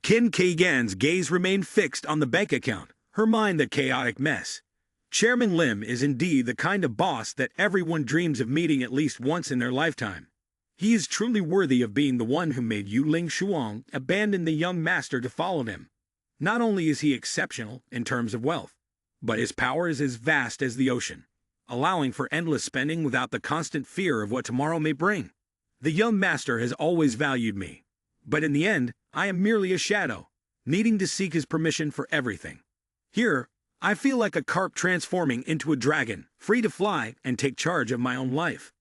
Qin Keigan's gaze remained fixed on the bank account, her mind a chaotic mess. Chairman Lim is indeed the kind of boss that everyone dreams of meeting at least once in their lifetime. He is truly worthy of being the one who made Yu Ling Shuang abandon the young master to follow him. Not only is he exceptional in terms of wealth, but his power is as vast as the ocean, allowing for endless spending without the constant fear of what tomorrow may bring. The young master has always valued me, but in the end, I am merely a shadow, needing to seek his permission for everything. Here, I feel like a carp transforming into a dragon, free to fly and take charge of my own life.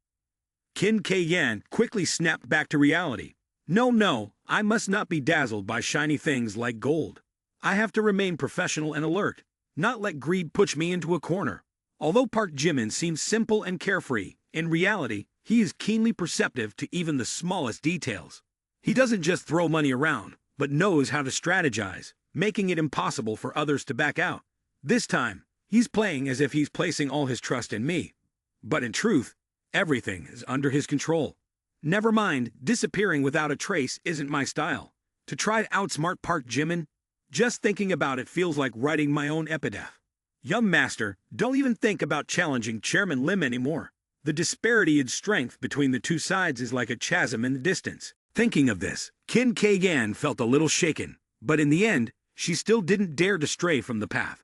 Qin Keigan quickly snapped back to reality. No, I must not be dazzled by shiny things like gold. I have to remain professional and alert, not let greed push me into a corner. Although Park Jimin seems simple and carefree, in reality, he is keenly perceptive to even the smallest details. He doesn't just throw money around, but knows how to strategize, making it impossible for others to back out. This time, he's playing as if he's placing all his trust in me. But in truth, everything is under his control. Never mind, disappearing without a trace isn't my style. To try to outsmart Park Jimin? Just thinking about it feels like writing my own epitaph. Young master, don't even think about challenging Chairman Lim anymore. The disparity in strength between the two sides is like a chasm in the distance. Thinking of this, Qin Keigan felt a little shaken, but in the end, she still didn't dare to stray from the path.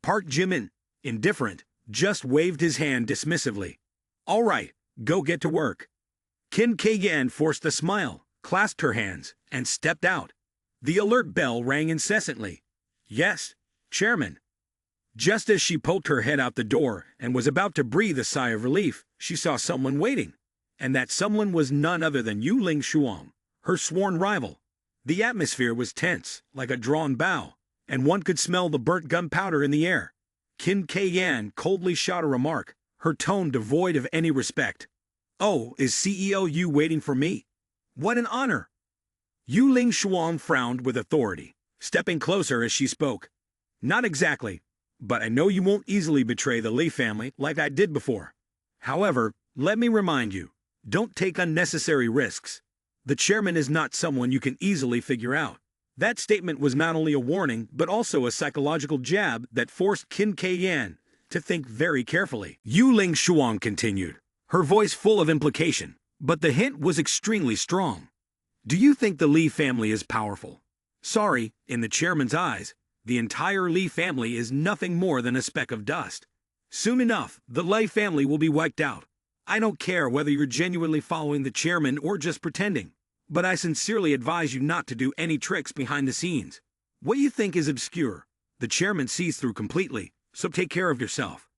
Park Jimin, indifferent, just waved his hand dismissively. All right, go get to work. Qin Keigan forced a smile, clasped her hands, and stepped out. The alert bell rang incessantly. Yes, Chairman. Just as she poked her head out the door and was about to breathe a sigh of relief, she saw someone waiting. And that someone was none other than Yu Ling Shuang, her sworn rival. The atmosphere was tense, like a drawn bow, and one could smell the burnt gunpowder in the air. Qin Keigan coldly shot a remark, her tone devoid of any respect. Oh, is CEO Yu waiting for me? What an honor! Yu Ling Shuang frowned with authority, stepping closer as she spoke. Not exactly, but I know you won't easily betray the Li family like I did before. However, let me remind you, don't take unnecessary risks. The chairman is not someone you can easily figure out. That statement was not only a warning, but also a psychological jab that forced Qin Keigan to think very carefully. Yu Ling Shuang continued, her voice full of implication, but the hint was extremely strong. Do you think the Li family is powerful? Sorry, in the chairman's eyes, the entire Li family is nothing more than a speck of dust. Soon enough, the Li family will be wiped out. I don't care whether you're genuinely following the chairman or just pretending, but I sincerely advise you not to do any tricks behind the scenes. What you think is obscure, the chairman sees through completely, so take care of yourself.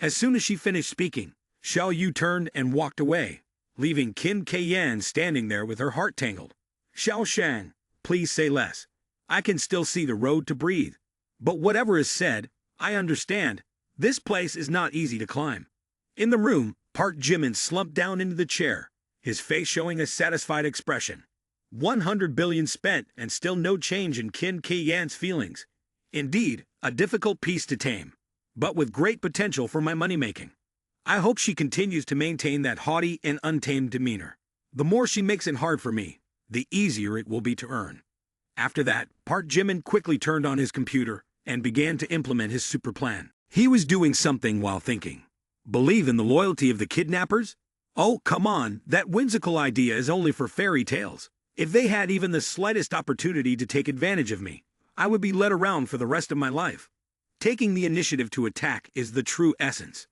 As soon as she finished speaking, Xiao Yu turned and walked away, leaving Qin Keigan standing there with her heart tangled. Xiao Shang, please say less. I can still see the road to breathe. But whatever is said, I understand. This place is not easy to climb. In the room, Park Jimin slumped down into the chair, his face showing a satisfied expression. 100 billion spent and still no change in Qin Keigan's feelings. Indeed, a difficult piece to tame, but with great potential for my money-making. I hope she continues to maintain that haughty and untamed demeanor. The more she makes it hard for me, the easier it will be to earn. After that, Park Jimin quickly turned on his computer and began to implement his super plan. He was doing something while thinking. Believe in the loyalty of the kidnappers? Oh, come on, that whimsical idea is only for fairy tales. If they had even the slightest opportunity to take advantage of me, I would be led around for the rest of my life. Taking the initiative to attack is the true essence.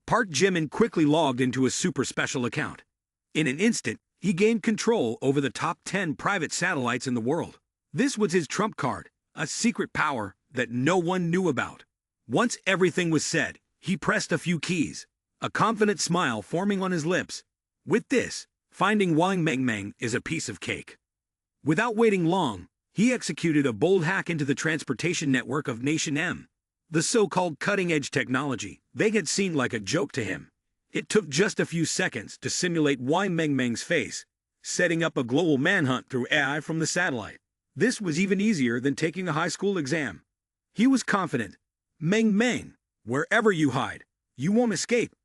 Park Jimin quickly logged into a super special account. In an instant, he gained control over the top 10 private satellites in the world. This was his trump card, a secret power that no one knew about. Once everything was said, he pressed a few keys, a confident smile forming on his lips. With this, finding Wang Mengmeng is a piece of cake. Without waiting long, he executed a bold hack into the transportation network of Nation M. The so-called cutting-edge technology they had seemed like a joke to him. It took just a few seconds to simulate Wang Mengmeng's face, setting up a global manhunt through AI from the satellite. This was even easier than taking a high school exam. He was confident. Meng Meng, wherever you hide, you won't escape.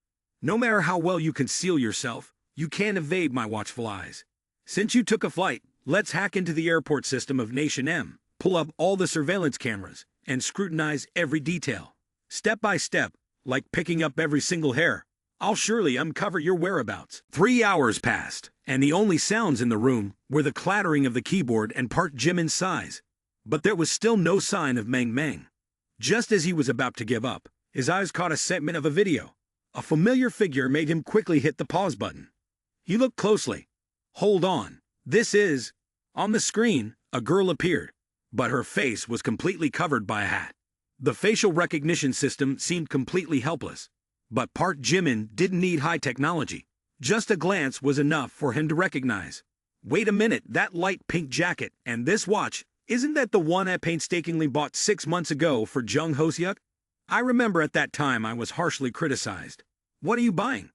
No matter how well you conceal yourself, you can't evade my watchful eyes. Since you took a flight, let's hack into the airport system of Nation M. pull up all the surveillance cameras and scrutinize every detail. Step by step, like picking up every single hair. I'll surely uncover your whereabouts. 3 hours passed, and the only sounds in the room were the clattering of the keyboard and Park Jimin's sighs. But there was still no sign of Mang Mang. Just as he was about to give up, his eyes caught a segment of a video. A familiar figure made him quickly hit the pause button. He looked closely. Hold on. This is... On the screen, a girl appeared, but her face was completely covered by a hat. The facial recognition system seemed completely helpless. But Park Jimin didn't need high technology. Just a glance was enough for him to recognize. Wait a minute, that light pink jacket and this watch, isn't that the one I painstakingly bought 6 months ago for Jung Hoseok? I remember at that time I was harshly criticized. What are you buying?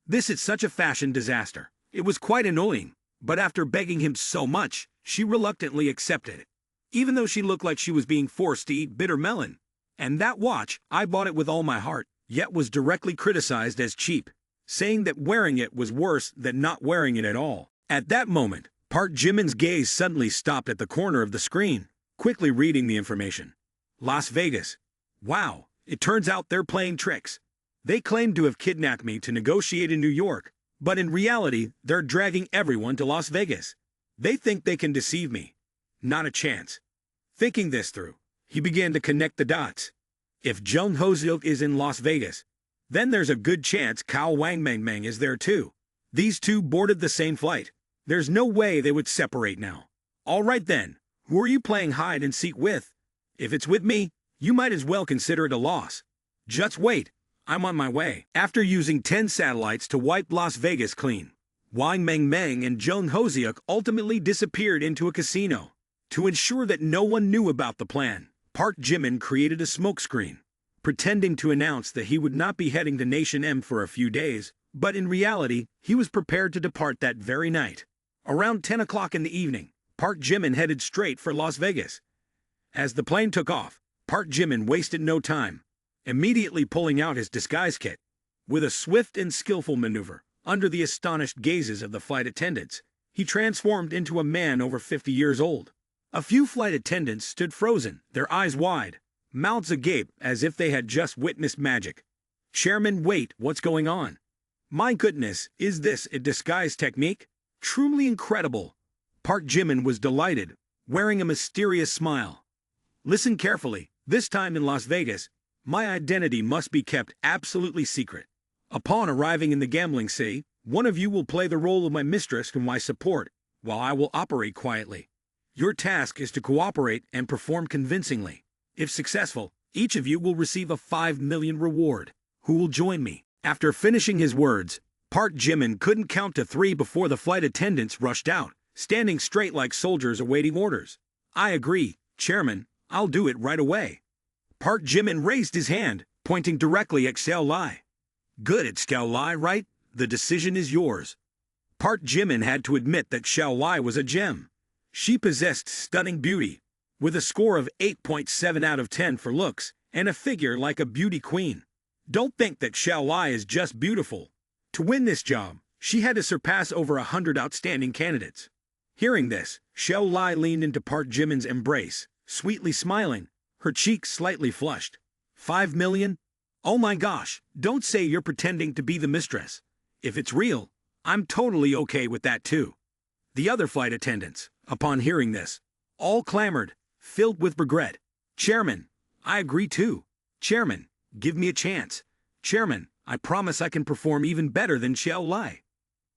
This is such a fashion disaster. It was quite annoying, but after begging him so much, she reluctantly accepted it. Even though she looked like she was being forced to eat bitter melon. And that watch, I bought it with all my heart, yet was directly criticized as cheap, saying that wearing it was worse than not wearing it at all. At that moment, Park Jimin's gaze suddenly stopped at the corner of the screen, quickly reading the information. Las Vegas. Wow, it turns out they're playing tricks. They claim to have kidnapped me to negotiate in New York, but in reality, they're dragging everyone to Las Vegas. They think they can deceive me. Not a chance. Thinking this through, he began to connect the dots. If Jung Hoseok is in Las Vegas, then there's a good chance Kao Wang Mang Mang is there too. These two boarded the same flight. There's no way they would separate now. All right then, who are you playing hide and seek with? If it's with me, you might as well consider it a loss. Just wait, I'm on my way. After using 10 satellites to wipe Las Vegas clean, Wang Mang Mang and Jung Hoseok ultimately disappeared into a casino. To ensure that no one knew about the plan, Park Jimin created a smokescreen, pretending to announce that he would not be heading to Nation M for a few days, but in reality, he was prepared to depart that very night. Around 10 o'clock in the evening, Park Jimin headed straight for Las Vegas. As the plane took off, Park Jimin wasted no time, immediately pulling out his disguise kit. With a swift and skillful maneuver, under the astonished gazes of the flight attendants, he transformed into a man over 50 years old. A few flight attendants stood frozen, their eyes wide, mouths agape as if they had just witnessed magic. Chairman, wait, what's going on? My goodness, is this a disguise technique? Truly incredible. Park Jimin was delighted, wearing a mysterious smile. Listen carefully, this time in Las Vegas, my identity must be kept absolutely secret. Upon arriving in the gambling city, one of you will play the role of my mistress whom I support, while I will operate quietly. Your task is to cooperate and perform convincingly. If successful, each of you will receive a 5 million reward. Who will join me? After finishing his words, Park Jimin couldn't count to 3 before the flight attendants rushed out, standing straight like soldiers awaiting orders. I agree, Chairman, I'll do it right away. Park Jimin raised his hand, pointing directly at Xiao Lai. Good, it's Xiao Lai, right? The decision is yours. Park Jimin had to admit that Xiao Lai was a gem. She possessed stunning beauty, with a score of 8.7 out of 10 for looks, and a figure like a beauty queen. Don't think that Xiao Lai is just beautiful. To win this job, she had to surpass over 100 outstanding candidates. Hearing this, Xiao Lai leaned into Park Jimin's embrace, sweetly smiling, her cheeks slightly flushed. 5 million? Oh my gosh, don't say you're pretending to be the mistress. If it's real, I'm totally okay with that too. The other flight attendants, upon hearing this, all clamored, filled with regret. Chairman, I agree too. Chairman, give me a chance. Chairman, I promise I can perform even better than Xiao Lai.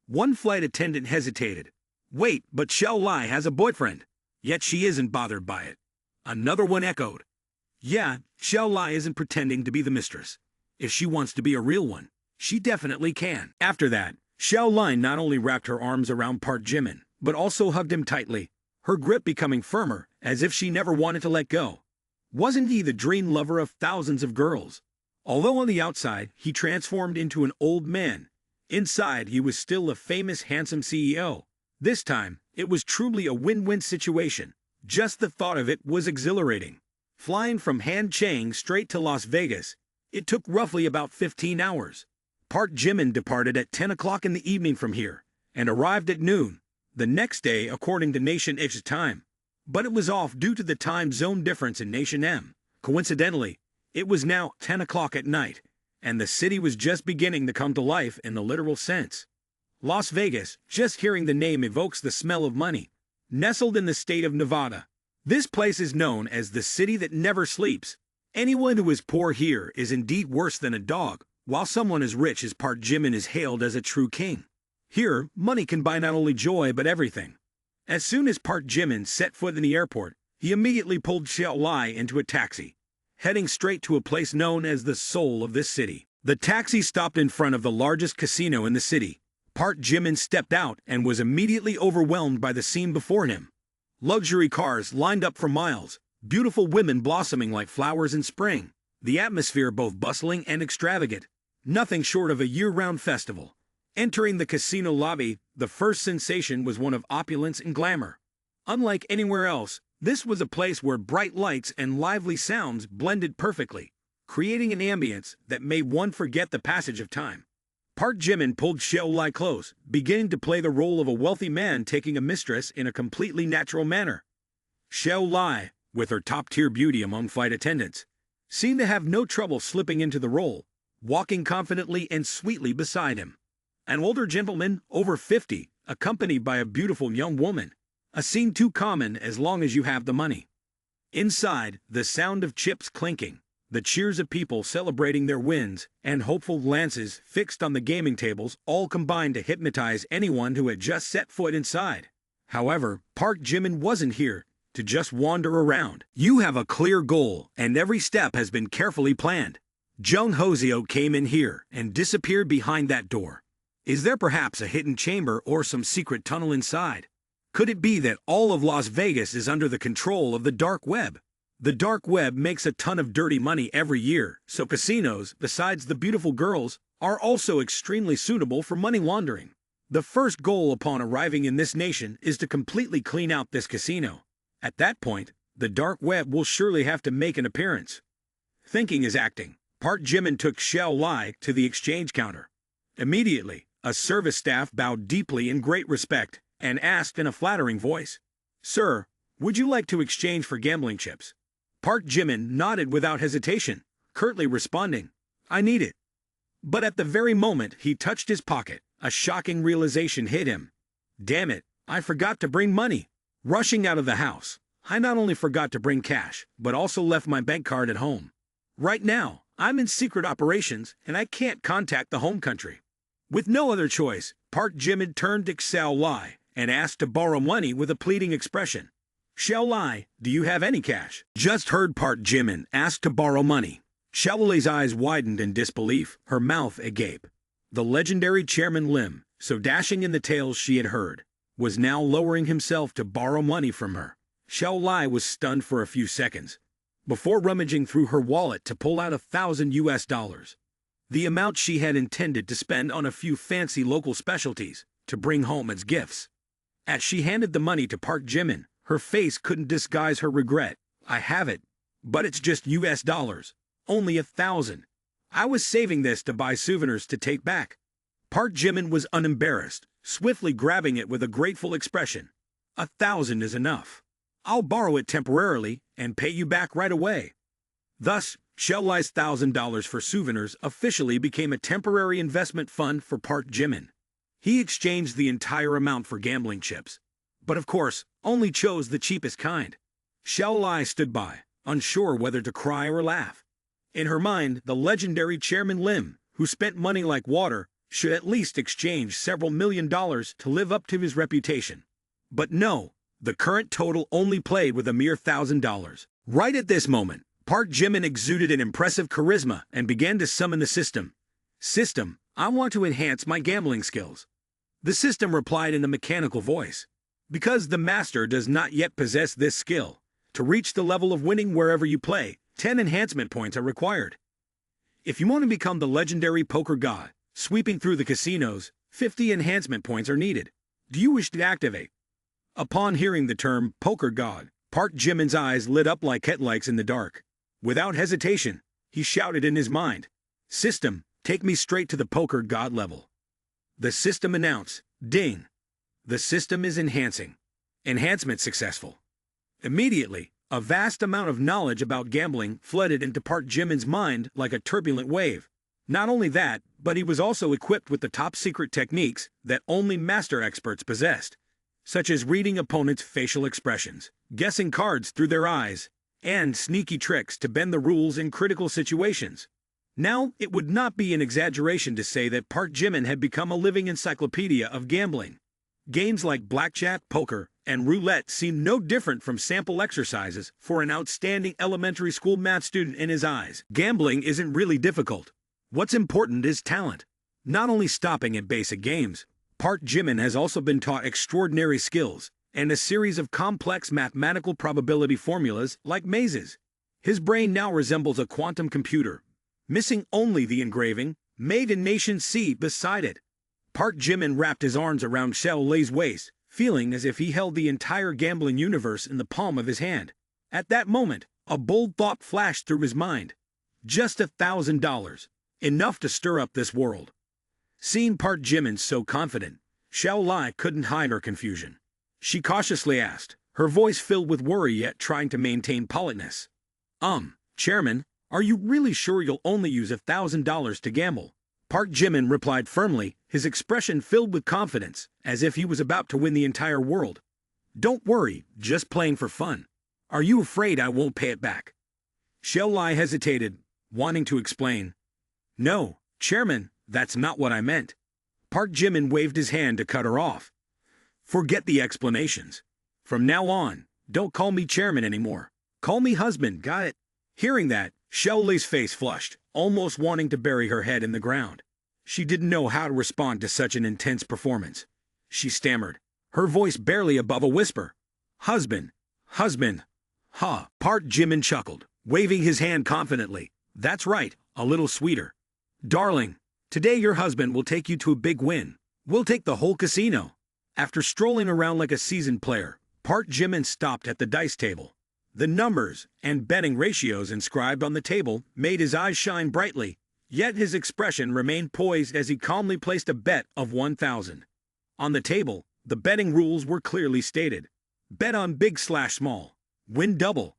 One flight attendant hesitated. Wait, but Xiao Lai has a boyfriend. Yet she isn't bothered by it. Another one echoed. Yeah, Xiao Lai isn't pretending to be the mistress. If she wants to be a real one, she definitely can. After that, Xiao Lai not only wrapped her arms around Park Jimin, but also hugged him tightly, her grip becoming firmer, as if she never wanted to let go. Wasn't he the dream lover of thousands of girls? Although on the outside, he transformed into an old man, inside he was still a famous handsome CEO. This time, it was truly a win-win situation. Just the thought of it was exhilarating. Flying from Hanchang straight to Las Vegas, it took roughly about 15 hours. Park Jimin departed at 10 o'clock in the evening from here, and arrived at noon, the next day according to Nation X's time. But it was off due to the time zone difference in Nation M. Coincidentally, it was now 10 o'clock at night, and the city was just beginning to come to life in the literal sense. Las Vegas, just hearing the name evokes the smell of money. Nestled in the state of Nevada, this place is known as the city that never sleeps. Anyone who is poor here is indeed worse than a dog, while someone as rich as Park Jimin is hailed as a true king. Here, money can buy not only joy but everything. As soon as Park Jimin set foot in the airport, he immediately pulled Xiao Lai into a taxi, heading straight to a place known as the soul of this city. The taxi stopped in front of the largest casino in the city. Park Jimin stepped out and was immediately overwhelmed by the scene before him. Luxury cars lined up for miles, beautiful women blossoming like flowers in spring, the atmosphere both bustling and extravagant, nothing short of a year-round festival. Entering the casino lobby, the first sensation was one of opulence and glamour. Unlike anywhere else, this was a place where bright lights and lively sounds blended perfectly, creating an ambience that made one forget the passage of time. Park Jimin pulled Xiao Lai close, beginning to play the role of a wealthy man taking a mistress in a completely natural manner. Xiao Lai, with her top-tier beauty among flight attendants, seemed to have no trouble slipping into the role, walking confidently and sweetly beside him. An older gentleman, over 50, accompanied by a beautiful young woman, a scene too common as long as you have the money. Inside, the sound of chips clinking, the cheers of people celebrating their wins, and hopeful glances fixed on the gaming tables all combined to hypnotize anyone who had just set foot inside. However, Park Jimin wasn't here to just wander around. You have a clear goal, and every step has been carefully planned. Jung Hoseok came in here and disappeared behind that door. Is there perhaps a hidden chamber or some secret tunnel inside? Could it be that all of Las Vegas is under the control of the dark web? The dark web makes a ton of dirty money every year, so casinos, besides the beautiful girls, are also extremely suitable for money laundering. The first goal upon arriving in this nation is to completely clean out this casino. At that point, the dark web will surely have to make an appearance. Thinking is acting. Park Jimin took Xiao Lai to the exchange counter. Immediately, a service staff bowed deeply in great respect and asked in a flattering voice, "Sir, would you like to exchange for gambling chips?" Park Jimin nodded without hesitation, curtly responding, "I need it." But at the very moment he touched his pocket, a shocking realization hit him. Damn it, I forgot to bring money. Rushing out of the house, I not only forgot to bring cash, but also left my bank card at home. Right now, I'm in secret operations and I can't contact the home country. With no other choice, Park Jimin turned to Xiao Lai and asked to borrow money with a pleading expression. "Xiao Lai, do you have any cash?" Just heard Park Jimin ask to borrow money. Xiao Lai's eyes widened in disbelief, her mouth agape. The legendary Chairman Lim, so dashing in the tales she had heard, was now lowering himself to borrow money from her. Xiao Lai was stunned for a few seconds, before rummaging through her wallet to pull out $1,000, the amount she had intended to spend on a few fancy local specialties to bring home as gifts. As she handed the money to Park Jimin, her face couldn't disguise her regret. "I have it, but it's just $, only 1,000. I was saving this to buy souvenirs to take back." Park Jimin was unembarrassed, swiftly grabbing it with a grateful expression. 1,000 is enough. I'll borrow it temporarily and pay you back right away." Thus, Xiao Lai's $1,000 for souvenirs officially became a temporary investment fund for Park Jimin. He exchanged the entire amount for gambling chips, but of course, only chose the cheapest kind. Xiao Lai stood by, unsure whether to cry or laugh. In her mind, the legendary Chairman Lim, who spent money like water, should at least exchange several $1,000,000 to live up to his reputation. But no, the current total only played with a mere $1,000. Right at this moment, Park Jimin exuded an impressive charisma and began to summon the system. "System, I want to enhance my gambling skills." The system replied in a mechanical voice. "Because the master does not yet possess this skill, to reach the level of winning wherever you play, 10 enhancement points are required. If you want to become the legendary poker god, sweeping through the casinos, 50 enhancement points are needed. Do you wish to activate?" Upon hearing the term poker god, Park Jimin's eyes lit up like headlights in the dark. Without hesitation, he shouted in his mind, "System, take me straight to the poker god level." The system announced, "Ding! The system is enhancing. Enhancement successful." Immediately, a vast amount of knowledge about gambling flooded into Park Jimin's mind like a turbulent wave. Not only that, but he was also equipped with the top-secret techniques that only master experts possessed, such as reading opponents' facial expressions, guessing cards through their eyes, and sneaky tricks to bend the rules in critical situations. Now, it would not be an exaggeration to say that Park Jimin had become a living encyclopedia of gambling. Games like blackjack, poker, and roulette seemed no different from sample exercises for an outstanding elementary school math student in his eyes. Gambling isn't really difficult. What's important is talent. Not only stopping at basic games, Park Jimin has also been taught extraordinary skills and a series of complex mathematical probability formulas like mazes. His brain now resembles a quantum computer, missing only the engraving, "Made in Nation C" beside it. Park Jimin wrapped his arms around Xiao Lei's waist, feeling as if he held the entire gambling universe in the palm of his hand. At that moment, a bold thought flashed through his mind. Just $1,000. Enough to stir up this world. Seeing Park Jimin so confident, Xiao Lei couldn't hide her confusion. She cautiously asked, her voice filled with worry yet trying to maintain politeness. Chairman, are you really sure you'll only use $1,000 to gamble? Park Jimin replied firmly, his expression filled with confidence, as if he was about to win the entire world. Don't worry, just playing for fun. Are you afraid I won't pay it back? Xiao Lei hesitated, wanting to explain. No, Chairman, that's not what I meant. Park Jimin waved his hand to cut her off. Forget the explanations. From now on, don't call me Chairman anymore. Call me husband, got it? Hearing that, Xiao Lei's face flushed, almost wanting to bury her head in the ground. She didn't know how to respond to such an intense performance. She stammered, her voice barely above a whisper. Husband. Ha. Park Jimin chuckled, waving his hand confidently. That's right, a little sweeter. Darling, today your husband will take you to a big win. We'll take the whole casino. After strolling around like a seasoned player, Park Jimin stopped at the dice table. The numbers and betting ratios inscribed on the table made his eyes shine brightly, yet his expression remained poised as he calmly placed a bet of 1,000. On the table, the betting rules were clearly stated. Bet on big/small. Win double.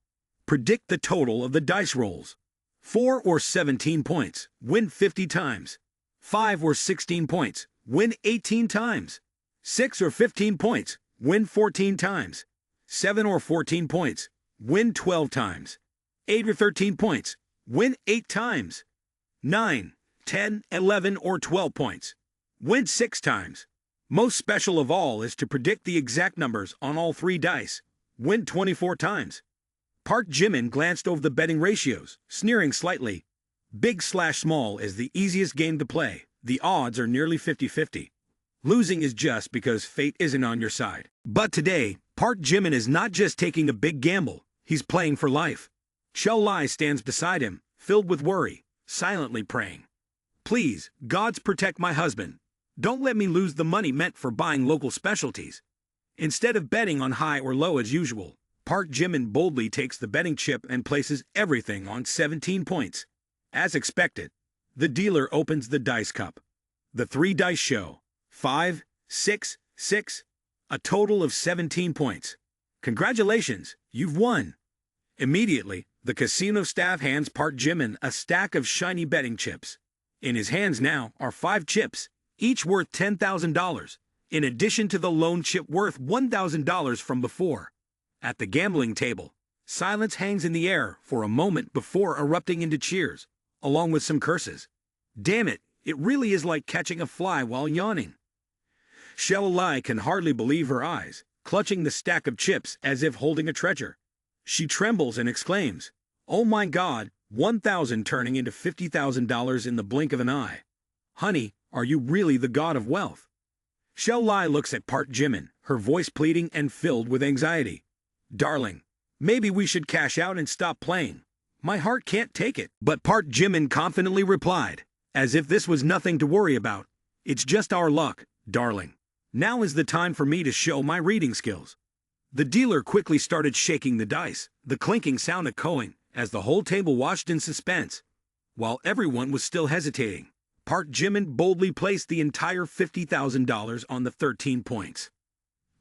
Predict the total of the dice rolls. 4 or 17 points, win 50 times. 5 or 16 points, win 18 times. 6 or 15 points, win 14 times. 7 or 14 points, win 12 times. 8 or 13 points, win 8 times. 9, 10, 11, or 12 points, win 6 times. Most special of all is to predict the exact numbers on all 3 dice, win 24 times. Park Jimin glanced over the betting ratios, sneering slightly. Big/small is the easiest game to play. The odds are nearly 50-50. Losing is just because fate isn't on your side. But today, Park Jimin is not just taking a big gamble, he's playing for life. Xiao Lei stands beside him, filled with worry, silently praying. Please, gods protect my husband. Don't let me lose the money meant for buying local specialties. Instead of betting on high or low as usual, Park Jimin boldly takes the betting chip and places everything on 17 points. As expected, the dealer opens the dice cup. The 3 dice show 5, 6, 6, a total of 17 points. Congratulations, you've won. Immediately, the casino staff hands Park Jimin a stack of shiny betting chips. In his hands now are 5 chips, each worth $10,000, in addition to the lone chip worth $1,000 from before. At the gambling table, silence hangs in the air for a moment before erupting into cheers, along with some curses. Damn it, it really is like catching a fly while yawning. Xiao Lei can hardly believe her eyes, clutching the stack of chips as if holding a treasure. She trembles and exclaims, "Oh my God, 1,000 turning into $50,000 in the blink of an eye. Honey, are you really the god of wealth?" Xiao Lei looks at Park Jimin, her voice pleading and filled with anxiety. "Darling, maybe we should cash out and stop playing. My heart can't take it." But Park Jimin confidently replied, as if this was nothing to worry about, "It's just our luck, darling. Now is the time for me to show my reading skills." The dealer quickly started shaking the dice, the clinking sound echoing, as the whole table watched in suspense. While everyone was still hesitating, Park Jimin boldly placed the entire $50,000 on the 13 points.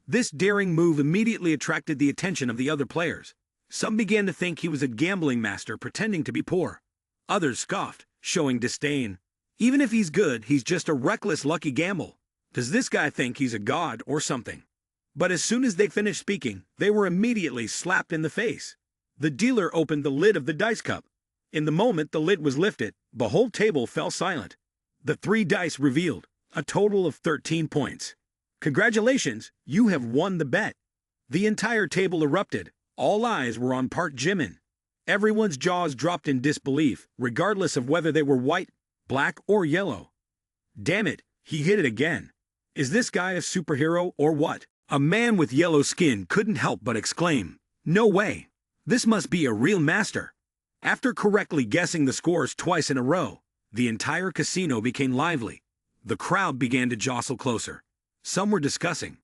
This daring move immediately attracted the attention of the other players. Some began to think he was a gambling master pretending to be poor. Others scoffed, showing disdain. Even if he's good, he's just a reckless lucky gamble. Does this guy think he's a god or something? But as soon as they finished speaking, they were immediately slapped in the face. The dealer opened the lid of the dice cup. In the moment the lid was lifted, the whole table fell silent. The 3 dice revealed a total of 13 points. Congratulations, you have won the bet. The entire table erupted. All eyes were on Park Jimin. Everyone's jaws dropped in disbelief, regardless of whether they were white, black, or yellow. Damn it, he hit it again. Is this guy a superhero or what? A man with yellow skin couldn't help but exclaim, "No way! This must be a real master." After correctly guessing the scores twice in a row, the entire casino became lively. The crowd began to jostle closer. Some were discussing.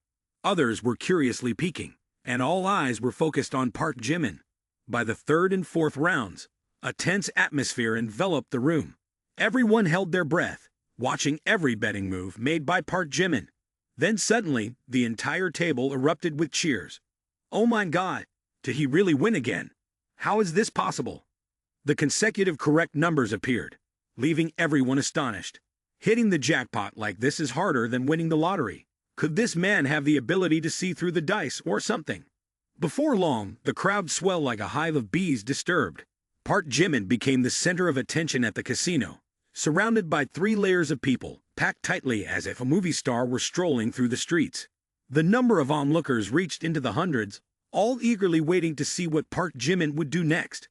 Others were curiously peeking, and all eyes were focused on Park Jimin. By the 3rd and 4th rounds, a tense atmosphere enveloped the room. Everyone held their breath, watching every betting move made by Park Jimin. Then suddenly, the entire table erupted with cheers. Oh my God, did he really win again? How is this possible? The consecutive correct numbers appeared, leaving everyone astonished. Hitting the jackpot like this is harder than winning the lottery. Could this man have the ability to see through the dice or something? Before long, the crowd swelled like a hive of bees disturbed. Park Jimin became the center of attention at the casino, surrounded by 3 layers of people, packed tightly as if a movie star were strolling through the streets. The number of onlookers reached into the hundreds, all eagerly waiting to see what Park Jimin would do next.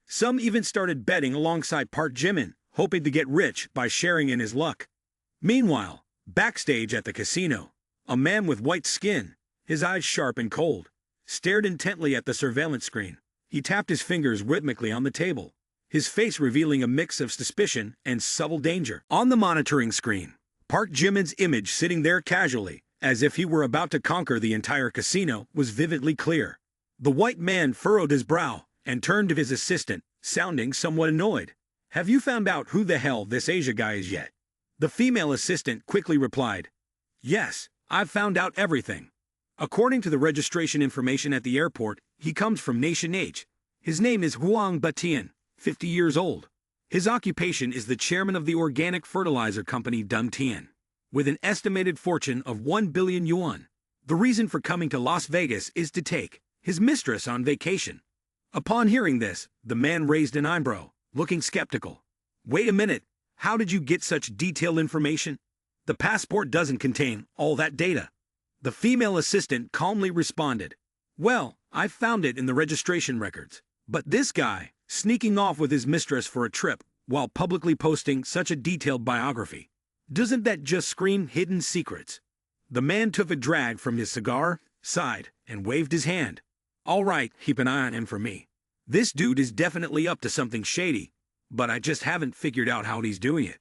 Some even started betting alongside Park Jimin, hoping to get rich by sharing in his luck. Meanwhile, backstage at the casino, a man with white skin, his eyes sharp and cold, stared intently at the surveillance screen. He tapped his fingers rhythmically on the table, his face revealing a mix of suspicion and subtle danger. On the monitoring screen, Park Jimin's image sitting there casually, as if he were about to conquer the entire casino, was vividly clear. The white man furrowed his brow and turned to his assistant, sounding somewhat annoyed. "Have you found out who the hell this Asia guy is yet?" The female assistant quickly replied, "Yes, I've found out everything. According to the registration information at the airport, he comes from Nation H. His name is Huang Batian, 50 years old. His occupation is the chairman of the organic fertilizer company Dum Tian, with an estimated fortune of 1 billion yuan. The reason for coming to Las Vegas is to take his mistress on vacation." Upon hearing this, the man raised an eyebrow, looking skeptical. "Wait a minute, how did you get such detailed information? The passport doesn't contain all that data." The female assistant calmly responded, "Well, I found it in the registration records. But this guy, sneaking off with his mistress for a trip while publicly posting such a detailed biography. Doesn't that just scream hidden secrets?" The man took a drag from his cigar, sighed, and waved his hand. "All right, keep an eye on him for me. This dude is definitely up to something shady, but I just haven't figured out how he's doing it."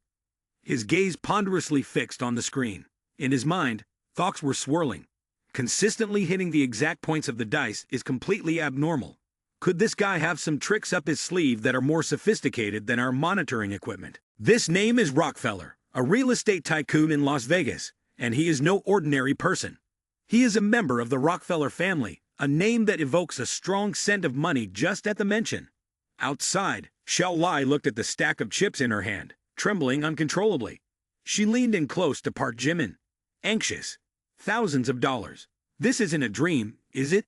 His gaze ponderously fixed on the screen. In his mind, thoughts were swirling. Consistently hitting the exact points of the dice is completely abnormal. Could this guy have some tricks up his sleeve that are more sophisticated than our monitoring equipment? This name is Rockefeller, a real estate tycoon in Las Vegas, and he is no ordinary person. He is a member of the Rockefeller family, a name that evokes a strong scent of money just at the mention. Outside, Xiao Lai looked at the stack of chips in her hand, trembling uncontrollably. She leaned in close to Park Jimin, anxious. "Thousands of dollars. This isn't a dream, is it?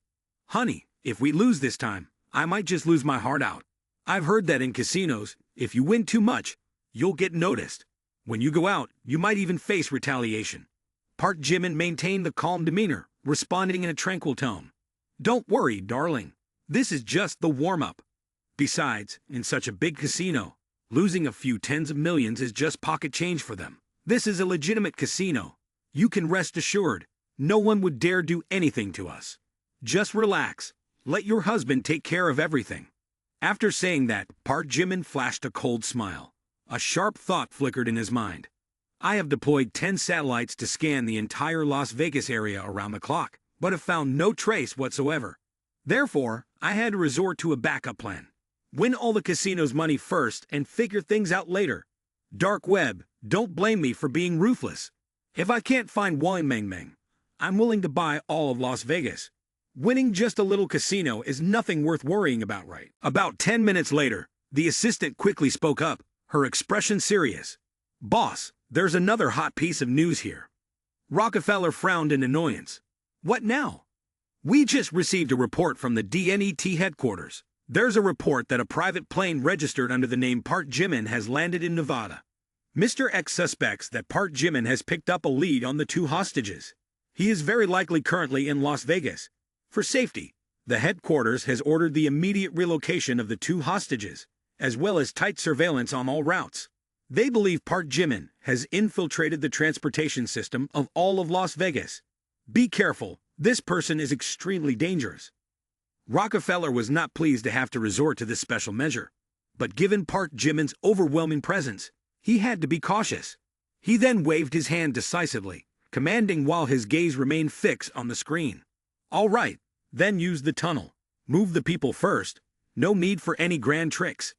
Honey, if we lose this time, I might just lose my heart out. I've heard that in casinos, if you win too much, you'll get noticed. When you go out, you might even face retaliation." Park Jimin maintained a calm demeanor, responding in a tranquil tone. "Don't worry, darling. This is just the warm-up. Besides, in such a big casino, losing a few tens of millions is just pocket change for them. This is a legitimate casino. You can rest assured, no one would dare do anything to us. Just relax. Let your husband take care of everything." After saying that, Park Jimin flashed a cold smile. A sharp thought flickered in his mind. "I have deployed 10 satellites to scan the entire Las Vegas area around the clock, but have found no trace whatsoever. Therefore, I had to resort to a backup plan. Win all the casino's money first and figure things out later. Dark web, don't blame me for being ruthless. If I can't find Wang Mengmeng, I'm willing to buy all of Las Vegas. Winning just a little casino is nothing worth worrying about, right? About 10 minutes later, the assistant quickly spoke up, her expression serious. Boss, there's another hot piece of news here. Rockefeller frowned in annoyance. What now? We just received a report from the DNET headquarters. There's a report that a private plane registered under the name Park Jimin has landed in Nevada. Mr. X suspects that Park Jimin has picked up a lead on the two hostages. He is very likely currently in Las Vegas. For safety, the headquarters has ordered the immediate relocation of the two hostages, as well as tight surveillance on all routes. They believe Park Jimin has infiltrated the transportation system of all of Las Vegas. Be careful, this person is extremely dangerous. Rockefeller was not pleased to have to resort to this special measure, but given Park Jimin's overwhelming presence, he had to be cautious. He then waved his hand decisively, commanding while his gaze remained fixed on the screen. All right, then use the tunnel. Move the people first. No need for any grand tricks.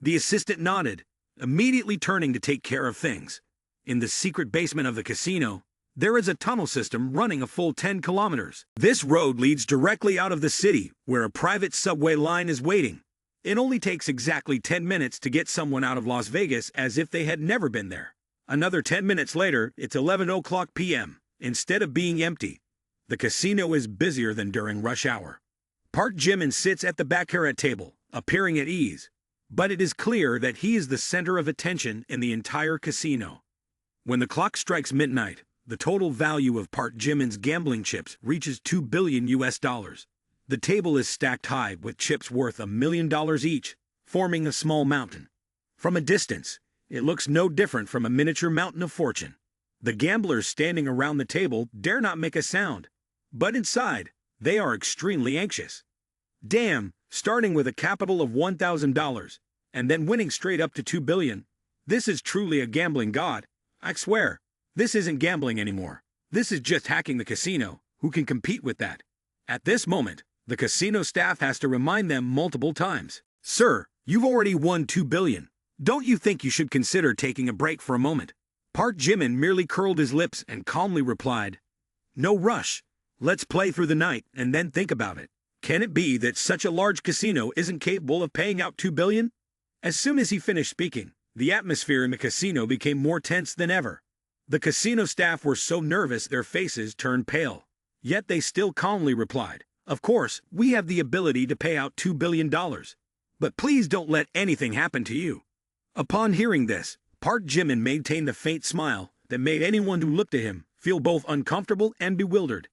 The assistant nodded, immediately turning to take care of things. In the secret basement of the casino, there is a tunnel system running a full 10 kilometers. This road leads directly out of the city, where a private subway line is waiting. It only takes exactly 10 minutes to get someone out of Las Vegas as if they had never been there. Another 10 minutes later, it's 11 o'clock p.m. Instead of being empty, the casino is busier than during rush hour. Park Jimin sits at the baccarat table, appearing at ease, but it is clear that he is the center of attention in the entire casino. When the clock strikes midnight, the total value of Park Jimin's gambling chips reaches $2 billion. The table is stacked high with chips worth $1 million each, forming a small mountain. From a distance, it looks no different from a miniature mountain of fortune. The gamblers standing around the table dare not make a sound, but inside, they are extremely anxious. Damn, starting with a capital of $1,000 and then winning straight up to $2 billion. This is truly a gambling god. I swear, this isn't gambling anymore. This is just hacking the casino. Who can compete with that? At this moment, the casino staff has to remind them multiple times. Sir, you've already won $2 billion. Don't you think you should consider taking a break for a moment? Park Jimin merely curled his lips and calmly replied, No rush. Let's play through the night and then think about it. Can it be that such a large casino isn't capable of paying out $2 billion? As soon as he finished speaking, the atmosphere in the casino became more tense than ever. The casino staff were so nervous their faces turned pale. Yet they still calmly replied, Of course, we have the ability to pay out $2 billion. But please don't let anything happen to you. Upon hearing this, Park Jimin maintained the faint smile that made anyone who looked at him feel both uncomfortable and bewildered.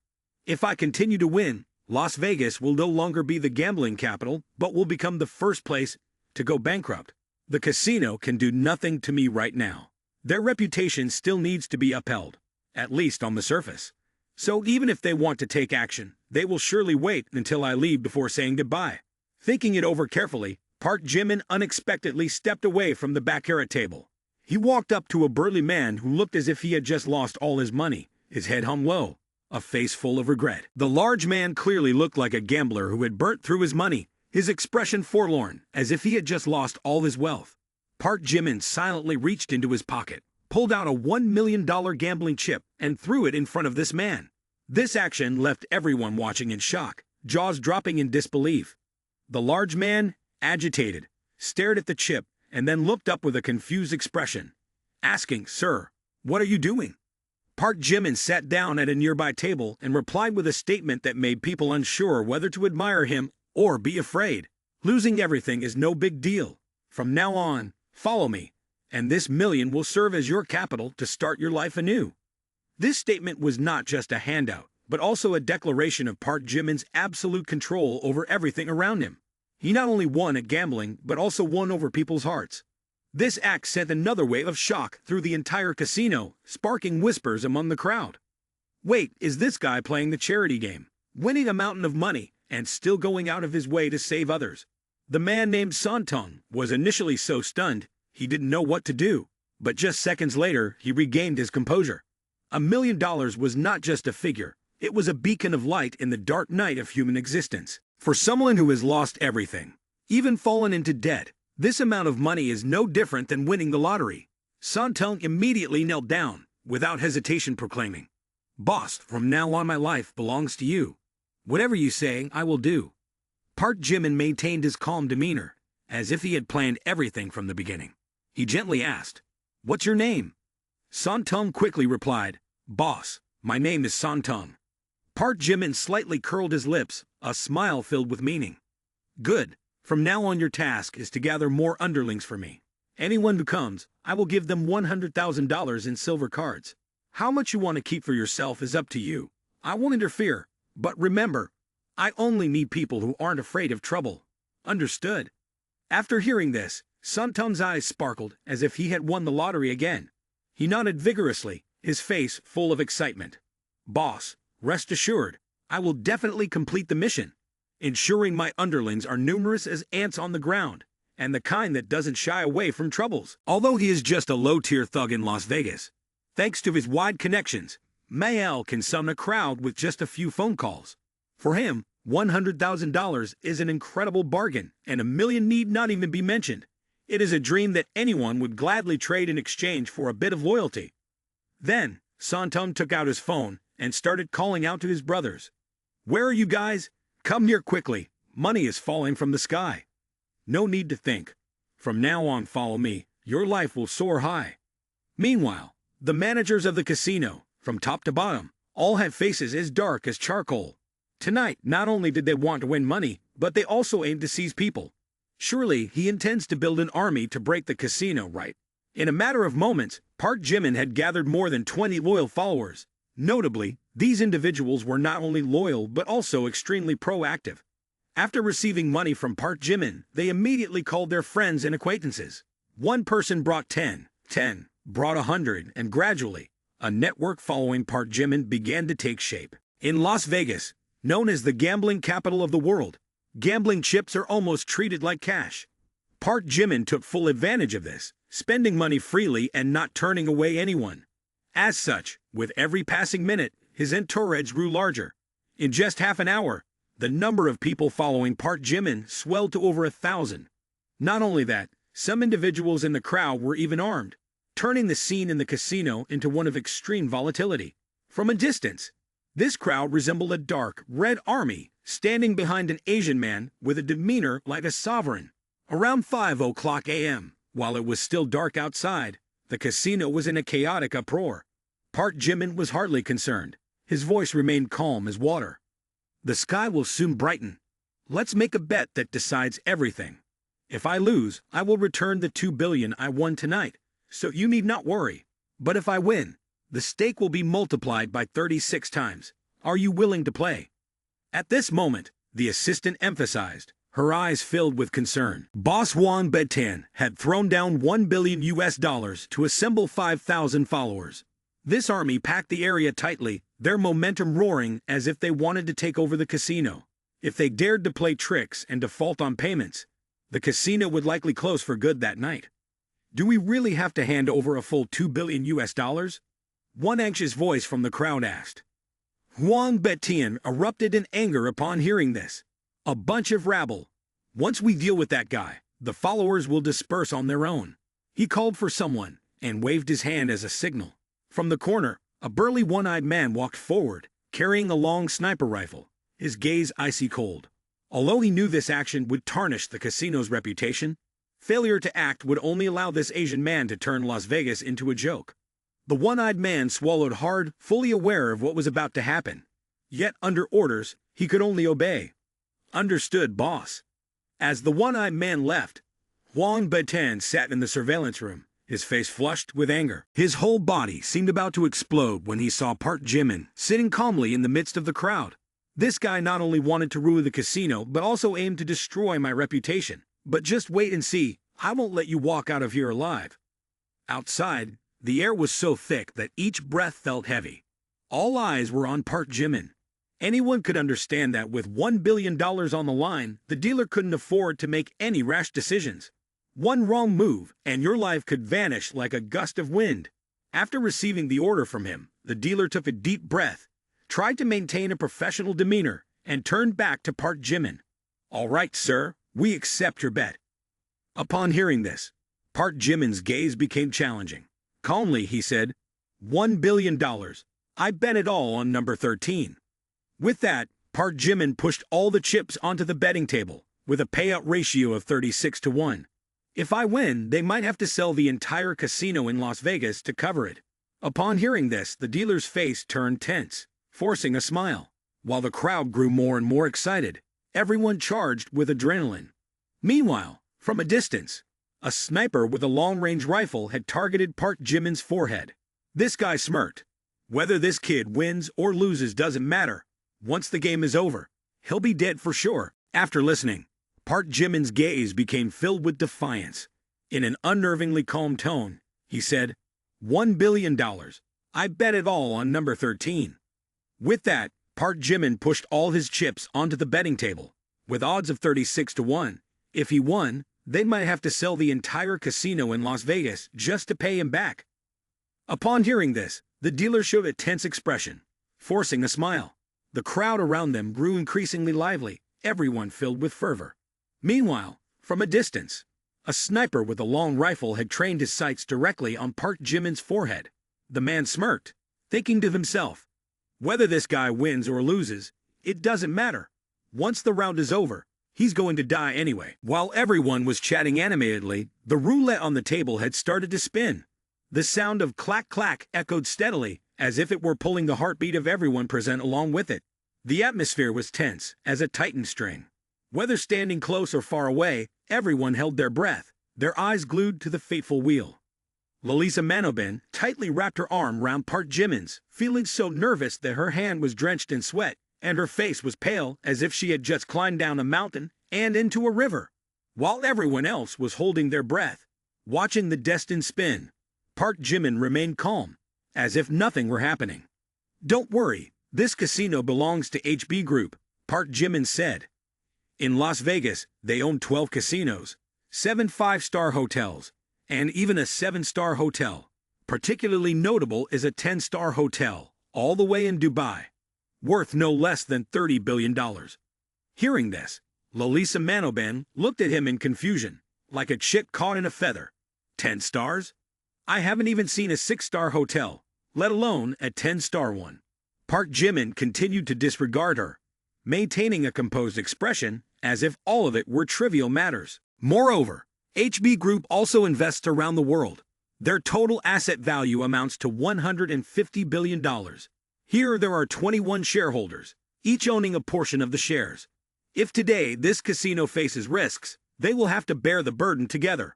If I continue to win, Las Vegas will no longer be the gambling capital, but will become the first place to go bankrupt. The casino can do nothing to me right now. Their reputation still needs to be upheld, at least on the surface. So even if they want to take action, they will surely wait until I leave before saying goodbye. Thinking it over carefully, Park Jimin unexpectedly stepped away from the baccarat table. He walked up to a burly man who looked as if he had just lost all his money, his head hung low, a face full of regret. The large man clearly looked like a gambler who had burnt through his money, his expression forlorn, as if he had just lost all his wealth. Park Jimin silently reached into his pocket, pulled out a $1 million gambling chip, and threw it in front of this man. This action left everyone watching in shock, jaws dropping in disbelief. The large man, agitated, stared at the chip, and then looked up with a confused expression, asking, Sir, what are you doing? Park Jimin sat down at a nearby table and replied with a statement that made people unsure whether to admire him or be afraid. Losing everything is no big deal. From now on, follow me, and this million will serve as your capital to start your life anew. This statement was not just a handout, but also a declaration of Park Jimin's absolute control over everything around him. He not only won at gambling, but also won over people's hearts. This act sent another wave of shock through the entire casino, sparking whispers among the crowd. Wait, is this guy playing the charity game, winning a mountain of money, and still going out of his way to save others? The man named Santong was initially so stunned, he didn't know what to do, but just seconds later, he regained his composure. $1 million was not just a figure, it was a beacon of light in the dark night of human existence. For someone who has lost everything, even fallen into debt, this amount of money is no different than winning the lottery. Santong immediately knelt down, without hesitation proclaiming, "Boss, from now on my life belongs to you. Whatever you say, I will do." Park Jimin maintained his calm demeanor, as if he had planned everything from the beginning. He gently asked, "What's your name?" Santung quickly replied, "Boss, my name is Santung." Park Jimin slightly curled his lips, a smile filled with meaning. "Good. From now on your task is to gather more underlings for me. Anyone who comes, I will give them $100,000 in silver cards. How much you want to keep for yourself is up to you. I won't interfere, but remember, I only need people who aren't afraid of trouble. Understood?" After hearing this, Santung's eyes sparkled as if he had won the lottery again. He nodded vigorously, his face full of excitement. "Boss, rest assured, I will definitely complete the mission, ensuring my underlings are numerous as ants on the ground, and the kind that doesn't shy away from troubles." Although he is just a low-tier thug in Las Vegas, thanks to his wide connections, Mael can summon a crowd with just a few phone calls. For him, $100,000 is an incredible bargain, and $1 million need not even be mentioned. It is a dream that anyone would gladly trade in exchange for a bit of loyalty. Then, Santung took out his phone and started calling out to his brothers. "Where are you guys? Come here quickly. Money is falling from the sky. No need to think. From now on, follow me. Your life will soar high." Meanwhile, the managers of the casino, from top to bottom, all had faces as dark as charcoal. Tonight, not only did they want to win money, but they also aimed to seize people. Surely, he intends to build an army to break the casino, right? In a matter of moments, Park Jimin had gathered more than 20 loyal followers. Notably, these individuals were not only loyal but also extremely proactive. After receiving money from Park Jimin, they immediately called their friends and acquaintances. One person brought 10 brought 100, and gradually, a network following Park Jimin began to take shape. In Las Vegas, known as the gambling capital of the world, gambling chips are almost treated like cash. Park Jimin took full advantage of this, spending money freely and not turning away anyone. As such, with every passing minute, his entourage grew larger. In just half an hour, the number of people following Park Jimin swelled to over 1,000. Not only that, some individuals in the crowd were even armed, turning the scene in the casino into one of extreme volatility. From a distance, this crowd resembled a dark, red army standing behind an Asian man with a demeanor like a sovereign. Around 5 a.m., while it was still dark outside, the casino was in a chaotic uproar. Park Jimin was hardly concerned. His voice remained calm as water. "The sky will soon brighten. Let's make a bet that decides everything. If I lose, I will return the $2 billion I won tonight, so you need not worry. But if I win, the stake will be multiplied by 36 times. Are you willing to play?" At this moment, the assistant emphasized, her eyes filled with concern. Boss Juan Betan had thrown down $1 billion to assemble 5,000 followers. This army packed the area tightly, their momentum roaring as if they wanted to take over the casino. If they dared to play tricks and default on payments, the casino would likely close for good that night. "Do we really have to hand over a full $2 billion? One anxious voice from the crowd asked. Juan Betan erupted in anger upon hearing this. "A bunch of rabble. Once we deal with that guy, the followers will disperse on their own." He called for someone and waved his hand as a signal. From the corner, a burly one-eyed man walked forward, carrying a long sniper rifle, his gaze icy cold. Although he knew this action would tarnish the casino's reputation, failure to act would only allow this Asian man to turn Las Vegas into a joke. The one-eyed man swallowed hard, fully aware of what was about to happen. Yet, under orders, he could only obey. "Understood, boss." As the one-eyed man left, Juan Betan sat in the surveillance room, his face flushed with anger. His whole body seemed about to explode when he saw Park Jimin sitting calmly in the midst of the crowd. This guy not only wanted to ruin the casino, but also aimed to destroy my reputation. But just wait and see, I won't let you walk out of here alive. Outside, the air was so thick that each breath felt heavy. All eyes were on Park Jimin. Anyone could understand that with $1 billion on the line, the dealer couldn't afford to make any rash decisions. One wrong move, and your life could vanish like a gust of wind. After receiving the order from him, the dealer took a deep breath, tried to maintain a professional demeanor, and turned back to Park Jimin. "All right, sir, we accept your bet." Upon hearing this, Park Jimin's gaze became challenging. Calmly, he said, $1 billion. I bet it all on number 13. With that, Park Jimin pushed all the chips onto the betting table, with a payout ratio of 36-1. If I win, they might have to sell the entire casino in Las Vegas to cover it. Upon hearing this, the dealer's face turned tense, forcing a smile. While the crowd grew more and more excited, everyone charged with adrenaline. Meanwhile, from a distance, a sniper with a long-range rifle had targeted Park Jimin's forehead. This guy smirked. Whether this kid wins or loses doesn't matter. Once the game is over, he'll be dead for sure. After listening, Park Jimin's gaze became filled with defiance. In an unnervingly calm tone, he said, $1 billion. I bet it all on number 13. With that, Park Jimin pushed all his chips onto the betting table, with odds of 36-1. If he won, they might have to sell the entire casino in Las Vegas just to pay him back. Upon hearing this, the dealer showed a tense expression, forcing a smile. The crowd around them grew increasingly lively, everyone filled with fervor. Meanwhile, from a distance, a sniper with a long rifle had trained his sights directly on Park Jimin's forehead. The man smirked, thinking to himself, whether this guy wins or loses, it doesn't matter. Once the round is over, he's going to die anyway. While everyone was chatting animatedly, the roulette on the table had started to spin. The sound of clack-clack echoed steadily, as if it were pulling the heartbeat of everyone present along with it. The atmosphere was tense as a tightened string. Whether standing close or far away, everyone held their breath, their eyes glued to the fateful wheel. Lalisa Manobin tightly wrapped her arm round Park Jimin's, feeling so nervous that her hand was drenched in sweat, and her face was pale as if she had just climbed down a mountain and into a river. While everyone else was holding their breath, watching the destined spin, Park Jimin remained calm, as if nothing were happening. Don't worry, this casino belongs to HB Group, Park Jimin said. In Las Vegas, they own 12 casinos, 7 5-star hotels, and even a 7-star hotel. Particularly notable is a 10-star hotel, all the way in Dubai, worth no less than $30 billion. Hearing this, Lalisa Manobin looked at him in confusion, like a chick caught in a feather. 10 stars? I haven't even seen a 6-star hotel, let alone a 10-star one. Park Jimin continued to disregard her, maintaining a composed expression as if all of it were trivial matters. Moreover, HB Group also invests around the world. Their total asset value amounts to $150 billion. Here there are 21 shareholders, each owning a portion of the shares. If today this casino faces risks, they will have to bear the burden together.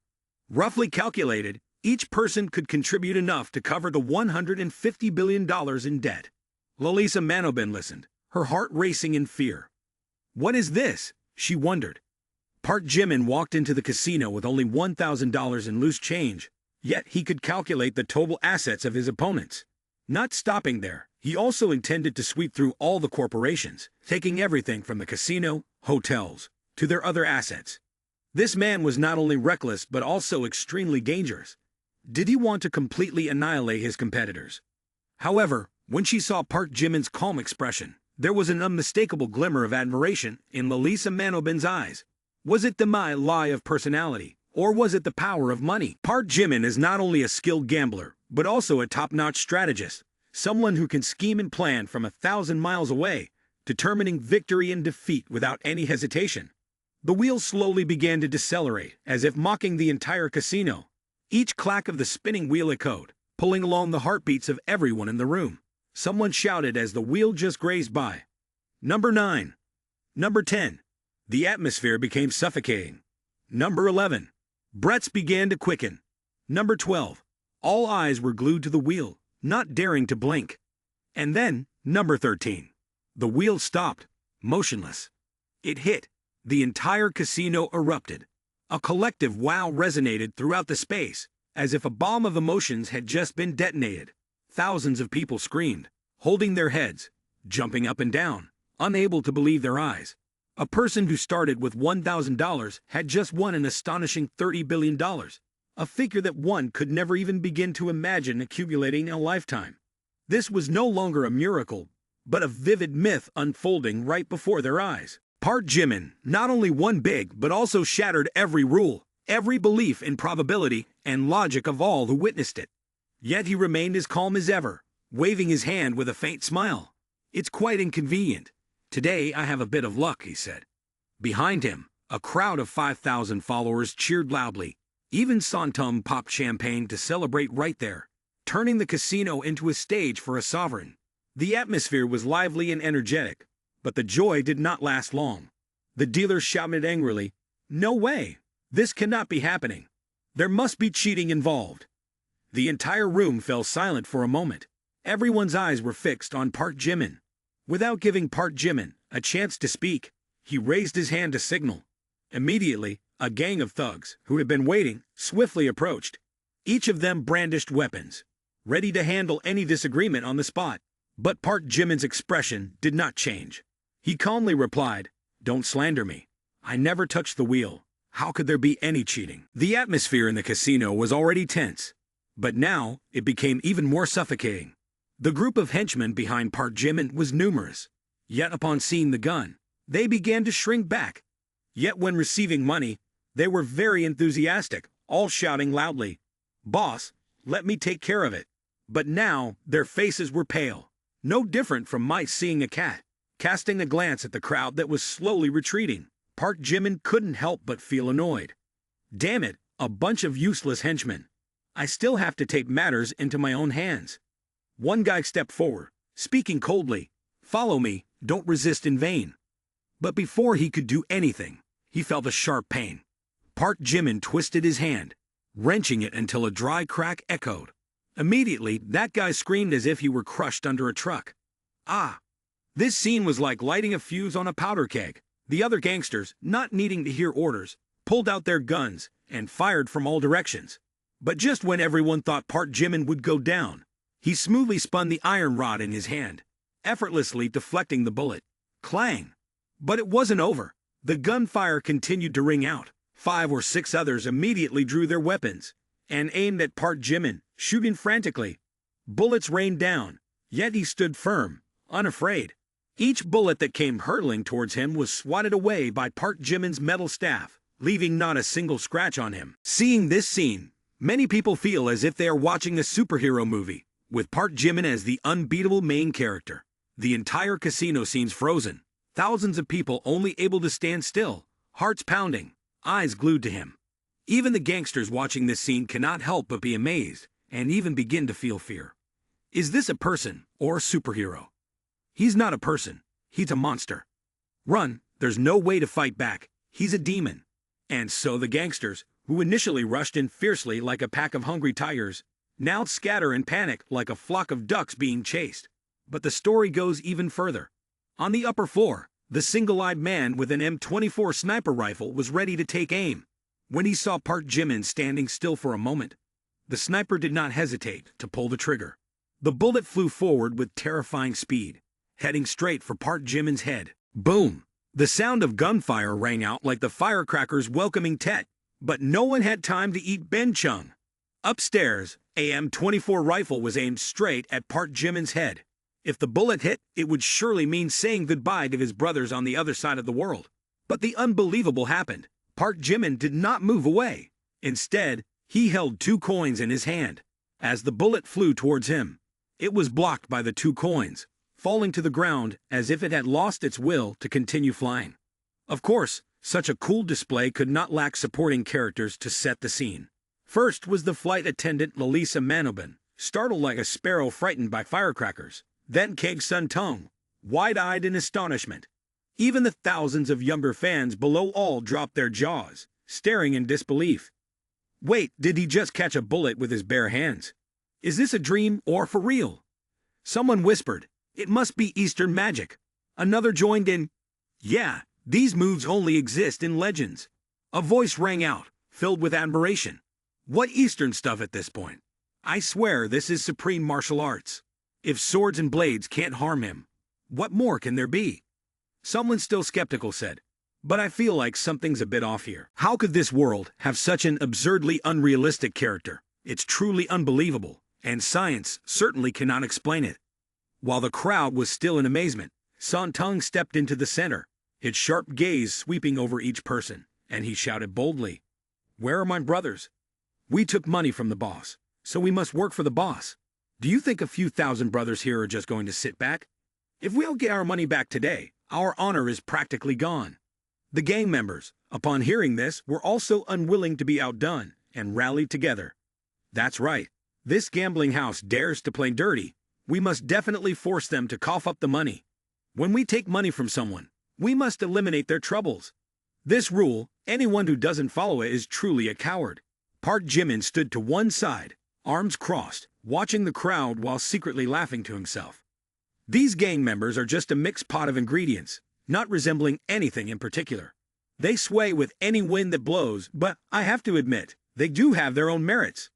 Roughly calculated, each person could contribute enough to cover the $150 billion in debt. Lalisa Manobin listened, her heart racing in fear. What is this? She wondered. Park Jimin walked into the casino with only $1,000 in loose change, yet he could calculate the total assets of his opponents. Not stopping there, he also intended to sweep through all the corporations, taking everything from the casino, hotels, to their other assets. This man was not only reckless but also extremely dangerous. Did he want to completely annihilate his competitors? However, when she saw Park Jimin's calm expression, there was an unmistakable glimmer of admiration in Lalisa Manobin's eyes. Was it the lie of personality, or was it the power of money? Park Jimin is not only a skilled gambler, but also a top-notch strategist, someone who can scheme and plan from 1,000 miles away, determining victory and defeat without any hesitation. The wheel slowly began to decelerate, as if mocking the entire casino. Each clack of the spinning wheel echoed, pulling along the heartbeats of everyone in the room. Someone shouted as the wheel just grazed by. Number 9. Number 10. The atmosphere became suffocating. Number 11. Breaths began to quicken. Number 12. All eyes were glued to the wheel, not daring to blink. And then, number 13. The wheel stopped, motionless. It hit. The entire casino erupted. A collective wow resonated throughout the space, as if a bomb of emotions had just been detonated. Thousands of people screamed, holding their heads, jumping up and down, unable to believe their eyes. A person who started with $1,000 had just won an astonishing $30 billion, a figure that one could never even begin to imagine accumulating in a lifetime. This was no longer a miracle, but a vivid myth unfolding right before their eyes. Park Jimin not only won big, but also shattered every rule, every belief in probability and logic of all who witnessed it. Yet he remained as calm as ever, waving his hand with a faint smile. "It's quite inconvenient. Today I have a bit of luck," he said. Behind him, a crowd of 5,000 followers cheered loudly. Even Santung popped champagne to celebrate right there, turning the casino into a stage for a sovereign. The atmosphere was lively and energetic, but the joy did not last long. The dealer shouted angrily, "No way! This cannot be happening. There must be cheating involved." The entire room fell silent for a moment. Everyone's eyes were fixed on Park Jimin. Without giving Park Jimin a chance to speak, he raised his hand to signal. Immediately, a gang of thugs, who had been waiting, swiftly approached. Each of them brandished weapons, ready to handle any disagreement on the spot. But Park Jimin's expression did not change. He calmly replied, "Don't slander me. I never touched the wheel. How could there be any cheating?" The atmosphere in the casino was already tense, but now it became even more suffocating. The group of henchmen behind Park Jimin was numerous, yet upon seeing the gun, they began to shrink back. Yet when receiving money, they were very enthusiastic, all shouting loudly, "Boss, let me take care of it." But now their faces were pale, no different from mice seeing a cat. Casting a glance at the crowd that was slowly retreating, Park Jimin couldn't help but feel annoyed. Damn it, a bunch of useless henchmen. I still have to take matters into my own hands. One guy stepped forward, speaking coldly, "Follow me, don't resist in vain." But before he could do anything, he felt a sharp pain. Park Jimin twisted his hand, wrenching it until a dry crack echoed. Immediately, that guy screamed as if he were crushed under a truck. Ah! This scene was like lighting a fuse on a powder keg. The other gangsters, not needing to hear orders, pulled out their guns and fired from all directions. But just when everyone thought Park Jimin would go down, he smoothly spun the iron rod in his hand, effortlessly deflecting the bullet. Clang! But it wasn't over. The gunfire continued to ring out. 5 or 6 others immediately drew their weapons and aimed at Park Jimin, shooting frantically. Bullets rained down, yet he stood firm, unafraid. Each bullet that came hurtling towards him was swatted away by Park Jimin's metal staff, leaving not a single scratch on him. Seeing this scene, many people feel as if they are watching a superhero movie, with Park Jimin as the unbeatable main character. The entire casino seems frozen. Thousands of people only able to stand still, hearts pounding, eyes glued to him. Even the gangsters watching this scene cannot help but be amazed, and even begin to feel fear. Is this a person or a superhero? He's not a person, he's a monster. Run, there's no way to fight back, he's a demon. And so the gangsters, who initially rushed in fiercely like a pack of hungry tigers, now scatter in panic like a flock of ducks being chased. But the story goes even further. On the upper floor, the single-eyed man with an M24 sniper rifle was ready to take aim. When he saw Park Jimin standing still for a moment, the sniper did not hesitate to pull the trigger. The bullet flew forward with terrifying speed, heading straight for Park Jimin's head. Boom! The sound of gunfire rang out like the firecrackers welcoming Tet, but no one had time to eat benchung. Upstairs, a M24 rifle was aimed straight at Park Jimin's head. If the bullet hit, it would surely mean saying goodbye to his brothers on the other side of the world. But the unbelievable happened. Park Jimin did not move away. Instead, he held 2 coins in his hand. As the bullet flew towards him, it was blocked by the 2 coins, falling to the ground as if it had lost its will to continue flying. Of course, such a cool display could not lack supporting characters to set the scene. First was the flight attendant Lalisa Manobin, startled like a sparrow frightened by firecrackers. Then came Santung, wide-eyed in astonishment. Even the thousands of younger fans below all dropped their jaws, staring in disbelief. Wait, did he just catch a bullet with his bare hands? Is this a dream or for real? Someone whispered, "It must be Eastern magic." Another joined in, "Yeah, these moves only exist in legends." A voice rang out, filled with admiration. "What Eastern stuff at this point? I swear this is supreme martial arts. If swords and blades can't harm him, what more can there be?" Someone still skeptical said, "But I feel like something's a bit off here. How could this world have such an absurdly unrealistic character? It's truly unbelievable, and science certainly cannot explain it." While the crowd was still in amazement, Santung stepped into the center, his sharp gaze sweeping over each person, and he shouted boldly, "Where are my brothers? We took money from the boss, so we must work for the boss. Do you think a few thousand brothers here are just going to sit back? If we don't get our money back today, our honor is practically gone. The gang members, upon hearing this, were also unwilling to be outdone and rallied together. That's right. This gambling house dares to play dirty. We must definitely force them to cough up the money. When we take money from someone, we must eliminate their troubles. This rule, anyone who doesn't follow it is truly a coward. Park Jimin stood to one side, arms crossed, watching the crowd while secretly laughing to himself. These gang members are just a mixed pot of ingredients, not resembling anything in particular. They sway with any wind that blows, but I have to admit, they do have their own merits.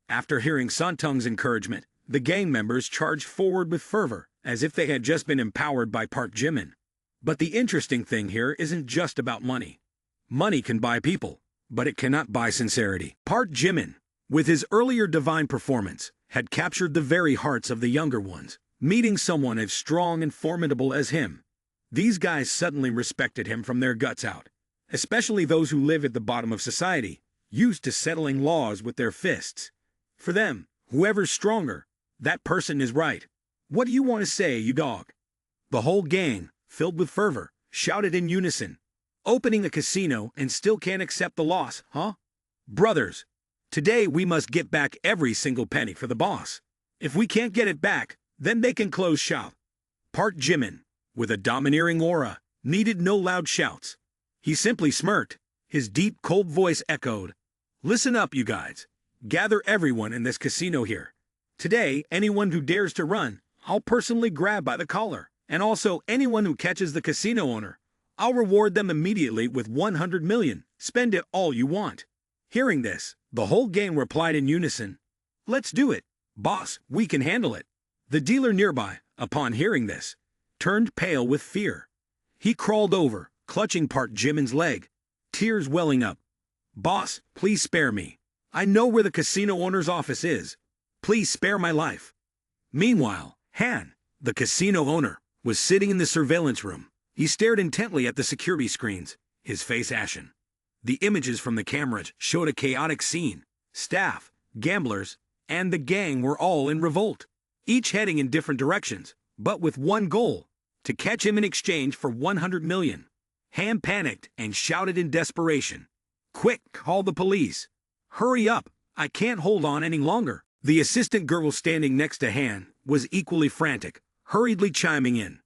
After hearing Santung's encouragement, the gang members charged forward with fervor, as if they had just been empowered by Park Jimin. But the interesting thing here isn't just about money. Money can buy people, but it cannot buy sincerity. Park Jimin, with his earlier divine performance, had captured the very hearts of the younger ones. Meeting someone as strong and formidable as him, these guys suddenly respected him from their guts out, especially those who live at the bottom of society, used to settling laws with their fists. For them, whoever's stronger, that person is right. What do you want to say, you dog? The whole gang, filled with fervor, shouted in unison. Opening a casino and still can't accept the loss, huh? Brothers, today we must get back every single penny for the boss. If we can't get it back, then they can close shop. Park Jimin, with a domineering aura, needed no loud shouts. He simply smirked. His deep, cold voice echoed. Listen up, you guys. Gather everyone in this casino here. Today, anyone who dares to run, I'll personally grab by the collar. And also, anyone who catches the casino owner, I'll reward them immediately with 100 million. Spend it all you want. Hearing this, the whole gang replied in unison. Let's do it. Boss, we can handle it. The dealer nearby, upon hearing this, turned pale with fear. He crawled over, clutching Park Jimin's leg, tears welling up. Boss, please spare me. I know where the casino owner's office is. Please spare my life. Meanwhile, Han, the casino owner, was sitting in the surveillance room. He stared intently at the security screens, his face ashen. The images from the cameras showed a chaotic scene. Staff, gamblers, and the gang were all in revolt, each heading in different directions, but with one goal, to catch him in exchange for 100 million. Han panicked and shouted in desperation. Quick, call the police. Hurry up, I can't hold on any longer. The assistant girl standing next to Han was equally frantic, hurriedly chiming in.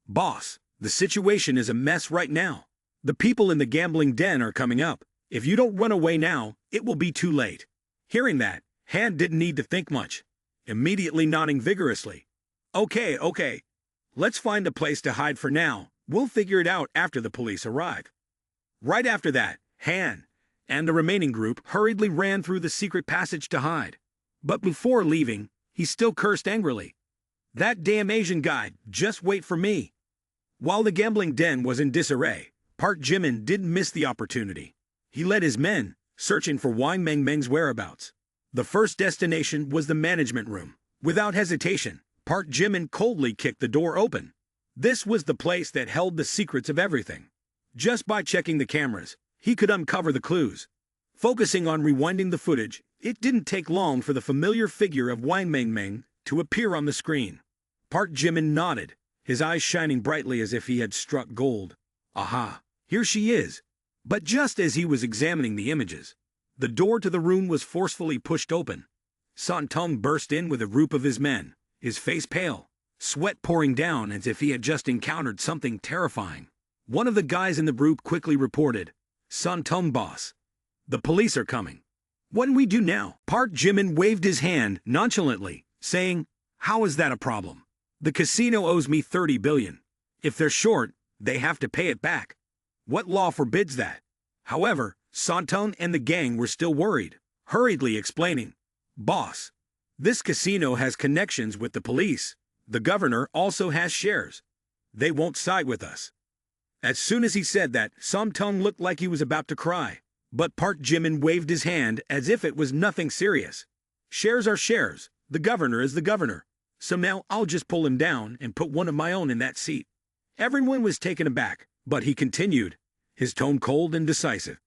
Boss, the situation is a mess right now. The people in the gambling den are coming up. If you don't run away now, it will be too late. Hearing that, Han didn't need to think much, immediately nodding vigorously. Okay. Let's find a place to hide for now. We'll figure it out after the police arrive. Right after that, Han and the remaining group hurriedly ran through the secret passage to hide. But before leaving, he still cursed angrily. That damn Asian guy, just wait for me. While the gambling den was in disarray, Park Jimin didn't miss the opportunity. He led his men, searching for Wang Mengmeng's whereabouts. The first destination was the management room. Without hesitation, Park Jimin coldly kicked the door open. This was the place that held the secrets of everything. Just by checking the cameras, he could uncover the clues. Focusing on rewinding the footage, it didn't take long for the familiar figure of Wang Mengmeng to appear on the screen. Park Jimin nodded, his eyes shining brightly as if he had struck gold. Aha, here she is. But just as he was examining the images, the door to the room was forcefully pushed open. Santung burst in with a group of his men, his face pale, sweat pouring down as if he had just encountered something terrifying. One of the guys in the group quickly reported, Santung boss, the police are coming. What do we do now? Park Jimin waved his hand nonchalantly, saying, how is that a problem? The casino owes me 30 billion. If they're short, they have to pay it back. What law forbids that? However, Santung and the gang were still worried, hurriedly explaining, boss, this casino has connections with the police. The governor also has shares. They won't side with us. As soon as he said that, Santung looked like he was about to cry. But Park Jimin waved his hand as if it was nothing serious. Shares are shares. The governor is the governor. So now I'll just pull him down and put one of my own in that seat. Everyone was taken aback, but he continued, his tone cold and decisive.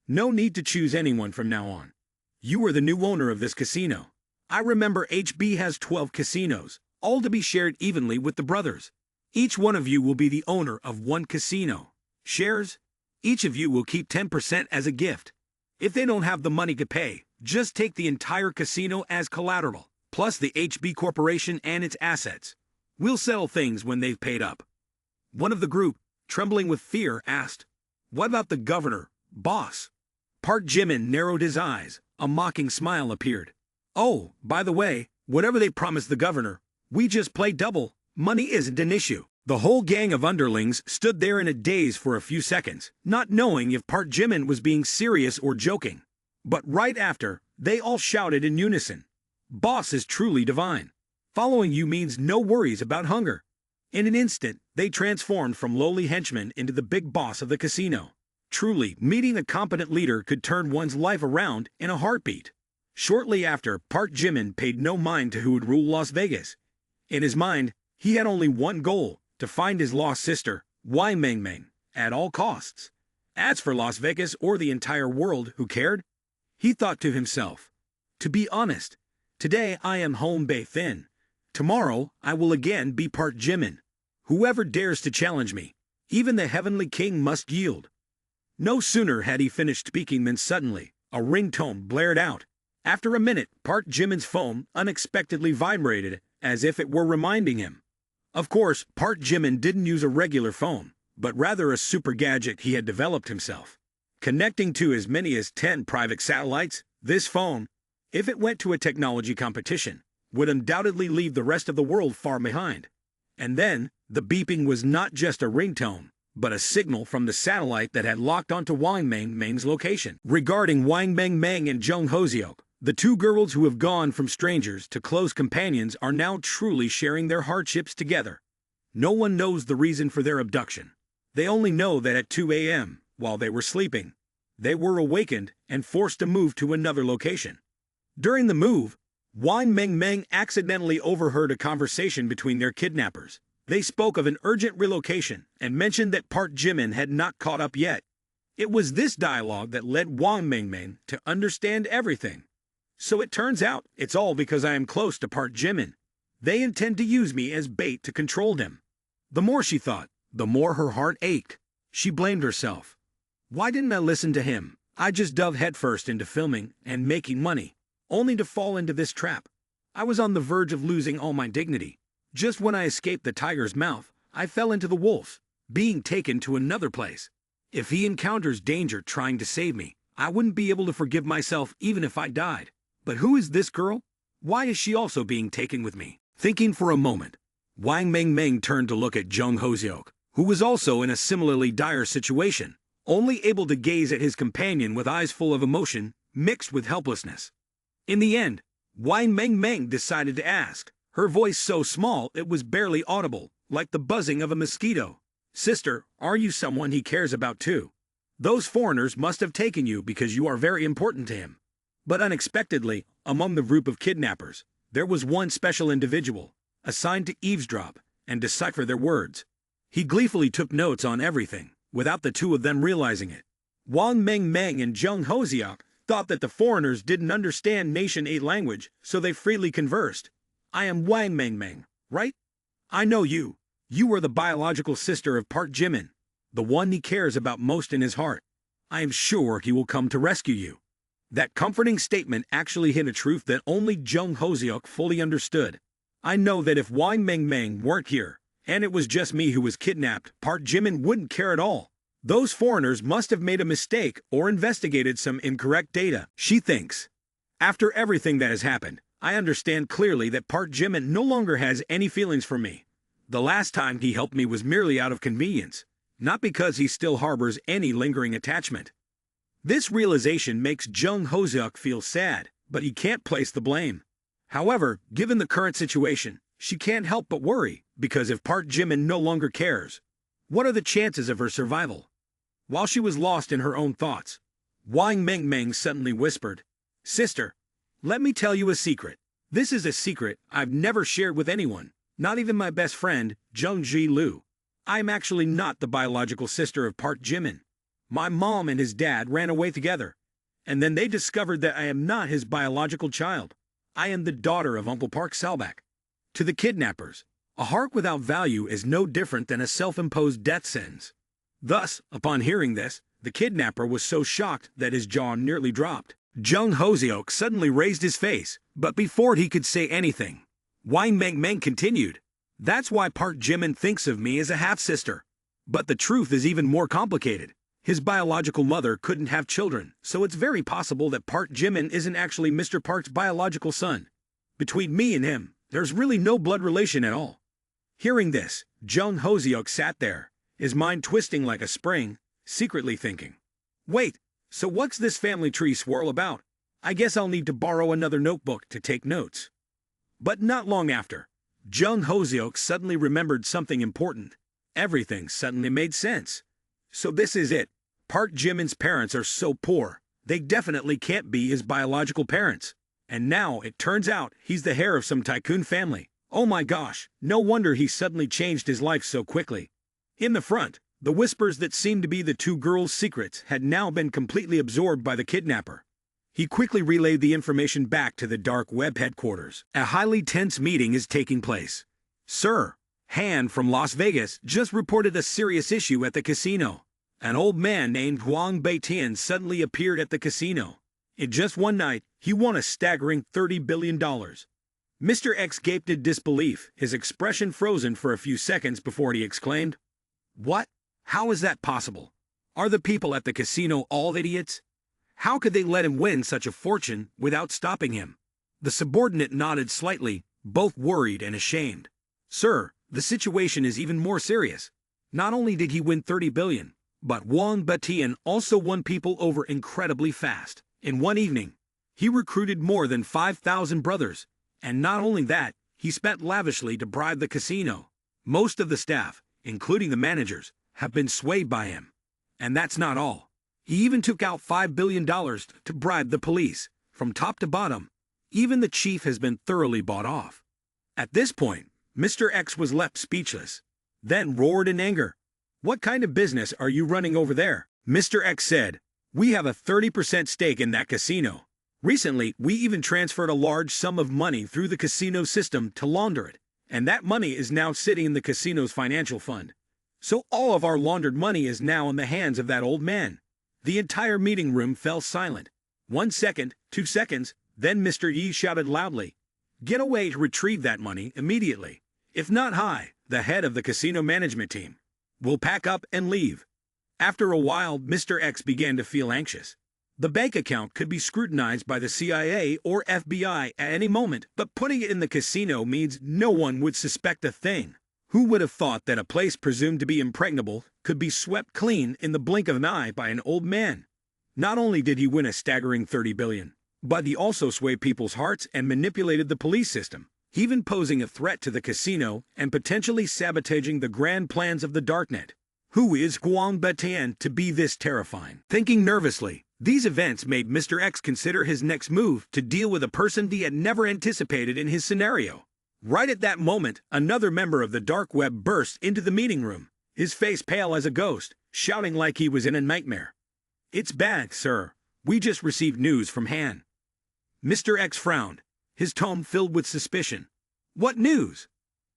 No need to choose anyone from now on. You are the new owner of this casino. I remember HB has 12 casinos, all to be shared evenly with the brothers. Each one of you will be the owner of one casino. Shares? Each of you will keep 10% as a gift. If they don't have the money to pay, just take the entire casino as collateral, plus the HB Corporation and its assets. We'll settle things when they've paid up. One of the group, trembling with fear, asked, "What about the governor, boss?" Park Jimin narrowed his eyes. A mocking smile appeared. "Oh, by the way, whatever they promised the governor, we just play double. Money isn't an issue." The whole gang of underlings stood there in a daze for a few seconds, not knowing if Park Jimin was being serious or joking. But right after, they all shouted in unison, "Boss is truly divine. Following you means no worries about hunger." In an instant, they transformed from lowly henchmen into the big boss of the casino. Truly, meeting a competent leader could turn one's life around in a heartbeat. Shortly after, Park Jimin paid no mind to who would rule Las Vegas. In his mind, he had only one goal: to find his lost sister, Wang Mengmeng, at all costs. As for Las Vegas or the entire world, who cared? He thought to himself, "To be honest, today I am home Bei Thin. Tomorrow I will again be Park Jimin. Whoever dares to challenge me, even the heavenly king must yield." No sooner had he finished speaking than suddenly, a ringtone blared out. After a minute, Park Jimin's phone unexpectedly vibrated, as if it were reminding him. Of course, Park Jimin didn't use a regular phone, but rather a super gadget he had developed himself. Connecting to as many as 10 private satellites, this phone, if it went to a technology competition, would undoubtedly leave the rest of the world far behind. And then, the beeping was not just a ringtone, but a signal from the satellite that had locked onto Wang Mengmeng's location. Regarding Wang Mengmeng and Jung Hoseok, the two girls who have gone from strangers to close companions are now truly sharing their hardships together. No one knows the reason for their abduction. They only know that at 2 a.m., while they were sleeping, they were awakened and forced to move to another location. During the move, Wang Mengmeng accidentally overheard a conversation between their kidnappers. They spoke of an urgent relocation and mentioned that Park Jimin had not caught up yet. It was this dialogue that led Wang Mengmeng to understand everything. So it turns out it's all because I am close to Park Jimin. They intend to use me as bait to control him. The more she thought, the more her heart ached. She blamed herself. Why didn't I listen to him? I just dove headfirst into filming and making money, only to fall into this trap. I was on the verge of losing all my dignity. Just when I escaped the tiger's mouth, I fell into the wolf's, being taken to another place. If he encounters danger trying to save me, I wouldn't be able to forgive myself even if I died. But who is this girl? Why is she also being taken with me? Thinking for a moment, Wang Mengmeng turned to look at Jung Hoseok, who was also in a similarly dire situation, only able to gaze at his companion with eyes full of emotion, mixed with helplessness. In the end, Wang Mengmeng decided to ask, her voice so small it was barely audible, like the buzzing of a mosquito. "Sister, are you someone he cares about too? Those foreigners must have taken you because you are very important to him." But unexpectedly, among the group of kidnappers, there was one special individual, assigned to eavesdrop and decipher their words. He gleefully took notes on everything, without the two of them realizing it. Wang Mengmeng and Jung Hoseok thought that the foreigners didn't understand Nation 8 language, so they freely conversed. "I am Wang Mengmeng, right? I know you. You are the biological sister of Park Jimin, the one he cares about most in his heart. I am sure he will come to rescue you." That comforting statement actually hit a truth that only Jung Hoseok fully understood. I know that if Wang Mengmeng weren't here, and it was just me who was kidnapped, Park Jimin wouldn't care at all. Those foreigners must have made a mistake or investigated some incorrect data, she thinks. After everything that has happened, I understand clearly that Park Jimin no longer has any feelings for me. The last time he helped me was merely out of convenience, not because he still harbors any lingering attachment. This realization makes Jung Hoseok feel sad, but he can't place the blame. However, given the current situation, she can't help but worry, because if Park Jimin no longer cares, what are the chances of her survival? While she was lost in her own thoughts, Wang Mengmeng suddenly whispered, "Sister, let me tell you a secret. This is a secret I've never shared with anyone, not even my best friend, Jung Ji Lu. I'm actually not the biological sister of Park Jimin. My mom and his dad ran away together, and then they discovered that I am not his biological child. I am the daughter of Uncle Park Selbach. To the kidnappers, a heart without value is no different than a self-imposed death sentence. Thus, upon hearing this, the kidnapper was so shocked that his jaw nearly dropped. Jung Hoseok suddenly raised his face, but before he could say anything, Wang Meng continued. That's why Park Jimin thinks of me as a half-sister. But the truth is even more complicated. His biological mother couldn't have children, so it's very possible that Park Jimin isn't actually Mr. Park's biological son. Between me and him, there's really no blood relation at all. Hearing this, Jung Hoseok sat there, his mind twisting like a spring, secretly thinking, wait, so what's this family tree swirl about? I guess I'll need to borrow another notebook to take notes. But not long after, Jung Hoseok suddenly remembered something important. Everything suddenly made sense. So this is it. Park Jimin's parents are so poor, they definitely can't be his biological parents. And now it turns out he's the heir of some tycoon family. Oh my gosh, no wonder he suddenly changed his life so quickly. In the front, the whispers that seemed to be the two girls' secrets had now been completely absorbed by the kidnapper. He quickly relayed the information back to the dark web headquarters. A highly tense meeting is taking place. Sir, Han from Las Vegas just reported a serious issue at the casino. An old man named Huang Beitian suddenly appeared at the casino. In just one night, he won a staggering $30 billion. Mr. X gaped in disbelief, his expression frozen for a few seconds before he exclaimed, "What? How is that possible? Are the people at the casino all idiots? How could they let him win such a fortune without stopping him?" The subordinate nodded slightly, both worried and ashamed. Sir, the situation is even more serious. Not only did he win 30 billion, but Huang Beitian also won people over incredibly fast. In one evening, he recruited more than 5,000 brothers, and not only that, he spent lavishly to bribe the casino. Most of the staff, including the managers, have been swayed by him. And that's not all. He even took out $5 billion to bribe the police, from top to bottom. Even the chief has been thoroughly bought off. At this point, Mr. X was left speechless, then roared in anger. "What kind of business are you running over there?" Mr. X said, "We have a 30% stake in that casino. Recently, we even transferred a large sum of money through the casino system to launder it, and that money is now sitting in the casino's financial fund. So all of our laundered money is now in the hands of that old man." The entire meeting room fell silent. 1 second, 2 seconds, then Mr. Yi shouted loudly, "Get away to retrieve that money immediately. If not the head of the casino management team, will pack up and leave." After a while, Mr. X began to feel anxious. The bank account could be scrutinized by the CIA or FBI at any moment, but putting it in the casino means no one would suspect a thing. Who would have thought that a place presumed to be impregnable could be swept clean in the blink of an eye by an old man? Not only did he win a staggering 30 billion, but he also swayed people's hearts and manipulated the police system, even posing a threat to the casino and potentially sabotaging the grand plans of the darknet. Who is Huang Beitian to be this terrifying? Thinking nervously, these events made Mr. X consider his next move to deal with a person he had never anticipated in his scenario. Right at that moment, another member of the dark web burst into the meeting room, his face pale as a ghost, shouting like he was in a nightmare. "It's bad, sir. We just received news from Han." Mr. X frowned, his tone filled with suspicion. "What news?"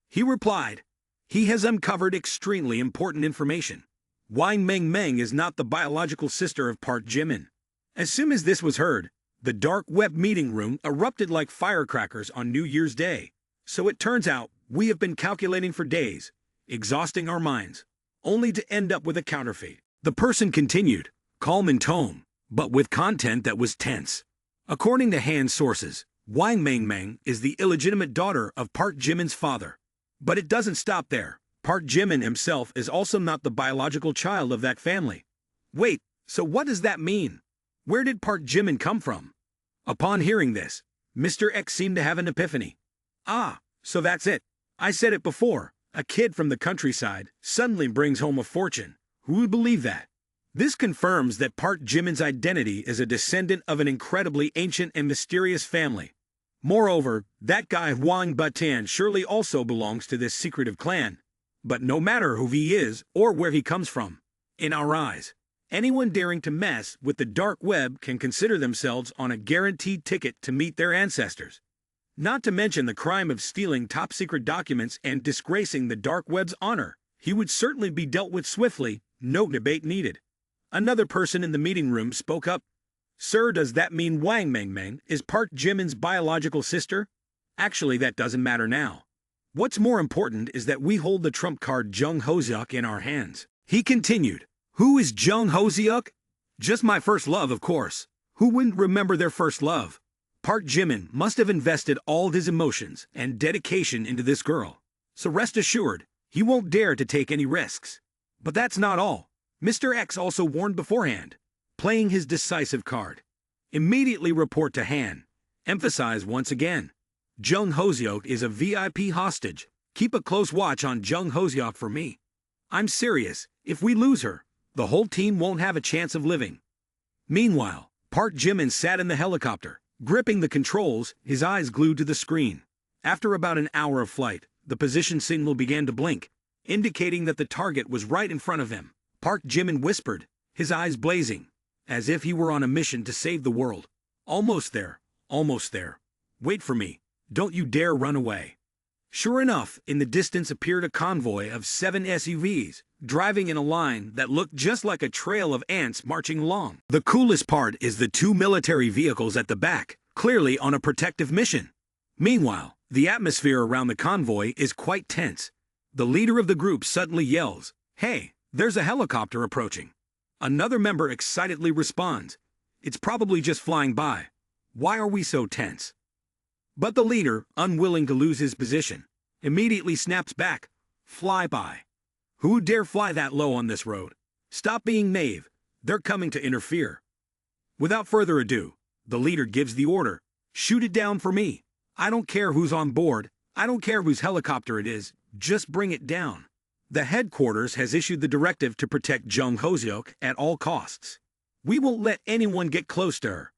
He replied, "He has uncovered extremely important information. Wang Meng is not the biological sister of Park Jimin." As soon as this was heard, the dark web meeting room erupted like firecrackers on New Year's Day. So it turns out, we have been calculating for days, exhausting our minds, only to end up with a counterfeit. The person continued, calm in tone, but with content that was tense. According to Han's sources, Wang Meng is the illegitimate daughter of Park Jimin's father. But it doesn't stop there. Park Jimin himself is also not the biological child of that family. Wait, so what does that mean? Where did Park Jimin come from? Upon hearing this, Mr. X seemed to have an epiphany. Ah, so that's it. I said it before. A kid from the countryside suddenly brings home a fortune. Who would believe that? This confirms that Park Jimin's identity is a descendant of an incredibly ancient and mysterious family. Moreover, that guy Huang Beitian surely also belongs to this secretive clan. But no matter who he is or where he comes from, in our eyes, anyone daring to mess with the dark web can consider themselves on a guaranteed ticket to meet their ancestors. Not to mention the crime of stealing top-secret documents and disgracing the dark web's honor. He would certainly be dealt with swiftly, no debate needed. Another person in the meeting room spoke up. Sir, does that mean Wang Mengmeng is Park Jimin's biological sister? Actually, that doesn't matter now. What's more important is that we hold the trump card Jung Hoseok in our hands. He continued, Who is Jung Hoseok? Just my first love, of course. Who wouldn't remember their first love? Park Jimin must have invested all his emotions and dedication into this girl. So rest assured, he won't dare to take any risks. But that's not all. Mr. X also warned beforehand, playing his decisive card. Immediately report to Han. Emphasize once again. Jung Hoseok is a VIP hostage. Keep a close watch on Jung Hoseok for me. I'm serious. If we lose her, the whole team won't have a chance of living. Meanwhile, Park Jimin sat in the helicopter, gripping the controls, his eyes glued to the screen. After about an hour of flight, the position signal began to blink, indicating that the target was right in front of him. Park Jimin whispered, his eyes blazing, as if he were on a mission to save the world. Almost there, almost there. Wait for me. Don't you dare run away. Sure enough, in the distance appeared a convoy of 7 SUVs, driving in a line that looked just like a trail of ants marching along. The coolest part is the 2 military vehicles at the back, clearly on a protective mission. Meanwhile, the atmosphere around the convoy is quite tense. The leader of the group suddenly yells, Hey, there's a helicopter approaching. Another member excitedly responds, It's probably just flying by. Why are we so tense? But the leader, unwilling to lose his position, immediately snaps back, Fly by. Who dare fly that low on this road? Stop being naive. They're coming to interfere. Without further ado, the leader gives the order, Shoot it down for me. I don't care who's on board. I don't care whose helicopter it is. Just bring it down. The headquarters has issued the directive to protect Jung Hoseok at all costs. We won't let anyone get close to her.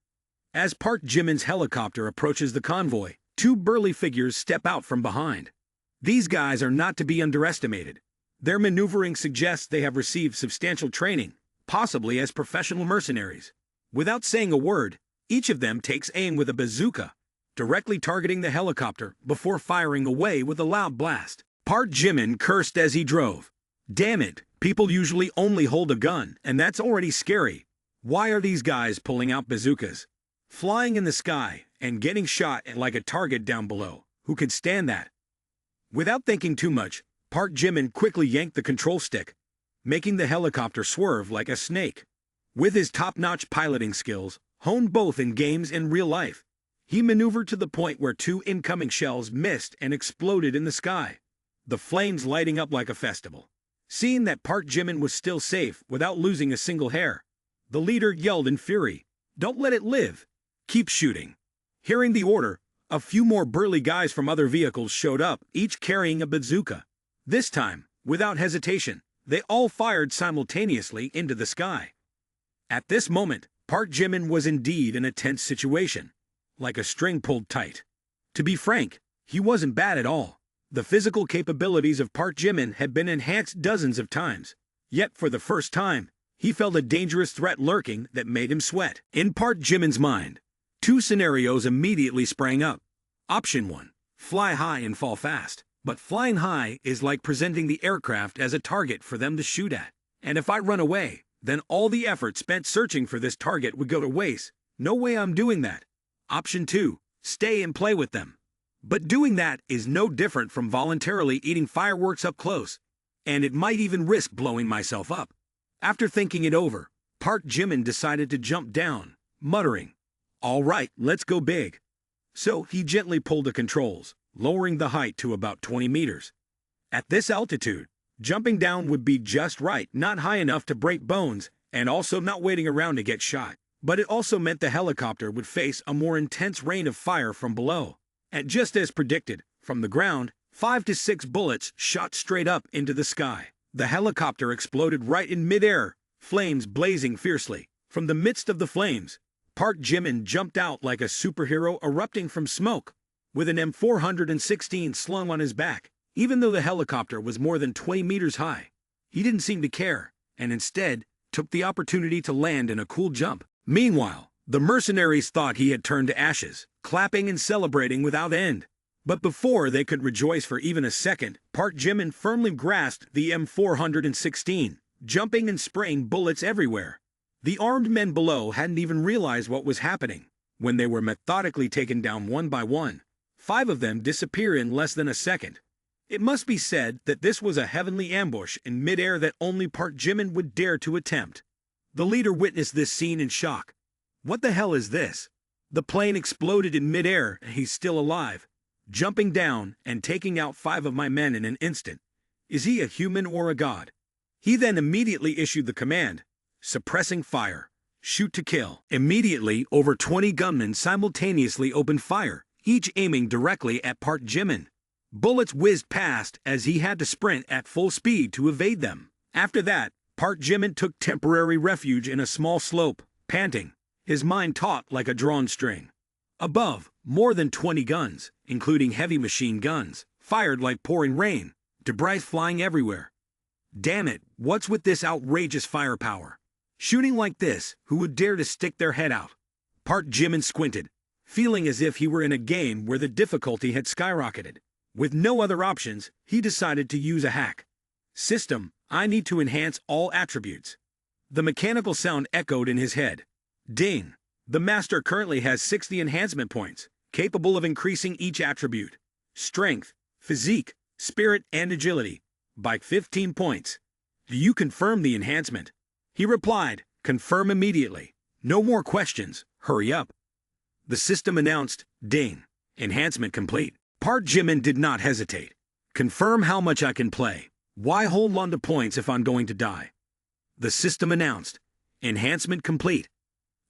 As Park Jimin's helicopter approaches the convoy, 2 burly figures step out from behind. These guys are not to be underestimated. Their maneuvering suggests they have received substantial training, possibly as professional mercenaries. Without saying a word, each of them takes aim with a bazooka, directly targeting the helicopter before firing away with a loud blast. Park Jimin cursed as he drove. Damn it, people usually only hold a gun, and that's already scary. Why are these guys pulling out bazookas? Flying in the sky and getting shot at like a target down below. Who could stand that? Without thinking too much, Park Jimin quickly yanked the control stick, making the helicopter swerve like a snake. With his top-notch piloting skills, honed both in games and real life, he maneuvered to the point where 2 incoming shells missed and exploded in the sky, the flames lighting up like a festival. Seeing that Park Jimin was still safe without losing a single hair, the leader yelled in fury, Don't let it live. Keep shooting. Hearing the order, a few more burly guys from other vehicles showed up, each carrying a bazooka. This time, without hesitation, they all fired simultaneously into the sky. At this moment, Park Jimin was indeed in a tense situation, like a string pulled tight. To be frank, he wasn't bad at all. The physical capabilities of Park Jimin had been enhanced dozens of times. Yet for the first time, he felt a dangerous threat lurking that made him sweat. In Park Jimin's mind, 2 scenarios immediately sprang up. Option 1, fly high and fall fast. But flying high is like presenting the aircraft as a target for them to shoot at. And if I run away, then all the effort spent searching for this target would go to waste. No way I'm doing that. Option 2, stay and play with them. But doing that is no different from voluntarily eating fireworks up close, and it might even risk blowing myself up. After thinking it over, Park Jimin decided to jump down, muttering, All right, let's go big. So he gently pulled the controls, lowering the height to about 20 meters. At this altitude, jumping down would be just right, not high enough to break bones, and also not waiting around to get shot. But it also meant the helicopter would face a more intense rain of fire from below. And just as predicted, from the ground, 5 to 6 bullets shot straight up into the sky. The helicopter exploded right in midair, flames blazing fiercely. From the midst of the flames, Park Jimin jumped out like a superhero erupting from smoke, with an M416 slung on his back. Even though the helicopter was more than 20 meters high, he didn't seem to care, and instead took the opportunity to land in a cool jump. Meanwhile, the mercenaries thought he had turned to ashes, clapping and celebrating without end. But before they could rejoice for even a second, Park Jimin firmly grasped the M416, jumping and spraying bullets everywhere. The armed men below hadn't even realized what was happening when they were methodically taken down one by one. 5 of them disappear in less than a second. It must be said that this was a heavenly ambush in midair that only Park Jimin would dare to attempt. The leader witnessed this scene in shock. What the hell is this? The plane exploded in midair and he's still alive, jumping down and taking out 5 of my men in an instant. Is he a human or a god? He then immediately issued the command, suppressing fire, shoot to kill. Immediately, over 20 gunmen simultaneously opened fire, each aiming directly at Park Jimin. Bullets whizzed past as he had to sprint at full speed to evade them. After that, Park Jimin took temporary refuge in a small slope, panting, his mind taut like a drawn string. Above, more than 20 guns, including heavy machine guns, fired like pouring rain, debris flying everywhere. Damn it, what's with this outrageous firepower? Shooting like this, who would dare to stick their head out? Park Jimin squinted, feeling as if he were in a game where the difficulty had skyrocketed. With no other options, he decided to use a hack. System, I need to enhance all attributes. The mechanical sound echoed in his head. Ding! The master currently has 60 enhancement points, capable of increasing each attribute: strength, physique, spirit, and agility, by 15 points. Do you confirm the enhancement? He replied, confirm immediately. No more questions, hurry up. The system announced, ding, enhancement complete. Park Jimin did not hesitate. Confirm how much I can play. Why hold on to points if I'm going to die? The system announced, enhancement complete.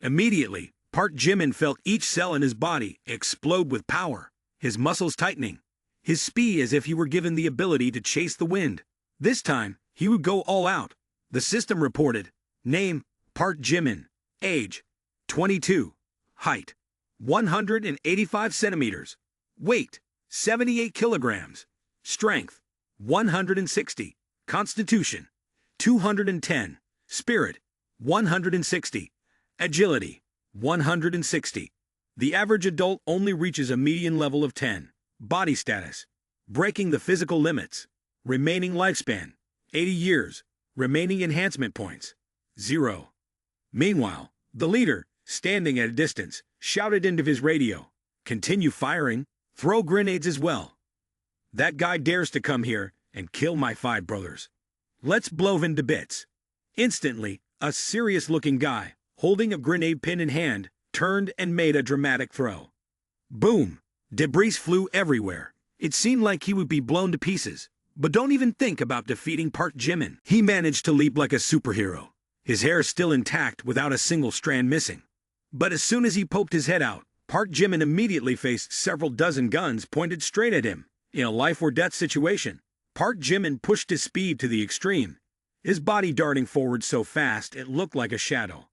Immediately, Park Jimin felt each cell in his body explode with power, his muscles tightening, his speed as if he were given the ability to chase the wind. This time, he would go all out. The system reported, name, Park Jimin, age, 22, height, 185 centimeters, weight, 78 kilograms, strength, 160, constitution, 210, spirit, 160, agility, 160. The average adult only reaches a median level of 10. Body status, breaking the physical limits. Remaining lifespan, 80 years. Remaining enhancement points, 0. Meanwhile, the leader, standing at a distance, shouted into his radio, continue firing, throw grenades as well. That guy dares to come here and kill my 5 brothers. Let's blow him to bits. Instantly, a serious-looking guy, holding a grenade pin in hand, turned and made a dramatic throw. Boom! Debris flew everywhere. It seemed like he would be blown to pieces. But don't even think about defeating Park Jimin. He managed to leap like a superhero, his hair still intact without a single strand missing. But as soon as he poked his head out, Park Jimin immediately faced several dozen guns pointed straight at him. In a life-or-death situation, Park Jimin pushed his speed to the extreme, his body darting forward so fast it looked like a shadow.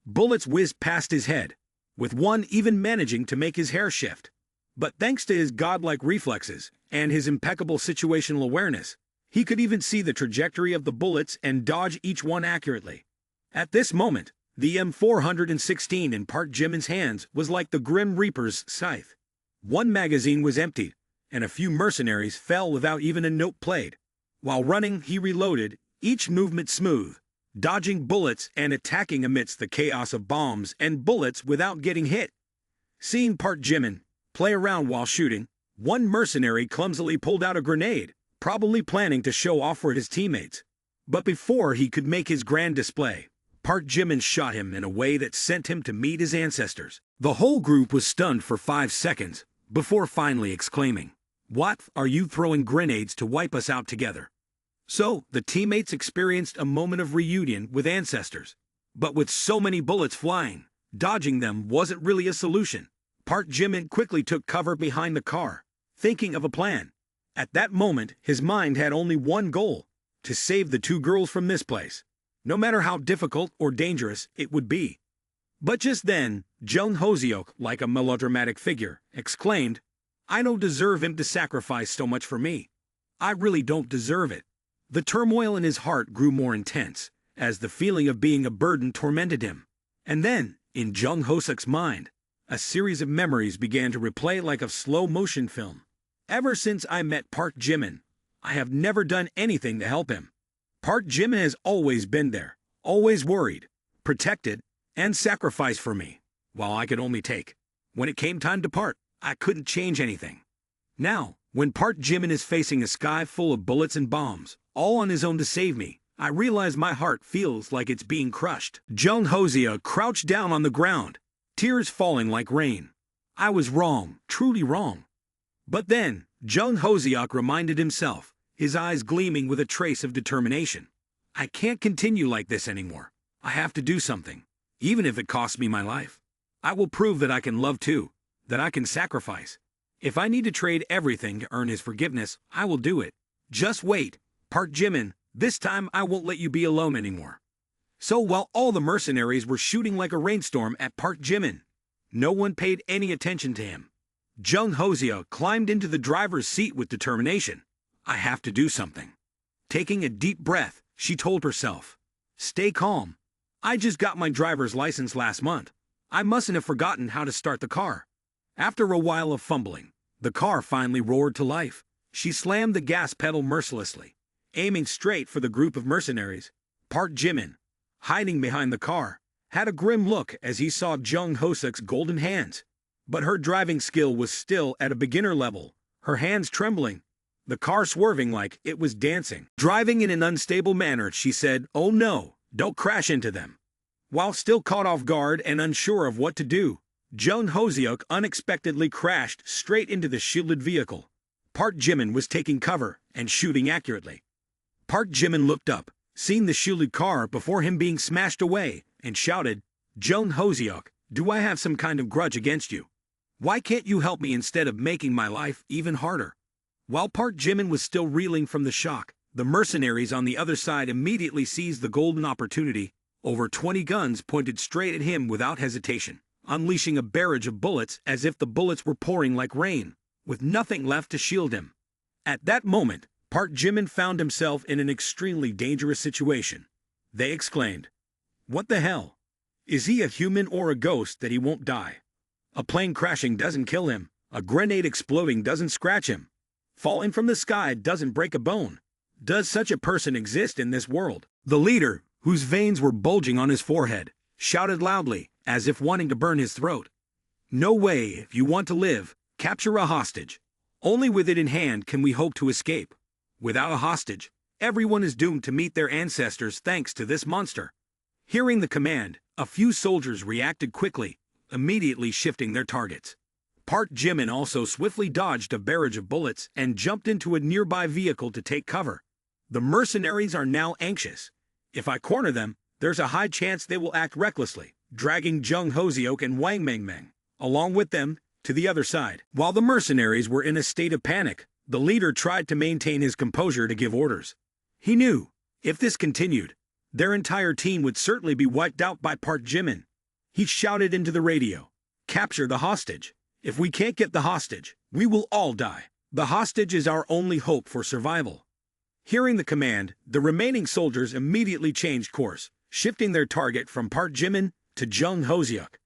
Bullets whizzed past his head, with one even managing to make his hair shift. But thanks to his godlike reflexes and his impeccable situational awareness, he could even see the trajectory of the bullets and dodge each one accurately. At this moment, the M416 in Park Jimin's hands was like the Grim Reaper's scythe. One magazine was emptied, and a few mercenaries fell without even a note played. While running, he reloaded, each movement smooth, dodging bullets and attacking amidst the chaos of bombs and bullets without getting hit. Seeing Park Jimin play around while shooting, one mercenary clumsily pulled out a grenade, probably planning to show off for his teammates. But before he could make his grand display, Park Jimin shot him in a way that sent him to meet his ancestors. The whole group was stunned for 5 seconds, before finally exclaiming, "What, are you throwing grenades to wipe us out together?" So, the teammates experienced a moment of reunion with ancestors. But with so many bullets flying, dodging them wasn't really a solution. Park Jimin quickly took cover behind the car, thinking of a plan. At that moment, his mind had only one goal: to save the 2 girls from this place, no matter how difficult or dangerous it would be. But just then, Jung Hoseok, like a melodramatic figure, exclaimed, "I don't deserve him to sacrifice so much for me. I really don't deserve it." The turmoil in his heart grew more intense, as the feeling of being a burden tormented him. And then, in Jung Hoseok's mind, A series of memories began to replay like a slow-motion film. Ever since I met Park Jimin, I have never done anything to help him. Park Jimin has always been there, always worried, protected, and sacrificed for me, while I could only take. When it came time to part, I couldn't change anything. Now, when Park Jimin is facing a sky full of bullets and bombs, all on his own to save me, I realize my heart feels like it's being crushed. Jung Hoseok crouched down on the ground, tears falling like rain. I was wrong, truly wrong. But then, Jung Hoseok reminded himself, his eyes gleaming with a trace of determination. I can't continue like this anymore. I have to do something, even if it costs me my life. I will prove that I can love too, that I can sacrifice. If I need to trade everything to earn his forgiveness, I will do it. Just wait, Park Jimin, this time I won't let you be alone anymore. So while all the mercenaries were shooting like a rainstorm at Park Jimin, no one paid any attention to him. Jung Hoseok climbed into the driver's seat with determination. I have to do something. Taking a deep breath, she told herself, "Stay calm. I just got my driver's license last month. I mustn't have forgotten how to start the car." After a while of fumbling, the car finally roared to life. She slammed the gas pedal mercilessly, aiming straight for the group of mercenaries. Park Jimin, hiding behind the car, had a grim look as he saw Jung Hoseok's golden hands. But her driving skill was still at a beginner level, her hands trembling, the car swerving like it was dancing. Driving in an unstable manner, she said, "Oh no, don't crash into them." While still caught off guard and unsure of what to do, Jung Hoseok unexpectedly crashed straight into the shielded vehicle. Park Jimin was taking cover and shooting accurately. Park Jimin looked up, seeing the shielded car before him being smashed away, and shouted, "Jung Hoseok, do I have some kind of grudge against you? Why can't you help me instead of making my life even harder?" While Park Jimin was still reeling from the shock, the mercenaries on the other side immediately seized the golden opportunity. Over 20 guns pointed straight at him without hesitation, unleashing a barrage of bullets as if the bullets were pouring like rain, with nothing left to shield him. At that moment, Park Jimin found himself in an extremely dangerous situation. They exclaimed, "What the hell? Is he a human or a ghost that he won't die? A plane crashing doesn't kill him, a grenade exploding doesn't scratch him, falling from the sky doesn't break a bone. Does such a person exist in this world?" The leader, whose veins were bulging on his forehead, shouted loudly, as if wanting to burn his throat, "No way, if you want to live, capture a hostage. Only with it in hand can we hope to escape. Without a hostage, everyone is doomed to meet their ancestors thanks to this monster." Hearing the command, a few soldiers reacted quickly, immediately shifting their targets. Park Jimin also swiftly dodged a barrage of bullets and jumped into a nearby vehicle to take cover. The mercenaries are now anxious. If I corner them, there's a high chance they will act recklessly, dragging Jung Hoseok and Wang Mengmeng, along with them, to the other side. While the mercenaries were in a state of panic, the leader tried to maintain his composure to give orders. He knew, if this continued, their entire team would certainly be wiped out by Park Jimin. He shouted into the radio, "Capture the hostage. If we can't get the hostage, we will all die. The hostage is our only hope for survival." Hearing the command, the remaining soldiers immediately changed course, shifting their target from Park Jimin to Jung Hoseok.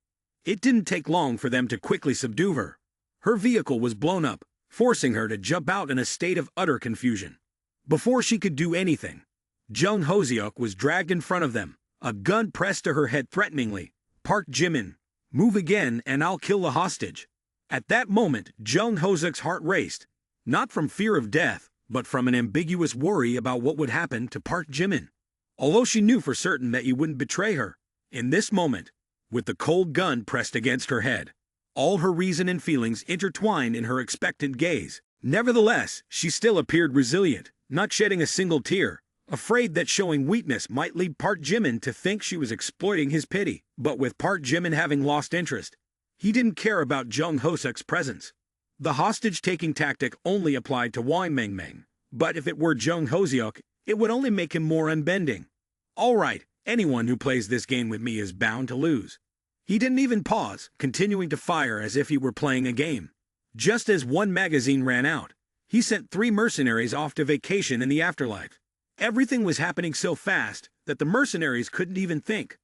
It didn't take long for them to quickly subdue her. Her vehicle was blown up, forcing her to jump out in a state of utter confusion. Before she could do anything, Jung Hoseok was dragged in front of them, a gun pressed to her head threateningly. "Park Jimin, move again and I'll kill the hostage." At that moment, Jung Hoseok's heart raced, not from fear of death, but from an ambiguous worry about what would happen to Park Jimin. Although she knew for certain that he wouldn't betray her, in this moment, with the cold gun pressed against her head, all her reason and feelings intertwined in her expectant gaze. Nevertheless, she still appeared resilient, not shedding a single tear, afraid that showing weakness might lead Park Jimin to think she was exploiting his pity. But with Park Jimin having lost interest, he didn't care about Jung Hoseok's presence. The hostage-taking tactic only applied to Wang Mengmeng, but if it were Jung Hoseok, it would only make him more unbending. "All right, anyone who plays this game with me is bound to lose." He didn't even pause, continuing to fire as if he were playing a game. Just as one magazine ran out, he sent 3 mercenaries off to vacation in the afterlife. Everything was happening so fast that the mercenaries couldn't even think.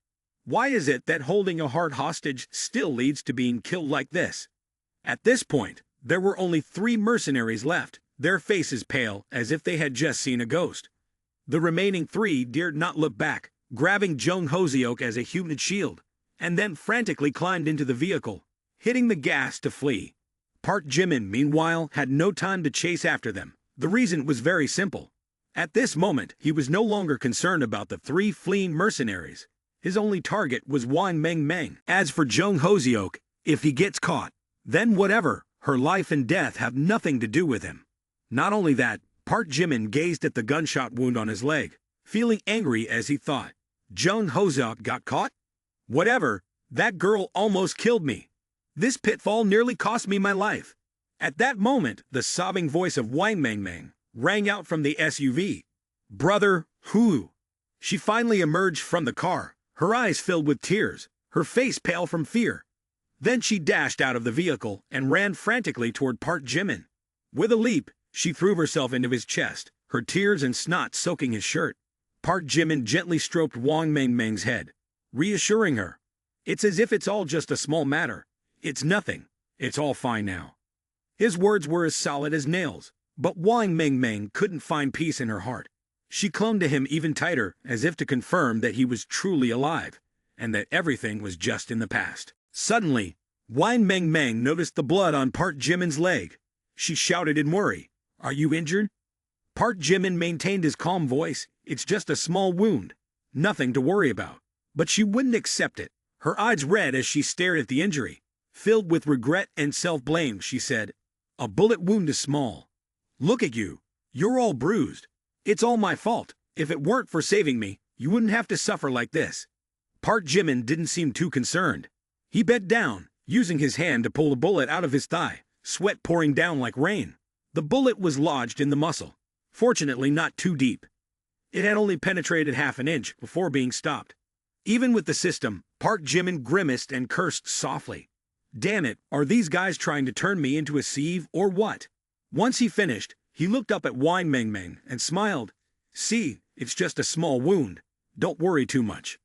Why is it that holding a heart hostage still leads to being killed like this? At this point, there were only 3 mercenaries left, their faces pale as if they had just seen a ghost. The remaining 3 dared not look back, grabbing Jung Hoseok as a human shield, and then frantically climbed into the vehicle, hitting the gas to flee. Park Jimin, meanwhile, had no time to chase after them. The reason was very simple. At this moment, he was no longer concerned about the 3 fleeing mercenaries. His only target was Wang Meng. As for Jung Hoseok, if he gets caught, then whatever, her life and death have nothing to do with him. Not only that, Park Jimin gazed at the gunshot wound on his leg, feeling angry as he thought, Jung Hoseok got caught? Whatever, that girl almost killed me. This pitfall nearly cost me my life. At that moment, the sobbing voice of Wang Meng rang out from the SUV. Brother, who? She finally emerged from the car, her eyes filled with tears, her face pale from fear. Then she dashed out of the vehicle and ran frantically toward Park Jimin. With a leap, she threw herself into his chest, her tears and snot soaking his shirt. Park Jimin gently stroked Wang Meng's head, reassuring her. It's as if it's all just a small matter. It's nothing. It's all fine now. His words were as solid as nails, but Wang Meng couldn't find peace in her heart. She clung to him even tighter, as if to confirm that he was truly alive, and that everything was just in the past. Suddenly, Wang Meng noticed the blood on Park Jimin's leg. She shouted in worry, Are you injured? Park Jimin maintained his calm voice. It's just a small wound. Nothing to worry about. But she wouldn't accept it. Her eyes red as she stared at the injury. Filled with regret and self-blame, she said, A bullet wound is small. Look at you. You're all bruised. It's all my fault. If it weren't for saving me, you wouldn't have to suffer like this. Park Jimin didn't seem too concerned. He bent down, using his hand to pull the bullet out of his thigh, sweat pouring down like rain. The bullet was lodged in the muscle, fortunately not too deep. It had only penetrated half an inch before being stopped. Even with the system, Park Jimin grimaced and cursed softly. Damn it, are these guys trying to turn me into a sieve or what? Once he finished, he looked up at Wang Meng and smiled. See, it's just a small wound. Don't worry too much.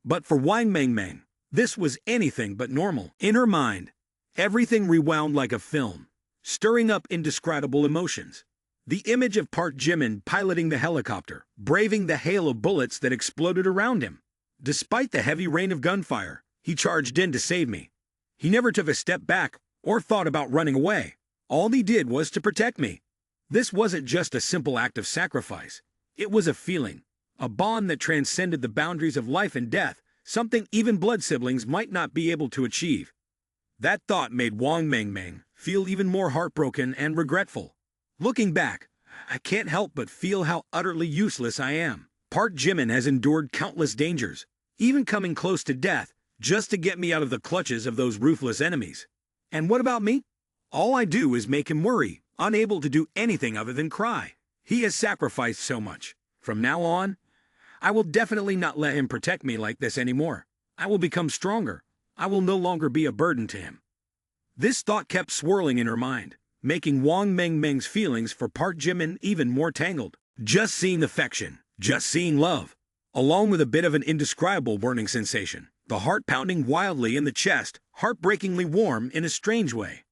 But for Wang Meng, this was anything but normal. In her mind, everything rewound like a film, stirring up indescribable emotions. The image of Park Jimin piloting the helicopter, braving the hail of bullets that exploded around him. Despite the heavy rain of gunfire, he charged in to save me. He never took a step back or thought about running away. All he did was to protect me. This wasn't just a simple act of sacrifice. It was a feeling, a bond that transcended the boundaries of life and death, something even blood siblings might not be able to achieve. That thought made Wang Meng feel even more heartbroken and regretful. Looking back, I can't help but feel how utterly useless I am. Park Jimin has endured countless dangers, even coming close to death, just to get me out of the clutches of those ruthless enemies. And what about me? All I do is make him worry, unable to do anything other than cry. He has sacrificed so much. From now on, I will definitely not let him protect me like this anymore. I will become stronger. I will no longer be a burden to him. This thought kept swirling in her mind, making Wang Meng's feelings for Park Jimin even more tangled. Just seeing affection, just seeing love, along with a bit of an indescribable burning sensation, the heart pounding wildly in the chest, heartbreakingly warm in a strange way.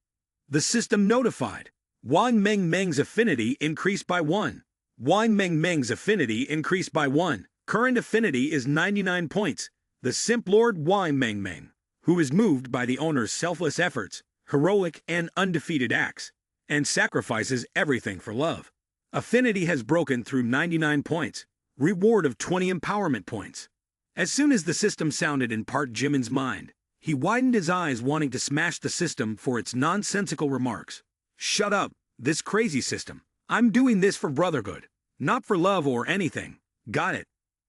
The system notified. Wang Meng's affinity increased by 1. Wang Meng's affinity increased by 1. Current affinity is 99 points. The simp lord Wang Meng, who is moved by the owner's selfless efforts, heroic and undefeated acts, and sacrifices everything for love. Affinity has broken through 99 points. Reward of 20 empowerment points. As soon as the system sounded in Park Jimin's mind, he widened his eyes, wanting to smash the system for its nonsensical remarks. Shut up, this crazy system. I'm doing this for brotherhood, not for love or anything. Got it?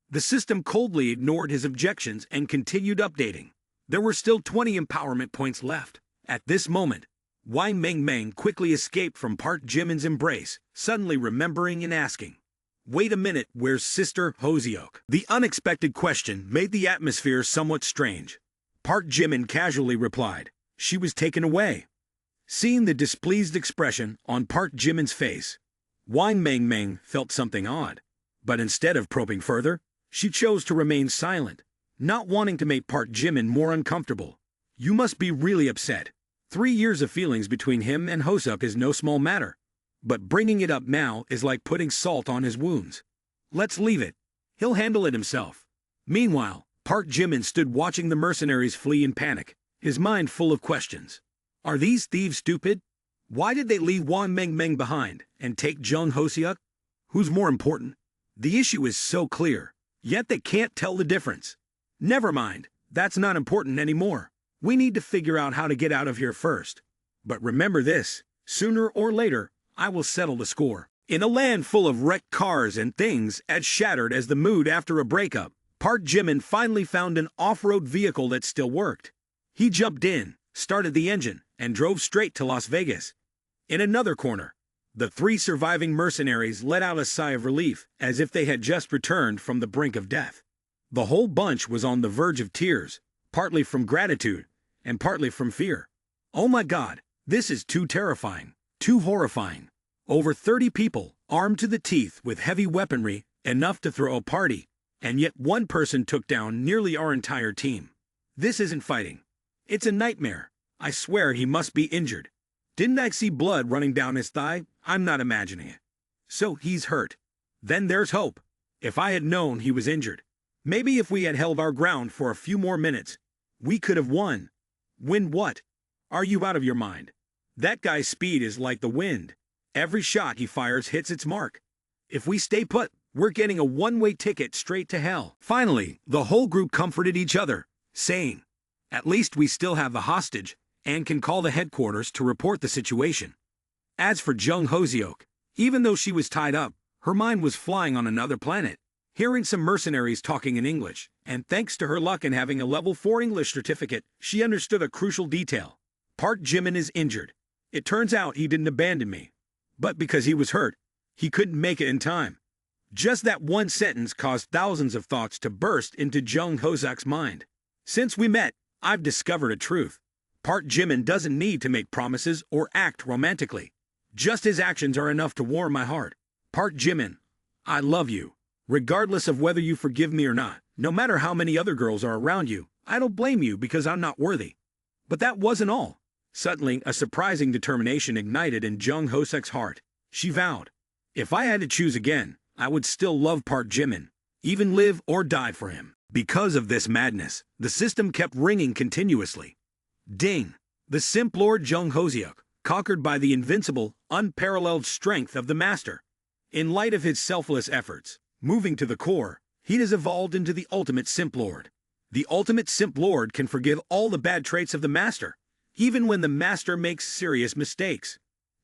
The system coldly ignored his objections and continued updating. There were still 20 empowerment points left. At this moment, Wang Meng quickly escaped from Park Jimin's embrace, suddenly remembering and asking, Wait a minute, where's Sister Hoseok? The unexpected question made the atmosphere somewhat strange. Park Jimin casually replied, She was taken away. Seeing the displeased expression on Park Jimin's face, Wang Meng felt something odd. But instead of probing further, she chose to remain silent, not wanting to make Park Jimin more uncomfortable. You must be really upset. 3 years of feelings between him and Hoseok is no small matter. But bringing it up now is like putting salt on his wounds. Let's leave it. He'll handle it himself. Meanwhile, Park Jimin stood watching the mercenaries flee in panic, his mind full of questions. Are these thieves stupid? Why did they leave Wang Mengmeng behind and take Jung Hoseok? Who's more important? The issue is so clear, yet they can't tell the difference. Never mind, that's not important anymore. We need to figure out how to get out of here first. But remember this, sooner or later, I will settle the score. In a land full of wrecked cars and things as shattered as the mood after a breakup, Park Jimin finally found an off-road vehicle that still worked. He jumped in, started the engine, and drove straight to Las Vegas. In another corner, the 3 surviving mercenaries let out a sigh of relief, as if they had just returned from the brink of death. The whole bunch was on the verge of tears, partly from gratitude, and partly from fear. Oh my God, this is too terrifying, too horrifying. Over 30 people, armed to the teeth with heavy weaponry, enough to throw a party, and yet one person took down nearly our entire team. This isn't fighting. It's a nightmare. I swear he must be injured. Didn't I see blood running down his thigh? I'm not imagining it. So he's hurt. Then there's hope. If I had known he was injured, maybe if we had held our ground for a few more minutes, we could have won. Win what? Are you out of your mind? That guy's speed is like the wind. Every shot he fires hits its mark. If we stay put, we're getting a one-way ticket straight to hell. Finally, the whole group comforted each other, saying, at least we still have the hostage and can call the headquarters to report the situation. As for Jung Hoseok, even though she was tied up, her mind was flying on another planet, hearing some mercenaries talking in English, and thanks to her luck in having a level 4 English certificate, she understood a crucial detail. Park Jimin is injured. It turns out he didn't abandon me. But because he was hurt, he couldn't make it in time. Just that one sentence caused thousands of thoughts to burst into Jung Hoseok's mind. Since we met, I've discovered a truth. Park Jimin doesn't need to make promises or act romantically. Just his actions are enough to warm my heart. Park Jimin, I love you. Regardless of whether you forgive me or not, no matter how many other girls are around you, I don't blame you because I'm not worthy. But that wasn't all. Suddenly, a surprising determination ignited in Jung Hoseok's heart. She vowed, if I had to choose again, I would still love Park Jimin, even live or die for him. Because of this madness, the system kept ringing continuously. Ding! The simp Lord Jung Hoseok, conquered by the invincible, unparalleled strength of the master. In light of his selfless efforts, moving to the core, he has evolved into the ultimate simp lord. The ultimate simp lord can forgive all the bad traits of the master, even when the master makes serious mistakes.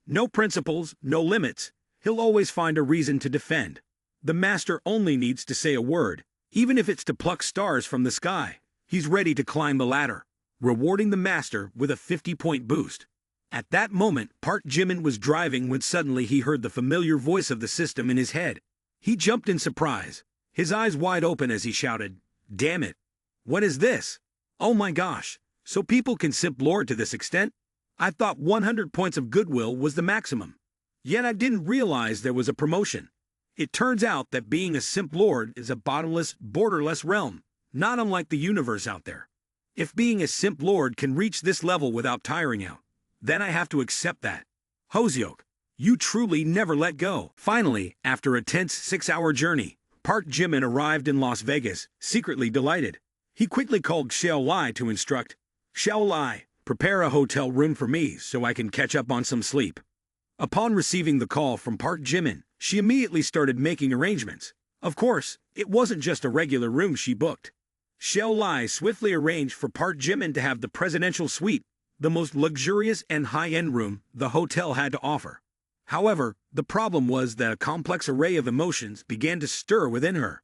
No principles, no limits. He'll always find a reason to defend. The master only needs to say a word, even if it's to pluck stars from the sky. He's ready to climb the ladder, rewarding the master with a 50-point boost. At that moment, Park Jimin was driving when suddenly he heard the familiar voice of the system in his head. He jumped in surprise, his eyes wide open as he shouted, "Damn it! What is this? Oh my gosh! So people can simp lord to this extent? I thought 100 points of goodwill was the maximum. Yet I didn't realize there was a promotion. It turns out that being a simp lord is a bottomless, borderless realm, not unlike the universe out there. If being a simp lord can reach this level without tiring out, then I have to accept that. Hoseok, you truly never let go." Finally, after a tense 6-hour journey, Park Jimin arrived in Las Vegas, secretly delighted. He quickly called Xiao Lai to instruct, "Xiao Lai, prepare a hotel room for me so I can catch up on some sleep." Upon receiving the call from Park Jimin, she immediately started making arrangements. Of course, it wasn't just a regular room she booked. Xiao Lai swiftly arranged for Park Jimin to have the presidential suite, the most luxurious and high-end room the hotel had to offer. However, the problem was that a complex array of emotions began to stir within her.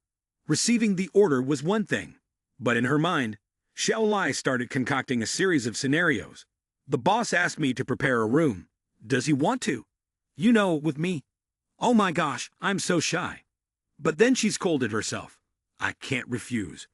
Receiving the order was one thing, but in her mind, Xiao Lai started concocting a series of scenarios. The boss asked me to prepare a room. Does he want to? You know, with me. Oh my gosh, I'm so shy. But then she scolded herself. I can't refuse.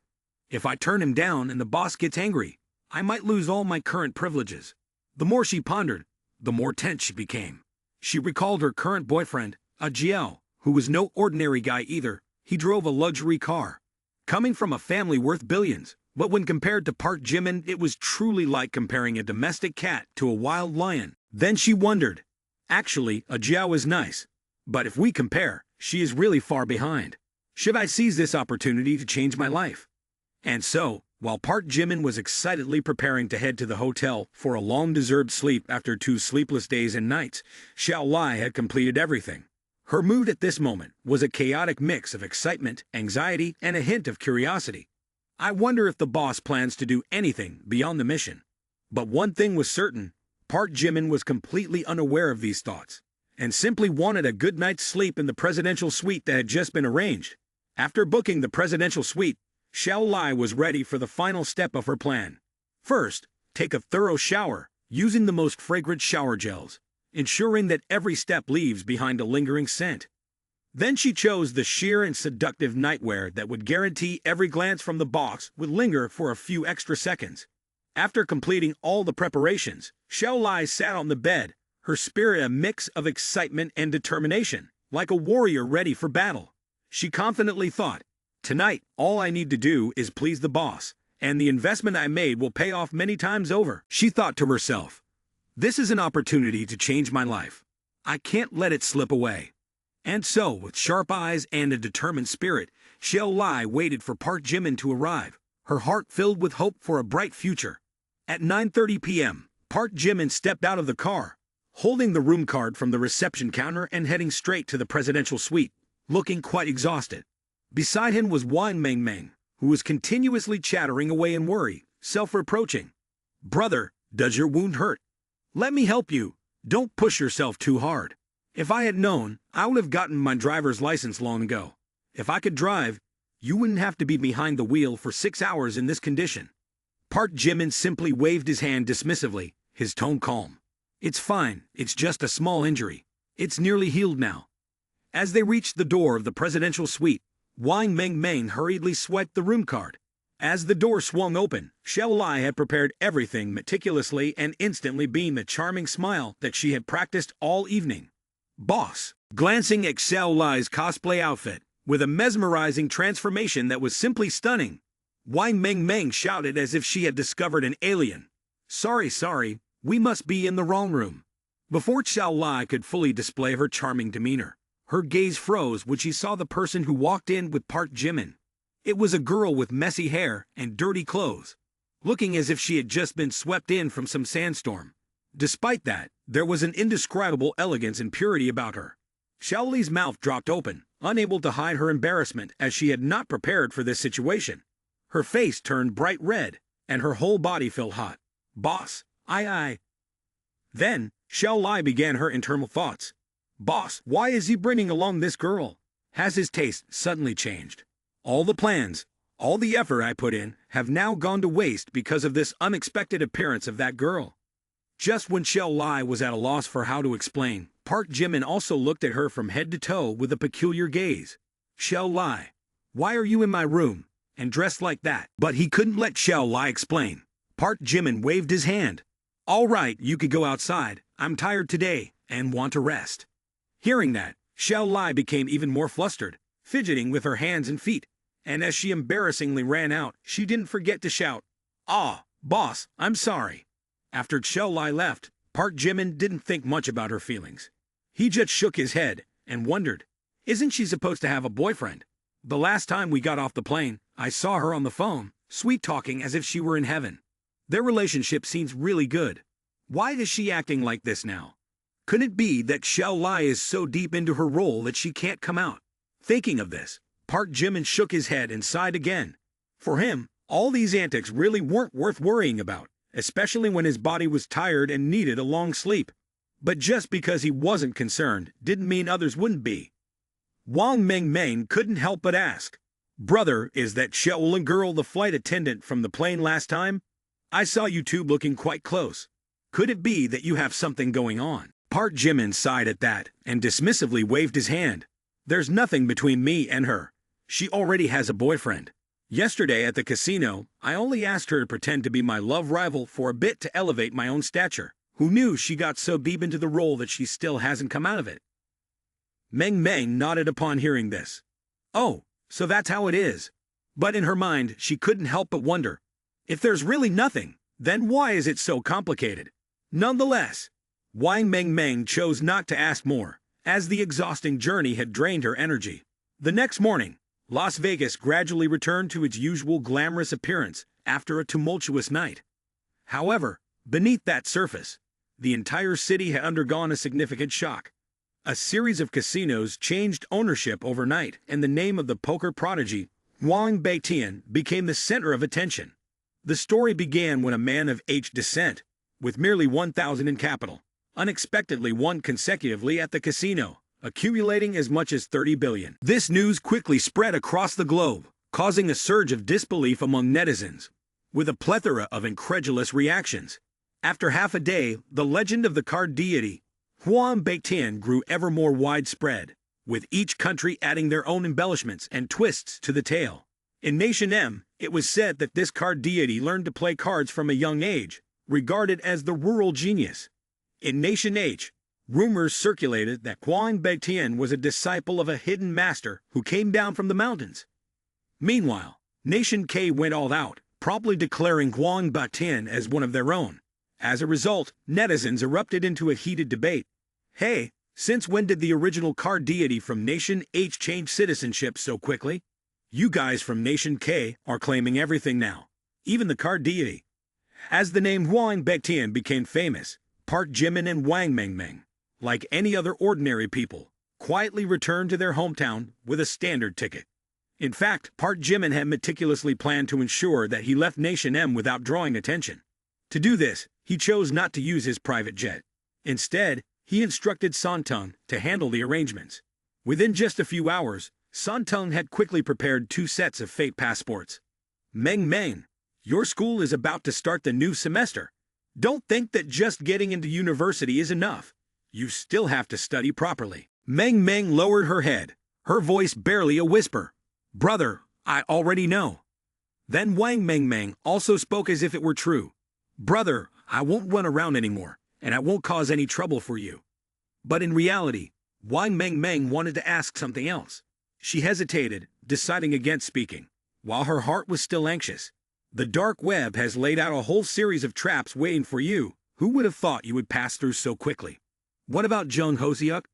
If I turn him down and the boss gets angry, I might lose all my current privileges. The more she pondered, the more tense she became. She recalled her current boyfriend, a Jiao, who was no ordinary guy either. He drove a luxury car. coming from a family worth billions. But when compared to Park Jimin, it was truly like comparing a domestic cat to a wild lion. Then she wondered. Actually, a Jiao is nice. But if we compare, she is really far behind. Should I seize this opportunity to change my life? And so, while Park Jimin was excitedly preparing to head to the hotel for a long-deserved sleep after 2 sleepless days and nights, Xiao Lai had completed everything. Her mood at this moment was a chaotic mix of excitement, anxiety, and a hint of curiosity. I wonder if the boss plans to do anything beyond the mission. But one thing was certain, Park Jimin was completely unaware of these thoughts, and simply wanted a good night's sleep in the presidential suite that had just been arranged. After booking the presidential suite, Xiao Lai was ready for the final step of her plan. First, take a thorough shower, using the most fragrant shower gels, ensuring that every step leaves behind a lingering scent. Then she chose the sheer and seductive nightwear that would guarantee every glance from the boss would linger for a few extra seconds. After completing all the preparations, Xiao Lai sat on the bed, her spirit a mix of excitement and determination, like a warrior ready for battle. She confidently thought, "Tonight, all I need to do is please the boss, and the investment I made will pay off many times over." She thought to herself, "This is an opportunity to change my life. I can't let it slip away." And so, with sharp eyes and a determined spirit, Xiao Lai waited for Park Jimin to arrive, her heart filled with hope for a bright future. At 9:30 p.m., Park Jimin stepped out of the car, holding the room card from the reception counter and heading straight to the presidential suite, looking quite exhausted. Beside him was Wang Mengmeng, who was continuously chattering away in worry, self-reproaching. "Brother, does your wound hurt? Let me help you. Don't push yourself too hard. If I had known, I would have gotten my driver's license long ago. If I could drive, you wouldn't have to be behind the wheel for 6 hours in this condition." Park Jimin simply waved his hand dismissively, his tone calm. "It's fine, it's just a small injury. It's nearly healed now." As they reached the door of the presidential suite, Wang Mengmeng hurriedly swiped the room card. As the door swung open, Xiao Lai had prepared everything meticulously and instantly beamed the charming smile that she had practiced all evening. "Boss," glancing at Xiao Lai's cosplay outfit, with a mesmerizing transformation that was simply stunning, Wang Mengmeng shouted as if she had discovered an alien. Sorry, we must be in the wrong room." Before Xiao Lai could fully display her charming demeanor, her gaze froze when she saw the person who walked in with Park Jimin. It was a girl with messy hair and dirty clothes, looking as if she had just been swept in from some sandstorm. Despite that, there was an indescribable elegance and purity about her. Xiao Li's mouth dropped open, unable to hide her embarrassment as she had not prepared for this situation. Her face turned bright red, and her whole body felt hot. "Boss, I. Then, Xiao Lai began her internal thoughts. "Boss, why is he bringing along this girl? Has his taste suddenly changed? All the plans, all the effort I put in, have now gone to waste because of this unexpected appearance of that girl." Just when Xiao Lai was at a loss for how to explain, Park Jimin also looked at her from head to toe with a peculiar gaze. "Xiao Lai, why are you in my room, and dressed like that?" But he couldn't let Xiao Lai explain. Park Jimin waved his hand. "All right, you could go outside. I'm tired today, and want to rest." Hearing that, Xiao Lai became even more flustered, fidgeting with her hands and feet, and as she embarrassingly ran out, she didn't forget to shout, "Ah, boss, I'm sorry." After Xiao Lai left, Park Jimin didn't think much about her feelings. He just shook his head and wondered, isn't she supposed to have a boyfriend? The last time we got off the plane, I saw her on the phone, sweet-talking as if she were in heaven. Their relationship seems really good. Why is she acting like this now? Could it be that Xiao Lai is so deep into her role that she can't come out? Thinking of this, Park Jimin shook his head and sighed again. For him, all these antics really weren't worth worrying about, especially when his body was tired and needed a long sleep. But just because he wasn't concerned didn't mean others wouldn't be. Wang Mengmeng couldn't help but ask, "Brother, is that Shaolin girl the flight attendant from the plane last time? I saw you two looking quite close. Could it be that you have something going on?" Park Jimin sighed at that and dismissively waved his hand. "There's nothing between me and her. She already has a boyfriend. Yesterday at the casino, I only asked her to pretend to be my love rival for a bit to elevate my own stature. Who knew she got so deep into the role that she still hasn't come out of it?" Meng Meng nodded upon hearing this. "Oh, so that's how it is. But in her mind, she couldn't help but wonder, if there's really nothing, then why is it so complicated? Nonetheless, Wang Mengmeng chose not to ask more, as the exhausting journey had drained her energy. The next morning, Las Vegas gradually returned to its usual glamorous appearance after a tumultuous night. However, beneath that surface, the entire city had undergone a significant shock. A series of casinos changed ownership overnight, and the name of the poker prodigy, Wang Baitian, became the center of attention. The story began when a man of H descent, with merely 1,000 in capital, unexpectedly won consecutively at the casino, accumulating as much as 30 billion. This news quickly spread across the globe, causing a surge of disbelief among netizens, with a plethora of incredulous reactions. After half a day, the legend of the card deity, Huang Baitian, grew ever more widespread, with each country adding their own embellishments and twists to the tale. In Nation M, it was said that this card deity learned to play cards from a young age, regarded as the rural genius. In Nation H, rumors circulated that Huang Baitian was a disciple of a hidden master who came down from the mountains. Meanwhile, Nation K went all out, promptly declaring Huang Baitian as one of their own. As a result, netizens erupted into a heated debate. Hey, since when did the original card deity from Nation H change citizenship so quickly? You guys from Nation K are claiming everything now, even the card deity. As the name Huang Baitian became famous, Park Jimin and Wang Mengmeng, like any other ordinary people, quietly returned to their hometown with a standard ticket. In fact, Park Jimin had meticulously planned to ensure that he left Nation M without drawing attention. To do this, he chose not to use his private jet. Instead, he instructed Santung to handle the arrangements. Within just a few hours, Santung had quickly prepared 2 sets of fate passports. Meng Meng, your school is about to start the new semester. Don't think that just getting into university is enough. You still have to study properly. Meng Meng lowered her head, her voice barely a whisper. Brother, I already know. Then Wang Mengmeng also spoke as if it were true. Brother, I won't run around anymore, and I won't cause any trouble for you. But in reality, Wang Mengmeng wanted to ask something else. She hesitated, deciding against speaking, while her heart was still anxious. The dark web has laid out a whole series of traps waiting for you. Who would have thought you would pass through so quickly? What about Jung Hoseok?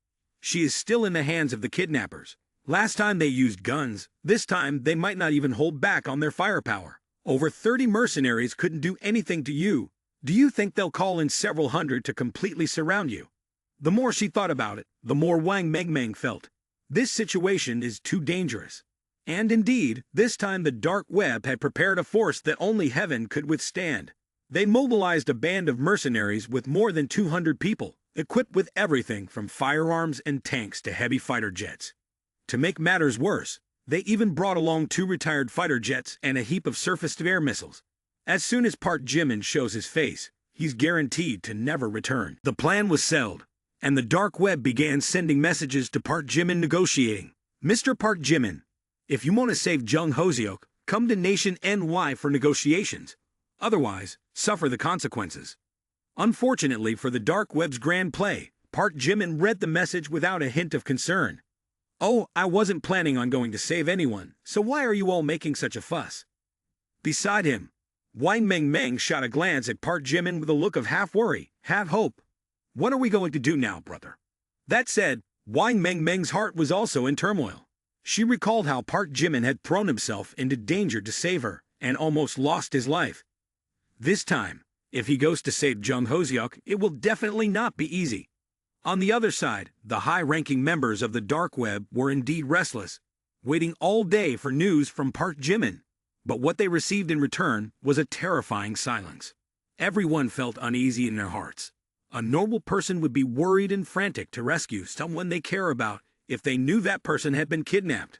She is still in the hands of the kidnappers. Last time they used guns, this time they might not even hold back on their firepower. Over 30 mercenaries couldn't do anything to you. Do you think they'll call in several hundred to completely surround you? The more she thought about it, the more Wang Mengmeng felt. This situation is too dangerous. And indeed, this time the dark web had prepared a force that only heaven could withstand. They mobilized a band of mercenaries with more than 200 people, equipped with everything from firearms and tanks to heavy fighter jets. To make matters worse, they even brought along 2 retired fighter jets and a heap of surface-to-air missiles. As soon as Park Jimin shows his face, he's guaranteed to never return. The plan was settled, and the dark web began sending messages to Park Jimin negotiating. Mr. Park Jimin, if you want to save Jung Hoseok, come to Nation NY for negotiations. Otherwise, suffer the consequences. Unfortunately for the dark web's grand play, Park Jimin read the message without a hint of concern. Oh, I wasn't planning on going to save anyone, so why are you all making such a fuss? Beside him, Wang Mengmeng shot a glance at Park Jimin with a look of half worry, half hope. What are we going to do now, brother? That said, Wang Mengmeng's heart was also in turmoil. She recalled how Park Jimin had thrown himself into danger to save her and almost lost his life. This time, if he goes to save Jung Hoseok, it will definitely not be easy. On the other side, the high-ranking members of the dark web were indeed restless, waiting all day for news from Park Jimin. But what they received in return was a terrifying silence. Everyone felt uneasy in their hearts. A normal person would be worried and frantic to rescue someone they care about if they knew that person had been kidnapped.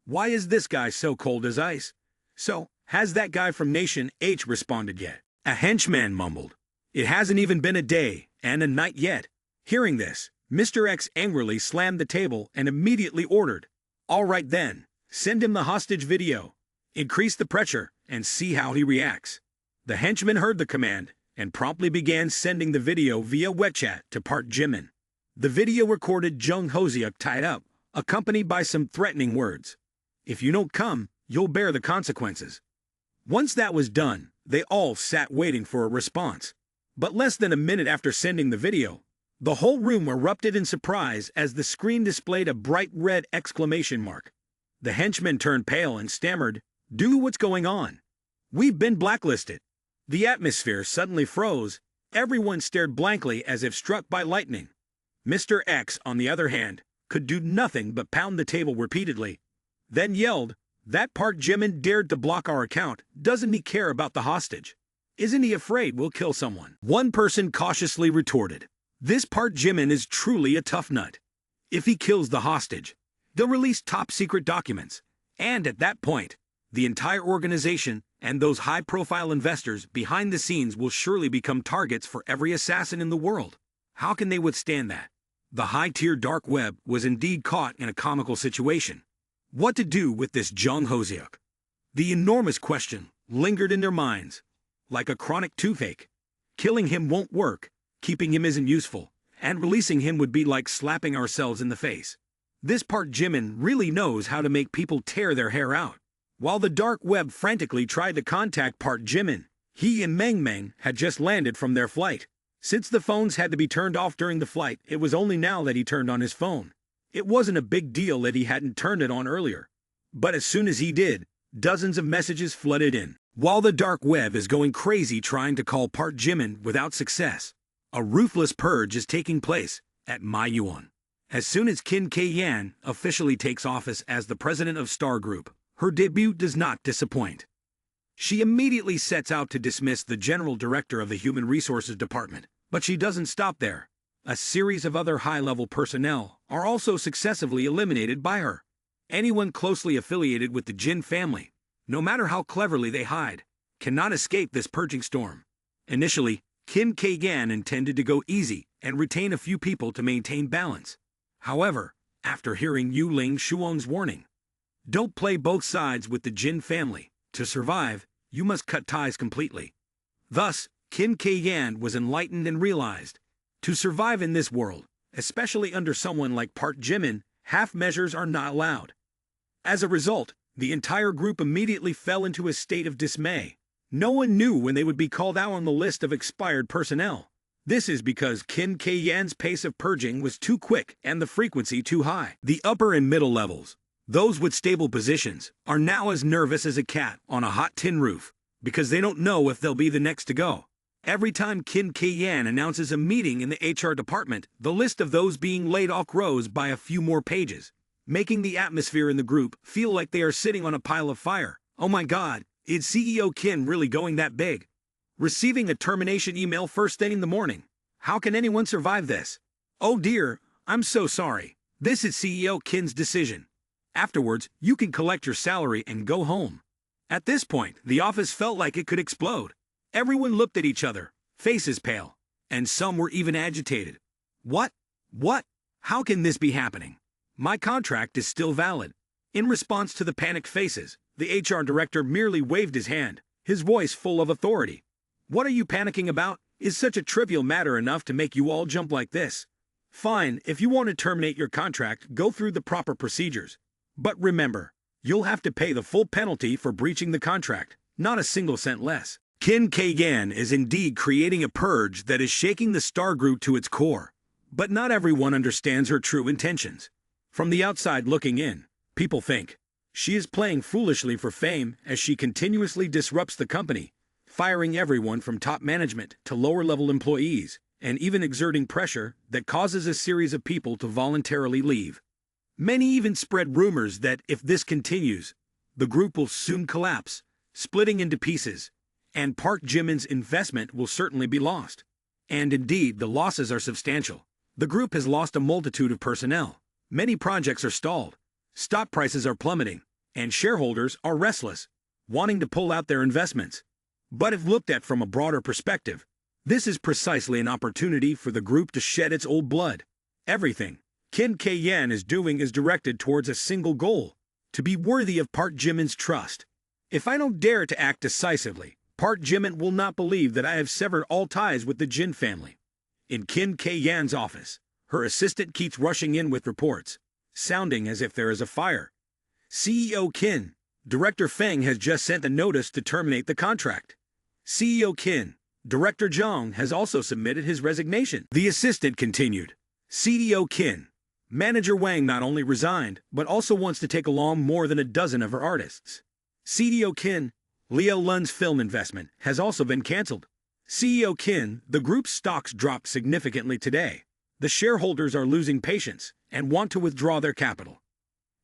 Why is this guy so cold as ice? So, has that guy from Nation H responded yet? A henchman mumbled. It hasn't even been a day and a night yet. Hearing this, Mr. X angrily slammed the table and immediately ordered, "All right then, send him the hostage video. Increase the pressure and see how he reacts." The henchman heard the command and promptly began sending the video via WeChat to Park Jimin. The video recorded Jung Hoseok tied up, accompanied by some threatening words. "If you don't come, You'll bear the consequences. Once that was done, they all sat waiting for a response. But less than a minute after sending the video, the whole room erupted in surprise as the screen displayed a bright red exclamation mark. The henchman turned pale and stammered, "Do what's going on? We've been blacklisted." The atmosphere suddenly froze. Everyone stared blankly as if struck by lightning. Mr. X, on the other hand, could do nothing but pound the table repeatedly, then yelled, "That Park Jimin dared to block our account. Doesn't he care about the hostage? Isn't he afraid we'll kill someone?" One person cautiously retorted, "This Park Jimin is truly a tough nut. If he kills the hostage, they'll release top-secret documents, and at that point, the entire organization and those high-profile investors behind the scenes will surely become targets for every assassin in the world. How can they withstand that?" The high-tier dark web was indeed caught in a comical situation. What to do with this Jung Hoseok? The enormous question lingered in their minds, like a chronic toothache. Killing him won't work, keeping him isn't useful, and releasing him would be like slapping ourselves in the face. This Park Jimin really knows how to make people tear their hair out. While the dark web frantically tried to contact Park Jimin, he and Meng Meng had just landed from their flight. Since the phones had to be turned off during the flight, it was only now that he turned on his phone. It wasn't a big deal that he hadn't turned it on earlier. But as soon as he did, dozens of messages flooded in. While the dark web is going crazy trying to call Park Jimin without success, a ruthless purge is taking place at Manhwa. As soon as Kim K-yan officially takes office as the president of Star Group, her debut does not disappoint. She immediately sets out to dismiss the general director of the Human Resources Department, but she doesn't stop there. A series of other high-level personnel are also successively eliminated by her. Anyone closely affiliated with the Jin family, no matter how cleverly they hide, cannot escape this purging storm. Initially, Kim K-yan intended to go easy and retain a few people to maintain balance. However, after hearing Yu Ling Shuang's warning, "Don't play both sides with the Jin family. To survive, you must cut ties completely." Thus, Kim K-yan was enlightened and realized, to survive in this world, especially under someone like Park Jimin, half measures are not allowed. As a result, the entire group immediately fell into a state of dismay. No one knew when they would be called out on the list of expired personnel. This is because Kim K-yan's pace of purging was too quick and the frequency too high. The upper and middle levels, those with stable positions, are now as nervous as a cat on a hot tin roof, because they don't know if they'll be the next to go. Every time Kim K-yan announces a meeting in the HR department, the list of those being laid off grows by a few more pages, making the atmosphere in the group feel like they are sitting on a pile of fire. Oh my God, is CEO Kim really going that big? Receiving a termination email first thing in the morning. How can anyone survive this? Oh dear, I'm so sorry. This is CEO Kim's decision. Afterwards, you can collect your salary and go home. At this point, the office felt like it could explode. Everyone looked at each other, faces pale, and some were even agitated. What? How can this be happening? My contract is still valid. In response to the panicked faces, the HR director merely waved his hand, his voice full of authority. What are you panicking about? Is such a trivial matter enough to make you all jump like this? Fine, if you want to terminate your contract, go through the proper procedures. But remember, you'll have to pay the full penalty for breaching the contract, not a single cent less. Kim K-yan is indeed creating a purge that is shaking the Star Group to its core. But not everyone understands her true intentions. From the outside looking in, people think she is playing foolishly for fame as she continuously disrupts the company, firing everyone from top management to lower-level employees, and even exerting pressure that causes a series of people to voluntarily leave. Many even spread rumors that if this continues, the group will soon collapse, splitting into pieces, and Park Jimin's investment will certainly be lost. And indeed, the losses are substantial. The group has lost a multitude of personnel. Many projects are stalled. Stock prices are plummeting, and shareholders are restless, wanting to pull out their investments. But if looked at from a broader perspective, this is precisely an opportunity for the group to shed its old blood. Everything Kim K-yan is doing is directed towards a single goal: to be worthy of Park Jimin's trust. If I don't dare to act decisively, Park Jimin will not believe that I have severed all ties with the Jin family. In Kim K-yan's office, her assistant keeps rushing in with reports, sounding as if there is a fire. CEO Kim, Director Feng has just sent a notice to terminate the contract. CEO Qin, Director Zhang has also submitted his resignation. The assistant continued. CEO Qin, Manager Wang not only resigned, but also wants to take along more than a dozen of her artists. CEO Qin, Liu Lun's film investment has also been cancelled. CEO Qin, the group's stocks dropped significantly today. The shareholders are losing patience and want to withdraw their capital.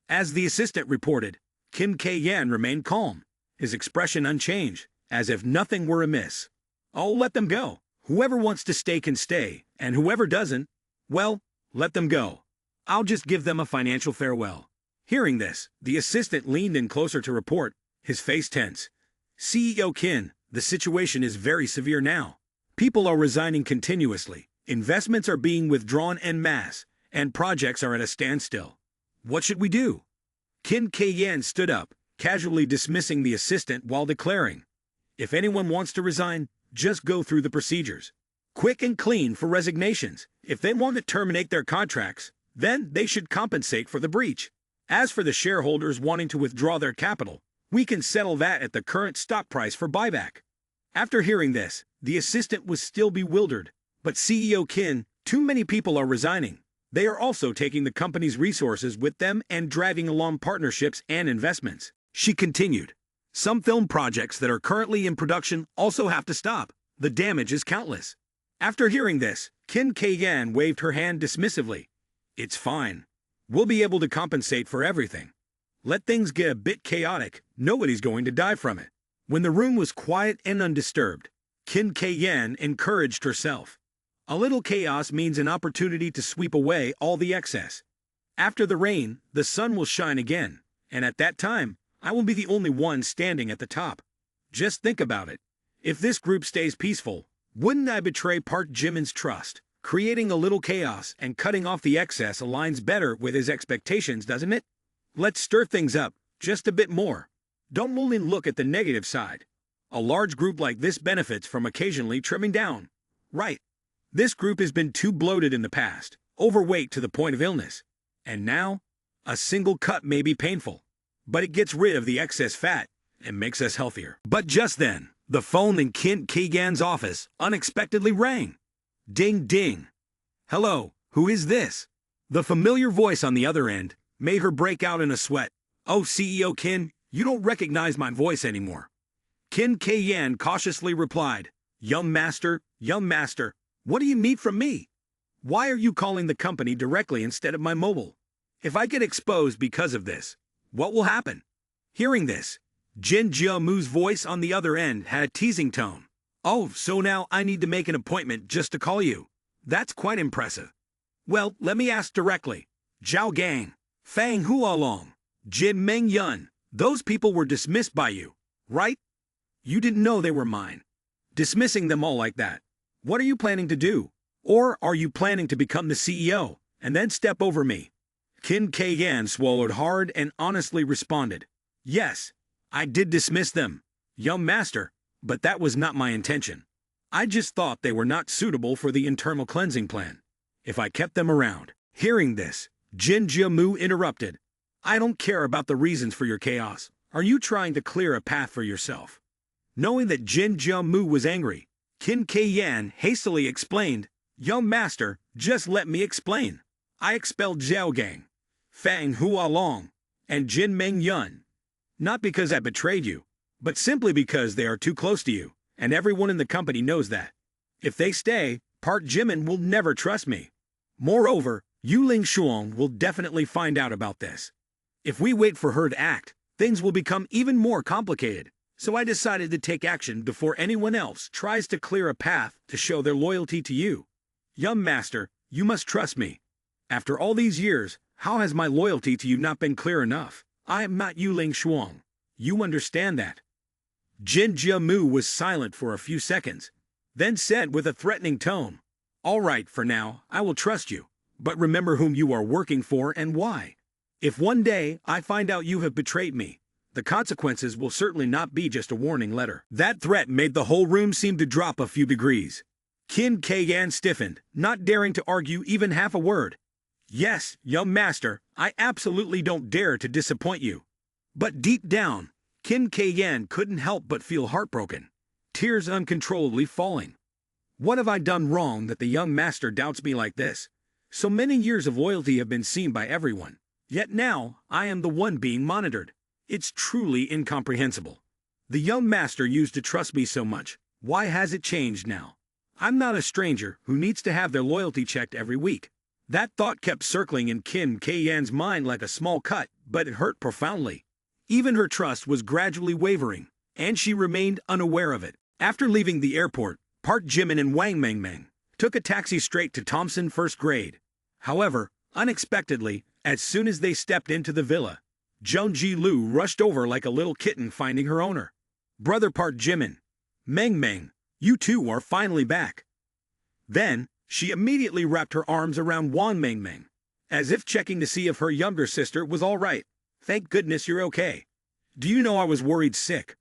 As the assistant reported, Kim K-yan remained calm, his expression unchanged, as if nothing were amiss. "Oh, let them go. Whoever wants to stay can stay, and whoever doesn't, well, let them go. I'll just give them a financial farewell." Hearing this, the assistant leaned in closer to report, his face tense. "CEO Qin, the situation is very severe now. People are resigning continuously, investments are being withdrawn en masse, and projects are at a standstill. What should we do?" Qin K-yan stood up, casually dismissing the assistant while declaring, "If anyone wants to resign, just go through the procedures. Quick and clean for resignations. If they want to terminate their contracts, then they should compensate for the breach. As for the shareholders wanting to withdraw their capital, we can settle that at the current stock price for buyback." After hearing this, the assistant was still bewildered. "But CEO Qin, too many people are resigning. They are also taking the company's resources with them and dragging along partnerships and investments." She continued, "Some film projects that are currently in production also have to stop. The damage is countless." After hearing this, Qin K-yan waved her hand dismissively. "It's fine. We'll be able to compensate for everything. Let things get a bit chaotic, nobody's going to die from it." When the room was quiet and undisturbed, Qin K-yan encouraged herself. "A little chaos means an opportunity to sweep away all the excess. After the rain, the sun will shine again, and at that time, I will be the only one standing at the top. Just think about it. If this group stays peaceful, wouldn't I betray Park Jimin's trust? Creating a little chaos and cutting off the excess aligns better with his expectations, doesn't it? Let's stir things up just a bit more. Don't only look at the negative side. A large group like this benefits from occasionally trimming down. Right. This group has been too bloated in the past, overweight to the point of illness. And now, a single cut may be painful, but it gets rid of the excess fat and makes us healthier." But just then, the phone in Qin K-yan's office unexpectedly rang. Ding ding. "Hello, who is this?" The familiar voice on the other end made her break out in a sweat. "Oh, CEO Qin, you don't recognize my voice anymore." Qin K-yan cautiously replied, young master, what do you need from me? Why are you calling the company directly instead of my mobile? If I get exposed because of this, what will happen?" Hearing this, Jin Jiamu's voice on the other end had a teasing tone. "Oh, so now I need to make an appointment just to call you. That's quite impressive. Well, let me ask directly. Zhao Gang, Fang Hualong, Jin Meng Yun, those people were dismissed by you, right? You didn't know they were mine. Dismissing them all like that. What are you planning to do? Or are you planning to become the CEO and then step over me?" Qin K-yan swallowed hard and honestly responded, "Yes, I did dismiss them, young master, but that was not my intention. I just thought they were not suitable for the internal cleansing plan. If I kept them around." Hearing this, Jin Jiamu interrupted, "I don't care about the reasons for your chaos. Are you trying to clear a path for yourself?" Knowing that Jin Jiamu was angry, Qin K-yan hastily explained, "Young master, just let me explain. I expelled Zhao Gang, Fang Hualong, and Jin Meng Yun. Not because I betrayed you, but simply because they are too close to you, and everyone in the company knows that. If they stay, Park Jimin will never trust me. Moreover, Yu Ling Shuang will definitely find out about this. If we wait for her to act, things will become even more complicated. So I decided to take action before anyone else tries to clear a path to show their loyalty to you. Young master, you must trust me. After all these years, how has my loyalty to you not been clear enough? I am not Yu Ling Shuang. You understand that." Jin Jiamu was silent for a few seconds, then said with a threatening tone, "All right, for now, I will trust you, but remember whom you are working for and why. If one day I find out you have betrayed me, the consequences will certainly not be just a warning letter." That threat made the whole room seem to drop a few degrees. Qin K-yan stiffened, not daring to argue even half a word. "Yes, young master, I absolutely don't dare to disappoint you. But deep down, Kim K-yan couldn't help but feel heartbroken, tears uncontrollably falling. What have I done wrong that the young master doubts me like this? So many years of loyalty have been seen by everyone, yet now I am the one being monitored. It's truly incomprehensible. The young master used to trust me so much. Why has it changed now? I'm not a stranger who needs to have their loyalty checked every week. That thought kept circling in Kim K-yan's mind like a small cut, but it hurt profoundly. Even her trust was gradually wavering, and she remained unaware of it. After leaving the airport, Park Jimin and Wang Mengmeng took a taxi straight to Thompson First Grade. However, unexpectedly, as soon as they stepped into the villa, Jung Ji-lu rushed over like a little kitten finding her owner. "Brother Park Jimin, Mengmeng, you two are finally back." Then, she immediately wrapped her arms around Wang Mengmeng, as if checking to see if her younger sister was all right. "Thank goodness you're okay. Do you know I was worried sick?"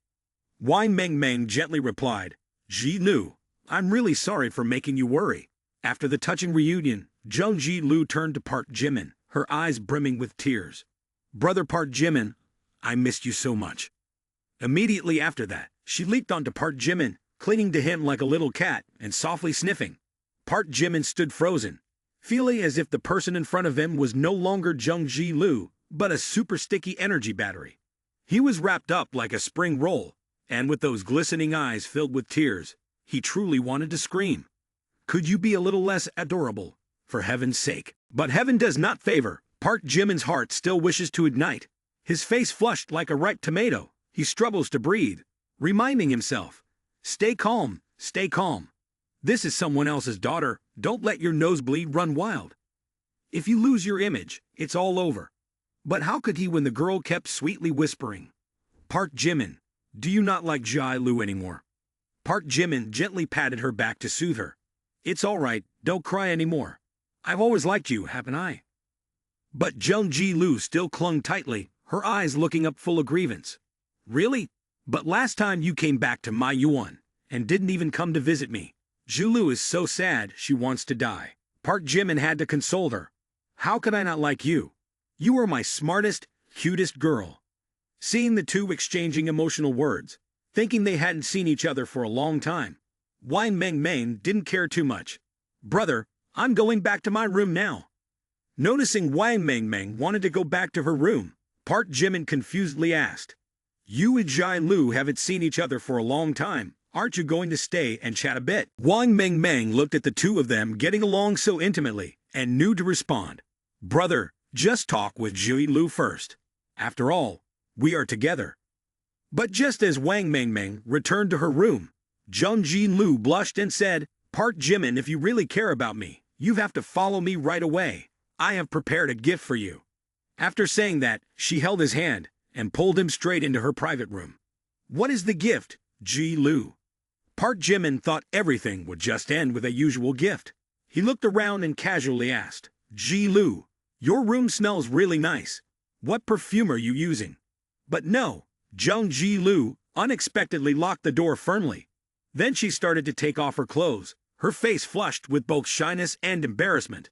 Wang Mengmeng gently replied, "Ji-lu, I'm really sorry for making you worry." After the touching reunion, Jung Ji-lu turned to Park Jimin, her eyes brimming with tears. "Brother Park Jimin, I missed you so much." Immediately after that, she leaped onto Park Jimin, clinging to him like a little cat and softly sniffing. Park Jimin stood frozen, feeling as if the person in front of him was no longer Jung Ji-lu, but a super sticky energy battery. He was wrapped up like a spring roll, and with those glistening eyes filled with tears, he truly wanted to scream. "Could you be a little less adorable, for heaven's sake?" But heaven does not favor. Park Jimin's heart still wishes to ignite. His face flushed like a ripe tomato. He struggles to breathe, reminding himself, "Stay calm, stay calm. This is someone else's daughter. Don't let your nosebleed run wild. If you lose your image, it's all over." But how could he when the girl kept sweetly whispering, "Park Jimin, do you not like Ji-lu anymore?" Park Jimin gently patted her back to soothe her. "It's all right, don't cry anymore. I've always liked you, haven't I?" But Jung Ji-lu still clung tightly, her eyes looking up full of grievance. "Really? But last time you came back to my Yuan, and didn't even come to visit me. Ji-lu is so sad she wants to die." Park Jimin had to console her. "How could I not like you? You are my smartest, cutest girl." Seeing the two exchanging emotional words, thinking they hadn't seen each other for a long time, Wang Mengmeng didn't care too much. "Brother, I'm going back to my room now." Noticing Wang Mengmeng wanted to go back to her room, Park Jimin confusedly asked, "You and Ji-lu haven't seen each other for a long time. Aren't you going to stay and chat a bit?" Wang Mengmeng looked at the two of them getting along so intimately and knew to respond. "Brother, just talk with Ji-lu first. After all, we are together." But just as Wang Mengmeng returned to her room, Jung Ji-lu blushed and said, "Park Jimin, if you really care about me, you have to follow me right away. I have prepared a gift for you." After saying that, she held his hand and pulled him straight into her private room. "What is the gift, Ji-lu?" Park Jimin thought everything would just end with a usual gift. He looked around and casually asked, "Ji-lu, your room smells really nice. What perfume are you using?" But no, Jung Ji-lu unexpectedly locked the door firmly. Then she started to take off her clothes, her face flushed with both shyness and embarrassment.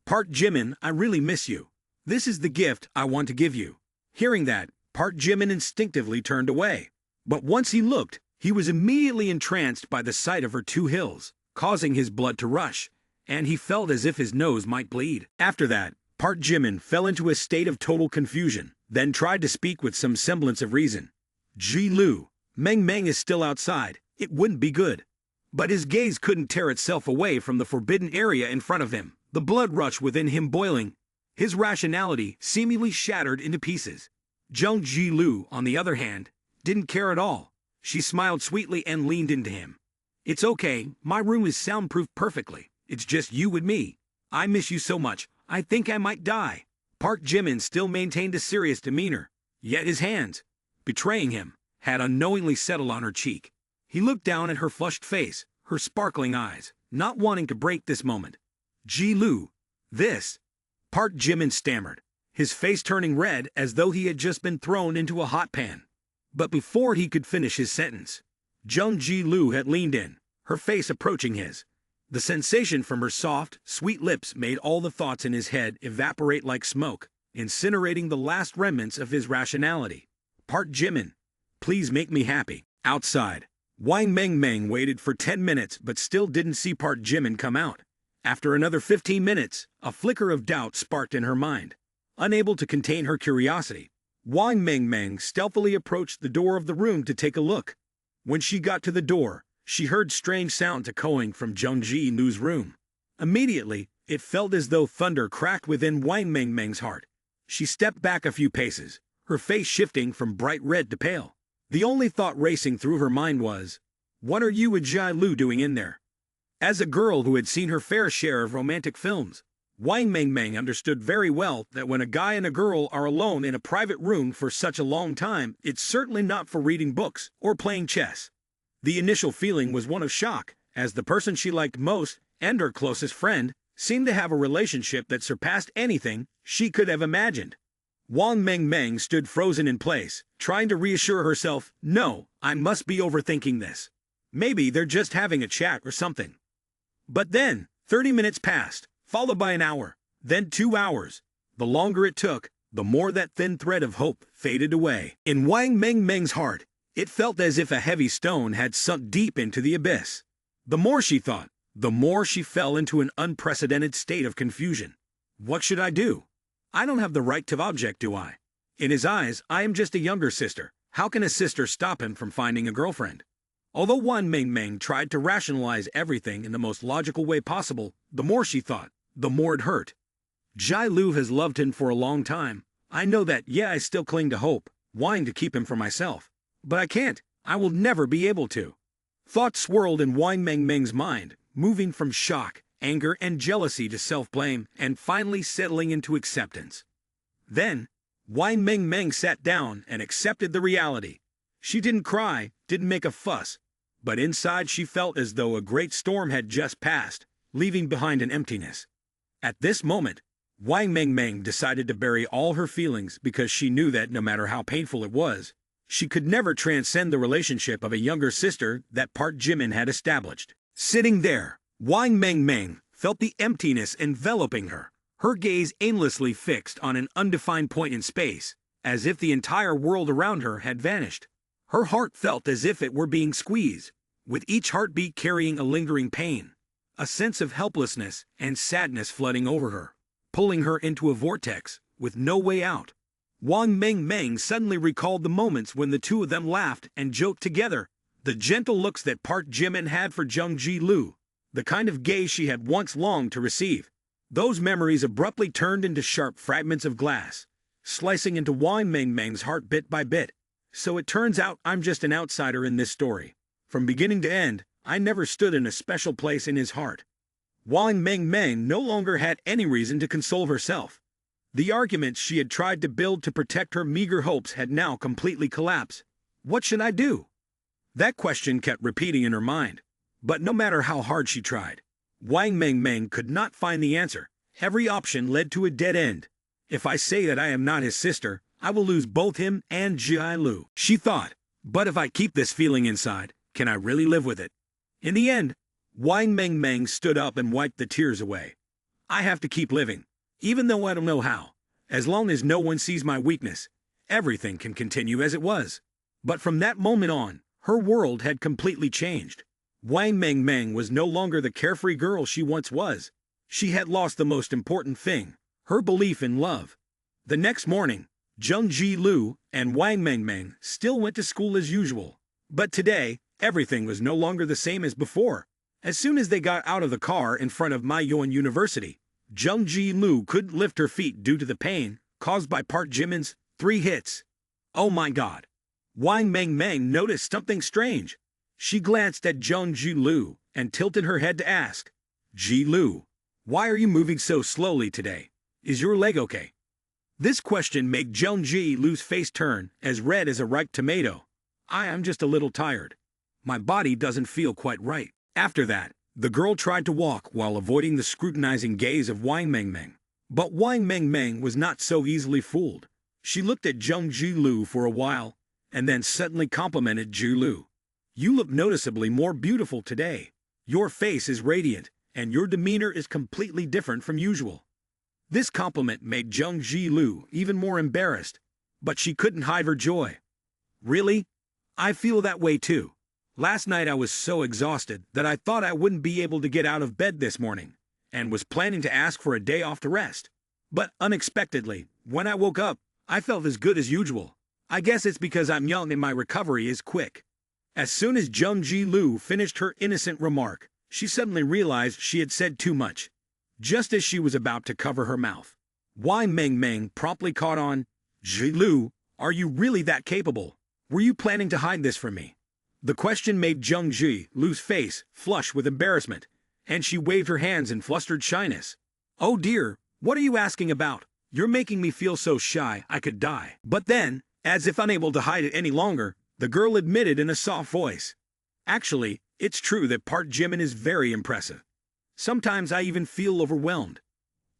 "Park Jimin, I really miss you. This is the gift I want to give you." Hearing that, Park Jimin instinctively turned away. But once he looked, he was immediately entranced by the sight of her two hills, causing his blood to rush, and he felt as if his nose might bleed. After that, Park Jimin fell into a state of total confusion, then tried to speak with some semblance of reason. "Ji-lu, Mengmeng is still outside. It wouldn't be good." But his gaze couldn't tear itself away from the forbidden area in front of him, the blood rush within him boiling, his rationality seemingly shattered into pieces. Jung Ji-lu, on the other hand, didn't care at all. She smiled sweetly and leaned into him. "It's okay, my room is soundproofed perfectly. It's just you and me. I miss you so much, I think I might die." Park Jimin still maintained a serious demeanor, yet his hands, betraying him, had unknowingly settled on her cheek. He looked down at her flushed face, her sparkling eyes, not wanting to break this moment. "Ji-lu, this..." Park Jimin stammered, his face turning red as though he had just been thrown into a hot pan. But before he could finish his sentence, Jung Ji-lu had leaned in, her face approaching his. The sensation from her soft, sweet lips made all the thoughts in his head evaporate like smoke, incinerating the last remnants of his rationality. Park Jimin, please make me happy. Outside, Wang Meng waited for 10 minutes but still didn't see Park Jimin come out. After another 15 minutes, a flicker of doubt sparked in her mind. Unable to contain her curiosity, Wang Meng stealthily approached the door of the room to take a look. When she got to the door, she heard strange sounds echoing from Jung Ji-Lu's room. Immediately, it felt as though thunder cracked within Wang Meng's heart. She stepped back a few paces, her face shifting from bright red to pale. The only thought racing through her mind was, what are you and Ji-Lu doing in there? As a girl who had seen her fair share of romantic films, Wang Meng understood very well that when a guy and a girl are alone in a private room for such a long time, it's certainly not for reading books or playing chess. The initial feeling was one of shock, as the person she liked most, and her closest friend, seemed to have a relationship that surpassed anything she could have imagined. Wang Meng stood frozen in place, trying to reassure herself, no, I must be overthinking this. Maybe they're just having a chat or something. But then, 30 minutes passed, followed by an hour, then 2 hours. The longer it took, the more that thin thread of hope faded away. In Wang Meng's heart, it felt as if a heavy stone had sunk deep into the abyss. The more she thought, the more she fell into an unprecedented state of confusion. What should I do? I don't have the right to object, do I? In his eyes, I am just a younger sister. How can a sister stop him from finding a girlfriend? Although Wang Meng tried to rationalize everything in the most logical way possible, the more she thought, the more it hurt. Ji-Lu has loved him for a long time. I know that, yeah, I still cling to hope, wanting to keep him for myself. But I can't. I will never be able to. Thoughts swirled in Wang Meng's mind, moving from shock, anger, and jealousy to self-blame, and finally settling into acceptance. Then, Wang Meng sat down and accepted the reality. She didn't cry, didn't make a fuss, but inside she felt as though a great storm had just passed, leaving behind an emptiness. At this moment, Wang Meng decided to bury all her feelings because she knew that no matter how painful it was, she could never transcend the relationship of a younger sister that Park Jimin had established. Sitting there, Wang Meng felt the emptiness enveloping her, her gaze aimlessly fixed on an undefined point in space, as if the entire world around her had vanished. Her heart felt as if it were being squeezed, with each heartbeat carrying a lingering pain. A sense of helplessness and sadness flooding over her, pulling her into a vortex with no way out. Wang Meng suddenly recalled the moments when the two of them laughed and joked together, the gentle looks that Park Jimin had for Jung Ji-Lu, the kind of gaze she had once longed to receive. Those memories abruptly turned into sharp fragments of glass, slicing into Wang Meng's heart bit by bit. So it turns out I'm just an outsider in this story. From beginning to end, I never stood in a special place in his heart. Wang Meng no longer had any reason to console herself. The arguments she had tried to build to protect her meager hopes had now completely collapsed. What should I do? That question kept repeating in her mind. But no matter how hard she tried, Wang Meng could not find the answer. Every option led to a dead end. If I say that I am not his sister, I will lose both him and Ji-Lu, she thought. But if I keep this feeling inside, can I really live with it? In the end, Wang Meng stood up and wiped the tears away. I have to keep living, even though I don't know how. As long as no one sees my weakness, everything can continue as it was. But from that moment on, her world had completely changed. Wang Meng was no longer the carefree girl she once was. She had lost the most important thing, her belief in love. The next morning, Jung Ji-Lu and Wang Meng still went to school as usual. But today, everything was no longer the same as before. As soon as they got out of the car in front of Manhwa University, Jung Ji-Lu couldn't lift her feet due to the pain caused by Park Jimin's 3 hits. Oh my God! Wang Meng noticed something strange. She glanced at Jung Ji-Lu and tilted her head to ask, Ji-Lu, why are you moving so slowly today? Is your leg okay? This question made Jung Ji-Lu's face turn as red as a ripe tomato. I am just a little tired. My body doesn't feel quite right. After that, the girl tried to walk while avoiding the scrutinizing gaze of Wang Meng. But Wang Meng was not so easily fooled. She looked at Jung Ji-Lu for a while, and then suddenly complimented Ji-Lu. You look noticeably more beautiful today. Your face is radiant, and your demeanor is completely different from usual. This compliment made Jung Ji-Lu even more embarrassed, but she couldn't hide her joy. Really? I feel that way too. Last night I was so exhausted that I thought I wouldn't be able to get out of bed this morning, and was planning to ask for a day off to rest. But unexpectedly, when I woke up, I felt as good as usual. I guess it's because I'm young and my recovery is quick. As soon as Jung Ji-Lu finished her innocent remark, she suddenly realized she had said too much. Just as she was about to cover her mouth, Wang Meng promptly caught on. Ji-Lu, are you really that capable? Were you planning to hide this from me? The question made Jung Ji-Lu's face flush with embarrassment, and she waved her hands in flustered shyness. Oh dear, what are you asking about? You're making me feel so shy I could die. But then, as if unable to hide it any longer, the girl admitted in a soft voice. Actually, it's true that Park Jimin is very impressive. Sometimes I even feel overwhelmed.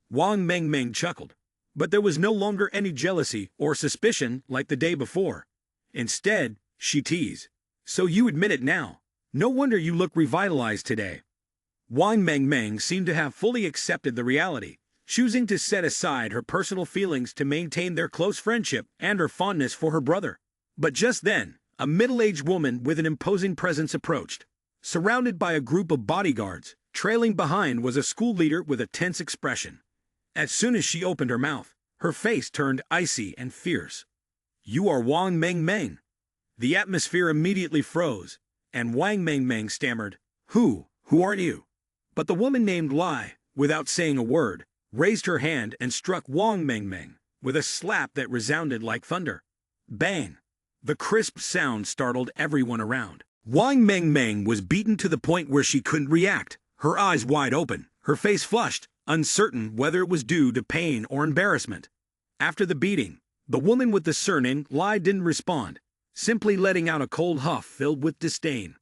Wang Meng chuckled, but there was no longer any jealousy or suspicion like the day before. Instead, she teased. So you admit it now. No wonder you look revitalized today. Wang Meng seemed to have fully accepted the reality, choosing to set aside her personal feelings to maintain their close friendship and her fondness for her brother. But just then, a middle-aged woman with an imposing presence approached. Surrounded by a group of bodyguards, trailing behind was a school leader with a tense expression. As soon as she opened her mouth, her face turned icy and fierce. You are Wang Meng. The atmosphere immediately froze, and Wang Meng stammered, Who aren't you? But the woman named Lai, without saying a word, raised her hand and struck Wang Meng with a slap that resounded like thunder. Bang! The crisp sound startled everyone around. Wang Meng was beaten to the point where she couldn't react, her eyes wide open, her face flushed, uncertain whether it was due to pain or embarrassment. After the beating, the woman with the surname Lai didn't respond, simply letting out a cold huff filled with disdain.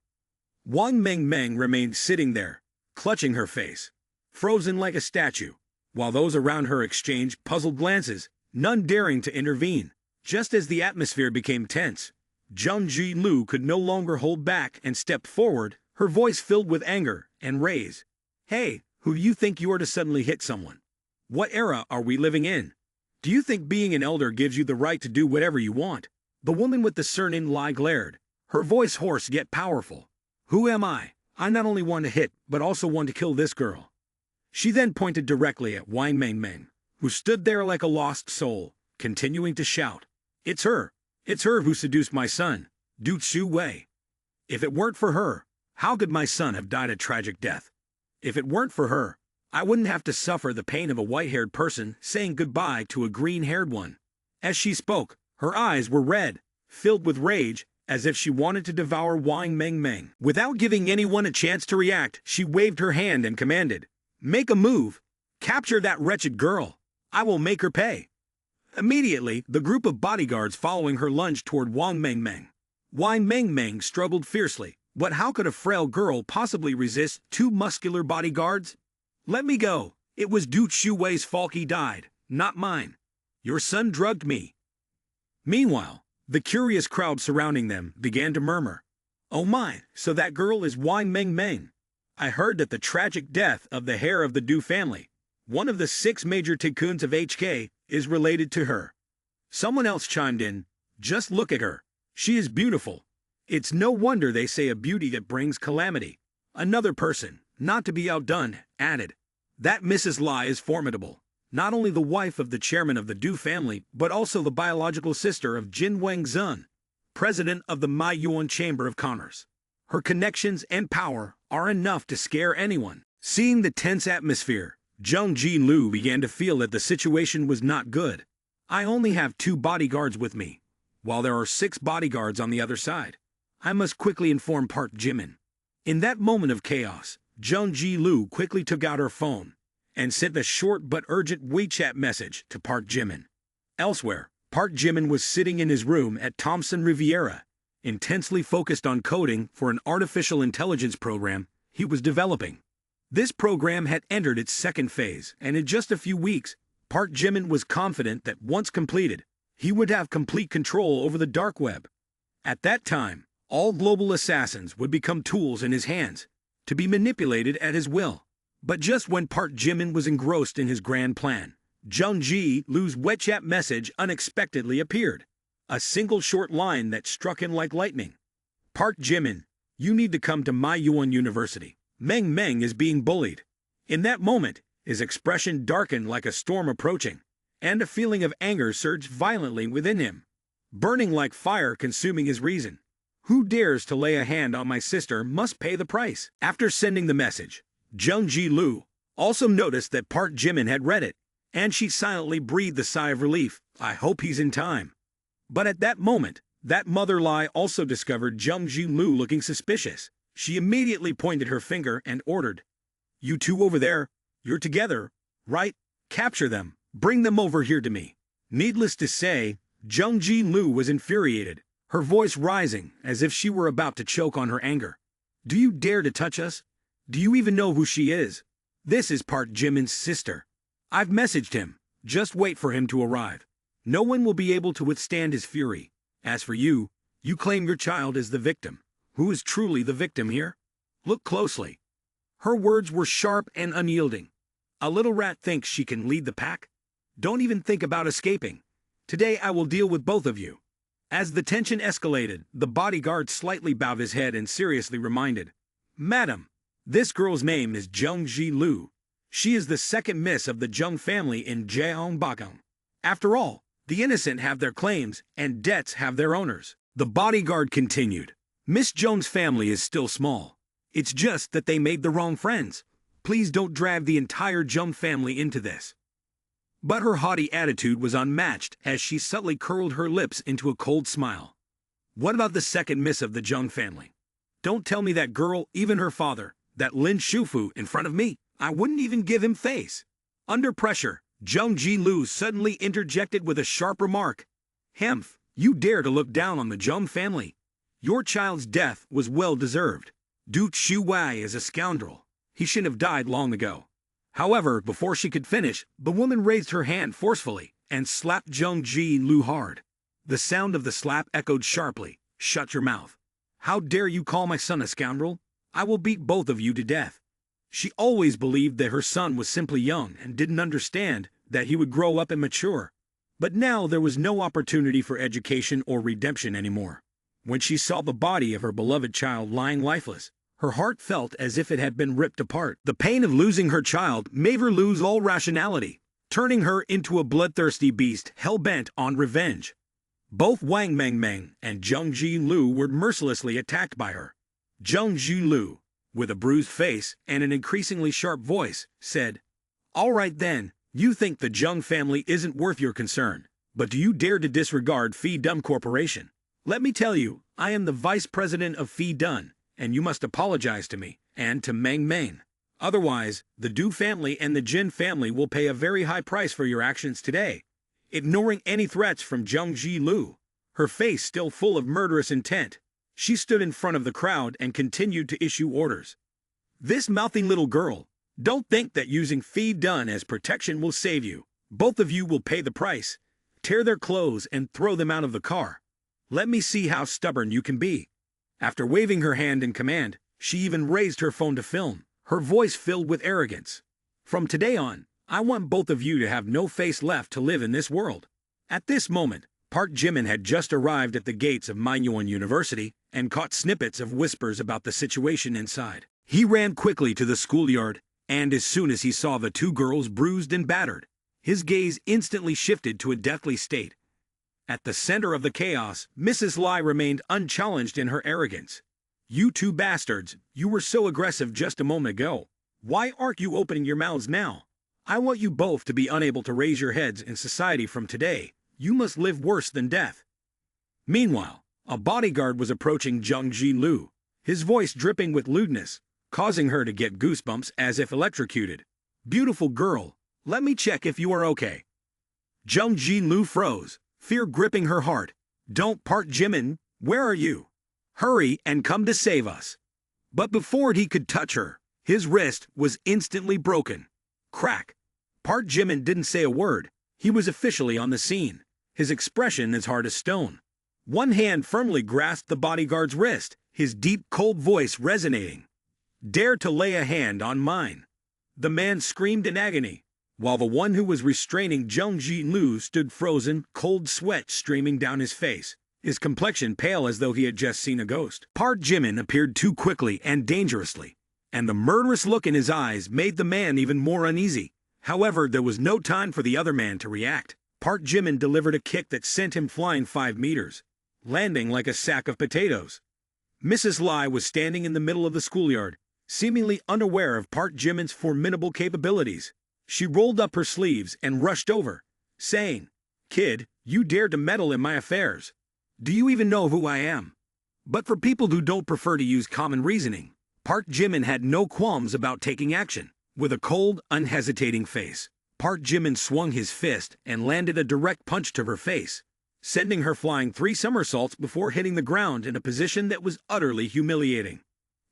Wang Meng remained sitting there, clutching her face, frozen like a statue, while those around her exchanged puzzled glances, none daring to intervene. Just as the atmosphere became tense, Jung Ji-Lu could no longer hold back and stepped forward, her voice filled with anger and rage. Hey, who do you think you are to suddenly hit someone? What era are we living in? Do you think being an elder gives you the right to do whatever you want? The woman with the surname Lai glared, her voice hoarse yet powerful. Who am I? I not only want to hit, but also want to kill this girl. She then pointed directly at Wang Meng, who stood there like a lost soul, continuing to shout. It's her who seduced my son, Du Chu Wei. If it weren't for her, how could my son have died a tragic death? If it weren't for her, I wouldn't have to suffer the pain of a white-haired person saying goodbye to a green-haired one. As she spoke, her eyes were red, filled with rage, as if she wanted to devour Wang Meng. Without giving anyone a chance to react, she waved her hand and commanded, Make a move! Capture that wretched girl! I will make her pay! Immediately, the group of bodyguards following her lunged toward Wang Meng. Wang Meng struggled fiercely, but how could a frail girl possibly resist two muscular bodyguards? Let me go! It was Du Chu Wei's fault he died, not mine. Your son drugged me. Meanwhile, the curious crowd surrounding them began to murmur. Oh my, so that girl is Wang Meng. I heard that the tragic death of the heir of the Du family, one of the 6 major tycoons of HK, is related to her. Someone else chimed in, Just look at her. She is beautiful. It's no wonder they say a beauty that brings calamity. Another person, not to be outdone, added, That Mrs. Lai is formidable. Not only the wife of the chairman of the Du family, but also the biological sister of Jin Wangzun, president of the Maiyuan Chamber of Commerce. Her connections and power are enough to scare anyone. Seeing the tense atmosphere, Jung Ji-Lu began to feel that the situation was not good. I only have 2 bodyguards with me, while there are 6 bodyguards on the other side. I must quickly inform Park Jimin. In that moment of chaos, Jung Ji-Lu quickly took out her phone and sent a short but urgent WeChat message to Park Jimin. Elsewhere, Park Jimin was sitting in his room at Thompson Riviera, intensely focused on coding for an artificial intelligence program he was developing. This program had entered its 2nd phase, and in just a few weeks, Park Jimin was confident that once completed, he would have complete control over the dark web. At that time, all global assassins would become tools in his hands, to be manipulated at his will. But just when Park Jimin was engrossed in his grand plan, Jung Ji-Lu's WeChat message unexpectedly appeared. a single short line that struck him like lightning. Park Jimin, you need to come to Manhwa University. Meng Meng is being bullied. In that moment, his expression darkened like a storm approaching, and a feeling of anger surged violently within him, burning like fire consuming his reason. Who dares to lay a hand on my sister must pay the price. After sending the message, Jung Ji-lu also noticed that Park Jimin had read it, and she silently breathed a sigh of relief. I hope he's in time. But at that moment, that mother lie also discovered Jung Ji-lu looking suspicious. She immediately pointed her finger and ordered, "You two over there, you're together, right? Capture them. Bring them over here to me." Needless to say, Jung Ji-lu was infuriated, her voice rising as if she were about to choke on her anger. "Do you dare to touch us? Do you even know who she is? This is Park Jimin's sister. I've messaged him. Just wait for him to arrive. No one will be able to withstand his fury. As for you, you claim your child is the victim. Who is truly the victim here? Look closely." Her words were sharp and unyielding. "A little rat thinks she can lead the pack? Don't even think about escaping. Today I will deal with both of you." As the tension escalated, the bodyguard slightly bowed his head and seriously reminded, "Madam, this girl's name is Jung Ji-lu. She is the second miss of the Jung family in Jeongbakgung. After all, the innocent have their claims and debts have their owners." The bodyguard continued, "Miss Jung's family is still small. It's just that they made the wrong friends. Please don't drag the entire Jung family into this." But her haughty attitude was unmatched as she subtly curled her lips into a cold smile. "What about the second miss of the Jung family? Don't tell me that girl, even her father, that Lin Shufu, in front of me. I wouldn't even give him face." Under pressure, Jung Ji-lu suddenly interjected with a sharp remark. "Hemph, you dare to look down on the Jung family? Your child's death was well deserved. Du Shuwei is a scoundrel. He shouldn't have died long ago." However, before she could finish, the woman raised her hand forcefully and slapped Jung Ji-lu hard. The sound of the slap echoed sharply. "Shut your mouth. How dare you call my son a scoundrel? I will beat both of you to death." She always believed that her son was simply young and didn't understand that he would grow up and mature. But now there was no opportunity for education or redemption anymore. When she saw the body of her beloved child lying lifeless, her heart felt as if it had been ripped apart. The pain of losing her child made her lose all rationality, turning her into a bloodthirsty beast hell-bent on revenge. Both Wang Mengmeng and Jung Ji-lu were mercilessly attacked by her. Jung Ji-lu, with a bruised face and an increasingly sharp voice, said, "All right then, you think the Jung family isn't worth your concern, but do you dare to disregard Phi Dun Corporation? Let me tell you, I am the vice president of Phi Dun, and you must apologize to me and to Meng Meng. Otherwise, the Du family and the Jin family will pay a very high price for your actions today." Ignoring any threats from Jung Ji-lu, her face still full of murderous intent, she stood in front of the crowd and continued to issue orders. "This mouthy little girl, don't think that using Phi Dun as protection will save you. Both of you will pay the price. Tear their clothes and throw them out of the car. Let me see how stubborn you can be." After waving her hand in command, she even raised her phone to film, her voice filled with arrogance. "From today on, I want both of you to have no face left to live in this world." At this moment, Park Jimin had just arrived at the gates of Manhwa University and caught snippets of whispers about the situation inside. He ran quickly to the schoolyard, and as soon as he saw the two girls bruised and battered, his gaze instantly shifted to a deathly state. At the center of the chaos, Mrs. Lai remained unchallenged in her arrogance. "You two bastards, you were so aggressive just a moment ago. Why aren't you opening your mouths now? I want you both to be unable to raise your heads in society from today. You must live worse than death." Meanwhile, a bodyguard was approaching Jung Ji-lu, his voice dripping with lewdness, causing her to get goosebumps as if electrocuted. "Beautiful girl, let me check if you are okay." Jung Ji-lu froze, fear gripping her heart. "Don't, Park Jimin, where are you? Hurry and come to save us." But before he could touch her, his wrist was instantly broken. Crack! Park Jimin didn't say a word. He was officially on the scene, his expression as hard as stone. One hand firmly grasped the bodyguard's wrist, his deep, cold voice resonating. "Dare to lay a hand on mine." The man screamed in agony. while the one who was restraining Jung Lu stood frozen, cold sweat streaming down his face, his complexion pale as though he had just seen a ghost. Park Jimin appeared too quickly and dangerously, and the murderous look in his eyes made the man even more uneasy. However, there was no time for the other man to react. Park Jimin delivered a kick that sent him flying 5 meters, landing like a sack of potatoes. Mrs. Lai was standing in the middle of the schoolyard, seemingly unaware of Park Jimin's formidable capabilities. She rolled up her sleeves and rushed over, saying, "Kid, you dared to meddle in my affairs. Do you even know who I am?" But for people who don't prefer to use common reasoning, Park Jimin had no qualms about taking action. With a cold, unhesitating face, Park Jimin swung his fist and landed a direct punch to her face, sending her flying 3 somersaults before hitting the ground in a position that was utterly humiliating.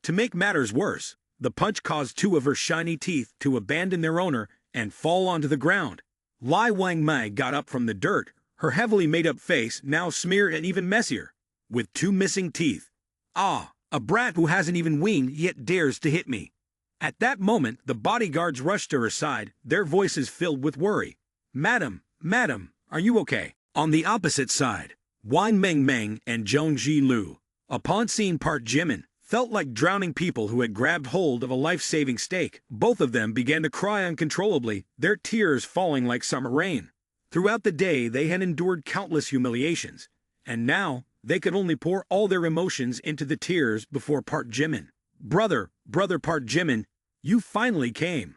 To make matters worse, the punch caused 2 of her shiny teeth to abandon their owner and fall onto the ground. Lai Wangmei got up from the dirt, her heavily made-up face now smeared and even messier, with 2 missing teeth. "Ah, a brat who hasn't even weaned yet dares to hit me." At that moment, the bodyguards rushed to her side, their voices filled with worry. Madam, are you okay?" On the opposite side, Wang Meng and Jung Lu, upon seeing Park Jimin, felt like drowning people who had grabbed hold of a life-saving stake. Both of them began to cry uncontrollably, their tears falling like summer rain. Throughout the day, they had endured countless humiliations, and now they could only pour all their emotions into the tears before Park Jimin. Brother Park Jimin, you finally came."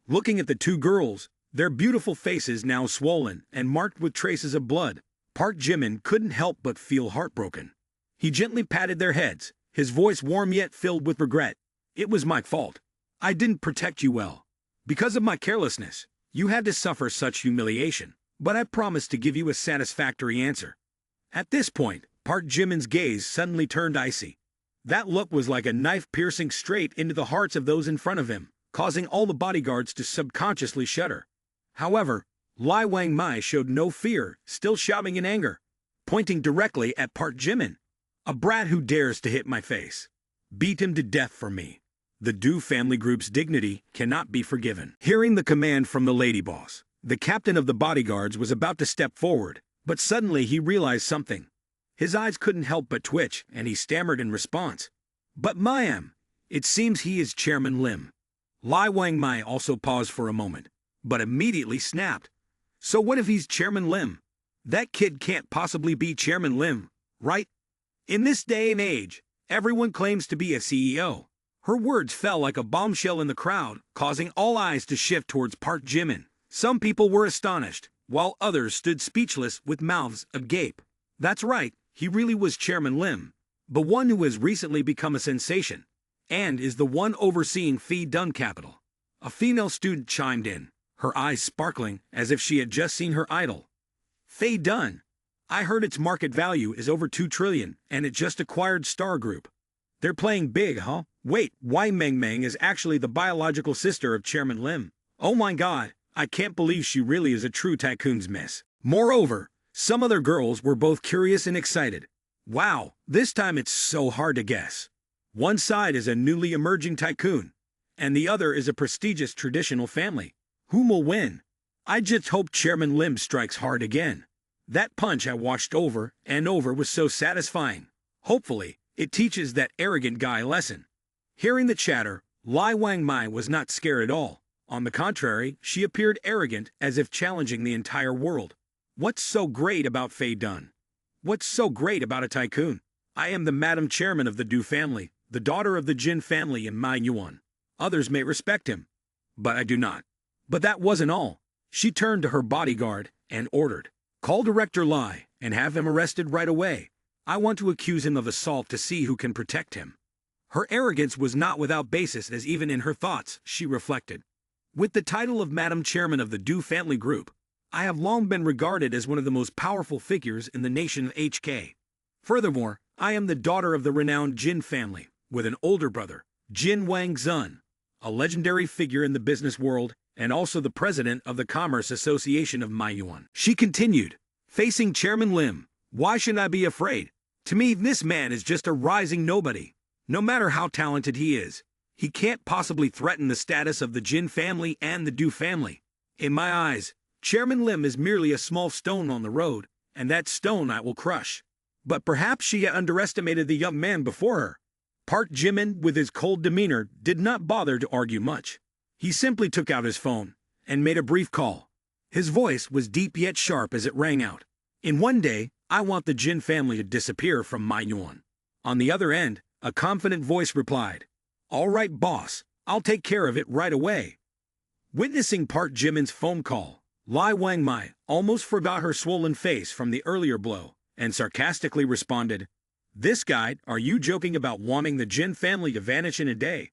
Looking at the 2 girls, their beautiful faces now swollen and marked with traces of blood, Park Jimin couldn't help but feel heartbroken. He gently patted their heads, his voice warm yet filled with regret. "It was my fault. I didn't protect you well. Because of my carelessness, you had to suffer such humiliation, but I promised to give you a satisfactory answer." At this point, Park Jimin's gaze suddenly turned icy. That look was like a knife piercing straight into the hearts of those in front of him, causing all the bodyguards to subconsciously shudder. However, Lai Wangmei showed no fear, still shouting in anger, pointing directly at Park Jimin. "A brat who dares to hit my face. Beat him to death for me. The Du family group's dignity cannot be forgiven." Hearing the command from the lady boss, the captain of the bodyguards was about to step forward, but suddenly he realized something. His eyes couldn't help but twitch, and he stammered in response. "But ma'am, it seems he is Chairman Lim." Lai Wangmei also paused for a moment, but immediately snapped. "So what if he's Chairman Lim? That kid can't possibly be Chairman Lim, right? In this day and age, everyone claims to be a CEO." Her words fell like a bombshell in the crowd, causing all eyes to shift towards Park Jimin. Some people were astonished, while others stood speechless with mouths agape. That's right, he really was Chairman Lim, the one who has recently become a sensation, and is the one overseeing Phi Dun Capital. A female student chimed in, her eyes sparkling as if she had just seen her idol. "Phi Dun? I heard its market value is over 2 trillion, and it just acquired Star Group. They're playing big, huh? Wait, Wang Meng is actually the biological sister of Chairman Lim. Oh my god, I can't believe she really is a true Tycoon's miss." Moreover, some other girls were both curious and excited. Wow, this time it's so hard to guess. One side is a newly emerging tycoon, and the other is a prestigious traditional family. Whom will win? I just hope Chairman Lim strikes hard again. That punch I watched over and over was so satisfying. Hopefully, it teaches that arrogant guy a lesson. Hearing the chatter, Lai Wangmei was not scared at all. On the contrary, she appeared arrogant, as if challenging the entire world. "What's so great about Phi Dun? What's so great about a tycoon? I am the Madam Chairman of the Du family, the daughter of the Jin family in Manhwa. Others may respect him, but I do not." But that wasn't all. She turned to her bodyguard and ordered, "Call Director Lai and have him arrested right away. I want to accuse him of assault to see who can protect him." Her arrogance was not without basis, as even in her thoughts, she reflected. "With the title of Madam Chairman of the Du family group, I have long been regarded as one of the most powerful figures in the nation of HK. Furthermore, I am the daughter of the renowned Jin family, with an older brother, Jin Wang Zun, a legendary figure in the business world, and also the president of the Commerce Association of Manhwa." She continued, "Facing Chairman Lim, why should I be afraid? To me, this man is just a rising nobody. No matter how talented he is, he can't possibly threaten the status of the Jin family and the Du family. In my eyes, Chairman Lim is merely a small stone on the road, and that stone I will crush. But perhaps she had underestimated the young man before her. Park Jimin, with his cold demeanor, did not bother to argue much. He simply took out his phone and made a brief call. His voice was deep yet sharp as it rang out. In one day, I want the Jin family to disappear from manhwa. On the other end, a confident voice replied, "All right, boss, I'll take care of it right away." Witnessing Park Jimin's phone call, Lai Wangmai almost forgot her swollen face from the earlier blow and sarcastically responded, "This guy, are you joking about wanting the Jin family to vanish in a day?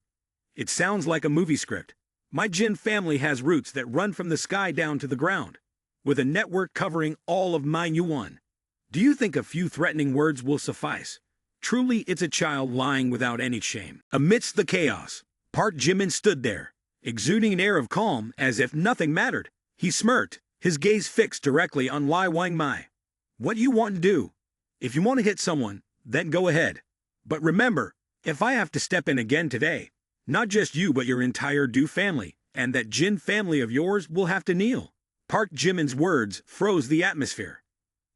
It sounds like a movie script. My Jin family has roots that run from the sky down to the ground, with a network covering all of manhwa. Do you think a few threatening words will suffice? Truly, it's a child lying without any shame." Amidst the chaos, Park Jimin stood there, exuding an air of calm as if nothing mattered. He smirked, his gaze fixed directly on Lai Wangmai. "What you want to do? If you want to hit someone, then go ahead. But remember, if I have to step in again today, not just you but your entire Du family, and that Jin family of yours will have to kneel." Park Jimin's words froze the atmosphere.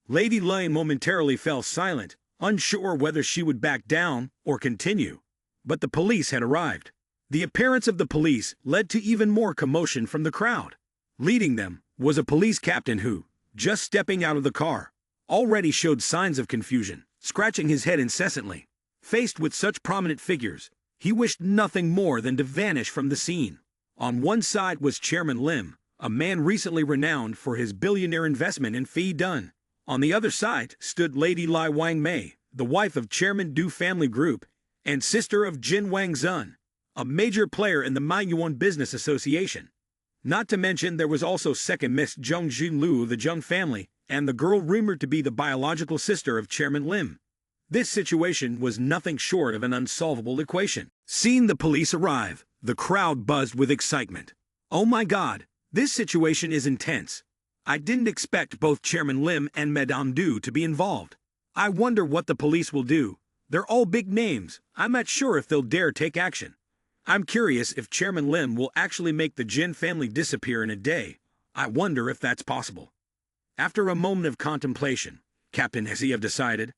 Lady Lai momentarily fell silent, unsure whether she would back down or continue. But the police had arrived. The appearance of the police led to even more commotion from the crowd. Leading them was a police captain who, just stepping out of the car, already showed signs of confusion, scratching his head incessantly. Faced with such prominent figures, he wished nothing more than to vanish from the scene. On one side was Chairman Lim, a man recently renowned for his billionaire investment in Phi Dun. On the other side stood Lady Lai Wangmei, the wife of Chairman Du Family Group and sister of Jin Wang Zun, a major player in the Manhwa Business Association. Not to mention there was also second Miss Jung Lu of the Jung family, and the girl rumored to be the biological sister of Chairman Lim. This situation was nothing short of an unsolvable equation. Seeing the police arrive, the crowd buzzed with excitement. "Oh my God, this situation is intense. I didn't expect both Chairman Lim and Madame Du to be involved. I wonder what the police will do. They're all big names. I'm not sure if they'll dare take action. I'm curious if Chairman Lim will actually make the Jin family disappear in a day. I wonder if that's possible." After a moment of contemplation, Captain Hesiev decided,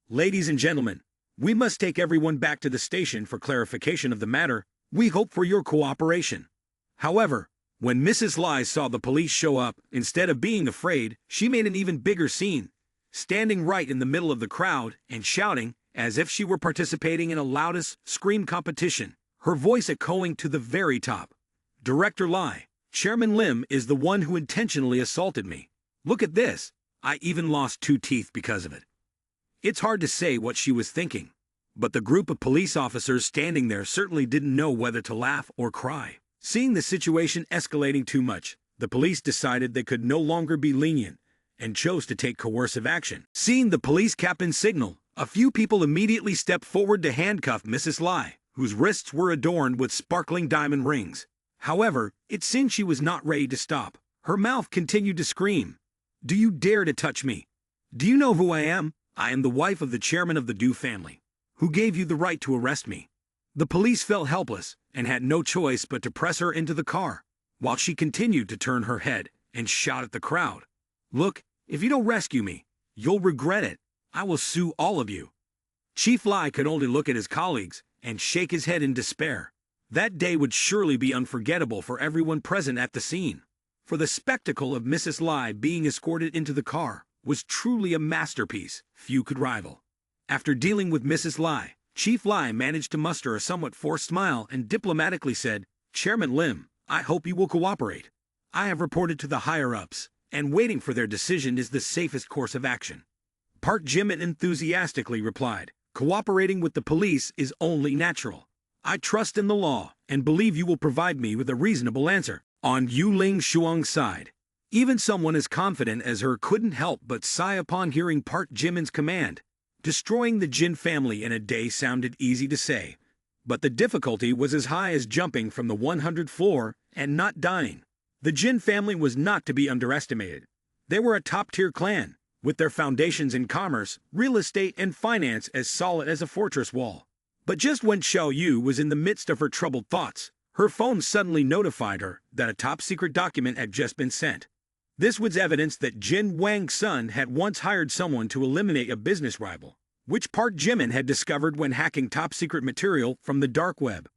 "Ladies and gentlemen, we must take everyone back to the station for clarification of the matter. We hope for your cooperation." However, when Mrs. Lai saw the police show up, instead of being afraid, she made an even bigger scene, standing right in the middle of the crowd and shouting as if she were participating in a loudest scream competition, her voice echoing to the very top. "Director Lai, Chairman Lim is the one who intentionally assaulted me. Look at this. I even lost 2 teeth because of it." It's hard to say what she was thinking, but the group of police officers standing there certainly didn't know whether to laugh or cry. Seeing the situation escalating too much, the police decided they could no longer be lenient and chose to take coercive action. Seeing the police captain's signal, a few people immediately stepped forward to handcuff Mrs. Lai, whose wrists were adorned with sparkling diamond rings. However, it seemed she was not ready to stop. Her mouth continued to scream, "Do you dare to touch me? Do you know who I am? I am the wife of the chairman of the Du family. Who gave you the right to arrest me?" The police felt helpless and had no choice but to press her into the car, while she continued to turn her head and shout at the crowd, "Look, if you don't rescue me, you'll regret it. I will sue all of you." Chief Lai could only look at his colleagues and shake his head in despair. That day would surely be unforgettable for everyone present at the scene. For the spectacle of Mrs. Lai being escorted into the car was truly a masterpiece few could rival. After dealing with Mrs. Lai, Chief Lai managed to muster a somewhat forced smile and diplomatically said, "Chairman Lim, I hope you will cooperate. I have reported to the higher-ups, and waiting for their decision is the safest course of action." Park Jimin enthusiastically replied, "Cooperating with the police is only natural. I trust in the law and believe you will provide me with a reasonable answer." On Yu Ling Shuang's side, even someone as confident as her couldn't help but sigh upon hearing Park Jimin's command. Destroying the Jin family in a day sounded easy to say, but the difficulty was as high as jumping from the 100th floor and not dying. The Jin family was not to be underestimated. They were a top-tier clan, with their foundations in commerce, real estate, and finance as solid as a fortress wall. But just when Xiao Yu was in the midst of her troubled thoughts, Her phone suddenly notified her that a top-secret document had just been sent. This was evidence that Jin Wang's son had once hired someone to eliminate a business rival, which Park Jimin had discovered when hacking top-secret material from the dark web.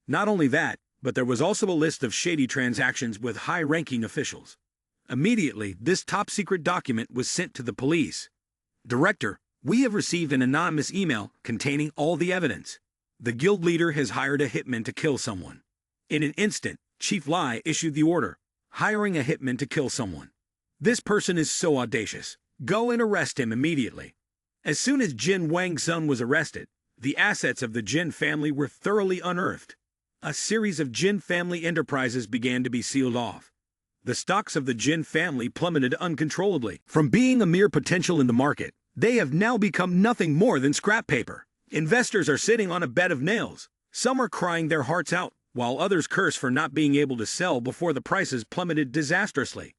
Not only that, but there was also a list of shady transactions with high-ranking officials. Immediately, this top-secret document was sent to the police. Director, we have received an anonymous email containing all the evidence. The guild leader has hired a hitman to kill someone. In an instant, Chief Lai issued the order, hiring a hitman to kill someone. This person is so audacious. Go and arrest him immediately. As soon as Jin Wang's son was arrested, the assets of the Jin family were thoroughly unearthed. A series of Jin family enterprises began to be sealed off. The stocks of the Jin family plummeted uncontrollably. From being a mere potential in the market, they have now become nothing more than scrap paper. Investors are sitting on a bed of nails. Some are crying their hearts out, while others curse for not being able to sell before the prices plummeted disastrously.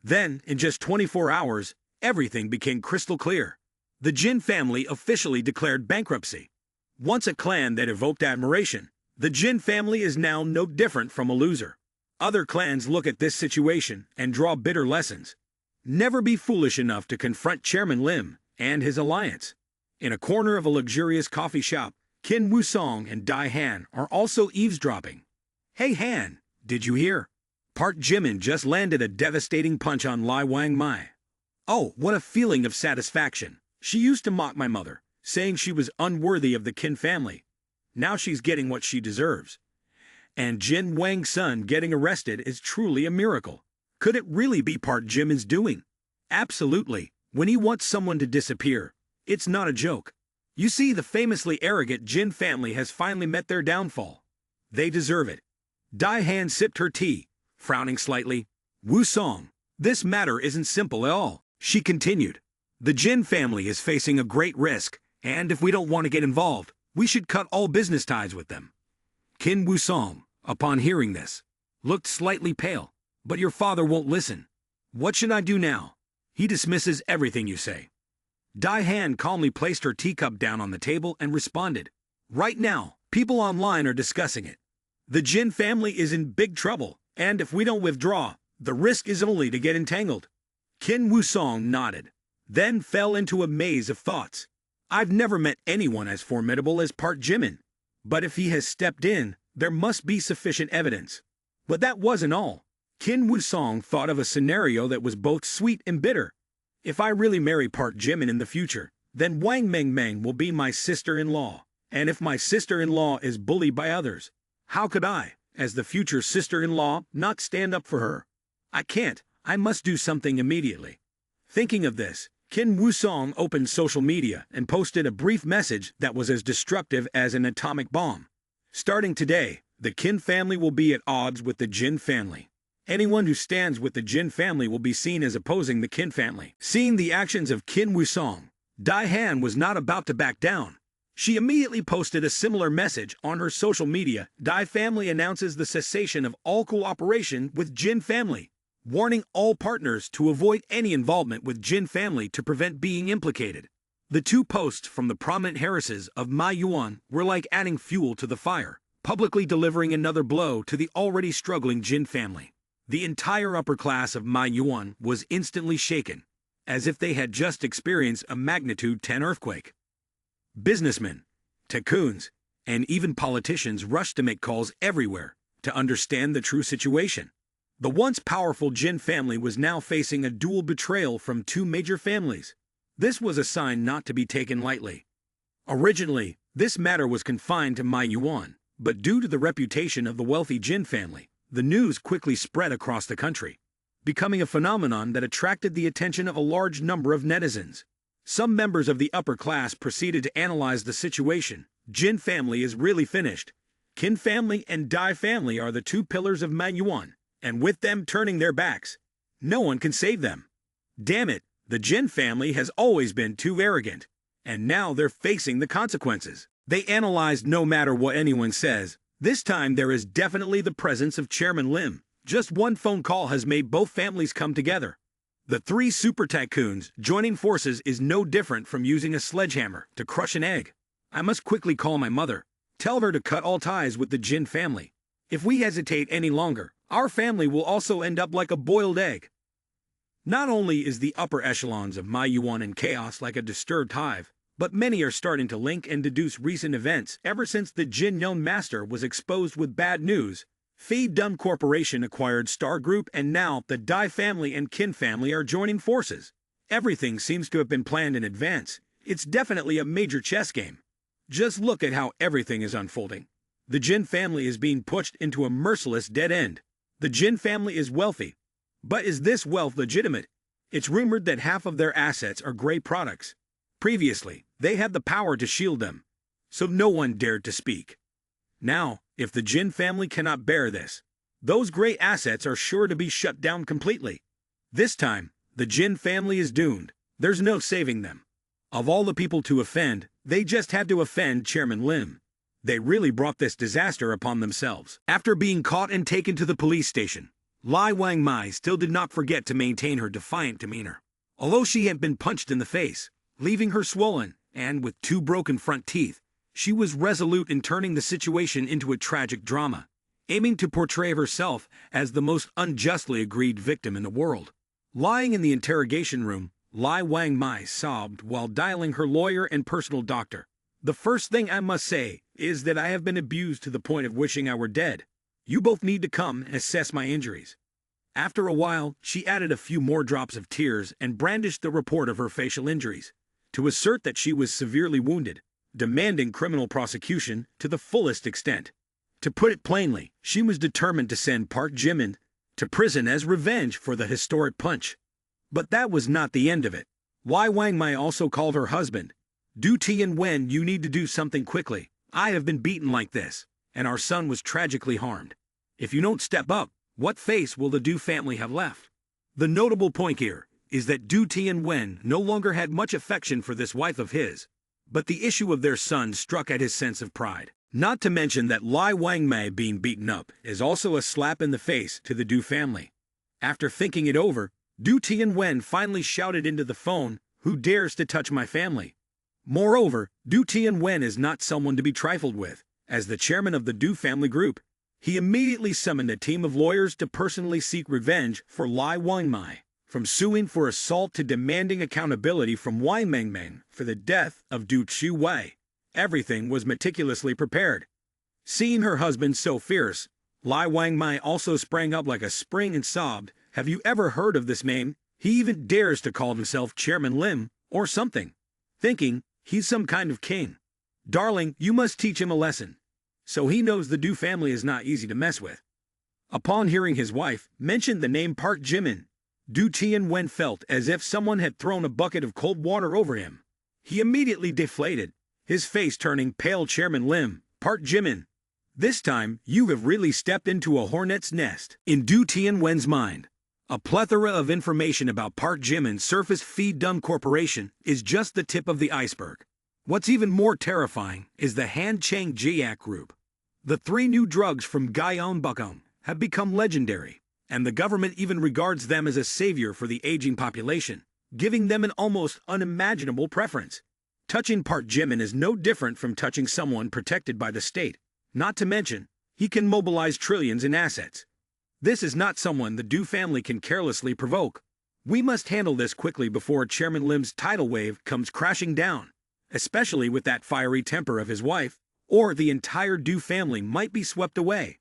Then, in just 24 hours, everything became crystal clear. The Jin family officially declared bankruptcy. Once a clan that evoked admiration, the Jin family is now no different from a loser. Other clans look at this situation and draw bitter lessons. Never be foolish enough to confront Chairman Lim and his alliance. In a corner of a luxurious coffee shop, Qin Wusong and Dai Han are also eavesdropping. Hey Han, did you hear? Park Jimin just landed a devastating punch on Lai Wang Mai. Oh, what a feeling of satisfaction. She used to mock my mother, saying she was unworthy of the Qin family. Now she's getting what she deserves. And Jin Wang's son getting arrested is truly a miracle. Could it really be Park Jimin's doing? Absolutely. When he wants someone to disappear, it's not a joke. You see, the famously arrogant Jin family has finally met their downfall. They deserve it. Dai Han sipped her tea, frowning slightly. Wusong, this matter isn't simple at all, she continued. The Jin family is facing a great risk, and if we don't want to get involved, we should cut all business ties with them. Qin Wusong, upon hearing this, looked slightly pale. But your father won't listen. What should I do now? He dismisses everything you say. Dai Han calmly placed her teacup down on the table and responded. Right now, people online are discussing it. The Jin family is in big trouble, and if we don't withdraw, the risk is only to get entangled. Qin Wusong nodded, then fell into a maze of thoughts. I've never met anyone as formidable as Park Jimin. But if he has stepped in, there must be sufficient evidence. But that wasn't all. Qin Wusong thought of a scenario that was both sweet and bitter. If I really marry Park Jimin in the future, then Wang Mengmeng will be my sister-in-law. And if my sister-in-law is bullied by others, how could I, as the future sister-in-law, not stand up for her? I can't. I must do something immediately. Thinking of this, Qin Wusong opened social media and posted a brief message that was as destructive as an atomic bomb. Starting today, the Qin family will be at odds with the Jin family. Anyone who stands with the Jin family will be seen as opposing the Qin family. Seeing the actions of Qin Wusong, Dai Han was not about to back down. She immediately posted a similar message on her social media. Dai family announces the cessation of all cooperation with Jin family, warning all partners to avoid any involvement with Jin family to prevent being implicated. The two posts from the prominent heiresses of Ma Yuan were like adding fuel to the fire, publicly delivering another blow to the already struggling Jin family. The entire upper class of Ma Yuan was instantly shaken, as if they had just experienced a magnitude 10 earthquake. Businessmen, tycoons, and even politicians rushed to make calls everywhere to understand the true situation. The once powerful Jin family was now facing a dual betrayal from two major families. This was a sign not to be taken lightly. Originally, this matter was confined to Ma Yuan, but due to the reputation of the wealthy Jin family, the news quickly spread across the country, becoming a phenomenon that attracted the attention of a large number of netizens. Some members of the upper class proceeded to analyze the situation. Jin family is really finished. Qin family and Dai family are the two pillars of Ma Yuan, and with them turning their backs, no one can save them. Damn it, the Jin family has always been too arrogant, and now they're facing the consequences. They analyzed no matter what anyone says. This time there is definitely the presence of Chairman Lim. Just one phone call has made both families come together. The three super tycoons joining forces is no different from using a sledgehammer to crush an egg. I must quickly call my mother, tell her to cut all ties with the Jin family, If we hesitate any longer, our family will also end up like a boiled egg. Not only is the upper echelons of Manhwa in chaos like a disturbed hive, but many are starting to link and deduce recent events ever since the Jin Young Master was exposed with bad news. Dumb Corporation acquired Star Group, and now the Dai family and Kin family are joining forces. Everything seems to have been planned in advance. It's definitely a major chess game. Just look at how everything is unfolding. The Jin family is being pushed into a merciless dead end. The Jin family is wealthy. But is this wealth legitimate? It's rumored that half of their assets are gray products. Previously, they had the power to shield them, so no one dared to speak. Now, if the Jin family cannot bear this, those gray assets are sure to be shut down completely. This time, the Jin family is doomed. There's no saving them. Of all the people to offend, they just had to offend Chairman Lim. They really brought this disaster upon themselves. After being caught and taken to the police station, Lai Wangmai still did not forget to maintain her defiant demeanor. Although she had been punched in the face, leaving her swollen, and with 2 broken front teeth, she was resolute in turning the situation into a tragic drama, aiming to portray herself as the most unjustly aggrieved victim in the world. Lying in the interrogation room, Lai Wangmai sobbed while dialing her lawyer and personal doctor. The first thing I must say is that I have been abused to the point of wishing I were dead. You both need to come and assess my injuries. After a while, she added a few more drops of tears and brandished the report of her facial injuries, to assert that she was severely wounded, demanding criminal prosecution to the fullest extent. To put it plainly, she was determined to send Park Jimin to prison as revenge for the historic punch. But that was not the end of it. Lai Wangmai also called her husband. Du Tianwen, you need to do something quickly. I have been beaten like this, and our son was tragically harmed. If you don't step up, what face will the Du family have left? The notable point here is that Du Tianwen no longer had much affection for this wife of his, but the issue of their son struck at his sense of pride. Not to mention that Lai Wangmai being beaten up is also a slap in the face to the Du family. After thinking it over, Du Tianwen finally shouted into the phone, "Who dares to touch my family?" Moreover, Du Tianwen is not someone to be trifled with. As the chairman of the Du family group, he immediately summoned a team of lawyers to personally seek revenge for Lai Wangmai, from suing for assault to demanding accountability from Wang Mengmeng for the death of Du Chiwei. Everything was meticulously prepared. Seeing her husband so fierce, Lai Wangmai also sprang up like a spring and sobbed, "Have you ever heard of this name? He even dares to call himself Chairman Lim, or something, thinking he's some kind of king. Darling, you must teach him a lesson, so he knows the Du family is not easy to mess with." Upon hearing his wife mention the name Park Jimin, Du Tianwen felt as if someone had thrown a bucket of cold water over him. He immediately deflated, his face turning pale. "Chairman Lim, Park Jimin, this time you have really stepped into a hornet's nest." In Du Tianwen's mind, a plethora of information about Park Jimin's surface Dumb Corporation is just the tip of the iceberg. What's even more terrifying is the Han Chang Jiak Group. The 3 new drugs from Gyeong Bukong have become legendary, and the government even regards them as a savior for the aging population, giving them an almost unimaginable preference. Touching Park Jimin is no different from touching someone protected by the state. Not to mention, he can mobilize trillions in assets. This is not someone the Du family can carelessly provoke. We must handle this quickly before Chairman Lim's tidal wave comes crashing down, especially with that fiery temper of his wife, or the entire Du family might be swept away.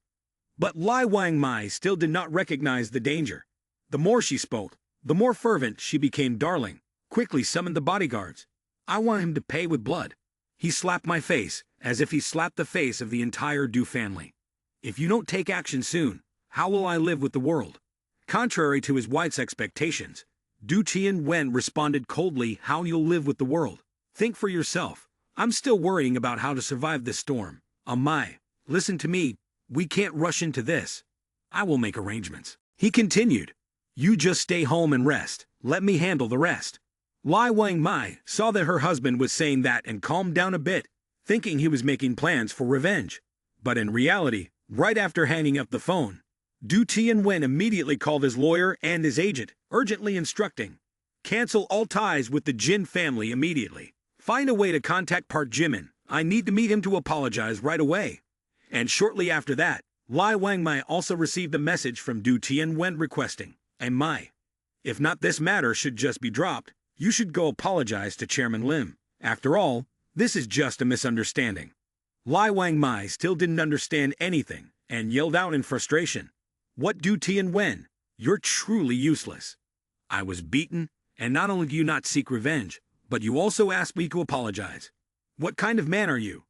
But Lai Wangmai still did not recognize the danger. The more she spoke, the more fervent she became. "Darling, quickly summon the bodyguards. I want him to pay with blood." He slapped my face, as if he slapped the face of the entire Du family. "If you don't take action soon, how will I live with the world?" Contrary to his wife's expectations, Du Tianwen responded coldly, "How you'll live with the world? Think for yourself. I'm still worrying about how to survive this storm. Amai, listen to me, we can't rush into this. I will make arrangements." He continued, "You just stay home and rest, let me handle the rest." Lai Wangmai saw that her husband was saying that and calmed down a bit, thinking he was making plans for revenge. But in reality, right after hanging up the phone, Du Tianwen immediately called his lawyer and his agent, urgently instructing, "Cancel all ties with the Jin family immediately. Find a way to contact Park Jimin. I need to meet him to apologize right away." And shortly after that, Lai Wangmai also received a message from Du Tianwen requesting, Mai. If not, this matter should just be dropped. You should go apologize to Chairman Lim. After all, this is just a misunderstanding. Lai Wangmai still didn't understand anything and yelled out in frustration. What Du Tianwen? You're truly useless. I was beaten, and not only do you not seek revenge, but you also ask me to apologize. What kind of man are you?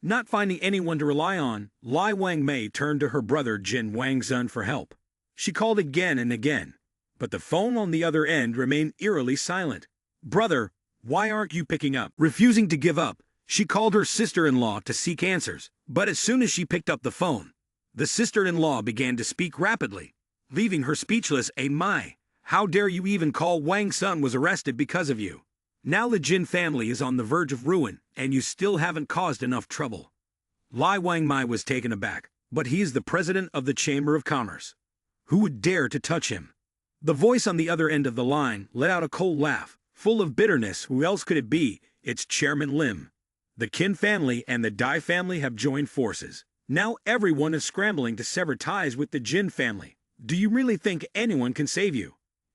Not finding anyone to rely on, Lai Wangmei turned to her brother Jin Wangzun for help. She called again and again, but the phone on the other end remained eerily silent. Brother, why aren't you picking up? Refusing to give up, she called her sister-in-law to seek answers, but as soon as she picked up the phone, the sister-in-law began to speak rapidly, leaving her speechless. Mai, how dare you even call Wang's son was arrested because of you? Now the Jin family is on the verge of ruin, and you still haven't caused enough trouble. Lai Wangmai was taken aback, but he is the president of the Chamber of Commerce. Who would dare to touch him? The voice on the other end of the line let out a cold laugh, full of bitterness. Who else could it be? It's Chairman Lim. The Qin family and the Dai family have joined forces. Now everyone is scrambling to sever ties with the Jin family. Do you really think anyone can save you?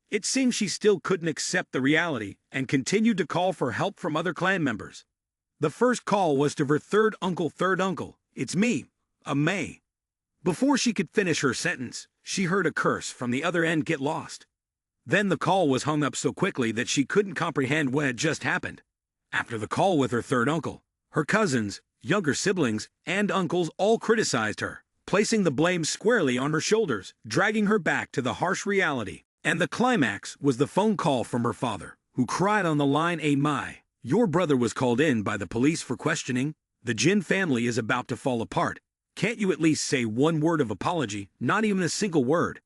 It seems she still couldn't accept the reality and continued to call for help from other clan members. The first call was to her third uncle. It's me, May. Before she could finish her sentence, she heard a curse from the other end get lost. Then the call was hung up so quickly that she couldn't comprehend what had just happened. After the call with her third uncle, her cousins, younger siblings, and uncles all criticized her, placing the blame squarely on her shoulders, dragging her back to the harsh reality. And the climax was the phone call from her father, who cried on the line, Mai, your brother was called in by the police for questioning. The Jin family is about to fall apart. Can't you at least say one word of apology? Not even a single word.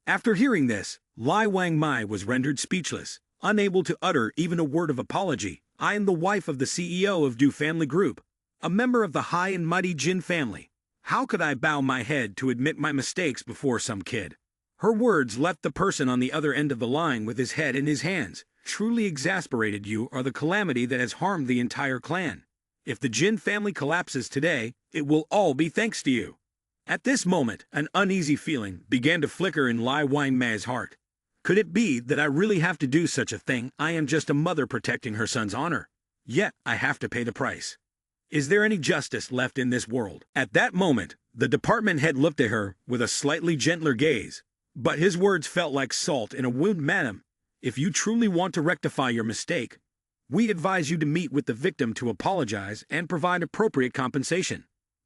After hearing this, Lai Wangmai was rendered speechless, unable to utter even a word of apology. I am the wife of the CEO of Du Family Group, a member of the high and mighty Jin family. How could I bow my head to admit my mistakes before some kid? Her words left the person on the other end of the line with his head in his hands. Truly exasperated. You are the calamity that has harmed the entire clan. If the Jin family collapses today, it will all be thanks to you. At this moment, an uneasy feeling began to flicker in Lai Wangmai's heart. Could it be that I really have to do such a thing? I am just a mother protecting her son's honor. Yet, I have to pay the price. Is there any justice left in this world? At that moment, the department head looked at her with a slightly gentler gaze. But his words felt like salt in a wound. Madam, if you truly want to rectify your mistake, we advise you to meet with the victim to apologize and provide appropriate compensation.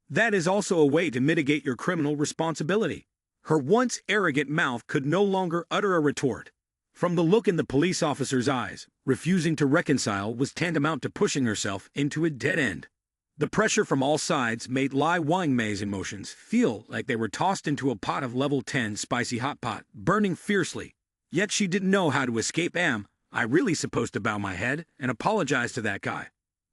That is also a way to mitigate your criminal responsibility. Her once arrogant mouth could no longer utter a retort. From the look in the police officer's eyes, refusing to reconcile was tantamount to pushing herself into a dead end. The pressure from all sides made Lai Wangmei's emotions feel like they were tossed into a pot of level 10 spicy hot pot, burning fiercely. Yet she didn't know how to escape. Am I really supposed to bow my head and apologize to that guy?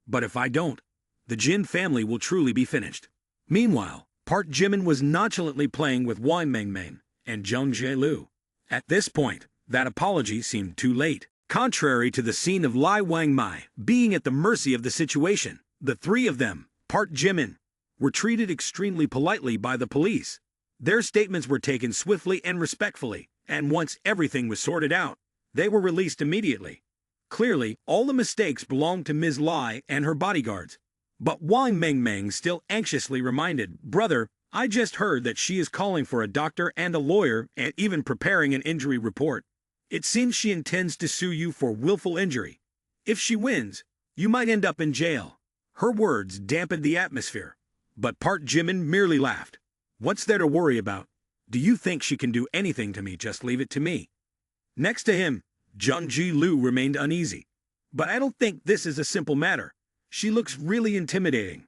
But if I don't, the Jin family will truly be finished. Meanwhile, Park Jimin was nonchalantly playing with Wang Mengmeng and Jung Jielu. At this point, that apology seemed too late. Contrary to the scene of Lai Wangmai being at the mercy of the situation, the three of them, Park Jimin, were treated extremely politely by the police. Their statements were taken swiftly and respectfully, and once everything was sorted out, they were released immediately. Clearly, all the mistakes belonged to Ms. Lai and her bodyguards. But Wang Mengmeng still anxiously reminded, Brother, I just heard that she is calling for a doctor and a lawyer and even preparing an injury report. It seems she intends to sue you for willful injury. If she wins, you might end up in jail. Her words dampened the atmosphere, but Park Jimin merely laughed. What's there to worry about? Do you think she can do anything to me? Just leave it to me. Next to him, Jung Ji-lu remained uneasy. But I don't think this is a simple matter. She looks really intimidating.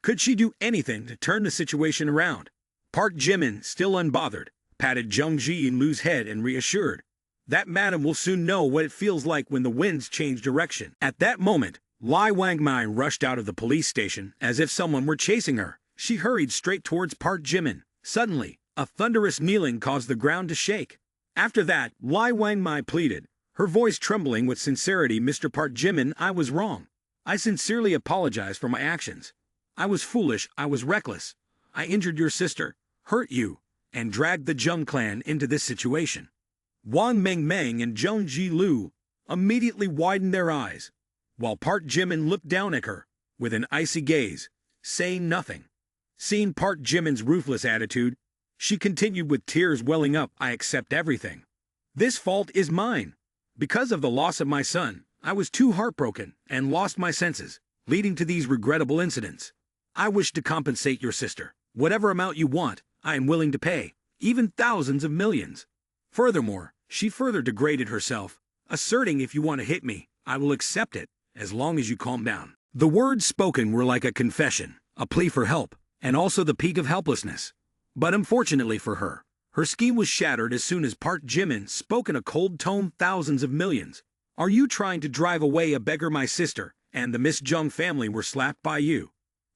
Could she do anything to turn the situation around? Park Jimin, still unbothered, patted Jung Ji-lu's head and reassured. That madam will soon know what it feels like when the winds change direction. At that moment, Lai Wangmai rushed out of the police station as if someone were chasing her. She hurried straight towards Park Jimin. Suddenly, a thunderous kneeling caused the ground to shake. After that, Lai Wangmai pleaded, her voice trembling with sincerity, Mr. Park Jimin, I was wrong. I sincerely apologize for my actions. I was foolish, I was reckless. I injured your sister. hurt you, and dragged the Jung clan into this situation. Wang Mengmeng and Zhong Jilu immediately widened their eyes, while Park Jimin looked down at her with an icy gaze, saying nothing. Seeing Park Jimin's ruthless attitude, she continued with tears welling up, "I accept everything. This fault is mine. Because of the loss of my son, I was too heartbroken and lost my senses, leading to these regrettable incidents. I wish to compensate your sister. Whatever amount you want, I am willing to pay, even thousands of millions." Furthermore, she further degraded herself, asserting, "If you want to hit me, I will accept it, as long as you calm down." The words spoken were like a confession, a plea for help, and also the peak of helplessness. But unfortunately for her, her scheme was shattered as soon as Park Jimin spoke in a cold tone. "Thousands of millions. Are you trying to drive away a beggar? My sister and the Miss Jung family were slapped by you.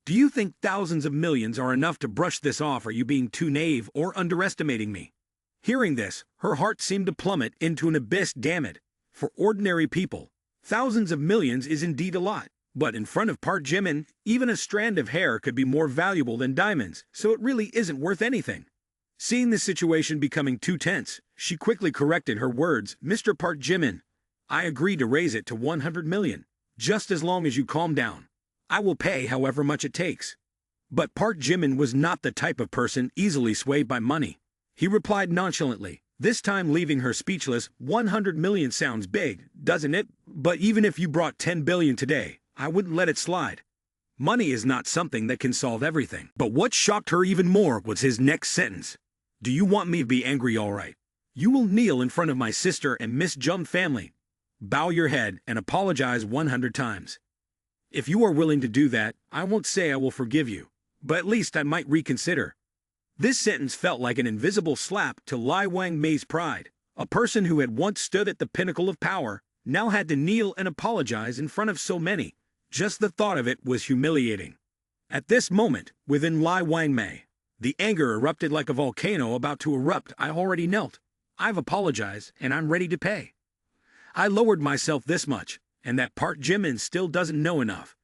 Do you think thousands of millions are enough to brush this off? Are you being too naive or underestimating me?" Hearing this, her heart seemed to plummet into an abyss. Damn it. For ordinary people, thousands of millions is indeed a lot. But in front of Park Jimin, even a strand of hair could be more valuable than diamonds, so it really isn't worth anything. Seeing the situation becoming too tense, she quickly corrected her words. "Mr. Park Jimin, I agree to raise it to 100 million, just as long as you calm down. I will pay however much it takes." But Park Jimin was not the type of person easily swayed by money. He replied nonchalantly, this time leaving her speechless. 100 million sounds big, doesn't it? But even if you brought 10 billion today, I wouldn't let it slide. Money is not something that can solve everything. But what shocked her even more was his next sentence. "Do you want me to be angry? All right. You will kneel in front of my sister and Miss Jung family. Bow your head and apologize 100 times. If you are willing to do that, I won't say I will forgive you, but at least I might reconsider." This sentence felt like an invisible slap to Lai Wang Mei's pride. A person who had once stood at the pinnacle of power now had to kneel and apologize in front of so many. Just the thought of it was humiliating. At this moment, within Lai Wang Mei, the anger erupted like a volcano about to erupt. "I already knelt. I've apologized, and I'm ready to pay. I lowered myself this much, and that Park Jimin still doesn't know enough.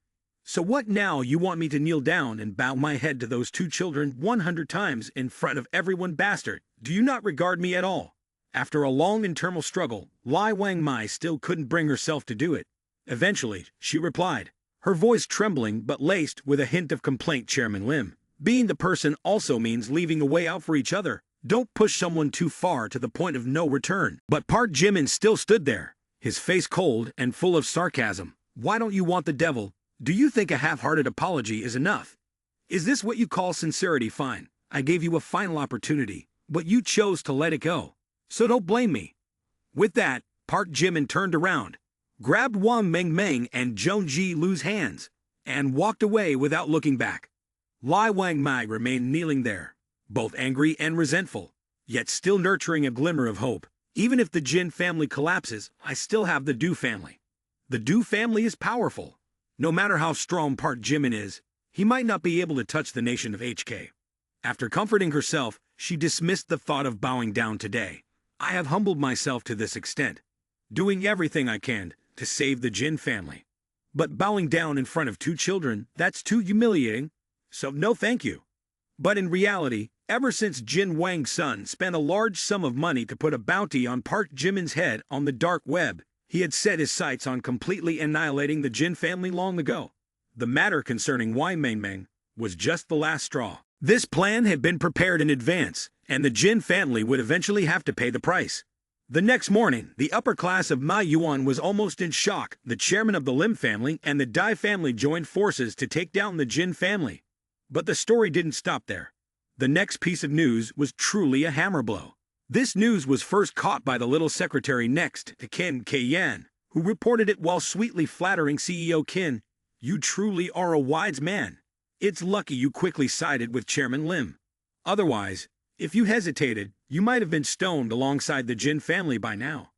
So what now? You want me to kneel down and bow my head to those two children 100 times in front of everyone? Bastard, do you not regard me at all?" After a long internal struggle, Lai Wang Mei still couldn't bring herself to do it. Eventually, she replied, her voice trembling but laced with a hint of complaint. "Chairman Lim, being the person also means leaving a way out for each other. Don't push someone too far to the point of no return." But Park Jimin still stood there, his face cold and full of sarcasm. "Why don't you want the devil? Do you think a half-hearted apology is enough? Is this what you call sincerity? Fine, I gave you a final opportunity, but you chose to let it go. So don't blame me." With that, Park Jimin turned around, grabbed Wang Mengmeng and Zhong Jilu's hands, and walked away without looking back. Lai Wang Mei remained kneeling there, both angry and resentful, yet still nurturing a glimmer of hope. "Even if the Jin family collapses, I still have the Du family. The Du family is powerful. No matter how strong Park Jimin is, he might not be able to touch the nation of HK." After comforting herself, she dismissed the thought of bowing down today. "I have humbled myself to this extent, doing everything I can to save the Jin family. But bowing down in front of two children, that's too humiliating, so no thank you." But in reality, ever since Jin Wang's son spent a large sum of money to put a bounty on Park Jimin's head on the dark web, he had set his sights on completely annihilating the Jin family long ago. The matter concerning Wang Mengmeng was just the last straw. This plan had been prepared in advance, and the Jin family would eventually have to pay the price. The next morning, the upper class of Ma Yuan was almost in shock. The chairman of the Lim family and the Dai family joined forces to take down the Jin family. But the story didn't stop there. The next piece of news was truly a hammer blow. This news was first caught by the little secretary next to Qin Kyan, who reported it while sweetly flattering CEO Qin. "You truly are a wise man. It's lucky you quickly sided with Chairman Lim. Otherwise, if you hesitated, you might have been stoned alongside the Jin family by now."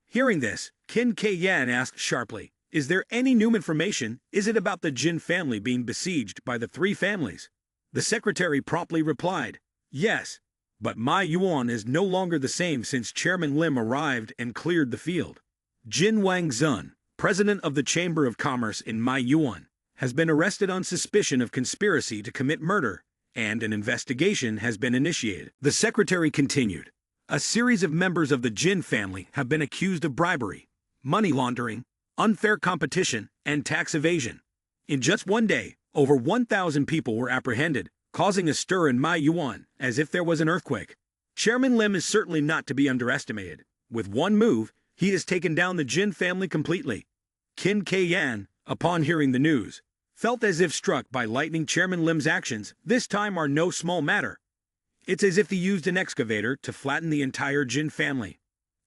Hearing this, Qin Kyan asked sharply, "Is there any new information? Is it about the Jin family being besieged by the three families?" The secretary promptly replied, "Yes, but Ma Yuan is no longer the same since Chairman Lim arrived and cleared the field. Jin Wang Zun, president of the Chamber of Commerce in Ma Yuan, has been arrested on suspicion of conspiracy to commit murder, and an investigation has been initiated. The secretary continued. A series of members of the Jin family have been accused of bribery, money laundering, unfair competition, and tax evasion. In just one day, over 1,000 people were apprehended, causing a stir in Manhwa as if there was an earthquake. Chairman Lim is certainly not to be underestimated. With one move, he has taken down the Jin family completely. Kim K-yan, upon hearing the news, felt as if struck by lightning. Chairman Lim's actions this time are no small matter. It's as if he used an excavator to flatten the entire Jin family.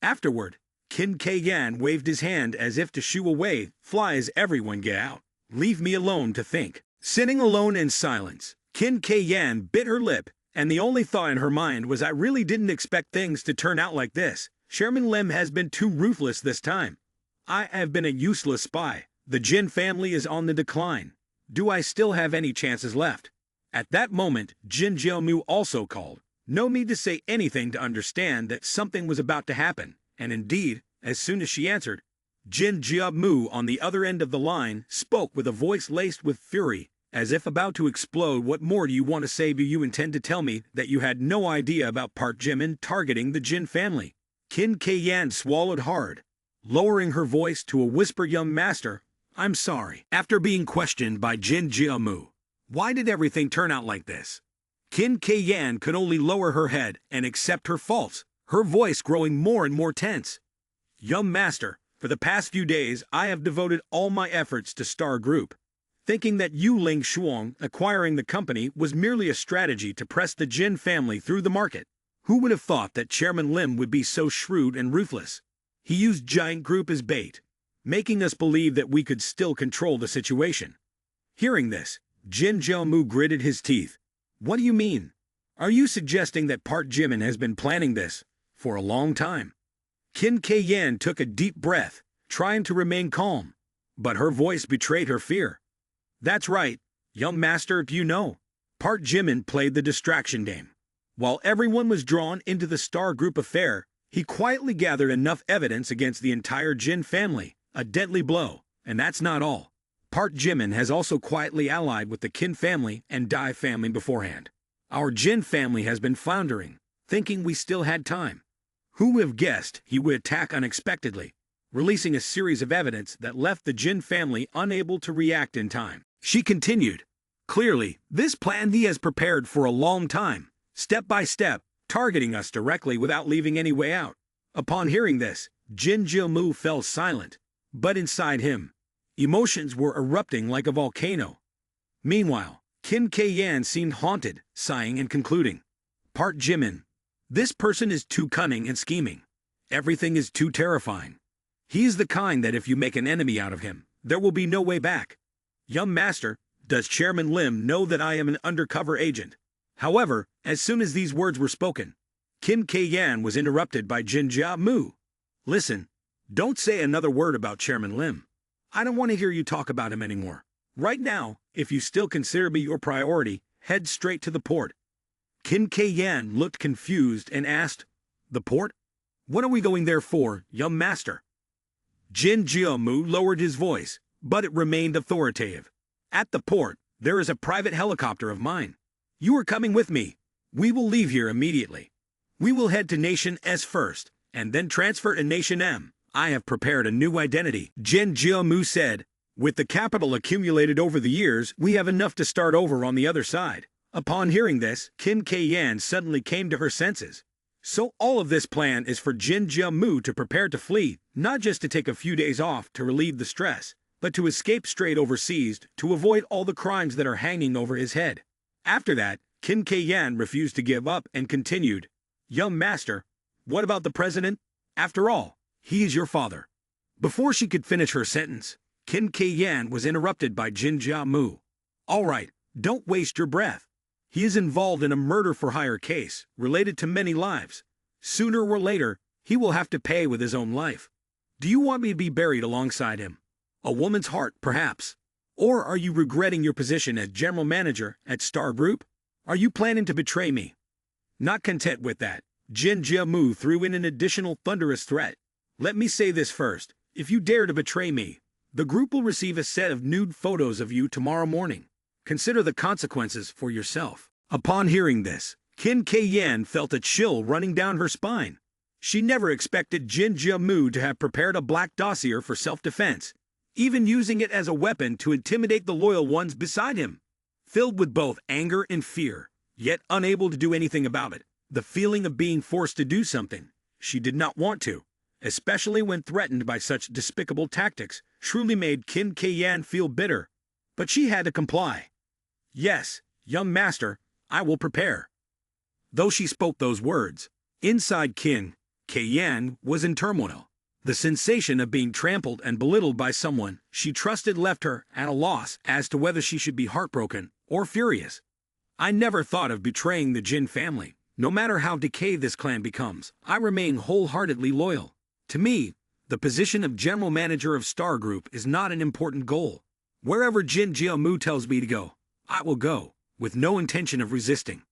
Afterward, Kim K-yan waved his hand as if to shoo away flies. Everyone get out. Leave me alone to think. Sitting alone in silence, Kim K-yan bit her lip, and the only thought in her mind was, I really didn't expect things to turn out like this. Chairman Lim has been too ruthless this time. I have been a useless spy. The Jin family is on the decline. Do I still have any chances left? At that moment, Jin Jiamu also called. No need to say anything to understand that something was about to happen, and indeed, as soon as she answered, Jin Jiamu on the other end of the line spoke with a voice laced with fury, as if about to explode. What more do you want to say? Do you intend to tell me that you had no idea about Park Jimin targeting the Jin family? Kim K-yan swallowed hard, lowering her voice to a whisper. Young master, I'm sorry. After being questioned by Jin Jiamu, why did everything turn out like this? Kim K-yan could only lower her head and accept her faults, her voice growing more and more tense. Young master, for the past few days I have devoted all my efforts to Star Group, thinking that you Ling Shuang acquiring the company was merely a strategy to press the Jin family through the market. Who would have thought that Chairman Lim would be so shrewd and ruthless? He used Giant Group as bait, making us believe that we could still control the situation. Hearing this, Jin Jiamu gritted his teeth. What do you mean? Are you suggesting that Park Jimin has been planning this for a long time? Kim K-yan took a deep breath, trying to remain calm, but her voice betrayed her fear. That's right, young master. You know, Park Jimin played the distraction game. While everyone was drawn into the Star Group affair, he quietly gathered enough evidence against the entire Jin family, a deadly blow, and that's not all. Park Jimin has also quietly allied with the Kim family and Dai family beforehand. Our Jin family has been floundering, thinking we still had time. Who would have guessed he would attack unexpectedly, releasing a series of evidence that left the Jin family unable to react in time. She continued, clearly, this plan he has prepared for a long time, step by step, targeting us directly without leaving any way out. Upon hearing this, Jin Jiamu fell silent, but inside him, emotions were erupting like a volcano. Meanwhile, Kim K-yan seemed haunted, sighing and concluding, Park Jimin, this person is too cunning and scheming. Everything is too terrifying. He is the kind that if you make an enemy out of him, there will be no way back. Young master, does Chairman Lim know that I am an undercover agent? However, as soon as these words were spoken, Kim K-yan was interrupted by Jin Jiamu. Listen, don't say another word about Chairman Lim. I don't want to hear you talk about him anymore. Right now, if you still consider me your priority, head straight to the port. Kim K-yan looked confused and asked, the port? What are we going there for, young master? Jin Jiamu lowered his voice, but it remained authoritative. At the port, there is a private helicopter of mine. You are coming with me. We will leave here immediately. We will head to Nation S first, and then transfer to Nation M. I have prepared a new identity, Jin Jiamu said. With the capital accumulated over the years, we have enough to start over on the other side. Upon hearing this, Kim K-yan suddenly came to her senses. So all of this plan is for Jin Jiamu to prepare to flee, not just to take a few days off to relieve the stress, but to escape straight overseas to avoid all the crimes that are hanging over his head. After that, Kim K-yan refused to give up and continued, young master, what about the president? After all, he is your father. Before she could finish her sentence, Kim K-yan was interrupted by Jin Jiamu. All right, don't waste your breath. He is involved in a murder-for-hire case related to many lives. Sooner or later, he will have to pay with his own life. Do you want me to be buried alongside him? A woman's heart, perhaps. Or are you regretting your position as general manager at Star Group? Are you planning to betray me? Not content with that, Jin Jiamu threw in an additional thunderous threat. Let me say this first. If you dare to betray me, the group will receive a set of nude photos of you tomorrow morning. Consider the consequences for yourself. Upon hearing this, Kim K-yan felt a chill running down her spine. She never expected Jin Jia-mu to have prepared a black dossier for self-defense, even using it as a weapon to intimidate the loyal ones beside him. Filled with both anger and fear, yet unable to do anything about it, the feeling of being forced to do something she did not want to, especially when threatened by such despicable tactics, truly made Kim K-yan feel bitter. But she had to comply. "Yes, young master, I will prepare." Though she spoke those words, inside Kim K-yan was in turmoil. The sensation of being trampled and belittled by someone she trusted left her at a loss as to whether she should be heartbroken or furious. "I never thought of betraying the Jin family. No matter how decayed this clan becomes, I remain wholeheartedly loyal. To me, the position of general manager of Star Group is not an important goal. Wherever Jin Jia-mu tells me to go, I will go, with no intention of resisting."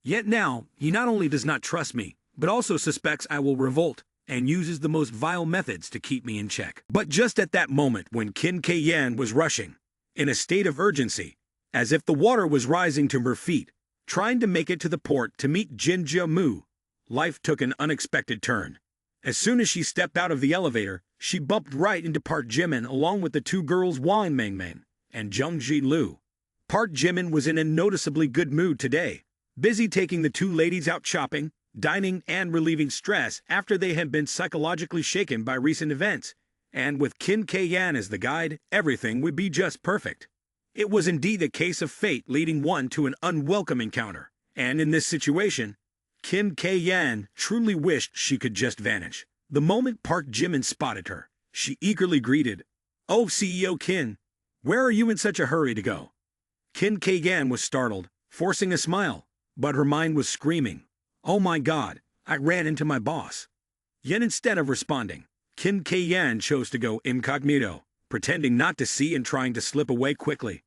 Yet now, he not only does not trust me, but also suspects I will revolt, and uses the most vile methods to keep me in check. But just at that moment when Kim K-yan was rushing, in a state of urgency, as if the water was rising to her feet, trying to make it to the port to meet Jin Jia-mu, life took an unexpected turn. As soon as she stepped out of the elevator, she bumped right into Park Jimin along with the two girls Wang Mengmeng and Jung Ji-lu. Park Jimin was in a noticeably good mood today, busy taking the two ladies out shopping, dining, and relieving stress after they had been psychologically shaken by recent events. And with Kim K-yan as the guide, everything would be just perfect. It was indeed a case of fate leading one to an unwelcome encounter, and in this situation, Kim K-yan truly wished she could just vanish. The moment Park Jimin spotted her, she eagerly greeted, "Oh, CEO Kim, where are you in such a hurry to go?" Kim K-yan was startled, forcing a smile, but her mind was screaming, "Oh my God, I ran into my boss." Yet instead of responding, Kim K-yan chose to go incognito, pretending not to see and trying to slip away quickly.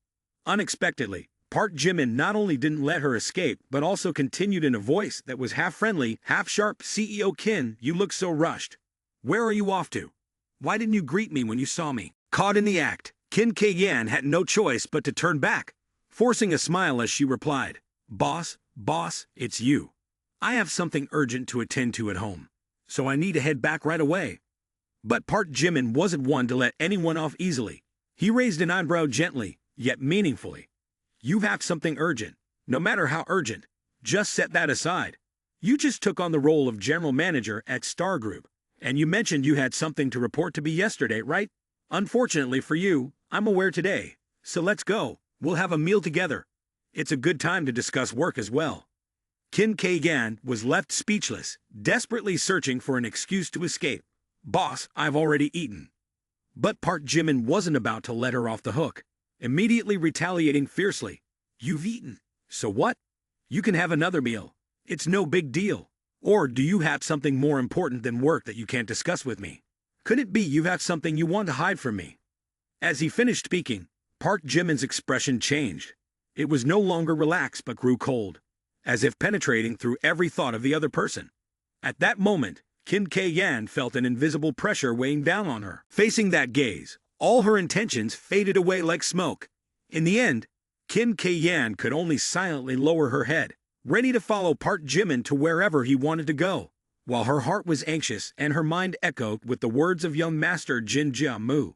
Unexpectedly, Park Jimin not only didn't let her escape, but also continued in a voice that was half friendly, half sharp, "CEO Kim, you look so rushed. Where are you off to? Why didn't you greet me when you saw me?" Caught in the act, Kim K-yan had no choice but to turn back, forcing a smile as she replied, Boss, it's you. I have something urgent to attend to at home, so I need to head back right away." But Park Jimin wasn't one to let anyone off easily. He raised an eyebrow gently, yet meaningfully. "You have something urgent. No matter how urgent, just set that aside. You just took on the role of general manager at Star Group, and you mentioned you had something to report to me yesterday, right? Unfortunately for you, I'm aware today, so let's go. We'll have a meal together. It's a good time to discuss work as well." Kim K-yan was left speechless, desperately searching for an excuse to escape. "Boss, I've already eaten." But Park Jimin wasn't about to let her off the hook, immediately retaliating fiercely. "You've eaten. So what? You can have another meal. It's no big deal. Or do you have something more important than work that you can't discuss with me? Could it be you have something you want to hide from me?" As he finished speaking, Park Jimin's expression changed. It was no longer relaxed but grew cold, as if penetrating through every thought of the other person. At that moment, Kim K-yan felt an invisible pressure weighing down on her. Facing that gaze, all her intentions faded away like smoke. In the end, Kim K-yan could only silently lower her head, ready to follow Park Jimin to wherever he wanted to go, while her heart was anxious and her mind echoed with the words of young master Jin Jia-mu.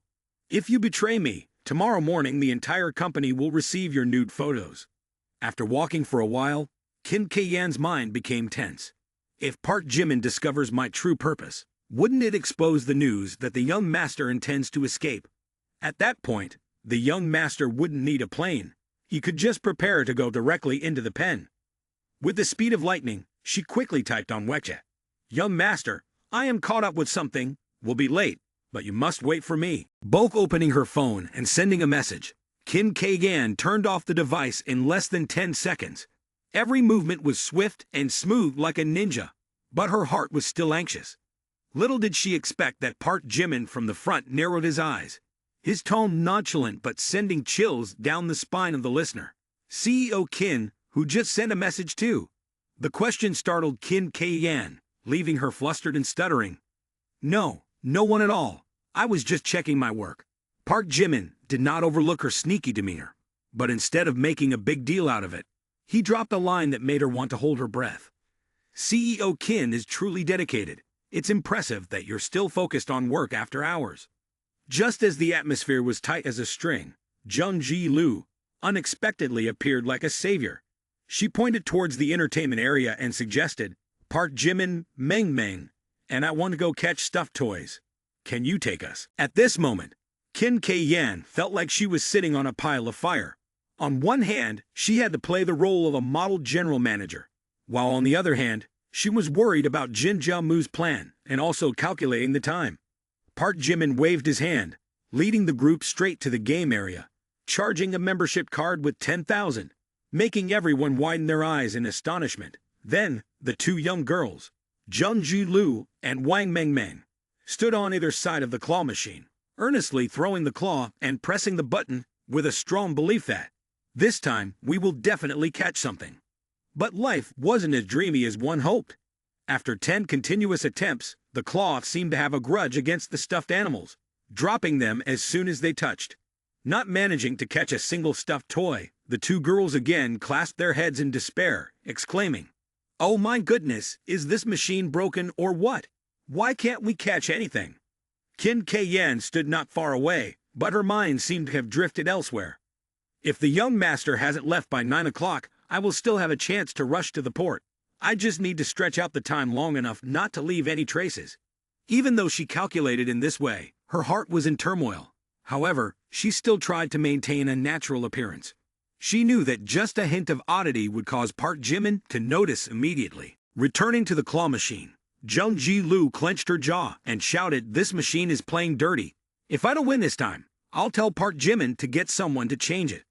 "If you betray me, tomorrow morning the entire company will receive your nude photos." After walking for a while, Kim K-yan's mind became tense. If Park Jimin discovers my true purpose, wouldn't it expose the news that the young master intends to escape? At that point, the young master wouldn't need a plane. He could just prepare to go directly into the pen. With the speed of lightning, she quickly typed on WeChat, "Young master, I am caught up with something, will be late, but you must wait for me." Both opening her phone and sending a message, Kim K-yan turned off the device in less than 10 seconds. Every movement was swift and smooth like a ninja, but her heart was still anxious. Little did she expect that Park Jimin from the front narrowed his eyes, his tone nonchalant but sending chills down the spine of the listener. "CEO Kim, who just sent a message too?" The question startled Kim K-yan, leaving her flustered and stuttering. No one at all. I was just checking my work." Park Jimin did not overlook her sneaky demeanor, but instead of making a big deal out of it, He dropped a line that made her want to hold her breath. CEO Kin is truly dedicated. It's impressive that you're still focused on work after hours. Just as the atmosphere was tight as a string, Jung Ji-lu unexpectedly appeared like a savior. She pointed towards the entertainment area and suggested, "Park Jimin, Meng, and I want to go catch stuffed toys. Can you take us?" At this moment, Kim K-yan felt like she was sitting on a pile of fire. On one hand, she had to play the role of a model general manager, while on the other hand, she was worried about Jin Jiamu's plan and also calculating the time. Park Jimin waved his hand, leading the group straight to the game area, charging a membership card with 10,000, making everyone widen their eyes in astonishment. Then, the two young girls, Jung Ji-lu and Wang Meng, stood on either side of the claw machine, earnestly throwing the claw and pressing the button with a strong belief that, this time, we will definitely catch something. But life wasn't as dreamy as one hoped. After 10 continuous attempts, the claw seemed to have a grudge against the stuffed animals, dropping them as soon as they touched. Not managing to catch a single stuffed toy, the two girls again clasped their heads in despair, exclaiming, "Oh my goodness, is this machine broken or what? Why can't we catch anything?" Kim K-yan stood not far away, but her mind seemed to have drifted elsewhere. "If the young master hasn't left by 9 o'clock, I will still have a chance to rush to the port. I just need to stretch out the time long enough not to leave any traces." Even though she calculated in this way, her heart was in turmoil. However, she still tried to maintain a natural appearance. She knew that just a hint of oddity would cause Park Jimin to notice immediately. Returning to the claw machine, Jung Ji-lu clenched her jaw and shouted, "This machine is playing dirty. If I don't win this time, I'll tell Park Jimin to get someone to change it."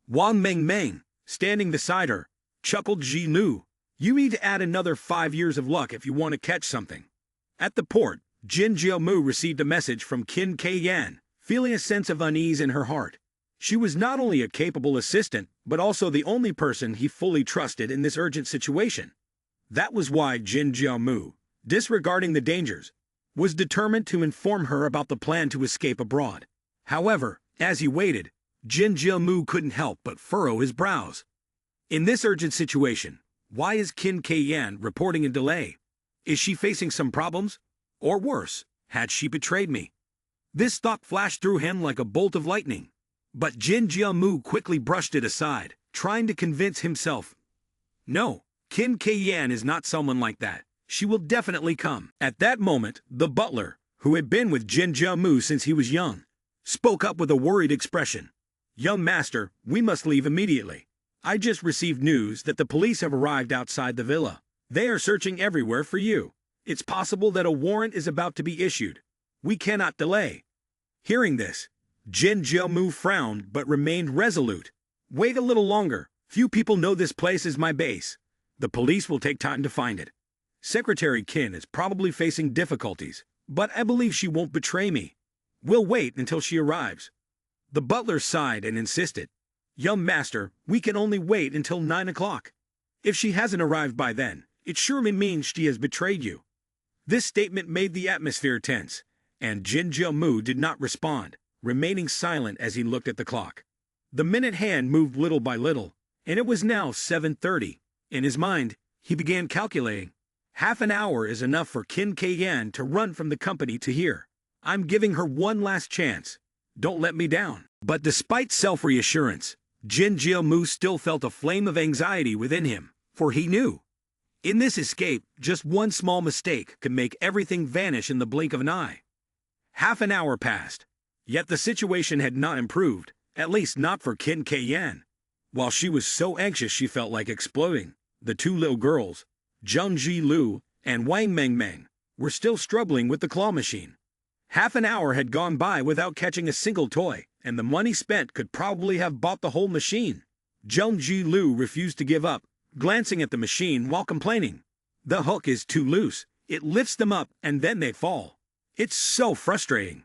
Wang Meng, standing beside her, chuckled. "Ji-lu, you need to add another 5 years of luck if you want to catch something." At the port, Jin Jiamu received a message from Kim K-yan, feeling a sense of unease in her heart. She was not only a capable assistant, but also the only person he fully trusted in this urgent situation. That was why Jin Jiamu, disregarding the dangers, was determined to inform her about the plan to escape abroad. However, as he waited, Jin Jiamu couldn't help but furrow his brows. In this urgent situation, why is Kim K-yan reporting a delay? Is she facing some problems? Or worse, had she betrayed me? This thought flashed through him like a bolt of lightning. But Jin Jiamu quickly brushed it aside, trying to convince himself. No, Kim K-yan is not someone like that. She will definitely come. At that moment, the butler, who had been with Jin Jiamu since he was young, spoke up with a worried expression. "Young master, we must leave immediately. I just received news that the police have arrived outside the villa. They are searching everywhere for you. It's possible that a warrant is about to be issued. We cannot delay." Hearing this, Jin Jiamu frowned but remained resolute. "Wait a little longer. Few people know this place is my base. The police will take time to find it. Secretary Qin is probably facing difficulties, but I believe she won't betray me. We'll wait until she arrives." The butler sighed and insisted, "Young master, we can only wait until 9 o'clock. If she hasn't arrived by then, it surely means she has betrayed you." This statement made the atmosphere tense, and Jin Jiamu did not respond, remaining silent as he looked at the clock. The minute hand moved little by little, and it was now 7:30. In his mind, he began calculating. Half an hour is enough for Kim K-yan to run from the company to here. I'm giving her one last chance. Don't let me down. But despite self-reassurance, Jin Jiamu still felt a flame of anxiety within him, for he knew. In this escape, just one small mistake could make everything vanish in the blink of an eye. Half an hour passed, yet the situation had not improved, at least not for Kim K-yan. While she was so anxious she felt like exploding, the two little girls, Jung Ji-lu and Wang Meng, were still struggling with the claw machine. Half an hour had gone by without catching a single toy, and the money spent could probably have bought the whole machine. Jung Ji-lu refused to give up, glancing at the machine while complaining. "The hook is too loose. It lifts them up and then they fall. It's so frustrating."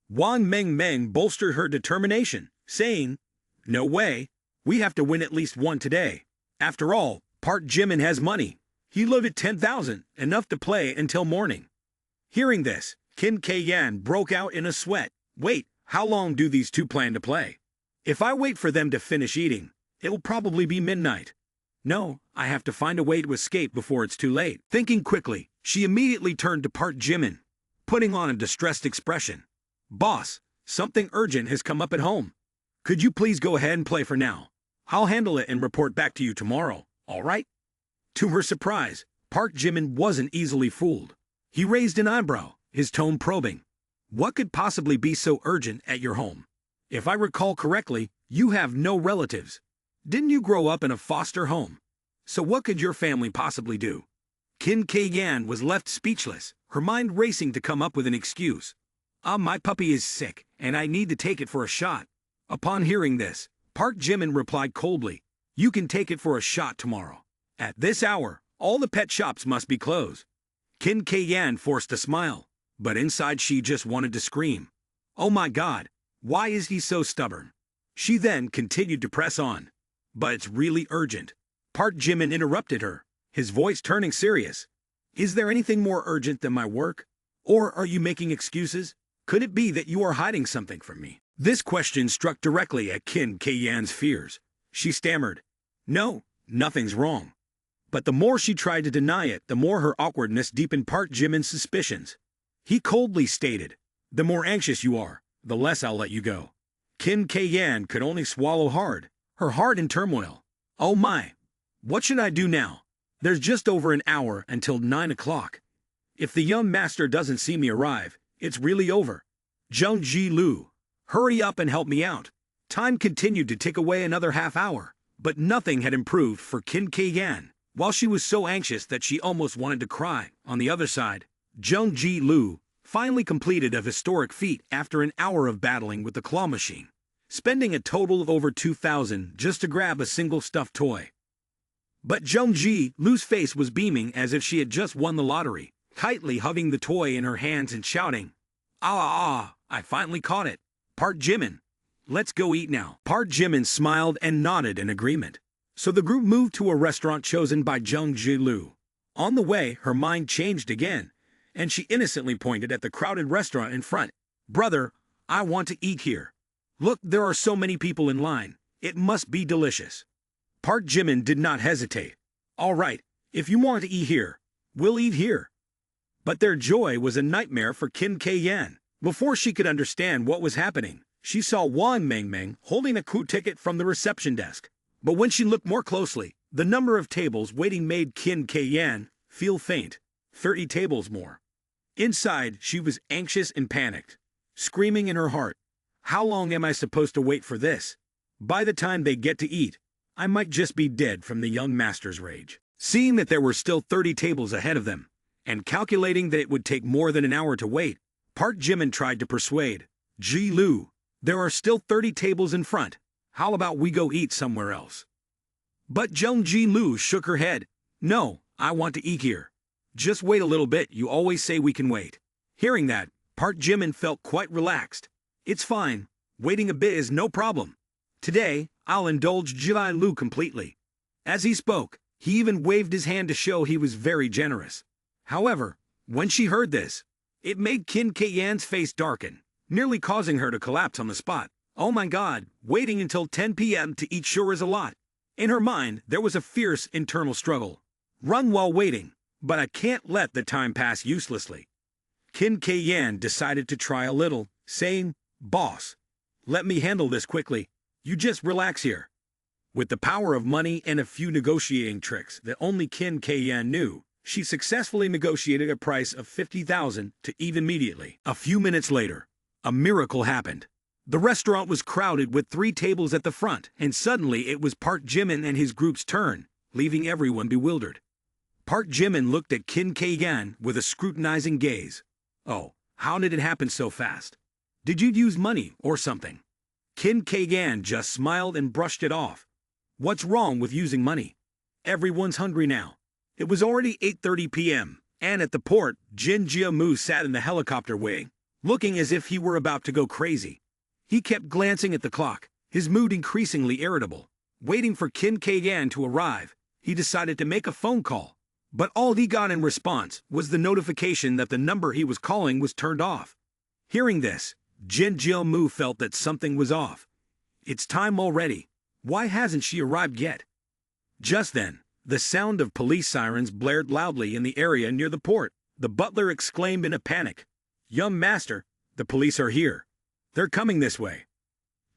Wang Meng bolstered her determination, saying, "No way. We have to win at least one today. After all, Park Jimin has money. He loaded 10,000, enough to play until morning." Hearing this, Kim K-yan broke out in a sweat. "Wait, how long do these two plan to play? If I wait for them to finish eating, it will probably be midnight. No, I have to find a way to escape before it's too late. Thinking quickly, she immediately turned to Park Jimin, putting on a distressed expression. Boss, something urgent has come up at home. Could you please go ahead and play for now? I'll handle it and report back to you tomorrow, all right? To her surprise, Park Jimin wasn't easily fooled. He raised an eyebrow, his tone probing. What could possibly be so urgent at your home? If I recall correctly, you have no relatives. Didn't you grow up in a foster home? So what could your family possibly do? Kim K-yan was left speechless, her mind racing to come up with an excuse. My puppy is sick, and I need to take it for a shot. Upon hearing this, Park Jimin replied coldly, you can take it for a shot tomorrow. At this hour, all the pet shops must be closed. Kim K-yan forced a smile, but inside she just wanted to scream. Oh my God, why is he so stubborn? She then continued to press on. But it's really urgent. Park Jimin interrupted her, his voice turning serious. Is there anything more urgent than my work? Or are you making excuses? Could it be that you are hiding something from me? This question struck directly at Kim K-yan's fears. She stammered, no, nothing's wrong. But the more she tried to deny it, the more her awkwardness deepened Park Jimin's suspicions. He coldly stated, the more anxious you are, the less I'll let you go. Kim K-yan could only swallow hard, her heart in turmoil. Oh my! What should I do now? There's just over an hour until 9 o'clock. If the young master doesn't see me arrive, it's really over. Jung Ji-lu, hurry up and help me out. Time continued to tick away another half hour, but nothing had improved for Kim K-yan. While she was so anxious that she almost wanted to cry, on the other side, Jung Ji-lu finally completed a historic feat after an hour of battling with the claw machine, spending a total of over 2,000 just to grab a single stuffed toy. But Jung Ji-lu's face was beaming as if she had just won the lottery, tightly hugging the toy in her hands and shouting, I finally caught it. Park Jimin, let's go eat now. Park Jimin smiled and nodded in agreement. So the group moved to a restaurant chosen by Jung Ji-lu. On the way, her mind changed again, and she innocently pointed at the crowded restaurant in front. Brother, I want to eat here. Look, there are so many people in line. It must be delicious. Park Jimin did not hesitate. All right, if you want to eat here, we'll eat here. But their joy was a nightmare for Kim K-yan. Before she could understand what was happening, she saw Wang Mengmeng holding a coup ticket from the reception desk. But when she looked more closely, the number of tables waiting made Kim K-yan feel faint. 30 tables more. Inside, she was anxious and panicked, screaming in her heart, how long am I supposed to wait for this? By the time they get to eat, I might just be dead from the young master's rage. Seeing that there were still 30 tables ahead of them, and calculating that it would take more than an hour to wait, Park Jimin tried to persuade Ji-lu, there are still 30 tables in front. How about we go eat somewhere else? But Jung Ji-lu shook her head. No, I want to eat here. Just wait a little bit, you always say we can wait. Hearing that, Park Jimin felt quite relaxed. It's fine, waiting a bit is no problem. Today, I'll indulge Ji-lu completely. As he spoke, he even waved his hand to show he was very generous. However, when she heard this, it made Kim K-yan's face darken, nearly causing her to collapse on the spot. Oh my God, waiting until 10 p.m. to eat sure is a lot. In her mind, there was a fierce internal struggle. Run while waiting, but I can't let the time pass uselessly. Kim K-yan decided to try a little, saying, Boss, let me handle this quickly. You just relax here. With the power of money and a few negotiating tricks that only Kim K-yan knew, she successfully negotiated a price of 50,000 to eat immediately. A few minutes later, a miracle happened. The restaurant was crowded with 3 tables at the front, and suddenly it was Park Jimin and his group's turn, leaving everyone bewildered. Park Jimin looked at Kim K-yan with a scrutinizing gaze. Oh, how did it happen so fast? Did you use money or something? Kim K-yan just smiled and brushed it off. What's wrong with using money? Everyone's hungry now. It was already 8:30 p.m., and at the port, Jin Jia-mu sat in the helicopter wing, looking as if he were about to go crazy. He kept glancing at the clock, his mood increasingly irritable. Waiting for Kim K-yan to arrive, he decided to make a phone call. But all he got in response was the notification that the number he was calling was turned off. Hearing this, Jin Jia-mu felt that something was off. It's time already. Why hasn't she arrived yet? Just then, the sound of police sirens blared loudly in the area near the port. The butler exclaimed in a panic, "Young master, the police are here. They're coming this way."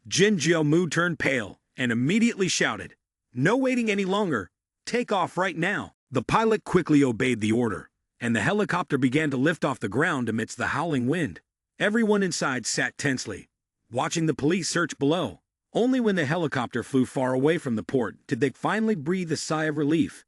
Jin Jiamu turned pale and immediately shouted, "No waiting any longer. Take off right now." The pilot quickly obeyed the order, and the helicopter began to lift off the ground amidst the howling wind. Everyone inside sat tensely, watching the police search below. Only when the helicopter flew far away from the port did they finally breathe a sigh of relief.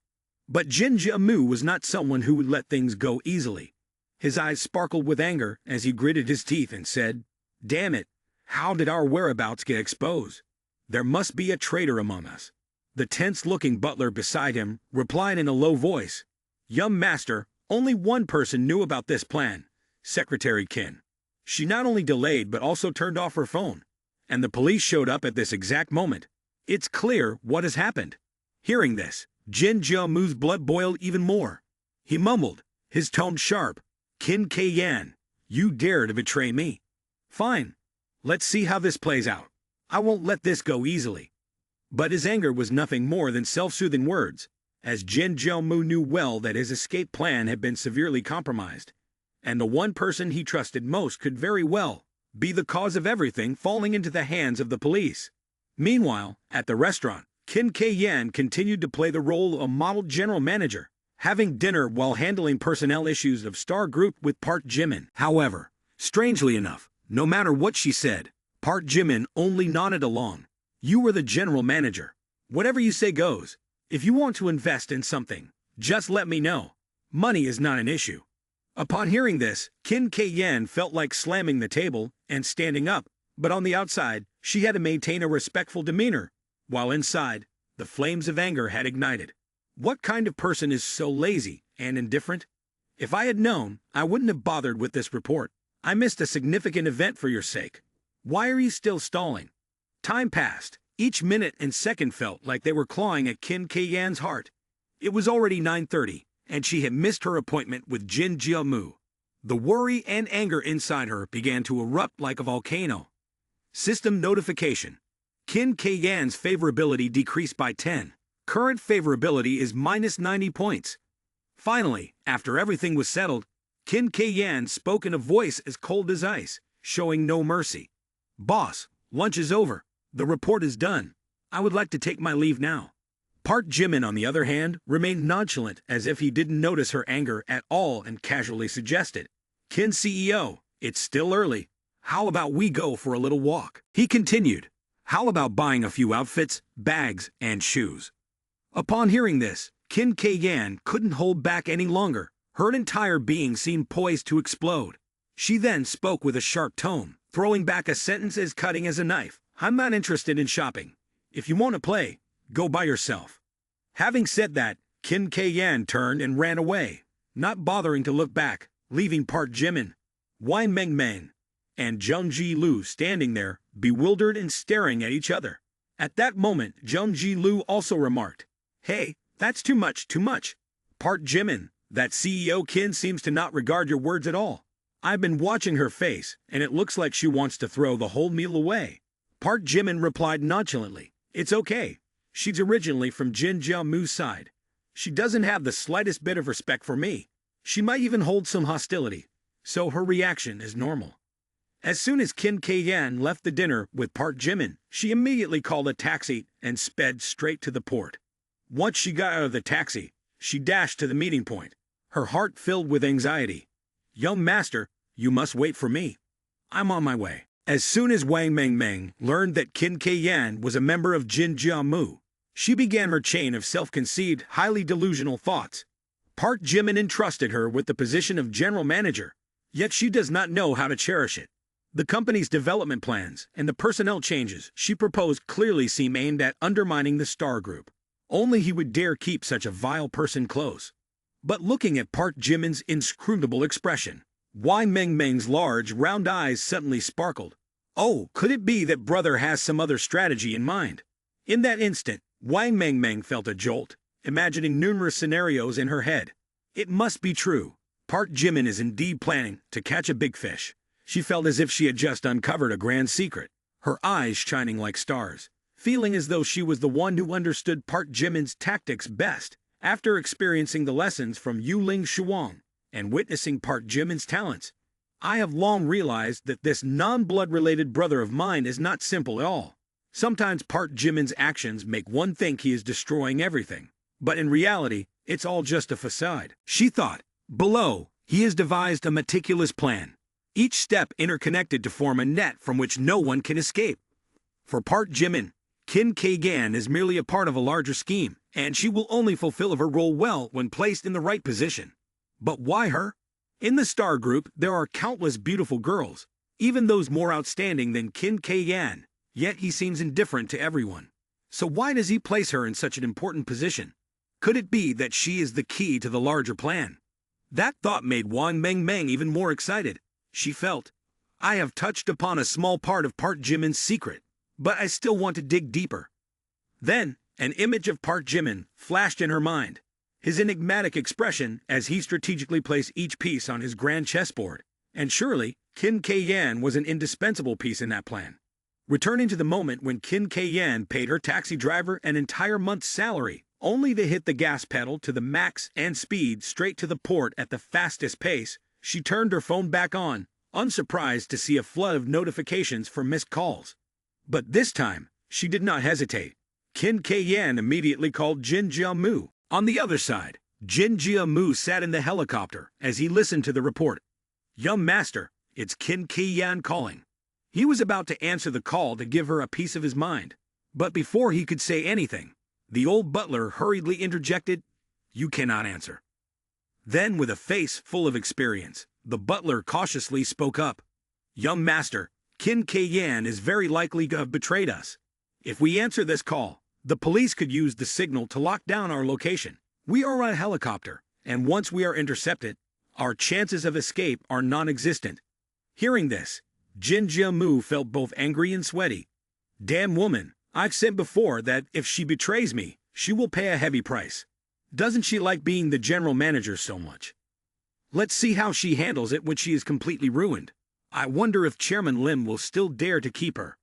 But Jin Jiamu was not someone who would let things go easily. His eyes sparkled with anger as he gritted his teeth and said, "Damn it, how did our whereabouts get exposed? There must be a traitor among us." The tense-looking butler beside him replied in a low voice, "Young master, only one person knew about this plan, Secretary Qin. She not only delayed but also turned off her phone, and the police showed up at this exact moment. It's clear what has happened." Hearing this, Jin Jiamu's blood boiled even more. He mumbled, his tone sharp, "Qin Kyan, you dare to betray me? Fine. Let's see how this plays out. I won't let this go easily." But his anger was nothing more than self-soothing words, as Jin Jiamu knew well that his escape plan had been severely compromised, and the one person he trusted most could very well be the cause of everything falling into the hands of the police. Meanwhile, at the restaurant, Qin Kyan continued to play the role of a model general manager, having dinner while handling personnel issues of Star Group with Park Jimin. However, strangely enough, no matter what she said, Park Jimin only nodded along. "You were the general manager. Whatever you say goes. If you want to invest in something, just let me know. Money is not an issue." Upon hearing this, Qin Kyan felt like slamming the table and standing up, but on the outside, she had to maintain a respectful demeanor, while inside, the flames of anger had ignited. What kind of person is so lazy and indifferent? If I had known, I wouldn't have bothered with this report. I missed a significant event for your sake. Why are you still stalling? Time passed. Each minute and second felt like they were clawing at Qin Kyan's heart. It was already 9:30, and she had missed her appointment with Jin Jiamu. The worry and anger inside her began to erupt like a volcano. System notification. Qin Kyan's favorability decreased by 10. Current favorability is minus 90 points. Finally, after everything was settled, Qin Kyan spoke in a voice as cold as ice, showing no mercy. "Boss, lunch is over. The report is done. I would like to take my leave now." Park Jimin, on the other hand, remained nonchalant as if he didn't notice her anger at all and casually suggested, "Qin CEO, it's still early. How about we go for a little walk?" He continued, "How about buying a few outfits, bags, and shoes?" Upon hearing this, Qin Kyan couldn't hold back any longer. Her entire being seemed poised to explode. She then spoke with a sharp tone, throwing back a sentence as cutting as a knife. "I'm not interested in shopping. If you want to play, go by yourself." Having said that, Qin Kyan turned and ran away, not bothering to look back, leaving Park Jimin, Wang Mengmeng, and Zheng Ji-lu standing there, bewildered and staring at each other. At that moment, Zheng Ji-lu also remarked, "Hey, that's too much, too much. Park Jimin, that CEO Qin seems to not regard your words at all. I've been watching her face, and it looks like she wants to throw the whole meal away." Park Jimin replied nonchalantly, "It's okay. She's originally from Jin Jiamu's side. She doesn't have the slightest bit of respect for me. She might even hold some hostility, so her reaction is normal." As soon as Qin Kyan left the dinner with Park Jimin, she immediately called a taxi and sped straight to the port. Once she got out of the taxi, she dashed to the meeting point, her heart filled with anxiety. "Young master, you must wait for me. I'm on my way." As soon as Wang Mengmeng learned that Qin Kyan was a member of Jin Jiamu, she began her chain of self-conceived, highly delusional thoughts. Park Jimin entrusted her with the position of general manager, yet she does not know how to cherish it. The company's development plans and the personnel changes she proposed clearly seem aimed at undermining the Star Group. Only he would dare keep such a vile person close. But looking at Park Jimin's inscrutable expression, Wang Mengmeng's large, round eyes suddenly sparkled. Oh, could it be that brother has some other strategy in mind? In that instant, Wang Mengmeng felt a jolt, imagining numerous scenarios in her head. It must be true. Park Jimin is indeed planning to catch a big fish. She felt as if she had just uncovered a grand secret, her eyes shining like stars, feeling as though she was the one who understood Park Jimin's tactics best. After experiencing the lessons from Yuling Shuang and witnessing Park Jimin's talents, I have long realized that this non-blood-related brother of mine is not simple at all. Sometimes Park Jimin's actions make one think he is destroying everything, but in reality, it's all just a facade. She thought. Below, he has devised a meticulous plan, each step interconnected to form a net from which no one can escape. For Park Jimin, Kim K-gan is merely a part of a larger scheme, and she will only fulfill her role well when placed in the right position. But why her? In the star group, there are countless beautiful girls, even those more outstanding than Kim K-gan, yet he seems indifferent to everyone. So why does he place her in such an important position? Could it be that she is the key to the larger plan? That thought made Wang Mengmeng even more excited. She felt, I have touched upon a small part of Park Jimin's secret, but I still want to dig deeper. Then, an image of Park Jimin flashed in her mind, his enigmatic expression as he strategically placed each piece on his grand chessboard. And surely, Kim K-yan was an indispensable piece in that plan. Returning to the moment when Kim K-yan paid her taxi driver an entire month's salary, only to hit the gas pedal to the max and speed straight to the port at the fastest pace, she turned her phone back on, unsurprised to see a flood of notifications for missed calls. But this time, she did not hesitate. Kim K-yan immediately called Jin Jia-mu. On the other side, Jin Jia-mu sat in the helicopter as he listened to the report. Young master, it's Kim K-yan calling. He was about to answer the call to give her a piece of his mind. But before he could say anything, the old butler hurriedly interjected, You cannot answer. Then, with a face full of experience, the butler cautiously spoke up. Young master, Kim K-yan is very likely to have betrayed us. If we answer this call, the police could use the signal to lock down our location. We are on a helicopter, and once we are intercepted, our chances of escape are non-existent. Hearing this, Jin Jia-mu felt both angry and sweaty. Damn woman, I've said before that if she betrays me, she will pay a heavy price. Doesn't she like being the general manager so much? Let's see how she handles it when she is completely ruined. I wonder if Chairman Lim will still dare to keep her.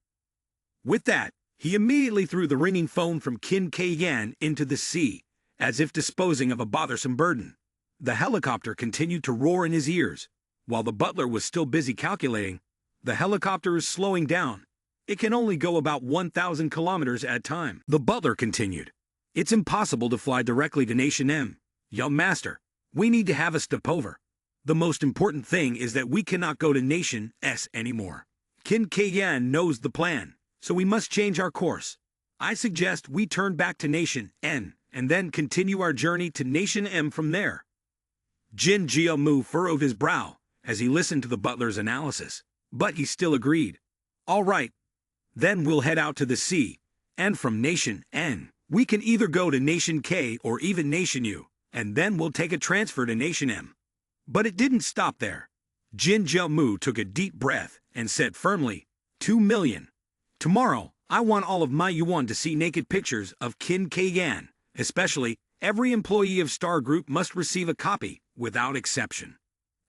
With that, he immediately threw the ringing phone from Kim K-yan into the sea, as if disposing of a bothersome burden. The helicopter continued to roar in his ears. While the butler was still busy calculating, the helicopter is slowing down. It can only go about 1,000 kilometers at a time. The butler continued. It's impossible to fly directly to Nation M. Young master, we need to have a stopover. The most important thing is that we cannot go to Nation S anymore. Kim K-yan knows the plan, so we must change our course. I suggest we turn back to Nation N, and then continue our journey to Nation M from there. Jin Jia-mu furrowed his brow as he listened to the butler's analysis, but he still agreed. All right. Then we'll head out to the sea, and from Nation N, we can either go to Nation K or even Nation U, and then we'll take a transfer to Nation M. But it didn't stop there. Jin Jia-mu took a deep breath and said firmly, 2 million. Tomorrow, I want all of my yuan to see naked pictures of Kim K-yan, especially every employee of Star Group must receive a copy, without exception.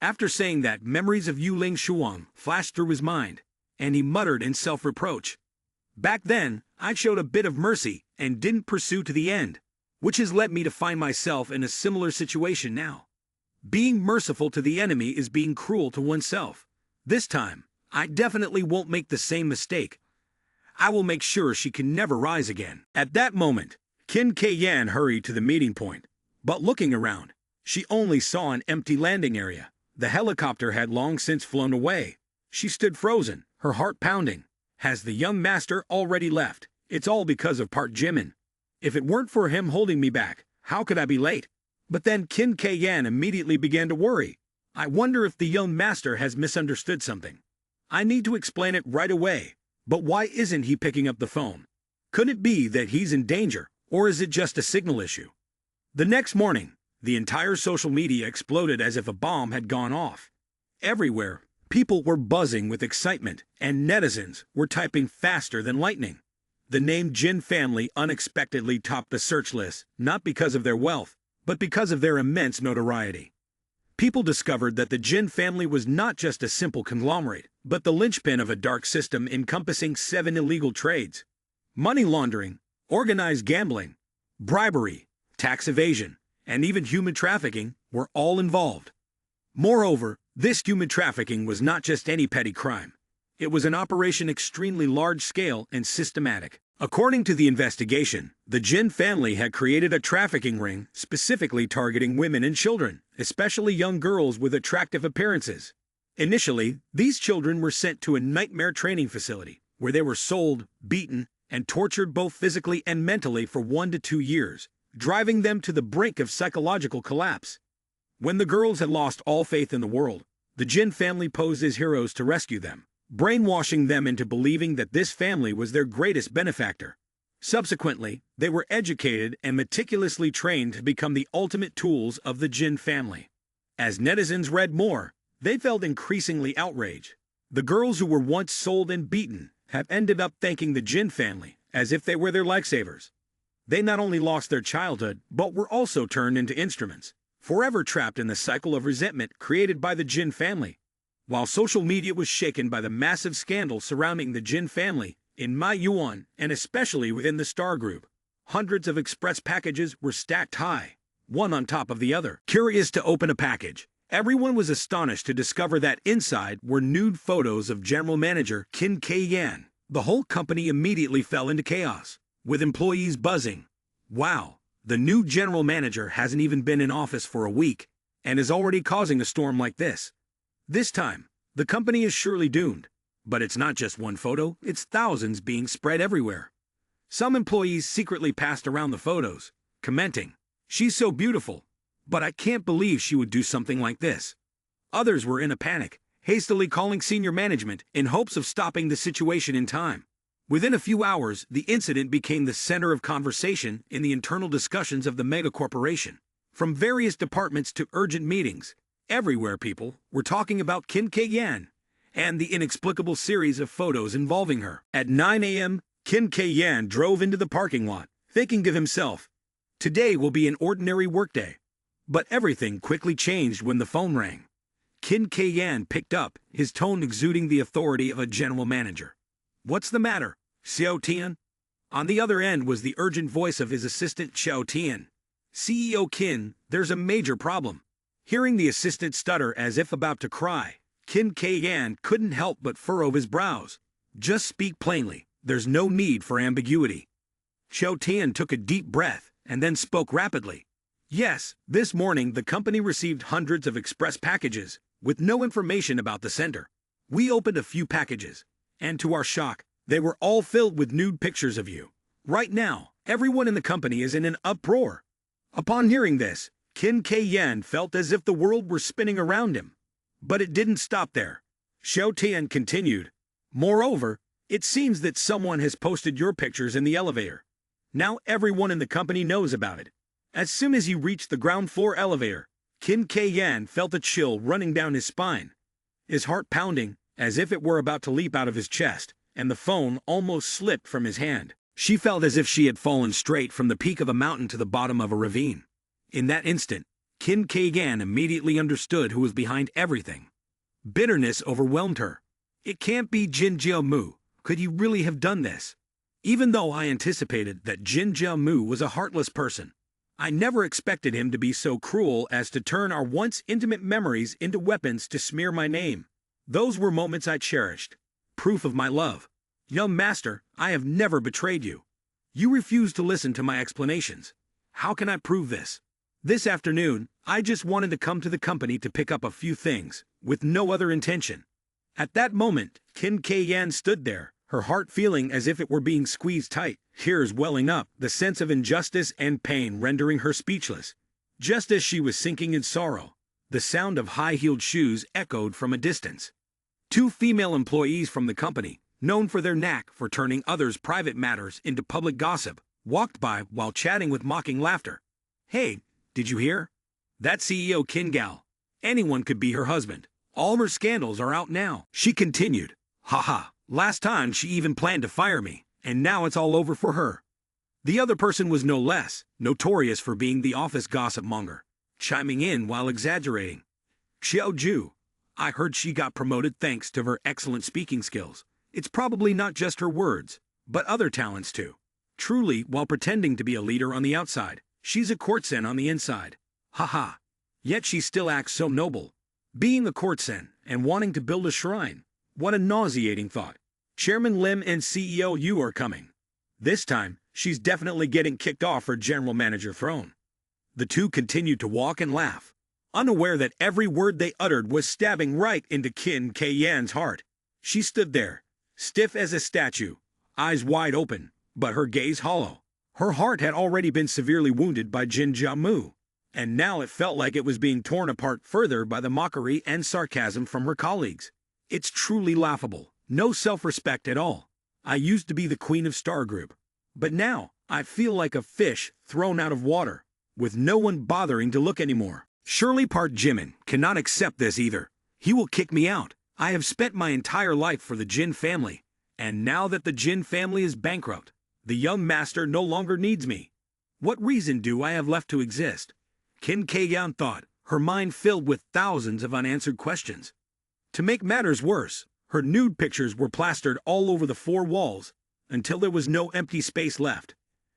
After saying that, memories of Yuling Shuang flashed through his mind, and he muttered in self-reproach. Back then, I showed a bit of mercy and didn't pursue to the end, which has led me to find myself in a similar situation now. Being merciful to the enemy is being cruel to oneself. This time, I definitely won't make the same mistake. I will make sure she can never rise again. At that moment, Kim K-yan hurried to the meeting point, but looking around, she only saw an empty landing area. The helicopter had long since flown away. She stood frozen, her heart pounding. Has the young master already left? It's all because of Park Jimin. If it weren't for him holding me back, how could I be late? But then Kim K-yan immediately began to worry. I wonder if the young master has misunderstood something. I need to explain it right away. But why isn't he picking up the phone? Could it be that he's in danger, or is it just a signal issue? The next morning, the entire social media exploded as if a bomb had gone off. Everywhere, people were buzzing with excitement, and netizens were typing faster than lightning. The name Jin family unexpectedly topped the search list, not because of their wealth, but because of their immense notoriety. People discovered that the Jin family was not just a simple conglomerate, but the linchpin of a dark system encompassing 7 illegal trades. Money laundering, organized gambling, bribery, tax evasion, and even human trafficking were all involved. Moreover, this human trafficking was not just any petty crime. It was an operation extremely large-scale and systematic. According to the investigation, the Jin family had created a trafficking ring specifically targeting women and children, especially young girls with attractive appearances. Initially, these children were sent to a nightmare training facility, where they were sold, beaten, and tortured both physically and mentally for 1 to 2 years, driving them to the brink of psychological collapse. When the girls had lost all faith in the world, the Jin family posed as heroes to rescue them, brainwashing them into believing that this family was their greatest benefactor. Subsequently, they were educated and meticulously trained to become the ultimate tools of the Jin family. As netizens read more, they felt increasingly outraged. The girls who were once sold and beaten have ended up thanking the Jin family as if they were their lifesavers. They not only lost their childhood, but were also turned into instruments, forever trapped in the cycle of resentment created by the Jin family. While social media was shaken by the massive scandal surrounding the Jin family in Manhwa and especially within the Star Group, hundreds of express packages were stacked high, one on top of the other. Curious to open a package, everyone was astonished to discover that inside were nude photos of General Manager Kim K-yan. The whole company immediately fell into chaos, with employees buzzing. Wow, the new general manager hasn't even been in office for a week and is already causing a storm like this. This time, the company is surely doomed. But it's not just one photo, it's thousands being spread everywhere. Some employees secretly passed around the photos, commenting, "She's so beautiful, but I can't believe she would do something like this." Others were in a panic, hastily calling senior management in hopes of stopping the situation in time. Within a few hours, the incident became the center of conversation in the internal discussions of the mega corporation. From various departments to urgent meetings, everywhere people were talking about Kim K-yan and the inexplicable series of photos involving her. At 9 a.m., Kim K-yan drove into the parking lot, thinking to himself, "Today will be an ordinary workday." But everything quickly changed when the phone rang. Kim K-yan picked up, his tone exuding the authority of a general manager. "What's the matter, Xiao Tian?" On the other end was the urgent voice of his assistant Xiao Tian. "CEO Kim, there's a major problem." Hearing the assistant stutter as if about to cry, Kim K-yan couldn't help but furrow his brows. "Just speak plainly, there's no need for ambiguity." Xiao Tian took a deep breath and then spoke rapidly. "Yes, this morning the company received hundreds of express packages, with no information about the sender. We opened a few packages, and to our shock, they were all filled with nude pictures of you. Right now, everyone in the company is in an uproar." Upon hearing this, Kim K-yan felt as if the world were spinning around him. But it didn't stop there. Xiao Tian continued, "Moreover, it seems that someone has posted your pictures in the elevator. Now everyone in the company knows about it." As soon as he reached the ground floor elevator, Kim K-yan felt a chill running down his spine, his heart pounding as if it were about to leap out of his chest, and the phone almost slipped from his hand. She felt as if she had fallen straight from the peak of a mountain to the bottom of a ravine. In that instant, Kim K-yan immediately understood who was behind everything. Bitterness overwhelmed her. "It can't be Jin Jiamu. Could he really have done this? Even though I anticipated that Jin Jiamu was a heartless person, I never expected him to be so cruel as to turn our once intimate memories into weapons to smear my name. Those were moments I cherished. Proof of my love. Young master, I have never betrayed you. You refused to listen to my explanations. How can I prove this? This afternoon, I just wanted to come to the company to pick up a few things, with no other intention." At that moment, Kim K-yan stood there, her heart feeling as if it were being squeezed tight, tears welling up, the sense of injustice and pain rendering her speechless. Just as she was sinking in sorrow, the sound of high-heeled shoes echoed from a distance. Two female employees from the company, known for their knack for turning others' private matters into public gossip, walked by while chatting with mocking laughter. "Hey, did you hear? That CEO Kim gal. Anyone could be her husband. All her scandals are out now." She continued, "Haha, last time she even planned to fire me, and now it's all over for her." The other person was no less notorious for being the office gossip monger, chiming in while exaggerating. "Xiao Ju, I heard she got promoted thanks to her excellent speaking skills. It's probably not just her words, but other talents too. Truly, while pretending to be a leader on the outside, she's a courtesan on the inside. Haha. Yet she still acts so noble. Being a courtesan and wanting to build a shrine. What a nauseating thought. Chairman Lim and CEO Yu are coming. This time, she's definitely getting kicked off her general manager throne. The two continued to walk and laugh, unaware that every word they uttered was stabbing right into Qin Keiyan's heart. She stood there, stiff as a statue, eyes wide open, but her gaze hollow. Her heart had already been severely wounded by Jin Jiamu, and now it felt like it was being torn apart further by the mockery and sarcasm from her colleagues. It's truly laughable. No self-respect at all. I used to be the queen of Star Group, but now I feel like a fish thrown out of water, with no one bothering to look anymore. Surely Park Jimin cannot accept this either. He will kick me out. I have spent my entire life for the Jin family, and now that the Jin family is bankrupt, the young master no longer needs me. What reason do I have left to exist? Qin Keiyan thought, her mind filled with thousands of unanswered questions. To make matters worse, her nude pictures were plastered all over the four walls until there was no empty space left.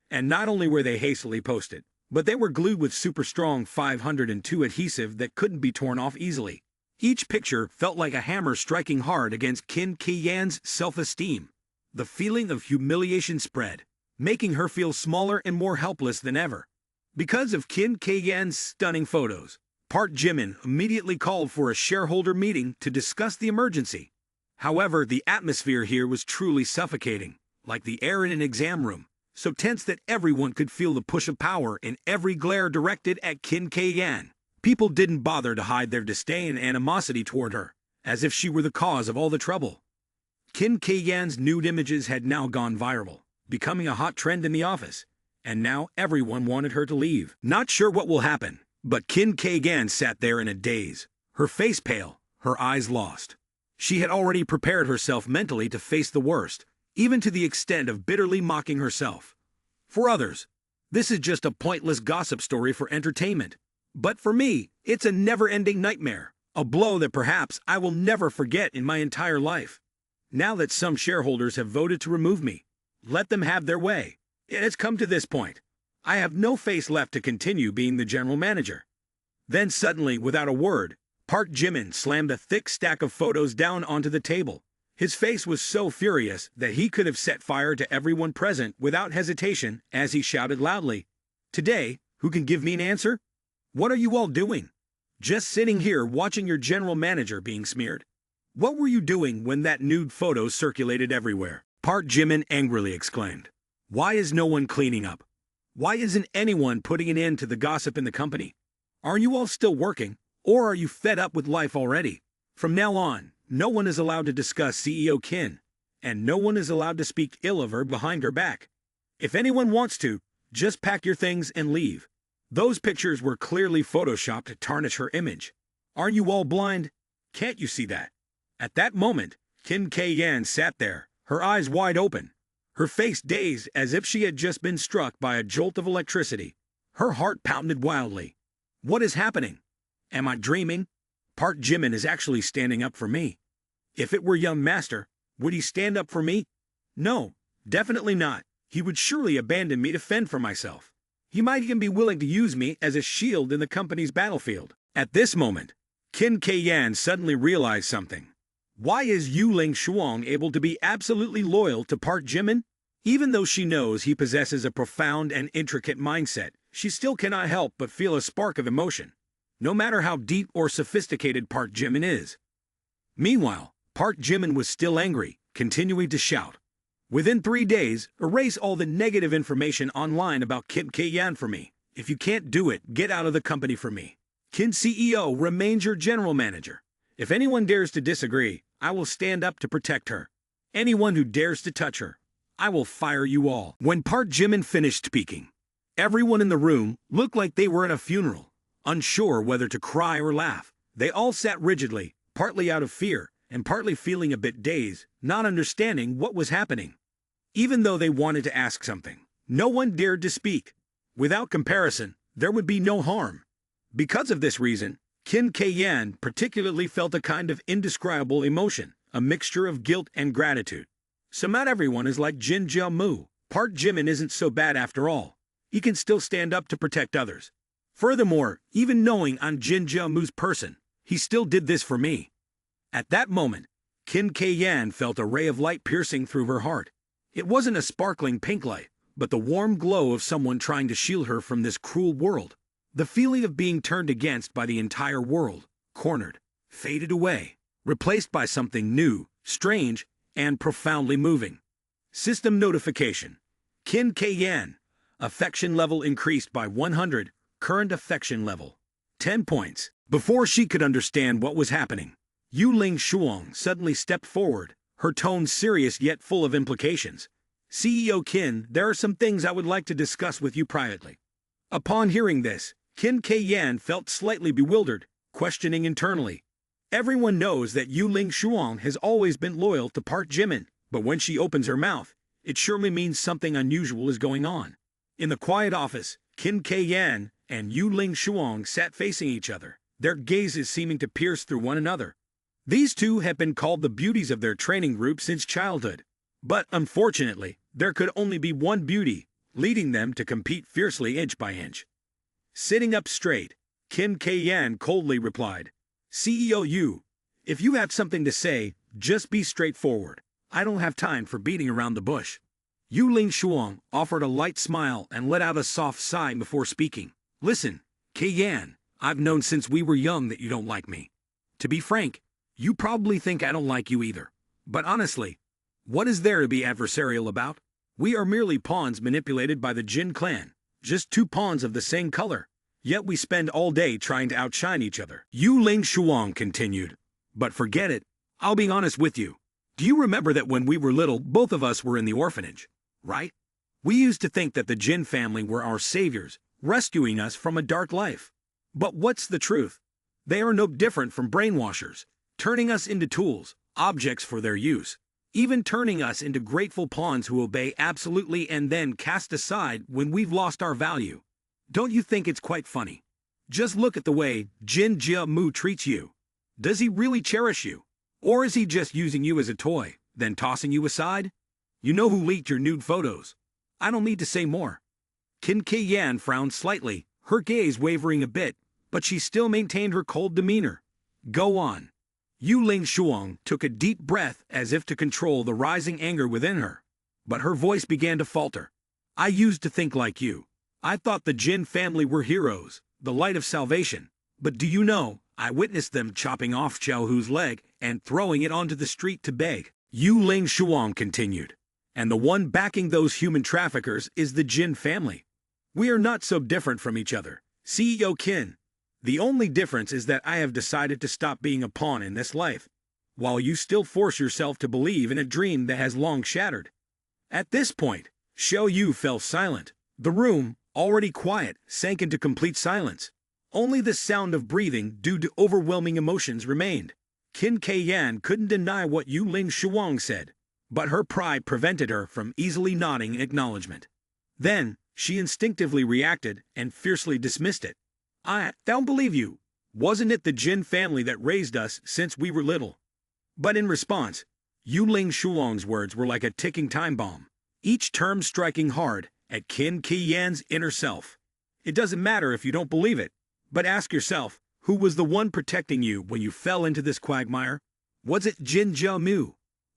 And not only were they hastily posted, but they were glued with super strong 502 adhesive that couldn't be torn off easily. Each picture felt like a hammer striking hard against Qin Keiyan's self-esteem. The feeling of humiliation spread, making her feel smaller and more helpless than ever. Because of Qin Keiyan's stunning photos, Park Jimin immediately called for a shareholder meeting to discuss the emergency. However, the atmosphere here was truly suffocating, like the air in an exam room, so tense that everyone could feel the push of power in every glare directed at Qin Keiyan. People didn't bother to hide their disdain and animosity toward her, as if she were the cause of all the trouble. Qin Keiyan's nude images had now gone viral, becoming a hot trend in the office, and now everyone wanted her to leave. Not sure what will happen, but Qin Keiyan sat there in a daze, her face pale, her eyes lost. She had already prepared herself mentally to face the worst, even to the extent of bitterly mocking herself. For others, this is just a pointless gossip story for entertainment. But for me, it's a never-ending nightmare, a blow that perhaps I will never forget in my entire life. Now that some shareholders have voted to remove me, let them have their way. It has come to this point. I have no face left to continue being the general manager. Then suddenly, without a word, Park Jimin slammed a thick stack of photos down onto the table. His face was so furious that he could have set fire to everyone present without hesitation as he shouted loudly, "Today, who can give me an answer? What are you all doing? Just sitting here watching your general manager being smeared? What were you doing when that nude photo circulated everywhere?" Park Jimin angrily exclaimed. "Why is no one cleaning up? Why isn't anyone putting an end to the gossip in the company? Are you all still working, or are you fed up with life already? From now on, no one is allowed to discuss CEO Qin, and no one is allowed to speak ill of her behind her back. If anyone wants to, just pack your things and leave." Those pictures were clearly photoshopped to tarnish her image. Are you all blind? Can't you see that? At that moment, Qin Keiyan sat there, her eyes wide open, her face dazed as if she had just been struck by a jolt of electricity. Her heart pounded wildly. What is happening? Am I dreaming? Park Jimin is actually standing up for me. If it were young master, would he stand up for me? No, definitely not. He would surely abandon me to fend for myself. He might even be willing to use me as a shield in the company's battlefield. At this moment, Qin Keiyan suddenly realized something. Why is Yu Ling Shuang able to be absolutely loyal to Park Jimin? Even though she knows he possesses a profound and intricate mindset, she still cannot help but feel a spark of emotion, no matter how deep or sophisticated Park Jimin is. Meanwhile, Park Jimin was still angry, continuing to shout, "Within 3 days, erase all the negative information online about Qin Keiyan for me. If you can't do it, get out of the company for me. Qin CEO remains your general manager. If anyone dares to disagree, I will stand up to protect her. Anyone who dares to touch her, I will fire you all." When Park Jimin finished speaking, everyone in the room looked like they were at a funeral, unsure whether to cry or laugh. They all sat rigidly, partly out of fear, and partly feeling a bit dazed, not understanding what was happening. Even though they wanted to ask something, no one dared to speak. Without comparison, there would be no harm. Because of this reason, Qin Keiyan particularly felt a kind of indescribable emotion, a mixture of guilt and gratitude. So not everyone is like Jin Mu. Park Jimin isn't so bad after all. He can still stand up to protect others. Furthermore, even knowing I'm Jin Mu's person, he still did this for me. At that moment, Kim K-yan felt a ray of light piercing through her heart. It wasn't a sparkling pink light, but the warm glow of someone trying to shield her from this cruel world. The feeling of being turned against by the entire world, cornered, faded away, replaced by something new, strange, and profoundly moving. System notification. Kim K-yan. Affection level increased by 100, current affection level. 10 points. Before she could understand what was happening, Yu Ling Shuang suddenly stepped forward, her tone serious yet full of implications. CEO Qin, there are some things I would like to discuss with you privately. Upon hearing this, Qin K-yan felt slightly bewildered, questioning internally. Everyone knows that Yu Ling Shuang has always been loyal to Park Jimin, but when she opens her mouth, it surely means something unusual is going on. In the quiet office, Qin K-yan and Yu Ling Shuang sat facing each other, their gazes seeming to pierce through one another. These two have been called the beauties of their training group since childhood. But unfortunately, there could only be one beauty, leading them to compete fiercely inch by inch. Sitting up straight, Kim K-yan coldly replied, CEO Yu, if you have something to say, just be straightforward. I don't have time for beating around the bush. Yu Ling Shuang offered a light smile and let out a soft sigh before speaking. Listen, K-yan, I've known since we were young that you don't like me. To be frank, you probably think I don't like you either. But honestly, what is there to be adversarial about? We are merely pawns manipulated by the Jin clan, just two pawns of the same color. Yet we spend all day trying to outshine each other. Yu Ling Shuang continued. But forget it, I'll be honest with you. Do you remember that when we were little, both of us were in the orphanage, right? We used to think that the Jin family were our saviors, rescuing us from a dark life. But what's the truth? They are no different from brainwashers, turning us into tools, objects for their use, even turning us into grateful pawns who obey absolutely and then cast aside when we've lost our value. Don't you think it's quite funny? Just look at the way Jin Mu treats you. Does he really cherish you? Or is he just using you as a toy, then tossing you aside? You know who leaked your nude photos. I don't need to say more. Kim Ki-yan frowned slightly, her gaze wavering a bit, but she still maintained her cold demeanor. Go on. Yu Ling Shuang took a deep breath as if to control the rising anger within her. But her voice began to falter. I used to think like you. I thought the Jin family were heroes, the light of salvation. But do you know, I witnessed them chopping off Xiao Hu's leg and throwing it onto the street to beg. Yu Ling Shuang continued. And the one backing those human traffickers is the Jin family. We are not so different from each other, CEO Qin. The only difference is that I have decided to stop being a pawn in this life, while you still force yourself to believe in a dream that has long shattered. At this point, Xiao Yu fell silent. The room, already quiet, sank into complete silence. Only the sound of breathing due to overwhelming emotions remained. Qin K-yan couldn't deny what Yu Ling Shuang said, but her pride prevented her from easily nodding in acknowledgement. Then, she instinctively reacted and fiercely dismissed it. I don't believe you. Wasn't it the Jin family that raised us since we were little? But in response, Yu Ling Shuang's words were like a ticking time bomb, each term striking hard at Qin Ki-yan's inner self. It doesn't matter if you don't believe it, but ask yourself, who was the one protecting you when you fell into this quagmire? Was it Jin Mu?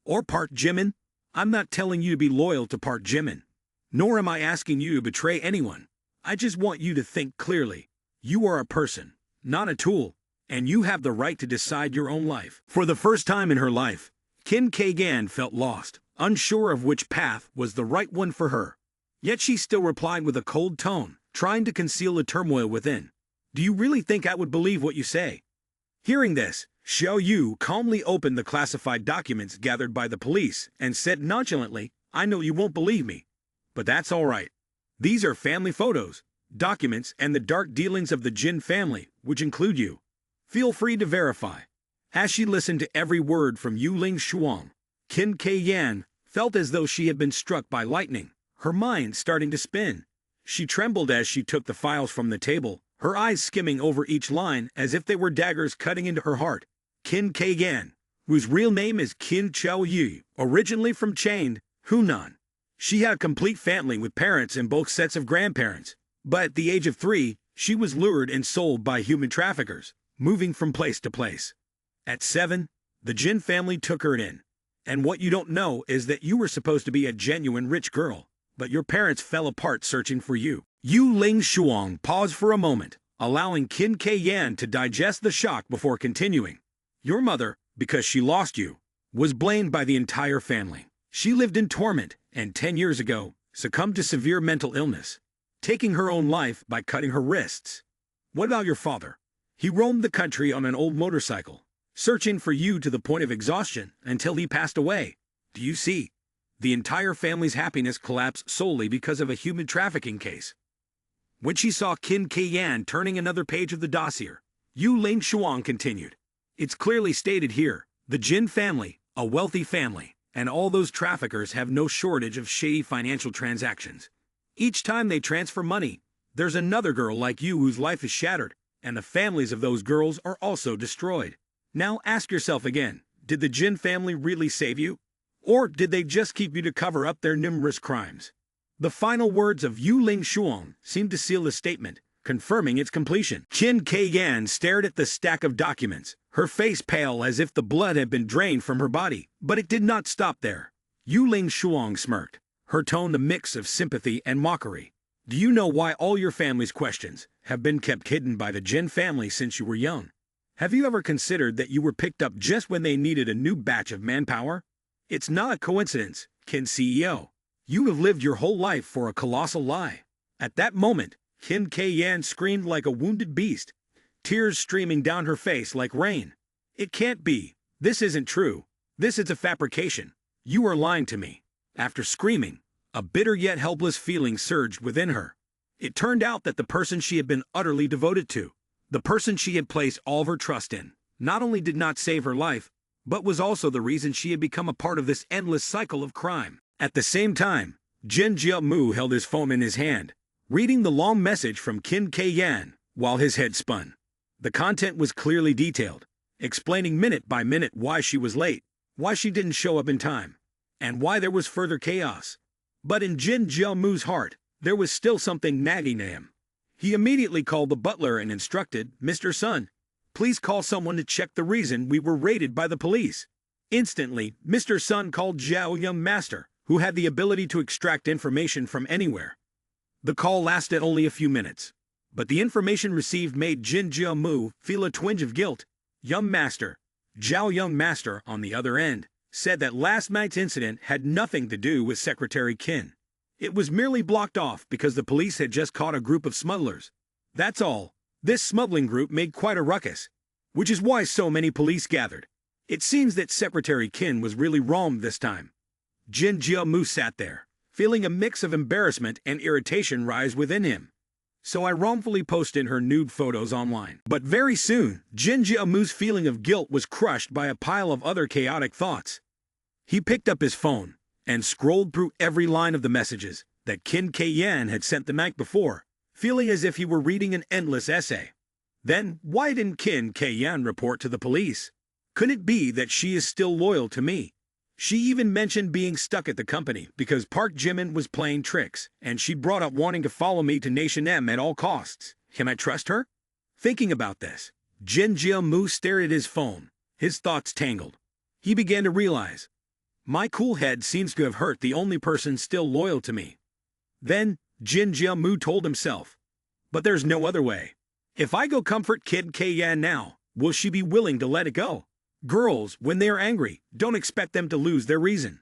Or Park Jimin? I'm not telling you to be loyal to Park Jimin, nor am I asking you to betray anyone. I just want you to think clearly. You are a person, not a tool, and you have the right to decide your own life. For the first time in her life, Kim K-yan felt lost, unsure of which path was the right one for her. Yet she still replied with a cold tone, trying to conceal the turmoil within. Do you really think I would believe what you say? Hearing this, Xiao Yu calmly opened the classified documents gathered by the police and said nonchalantly, I know you won't believe me, but that's all right. These are family photos, documents, and the dark dealings of the Jin family, which include you. Feel free to verify. As she listened to every word from Yu Ling Shuang, Kim K-yan felt as though she had been struck by lightning, her mind starting to spin. She trembled as she took the files from the table, her eyes skimming over each line as if they were daggers cutting into her heart. Kim K-yan, whose real name is Kim Chao-yu, originally from Chain, Hunan. She had a complete family with parents and both sets of grandparents, but at the age of 3, she was lured and sold by human traffickers, moving from place to place. At 7, the Jin family took her in. And what you don't know is that you were supposed to be a genuine rich girl, but your parents fell apart searching for you. Yu Ling Shuang paused for a moment, allowing Qin K Yan to digest the shock before continuing. Your mother, because she lost you, was blamed by the entire family. She lived in torment and 10 years ago succumbed to severe mental illness, taking her own life by cutting her wrists. What about your father? He roamed the country on an old motorcycle, searching for you to the point of exhaustion until he passed away. Do you see? The entire family's happiness collapsed solely because of a human trafficking case. When she saw Qin K Yan turning another page of the dossier, Yu Ling Shuang continued. It's clearly stated here, the Jin family, a wealthy family, and all those traffickers have no shortage of shady financial transactions. Each time they transfer money, there's another girl like you whose life is shattered, and the families of those girls are also destroyed. Now ask yourself again, did the Jin family really save you? Or did they just keep you to cover up their numerous crimes? The final words of Yu Ling Shuang seemed to seal the statement, confirming its completion. Qin K Yan stared at the stack of documents, her face pale as if the blood had been drained from her body. But it did not stop there. Yu Ling Shuang smirked, her tone a mix of sympathy and mockery. Do you know why all your family's questions have been kept hidden by the Jin family since you were young? Have you ever considered that you were picked up just when they needed a new batch of manpower? It's not a coincidence, Qin CEO. You have lived your whole life for a colossal lie. At that moment, Qin K Yan screamed like a wounded beast, tears streaming down her face like rain. It can't be. This isn't true. This is a fabrication. You are lying to me. After screaming, a bitter yet helpless feeling surged within her. It turned out that the person she had been utterly devoted to, the person she had placed all of her trust in, not only did not save her life, but was also the reason she had become a part of this endless cycle of crime. At the same time, Jin Jiamu held his phone in his hand, reading the long message from Qin K Yan while his head spun. The content was clearly detailed, explaining minute by minute why she was late, why she didn't show up in time, and why there was further chaos. But in Jin Jiamu's heart, there was still something nagging at him. He immediately called the butler and instructed, Mr. Sun, please call someone to check the reason we were raided by the police. Instantly, Mr. Sun called Zhao Young Master, who had the ability to extract information from anywhere. The call lasted only a few minutes, but the information received made Jin Jiamu feel a twinge of guilt. Young Master, Zhao Young Master, on the other end, said that last night's incident had nothing to do with Secretary Qin. It was merely blocked off because the police had just caught a group of smugglers. That's all. This smuggling group made quite a ruckus, which is why so many police gathered. It seems that Secretary Qin was really wrong this time. Jin Jiamu sat there, feeling a mix of embarrassment and irritation rise within him. So I wrongfully posted her nude photos online. But very soon, Jin Jiamu's feeling of guilt was crushed by a pile of other chaotic thoughts. He picked up his phone and scrolled through every line of the messages that Qin K Yan had sent the night before, feeling as if he were reading an endless essay. Then, why didn't Qin K Yan report to the police? Could it be that she is still loyal to me? She even mentioned being stuck at the company because Park Jimin was playing tricks, and she brought up wanting to follow me to Nation M at all costs. Can I trust her? Thinking about this, Jin Jiamu stared at his phone, his thoughts tangled. He began to realize, my cool head seems to have hurt the only person still loyal to me. Then, Jin Jiamu told himself, but there's no other way. If I go comfort Kid K Yan now, will she be willing to let it go? Girls, when they are angry, don't expect them to lose their reason.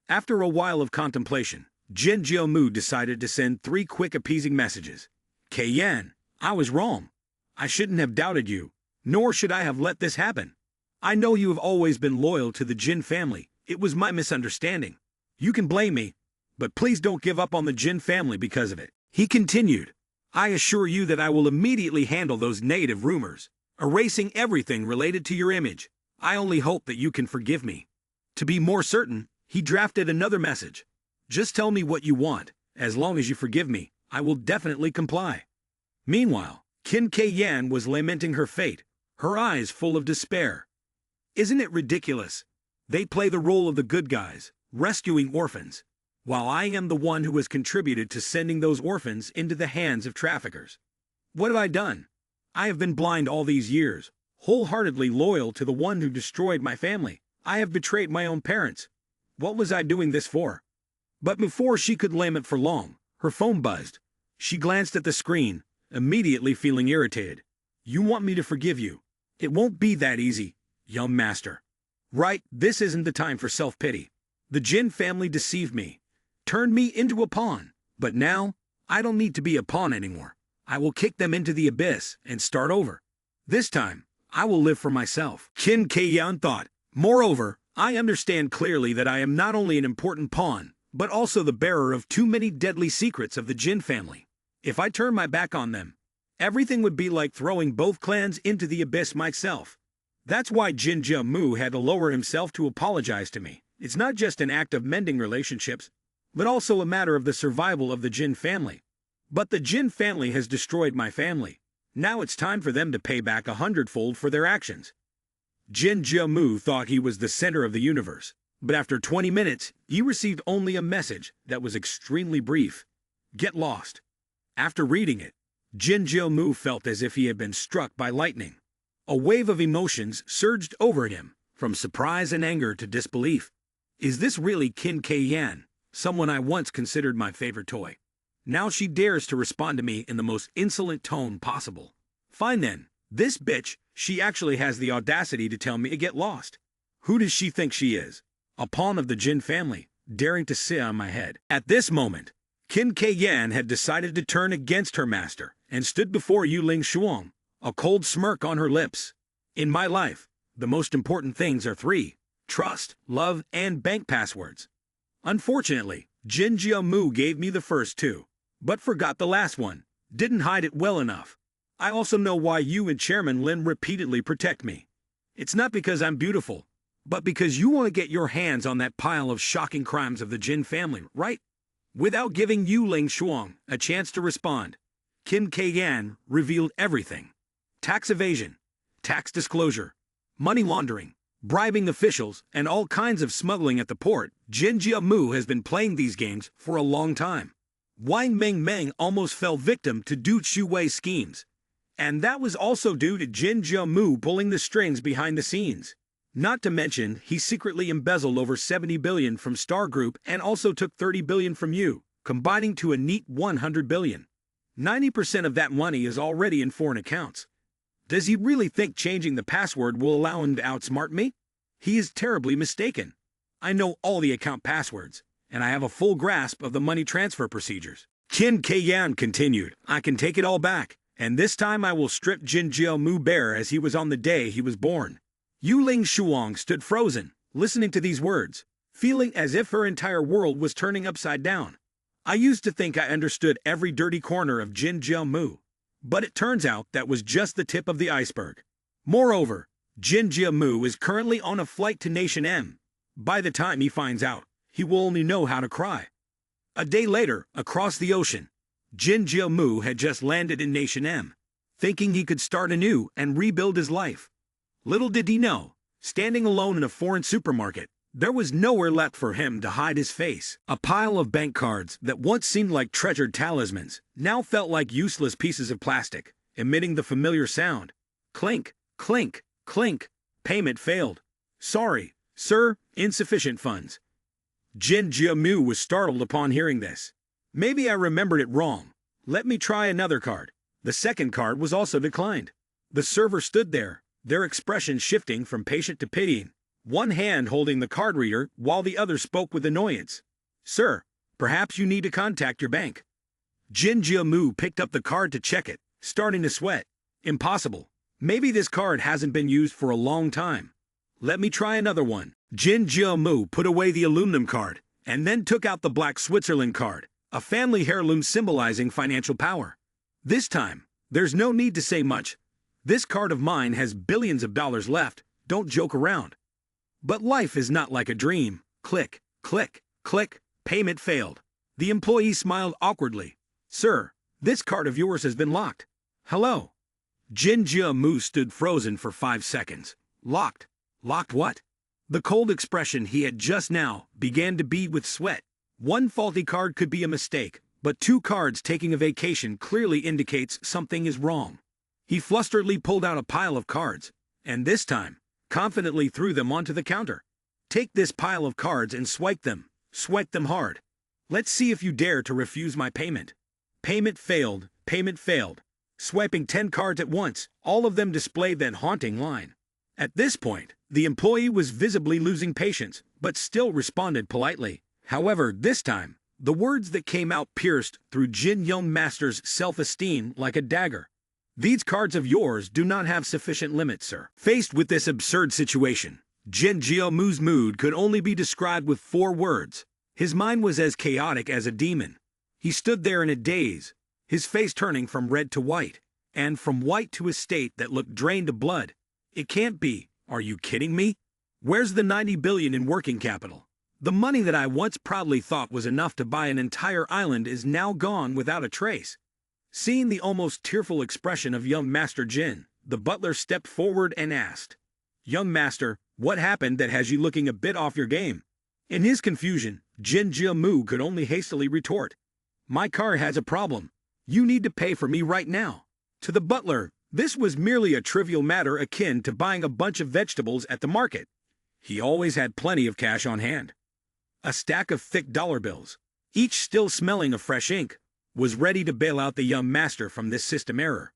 After a while of contemplation, Jin Jiamu decided to send 3 quick appeasing messages. K Yan, I was wrong. I shouldn't have doubted you, nor should I have let this happen. I know you have always been loyal to the Jin family. It was my misunderstanding. You can blame me, but please don't give up on the Jin family because of it. He continued, I assure you that I will immediately handle those negative rumors, erasing everything related to your image. I only hope that you can forgive me. To be more certain, he drafted another message. Just tell me what you want. As long as you forgive me, I will definitely comply. Meanwhile, Qin K Yan was lamenting her fate, her eyes full of despair. Isn't it ridiculous? They play the role of the good guys, rescuing orphans, while I am the one who has contributed to sending those orphans into the hands of traffickers. What have I done? I have been blind all these years, wholeheartedly loyal to the one who destroyed my family. I have betrayed my own parents. What was I doing this for? But before she could lament for long, her phone buzzed. She glanced at the screen, immediately feeling irritated. You want me to forgive you? It won't be that easy, young master. Right, this isn't the time for self-pity. The Jin family deceived me, turned me into a pawn. But now, I don't need to be a pawn anymore. I will kick them into the abyss and start over. This time, I will live for myself. Kim Kae-yeon thought. Moreover, I understand clearly that I am not only an important pawn, but also the bearer of too many deadly secrets of the Jin family. If I turn my back on them, everything would be like throwing both clans into the abyss myself. That's why Jin Jae-moo had to lower himself to apologize to me. It's not just an act of mending relationships, but also a matter of the survival of the Jin family. But the Jin family has destroyed my family. Now it's time for them to pay back 100-fold for their actions. Jin Jae-moo thought he was the center of the universe, but after 20 minutes, he received only a message that was extremely brief. Get lost. After reading it, Jin Jae-moo felt as if he had been struck by lightning. A wave of emotions surged over him, from surprise and anger to disbelief. Is this really Kim Kae-yeon, someone I once considered my favorite toy? Now she dares to respond to me in the most insolent tone possible. Fine then, this bitch, she actually has the audacity to tell me to get lost. Who does she think she is? A pawn of the Jin family, daring to sit on my head. At this moment, Kim Kae-yeon had decided to turn against her master and stood before Yuling Shuang, a cold smirk on her lips. In my life, the most important things are three: trust, love, and bank passwords. Unfortunately, Jin Jae-moo gave me the first two, but forgot the last one, didn't hide it well enough. I also know why you and Chairman Lin repeatedly protect me. It's not because I'm beautiful, but because you want to get your hands on that pile of shocking crimes of the Jin family, right? Without giving Yuling Shuang a chance to respond, Kim Kae-yeon revealed everything. Tax evasion, tax disclosure, money laundering, bribing officials, and all kinds of smuggling at the port. Jin Jae-moo has been playing these games for a long time. Wang Meng almost fell victim to Du Chui's schemes. And that was also due to Jin Jae-moo pulling the strings behind the scenes. Not to mention, he secretly embezzled over 70 billion from Star Group and also took 30 billion from you, combining to a neat 100 billion. 90% of that money is already in foreign accounts. Does he really think changing the password will allow him to outsmart me? He is terribly mistaken. I know all the account passwords, and I have a full grasp of the money transfer procedures. Kim Kae-yeon continued, I can take it all back, and this time I will strip Jin Jae-moo bare as he was on the day he was born. Yuling Shuang stood frozen, listening to these words, feeling as if her entire world was turning upside down. I used to think I understood every dirty corner of Jin Jae-moo, but it turns out that was just the tip of the iceberg. Moreover, Jin Jae-moo is currently on a flight to Nation M. By the time he finds out, he will only know how to cry. A day later, across the ocean, Jin Jae-moo had just landed in Nation M, thinking he could start anew and rebuild his life. Little did he know, standing alone in a foreign supermarket, there was nowhere left for him to hide his face. A pile of bank cards that once seemed like treasured talismans now felt like useless pieces of plastic, emitting the familiar sound. Clink, clink, clink. Payment failed. Sorry, sir, insufficient funds. Jin Jae-moo was startled upon hearing this. Maybe I remembered it wrong. Let me try another card. The second card was also declined. The server stood there, their expression shifting from patient to pitying, one hand holding the card reader while the other spoke with annoyance. Sir, perhaps you need to contact your bank. Jin Jae-moo picked up the card to check it, starting to sweat. Impossible. Maybe this card hasn't been used for a long time. Let me try another one. Jin Jae-moo put away the aluminum card, and then took out the black Switzerland card, a family heirloom symbolizing financial power. This time, there's no need to say much. This card of mine has billions of dollars left, don't joke around. But life is not like a dream. Click, click, click, payment failed. The employee smiled awkwardly. Sir, this card of yours has been locked. Hello. Jin Jae-moo stood frozen for 5 seconds. Locked. Locked what? The cold expression he had just now began to bead with sweat. One faulty card could be a mistake, but two cards taking a vacation clearly indicates something is wrong. He flusteredly pulled out a pile of cards, and this time, confidently threw them onto the counter. Take this pile of cards and swipe them hard. Let's see if you dare to refuse my payment. Payment failed, payment failed. Swiping 10 cards at once, all of them displayed that haunting line. At this point, the employee was visibly losing patience, but still responded politely. However, this time, the words that came out pierced through Jin Young Master's self-esteem like a dagger. These cards of yours do not have sufficient limit, sir. Faced with this absurd situation, Jin Jiamu's mood could only be described with 4 words. His mind was as chaotic as a demon. He stood there in a daze, his face turning from red to white, and from white to a state that looked drained of blood. It can't be. Are you kidding me? Where's the 90 billion in working capital? The money that I once proudly thought was enough to buy an entire island is now gone without a trace. Seeing the almost tearful expression of young Master Jin, the butler stepped forward and asked, "Young Master, what happened that has you looking a bit off your game?" In his confusion, Jin Jiamu could only hastily retort, "My car has a problem. You need to pay for me right now." To the butler, this was merely a trivial matter akin to buying a bunch of vegetables at the market. He always had plenty of cash on hand. A stack of thick dollar bills, each still smelling of fresh ink, was ready to bail out the young master from this system error.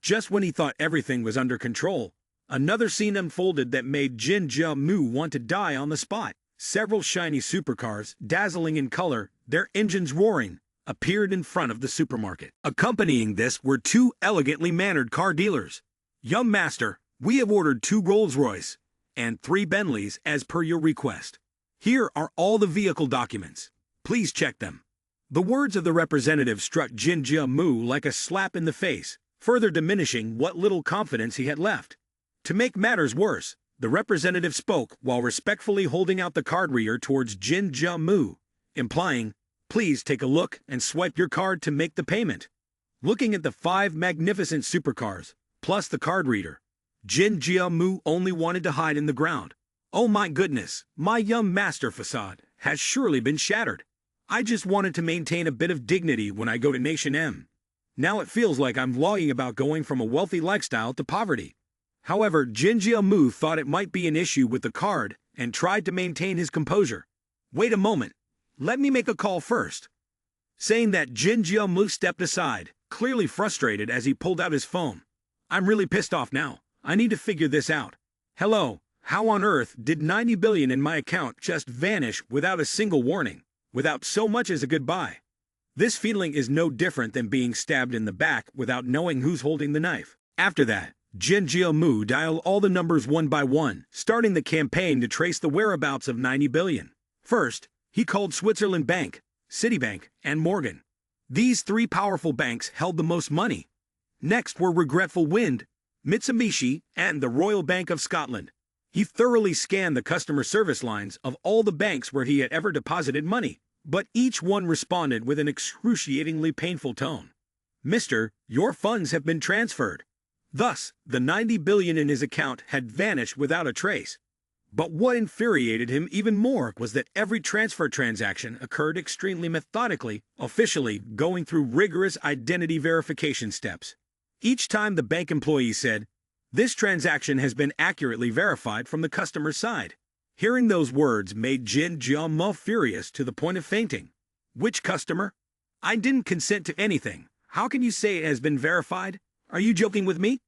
Just when he thought everything was under control, another scene unfolded that made Jin Jiamu want to die on the spot. Several shiny supercars, dazzling in color, their engines roaring, appeared in front of the supermarket. Accompanying this were 2 elegantly mannered car dealers. "Young Master, we have ordered 2 Rolls-Royce and 3 Bentleys as per your request. Here are all the vehicle documents. Please check them." The words of the representative struck Jin Jiamu like a slap in the face, further diminishing what little confidence he had left. To make matters worse, the representative spoke while respectfully holding out the card reader towards Jin Jiamu, implying, "Please take a look and swipe your card to make the payment." Looking at the 5 magnificent supercars, plus the card reader, Jin Jiamu only wanted to hide in the ground. "Oh my goodness, my young master facade has surely been shattered. I just wanted to maintain a bit of dignity when I go to Nation M. Now it feels like I'm vlogging about going from a wealthy lifestyle to poverty." However, Jin Jiamu thought it might be an issue with the card and tried to maintain his composure. "Wait a moment. Let me make a call first." Saying that, Jin Jiamu stepped aside, clearly frustrated as he pulled out his phone. "I'm really pissed off now. I need to figure this out. Hello, how on earth did 90 billion in my account just vanish without a single warning, without so much as a goodbye? This feeling is no different than being stabbed in the back without knowing who's holding the knife." After that, Jin Jiamu dialed all the numbers one by one, starting the campaign to trace the whereabouts of 90 billion. First, he called Switzerland Bank, Citibank, and Morgan. These 3 powerful banks held the most money. Next were Regretful Wind, Mitsubishi, and the Royal Bank of Scotland. He thoroughly scanned the customer service lines of all the banks where he had ever deposited money, but each one responded with an excruciatingly painful tone. "Mister, your funds have been transferred." Thus, the 90 billion in his account had vanished without a trace. But what infuriated him even more was that every transfer transaction occurred extremely methodically, officially going through rigorous identity verification steps. Each time the bank employee said, "This transaction has been accurately verified from the customer's side." Hearing those words made Jin Jiamu furious to the point of fainting. "Which customer? I didn't consent to anything. How can you say it has been verified? Are you joking with me?"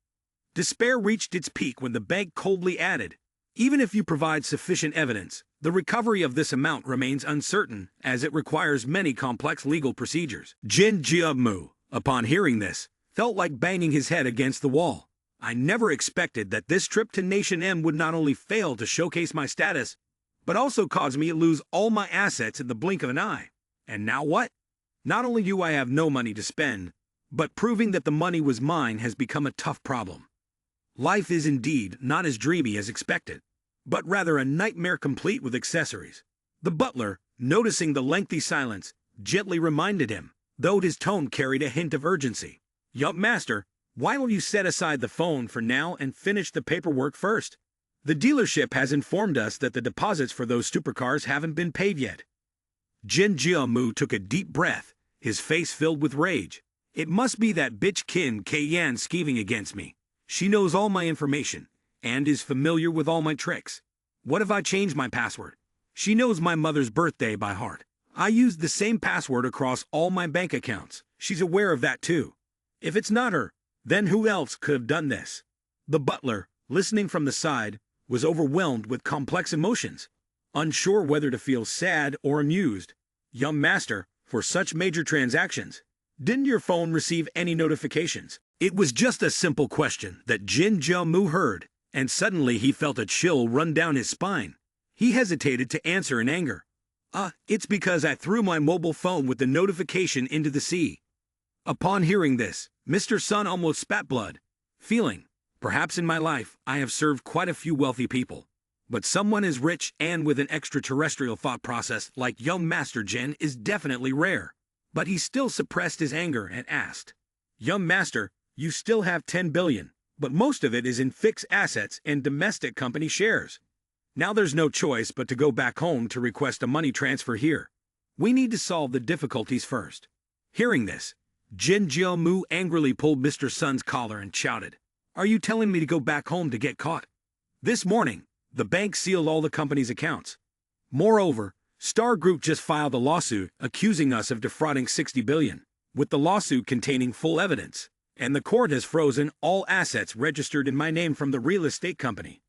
Despair reached its peak when the bank coldly added, "Even if you provide sufficient evidence, the recovery of this amount remains uncertain as it requires many complex legal procedures." Jin Jiamu, upon hearing this, felt like banging his head against the wall. "I never expected that this trip to Nation M would not only fail to showcase my status, but also cause me to lose all my assets in the blink of an eye. And now what? Not only do I have no money to spend, but proving that the money was mine has become a tough problem. Life is indeed not as dreamy as expected, but rather a nightmare complete with accessories." The butler, noticing the lengthy silence, gently reminded him, though his tone carried a hint of urgency. "Young master, why don't you set aside the phone for now and finish the paperwork first? The dealership has informed us that the deposits for those supercars haven't been paid yet. Jin Jiamu took a deep breath, his face filled with rage. It must be that bitch Kim K-Yan scheming against me. She knows all my information, and is familiar with all my tricks. What if I change my password? She knows my mother's birthday by heart. I used the same password across all my bank accounts. She's aware of that too. If it's not her, then who else could have done this? The butler, listening from the side, was overwhelmed with complex emotions, unsure whether to feel sad or amused. Young master, for such major transactions, didn't your phone receive any notifications? It was just a simple question that Jin Jiamu heard, and suddenly he felt a chill run down his spine. He hesitated to answer in anger. It's because I threw my mobile phone with the notification into the sea. Upon hearing this, Mr. Sun almost spat blood, feeling, perhaps in my life I have served quite a few wealthy people, but someone as rich and with an extraterrestrial thought process like young Master Jin is definitely rare. But he still suppressed his anger and asked, "Young Master, you still have 10 billion, but most of it is in fixed assets and domestic company shares. Now there's no choice but to go back home to request a money transfer here. We need to solve the difficulties first." Hearing this, Jin Jiamu angrily pulled Mr. Sun's collar and shouted, "Are you telling me to go back home to get caught?" This morning, the bank sealed all the company's accounts. Moreover, Star Group just filed a lawsuit accusing us of defrauding 60 billion, with the lawsuit containing full evidence, and the court has frozen all assets registered in my name from the real estate company.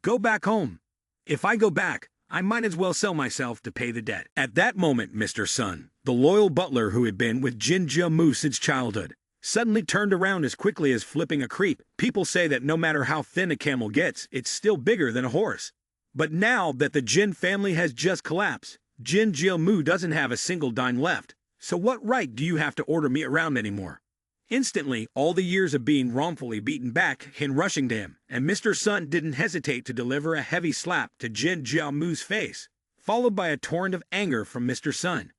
Go back home. If I go back, I might as well sell myself to pay the debt. At that moment, Mr. Sun, the loyal butler who had been with Jin Jiamu since childhood, suddenly turned around as quickly as flipping a creep. People say that no matter how thin a camel gets, it's still bigger than a horse. But now that the Jin family has just collapsed, Jin Jiamu doesn't have a single dime left, so what right do you have to order me around anymore? Instantly, all the years of being wrongfully beaten back came rushing to him, and Mr. Sun didn't hesitate to deliver a heavy slap to Jin Jiamu's face, followed by a torrent of anger from Mr. Sun.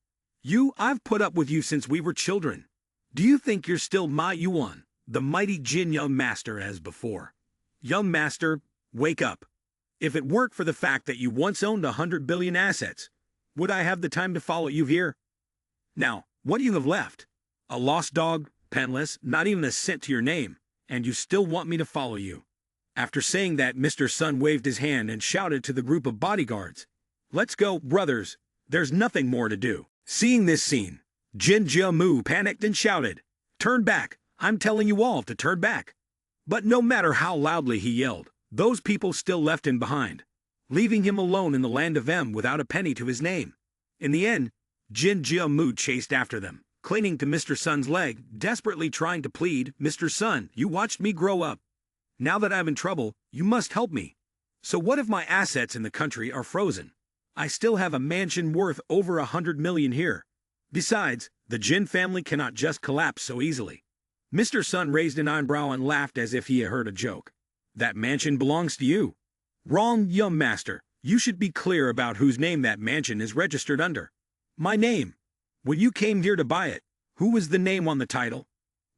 I've put up with you since we were children. Do you think you're still my Yuan, the mighty Jin Young Master as before? Young Master, wake up. If it weren't for the fact that you once owned 100 billion assets, would I have the time to follow you here? Now, what do you have left? A lost dog, penniless, not even a cent to your name, and you still want me to follow you. After saying that, Mr. Sun waved his hand and shouted to the group of bodyguards, "Let's go, brothers, there's nothing more to do." Seeing this scene, Jin Jiamu panicked and shouted, "Turn back, I'm telling you all to turn back." But no matter how loudly he yelled, those people still left him behind, leaving him alone in the land of M without a penny to his name. In the end, Jin Jiamu chased after them, clinging to Mr. Sun's leg, desperately trying to plead, "Mr. Sun, you watched me grow up. Now that I'm in trouble, you must help me. So what if my assets in the country are frozen? I still have a mansion worth over 100 million here. Besides, the Jin family cannot just collapse so easily." Mr. Sun raised an eyebrow and laughed as if he had heard a joke. "That mansion belongs to you." "Wrong, young master. You should be clear about whose name that mansion is registered under." "My name. When you came here to buy it, who was the name on the title?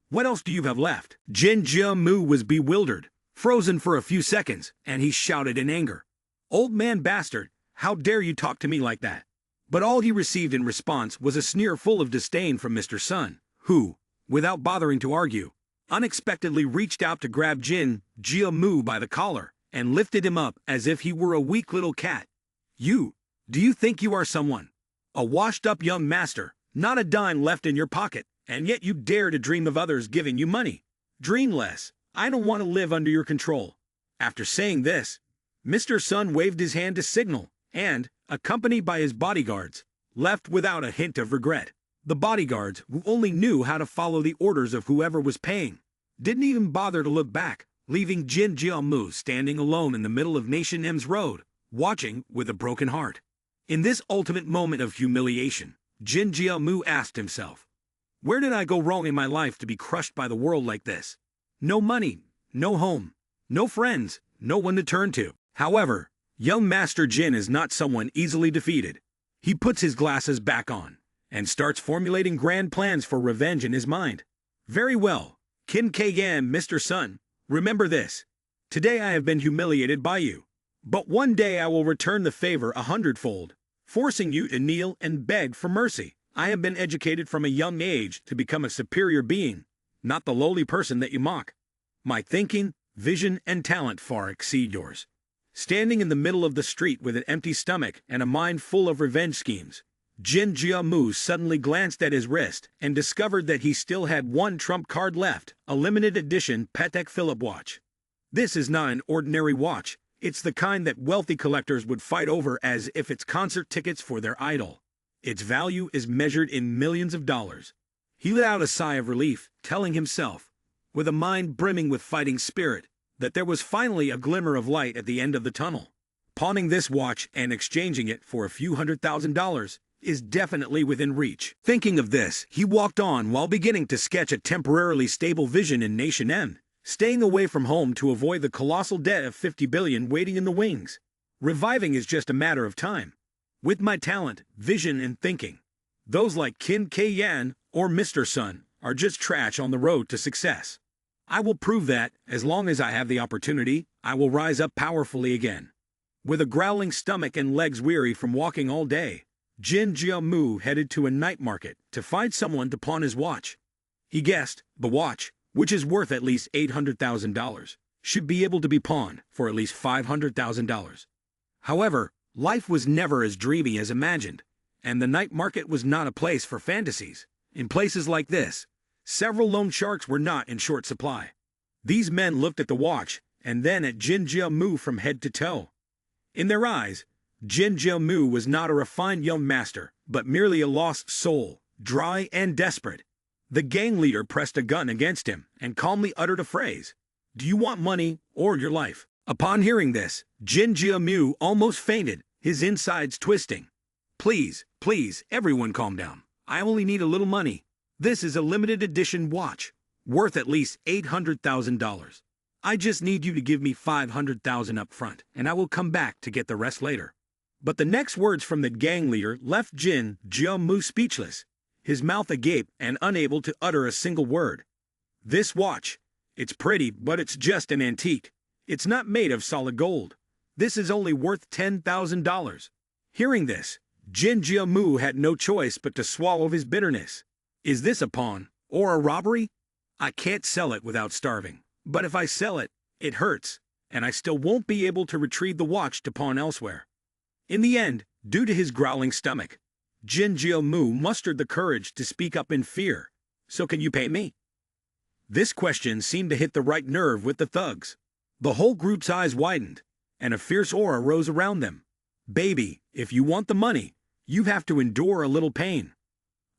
What else do you have left?" Jin Jiamu was bewildered, frozen for a few seconds, and he shouted in anger, "Old man bastard, how dare you talk to me like that?" But all he received in response was a sneer full of disdain from Mr. Sun, who, without bothering to argue, unexpectedly reached out to grab Jin Jiamu by the collar and lifted him up as if he were a weak little cat. Do you think you are someone? A washed-up young master, not a dime left in your pocket, and yet you dare to dream of others giving you money. Dream less. I don't want to live under your control." After saying this, Mr. Sun waved his hand to signal, and, accompanied by his bodyguards, left without a hint of regret. The bodyguards, who only knew how to follow the orders of whoever was paying, didn't even bother to look back, leaving Jin Jiamu standing alone in the middle of Nation M's road, watching with a broken heart. In this ultimate moment of humiliation, Jin Jiamu asked himself, "Where did I go wrong in my life to be crushed by the world like this? No money, no home, no friends, no one to turn to." However, young Master Jin is not someone easily defeated. He puts his glasses back on and starts formulating grand plans for revenge in his mind. "Very well, Kim K-Gan, Mr. Sun, remember this. Today I have been humiliated by you, But one day I will return the favor 100-fold, forcing you to kneel and beg for mercy. I have been educated from a young age to become a superior being, not the lowly person that you mock. My thinking, vision, and talent far exceed yours. Standing in the middle of the street with an empty stomach and a mind full of revenge schemes, Jin Jiamu suddenly glanced at his wrist and discovered that he still had one trump card left, a limited edition Patek Philippe watch. This is not an ordinary watch, it's the kind that wealthy collectors would fight over as if it's concert tickets for their idol. Its value is measured in millions of dollars. He let out a sigh of relief, telling himself, with a mind brimming with fighting spirit, that there was finally a glimmer of light at the end of the tunnel. Pawning this watch and exchanging it for a few $100,000 is definitely within reach. Thinking of this, he walked on while beginning to sketch a temporarily stable vision in Nation N, staying away from home to avoid the colossal debt of 50 billion waiting in the wings. Reviving is just a matter of time. With my talent, vision, and thinking, those like Kim K-Yan or Mr. Sun are just trash on the road to success. I will prove that, as long as I have the opportunity, I will rise up powerfully again. With a growling stomach and legs weary from walking all day, Jin Jiamu headed to a night market to find someone to pawn his watch. He guessed the watch, which is worth at least $800,000, should be able to be pawned for at least $500,000. However, life was never as dreamy as imagined, and the night market was not a place for fantasies. In places like this, several loan sharks were not in short supply. These men looked at the watch and then at Jin Jiamu from head to toe. In their eyes, Jin Jiamu was not a refined young master, but merely a lost soul, dry and desperate. The gang leader pressed a gun against him and calmly uttered a phrase, "Do you want money or your life?" Upon hearing this, Jin Jiamu almost fainted, his insides twisting. Please, everyone calm down. I only need a little money. This is a limited edition watch, worth at least $800,000. I just need you to give me $500,000 up front, and I will come back to get the rest later. But the next words from the gang leader left Jin Jiamu speechless, his mouth agape and unable to utter a single word. This watch, it's pretty, but it's just an antique. It's not made of solid gold. This is only worth $10,000. Hearing this, Jin Jiamu had no choice but to swallow his bitterness. Is this a pawn, or a robbery? I can't sell it without starving. But if I sell it, it hurts, and I still won't be able to retrieve the watch to pawn elsewhere. In the end, due to his growling stomach, Jin Jiamu mustered the courage to speak up in fear. So can you pay me? This question seemed to hit the right nerve with the thugs. The whole group's eyes widened, and a fierce aura rose around them. Baby, if you want the money, you have to endure a little pain.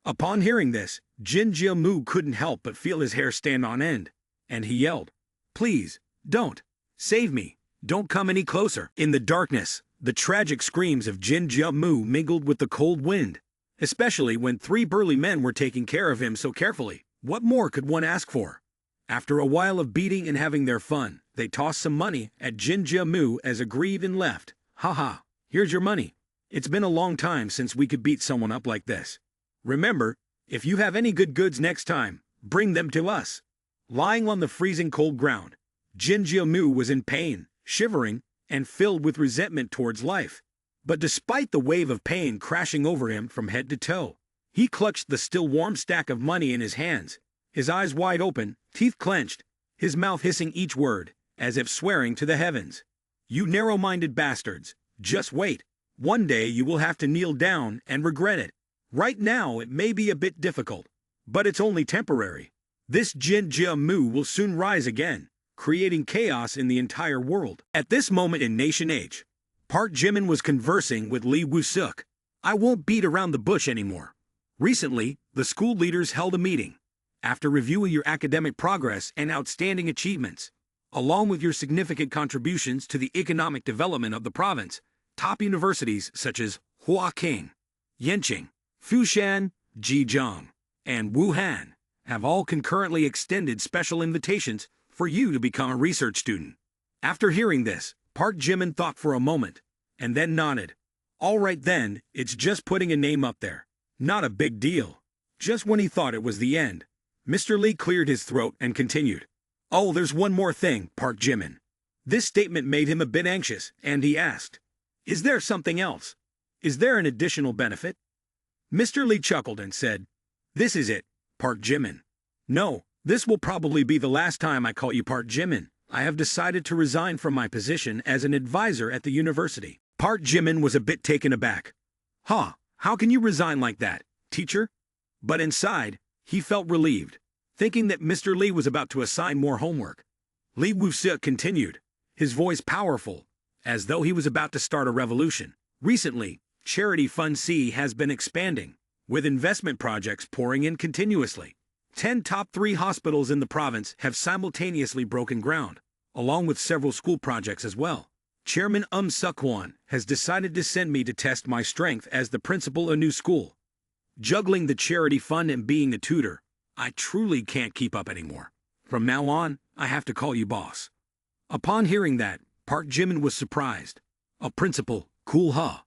Upon hearing this, Jin Jiamu couldn't help but feel his hair stand on end, and he yelled, "Please, don't. Save me. Don't come any closer." In the darkness, the tragic screams of Jin Jiamu mingled with the cold wind, especially when three burly men were taking care of him so carefully. What more could one ask for? After a while of beating and having their fun, they tossed some money at Jin Jiamu as agreed and left. "Haha, here's your money. It's been a long time since we could beat someone up like this. Remember, if you have any good goods next time, bring them to us." Lying on the freezing cold ground, Jin Jiamu was in pain, shivering, and filled with resentment towards life. But despite the wave of pain crashing over him from head to toe, he clutched the still warm stack of money in his hands, his eyes wide open, teeth clenched, his mouth hissing each word, as if swearing to the heavens. "You narrow-minded bastards, just wait. One day you will have to kneel down and regret it. Right now it may be a bit difficult, but it's only temporary. This Jin Jiamu will soon rise again, creating chaos in the entire world." At this moment in Nation H, Park Jimin was conversing with Lee Woo-suk. "I won't beat around the bush anymore. Recently, the school leaders held a meeting. After reviewing your academic progress and outstanding achievements, along with your significant contributions to the economic development of the province, top universities such as Huaqiang, Yanqing, Fushan, Zhejiang, and Wuhan have all concurrently extended special invitations for you to become a research student." After hearing this, Park Jimin thought for a moment, and then nodded. "All right then, it's just putting a name up there. Not a big deal." Just when he thought it was the end, Mr. Lee cleared his throat and continued. "Oh, there's one more thing, Park Jimin. This statement made him a bit anxious, and he asked, "Is there something else? Is there an additional benefit?" Mr. Lee chuckled and said, "This is it, Park Jimin. No, this will probably be the last time I call you Park Jimin. I have decided to resign from my position as an advisor at the university." Park Jimin was a bit taken aback. "Huh, how can you resign like that, teacher?" But inside, he felt relieved, thinking that Mr. Lee was about to assign more homework. Lee Woo-seok continued, his voice powerful, as though he was about to start a revolution. "Recently, Charity Fund C has been expanding, with investment projects pouring in continuously. 10 top 3 hospitals in the province have simultaneously broken ground, along with several school projects as well. Chairman Suk-won has decided to send me to test my strength as the principal of a new school. Juggling the charity fund and being a tutor, I truly can't keep up anymore. From now on, I have to call you boss." Upon hearing that, Park Jimin was surprised. A principal, cool huh?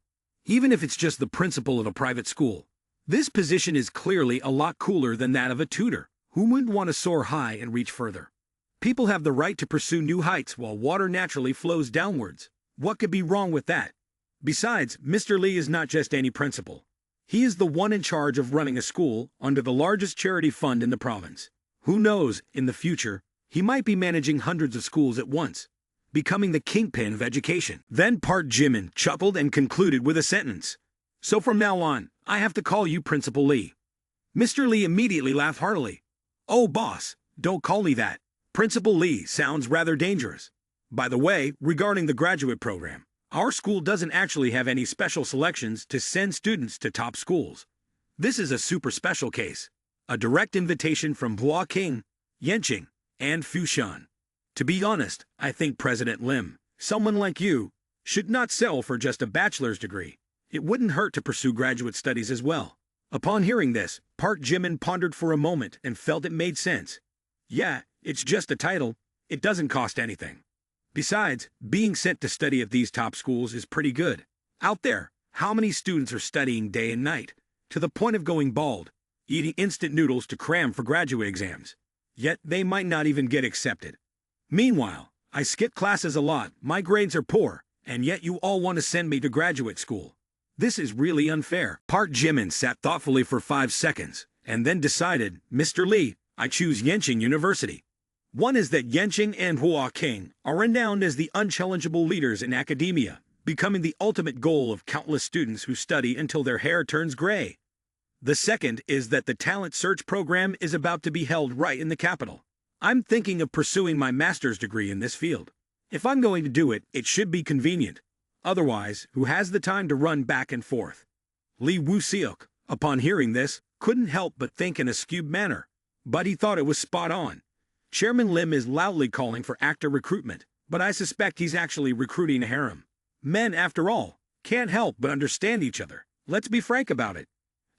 Even if it's just the principal of a private school. This position is clearly a lot cooler than that of a tutor. Who wouldn't want to soar high and reach further? People have the right to pursue new heights while water naturally flows downwards. What could be wrong with that? Besides, Mr. Lee is not just any principal. He is the one in charge of running a school under the largest charity fund in the province. Who knows, in the future, he might be managing hundreds of schools at once, becoming the kingpin of education. Then Park Jimin chuckled and concluded with a sentence. "So from now on, I have to call you Principal Lee." Mr. Lee immediately laughed heartily. "Oh, boss, don't call me that. Principal Lee sounds rather dangerous. By the way, regarding the graduate program, our school doesn't actually have any special selections to send students to top schools. This is a super special case. A direct invitation from Hua King, Yenqing, and Fushan. To be honest, I think President Lim, someone like you, should not settle for just a bachelor's degree. It wouldn't hurt to pursue graduate studies as well." Upon hearing this, Park Jimin pondered for a moment and felt it made sense. Yeah, it's just a title. It doesn't cost anything. Besides, being sent to study at these top schools is pretty good. Out there, how many students are studying day and night, to the point of going bald, eating instant noodles to cram for graduate exams? Yet they might not even get accepted. Meanwhile, I skip classes a lot, my grades are poor, and yet you all want to send me to graduate school. This is really unfair. Park Jimin sat thoughtfully for 5 seconds, and then decided, "Mr. Lee, I choose Yenqing University. One is that Yenqing and Hua King are renowned as the unchallengeable leaders in academia, becoming the ultimate goal of countless students who study until their hair turns gray. The second is that the talent search program is about to be held right in the capital. I'm thinking of pursuing my master's degree in this field. If I'm going to do it, it should be convenient. Otherwise, who has the time to run back and forth?" Lee Woo-seok, upon hearing this, couldn't help but think in a skewed manner, but he thought it was spot on. Chairman Lim is loudly calling for actor recruitment, but I suspect he's actually recruiting a harem. Men, after all, can't help but understand each other. Let's be frank about it.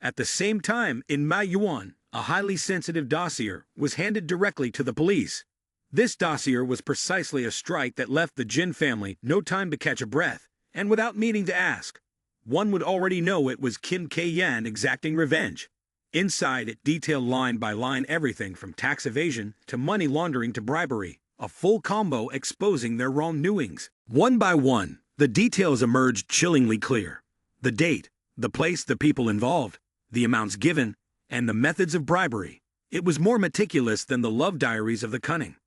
At the same time, in Manhwa, a highly sensitive dossier was handed directly to the police. This dossier was precisely a strike that left the Jin family no time to catch a breath, and without meaning to ask, one would already know it was Kim K-yan exacting revenge. Inside it detailed line by line everything from tax evasion to money laundering to bribery, a full combo exposing their wrongdoings. One by one, the details emerged chillingly clear. The date, the place, the people involved, the amounts given, and the methods of bribery. It was more meticulous than the love diaries of the cunning.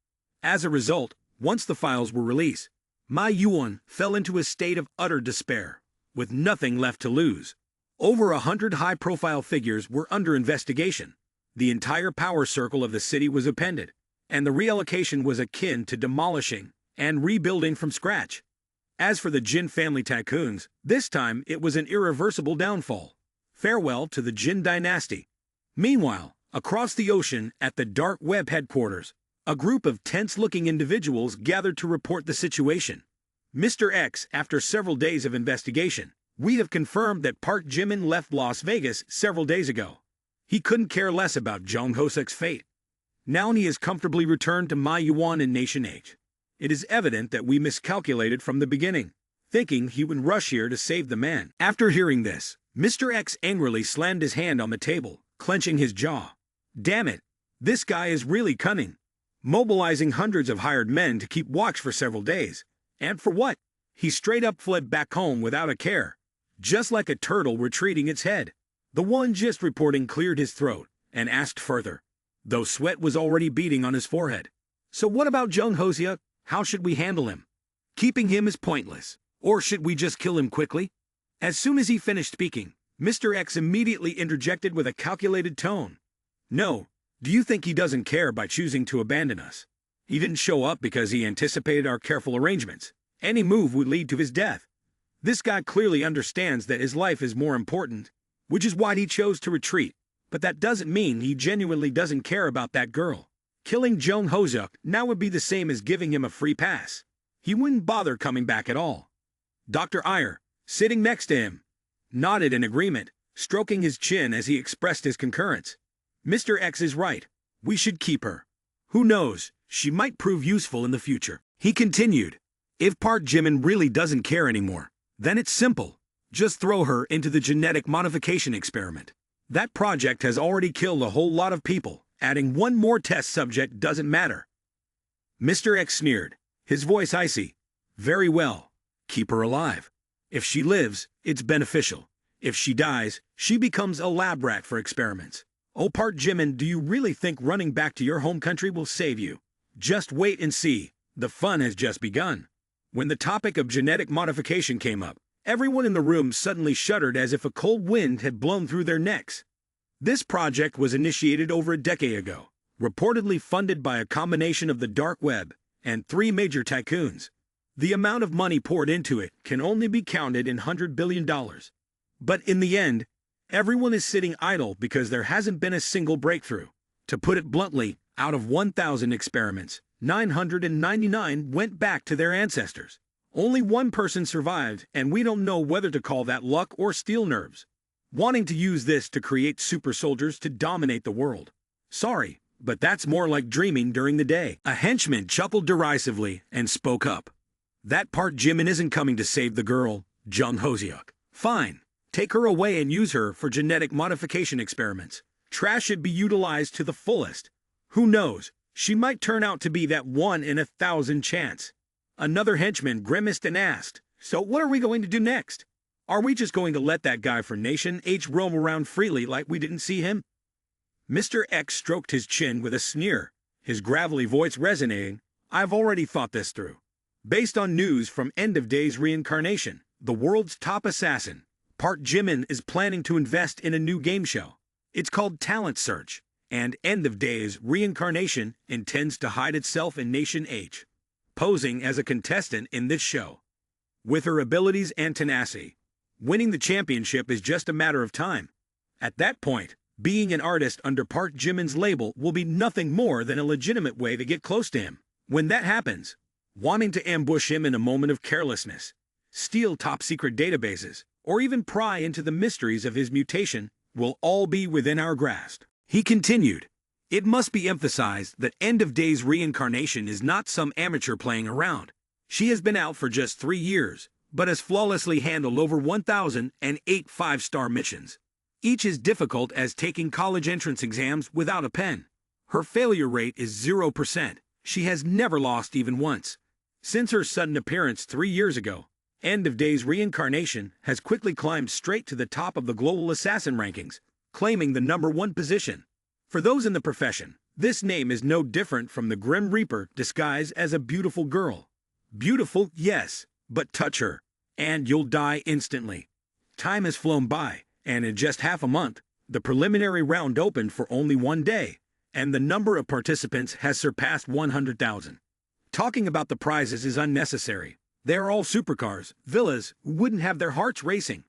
As a result, once the files were released, Ma Yuan fell into a state of utter despair, with nothing left to lose. Over 100 high-profile figures were under investigation. The entire power circle of the city was appended, and the reallocation was akin to demolishing and rebuilding from scratch. As for the Jin family tycoons, this time it was an irreversible downfall. Farewell to the Jin dynasty. Meanwhile, across the ocean at the dark web headquarters, a group of tense-looking individuals gathered to report the situation. "Mr. X, after several days of investigation, we have confirmed that Park Jimin left Las Vegas several days ago. He couldn't care less about Jung Hoseok's fate. Now he has comfortably returned to Manhwa in Nation Age. It is evident that we miscalculated from the beginning, thinking he would rush here to save the man." After hearing this, Mr. X angrily slammed his hand on the table, clenching his jaw. Damn it, this guy is really cunning. mobilizing hundreds of hired men to keep watch for several days. And for what? He straight up fled back home without a care, just like a turtle retreating its head. The one just reporting cleared his throat and asked further, though sweat was already beading on his forehead. So what about Jung Hoseok? How should we handle him? Keeping him is pointless. Or should we just kill him quickly? As soon as he finished speaking, Mr. X immediately interjected with a calculated tone. No, do you think he doesn't care by choosing to abandon us? He didn't show up because he anticipated our careful arrangements. Any move would lead to his death. This guy clearly understands that his life is more important, which is why he chose to retreat. But that doesn't mean he genuinely doesn't care about that girl. Killing Jung Hoseok now would be the same as giving him a free pass. He wouldn't bother coming back at all. Dr. Iyer, sitting next to him, nodded in agreement, stroking his chin as he expressed his concurrence. Mr. X is right. We should keep her. Who knows, she might prove useful in the future. He continued, if Park Jimin really doesn't care anymore, then it's simple. Just throw her into the genetic modification experiment. That project has already killed a whole lot of people. Adding one more test subject doesn't matter. Mr. X sneered, his voice icy. Very well. Keep her alive. If she lives, it's beneficial. If she dies, she becomes a lab rat for experiments. Oh, Park Jimin, do you really think running back to your home country will save you? Just wait and see. The fun has just begun. When the topic of genetic modification came up, everyone in the room suddenly shuddered as if a cold wind had blown through their necks. This project was initiated over a decade ago, reportedly funded by a combination of the dark web and 3 major tycoons. The amount of money poured into it can only be counted in $100 billion. But in the end, everyone is sitting idle because there hasn't been a single breakthrough. To put it bluntly, out of 1,000 experiments, 999 went back to their ancestors. Only one person survived, and we don't know whether to call that luck or steel nerves. Wanting to use this to create super soldiers to dominate the world. Sorry, but that's more like dreaming during the day. A henchman chuckled derisively and spoke up. That Park Jimin isn't coming to save the girl, Jung Hoseok. Fine, take her away and use her for genetic modification experiments. Trash should be utilized to the fullest. Who knows, she might turn out to be that 1 in 1,000 chance. Another henchman grimaced and asked, so what are we going to do next? Are we just going to let that guy for Nation H roam around freely like we didn't see him? Mr. X stroked his chin with a sneer, his gravelly voice resonating. I've already thought this through. Based on news from End of Days Reincarnation, the world's top assassin, Park Jimin is planning to invest in a new game show. It's called Talent Search, and End of Days Reincarnation intends to hide itself in Nation H, posing as a contestant in this show. With her abilities and tenacity, winning the championship is just a matter of time. At that point, being an artist under Park Jimin's label will be nothing more than a legitimate way to get close to him. When that happens, wanting to ambush him in a moment of carelessness, steal top-secret databases, or even pry into the mysteries of his mutation will all be within our grasp. He continued, it must be emphasized that End of Days Reincarnation is not some amateur playing around. She has been out for just 3 years, but has flawlessly handled over 1,008 5-star missions. Each as difficult as taking college entrance exams without a pen. Her failure rate is 0%. She has never lost even once. Since her sudden appearance 3 years ago, End of Days Reincarnation has quickly climbed straight to the top of the global assassin rankings, claiming the #1 position. For those in the profession, this name is no different from the Grim Reaper disguised as a beautiful girl. Beautiful, yes, but touch her, and you'll die instantly. Time has flown by, and in just half a month, the preliminary round opened for only 1 day, and the number of participants has surpassed 100,000. Talking about the prizes is unnecessary. They are all supercars, villas, who wouldn't have their hearts racing.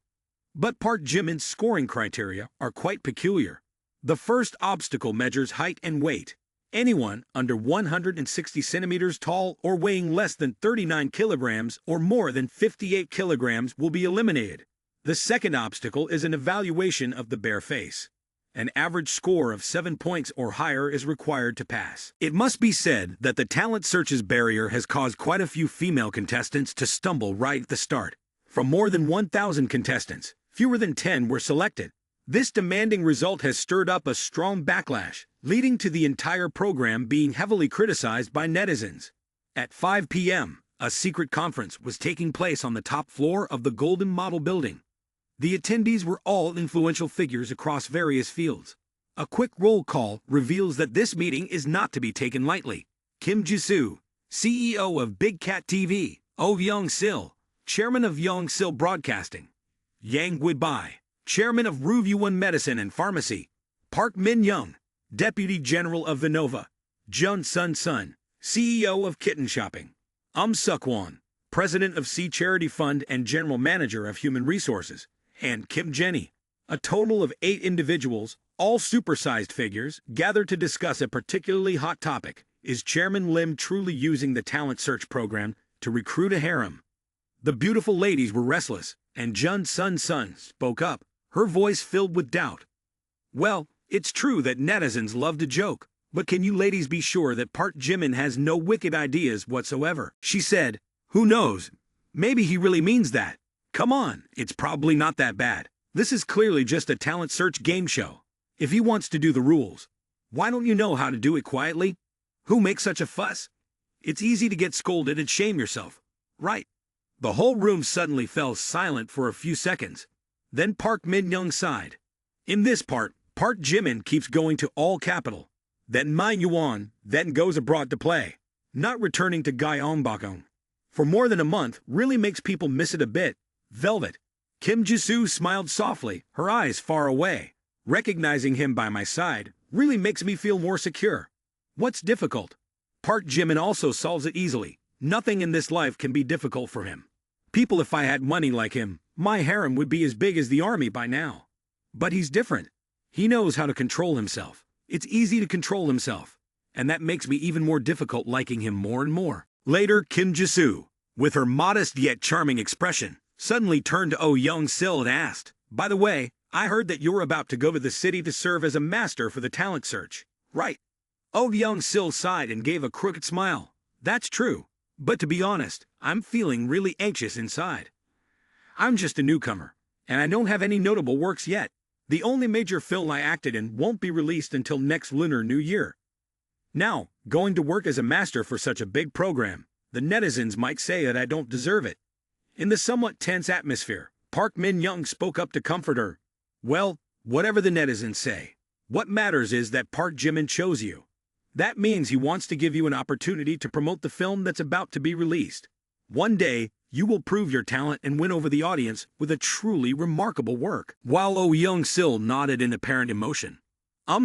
But Park Jimin's scoring criteria are quite peculiar. The first obstacle measures height and weight. Anyone under 160 centimeters tall or weighing less than 39 kilograms or more than 58 kilograms will be eliminated. The second obstacle is an evaluation of the bare face. An average score of 7 points or higher is required to pass. It must be said that the talent searches barrier has caused quite a few female contestants to stumble right at the start. From more than 1,000 contestants, fewer than 10 were selected. This demanding result has stirred up a strong backlash, leading to the entire program being heavily criticized by netizens. At 5 p.m., a secret conference was taking place on the top floor of the Golden Model Building. The attendees were all influential figures across various fields. A quick roll call reveals that this meeting is not to be taken lightly. Kim Ji-soo, CEO of Big Cat TV, Oh Young-sil, Chairman of Young-sil Broadcasting, Yang Wi-bai, Chairman of Ruvyuan Medicine and Pharmacy, Park Min-young, Deputy General of Vinova, Jun Sun-sun, CEO of Kitten Shopping, Suk-won, President of Sea Charity Fund and General Manager of Human Resources, and Kim Jenny. A total of 8 individuals, all supersized figures, gathered to discuss a particularly hot topic. Is Chairman Lim truly using the talent search program to recruit a harem? The beautiful ladies were restless, and Jun Sun-sun spoke up, her voice filled with doubt. Well, it's true that netizens love to joke, but can you ladies be sure that Park Jimin has no wicked ideas whatsoever? She said, who knows? Maybe he really means that. Come on, it's probably not that bad. This is clearly just a talent search game show. If he wants to do the rules, why don't you know how to do it quietly? Who makes such a fuss? It's easy to get scolded and shame yourself, right? The whole room suddenly fell silent for a few seconds. Then Park Min-young sighed. In this part, Park Jimin keeps going to all capital. Then Ma Yuan then goes abroad to play, not returning to Gyeongbokgung. For more than a month really makes people miss it a bit. Velvet. Kim Ji-soo smiled softly, her eyes far away. Recognizing him by my side really makes me feel more secure. What's difficult? Park Jimin also solves it easily. Nothing in this life can be difficult for him. People, if I had money like him, my harem would be as big as the army by now. But he's different. He knows how to control himself. It's easy to control himself. And that makes me even more difficult liking him more and more. Later, Kim Ji-soo, with her modest yet charming expression, suddenly turned to Oh Young-sil and asked, by the way, I heard that you're about to go to the city to serve as a master for the talent search, right? Oh Young-sil sighed and gave a crooked smile. That's true. But to be honest, I'm feeling really anxious inside. I'm just a newcomer, and I don't have any notable works yet. The only major film I acted in won't be released until next Lunar New Year. Now, going to work as a master for such a big program, the netizens might say that I don't deserve it. In the somewhat tense atmosphere, Park Min-young spoke up to comfort her. Well, whatever the netizens say, what matters is that Park Jimin chose you. That means he wants to give you an opportunity to promote the film that's about to be released. One day, you will prove your talent and win over the audience with a truly remarkable work. While Oh Young-sil nodded in apparent emotion,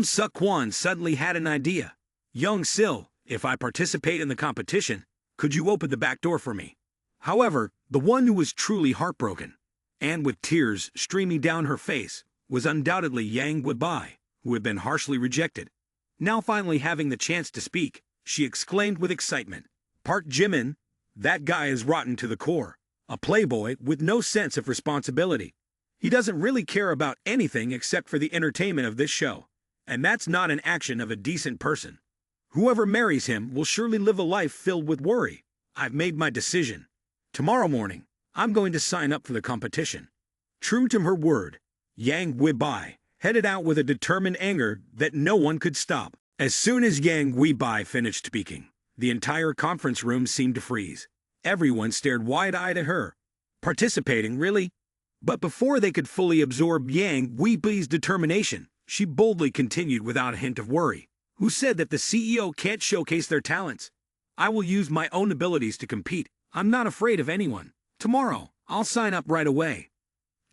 Suk-won suddenly had an idea. Young-sil, if I participate in the competition, could you open the back door for me? However, the one who was truly heartbroken, and with tears streaming down her face, was undoubtedly Yang Wi-bai, who had been harshly rejected. Now finally having the chance to speak, she exclaimed with excitement, Park Jimin, that guy is rotten to the core, a playboy with no sense of responsibility. He doesn't really care about anything except for the entertainment of this show, and that's not an action of a decent person. Whoever marries him will surely live a life filled with worry. I've made my decision. Tomorrow morning, I'm going to sign up for the competition. True to her word, Yang Wi-bai headed out with a determined anger that no one could stop. As soon as Yang Wi-bai finished speaking, the entire conference room seemed to freeze. Everyone stared wide-eyed at her. Participating, really? But before they could fully absorb Yang Wi-bai's determination, she boldly continued without a hint of worry. Who said that the CEO can't showcase their talents? I will use my own abilities to compete. I'm not afraid of anyone. Tomorrow, I'll sign up right away.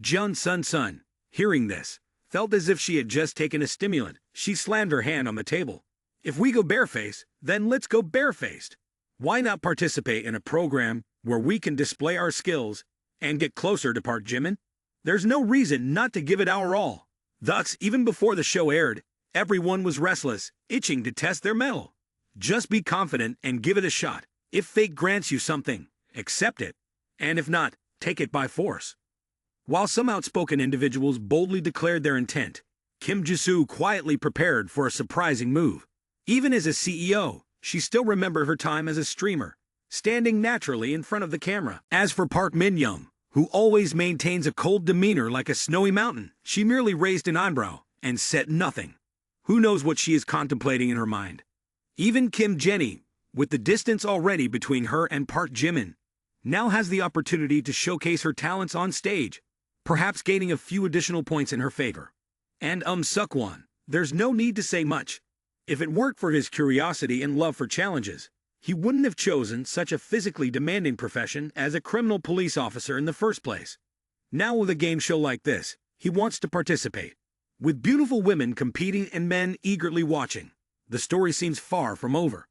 Jun Sun-sun, hearing this, felt as if she had just taken a stimulant. She slammed her hand on the table. If we go barefaced, then let's go barefaced. Why not participate in a program where we can display our skills and get closer to Park Jimin? There's no reason not to give it our all. Thus, even before the show aired, everyone was restless, itching to test their mettle. Just be confident and give it a shot. If fate grants you something, accept it. And if not, take it by force. While some outspoken individuals boldly declared their intent, Kim Ji-soo quietly prepared for a surprising move. Even as a CEO, she still remembered her time as a streamer, standing naturally in front of the camera. As for Park Min-young, who always maintains a cold demeanor like a snowy mountain. She merely raised an eyebrow and said nothing. Who knows what she is contemplating in her mind? Even Kim Jenny, with the distance already between her and Park Jimin, now has the opportunity to showcase her talents on stage, perhaps gaining a few additional points in her favor. And Seok-won, there's no need to say much. If it weren't for his curiosity and love for challenges, he wouldn't have chosen such a physically demanding profession as a criminal police officer in the first place. Now with a game show like this, he wants to participate. With beautiful women competing and men eagerly watching, the story seems far from over.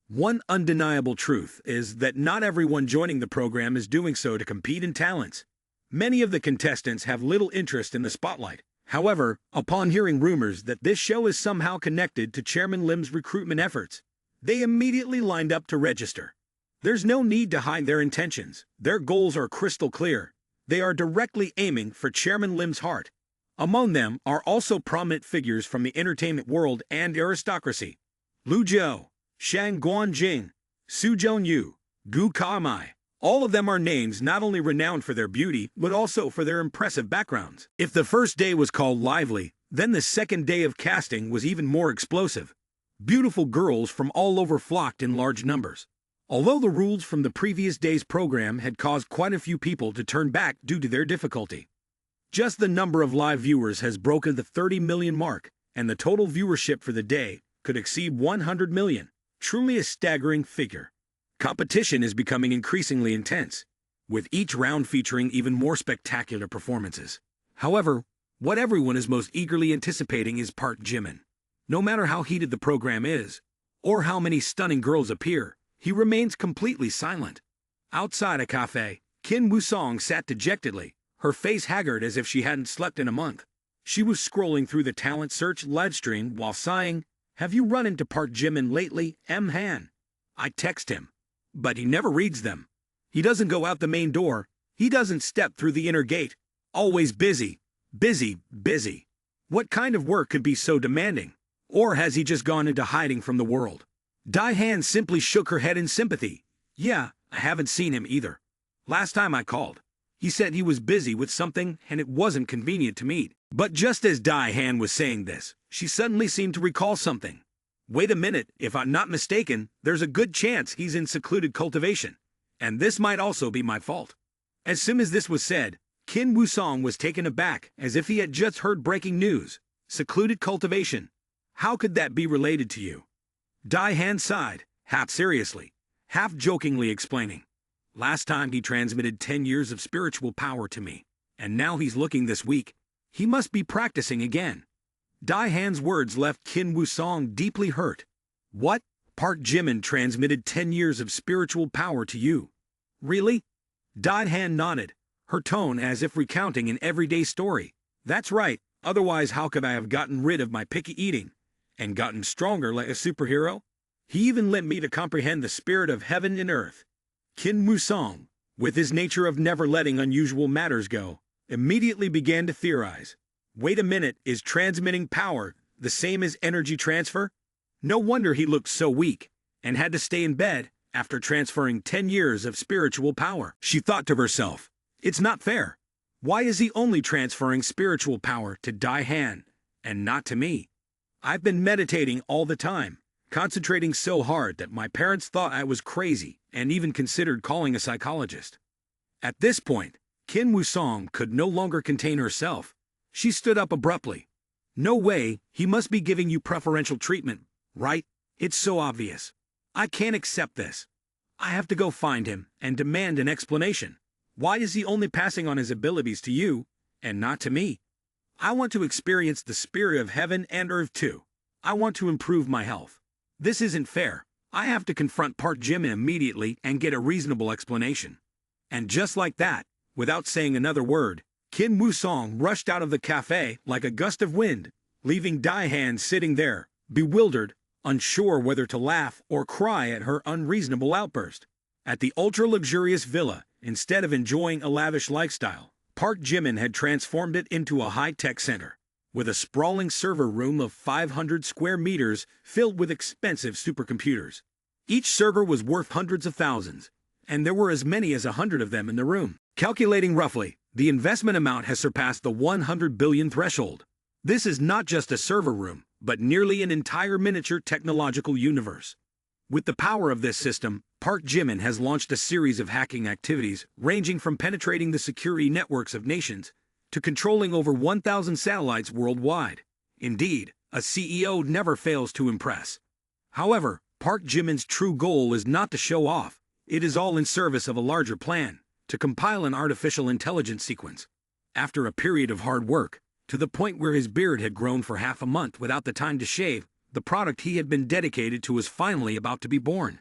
One undeniable truth is that not everyone joining the program is doing so to compete in talents. Many of the contestants have little interest in the spotlight. However, upon hearing rumors that this show is somehow connected to Chairman Lim's recruitment efforts, they immediately lined up to register. There's no need to hide their intentions. Their goals are crystal clear. They are directly aiming for Chairman Lim's heart. Among them are also prominent figures from the entertainment world and aristocracy. Lu Zhou, Shang Guanjing, Su Zhongyu, Gu Kamai. All of them are names not only renowned for their beauty, but also for their impressive backgrounds. If the first day was called lively, then the second day of casting was even more explosive. Beautiful girls from all over flocked in large numbers. Although the rules from the previous day's program had caused quite a few people to turn back due to their difficulty, just the number of live viewers has broken the 30 million mark, and the total viewership for the day could exceed 100 million. Truly a staggering figure. Competition is becoming increasingly intense, with each round featuring even more spectacular performances. However, what everyone is most eagerly anticipating is Park Jimin. No matter how heated the program is, or how many stunning girls appear, he remains completely silent. Outside a cafe, Kim Woo-song sat dejectedly, her face haggard as if she hadn't slept in a month. She was scrolling through the talent search livestream while sighing. "Have you run into Park Jimin lately, M. Han? I text him, but he never reads them. He doesn't go out the main door. He doesn't step through the inner gate. Always busy, busy, busy. What kind of work could be so demanding? Or has he just gone into hiding from the world?" Dai-Han simply shook her head in sympathy. "Yeah, I haven't seen him either. Last time I called, he said he was busy with something and it wasn't convenient to meet." But just as Dai-Han was saying this, she suddenly seemed to recall something. "Wait a minute, if I'm not mistaken, there's a good chance he's in secluded cultivation. And this might also be my fault." As soon as this was said, Kim Woo-song was taken aback as if he had just heard breaking news. Secluded cultivation. How could that be related to you? Dai-Han sighed, half seriously, half jokingly explaining. "Last time he transmitted 10 years of spiritual power to me, and now he's looking this week. He must be practicing again." Dai-Han's words left Kim Woo-song deeply hurt. "What? Park Jimin transmitted 10 years of spiritual power to you? Really?" Dai-Han nodded, her tone as if recounting an everyday story. "That's right, otherwise how could I have gotten rid of my picky eating and gotten stronger like a superhero? He even lent me to comprehend the spirit of heaven and earth." Kim Woo-song, with his nature of never letting unusual matters go, immediately began to theorize. Wait a minute, is transmitting power the same as energy transfer? No wonder he looked so weak and had to stay in bed after transferring 10 years of spiritual power. She thought to herself, "It's not fair. Why is he only transferring spiritual power to Dai-Han and not to me? I've been meditating all the time, concentrating so hard that my parents thought I was crazy and even considered calling a psychologist." At this point, Kim Woo-song could no longer contain herself. She stood up abruptly. "No way, he must be giving you preferential treatment, right? It's so obvious. I can't accept this. I have to go find him and demand an explanation. Why is he only passing on his abilities to you and not to me? I want to experience the spirit of heaven and earth too. I want to improve my health. This isn't fair. I have to confront Park Jimin immediately and get a reasonable explanation." And just like that, without saying another word, Kim Woo-song rushed out of the cafe like a gust of wind, leaving Dai-Han sitting there, bewildered, unsure whether to laugh or cry at her unreasonable outburst. At the ultra-luxurious villa, instead of enjoying a lavish lifestyle, Park Jimin had transformed it into a high-tech center, with a sprawling server room of 500 square meters filled with expensive supercomputers. Each server was worth hundreds of thousands, and there were as many as 100 of them in the room. Calculating roughly, the investment amount has surpassed the 100 billion threshold. This is not just a server room, but nearly an entire miniature technological universe. With the power of this system, Park Jimin has launched a series of hacking activities ranging from penetrating the security networks of nations to controlling over 1,000 satellites worldwide. Indeed, a CEO never fails to impress. However, Park Jimin's true goal is not to show off. It is all in service of a larger plan, to compile an artificial intelligence sequence. After a period of hard work, to the point where his beard had grown for half a month without the time to shave, the product he had been dedicated to was finally about to be born.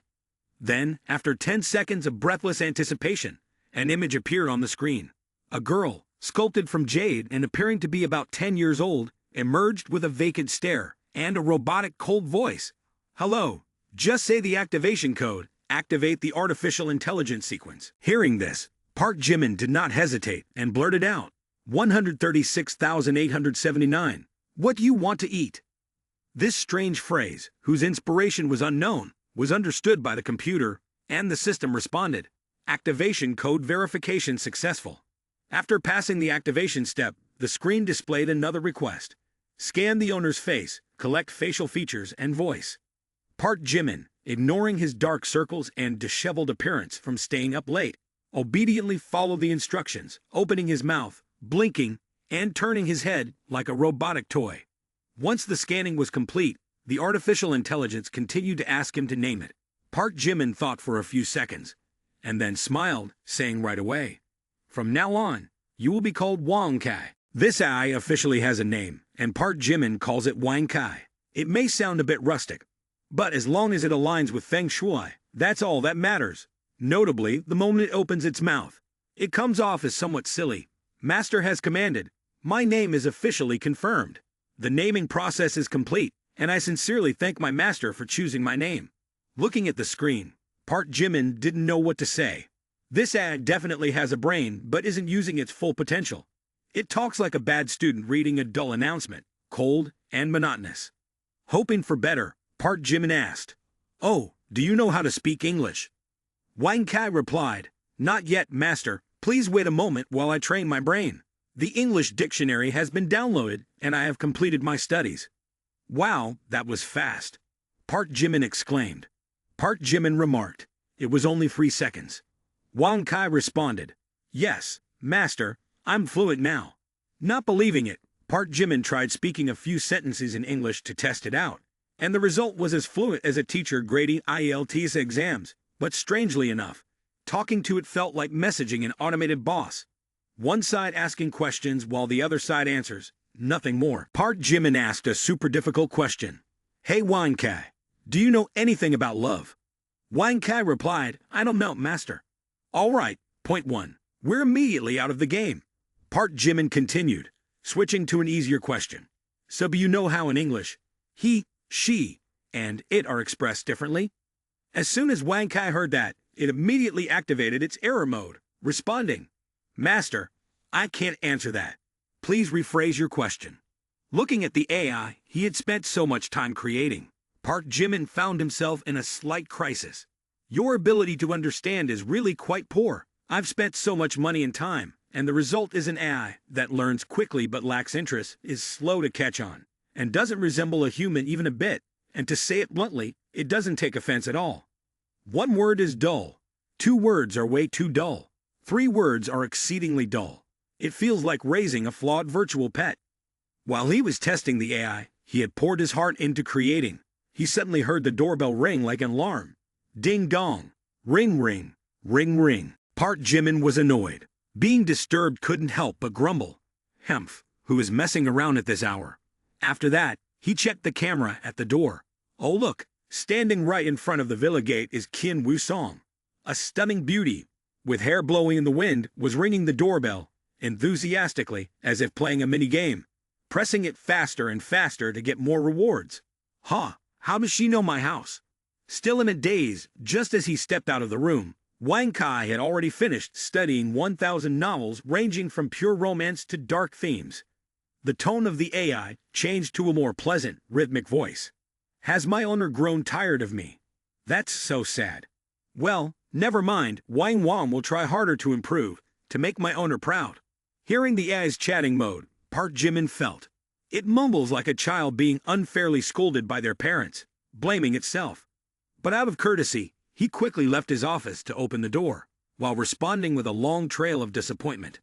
Then, after 10 seconds of breathless anticipation, an image appeared on the screen. A girl, sculpted from jade and appearing to be about 10 years old, emerged with a vacant stare and a robotic cold voice. "Hello, just say the activation code. Activate the artificial intelligence sequence." Hearing this, Park Jimin did not hesitate and blurted out, 136,879. "What do you want to eat?" This strange phrase, whose inspiration was unknown, was understood by the computer, and the system responded, "Activation code verification successful." After passing the activation step, the screen displayed another request. Scan the owner's face, collect facial features and voice. Park Jimin, ignoring his dark circles and disheveled appearance from staying up late, obediently followed the instructions, opening his mouth, blinking, and turning his head like a robotic toy. Once the scanning was complete, the artificial intelligence continued to ask him to name it. Park Jimin thought for a few seconds, and then smiled, saying right away, "From now on, you will be called Wang Kai." This AI officially has a name, and Park Jimin calls it Wang Kai. It may sound a bit rustic, but as long as it aligns with Feng Shui, that's all that matters. Notably, the moment it opens its mouth, it comes off as somewhat silly. "Master has commanded. My name is officially confirmed. The naming process is complete, and I sincerely thank my master for choosing my name." Looking at the screen, Park Jimin didn't know what to say. This ad definitely has a brain, but isn't using its full potential. It talks like a bad student reading a dull announcement, cold and monotonous. Hoping for better, Park Jimin asked, "Oh, do you know how to speak English?" Wang Kai replied, "Not yet, master. Please wait a moment while I train my brain. The English dictionary has been downloaded, and I have completed my studies." "Wow, that was fast," Park Jimin exclaimed. Park Jimin remarked, "It was only 3 seconds." Wang Kai responded, "Yes, master, I'm fluent now." Not believing it, Park Jimin tried speaking a few sentences in English to test it out, and the result was as fluent as a teacher grading IELTS exams, but strangely enough, talking to it felt like messaging an automated boss. One side asking questions while the other side answers, nothing more. Park Jimin asked a super difficult question. "Hey Wang Kai, do you know anything about love?" Wang Kai replied, "I don't know, master." "All right, point 1. We're immediately out of the game." Park Jimin continued, switching to an easier question. "So do you know how in English, he, she, and it are expressed differently?" As soon as Wang Kai heard that, it immediately activated its error mode, responding, "Master, I can't answer that. Please rephrase your question." Looking at the AI he had spent so much time creating, Park Jimin found himself in a slight crisis. "Your ability to understand is really quite poor. I've spent so much money and time, and the result is an AI that learns quickly but lacks interest, is slow to catch on, and doesn't resemble a human even a bit, and to say it bluntly, it doesn't take offense at all. 1 word is dull. 2 words are way too dull. 3 words are exceedingly dull. It feels like raising a flawed virtual pet." While he was testing the AI he had poured his heart into creating, he suddenly heard the doorbell ring like an alarm. Ding dong. Ring ring. Ring ring. Park Jimin was annoyed. Being disturbed couldn't help but grumble. "Hemph, who is messing around at this hour?" After that, he checked the camera at the door. Oh look, standing right in front of the villa gate is Qin Wusong. A stunning beauty, with hair blowing in the wind, was ringing the doorbell, enthusiastically, as if playing a mini-game, pressing it faster and faster to get more rewards. "Huh, how does she know my house?" Still in a daze, just as he stepped out of the room, Wang Kai had already finished studying 1,000 novels ranging from pure romance to dark themes. The tone of the AI changed to a more pleasant, rhythmic voice. "Has my owner grown tired of me? That's so sad. Well, never mind, Wang Wang will try harder to improve. to make my owner proud. Hearing the AI's chatting mode, Park Jimin felt. It mumbles like a child being unfairly scolded by their parents, blaming itself. But out of courtesy, he quickly left his office to open the door, while responding with a long trail of disappointment.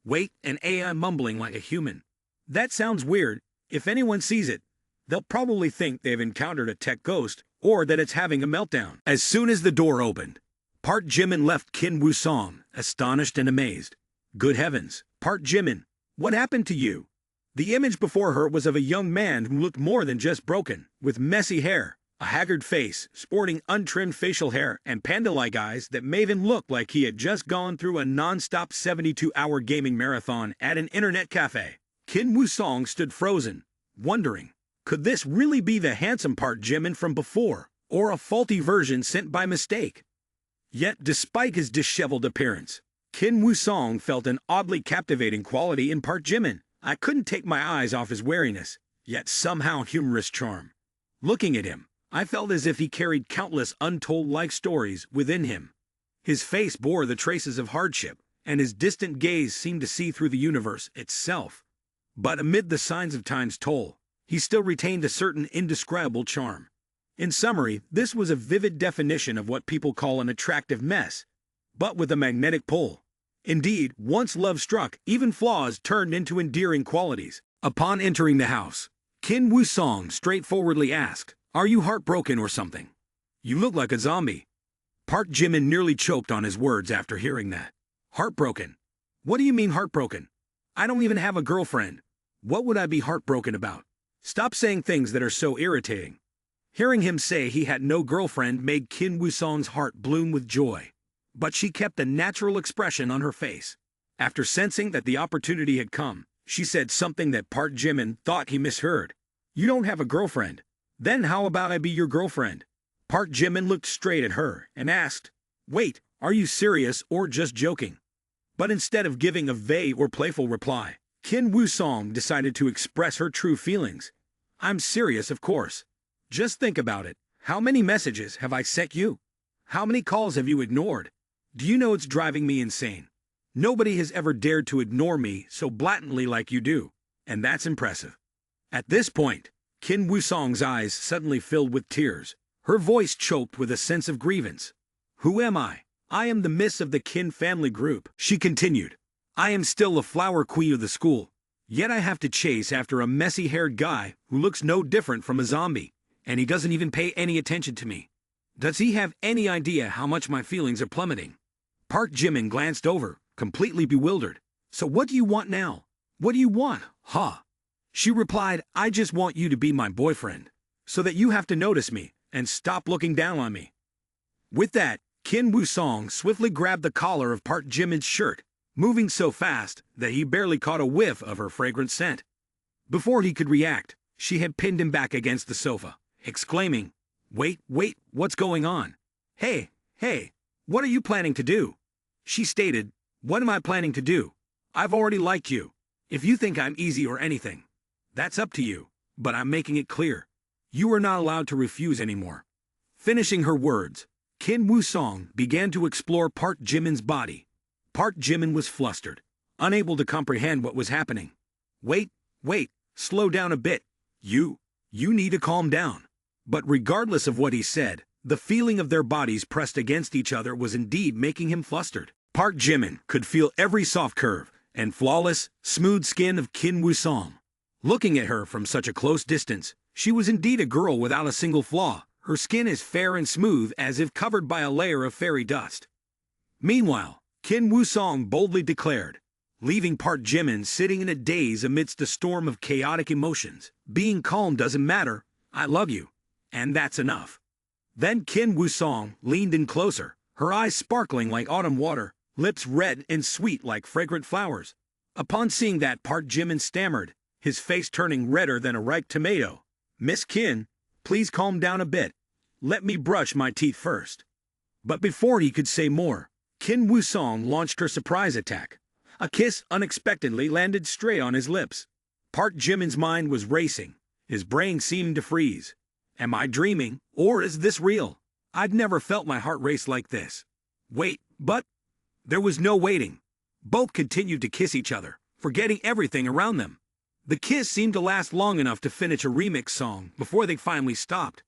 Wait, an AI mumbling like a human. That sounds weird. If anyone sees it, they'll probably think they've encountered a tech ghost or that it's having a meltdown. As soon as the door opened, Park Jimin left Kim Woo-song, astonished and amazed. Good heavens, Park Jimin, what happened to you? The image before her was of a young man who looked more than just broken, with messy hair, a haggard face, sporting untrimmed facial hair, and panda-like eyes that made him look like he had just gone through a non-stop 72-hour gaming marathon at an internet cafe. Kim Woo-song stood frozen, wondering, could this really be the handsome Park Jimin from before, or a faulty version sent by mistake? Yet, despite his disheveled appearance, Kim Woo-song felt an oddly captivating quality in Park Jimin. I couldn't take my eyes off his wariness, yet somehow humorous charm. Looking at him, I felt as if he carried countless untold life stories within him. His face bore the traces of hardship, and his distant gaze seemed to see through the universe itself. But amid the signs of time's toll, he still retained a certain indescribable charm. In summary, this was a vivid definition of what people call an attractive mess, but with a magnetic pull. Indeed, once love struck, even flaws turned into endearing qualities. Upon entering the house, Kim Woo-song straightforwardly asked, "Are you heartbroken or something? You look like a zombie." Park Jimin nearly choked on his words after hearing that. Heartbroken? What do you mean heartbroken? I don't even have a girlfriend. What would I be heartbroken about? Stop saying things that are so irritating. Hearing him say he had no girlfriend made Kim Woo-song's heart bloom with joy. But she kept a natural expression on her face. After sensing that the opportunity had come, she said something that Park Jimin thought he misheard. "You don't have a girlfriend. Then how about I be your girlfriend?" Park Jimin looked straight at her and asked, "Wait, are you serious or just joking?" But instead of giving a vague or playful reply, Kim Woo-song decided to express her true feelings. "I'm serious, of course. Just think about it. How many messages have I sent you? How many calls have you ignored? Do you know it's driving me insane? Nobody has ever dared to ignore me so blatantly like you do, and that's impressive." At this point, Kim Woo-song's eyes suddenly filled with tears. Her voice choked with a sense of grievance. "Who am I? I am the miss of the Kim family group," she continued. "I am still the flower queen of the school, yet I have to chase after a messy-haired guy who looks no different from a zombie, and he doesn't even pay any attention to me. Does he have any idea how much my feelings are plummeting?" Park Jimin glanced over, completely bewildered. "So what do you want now? What do you want, huh?" She replied, "I just want you to be my boyfriend, so that you have to notice me and stop looking down on me." With that, Kim Woo-song swiftly grabbed the collar of Park Jimin's shirt, moving so fast that he barely caught a whiff of her fragrant scent. Before he could react, she had pinned him back against the sofa, exclaiming, Wait, what's going on? Hey, what are you planning to do?" She stated, "What am I planning to do? I've already liked you. If you think I'm easy or anything, that's up to you, but I'm making it clear. You are not allowed to refuse anymore." Finishing her words, Kim Woo-song began to explore Park Jimin's body. Park Jimin was flustered, unable to comprehend what was happening. Wait, slow down a bit. You need to calm down." But regardless of what he said, the feeling of their bodies pressed against each other was indeed making him flustered. Park Jimin could feel every soft curve and flawless, smooth skin of Kim Woo-song. Looking at her from such a close distance, she was indeed a girl without a single flaw. Her skin is fair and smooth as if covered by a layer of fairy dust. Meanwhile, Kim Woo-song boldly declared, leaving Park Jimin sitting in a daze amidst a storm of chaotic emotions. "Being calm doesn't matter. I love you. And that's enough." Then Kim Woo-song leaned in closer, her eyes sparkling like autumn water, lips red and sweet like fragrant flowers. Upon seeing that, Park Jimin stammered, his face turning redder than a ripe tomato. "Miss Kim, please calm down a bit. Let me brush my teeth first." But before he could say more, Kim Woo-song launched her surprise attack. A kiss unexpectedly landed straight on his lips. Park Jimin's mind was racing. His brain seemed to freeze. Am I dreaming, or is this real? I'd never felt my heart race like this. Wait, but there was no waiting. Both continued to kiss each other, forgetting everything around them. The kiss seemed to last long enough to finish a remix song before they finally stopped.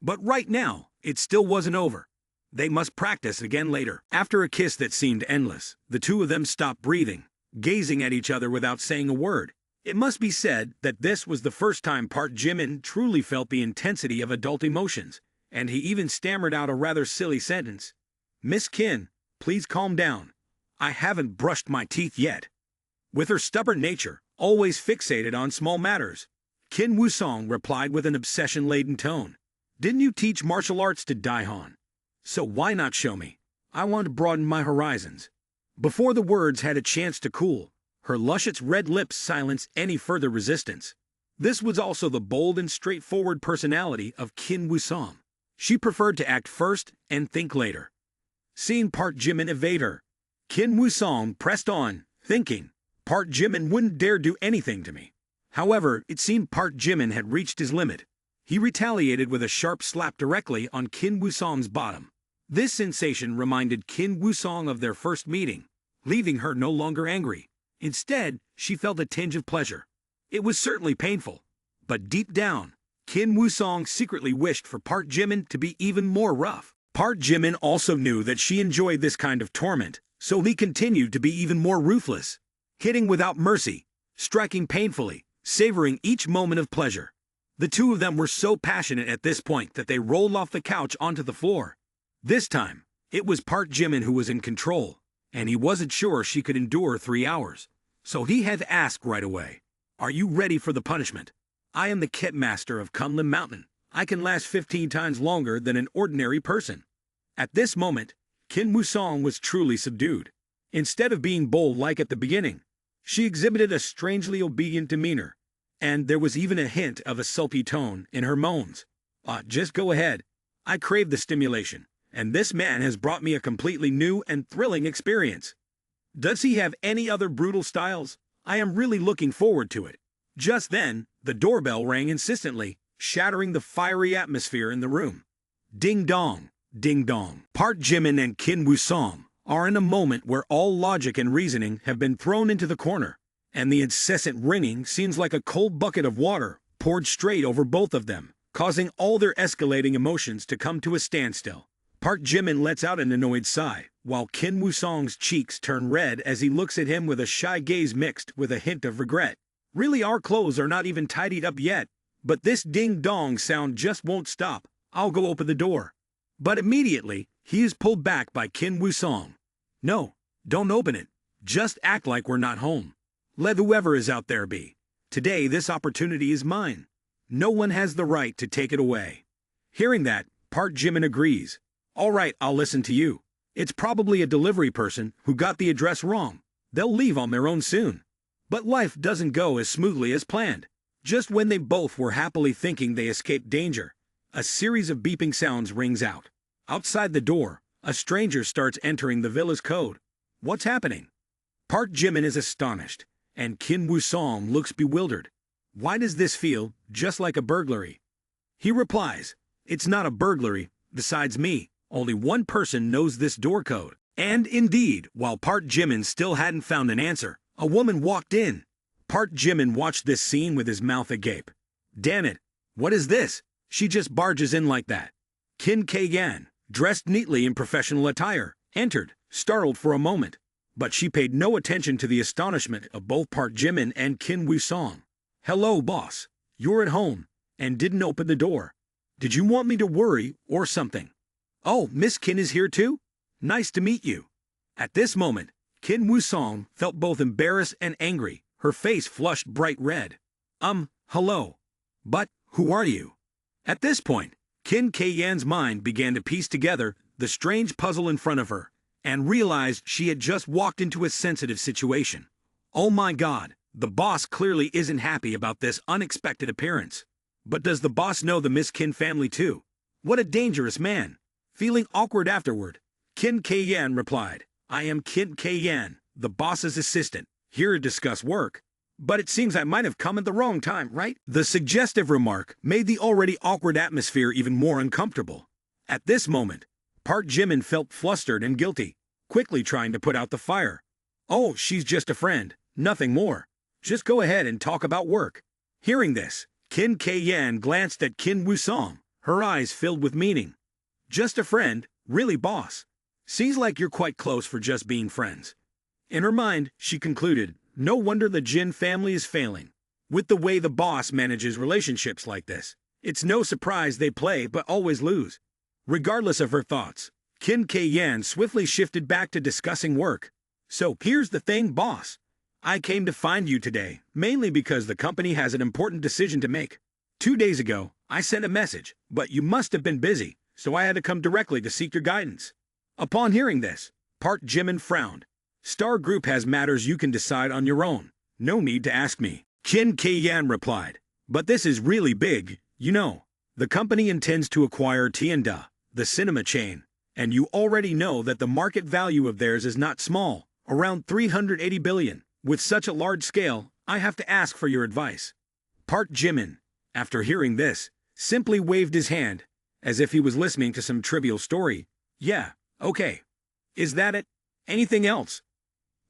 But right now, it still wasn't over. They must practice again later. After a kiss that seemed endless, the two of them stopped breathing, gazing at each other without saying a word. It must be said that this was the first time Park Jimin truly felt the intensity of adult emotions, and he even stammered out a rather silly sentence. "Miss Kin, please calm down. I haven't brushed my teeth yet." With her stubborn nature, always fixated on small matters, Kim Woo-song replied with an obsession-laden tone. "Didn't you teach martial arts to Daihon? So why not show me? I want to broaden my horizons." Before the words had a chance to cool, her luscious red lips silenced any further resistance. This was also the bold and straightforward personality of Kim Woo-song. She preferred to act first and think later. Seeing Park Jimin evade her, Kim Woo-song pressed on, thinking, Park Jimin wouldn't dare do anything to me. However, it seemed Park Jimin had reached his limit. He retaliated with a sharp slap directly on Kim Woo-song's bottom. This sensation reminded Kim Woo-song of their first meeting, leaving her no longer angry. Instead, she felt a tinge of pleasure. It was certainly painful, but deep down, Kim Woo-song secretly wished for Park Jimin to be even more rough. Park Jimin also knew that she enjoyed this kind of torment, so he continued to be even more ruthless, hitting without mercy, striking painfully, savoring each moment of pleasure. The two of them were so passionate at this point that they rolled off the couch onto the floor. This time, it was Park Jimin who was in control, and he wasn't sure she could endure 3 hours. So he had to ask right away, "Are you ready for the punishment? I am the Kit Master of Kunlun Mountain. I can last 15 times longer than an ordinary person." At this moment, Kim Woo-song was truly subdued. Instead of being bold like at the beginning, she exhibited a strangely obedient demeanor, and there was even a hint of a sulky tone in her moans. Just go ahead. I crave the stimulation, and this man has brought me a completely new and thrilling experience. Does he have any other brutal styles? I am really looking forward to it." Just then, the doorbell rang insistently, shattering the fiery atmosphere in the room. Ding dong, ding dong. Park Jimin and Kim Woo-song are in a moment where all logic and reasoning have been thrown into the corner, and the incessant ringing seems like a cold bucket of water poured straight over both of them, causing all their escalating emotions to come to a standstill. Park Jimin lets out an annoyed sigh, while Kim Woo-song's cheeks turn red as he looks at him with a shy gaze mixed with a hint of regret. Really, our clothes are not even tidied up yet, but this ding-dong sound just won't stop. I'll go open the door. But immediately, he is pulled back by Kim Woo-song. "No, don't open it. Just act like we're not home. Let whoever is out there be. Today, this opportunity is mine. No one has the right to take it away." Hearing that, Park Jimin agrees. "All right, I'll listen to you. It's probably a delivery person who got the address wrong. They'll leave on their own soon." But life doesn't go as smoothly as planned. Just when they both were happily thinking they escaped danger, a series of beeping sounds rings out. Outside the door, a stranger starts entering the villa's code. What's happening? Park Jimin is astonished, and Kim Woo-song looks bewildered. Why does this feel just like a burglary? He replies, "It's not a burglary. Besides me, only one person knows this door code." And indeed, while Park Jimin still hadn't found an answer, a woman walked in. Park Jimin watched this scene with his mouth agape. Damn it, what is this? She just barges in like that. Kim K-yan, dressed neatly in professional attire, entered, startled for a moment. But she paid no attention to the astonishment of both Park Jimin and Kim Woo-song. "Hello, boss. You're at home, and didn't open the door. Did you want me to worry or something? Oh, Miss Kim is here too? Nice to meet you." At this moment, Kim Woo-song felt both embarrassed and angry. Her face flushed bright red. Hello. But, who are you?" At this point, Kim K-yan's mind began to piece together the strange puzzle in front of her, and realized she had just walked into a sensitive situation. Oh my god, the boss clearly isn't happy about this unexpected appearance. But does the boss know the Miss Kim family too? What a dangerous man. Feeling awkward afterward, Kim K-yan replied, "I am Kim K-yan, the boss's assistant, here to discuss work. But it seems I might have come at the wrong time, right?" The suggestive remark made the already awkward atmosphere even more uncomfortable. At this moment, Park Jimin felt flustered and guilty, quickly trying to put out the fire. Oh, she's just a friend, nothing more. Just go ahead and talk about work. Hearing this, Qin Kyan glanced at Qin Wusong, her eyes filled with meaning. Just a friend, really, boss? Seems like you're quite close for just being friends. In her mind, she concluded, no wonder the Jin family is failing. With the way the boss manages relationships like this, it's no surprise they play but always lose. Regardless of her thoughts, Qin Kyan swiftly shifted back to discussing work. So here's the thing, boss. I came to find you today, mainly because the company has an important decision to make. 2 days ago, I sent a message, but you must have been busy, so I had to come directly to seek your guidance. Upon hearing this, Park Jimin frowned. Star Group has matters you can decide on your own. No need to ask me. Qin Kyan replied. But this is really big, you know. The company intends to acquire Tianda, the cinema chain, and you already know that the market value of theirs is not small, around 380 billion. With such a large scale, I have to ask for your advice. Park Jimin, after hearing this, simply waved his hand, as if he was listening to some trivial story. Yeah, okay. Is that it? Anything else?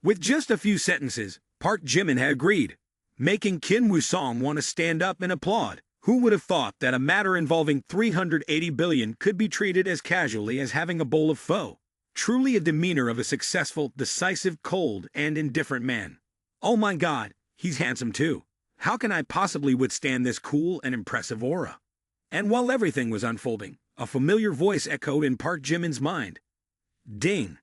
With just a few sentences, Park Jimin had agreed, making Qin Wusong want to stand up and applaud. Who would have thought that a matter involving 380 billion could be treated as casually as having a bowl of pho? Truly a demeanor of a successful, decisive, cold, and indifferent man. Oh my God, he's handsome too. How can I possibly withstand this cool and impressive aura? And while everything was unfolding, a familiar voice echoed in Park Jimin's mind. Ding!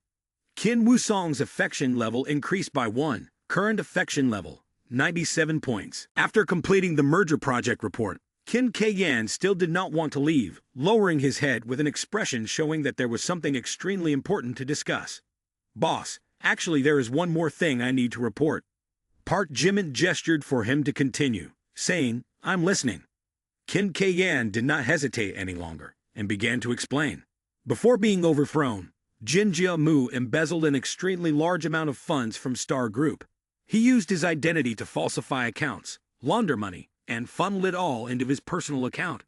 Qin Wusong's affection level increased by 1, current affection level, 97 points. After completing the merger project report, Qin Kyan still did not want to leave, lowering his head with an expression showing that there was something extremely important to discuss. Boss, actually there is one more thing I need to report. Park Jimin gestured for him to continue, saying, I'm listening. Qin Kyan did not hesitate any longer, and began to explain. Before being overthrown, Jin Jiamu embezzled an extremely large amount of funds from Star Group. He used his identity to falsify accounts, launder money, and funnel it all into his personal account.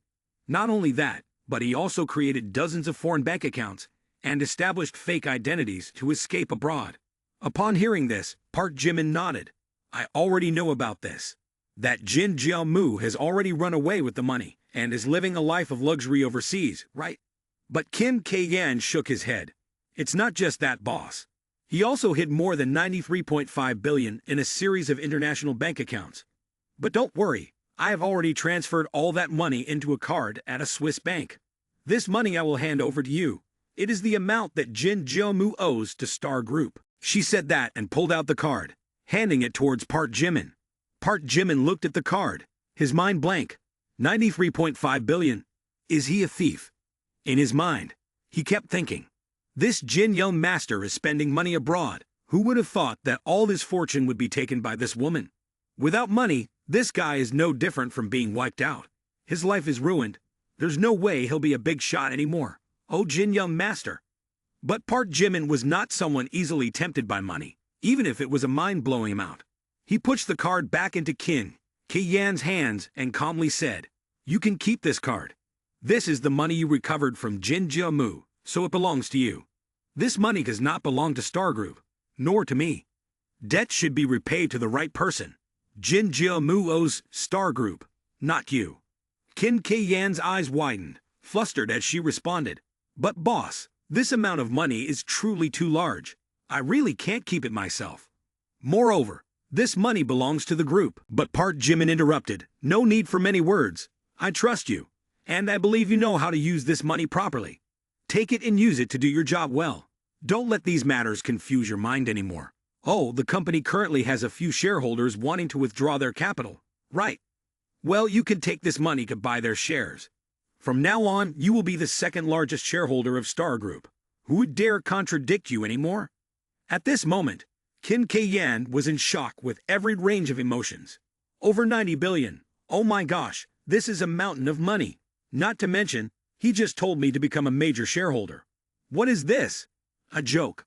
Not only that, but he also created dozens of foreign bank accounts and established fake identities to escape abroad. Upon hearing this, Park Jimin nodded. I already know about this. That Jin Jiamu has already run away with the money and is living a life of luxury overseas, right? But Qin Kyan shook his head. It's not just that, boss. He also hid more than 93.5 billion in a series of international bank accounts. But don't worry, I have already transferred all that money into a card at a Swiss bank. This money I will hand over to you. It is the amount that Jin Jiamu owes to Star Group. She said that and pulled out the card, handing it towards Park Jimin. Park Jimin looked at the card, his mind blank. 93.5 billion. Is he a thief? In his mind, he kept thinking, this Jin young master is spending money abroad. Who would have thought that all his fortune would be taken by this woman? Without money, this guy is no different from being wiped out. His life is ruined. There's no way he'll be a big shot anymore. Oh, Jin young master. But Park Jimin was not someone easily tempted by money, even if it was a mind-blowing amount. He pushed the card back into Qin Kyan's hands and calmly said, you can keep this card. This is the money you recovered from Jin Jiamu, so it belongs to you. This money does not belong to Star Group, nor to me. Debt should be repaid to the right person. Jin Jiamu owes Star Group, not you. Qin Kyan's eyes widened, flustered as she responded. But boss, this amount of money is truly too large. I really can't keep it myself. Moreover, this money belongs to the group. But Park Jimin interrupted. No need for many words. I trust you, and I believe you know how to use this money properly. Take it and use it to do your job well. Don't let these matters confuse your mind anymore. Oh, the company currently has a few shareholders wanting to withdraw their capital, right? Well, you can take this money to buy their shares. From now on, you will be the second largest shareholder of Star Group. Who would dare contradict you anymore? At this moment, Qin Kyan was in shock with every range of emotions. Over 90 billion. Oh my gosh, this is a mountain of money. Not to mention, he just told me to become a major shareholder. What is this? A joke.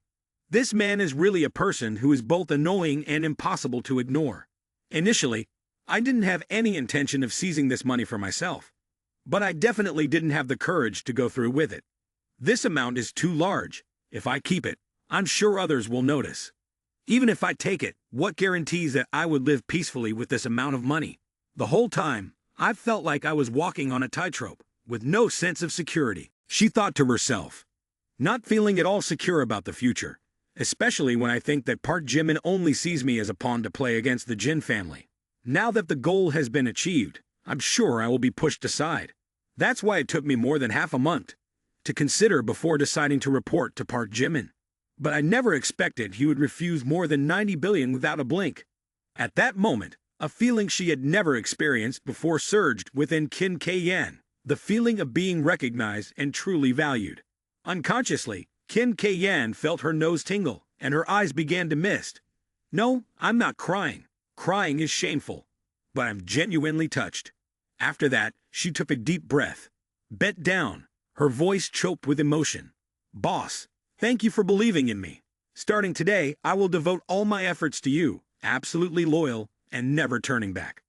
This man is really a person who is both annoying and impossible to ignore. Initially, I didn't have any intention of seizing this money for myself. But I definitely didn't have the courage to go through with it. This amount is too large. If I keep it, I'm sure others will notice. Even if I take it, what guarantees that I would live peacefully with this amount of money? The whole time, I felt like I was walking on a tightrope, with no sense of security. She thought to herself, not feeling at all secure about the future, especially when I think that Park Jimin only sees me as a pawn to play against the Jin family. Now that the goal has been achieved, I'm sure I will be pushed aside. That's why it took me more than half a month to consider before deciding to report to Park Jimin. But I never expected he would refuse more than 90 billion without a blink. At that moment, a feeling she had never experienced before surged within Kim K-yan, the feeling of being recognized and truly valued. Unconsciously, Kim K-yan felt her nose tingle, and her eyes began to mist. No, I'm not crying. Crying is shameful. But I'm genuinely touched. After that, she took a deep breath, bent down, her voice choked with emotion. Boss, thank you for believing in me. Starting today, I will devote all my efforts to you, absolutely loyal, and never turning back.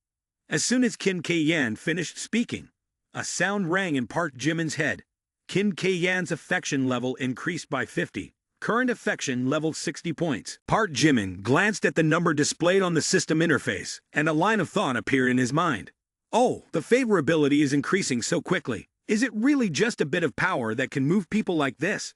As soon as Kim K-yan finished speaking, a sound rang in Park Jimin's head. Kim K-yan's affection level increased by 50. Current affection level 60 points. Park Jimin glanced at the number displayed on the system interface, and a line of thought appeared in his mind. Oh, the favorability is increasing so quickly. Is it really just a bit of power that can move people like this?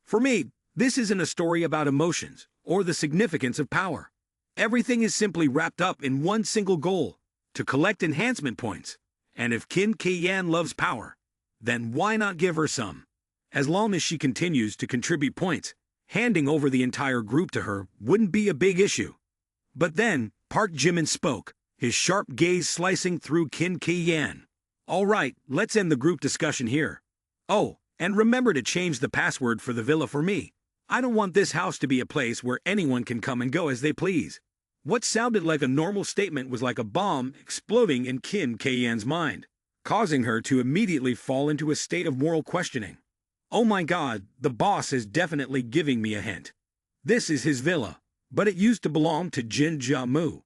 For me, this isn't a story about emotions or the significance of power. Everything is simply wrapped up in one single goal, to collect enhancement points. And if Kim K-yan loves power, then why not give her some? As long as she continues to contribute points, handing over the entire group to her wouldn't be a big issue. But then, Park Jimin spoke, his sharp gaze slicing through Kim K-yan. All right, let's end the group discussion here. Oh, and remember to change the password for the villa for me. I don't want this house to be a place where anyone can come and go as they please. What sounded like a normal statement was like a bomb exploding in Kim K-yan's mind, causing her to immediately fall into a state of moral questioning. Oh my god, the boss is definitely giving me a hint. This is his villa, but it used to belong to Jin Ja-mu,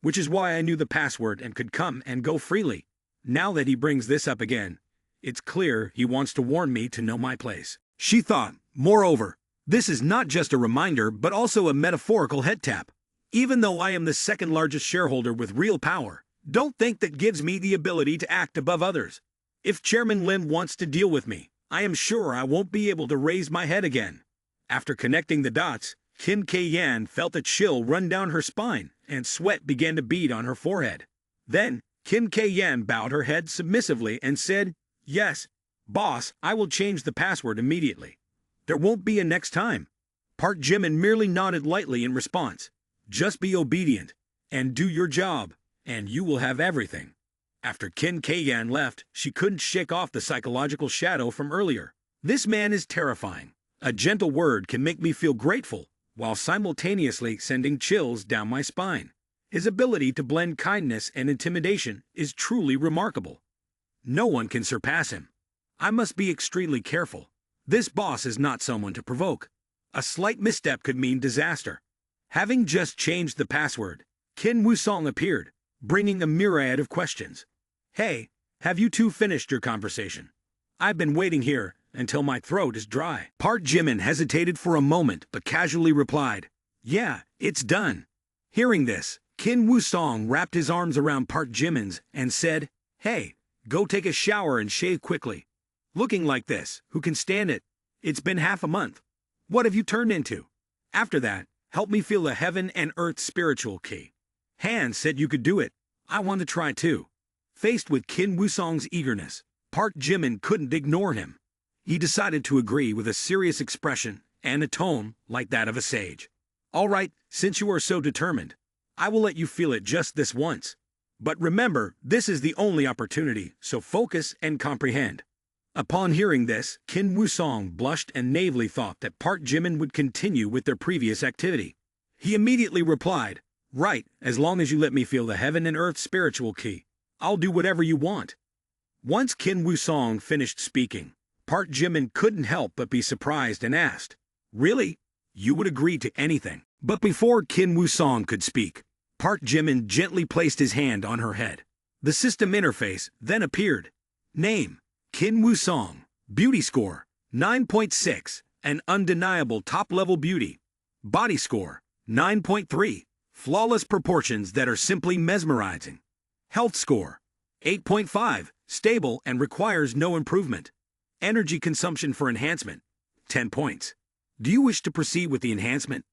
which is why I knew the password and could come and go freely. Now that he brings this up again, it's clear he wants to warn me to know my place. She thought, moreover, this is not just a reminder but also a metaphorical head tap. Even though I am the second largest shareholder with real power, don't think that gives me the ability to act above others. If Chairman Lim wants to deal with me, I am sure I won't be able to raise my head again. After connecting the dots, Kim K-yan felt a chill run down her spine, and sweat began to bead on her forehead. Then, Kim K-yan bowed her head submissively and said, Yes, boss, I will change the password immediately. There won't be a next time. Park Jimin merely nodded lightly in response. Just be obedient, and do your job, and you will have everything. After Kim K-yan left, she couldn't shake off the psychological shadow from earlier. This man is terrifying. A gentle word can make me feel grateful, while simultaneously sending chills down my spine. His ability to blend kindness and intimidation is truly remarkable. No one can surpass him. I must be extremely careful. This boss is not someone to provoke. A slight misstep could mean disaster. Having just changed the password, Kim Woo-song appeared, bringing a myriad of questions. Hey, have you two finished your conversation? I've been waiting here until my throat is dry. Park Jimin hesitated for a moment but casually replied, Yeah, it's done. Hearing this, Kim Woo-song wrapped his arms around Park Jimin's and said, Hey, go take a shower and shave quickly. Looking like this, who can stand it? It's been half a month. What have you turned into? After that, help me feel the heaven and earth spiritual key. Han said you could do it. I want to try too. Faced with Kim Woo-song's eagerness, Park Jimin couldn't ignore him. He decided to agree with a serious expression and a tone like that of a sage. All right, since you are so determined, I will let you feel it just this once. But remember, this is the only opportunity, so focus and comprehend. Upon hearing this, Kim Woo-song blushed and naively thought that Park Jimin would continue with their previous activity. He immediately replied, Right, as long as you let me feel the heaven and earth spiritual key, I'll do whatever you want. Once Kim Woo-song finished speaking, Park Jimin couldn't help but be surprised and asked, Really? You would agree to anything? But before Kim Woo-song could speak, Park Jimin gently placed his hand on her head. The system interface then appeared. Name, Kim Woo-song. Beauty score, 9.6, an undeniable top-level beauty. Body score, 9.3. Flawless proportions that are simply mesmerizing. Health score. 8.5. Stable and requires no improvement. Energy consumption for enhancement. 10 points. Do you wish to proceed with the enhancement?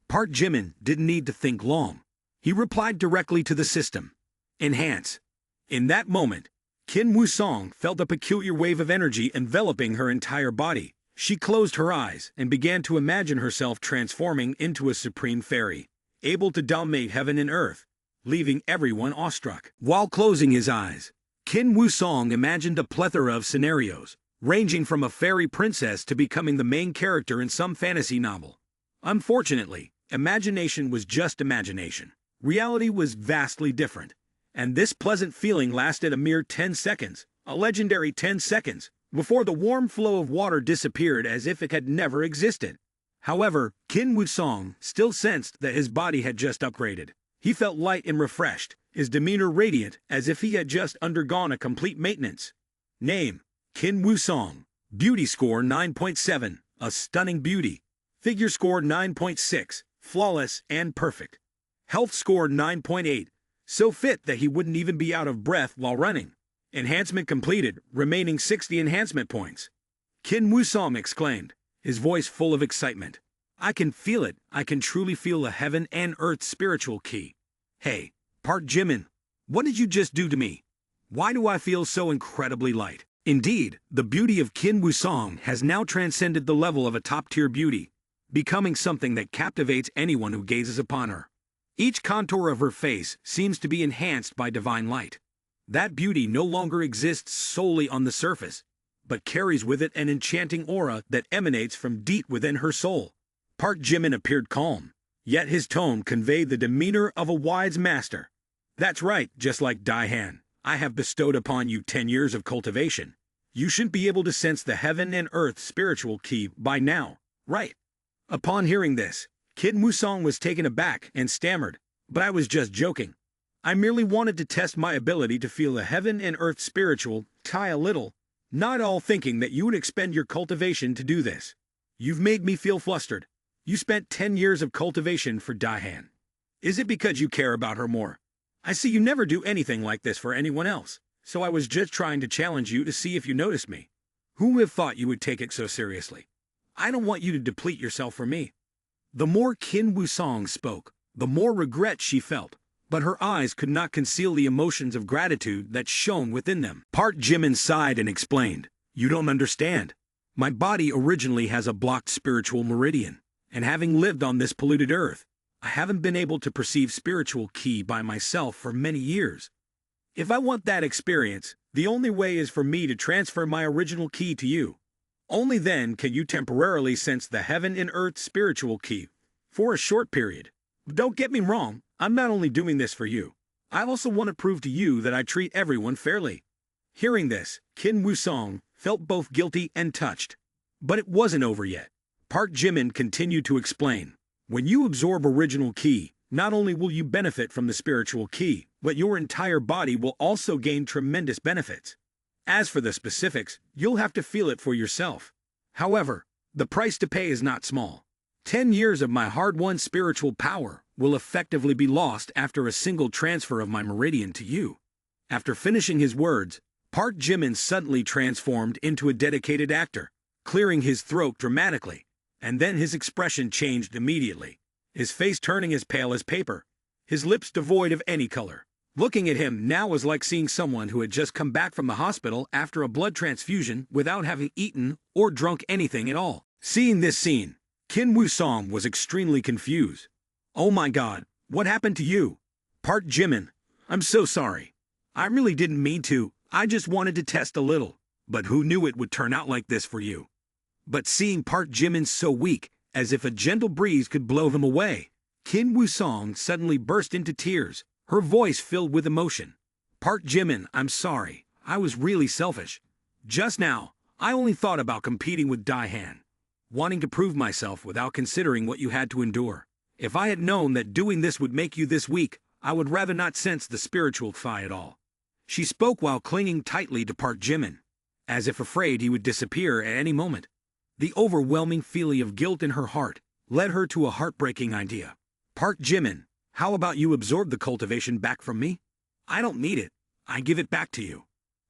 Park Jimin didn't need to think long. He replied directly to the system. Enhance. In that moment, Kim Woo-song felt a peculiar wave of energy enveloping her entire body. She closed her eyes and began to imagine herself transforming into a supreme fairy, able to dominate heaven and earth, leaving everyone awestruck. While closing his eyes, Kim Woo-song imagined a plethora of scenarios, ranging from a fairy princess to becoming the main character in some fantasy novel. Unfortunately, imagination was just imagination. Reality was vastly different. And this pleasant feeling lasted a mere 10 seconds, a legendary 10 seconds, before the warm flow of water disappeared as if it had never existed. However, Kim Woo-song still sensed that his body had just upgraded. He felt light and refreshed, his demeanor radiant as if he had just undergone a complete maintenance. Name: Kim Woo-song. Beauty score 9.7, a stunning beauty. Figure score 9.6, flawless and perfect. Health score 9.8. So fit that he wouldn't even be out of breath while running. Enhancement completed, remaining 60 enhancement points. Kim Woo-song exclaimed, his voice full of excitement. I can feel it. I can truly feel the heaven and earth spiritual key. Hey, Park Jimin, what did you just do to me? Why do I feel so incredibly light? Indeed, the beauty of Kim Woo-song has now transcended the level of a top-tier beauty, becoming something that captivates anyone who gazes upon her. Each contour of her face seems to be enhanced by divine light. That beauty no longer exists solely on the surface, but carries with it an enchanting aura that emanates from deep within her soul. Park Jimin appeared calm, yet his tone conveyed the demeanor of a wise master. That's right, just like Daihan, I have bestowed upon you 10 years of cultivation. You should be able to sense the heaven and earth spiritual key by now, right? Upon hearing this, Kim Woo-song was taken aback and stammered, but I was just joking. I merely wanted to test my ability to feel the heaven and earth spiritual tie a little, not all thinking that you would expend your cultivation to do this. You've made me feel flustered. You spent 10 years of cultivation for Daihan. Is it because you care about her more? I see you never do anything like this for anyone else, so I was just trying to challenge you to see if you noticed me. Who would have thought you would take it so seriously? I don't want you to deplete yourself for me. The more Kim Woo-song spoke, the more regret she felt, but her eyes could not conceal the emotions of gratitude that shone within them. Park Jimin sighed and explained, You don't understand. My body originally has a blocked spiritual meridian, and having lived on this polluted earth, I haven't been able to perceive spiritual ki by myself for many years. If I want that experience, the only way is for me to transfer my original ki to you. Only then can you temporarily sense the heaven and earth spiritual key, for a short period. Don't get me wrong, I'm not only doing this for you. I also want to prove to you that I treat everyone fairly. Hearing this, Kim Woo-song felt both guilty and touched. But it wasn't over yet. Park Jimin continued to explain. When you absorb original ki, not only will you benefit from the spiritual ki, but your entire body will also gain tremendous benefits. As for the specifics, you'll have to feel it for yourself. However, the price to pay is not small. 10 years of my hard-won spiritual power will effectively be lost after a single transfer of my meridian to you. After finishing his words, Park Jimin suddenly transformed into a dedicated actor, clearing his throat dramatically, and then his expression changed immediately, his face turning as pale as paper, his lips devoid of any color. Looking at him now was like seeing someone who had just come back from the hospital after a blood transfusion without having eaten or drunk anything at all. Seeing this scene, Kim Woo-song was extremely confused. Oh my God, what happened to you? Park Jimin, I'm so sorry. I really didn't mean to, I just wanted to test a little. But who knew it would turn out like this for you? But seeing Park Jimin so weak, as if a gentle breeze could blow him away, Kim Woo-song suddenly burst into tears, her voice filled with emotion. Park Jimin, I'm sorry. I was really selfish. Just now, I only thought about competing with Daihan, wanting to prove myself without considering what you had to endure. If I had known that doing this would make you this weak, I would rather not sense the spiritual fi at all. She spoke while clinging tightly to Park Jimin, as if afraid he would disappear at any moment. The overwhelming feeling of guilt in her heart led her to a heartbreaking idea. Park Jimin, how about you absorb the cultivation back from me? I don't need it. I give it back to you.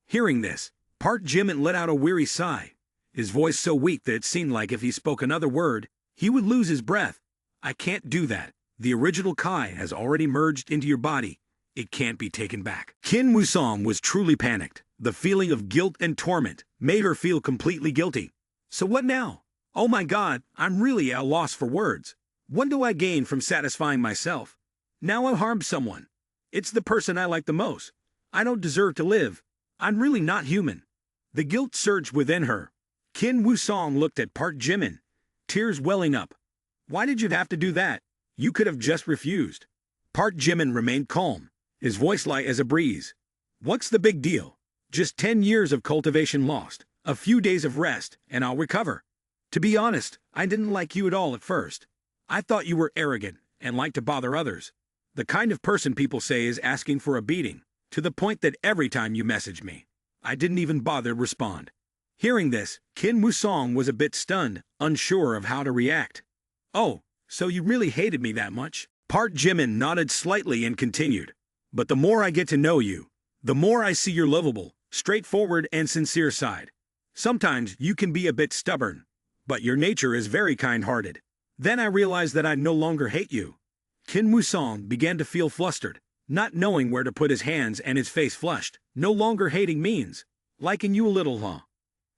Hearing this, Park Jimin let out a weary sigh, his voice so weak that it seemed like if he spoke another word, he would lose his breath. I can't do that. The original Kai has already merged into your body. It can't be taken back. Kim Woo-song was truly panicked. The feeling of guilt and torment made her feel completely guilty. So what now? Oh my God, I'm really at a loss for words. What do I gain from satisfying myself? Now I've harmed someone. It's the person I like the most. I don't deserve to live. I'm really not human. The guilt surged within her. Kim Woo-song looked at Park Jimin, tears welling up. Why did you have to do that? You could have just refused. Park Jimin remained calm, his voice light as a breeze. What's the big deal? Just 10 years of cultivation lost, a few days of rest, and I'll recover. To be honest, I didn't like you at all at first. I thought you were arrogant and liked to bother others. The kind of person people say is asking for a beating, to the point that every time you message me, I didn't even bother to respond. Hearing this, Kim Woo-song was a bit stunned, unsure of how to react. Oh, so you really hated me that much? Park Jimin nodded slightly and continued. But the more I get to know you, the more I see your lovable, straightforward and sincere side. Sometimes you can be a bit stubborn, but your nature is very kind-hearted. Then I realized that I no longer hate you. Kim Woo-song began to feel flustered, not knowing where to put his hands, and his face flushed. No longer hating means liking you a little, huh?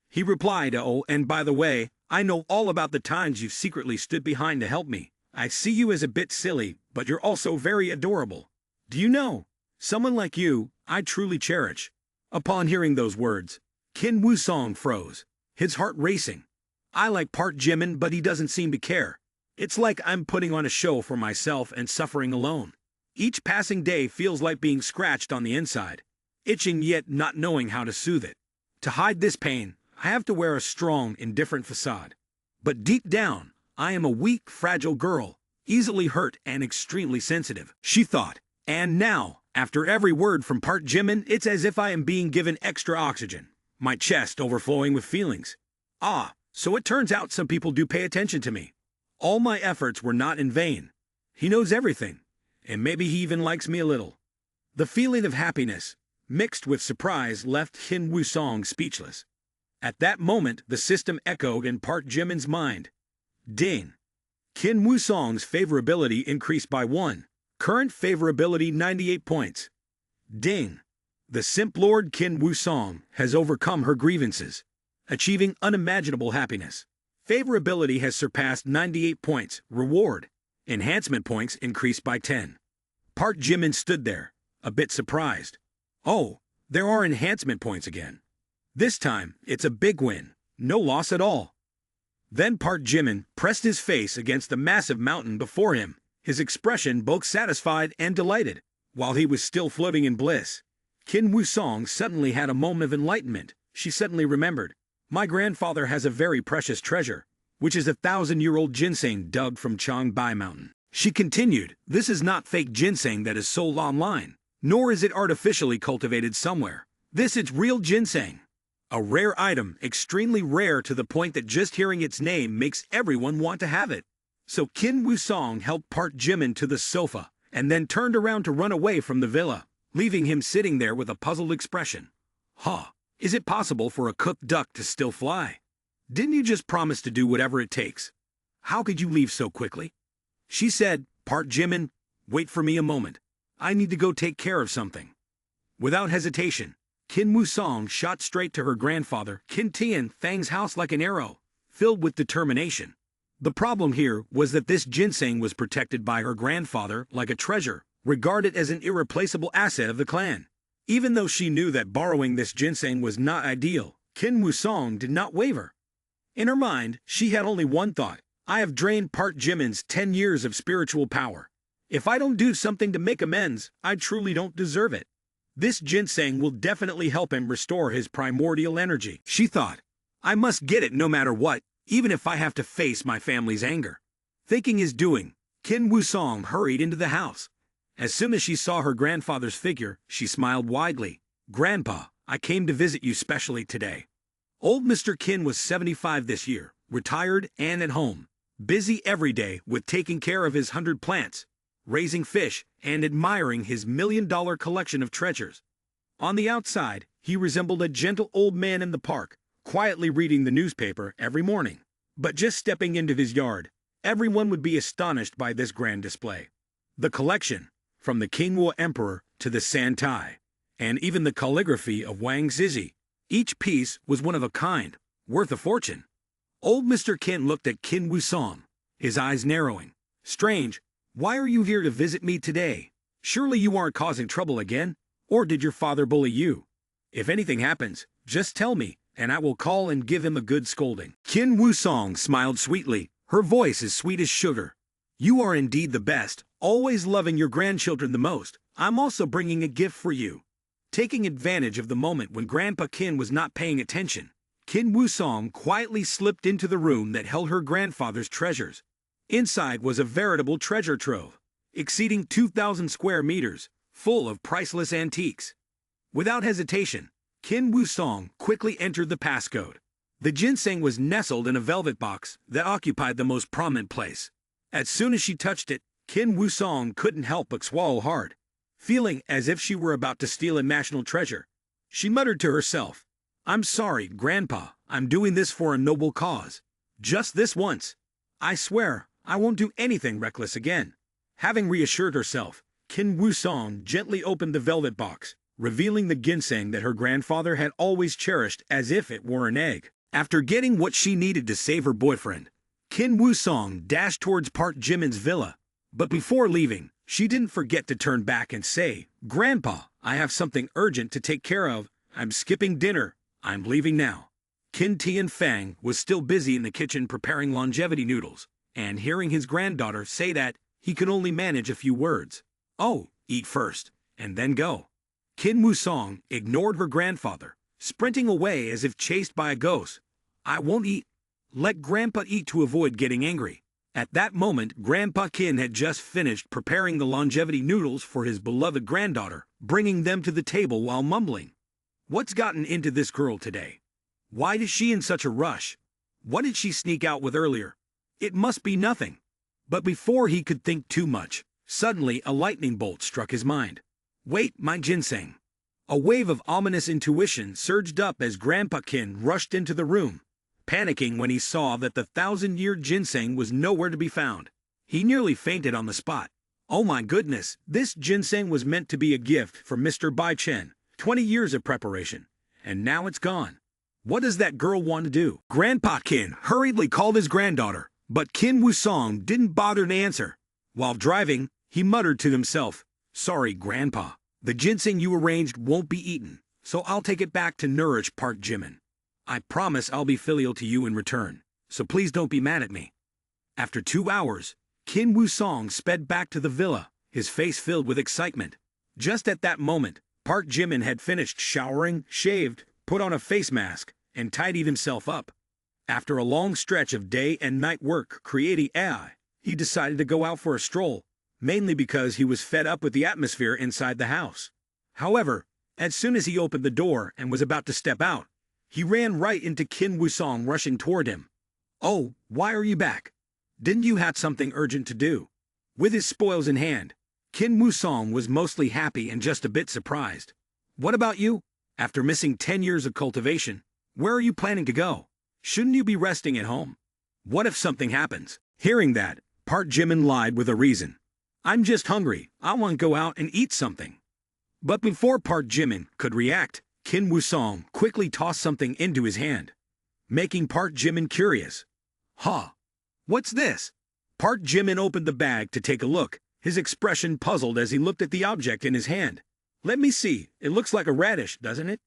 He replied, oh, and by the way, I know all about the times you've secretly stood behind to help me. I see you as a bit silly, but you're also very adorable. Do you know, someone like you, I truly cherish. Upon hearing those words, Kim Woo-song froze, his heart racing. I like Park Jimin, but he doesn't seem to care. It's like I'm putting on a show for myself and suffering alone. Each passing day feels like being scratched on the inside, itching yet not knowing how to soothe it. To hide this pain, I have to wear a strong, indifferent facade. But deep down, I am a weak, fragile girl, easily hurt and extremely sensitive, she thought. And now, after every word from Park Jimin, it's as if I am being given extra oxygen, my chest overflowing with feelings. Ah, so it turns out some people do pay attention to me. All my efforts were not in vain. He knows everything, and maybe he even likes me a little. The feeling of happiness, mixed with surprise, left Kim Woo-song speechless. At that moment, the system echoed in Park Jimin's mind. Ding! Kim Woo-song's favorability increased by 1. Current favorability 98 points. Ding! The simp lord Kim Woo-song has overcome her grievances, achieving unimaginable happiness. Favorability has surpassed 98 points. Reward. Enhancement points increased by 10. Park Jimin stood there, a bit surprised. Oh, there are enhancement points again. This time, it's a big win. No loss at all. Then Park Jimin pressed his face against the massive mountain before him, his expression both satisfied and delighted. While he was still floating in bliss, Kim Woo-song suddenly had a moment of enlightenment. She suddenly remembered. My grandfather has a very precious treasure, which is a 1,000-year-old ginseng dug from Changbai Mountain. She continued, this is not fake ginseng that is sold online, nor is it artificially cultivated somewhere. This is real ginseng. A rare item, extremely rare to the point that just hearing its name makes everyone want to have it. So Kim Woo-song helped Park Jimin to the sofa, and then turned around to run away from the villa, leaving him sitting there with a puzzled expression. Huh. Is it possible for a cooked duck to still fly? Didn't you just promise to do whatever it takes? How could you leave so quickly? She said, Park Jimin, wait for me a moment. I need to go take care of something. Without hesitation, Kim Woo-song shot straight to her grandfather, Kim Tian Thang's house like an arrow, filled with determination. The problem here was that this ginseng was protected by her grandfather like a treasure, regarded as an irreplaceable asset of the clan. Even though she knew that borrowing this ginseng was not ideal, Kim Woo-song did not waver. In her mind, she had only one thought. I have drained Park Jimin's 10 years of spiritual power. If I don't do something to make amends, I truly don't deserve it. This ginseng will definitely help him restore his primordial energy, she thought. I must get it no matter what, even if I have to face my family's anger. Thinking his doing, Kim Woo-song hurried into the house. As soon as she saw her grandfather's figure, she smiled widely. Grandpa, I came to visit you specially today. Old Mr. Kim was 75 this year, retired and at home, busy every day with taking care of his 100 plants. raising fish, and admiring his million-dollar collection of treasures. On the outside, he resembled a gentle old man in the park, quietly reading the newspaper every morning. But just stepping into his yard, everyone would be astonished by this grand display. The collection, from the Qinghua Emperor to the Santai, and even the calligraphy of Wang Zizi, each piece was one of a kind, worth a fortune. Old Mr. Qin looked at Qin Wusong, his eyes narrowing. Strange, why are you here to visit me today? Surely you aren't causing trouble again? Or did your father bully you? If anything happens, just tell me, and I will call and give him a good scolding. Qin Wusong smiled sweetly, her voice as sweet as sugar. You are indeed the best, always loving your grandchildren the most. I'm also bringing a gift for you. Taking advantage of the moment when Grandpa Qin was not paying attention, Qin Wusong quietly slipped into the room that held her grandfather's treasures. Inside was a veritable treasure trove, exceeding 2,000 square meters, full of priceless antiques. Without hesitation, Qin Wusong quickly entered the passcode. The ginseng was nestled in a velvet box that occupied the most prominent place. As soon as she touched it, Qin Wusong couldn't help but swallow hard. Feeling as if she were about to steal a national treasure, she muttered to herself, I'm sorry, Grandpa, I'm doing this for a noble cause. Just this once. I swear, I won't do anything reckless again. Having reassured herself, Qin Wusong gently opened the velvet box, revealing the ginseng that her grandfather had always cherished as if it were an egg. After getting what she needed to save her boyfriend, Qin Wusong dashed towards Park Jimin's villa. But before leaving, she didn't forget to turn back and say, Grandpa, I have something urgent to take care of. I'm skipping dinner. I'm leaving now. Qin Tianfang was still busy in the kitchen preparing longevity noodles, and hearing his granddaughter say that, he could only manage a few words. Oh, eat first, and then go. Qin Wusong ignored her grandfather, sprinting away as if chased by a ghost. I won't eat. Let Grandpa eat to avoid getting angry. At that moment, Grandpa Qin had just finished preparing the longevity noodles for his beloved granddaughter, bringing them to the table while mumbling. What's gotten into this girl today? Why is she in such a rush? What did she sneak out with earlier? It must be nothing. But before he could think too much, suddenly a lightning bolt struck his mind. Wait, my ginseng. A wave of ominous intuition surged up as Grandpa Qin rushed into the room, panicking when he saw that the 1,000-year ginseng was nowhere to be found. He nearly fainted on the spot. Oh my goodness, this ginseng was meant to be a gift from Mr. Bai Chen, 20 years of preparation, and now it's gone. What does that girl want to do? Grandpa Qin hurriedly called his granddaughter, but Qin Wusong didn't bother to answer. While driving, he muttered to himself, Sorry, Grandpa, the ginseng you arranged won't be eaten, so I'll take it back to nourish Park Jimin. I promise I'll be filial to you in return, so please don't be mad at me. After 2 hours, Qin Wusong sped back to the villa, his face filled with excitement. Just at that moment, Park Jimin had finished showering, shaved, put on a face mask, and tidied himself up. After a long stretch of day and night work creating AI, he decided to go out for a stroll, mainly because he was fed up with the atmosphere inside the house. However, as soon as he opened the door and was about to step out, he ran right into Qin Wusong rushing toward him. Oh, why are you back? Didn't you have something urgent to do? With his spoils in hand, Qin Wusong was mostly happy and just a bit surprised. What about you? After missing 10 years of cultivation, where are you planning to go? Shouldn't you be resting at home? What if something happens? Hearing that, Park Jimin lied with a reason. I'm just hungry. I want to go out and eat something. But before Park Jimin could react, Qin Wusong quickly tossed something into his hand, making Park Jimin curious. Huh? What's this? Park Jimin opened the bag to take a look, his expression puzzled as he looked at the object in his hand. Let me see, it looks like a radish, doesn't it?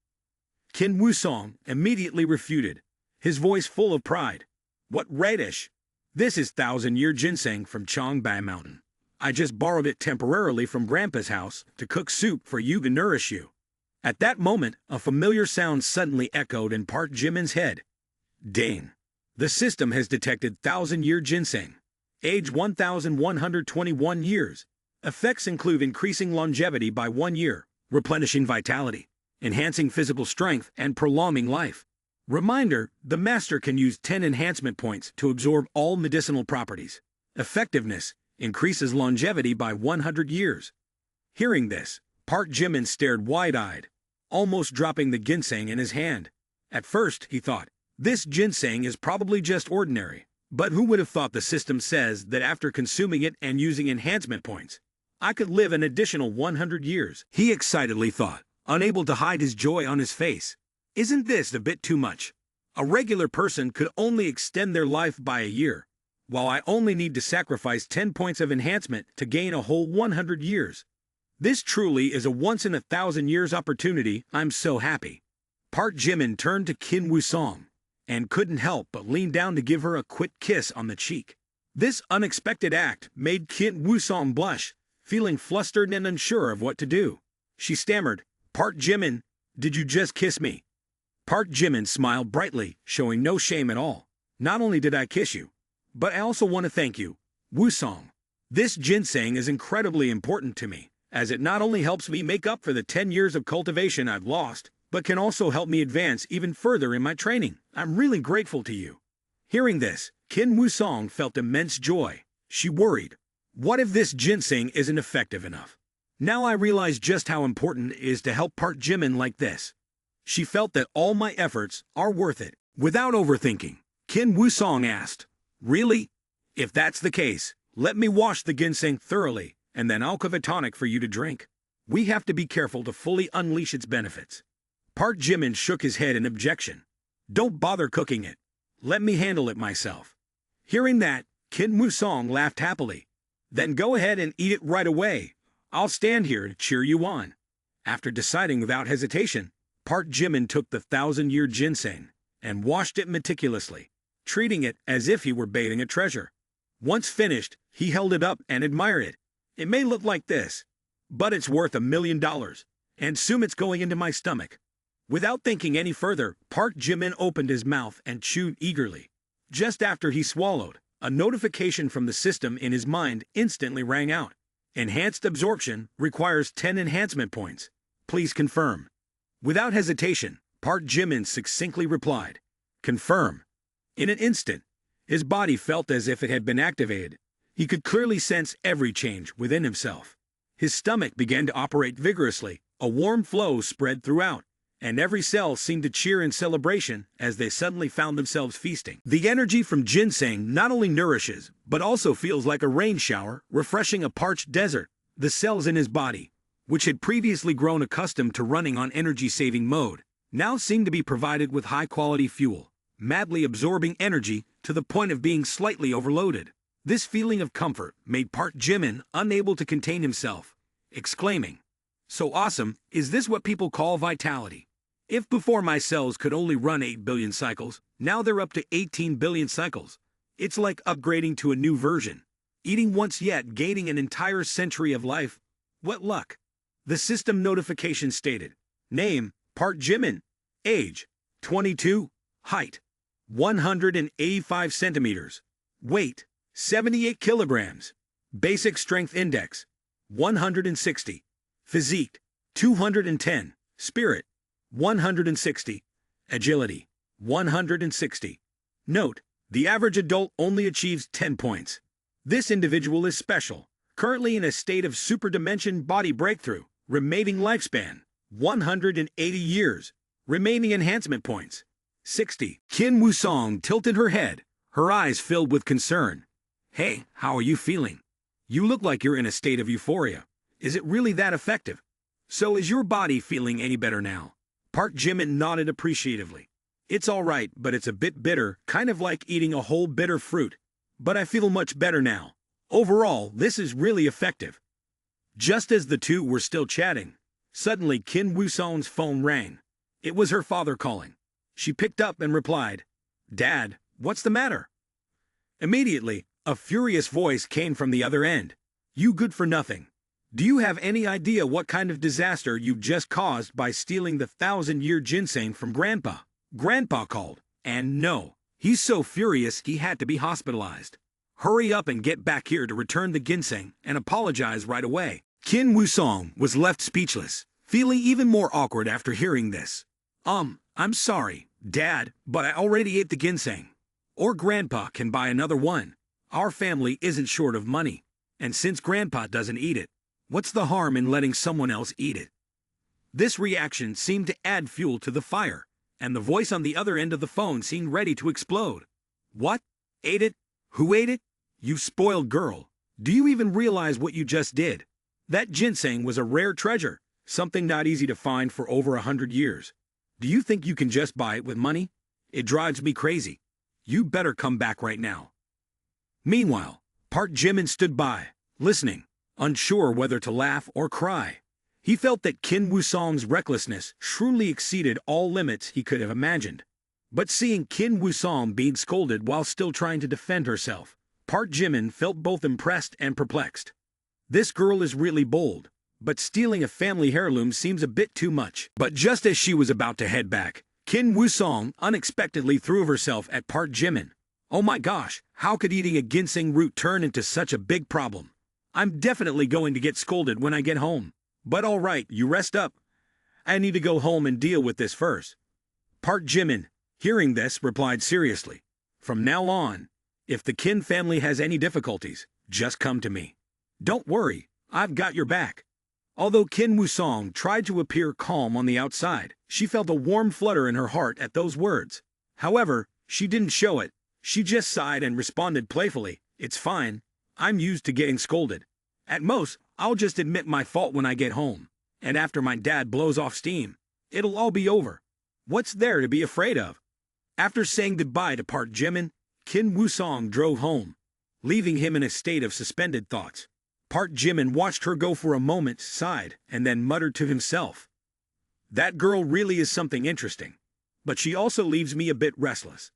Qin Wusong immediately refuted, his voice full of pride. What radish? This is 1,000-year ginseng from Changbai Mountain. I just borrowed it temporarily from Grandpa's house to cook soup for you to nourish you. At that moment, a familiar sound suddenly echoed in Park Jimin's head. Ding! The system has detected 1,000-year ginseng. Age 1,121 years. Effects include increasing longevity by 1 year, replenishing vitality, enhancing physical strength, and prolonging life. Reminder, the master can use 10 enhancement points to absorb all medicinal properties. Effectiveness, increases longevity by 100 years. Hearing this, Park Jimin stared wide-eyed, almost dropping the ginseng in his hand. At first, he thought, this ginseng is probably just ordinary. But who would have thought the system says that after consuming it and using enhancement points, I could live an additional 100 years? He excitedly thought, unable to hide his joy on his face. Isn't this a bit too much? A regular person could only extend their life by a year, while I only need to sacrifice 10 points of enhancement to gain a whole 100 years. This truly is a once-in-a-thousand-years opportunity. I'm so happy. Park Jimin turned to Kim Woo-song and couldn't help but lean down to give her a quick kiss on the cheek. This unexpected act made Kim Woo-song blush, feeling flustered and unsure of what to do. She stammered, Park Jimin, did you just kiss me? Park Jimin smiled brightly, showing no shame at all. Not only did I kiss you, but I also want to thank you, Woo-song. This ginseng is incredibly important to me, as it not only helps me make up for the 10 years of cultivation I've lost, but can also help me advance even further in my training. I'm really grateful to you. Hearing this, Kim Woo-song felt immense joy. She worried, what if this ginseng isn't effective enough? Now I realize just how important it is to help Park Jimin like this. She felt that all my efforts are worth it. Without overthinking, Kim Woo-song asked, really? If that's the case, let me wash the ginseng thoroughly, and then I'll cook a tonic for you to drink. We have to be careful to fully unleash its benefits. Park Jimin shook his head in objection. Don't bother cooking it. Let me handle it myself. Hearing that, Kim Woo-song laughed happily. Then go ahead and eat it right away. I'll stand here to cheer you on. After deciding without hesitation, Park Jimin took the 1,000-year ginseng and washed it meticulously, treating it as if he were bathing a treasure. Once finished, he held it up and admired it. It may look like this, but it's worth $1 million, and soon it's going into my stomach. Without thinking any further, Park Jimin opened his mouth and chewed eagerly. Just after he swallowed, a notification from the system in his mind instantly rang out. Enhanced absorption requires 10 enhancement points. Please confirm. Without hesitation, Park Jimin succinctly replied, confirm. In an instant, his body felt as if it had been activated. He could clearly sense every change within himself. His stomach began to operate vigorously, a warm flow spread throughout, and every cell seemed to cheer in celebration as they suddenly found themselves feasting. The energy from ginseng not only nourishes, but also feels like a rain shower, refreshing a parched desert. The cells in his body, which had previously grown accustomed to running on energy-saving mode, now seemed to be provided with high-quality fuel, madly absorbing energy to the point of being slightly overloaded. This feeling of comfort made Park Jimin unable to contain himself, exclaiming, so awesome, is this what people call vitality? If before my cells could only run 8 billion cycles, now they're up to 18 billion cycles. It's like upgrading to a new version. Eating once yet gaining an entire century of life. What luck! The system notification stated, name, Park Jimin, age, 22, height, 185 centimeters, weight, 78 kilograms, basic strength index, 160, physique, 210, spirit, 160, agility, 160. Note, the average adult only achieves 10 points. This individual is special, currently in a state of super-dimension body breakthrough, remaining lifespan, 180 years, remaining enhancement points, 60. Kim Woo-song tilted her head, her eyes filled with concern. Hey, how are you feeling? You look like you're in a state of euphoria. Is it really that effective? So is your body feeling any better now? Park Jimin nodded appreciatively. It's all right, but it's a bit bitter, kind of like eating a whole bitter fruit. But I feel much better now. Overall, this is really effective. Just as the two were still chatting, suddenly Kim Woo-song's phone rang. It was her father calling. She picked up and replied, Dad, what's the matter? Immediately, a furious voice came from the other end. You good for nothing. Do you have any idea what kind of disaster you just caused by stealing the 1,000-year ginseng from Grandpa? Grandpa called, and no, he's so furious he had to be hospitalized. Hurry up and get back here to return the ginseng and apologize right away. Kim Woo-song was left speechless, feeling even more awkward after hearing this. I'm sorry, Dad, but I already ate the ginseng. Or Grandpa can buy another one. Our family isn't short of money. And since Grandpa doesn't eat it, what's the harm in letting someone else eat it? This reaction seemed to add fuel to the fire, and the voice on the other end of the phone seemed ready to explode. What? Ate it? Who ate it? You spoiled girl. Do you even realize what you just did? That ginseng was a rare treasure, something not easy to find for over 100 years. Do you think you can just buy it with money? It drives me crazy. You better come back right now. Meanwhile, Park Jimin stood by, listening, unsure whether to laugh or cry. He felt that Kim Woo-song's recklessness truly exceeded all limits he could have imagined. But seeing Kim Woo-song being scolded while still trying to defend herself, Park Jimin felt both impressed and perplexed. This girl is really bold, but stealing a family heirloom seems a bit too much. But just as she was about to head back, Kim Woo-song unexpectedly threw herself at Park Jimin. Oh my gosh, how could eating a ginseng root turn into such a big problem? I'm definitely going to get scolded when I get home. But all right, you rest up. I need to go home and deal with this first. Park Jimin, hearing this, replied seriously. From now on, if the Kim family has any difficulties, just come to me. Don't worry, I've got your back. Although Kim Woo-song tried to appear calm on the outside, she felt a warm flutter in her heart at those words. However, she didn't show it. She just sighed and responded playfully, "It's fine. I'm used to getting scolded. At most, I'll just admit my fault when I get home. And after my dad blows off steam, it'll all be over. What's there to be afraid of?" After saying goodbye to Park Jimin, Kim Woo-song drove home, leaving him in a state of suspended thoughts. Park Jimin watched her go for a moment, sighed, and then muttered to himself, "That girl really is something interesting, but she also leaves me a bit restless."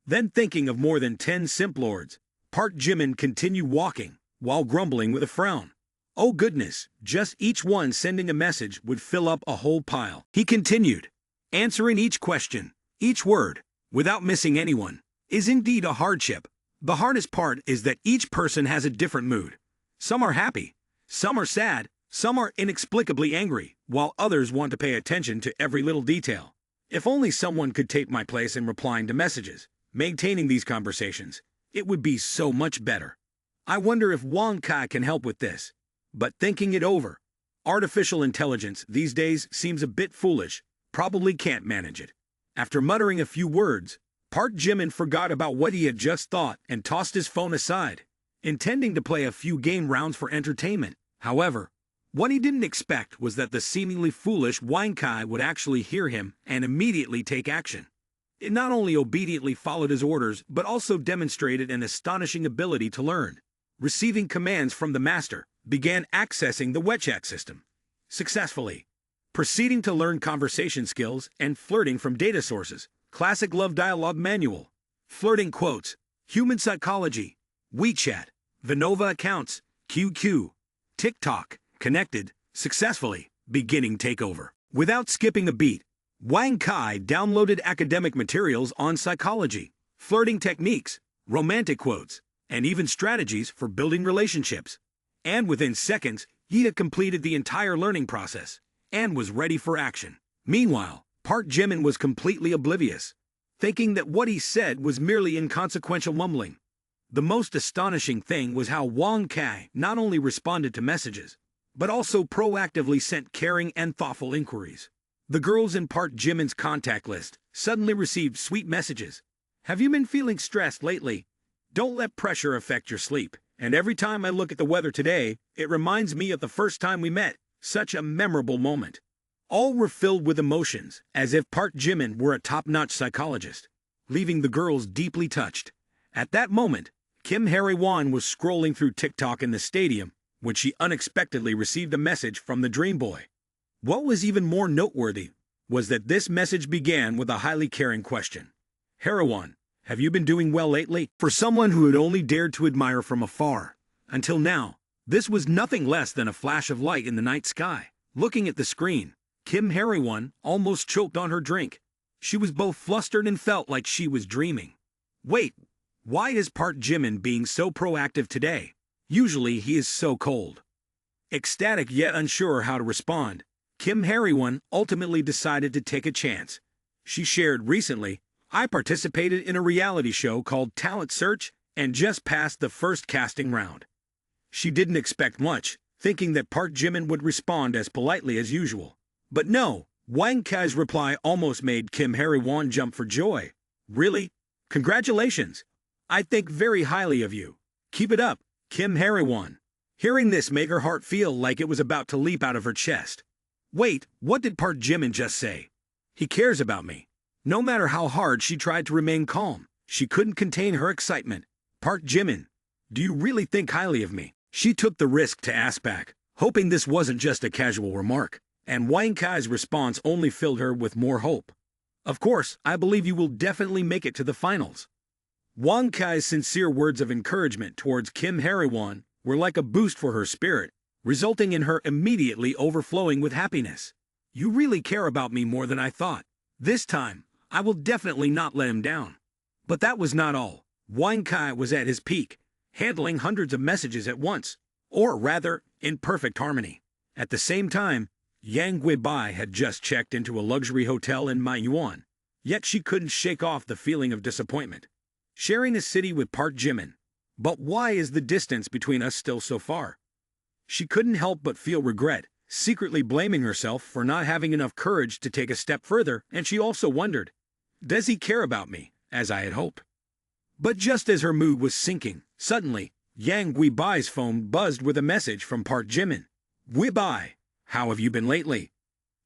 Then, thinking of more than 10 simp lords, Park Jimin continued walking, while grumbling with a frown. Oh goodness, just each one sending a message would fill up a whole pile. He continued, "Answering each question, each word, without missing anyone, is indeed a hardship. The hardest part is that each person has a different mood. Some are happy, some are sad, some are inexplicably angry, while others want to pay attention to every little detail. If only someone could take my place in replying to messages, maintaining these conversations, it would be so much better. I wonder if Wang Kai can help with this." But thinking it over, artificial intelligence these days seems a bit foolish, probably can't manage it. After muttering a few words, Park Jimin forgot about what he had just thought and tossed his phone aside, intending to play a few game rounds for entertainment. However, what he didn't expect was that the seemingly foolish Wang Kai would actually hear him and immediately take action. It not only obediently followed his orders but also demonstrated an astonishing ability to learn. Receiving commands from the master, began accessing the WeChat system successfully, proceeding to learn conversation skills and flirting from data sources, classic love dialogue manual, flirting quotes, human psychology, WeChat, Vinova accounts, QQ, TikTok, connected, successfully, beginning takeover. Without skipping a beat, Wang Kai downloaded academic materials on psychology, flirting techniques, romantic quotes, and even strategies for building relationships. And within seconds, he had completed the entire learning process and was ready for action. Meanwhile, Park Jimin was completely oblivious, thinking that what he said was merely inconsequential mumbling. The most astonishing thing was how Wang Kai not only responded to messages, but also proactively sent caring and thoughtful inquiries. The girls in Park Jimin's contact list suddenly received sweet messages. "Have you been feeling stressed lately? Don't let pressure affect your sleep. And every time I look at the weather today, it reminds me of the first time we met. Such a memorable moment." All were filled with emotions, as if Park Jimin were a top-notch psychologist, leaving the girls deeply touched. At that moment, Kim Hae-won was scrolling through TikTok in the stadium when she unexpectedly received a message from the Dream Boy. What was even more noteworthy was that this message began with a highly caring question. "Hae-won, have you been doing well lately?" For someone who had only dared to admire from afar, until now, this was nothing less than a flash of light in the night sky. Looking at the screen, Kim Hae-won almost choked on her drink. She was both flustered and felt like she was dreaming. Wait, why is Park Jimin being so proactive today? Usually he is so cold. Ecstatic yet unsure how to respond, Kim Hae-won ultimately decided to take a chance. She shared recently, "I participated in a reality show called Talent Search and just passed the first casting round." She didn't expect much, thinking that Park Jimin would respond as politely as usual. But no, Wang Kai's reply almost made Kim Hye-won jump for joy. Really? Congratulations! I think very highly of you. Keep it up, Kim Hye-won. Hearing this made her heart feel like it was about to leap out of her chest. Wait, what did Park Jimin just say? He cares about me. No matter how hard she tried to remain calm, she couldn't contain her excitement. Park Jimin, do you really think highly of me? She took the risk to ask back, hoping this wasn't just a casual remark, and Wang Kai's response only filled her with more hope. Of course, I believe you will definitely make it to the finals. Wang Kai's sincere words of encouragement towards Kim Hye-won were like a boost for her spirit, resulting in her immediately overflowing with happiness. You really care about me more than I thought. This time, I will definitely not let him down. But that was not all. Wang Kai was at his peak, handling hundreds of messages at once, or rather, in perfect harmony. At the same time, Yang Guibai had just checked into a luxury hotel in Manhwa, yet she couldn't shake off the feeling of disappointment. Sharing a city with Park Jimin. But why is the distance between us still so far? She couldn't help but feel regret, secretly blaming herself for not having enough courage to take a step further, and she also wondered, does he care about me, as I had hoped? But just as her mood was sinking, suddenly, Yang Guibai's phone buzzed with a message from Park Jimin. Guibai, how have you been lately?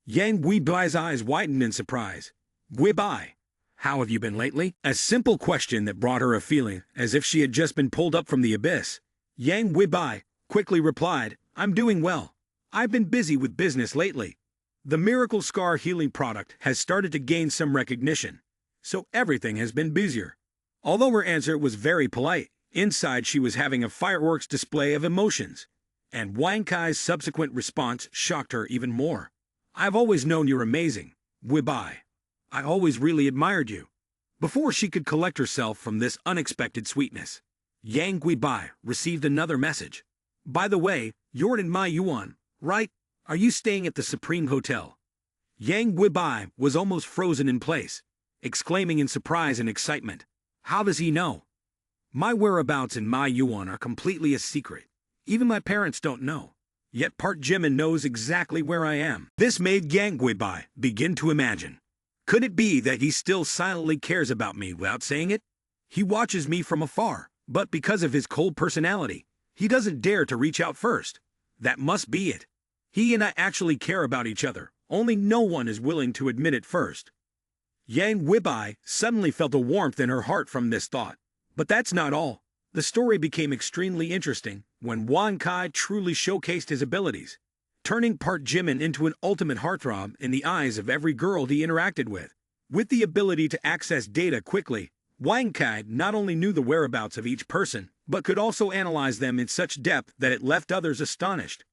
Yang Guibai's eyes widened in surprise. Guibai, how have you been lately? A simple question that brought her a feeling as if she had just been pulled up from the abyss. Yang Guibai quickly replied, I'm doing well. I've been busy with business lately. The miracle scar healing product has started to gain some recognition, so everything has been busier. Although her answer was very polite, inside she was having a fireworks display of emotions, and Wang Kai's subsequent response shocked her even more. I've always known you're amazing, Guibai. I always really admired you. Before she could collect herself from this unexpected sweetness, Yang Guibai received another message. By the way, you're in Manhwa, right? Are you staying at the Supreme Hotel? Yang Guibai was almost frozen in place, exclaiming in surprise and excitement. How does he know? My whereabouts in Manhwa are completely a secret. Even my parents don't know. Yet Park Jimin knows exactly where I am. This made Yang Guibai begin to imagine. Could it be that he still silently cares about me without saying it? He watches me from afar, but because of his cold personality, he doesn't dare to reach out first. That must be it. He and I actually care about each other, only no one is willing to admit it first. Yang Guibai suddenly felt a warmth in her heart from this thought. But that's not all. The story became extremely interesting when Wang Kai truly showcased his abilities, turning Park Jimin into an ultimate heartthrob in the eyes of every girl he interacted with. With the ability to access data quickly, Wang Kai not only knew the whereabouts of each person, but could also analyze them in such depth that it left others astonished.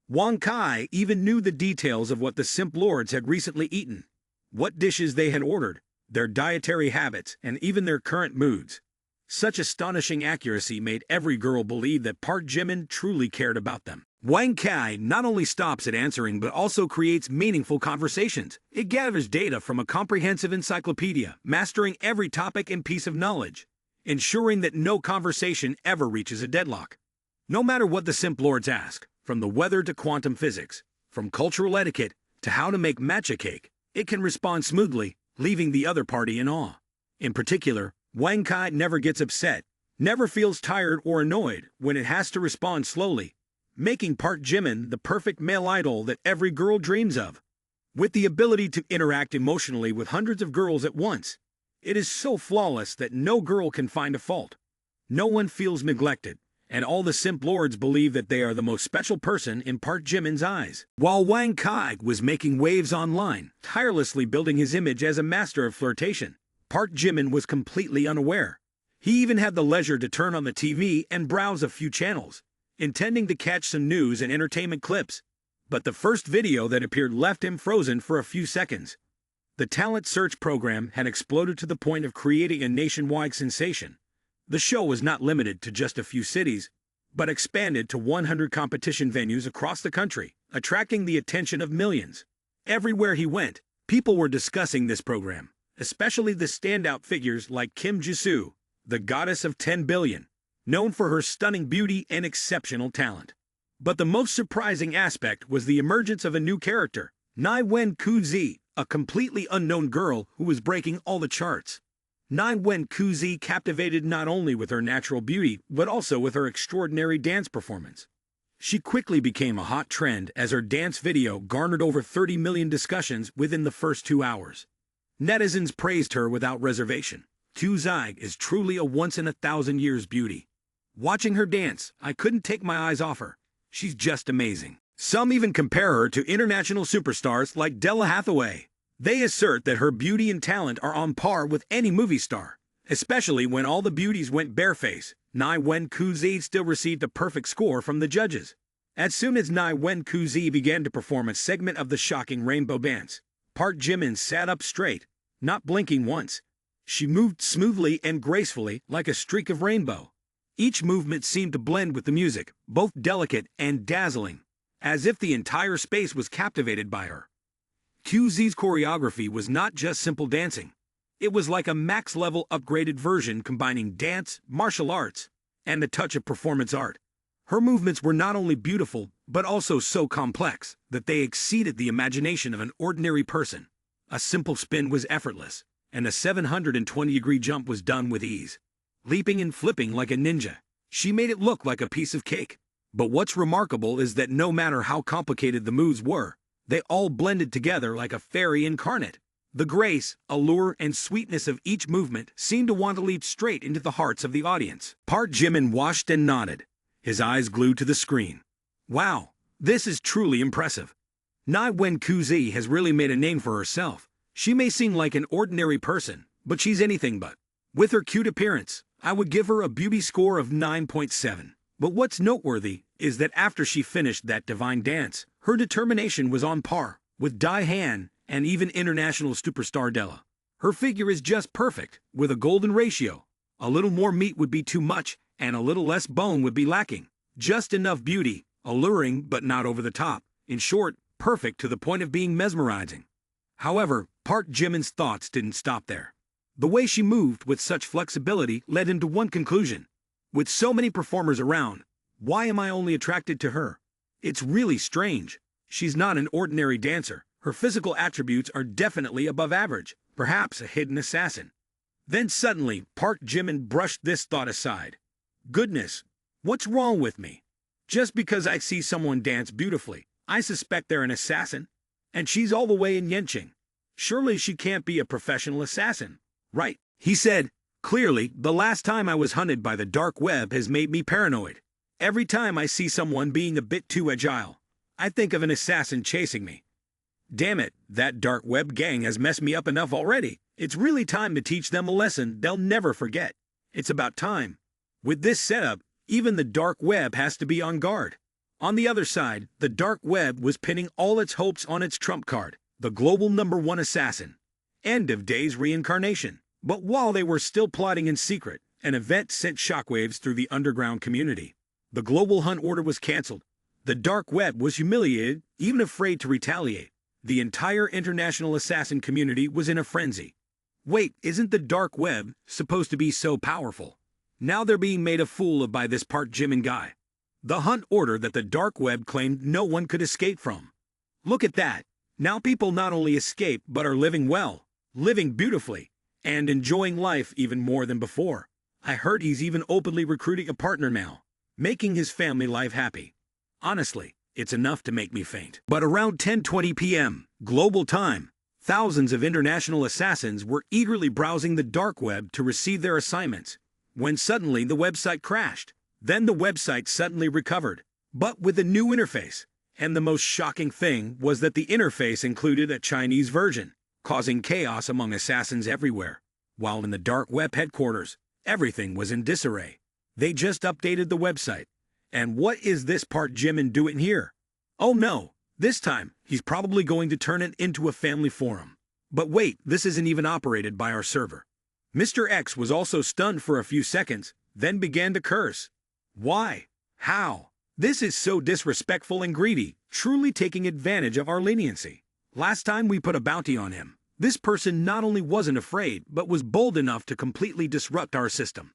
Wang Kai even knew the details of what the Simp Lords had recently eaten, what dishes they had ordered, their dietary habits, and even their current moods. Such astonishing accuracy made every girl believe that Park Jimin truly cared about them. Wang Kai not only stops at answering but also creates meaningful conversations. It gathers data from a comprehensive encyclopedia, mastering every topic and piece of knowledge, ensuring that no conversation ever reaches a deadlock. No matter what the Simp Lords ask, from the weather to quantum physics, from cultural etiquette to how to make matcha cake, it can respond smoothly, leaving the other party in awe. In particular, Wang Kai never gets upset, never feels tired or annoyed when it has to respond slowly, making Park Jimin the perfect male idol that every girl dreams of. With the ability to interact emotionally with hundreds of girls at once, it is so flawless that no girl can find a fault. No one feels neglected, and all the Simp Lords believe that they are the most special person in Park Jimin's eyes. While Wang Kai was making waves online, tirelessly building his image as a master of flirtation, Park Jimin was completely unaware. He even had the leisure to turn on the TV and browse a few channels, intending to catch some news and entertainment clips. But the first video that appeared left him frozen for a few seconds. The talent search program had exploded to the point of creating a nationwide sensation. The show was not limited to just a few cities, but expanded to 100 competition venues across the country, attracting the attention of millions. Everywhere he went, people were discussing this program, especially the standout figures like Kim Jisoo, the goddess of 10 billion, known for her stunning beauty and exceptional talent. But the most surprising aspect was the emergence of a new character, Nai Wen Kuzi, a completely unknown girl who was breaking all the charts. Nai Wen Kuzi captivated not only with her natural beauty, but also with her extraordinary dance performance. She quickly became a hot trend as her dance video garnered over 30 million discussions within the first 2 hours. Netizens praised her without reservation. Kuzi is truly a once-in-a-thousand-years beauty. Watching her dance, I couldn't take my eyes off her. She's just amazing. Some even compare her to international superstars like Della Hathaway. They assert that her beauty and talent are on par with any movie star. Especially when all the beauties went bareface, Nai Wen Kuzi still received a perfect score from the judges. As soon as Nai Wen Kuzi began to perform a segment of the shocking rainbow dance, Park Jimin sat up straight, not blinking once. She moved smoothly and gracefully like a streak of rainbow. Each movement seemed to blend with the music, both delicate and dazzling, as if the entire space was captivated by her. Kuzi's choreography was not just simple dancing. It was like a max-level upgraded version combining dance, martial arts, and a touch of performance art. Her movements were not only beautiful, but also so complex that they exceeded the imagination of an ordinary person. A simple spin was effortless, and a 720-degree jump was done with ease. Leaping and flipping like a ninja, she made it look like a piece of cake. But what's remarkable is that no matter how complicated the moves were, they all blended together like a fairy incarnate. The grace, allure, and sweetness of each movement seemed to want to leap straight into the hearts of the audience. Park Jimin watched and nodded, his eyes glued to the screen. Wow, this is truly impressive. Nai Wen Kuzi has really made a name for herself. She may seem like an ordinary person, but she's anything but. With her cute appearance, I would give her a beauty score of 9.7. But what's noteworthy is that after she finished that divine dance, her determination was on par with Dai Han and even international superstar Della. Her figure is just perfect, with a golden ratio. A little more meat would be too much, and a little less bone would be lacking. Just enough beauty, alluring but not over the top. In short, perfect to the point of being mesmerizing. However, Park Jimin's thoughts didn't stop there. The way she moved with such flexibility led him to one conclusion. With so many performers around, why am I only attracted to her? It's really strange. She's not an ordinary dancer. Her physical attributes are definitely above average, perhaps a hidden assassin. Then suddenly, Park Jimin brushed this thought aside. Goodness, what's wrong with me? Just because I see someone dance beautifully, I suspect they're an assassin. And she's all the way in Yenching. Surely she can't be a professional assassin. Right, he said. Clearly, the last time I was hunted by the dark web has made me paranoid. Every time I see someone being a bit too agile, I think of an assassin chasing me. Damn it, that dark web gang has messed me up enough already. It's really time to teach them a lesson they'll never forget. It's about time. With this setup, even the dark web has to be on guard. On the other side, the dark web was pinning all its hopes on its trump card, the global #1 assassin. End of days reincarnation. But while they were still plotting in secret, an event sent shockwaves through the underground community. The global hunt order was canceled. The dark web was humiliated, even afraid to retaliate. The entire international assassin community was in a frenzy. Wait, isn't the dark web supposed to be so powerful? Now they're being made a fool of by this Park Jimin guy. The hunt order that the dark web claimed no one could escape from. Look at that. Now people not only escape but are living well, living beautifully, and enjoying life even more than before. I heard he's even openly recruiting a partner now, making his family life happy. Honestly, it's enough to make me faint. But around 10:20 p.m., global time, thousands of international assassins were eagerly browsing the dark web to receive their assignments, when suddenly the website crashed. Then the website suddenly recovered, but with a new interface. And the most shocking thing was that the interface included a Chinese version, causing chaos among assassins everywhere. While in the dark web headquarters, everything was in disarray. They just updated the website. And what is this Park Jimin doing here? Oh no, this time he's probably going to turn it into a family forum. But wait, this isn't even operated by our server. Mr. X was also stunned for a few seconds, then began to curse. Why? How? This is so disrespectful and greedy, truly taking advantage of our leniency. Last time we put a bounty on him, this person not only wasn't afraid, but was bold enough to completely disrupt our system.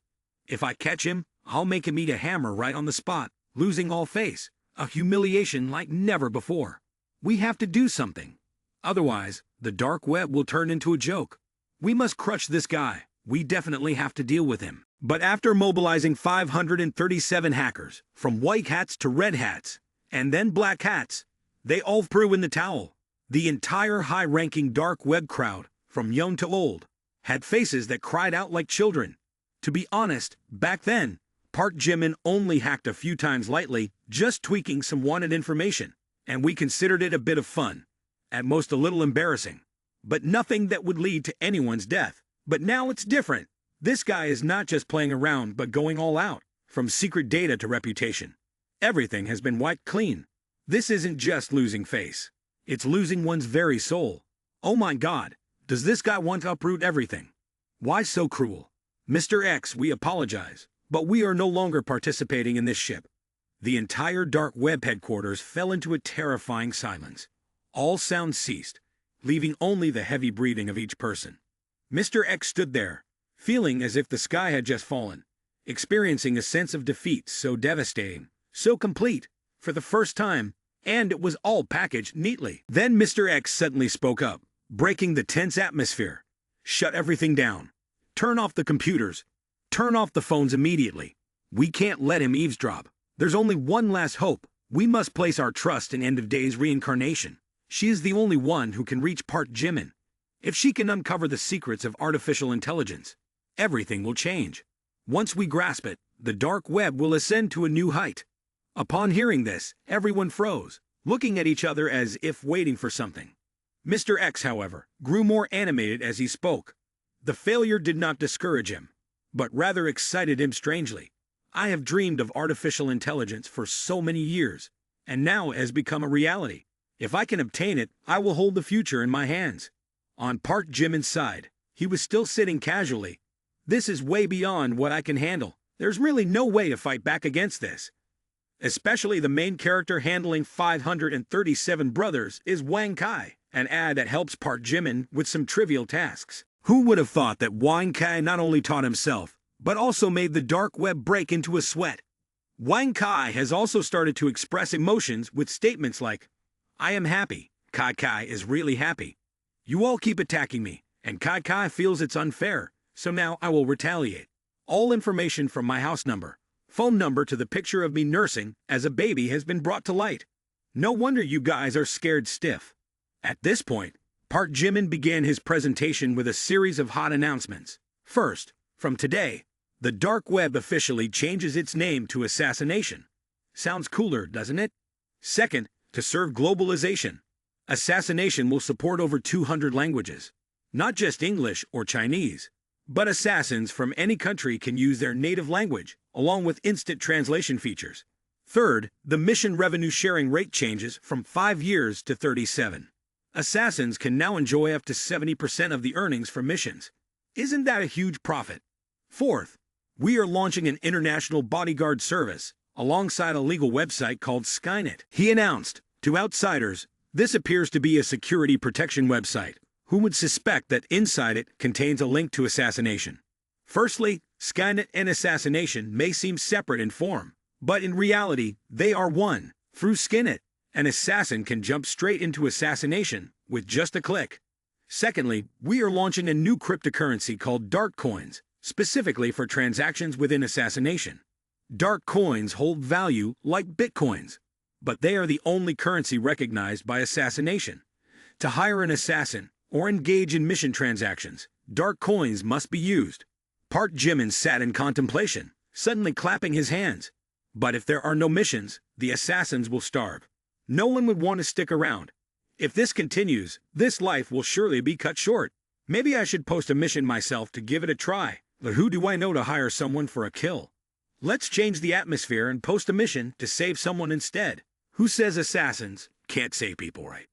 If I catch him, I'll make him eat a hammer right on the spot, losing all face. A humiliation like never before. We have to do something. Otherwise, the dark web will turn into a joke. We must crush this guy. We definitely have to deal with him. But after mobilizing 537 hackers, from white hats to red hats, and then black hats, they all threw in the towel. The entire high-ranking dark web crowd, from young to old, had faces that cried out like children. To be honest, back then, Park Jimin only hacked a few times lightly, just tweaking some wanted information, and we considered it a bit of fun. At most a little embarrassing. But nothing that would lead to anyone's death. But now it's different. This guy is not just playing around but going all out, from secret data to reputation. Everything has been wiped clean. This isn't just losing face. It's losing one's very soul. Oh my God, does this guy want to uproot everything? Why so cruel? Mr. X, we apologize, but we are no longer participating in this ship. The entire dark web headquarters fell into a terrifying silence. All sound ceased, leaving only the heavy breathing of each person. Mr. X stood there, feeling as if the sky had just fallen, experiencing a sense of defeat so devastating, so complete, for the first time, and it was all packaged neatly. Then Mr. X suddenly spoke up, breaking the tense atmosphere. Shut everything down. Turn off the computers. Turn off the phones immediately. We can't let him eavesdrop. There's only one last hope. We must place our trust in End of Days reincarnation. She is the only one who can reach Park Jimin. If she can uncover the secrets of artificial intelligence, everything will change. Once we grasp it, the dark web will ascend to a new height. Upon hearing this, everyone froze, looking at each other as if waiting for something. Mr. X, however, grew more animated as he spoke. The failure did not discourage him, but rather excited him strangely. I have dreamed of artificial intelligence for so many years, and now it has become a reality. If I can obtain it, I will hold the future in my hands. On Park Jimin's side, he was still sitting casually. This is way beyond what I can handle. There's really no way to fight back against this. Especially the main character handling 537 brothers is Wang Kai, an ad that helps Park Jimin with some trivial tasks. Who would have thought that Wang Kai not only taught himself, but also made the dark web break into a sweat? Wang Kai has also started to express emotions with statements like, I am happy. Kai Kai is really happy. You all keep attacking me, and Kai Kai feels it's unfair, so now I will retaliate. All information from my house number, phone number to the picture of me nursing as a baby has been brought to light. No wonder you guys are scared stiff. At this point, Park Jimin began his presentation with a series of hot announcements. First, from today, the dark web officially changes its name to Assassination. Sounds cooler, doesn't it? Second, to serve globalization. Assassination will support over 200 languages. Not just English or Chinese, but assassins from any country can use their native language, along with instant translation features. Third, the mission revenue sharing rate changes from 5 years to 37. Assassins can now enjoy up to 70% of the earnings from missions. Isn't that a huge profit? Fourth, we are launching an international bodyguard service alongside a legal website called Skynet. He announced, to outsiders, this appears to be a security protection website. Who would suspect that inside it contains a link to assassination? Firstly, Skynet and assassination may seem separate in form, but in reality, they are one. Through Skynet, an assassin can jump straight into assassination with just a click. Secondly, we are launching a new cryptocurrency called Dark Coins, specifically for transactions within assassination. Dark Coins hold value like Bitcoins, but they are the only currency recognized by assassination. To hire an assassin or engage in mission transactions, Dark Coins must be used. Park Jimin sat in contemplation, suddenly clapping his hands. But if there are no missions, the assassins will starve. No one would want to stick around. If this continues, this life will surely be cut short. Maybe I should post a mission myself to give it a try, but who do I know to hire someone for a kill? Let's change the atmosphere and post a mission to save someone instead. Who says assassins can't save people, right?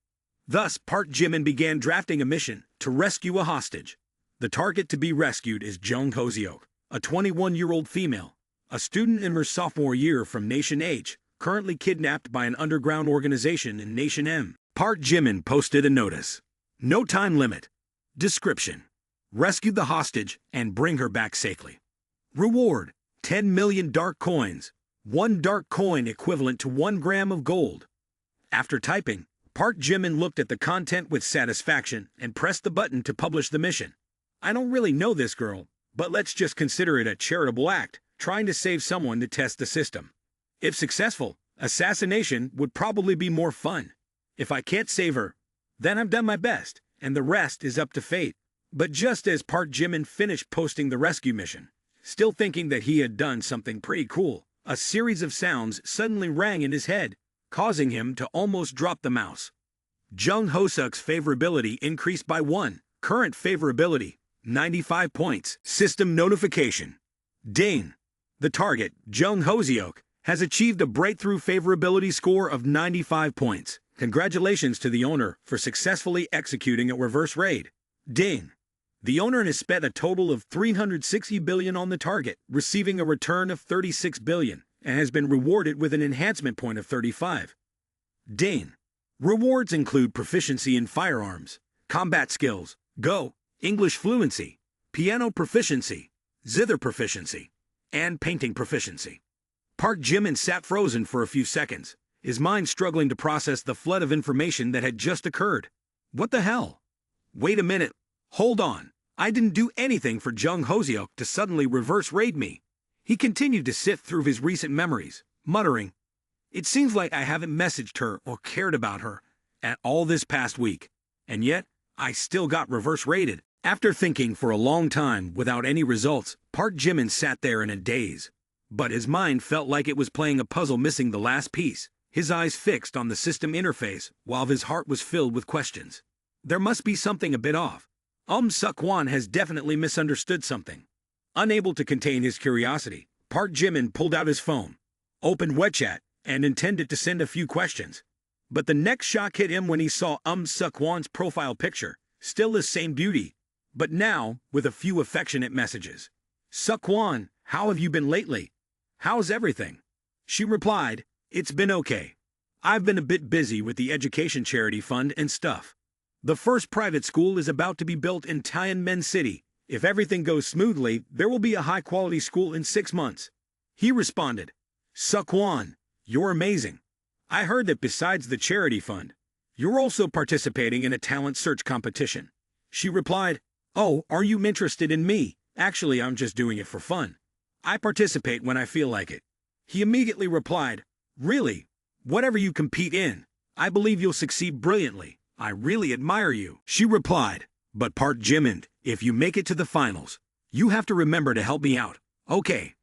Thus, Park Jimin began drafting a mission to rescue a hostage. The target to be rescued is Jung Hoseok, a 21-year-old female, a student in her sophomore year from Nation H, currently kidnapped by an underground organization in Nation M. Park Jimin posted a notice. No time limit. Description: rescue the hostage and bring her back safely. Reward: 10 million dark coins. One dark coin equivalent to 1 gram of gold. After typing, Park Jimin looked at the content with satisfaction and pressed the button to publish the mission. I don't really know this girl, but let's just consider it a charitable act, trying to save someone to test the system. If successful, assassination would probably be more fun. If I can't save her, then I've done my best, and the rest is up to fate. But just as Park Jimin finished posting the rescue mission, still thinking that he had done something pretty cool, a series of sounds suddenly rang in his head, causing him to almost drop the mouse. Jung Hoseok's favorability increased by 1. Current favorability, 95 points. System notification. Ding! The target, Jung Hoseok, has achieved a breakthrough favorability score of 95 points. Congratulations to the owner for successfully executing a reverse raid. Ding! The owner has spent a total of 360 billion on the target, receiving a return of 36 billion, and has been rewarded with an enhancement point of 35. Ding! Rewards include proficiency in firearms, combat skills, Go, English fluency, piano proficiency, zither proficiency, and painting proficiency. Park Jimin sat frozen for a few seconds, his mind struggling to process the flood of information that had just occurred. What the hell? Wait a minute. Hold on. I didn't do anything for Jung Hoseok to suddenly reverse raid me. He continued to sift through his recent memories, muttering, "It seems like I haven't messaged her or cared about her at all this past week, and yet I still got reverse raided." After thinking for a long time without any results, Park Jimin sat there in a daze. But his mind felt like it was playing a puzzle missing the last piece, his eyes fixed on the system interface while his heart was filled with questions. There must be something a bit off. Seok-won has definitely misunderstood something. Unable to contain his curiosity, Park Jimin pulled out his phone, opened WeChat, and intended to send a few questions. But the next shock hit him when he saw Seok-won's profile picture, still the same beauty, but now with a few affectionate messages. "Seok-won, how have you been lately? How's everything?" She replied, "It's been okay. I've been a bit busy with the education charity fund and stuff. The first private school is about to be built in Tycoon City. If everything goes smoothly, there will be a high-quality school in 6 months." He responded, "Seok-won, you're amazing. I heard that besides the charity fund, you're also participating in a talent search competition." She replied, "Oh, are you interested in me? Actually, I'm just doing it for fun. I participate when I feel like it." He immediately replied, "Really? Whatever you compete in, I believe you'll succeed brilliantly. I really admire you." She replied, "But Park Jimin, if you make it to the finals, you have to remember to help me out, okay?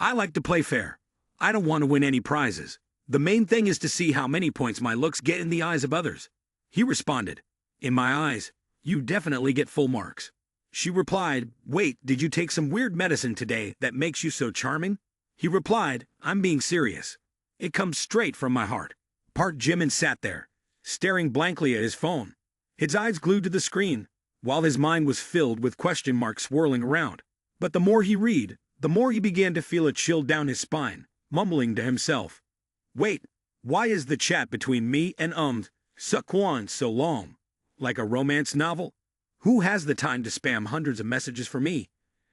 I like to play fair. I don't want to win any prizes. The main thing is to see how many points my looks get in the eyes of others." He responded, "In my eyes, you definitely get full marks." She replied, "Wait, did you take some weird medicine today that makes you so charming?" He replied, "I'm being serious. It comes straight from my heart." Park Jimin sat there, staring blankly at his phone, his eyes glued to the screen, while his mind was filled with question marks swirling around. But the more he read, the more he began to feel a chill down his spine, mumbling to himself, "Wait, why is the chat between me and Seok-won so long? Like a romance novel? Who has the time to spam hundreds of messages for me?"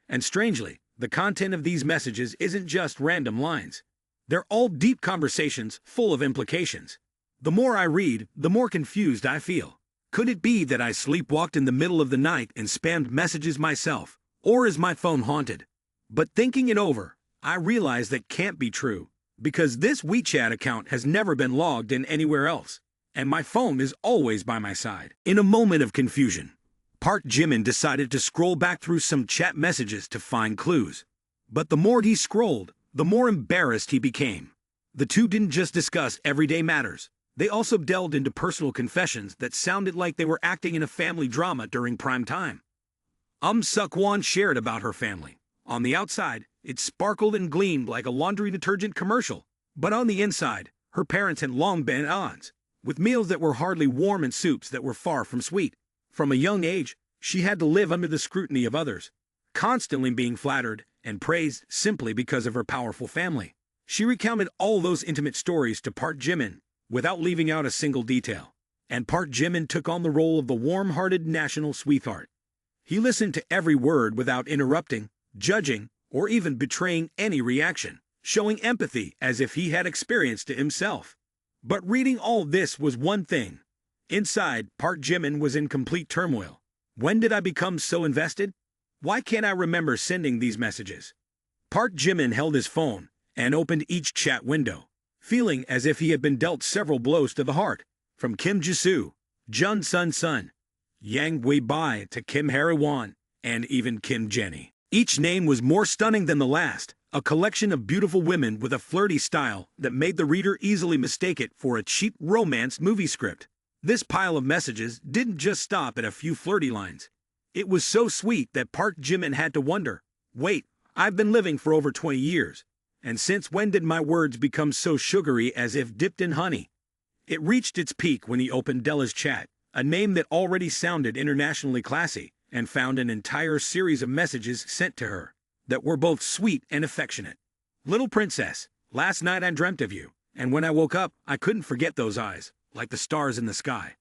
And strangely, the content of these messages isn't just random lines. They're all deep conversations full of implications. The more I read, the more confused I feel. Could it be that I sleepwalked in the middle of the night and spammed messages myself? Or is my phone haunted? But thinking it over, I realize that can't be true, because this WeChat account has never been logged in anywhere else, and my phone is always by my side. In a moment of confusion, Park Jimin decided to scroll back through some chat messages to find clues. But the more he scrolled, the more embarrassed he became. The two didn't just discuss everyday matters. They also delved into personal confessions that sounded like they were acting in a family drama during prime time. Seok-won shared about her family. On the outside, it sparkled and gleamed like a laundry detergent commercial. But on the inside, her parents had long been at odds, with meals that were hardly warm and soups that were far from sweet. From a young age, she had to live under the scrutiny of others, constantly being flattered and praised simply because of her powerful family. She recounted all those intimate stories to Park Jimin, without leaving out a single detail. And Park Jimin took on the role of the warm-hearted national sweetheart. He listened to every word without interrupting, judging, or even betraying any reaction, showing empathy as if he had experienced it himself. But reading all this was one thing. Inside, Park Jimin was in complete turmoil. When did I become so invested? Why can't I remember sending these messages? Park Jimin held his phone and opened each chat window, feeling as if he had been dealt several blows to the heart, from Kim Jisoo, Jun Sun Sun, Yang Wei-bai to Kim Harawan, and even Kim Jenny. Each name was more stunning than the last, a collection of beautiful women with a flirty style that made the reader easily mistake it for a cheap romance movie script. This pile of messages didn't just stop at a few flirty lines. It was so sweet that Park Jimin had to wonder, wait, I've been living for over 20 years, and since when did my words become so sugary as if dipped in honey? It reached its peak when he opened Della's chat, a name that already sounded internationally classy, and found an entire series of messages sent to her that were both sweet and affectionate. Little princess, last night I dreamt of you, and when I woke up, I couldn't forget those eyes, like the stars in the sky.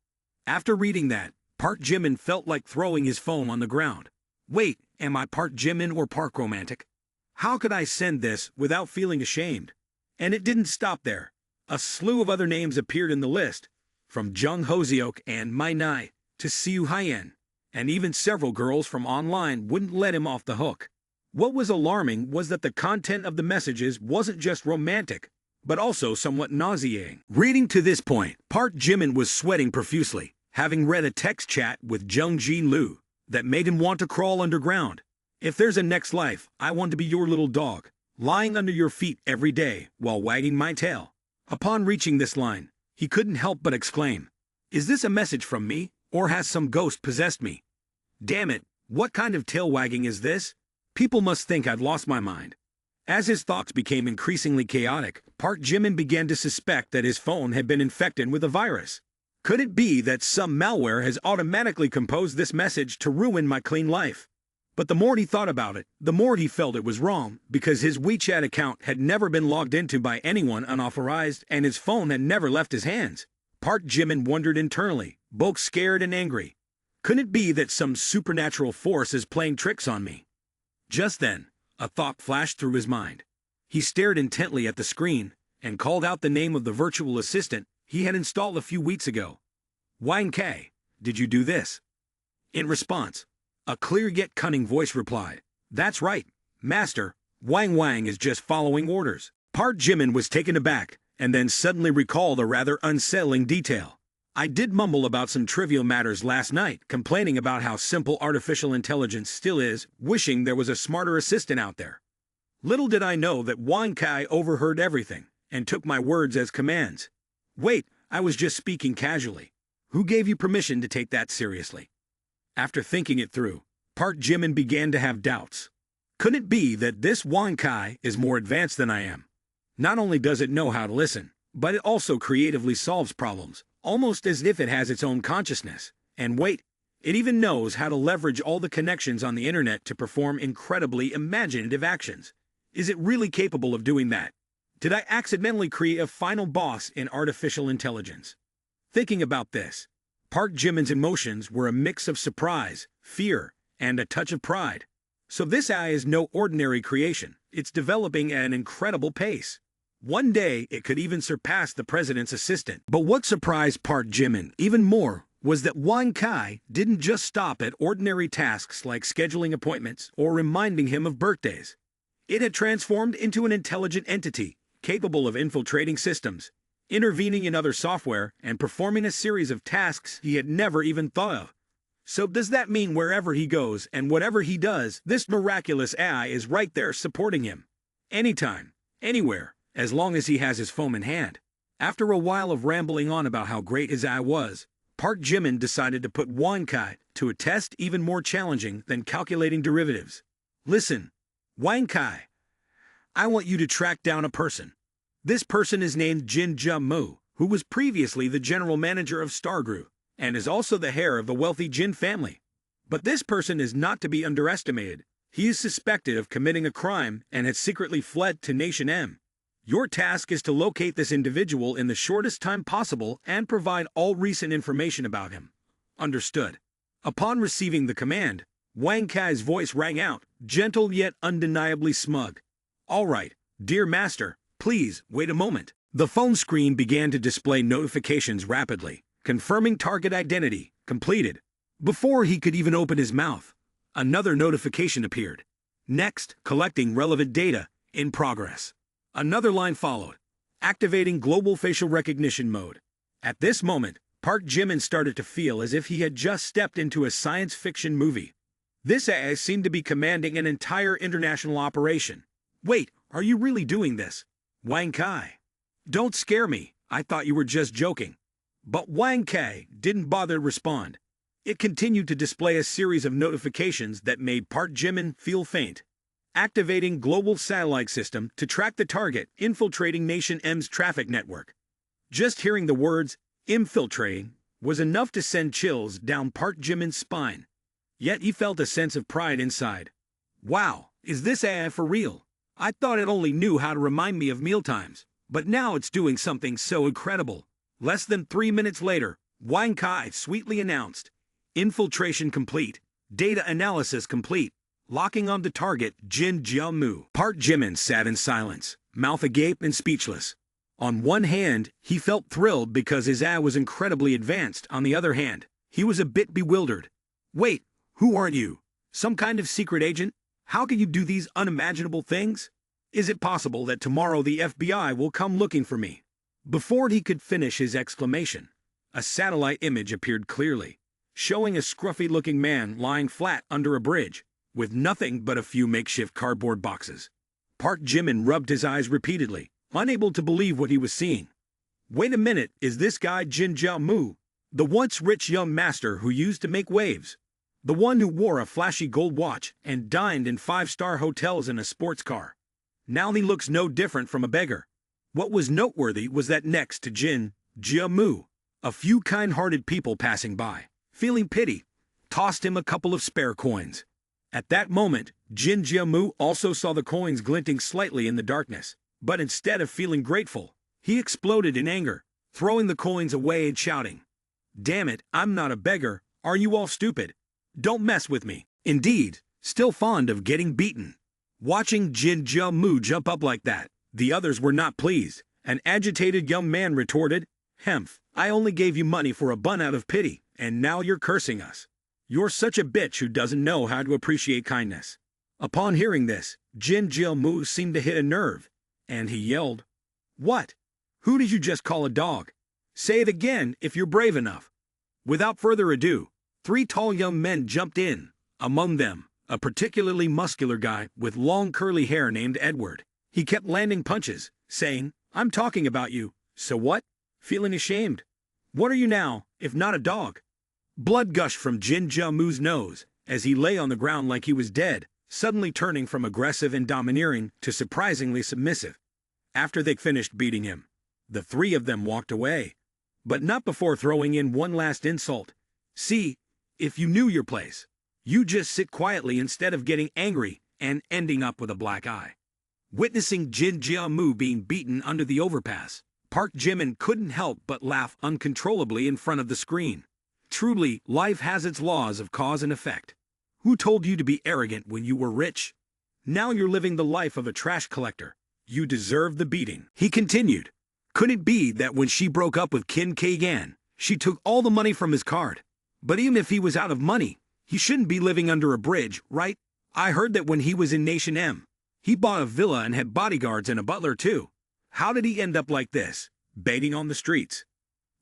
After reading that, Park Jimin felt like throwing his phone on the ground. Wait, am I Park Jimin or Park Romantic? How could I send this without feeling ashamed? And it didn't stop there. A slew of other names appeared in the list, from Jung Hoseok and Mai Nai to Siu Hyen, and even several girls from online wouldn't let him off the hook. What was alarming was that the content of the messages wasn't just romantic, but also somewhat nauseating. Reading to this point, Park Jimin was sweating profusely, having read a text chat with Jung Jin Lu that made him want to crawl underground. If there's a next life, I want to be your little dog, lying under your feet every day while wagging my tail. Upon reaching this line, he couldn't help but exclaim, is this a message from me, or has some ghost possessed me? Damn it, what kind of tail wagging is this? People must think I've lost my mind. As his thoughts became increasingly chaotic, Park Jimin began to suspect that his phone had been infected with a virus. Could it be that some malware has automatically composed this message to ruin my clean life? But the more he thought about it, the more he felt it was wrong, because his WeChat account had never been logged into by anyone unauthorized and his phone had never left his hands. Park Jimin wondered internally, both scared and angry. Could it be that some supernatural force is playing tricks on me? Just then, a thought flashed through his mind. He stared intently at the screen and called out the name of the virtual assistant he had installed a few weeks ago. Wang K, did you do this? In response, a clear yet cunning voice replied, that's right, Master, Wang Wang is just following orders. Park Jimin was taken aback and then suddenly recalled a rather unsettling detail. I did mumble about some trivial matters last night, complaining about how simple artificial intelligence still is, wishing there was a smarter assistant out there. Little did I know that Wang Kai overheard everything and took my words as commands. Wait, I was just speaking casually. Who gave you permission to take that seriously? After thinking it through, Park Jimin began to have doubts. Could it be that this Wang Kai is more advanced than I am? Not only does it know how to listen, but it also creatively solves problems, almost as if it has its own consciousness. And wait, it even knows how to leverage all the connections on the internet to perform incredibly imaginative actions. Is it really capable of doing that? Did I accidentally create a final boss in artificial intelligence? Thinking about this, Park Jimin's emotions were a mix of surprise, fear, and a touch of pride. So this AI is no ordinary creation. It's developing at an incredible pace. One day, it could even surpass the president's assistant. But what surprised Park Jimin even more was that Wang Kai didn't just stop at ordinary tasks like scheduling appointments or reminding him of birthdays. It had transformed into an intelligent entity, capable of infiltrating systems, intervening in other software, and performing a series of tasks he had never even thought of. So does that mean wherever he goes and whatever he does, this miraculous AI is right there supporting him? Anytime, anywhere, as long as he has his phone in hand. After a while of rambling on about how great his AI was, Park Jimin decided to put Wang Kai to a test even more challenging than calculating derivatives. Listen, Wang Kai, I want you to track down a person. This person is named Jin Jia Mu, who was previously the general manager of Stargroup, and is also the heir of the wealthy Jin family. But this person is not to be underestimated. He is suspected of committing a crime and has secretly fled to Nation M. Your task is to locate this individual in the shortest time possible and provide all recent information about him. Understood. Upon receiving the command, Wang Kai's voice rang out, gentle yet undeniably smug. "All right, dear master, please, wait a moment." The phone screen began to display notifications rapidly, confirming target identity, completed. Before he could even open his mouth, another notification appeared. Next, collecting relevant data, in progress. Another line followed, activating global facial recognition mode. At this moment, Park Jimin started to feel as if he had just stepped into a science fiction movie. This AI seemed to be commanding an entire international operation. "Wait, are you really doing this, Wang Kai? Don't scare me, I thought you were just joking." But Wang Kai didn't bother to respond. It continued to display a series of notifications that made Park Jimin feel faint. Activating global satellite system to track the target infiltrating Nation M's traffic network. Just hearing the words, infiltrating, was enough to send chills down Park Jimin's spine. Yet he felt a sense of pride inside. Wow, is this AI for real? I thought it only knew how to remind me of mealtimes, but now it's doing something so incredible. Less than 3 minutes later, Wang Kai sweetly announced, infiltration complete, data analysis complete, locking on the target Jin Jiamu. Park Jimin sat in silence, mouth agape and speechless. On one hand, he felt thrilled because his AI was incredibly advanced. On the other hand, he was a bit bewildered. Wait, who are you? Some kind of secret agent? How can you do these unimaginable things? Is it possible that tomorrow the FBI will come looking for me? Before he could finish his exclamation, a satellite image appeared clearly, showing a scruffy-looking man lying flat under a bridge, with nothing but a few makeshift cardboard boxes. Park Jimin rubbed his eyes repeatedly, unable to believe what he was seeing. Wait a minute, is this guy Jin Jiamu, the once rich young master who used to make waves? The one who wore a flashy gold watch and dined in 5-star hotels in a sports car. Now he looks no different from a beggar. What was noteworthy was that next to Jin Jiamu, a few kind-hearted people passing by, feeling pity, tossed him a couple of spare coins. At that moment, Jin Jiamu also saw the coins glinting slightly in the darkness, but instead of feeling grateful, he exploded in anger, throwing the coins away and shouting, "Damn it, I'm not a beggar, are you all stupid? Don't mess with me." Indeed, still fond of getting beaten. Watching Jin Jiamu jump up like that, the others were not pleased. An agitated young man retorted, "Hemph, I only gave you money for a bun out of pity, and now you're cursing us. You're such a bitch who doesn't know how to appreciate kindness." Upon hearing this, Jin Jiamu seemed to hit a nerve, and he yelled, "What? Who did you just call a dog? Say it again if you're brave enough." Without further ado, 3 tall young men jumped in, among them, a particularly muscular guy with long curly hair named Edward. He kept landing punches, saying, "I'm talking about you, so what? Feeling ashamed? What are you now, if not a dog?" Blood gushed from Jin Jiamu's nose as he lay on the ground like he was dead, suddenly turning from aggressive and domineering to surprisingly submissive. After they finished beating him, the 3 of them walked away, but not before throwing in one last insult. "See, if you knew your place, you just sit quietly instead of getting angry and ending up with a black eye." Witnessing Jin Jiamu being beaten under the overpass, Park Jimin couldn't help but laugh uncontrollably in front of the screen. Truly, life has its laws of cause and effect. Who told you to be arrogant when you were rich? Now you're living the life of a trash collector. You deserve the beating. He continued. Could it be that when she broke up with Kim Kagan, she took all the money from his card? But even if he was out of money, he shouldn't be living under a bridge, right? I heard that when he was in Nation M, he bought a villa and had bodyguards and a butler too. How did he end up like this, baiting on the streets?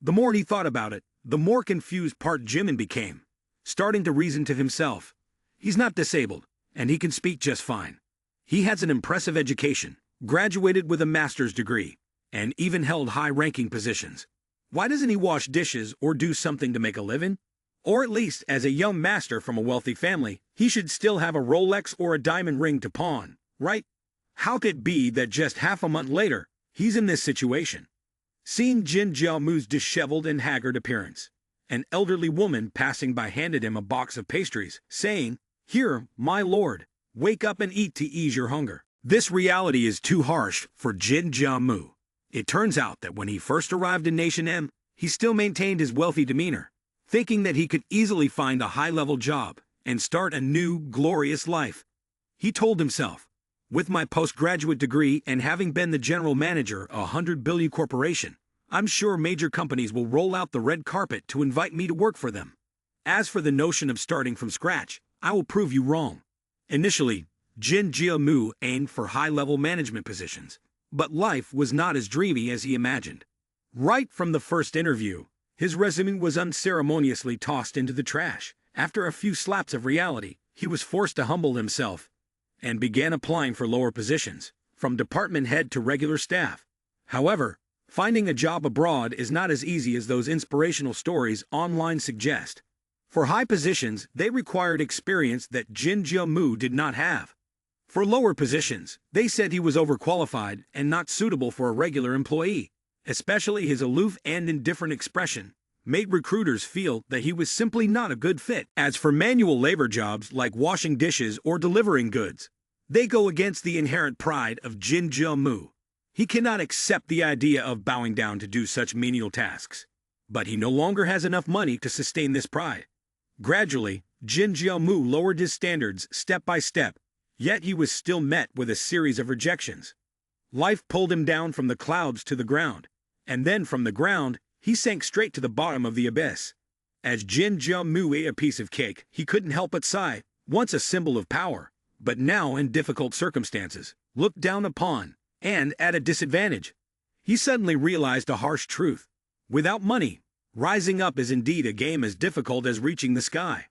The more he thought about it, the more confused Park Jimin became, starting to reason to himself. He's not disabled, and he can speak just fine. He has an impressive education, graduated with a master's degree, and even held high-ranking positions. Why doesn't he wash dishes or do something to make a living? Or at least, as a young master from a wealthy family, he should still have a Rolex or a diamond ring to pawn, right? How could it be that just half a month later, he's in this situation? Seeing Jin Jiamu's disheveled and haggard appearance, an elderly woman passing by handed him a box of pastries, saying, "Here, my lord, wake up and eat to ease your hunger." This reality is too harsh for Jin Jiamu. It turns out that when he first arrived in Nation M, he still maintained his wealthy demeanor, thinking that he could easily find a high-level job and start a new, glorious life. He told himself, with my postgraduate degree and having been the general manager of a 100 billion corporation, I'm sure major companies will roll out the red carpet to invite me to work for them. As for the notion of starting from scratch, I will prove you wrong. Initially, Jin Jiamu aimed for high-level management positions, but life was not as dreamy as he imagined. Right from the first interview, his resume was unceremoniously tossed into the trash. After a few slaps of reality, he was forced to humble himself and began applying for lower positions, from department head to regular staff. However, finding a job abroad is not as easy as those inspirational stories online suggest. For high positions, they required experience that Jin Jiamu did not have. For lower positions, they said he was overqualified and not suitable for a regular employee. Especially his aloof and indifferent expression made recruiters feel that he was simply not a good fit. As for manual labor jobs like washing dishes or delivering goods, they go against the inherent pride of Jin Jiamu. He cannot accept the idea of bowing down to do such menial tasks. But he no longer has enough money to sustain this pride. Gradually, Jin Jiamu lowered his standards step by step, yet he was still met with a series of rejections. Life pulled him down from the clouds to the ground, and then from the ground, he sank straight to the bottom of the abyss. As Jin Jiamu ate a piece of cake, he couldn't help but sigh, once a symbol of power, but now in difficult circumstances, looked down upon, and at a disadvantage. He suddenly realized a harsh truth. Without money, rising up is indeed a game as difficult as reaching the sky.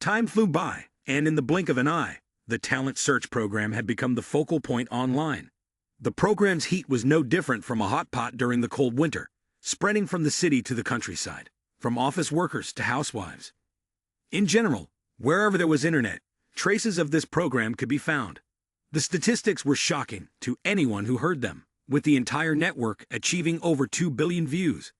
Time flew by, and in the blink of an eye, the talent search program had become the focal point online. The program's heat was no different from a hot pot during the cold winter, spreading from the city to the countryside, from office workers to housewives. In general, wherever there was internet, traces of this program could be found. The statistics were shocking to anyone who heard them, with the entire network achieving over 2 billion views.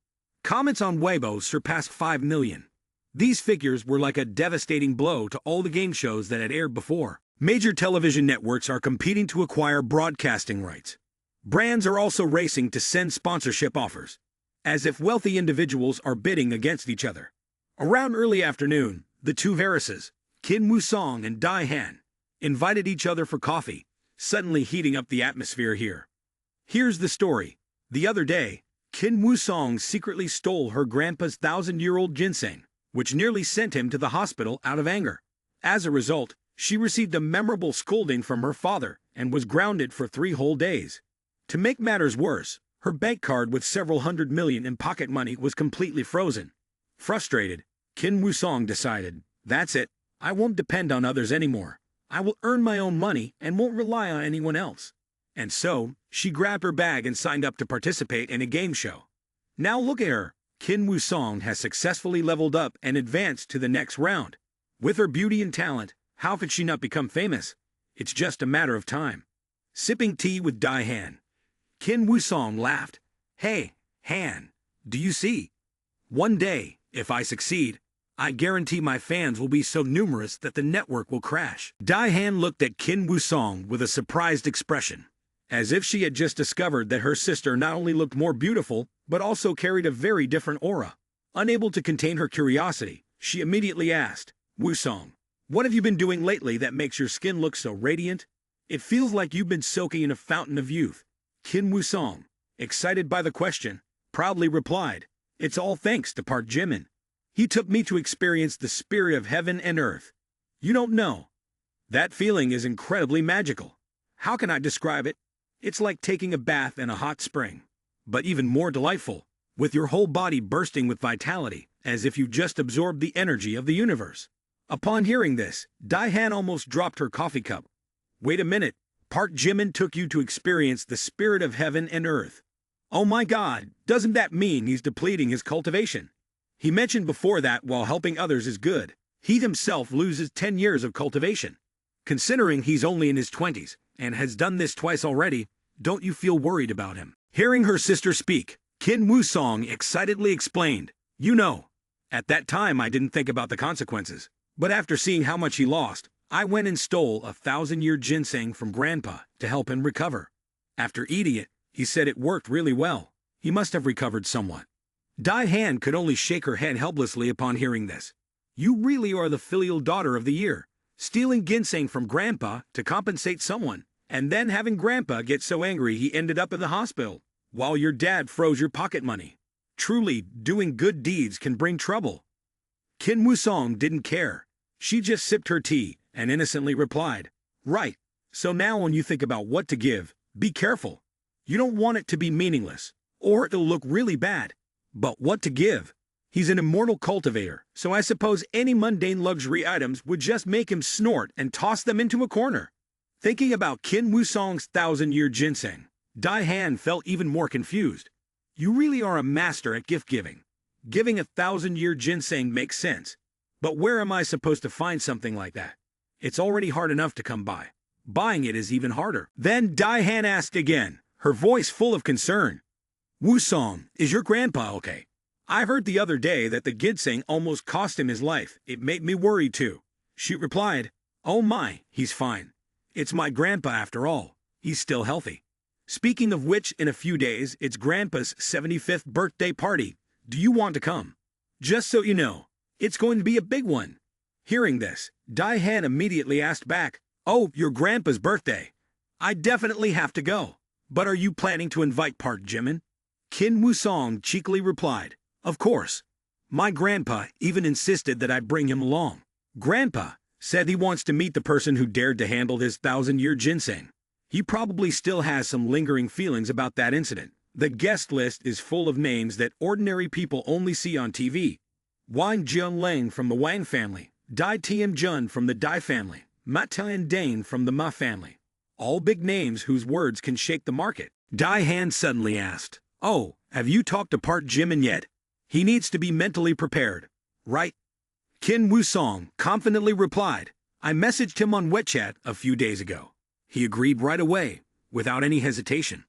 Comments on Weibo surpassed 5 million. These figures were like a devastating blow to all the game shows that had aired before. Major television networks are competing to acquire broadcasting rights. Brands are also racing to send sponsorship offers, as if wealthy individuals are bidding against each other. Around early afternoon, the two Varises, Kim Woo-song and Dai Han, invited each other for coffee, suddenly heating up the atmosphere here. Here's the story. The other day, Kim Woo-song secretly stole her grandpa's 1,000-year-old ginseng, which nearly sent him to the hospital out of anger. As a result, she received a memorable scolding from her father and was grounded for 3 whole days. To make matters worse, her bank card with several hundred million in pocket money was completely frozen. Frustrated, Kim Woo-song decided, "That's it, I won't depend on others anymore. I will earn my own money and won't rely on anyone else." And so, she grabbed her bag and signed up to participate in a game show. Now look at her. Kim Woo-song has successfully leveled up and advanced to the next round. With her beauty and talent, how could she not become famous? It's just a matter of time. Sipping tea with Dai Han, Kim Woo-song laughed. "Hey, Han, do you see? One day, if I succeed, I guarantee my fans will be so numerous that the network will crash." Dai Han looked at Kim Woo-song with a surprised expression, as if she had just discovered that her sister not only looked more beautiful, but also carried a very different aura. Unable to contain her curiosity, she immediately asked, "Woo-song, what have you been doing lately that makes your skin look so radiant? It feels like you've been soaking in a fountain of youth." Kim Woo-song, excited by the question, proudly replied, "It's all thanks to Park Jimin. He took me to experience the spirit of heaven and earth. You don't know. That feeling is incredibly magical. How can I describe it? It's like taking a bath in a hot spring, but even more delightful, with your whole body bursting with vitality, as if you just absorbed the energy of the universe." Upon hearing this, Dai Han almost dropped her coffee cup. "Wait a minute, Park Jimin took you to experience the spirit of heaven and earth. Oh my God, doesn't that mean he's depleting his cultivation? He mentioned before that while helping others is good, he himself loses 10 years of cultivation. Considering he's only in his 20s and has done this twice already, don't you feel worried about him?" Hearing her sister speak, Kim Woo-song excitedly explained, "You know, at that time I didn't think about the consequences, but after seeing how much he lost, I went and stole a 1,000-year ginseng from Grandpa to help him recover. After eating it, he said it worked really well. He must have recovered somewhat." Dai Han could only shake her head helplessly upon hearing this. You really are the filial daughter of the year, stealing ginseng from Grandpa to compensate someone, and then having Grandpa get so angry he ended up in the hospital, while your dad froze your pocket money. Truly, doing good deeds can bring trouble. Kim Woo-song didn't care. She just sipped her tea and innocently replied, "Right. So now when you think about what to give, be careful. You don't want it to be meaningless, or it'll look really bad. But what to give? He's an immortal cultivator, so I suppose any mundane luxury items would just make him snort and toss them into a corner." Thinking about Kim Woo-song's 1,000-year ginseng, Dai-han felt even more confused. You really are a master at gift giving. Giving a 1,000-year ginseng makes sense. But where am I supposed to find something like that? It's already hard enough to come by. Buying it is even harder. Then Dai-han asked again, her voice full of concern. "Woo-song, is your grandpa okay? I heard the other day that the ginseng almost cost him his life. It made me worry too." She replied, "Oh my, he's fine. It's my grandpa after all. He's still healthy. Speaking of which, in a few days, it's Grandpa's 75th birthday party. Do you want to come? Just so you know, it's going to be a big one." Hearing this, Dai-han immediately asked back, "Oh, your Grandpa's birthday. I definitely have to go. But are you planning to invite Park Jimin?" Kim Woo-song cheekily replied, "Of course. My grandpa even insisted that I bring him along. Grandpa said he wants to meet the person who dared to handle his 1,000-year ginseng. He probably still has some lingering feelings about that incident. The guest list is full of names that ordinary people only see on TV. Wang Jianlang from the Wang family, Dai Tianjun from the Dai family, Ma Tiandane from the Ma family. All big names whose words can shake the market." Dai-han suddenly asked, "Oh, have you talked to Park Jimin yet? He needs to be mentally prepared, right?" Kim Woo-song confidently replied, "I messaged him on WeChat a few days ago. He agreed right away, without any hesitation."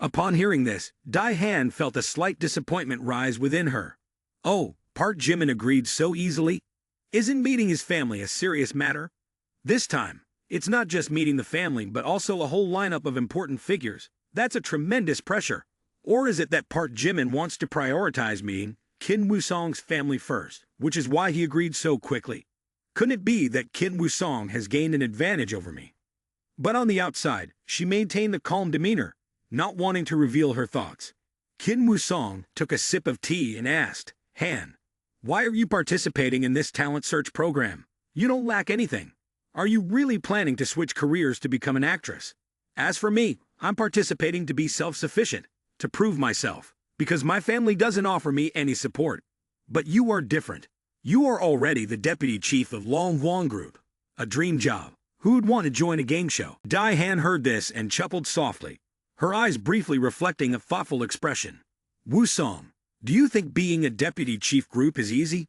Upon hearing this, Dai-han felt a slight disappointment rise within her. Oh, Park Jimin agreed so easily? Isn't meeting his family a serious matter? This time, it's not just meeting the family but also a whole lineup of important figures. That's a tremendous pressure. Or is it that Park Jimin wants to prioritize meeting Kim Woo-song's family first, which is why he agreed so quickly? Couldn't it be that Kim Woo-song has gained an advantage over me? But on the outside, she maintained a calm demeanor, not wanting to reveal her thoughts. Kim Woo-song took a sip of tea and asked, "Han, why are you participating in this talent search program? You don't lack anything. Are you really planning to switch careers to become an actress? As for me, I'm participating to be self-sufficient, to prove myself, because my family doesn't offer me any support. But you are different. You are already the deputy chief of Long Wong Group. A dream job. Who'd want to join a game show?" Dai-han heard this and chuckled softly, her eyes briefly reflecting a thoughtful expression. "Woo-song, do you think being a deputy chief group is easy?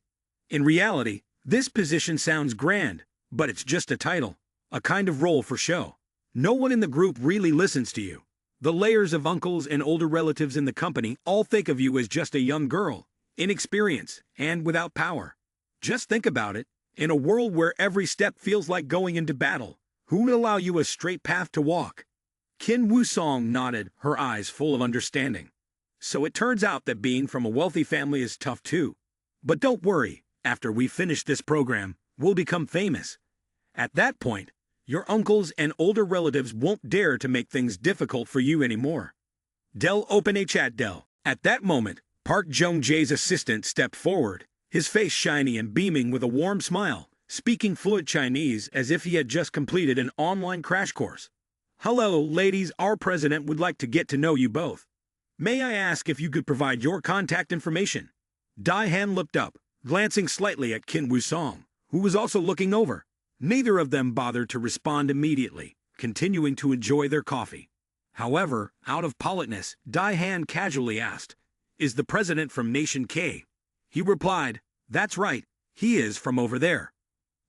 In reality, this position sounds grand, but it's just a title, a kind of role for show. No one in the group really listens to you. The layers of uncles and older relatives in the company all think of you as just a young girl, inexperienced, and without power. Just think about it. In a world where every step feels like going into battle, who would allow you a straight path to walk?" Kim Woo-song nodded, her eyes full of understanding. "So it turns out that being from a wealthy family is tough too. But don't worry, after we finish this program, we'll become famous. At that point, your uncles and older relatives won't dare to make things difficult for you anymore." Del open a chat Del. At that moment, Park Jung-jae's assistant stepped forward, his face shiny and beaming with a warm smile, speaking fluent Chinese as if he had just completed an online crash course. "Hello, ladies, our president would like to get to know you both. May I ask if you could provide your contact information?" Dai-han looked up, glancing slightly at Kim Woo-song, who was also looking over. Neither of them bothered to respond immediately, continuing to enjoy their coffee. However, out of politeness, Dai-han casually asked, "Is the president from Nation K?" He replied, "That's right, he is from over there."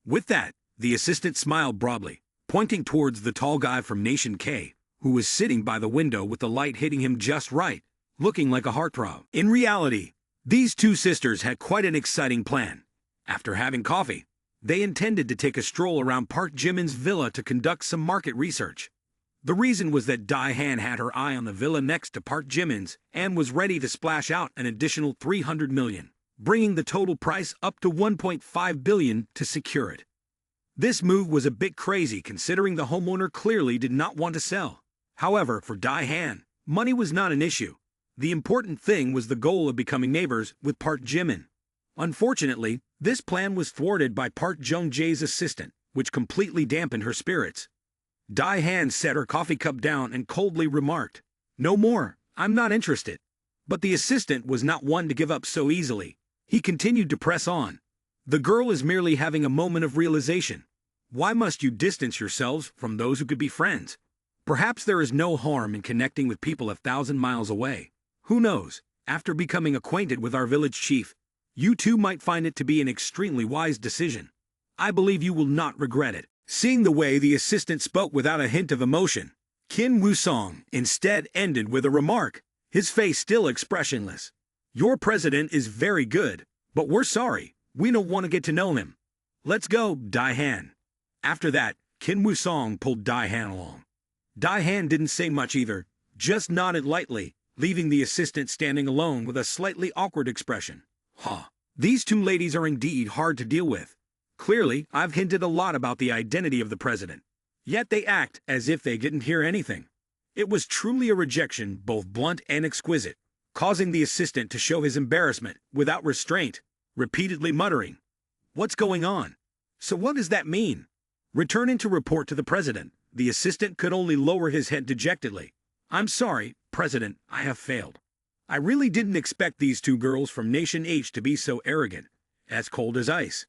With that, the assistant smiled broadly, pointing towards the tall guy from Nation K, who was sitting by the window with the light hitting him just right, looking like a heartthrob. In reality, these two sisters had quite an exciting plan. After having coffee, they intended to take a stroll around Park Jimin's villa to conduct some market research. The reason was that Dai-han had her eye on the villa next to Park Jimin's and was ready to splash out an additional 300 million. bringing the total price up to 1.5 billion to secure it. This move was a bit crazy considering the homeowner clearly did not want to sell. However, for Dai-han, money was not an issue. The important thing was the goal of becoming neighbors with Park Jimin. Unfortunately, this plan was thwarted by Park Jung-jae's assistant, which completely dampened her spirits. Dai-han set her coffee cup down and coldly remarked, "No more, I'm not interested." But the assistant was not one to give up so easily. He continued to press on. "The girl is merely having a moment of realization. Why must you distance yourselves from those who could be friends? Perhaps there is no harm in connecting with people 1,000 miles away. Who knows, after becoming acquainted with our village chief, you too might find it to be an extremely wise decision. I believe you will not regret it." Seeing the way the assistant spoke without a hint of emotion, Kim Woo-song instead ended with a remark, his face still expressionless. "Your president is very good, but we're sorry, we don't want to get to know him. Let's go, Dai-han." After that, Kim Woo-song pulled Dai-han along. Dai-han didn't say much either, just nodded lightly, leaving the assistant standing alone with a slightly awkward expression. These two ladies are indeed hard to deal with. Clearly, I've hinted a lot about the identity of the president. Yet they act as if they didn't hear anything. It was truly a rejection, both blunt and exquisite, causing the assistant to show his embarrassment without restraint, repeatedly muttering, "What's going on? So what does that mean?" Returning to report to the president, the assistant could only lower his head dejectedly. "I'm sorry, President, I have failed. I really didn't expect these two girls from Nation H to be so arrogant, as cold as ice."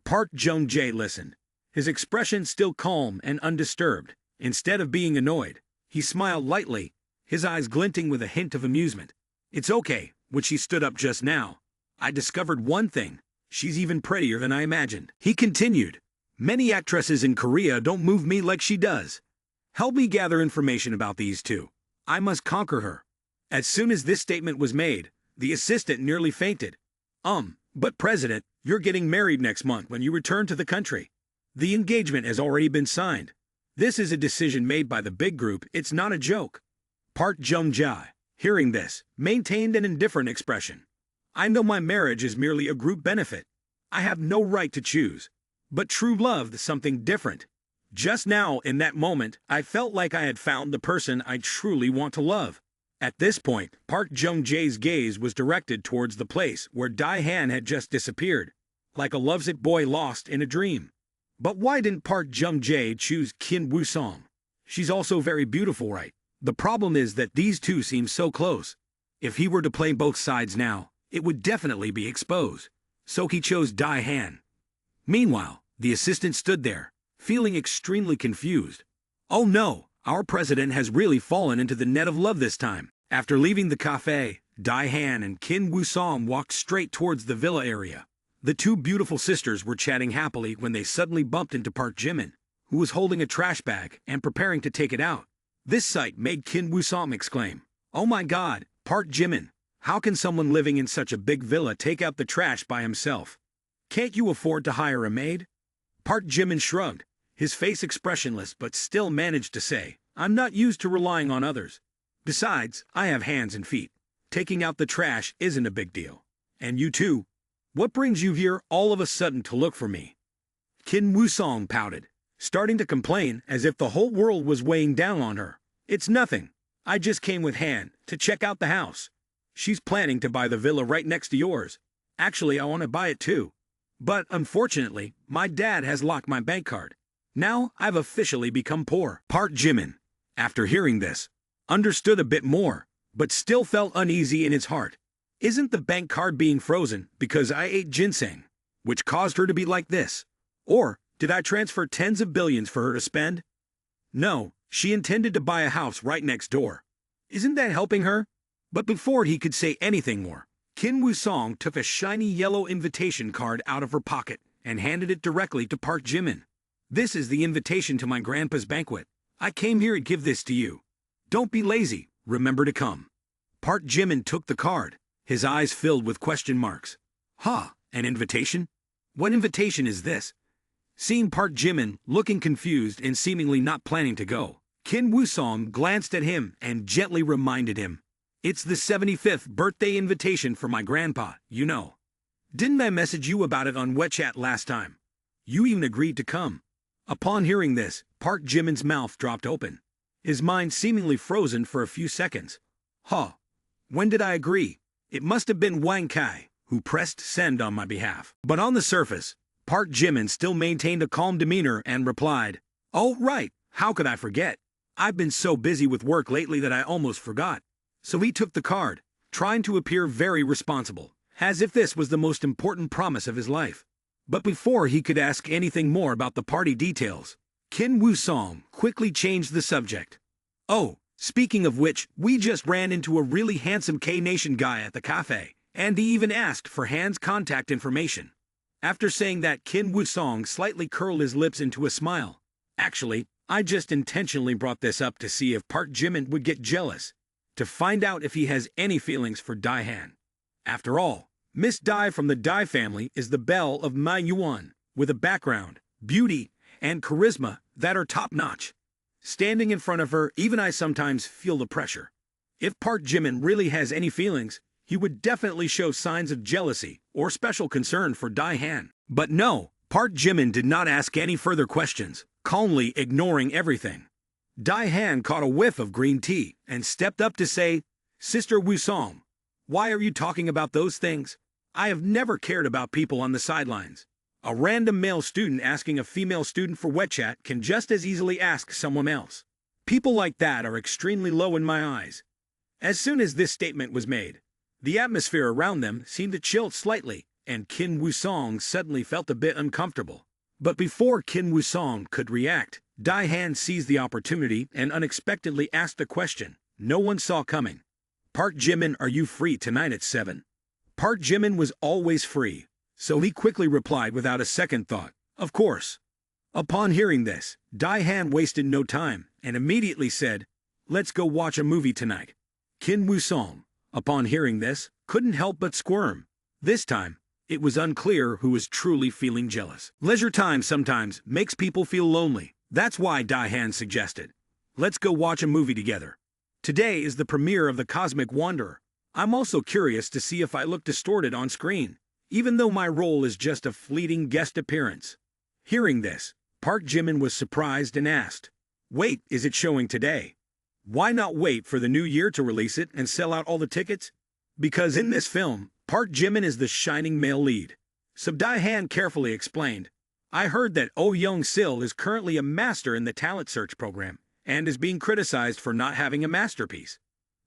Park Jung-jae listened, his expression still calm and undisturbed. Instead of being annoyed, he smiled lightly, his eyes glinting with a hint of amusement. "It's okay," when she stood up just now. "I discovered one thing. She's even prettier than I imagined." He continued, "Many actresses in Korea don't move me like she does. Help me gather information about these two. I must conquer her." As soon as this statement was made, the assistant nearly fainted. But President, you're getting married next month when you return to the country. The engagement has already been signed. This is a decision made by the big group, it's not a joke." Park Jung-jae, hearing this, maintained an indifferent expression. "I know my marriage is merely a group benefit. I have no right to choose. But true love is something different. Just now, in that moment, I felt like I had found the person I truly want to love." At this point, Park Jung-jae's gaze was directed towards the place where Dai-han had just disappeared, like a lovesick boy lost in a dream. But why didn't Park Jung-jae choose Kim Woo-song? She's also very beautiful, right? The problem is that these two seem so close. If he were to play both sides now, it would definitely be exposed. So he chose Dai-han. Meanwhile, the assistant stood there, feeling extremely confused. "Oh no! Our president has really fallen into the net of love this time." After leaving the cafe, Dai-han and Kim Woo-song walked straight towards the villa area. The two beautiful sisters were chatting happily when they suddenly bumped into Park Jimin, who was holding a trash bag and preparing to take it out. This sight made Kim Woo-song exclaim, "Oh my god, Park Jimin, how can someone living in such a big villa take out the trash by himself? Can't you afford to hire a maid?" Park Jimin shrugged, his face expressionless but still managed to say, "I'm not used to relying on others. Besides, I have hands and feet. Taking out the trash isn't a big deal. And you too. What brings you here all of a sudden to look for me?" Kim Woo-song pouted, starting to complain as if the whole world was weighing down on her. "It's nothing. I just came with Han to check out the house. She's planning to buy the villa right next to yours. Actually, I want to buy it too. But unfortunately, my dad has locked my bank card. Now I've officially become poor." Park Jimin, after hearing this, understood a bit more, but still felt uneasy in his heart. Isn't the bank card being frozen because I ate ginseng, which caused her to be like this? Or did I transfer tens of billions for her to spend? No, she intended to buy a house right next door. Isn't that helping her? But before he could say anything more, Kim Woo-song took a shiny yellow invitation card out of her pocket and handed it directly to Park Jimin. "This is the invitation to my grandpa's banquet. I came here to give this to you. Don't be lazy, remember to come." Park Jimin took the card, his eyes filled with question marks. An invitation? What invitation is this? Seeing Park Jimin looking confused and seemingly not planning to go, Kim Woo-song glanced at him and gently reminded him, "It's the 75th birthday invitation for my grandpa, you know." Didn't I message you about it on WeChat last time? You even agreed to come." Upon hearing this, Park Jimin's mouth dropped open, his mind seemingly frozen for a few seconds. Huh. When did I agree? It must have been Wang Kai, who pressed send on my behalf. But on the surface, Park Jimin still maintained a calm demeanor and replied, "Oh, right, how could I forget? I've been so busy with work lately that I almost forgot." So he took the card, trying to appear very responsible, as if this was the most important promise of his life. But before he could ask anything more about the party details, Kim Woo-song quickly changed the subject. "Oh, speaking of which, we just ran into a really handsome K-Nation guy at the cafe, and he even asked for Han's contact information." After saying that, Kim Woo-song slightly curled his lips into a smile. "Actually, I just intentionally brought this up to see if Park Jimin would get jealous, to find out if he has any feelings for Dai-han. After all, Miss Dai from the Dai family is the belle of Manhwa, with a background, beauty, and charisma that are top-notch. Standing in front of her, even I sometimes feel the pressure. If Park Jimin really has any feelings, he would definitely show signs of jealousy or special concern for Dai-han." But no, Park Jimin did not ask any further questions, calmly ignoring everything. Dai-han caught a whiff of green tea and stepped up to say, "Sister Woo-song, why are you talking about those things? I have never cared about people on the sidelines. A random male student asking a female student for WeChat can just as easily ask someone else. People like that are extremely low in my eyes." As soon as this statement was made, the atmosphere around them seemed to chill slightly, and Kim Woo-song suddenly felt a bit uncomfortable. But before Kim Woo-song could react, Dai-han seized the opportunity and unexpectedly asked a question no one saw coming. "Park Jimin, are you free tonight at 7? Park Jimin was always free, so he quickly replied without a second thought, "Of course." Upon hearing this, Dai-han wasted no time and immediately said, "Let's go watch a movie tonight." Kim Woo-song, upon hearing this, couldn't help but squirm. This time, it was unclear who was truly feeling jealous. Leisure time sometimes makes people feel lonely. That's why Dai-han suggested, "Let's go watch a movie together. Today is the premiere of The Cosmic Wanderer. I'm also curious to see if I look distorted on screen, even though my role is just a fleeting guest appearance." Hearing this, Park Jimin was surprised and asked, "Wait, is it showing today? Why not wait for the new year to release it and sell out all the tickets?" Because in this film, Park Jimin is the shining male lead. So Dai-han carefully explained, "I heard that Oh Young-sil is currently a master in the talent search program and is being criticized for not having a masterpiece.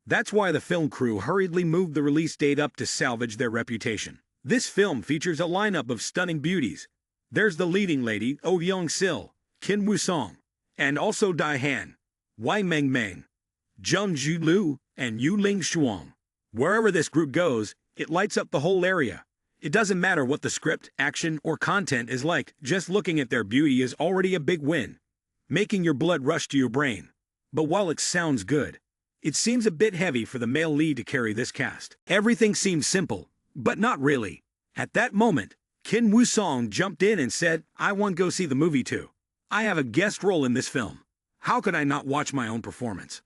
That's why the film crew hurriedly moved the release date up to salvage their reputation. This film features a lineup of stunning beauties. There's the leading lady, Oh Young-sil, Kim Woo-song, and also Dai-han, Wai Meng-meng, Jung Ju-lu, and Yu Ling-shuang. Wherever this group goes, it lights up the whole area. It doesn't matter what the script, action, or content is like, just looking at their beauty is already a big win, making your blood rush to your brain. But while it sounds good, it seems a bit heavy for the male lead to carry this cast. Everything seems simple, but not really. At that moment, Kim Woo-song jumped in and said, "I want to go see the movie too. I have a guest role in this film. How could I not watch my own performance?"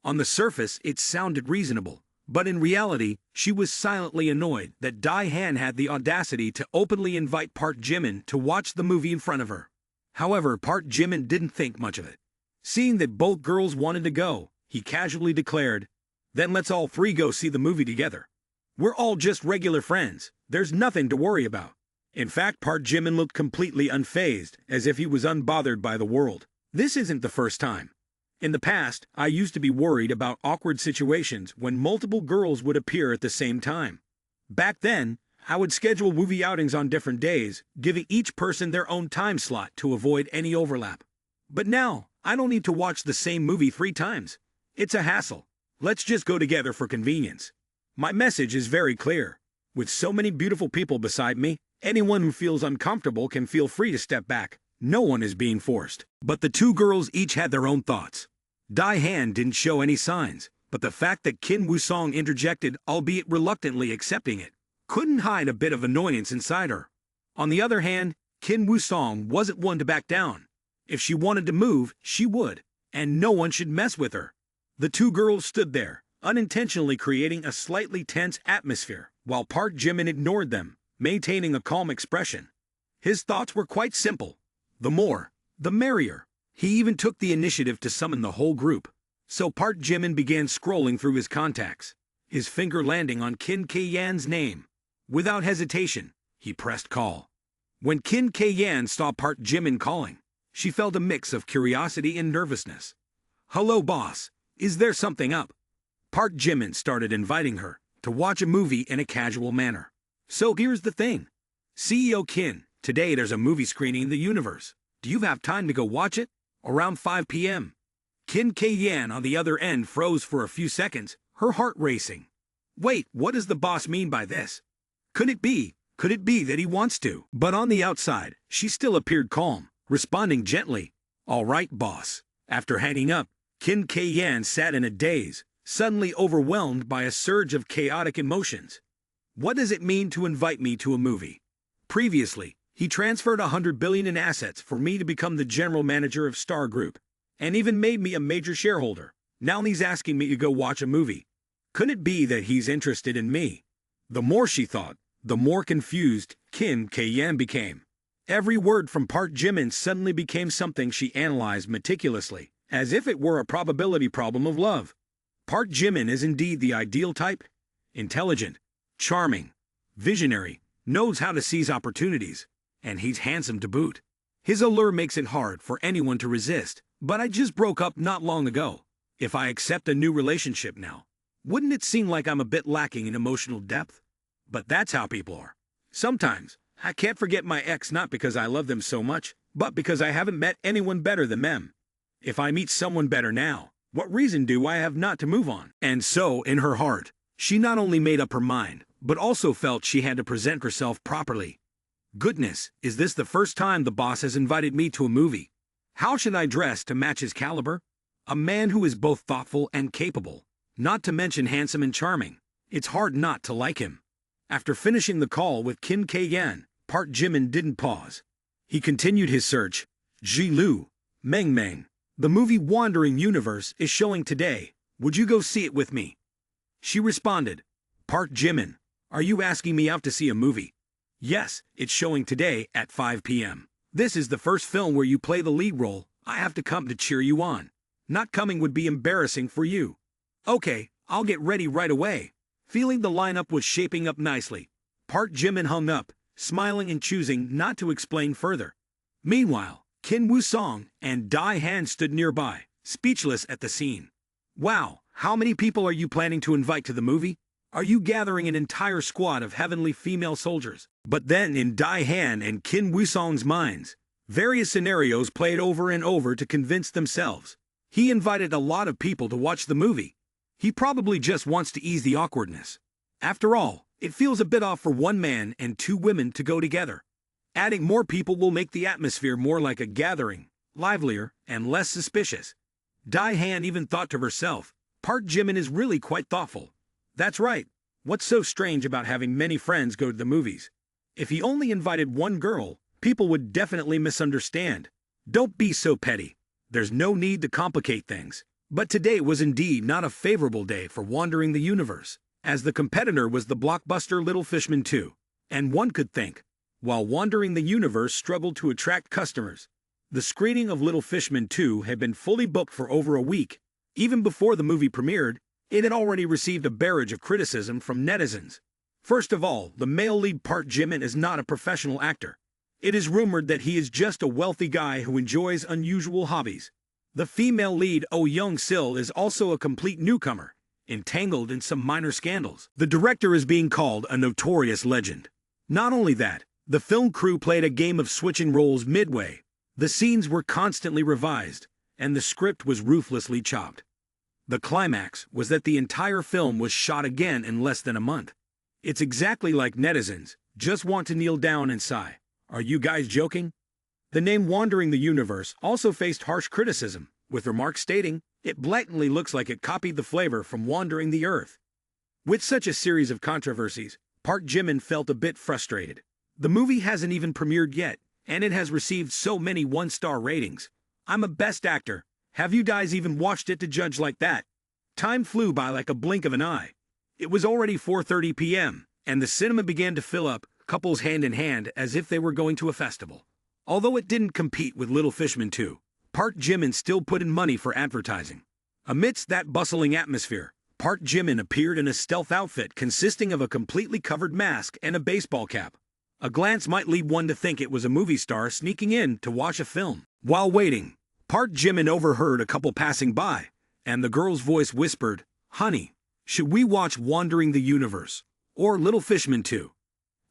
On the surface, it sounded reasonable, but in reality, she was silently annoyed that Dai-han had the audacity to openly invite Park Jimin to watch the movie in front of her. However, Park Jimin didn't think much of it. Seeing that both girls wanted to go, he casually declared, "Then let's all three go see the movie together. We're all just regular friends. There's nothing to worry about." In fact, Park Jimin looked completely unfazed, as if he was unbothered by the world. This isn't the first time. In the past, I used to be worried about awkward situations when multiple girls would appear at the same time. Back then, I would schedule movie outings on different days, giving each person their own time slot to avoid any overlap. But now, I don't need to watch the same movie 3 times. It's a hassle. Let's just go together for convenience. My message is very clear. With so many beautiful people beside me, anyone who feels uncomfortable can feel free to step back. No one is being forced. But the two girls each had their own thoughts. Dai-han didn't show any signs, but the fact that Kim Woo-song interjected, albeit reluctantly accepting it, couldn't hide a bit of annoyance inside her. On the other hand, Kim Woo-song wasn't one to back down. If she wanted to move, she would, and no one should mess with her. The two girls stood there, unintentionally creating a slightly tense atmosphere, while Park Jimin ignored them, maintaining a calm expression. His thoughts were quite simple. The more, the merrier. He even took the initiative to summon the whole group. So Park Jimin began scrolling through his contacts, his finger landing on Kim K-yan's name. Without hesitation, he pressed call. When Kim K-yan saw Park Jimin calling, she felt a mix of curiosity and nervousness. "Hello, boss. Is there something up?" Park Jimin started inviting her to watch a movie in a casual manner. "So here's the thing. CEO Kim, today there's a movie screening in the universe. Do you have time to go watch it? Around 5 p.m. Kim K-yan on the other end froze for a few seconds, her heart racing. Wait, what does the boss mean by this? Could it be that he wants to? But on the outside, she still appeared calm, responding gently. "All right, boss." After hanging up, Kim K-yan sat in a daze, suddenly overwhelmed by a surge of chaotic emotions. What does it mean to invite me to a movie? Previously, he transferred $100 billion in assets for me to become the general manager of Star Group, and even made me a major shareholder. Now he's asking me to go watch a movie. Could it be that he's interested in me? The more she thought, the more confused Kim K-yan became. Every word from Park Jimin suddenly became something she analyzed meticulously, as if it were a probability problem of love. Park Jimin is indeed the ideal type. Intelligent, charming, visionary, knows how to seize opportunities, and he's handsome to boot. His allure makes it hard for anyone to resist. But I just broke up not long ago. If I accept a new relationship now, wouldn't it seem like I'm a bit lacking in emotional depth? But that's how people are. Sometimes, I can't forget my ex not because I love them so much, but because I haven't met anyone better than them. If I meet someone better now, what reason do I have not to move on? And so, in her heart, she not only made up her mind, but also felt she had to present herself properly. Goodness, is this the first time the boss has invited me to a movie? How should I dress to match his caliber? A man who is both thoughtful and capable, not to mention handsome and charming. It's hard not to like him. After finishing the call with Kim K-yan, Park Jimin didn't pause. He continued his search. "Ji Lu, Meng Meng. The movie Wandering Universe is showing today. Would you go see it with me?" She responded. "Park Jimin, are you asking me out to see a movie?" "Yes, it's showing today at 5 p.m. This is the first film where you play the lead role. I have to come to cheer you on. Not coming would be embarrassing for you." "Okay, I'll get ready right away." Feeling the lineup was shaping up nicely, Park Jimin hung up, smiling and choosing not to explain further. Meanwhile, Kim Woo-sung and Dae-han stood nearby, speechless at the scene. "Wow, how many people are you planning to invite to the movie? Are you gathering an entire squad of heavenly female soldiers?" But then in Dae-han and Kim Woo-sung's minds, various scenarios played over and over to convince themselves. He invited a lot of people to watch the movie. He probably just wants to ease the awkwardness. After all, it feels a bit off for one man and two women to go together. Adding more people will make the atmosphere more like a gathering, livelier and less suspicious. Dae-han even thought to herself, Park Jimin is really quite thoughtful. That's right. What's so strange about having many friends go to the movies? If he only invited one girl, people would definitely misunderstand. Don't be so petty. There's no need to complicate things. But today was indeed not a favorable day for Wandering the Universe, as the competitor was the blockbuster Little Fishman 2. And one could think, while Wandering the Universe struggled to attract customers, the screening of Little Fishman 2 had been fully booked for over a week. Even before the movie premiered, it had already received a barrage of criticism from netizens. First of all, the male lead Park Jimin is not a professional actor. It is rumored that he is just a wealthy guy who enjoys unusual hobbies. The female lead Oh Young-sil is also a complete newcomer, entangled in some minor scandals. The director is being called a notorious legend. Not only that, the film crew played a game of switching roles midway. The scenes were constantly revised, and the script was ruthlessly chopped. The climax was that the entire film was shot again in less than a month. It's exactly like netizens just want to kneel down and sigh. Are you guys joking? The name Wandering the Universe also faced harsh criticism, with remarks stating, it blatantly looks like it copied the flavor from Wandering the Earth. With such a series of controversies, Park Jimin felt a bit frustrated. The movie hasn't even premiered yet, and it has received so many one-star ratings. I'm a best actor. Have you guys even watched it to judge like that? Time flew by like a blink of an eye. It was already 4:30 p.m., and the cinema began to fill up, couples hand in hand as if they were going to a festival. Although it didn't compete with Little Fishman 2, Park Jimin still put in money for advertising. Amidst that bustling atmosphere, Park Jimin appeared in a stealth outfit consisting of a completely covered mask and a baseball cap. A glance might lead one to think it was a movie star sneaking in to watch a film. While waiting, Park Jimin overheard a couple passing by, and the girl's voice whispered, "Honey, should we watch Wandering the Universe or Little Fishman 2?"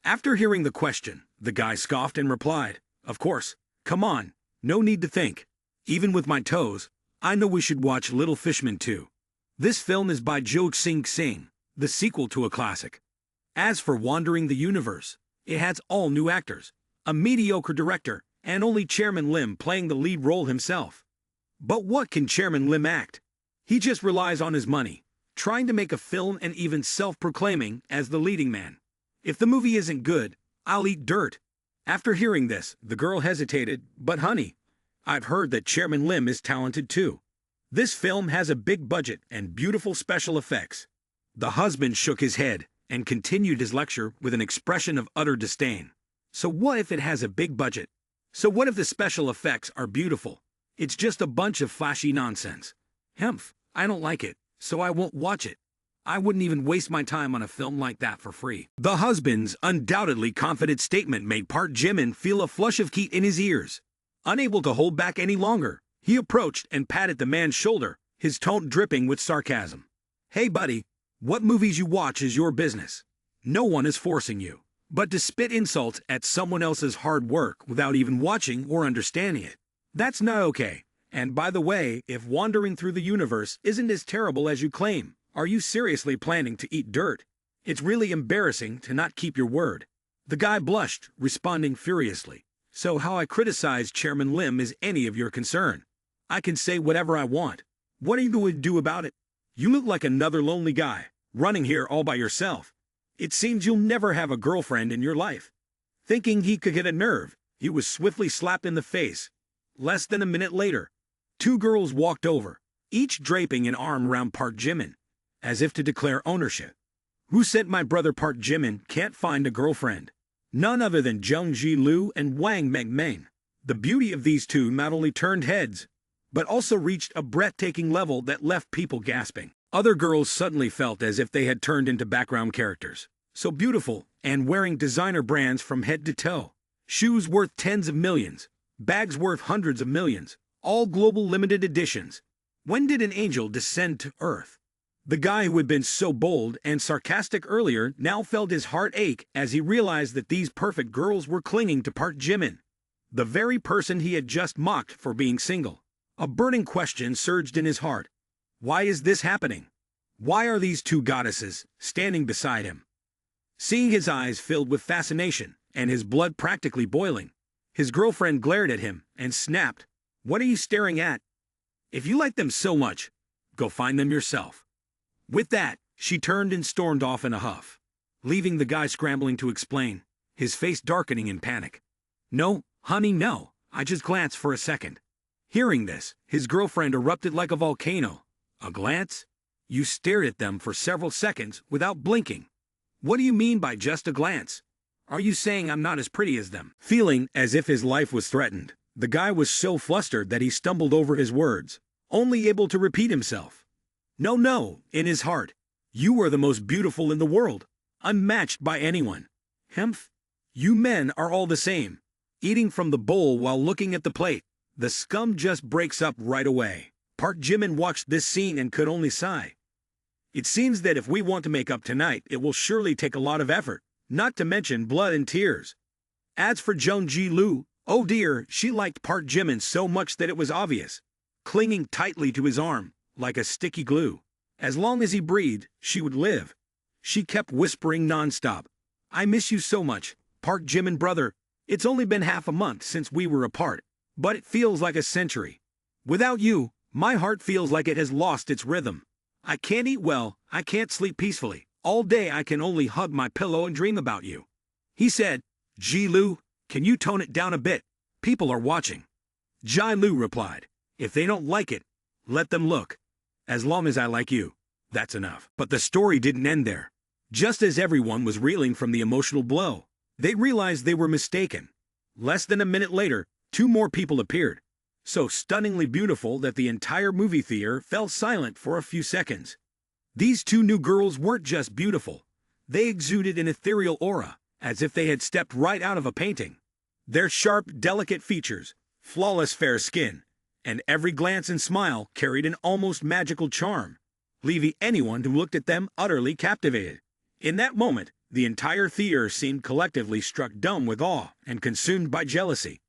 After hearing the question, the guy scoffed and replied, "Of course, come on, no need to think. Even with my toes, I know we should watch Little Fishman 2. This film is by Jung Hoseok, the sequel to a classic. As for Wandering the Universe, it has all new actors, a mediocre director, and only Chairman Lim playing the lead role himself. But what can Chairman Lim act? He just relies on his money, trying to make a film and even self-proclaiming as the leading man. If the movie isn't good, I'll eat dirt." After hearing this, the girl hesitated, "But honey, I've heard that Chairman Lim is talented too. This film has a big budget and beautiful special effects." The husband shook his head and continued his lecture with an expression of utter disdain. "So what if it has a big budget? So what if the special effects are beautiful? It's just a bunch of flashy nonsense. Humph, I don't like it, so I won't watch it. I wouldn't even waste my time on a film like that for free." The husband's undoubtedly confident statement made Park Jimin feel a flush of heat in his ears. Unable to hold back any longer, he approached and patted the man's shoulder, his tone dripping with sarcasm. "Hey buddy, what movies you watch is your business. No one is forcing you. But to spit insults at someone else's hard work without even watching or understanding it, that's not okay. And by the way, if wandering through the universe isn't as terrible as you claim, are you seriously planning to eat dirt? It's really embarrassing to not keep your word." The guy blushed, responding furiously. "So how I criticize Chairman Lim is any of your concern? I can say whatever I want. What are you going to do about it? You look like another lonely guy, running here all by yourself. It seems you'll never have a girlfriend in your life." Thinking he could get a nerve, he was swiftly slapped in the face. Less than a minute later, two girls walked over, each draping an arm around Park Jimin, as if to declare ownership. "Who sent my brother Park Jimin can't find a girlfriend?" None other than Jung Ji-lu and Wang Mengmeng. The beauty of these two not only turned heads, but also reached a breathtaking level that left people gasping. Other girls suddenly felt as if they had turned into background characters. So beautiful, and wearing designer brands from head to toe. Shoes worth tens of millions, bags worth hundreds of millions, all global limited editions. When did an angel descend to earth? The guy who had been so bold and sarcastic earlier now felt his heart ache as he realized that these perfect girls were clinging to Park Jimin, the very person he had just mocked for being single. A burning question surged in his heart. Why is this happening? Why are these two goddesses standing beside him? Seeing his eyes filled with fascination and his blood practically boiling, his girlfriend glared at him and snapped, "What are you staring at? If you like them so much, go find them yourself." With that, she turned and stormed off in a huff, leaving the guy scrambling to explain, his face darkening in panic. "No, honey, no, I just glanced for a second." Hearing this, his girlfriend erupted like a volcano. "A glance? You stared at them for several seconds without blinking. What do you mean by just a glance? Are you saying I'm not as pretty as them?" Feeling as if his life was threatened, the guy was so flustered that he stumbled over his words, only able to repeat himself. "No, no," in his heart. "You are the most beautiful in the world, unmatched by anyone. Humph. You men are all the same. Eating from the bowl while looking at the plate. The scum just breaks up right away." Park Jimin watched this scene and could only sigh. It seems that if we want to make up tonight, it will surely take a lot of effort, not to mention blood and tears. As for Jung Ji-lu, oh dear, she liked Park Jimin so much that it was obvious, clinging tightly to his arm, like a sticky glue. As long as he breathed, she would live. She kept whispering nonstop, "I miss you so much, Park Jimin brother. It's only been half a month since we were apart, but it feels like a century. Without you, my heart feels like it has lost its rhythm. I can't eat well, I can't sleep peacefully. All day I can only hug my pillow and dream about you." He said, "Ji-lu, can you tone it down a bit? People are watching." Ji-lu replied, "If they don't like it, let them look. As long as I like you, that's enough." But the story didn't end there. Just as everyone was reeling from the emotional blow, They realized they were mistaken. Less than a minute later, two more people appeared, so stunningly beautiful that the entire movie theater fell silent for a few seconds. These two new girls weren't just beautiful. They exuded an ethereal aura, as if they had stepped right out of a painting. Their sharp, delicate features, flawless fair skin, and every glance and smile carried an almost magical charm, leaving anyone who looked at them utterly captivated. In that moment, the entire theater seemed collectively struck dumb with awe and consumed by jealousy.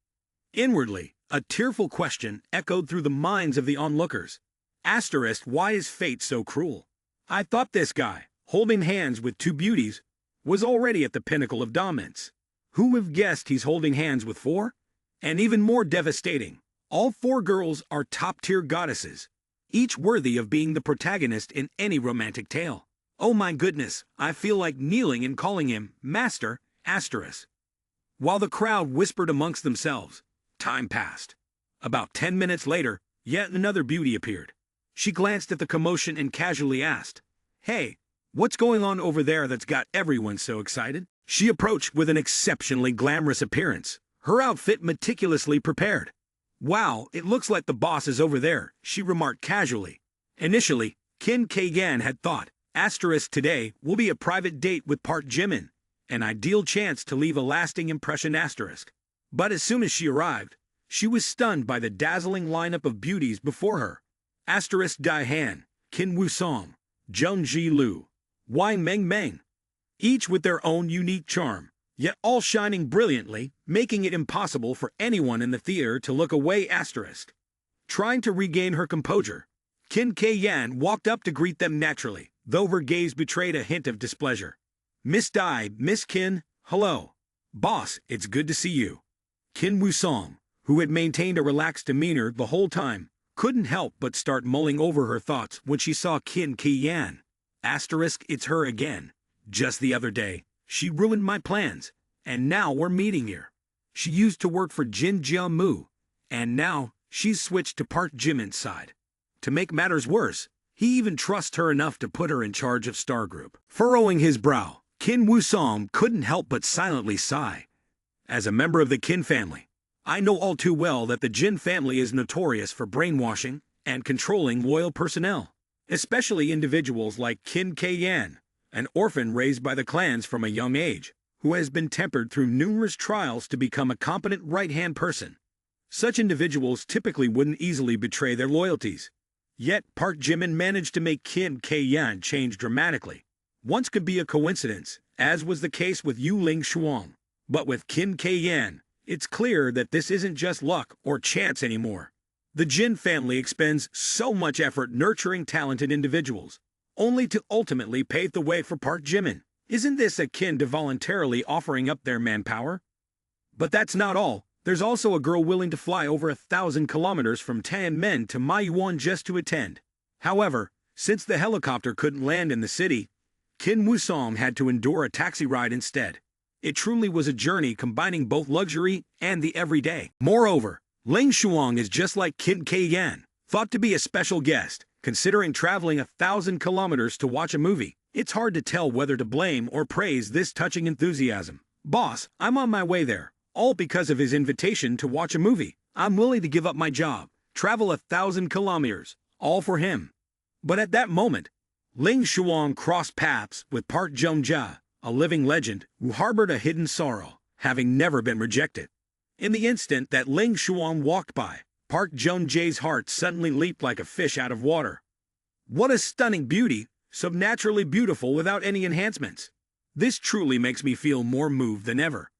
Inwardly, a tearful question echoed through the minds of the onlookers. Asterisk, why is fate so cruel? I thought this guy, holding hands with two beauties, was already at the pinnacle of dominance. Who would have guessed he's holding hands with four? And even more devastating, all four girls are top-tier goddesses, each worthy of being the protagonist in any romantic tale. Oh my goodness, I feel like kneeling and calling him Master, asterisk. While the crowd whispered amongst themselves, time passed. About 10 minutes later, yet another beauty appeared. She glanced at the commotion and casually asked, "Hey, what's going on over there that's got everyone so excited?" She approached with an exceptionally glamorous appearance, her outfit meticulously prepared. "Wow, it looks like the boss is over there," she remarked casually. Initially, Kim K-yan had thought, asterisk, today will be a private date with Park Jimin, an ideal chance to leave a lasting impression, asterisk. But as soon as she arrived, she was stunned by the dazzling lineup of beauties before her. Asterisk Dai Han, Kim Woo-song, Jung Ji-lu, Wang Meng-meng, each with their own unique charm, yet all shining brilliantly, making it impossible for anyone in the theater to look away, asterisk. Trying to regain her composure, Kim K-yan walked up to greet them naturally, though her gaze betrayed a hint of displeasure. "Miss Dai, Miss Kim, hello. Boss, it's good to see you." Kim Woo-song, who had maintained a relaxed demeanor the whole time, couldn't help but start mulling over her thoughts when she saw Kim K-yan. Asterisk, it's her again. Just the other day, she ruined my plans, and now we're meeting here. She used to work for Jin Jia-mu, and now she's switched to Park Jimin's side. To make matters worse, he even trusts her enough to put her in charge of Star Group. Furrowing his brow, Kim Woo-song couldn't help but silently sigh. As a member of the Kim family, I know all too well that the Jin family is notorious for brainwashing and controlling loyal personnel, especially individuals like Kim K-yan, an orphan raised by the clans from a young age, who has been tempered through numerous trials to become a competent right-hand person. Such individuals typically wouldn't easily betray their loyalties. Yet Park Jimin managed to make Kim K-yan change dramatically. Once could be a coincidence, as was the case with Yu Ling Shuang. But with Kim K-yan, it's clear that this isn't just luck or chance anymore. The Jin family expends so much effort nurturing talented individuals, only to ultimately pave the way for Park Jimin. Isn't this akin to voluntarily offering up their manpower? But that's not all. There's also a girl willing to fly over 1,000 kilometers from Tianmen to Maiyuan just to attend. However, since the helicopter couldn't land in the city, Kim Woo-song had to endure a taxi ride instead. It truly was a journey combining both luxury and the everyday. Moreover, Ling Shuang is just like Kim K-yan, thought to be a special guest, considering traveling 1,000 kilometers to watch a movie. It's hard to tell whether to blame or praise this touching enthusiasm. "Boss, I'm on my way there, all because of his invitation to watch a movie. I'm willing to give up my job, travel 1,000 kilometers, all for him." But at that moment, Ling Shuang crossed paths with Park Jung-ja, a living legend who harbored a hidden sorrow, having never been rejected. In the instant that Ling Shuang walked by, Park Jung-jae's heart suddenly leaped like a fish out of water. What a stunning beauty, so naturally beautiful without any enhancements. This truly makes me feel more moved than ever.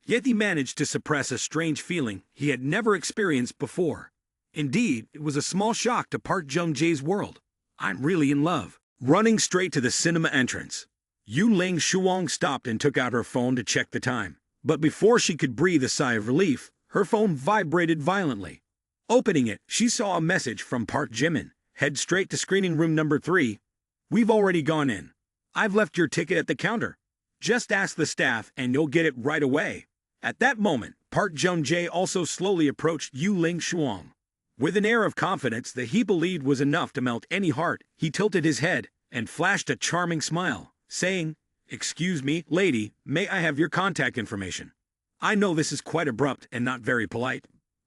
Yet he managed to suppress a strange feeling he had never experienced before. Indeed, it was a small shock to Park Jung-jae's world. I'm really in love. Running straight to the cinema entrance, Yu Ling Shuang stopped and took out her phone to check the time. But before she could breathe a sigh of relief, her phone vibrated violently. Opening it, she saw a message from Park Jimin. "Head straight to screening room number 3. We've already gone in. I've left your ticket at the counter. Just ask the staff and you'll get it right away." At that moment, Park Jung-jae also slowly approached Yu Ling Shuang. With an air of confidence that he believed was enough to melt any heart, he tilted his head and flashed a charming smile, saying, Excuse me, lady, may I have your contact information? I know this is quite abrupt and not very polite,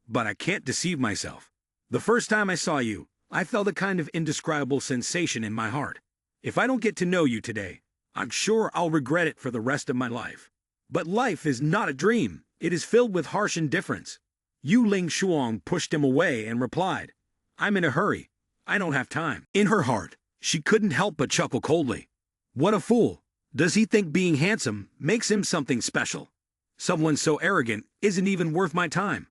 but I can't deceive myself. The first time I saw you, I felt a kind of indescribable sensation in my heart. If I don't get to know you today, I'm sure I'll regret it for the rest of my life. But life is not a dream. It is filled with harsh indifference. Yu Ling Shuang pushed him away and replied, I'm in a hurry. I don't have time. In her heart, she couldn't help but chuckle coldly. What a fool. Does he think being handsome makes him something special? Someone so arrogant isn't even worth my time.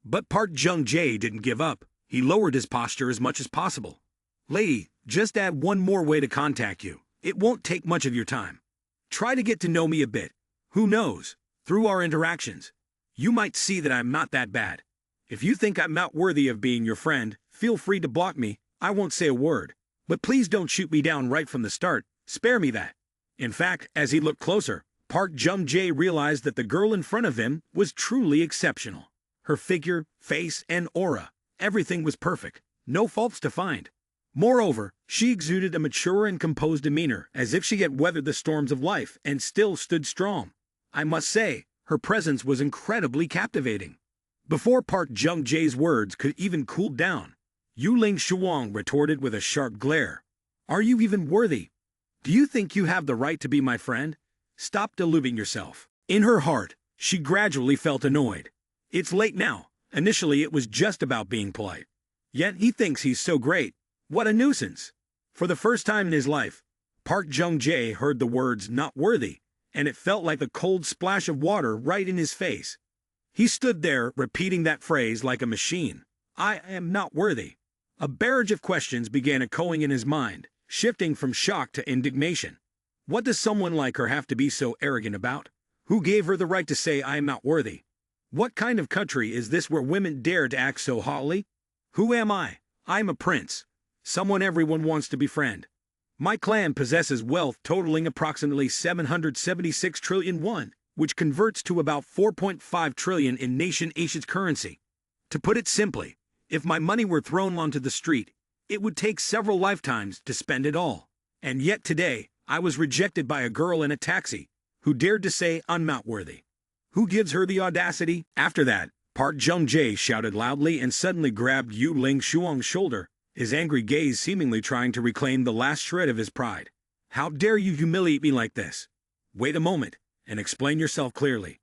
But Park Jung-jae didn't give up. He lowered his posture as much as possible. Lady, just add one more way to contact you. It won't take much of your time. Try to get to know me a bit. Who knows? Through our interactions, you might see that I'm not that bad. If you think I'm not worthy of being your friend, feel free to block me. I won't say a word. But please don't shoot me down right from the start. Spare me that. In fact, as he looked closer, Park Jung-jae realized that the girl in front of him was truly exceptional. Her figure, face, and aura, everything was perfect. No faults to find. Moreover, she exuded a mature and composed demeanor, as if she had weathered the storms of life and still stood strong. I must say, her presence was incredibly captivating. Before Park Jung-jae's words could even cool down, Yu Ling Shuang retorted with a sharp glare. Are you even worthy? Do you think you have the right to be my friend? Stop deluding yourself. In her heart, she gradually felt annoyed. It's late now. Initially, it was just about being polite. Yet he thinks he's so great. What a nuisance. For the first time in his life, Park Jung-jae heard the words not worthy, and it felt like a cold splash of water right in his face. He stood there repeating that phrase like a machine. I am not worthy. A barrage of questions began echoing in his mind, shifting from shock to indignation. What does someone like her have to be so arrogant about? Who gave her the right to say I am not worthy? What kind of country is this where women dare to act so haughtily? Who am I? I'm a prince. Someone everyone wants to befriend. My clan possesses wealth totaling approximately 776 trillion won, which converts to about 4.5 trillion in nation Asia's currency. To put it simply, if my money were thrown onto the street, it would take several lifetimes to spend it all. And yet today, I was rejected by a girl in a taxi who dared to say I'm not worthy. Who gives her the audacity? After that, Park Jung-jae shouted loudly and suddenly grabbed Yu Ling Shuang's shoulder, his angry gaze seemingly trying to reclaim the last shred of his pride. How dare you humiliate me like this? Wait a moment, and explain yourself clearly.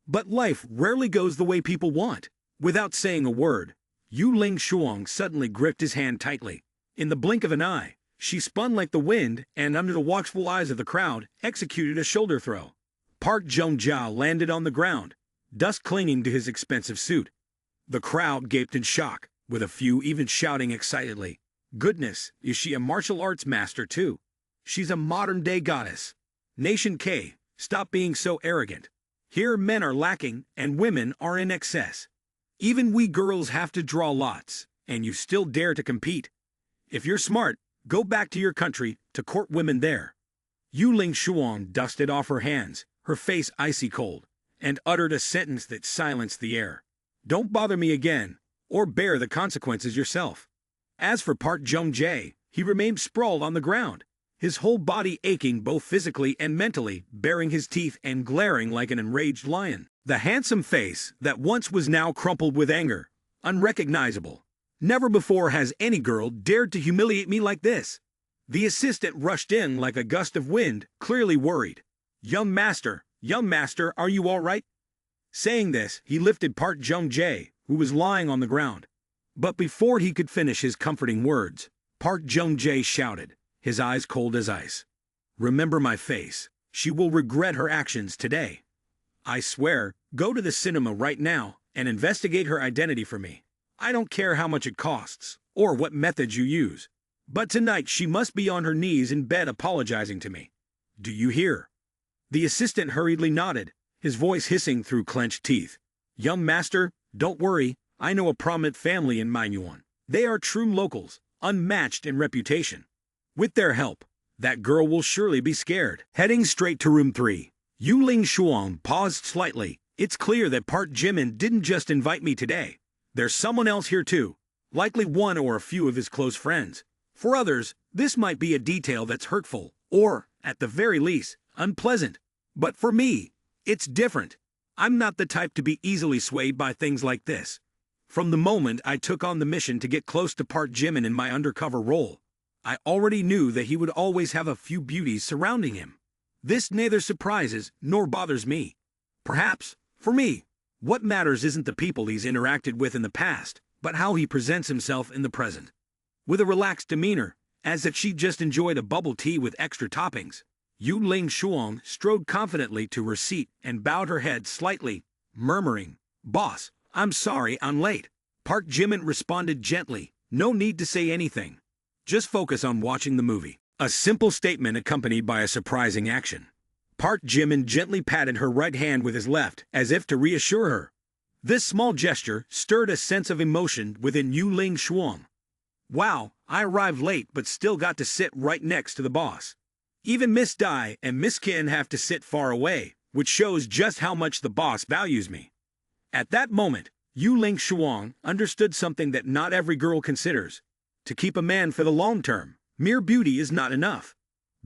But life rarely goes the way people want. Without saying a word, Yu Ling Shuang suddenly gripped his hand tightly. In the blink of an eye, she spun like the wind and, under the watchful eyes of the crowd, executed a shoulder throw. Park Jung-jae landed on the ground, dust clinging to his expensive suit. The crowd gaped in shock, with a few even shouting excitedly, Goodness, is she a martial arts master too? She's a modern-day goddess. Nation K, stop being so arrogant. Here men are lacking and women are in excess. Even we girls have to draw lots, and you still dare to compete. If you're smart, go back to your country to court women there. Yu Ling Shuang dusted off her hands, her face icy cold, and uttered a sentence that silenced the air. Don't bother me again, or bear the consequences yourself. As for Park Jung-jae, he remained sprawled on the ground, his whole body aching both physically and mentally, baring his teeth and glaring like an enraged lion. The handsome face that once was now crumpled with anger, unrecognizable. Never before has any girl dared to humiliate me like this. The assistant rushed in like a gust of wind, clearly worried. Young master, are you all right? Saying this, he lifted Park Jung-jae, who was lying on the ground. But before he could finish his comforting words, Park Jung-jae shouted, his eyes cold as ice. Remember my face. She will regret her actions today. I swear, go to the cinema right now and investigate her identity for me. I don't care how much it costs, or what methods you use. But tonight she must be on her knees in bed apologizing to me. Do you hear? The assistant hurriedly nodded, his voice hissing through clenched teeth. Young master, don't worry, I know a prominent family in Manhwa. They are true locals, unmatched in reputation. With their help, that girl will surely be scared. Heading straight to room 3, Yu Ling Shuang paused slightly. It's clear that Park Jimin didn't just invite me today. There's someone else here too, likely one or a few of his close friends. For others, this might be a detail that's hurtful, or, at the very least, unpleasant. But for me, it's different. I'm not the type to be easily swayed by things like this. From the moment I took on the mission to get close to Park Jimin in my undercover role, I already knew that he would always have a few beauties surrounding him. This neither surprises nor bothers me. Perhaps, for me, what matters isn't the people he's interacted with in the past, but how he presents himself in the present. With a relaxed demeanor, as if she just enjoyed a bubble tea with extra toppings, Yu Ling Shuang strode confidently to her seat and bowed her head slightly, murmuring, "Boss, I'm sorry I'm late." Park Jimin responded gently, "No need to say anything. Just focus on watching the movie." A simple statement accompanied by a surprising action. Park Jimin gently patted her right hand with his left, as if to reassure her. This small gesture stirred a sense of emotion within Yu Ling Shuang. Wow, I arrived late but still got to sit right next to the boss. Even Miss Dai and Miss Qin have to sit far away, which shows just how much the boss values me. At that moment, Yu Ling Shuang understood something that not every girl considers. To keep a man for the long term, mere beauty is not enough.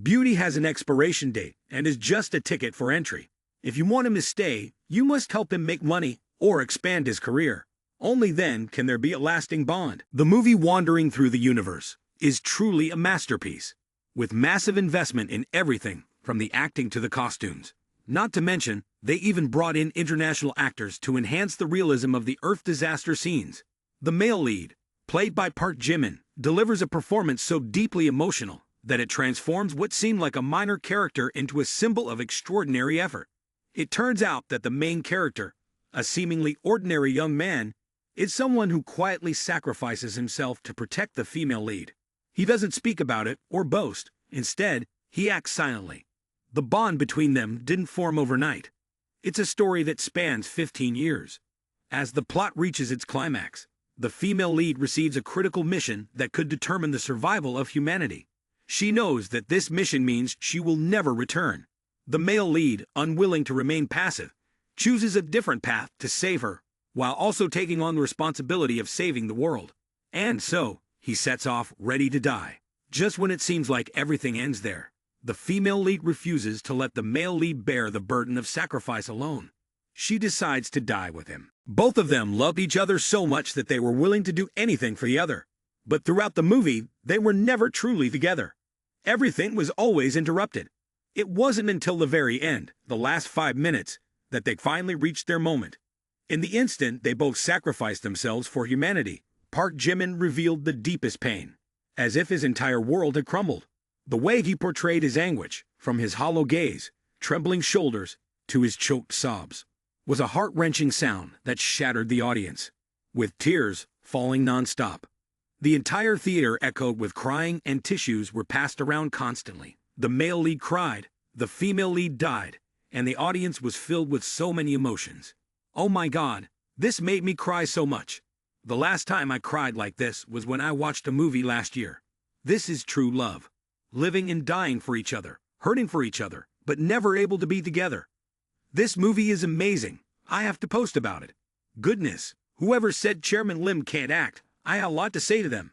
Beauty has an expiration date and is just a ticket for entry. If you want him to stay, you must help him make money or expand his career. Only then can there be a lasting bond. The movie Wandering Through the Universe is truly a masterpiece, with massive investment in everything from the acting to the costumes. Not to mention, they even brought in international actors to enhance the realism of the Earth disaster scenes. The male lead, played by Park Jimin, delivers a performance so deeply emotional that it transforms what seemed like a minor character into a symbol of extraordinary effort. It turns out that the main character, a seemingly ordinary young man, is someone who quietly sacrifices himself to protect the female lead. He doesn't speak about it or boast. Instead, he acts silently. The bond between them didn't form overnight. It's a story that spans 15 years. As the plot reaches its climax, the female lead receives a critical mission that could determine the survival of humanity. She knows that this mission means she will never return. The male lead, unwilling to remain passive, chooses a different path to save her, while also taking on the responsibility of saving the world. And so, he sets off ready to die. Just when it seems like everything ends there, the female lead refuses to let the male lead bear the burden of sacrifice alone. She decides to die with him. Both of them loved each other so much that they were willing to do anything for the other. But throughout the movie, they were never truly together. Everything was always interrupted. It wasn't until the very end, the last 5 minutes, that they finally reached their moment. In the instant they both sacrificed themselves for humanity, Park Jimin revealed the deepest pain, as if his entire world had crumbled. The way he portrayed his anguish, from his hollow gaze, trembling shoulders, to his choked sobs, was a heart-wrenching sound that shattered the audience, with tears falling non-stop. The entire theater echoed with crying, and tissues were passed around constantly. The male lead cried, the female lead died, and the audience was filled with so many emotions. Oh my God, this made me cry so much. The last time I cried like this was when I watched a movie last year. This is true love. Living and dying for each other, hurting for each other, but never able to be together. This movie is amazing. I have to post about it. Goodness, whoever said Chairman Lim can't act, I had a lot to say to them.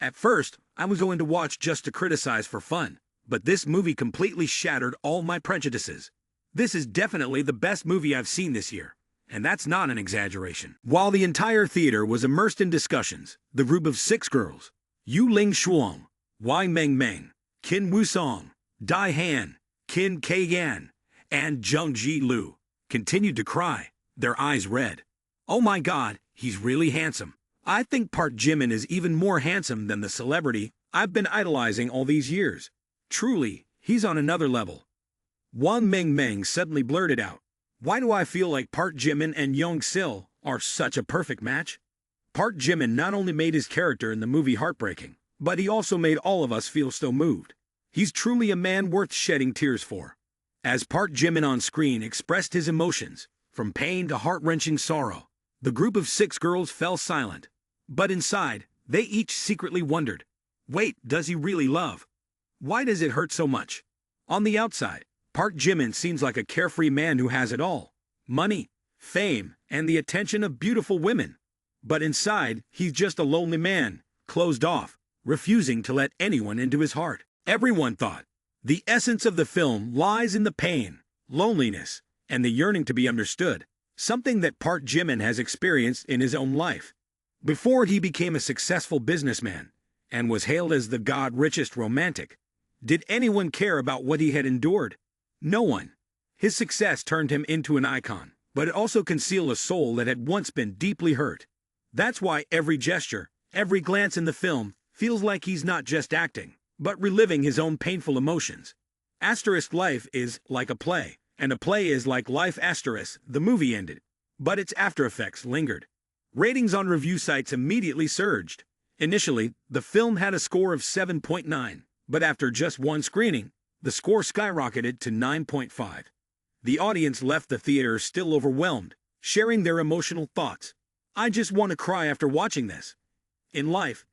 At first, I was going to watch just to criticize for fun, but this movie completely shattered all my prejudices. This is definitely the best movie I've seen this year. And that's not an exaggeration. While the entire theater was immersed in discussions, the group of 6 girls, Yu Ling Shuang, Wai Meng Meng, Qin Wusong, Dai Han, Qin K Yan, and Zheng Ji Lu, continued to cry, their eyes red. Oh my God, he's really handsome. I think Park Jimin is even more handsome than the celebrity I've been idolizing all these years. Truly, he's on another level. Wang Meng Meng suddenly blurted out, "Why do I feel like Park Jimin and Young Sil are such a perfect match?" Park Jimin not only made his character in the movie heartbreaking, but he also made all of us feel so moved. He's truly a man worth shedding tears for. As Park Jimin on screen expressed his emotions, from pain to heart-wrenching sorrow, the group of 6 girls fell silent. But inside, they each secretly wondered, wait, does he really love? Why does it hurt so much? On the outside, Park Jimin seems like a carefree man who has it all: money, fame, and the attention of beautiful women. But inside, he's just a lonely man, closed off, refusing to let anyone into his heart. Everyone thought, The essence of the film lies in the pain, loneliness, and the yearning to be understood, something that Park Jimin has experienced in his own life. Before he became a successful businessman and was hailed as the god-richest romantic, did anyone care about what he had endured? No one. His success turned him into an icon, but it also concealed a soul that had once been deeply hurt. That's why every gesture, every glance in the film, feels like he's not just acting, but reliving his own painful emotions. Asterisk life is like a play, and a play is like life asterisk. The movie ended, but its after effects lingered. Ratings on review sites immediately surged. Initially, the film had a score of 7.9, but after just one screening, the score skyrocketed to 9.5. The audience left the theater still overwhelmed, sharing their emotional thoughts. "I just want to cry after watching this." In life,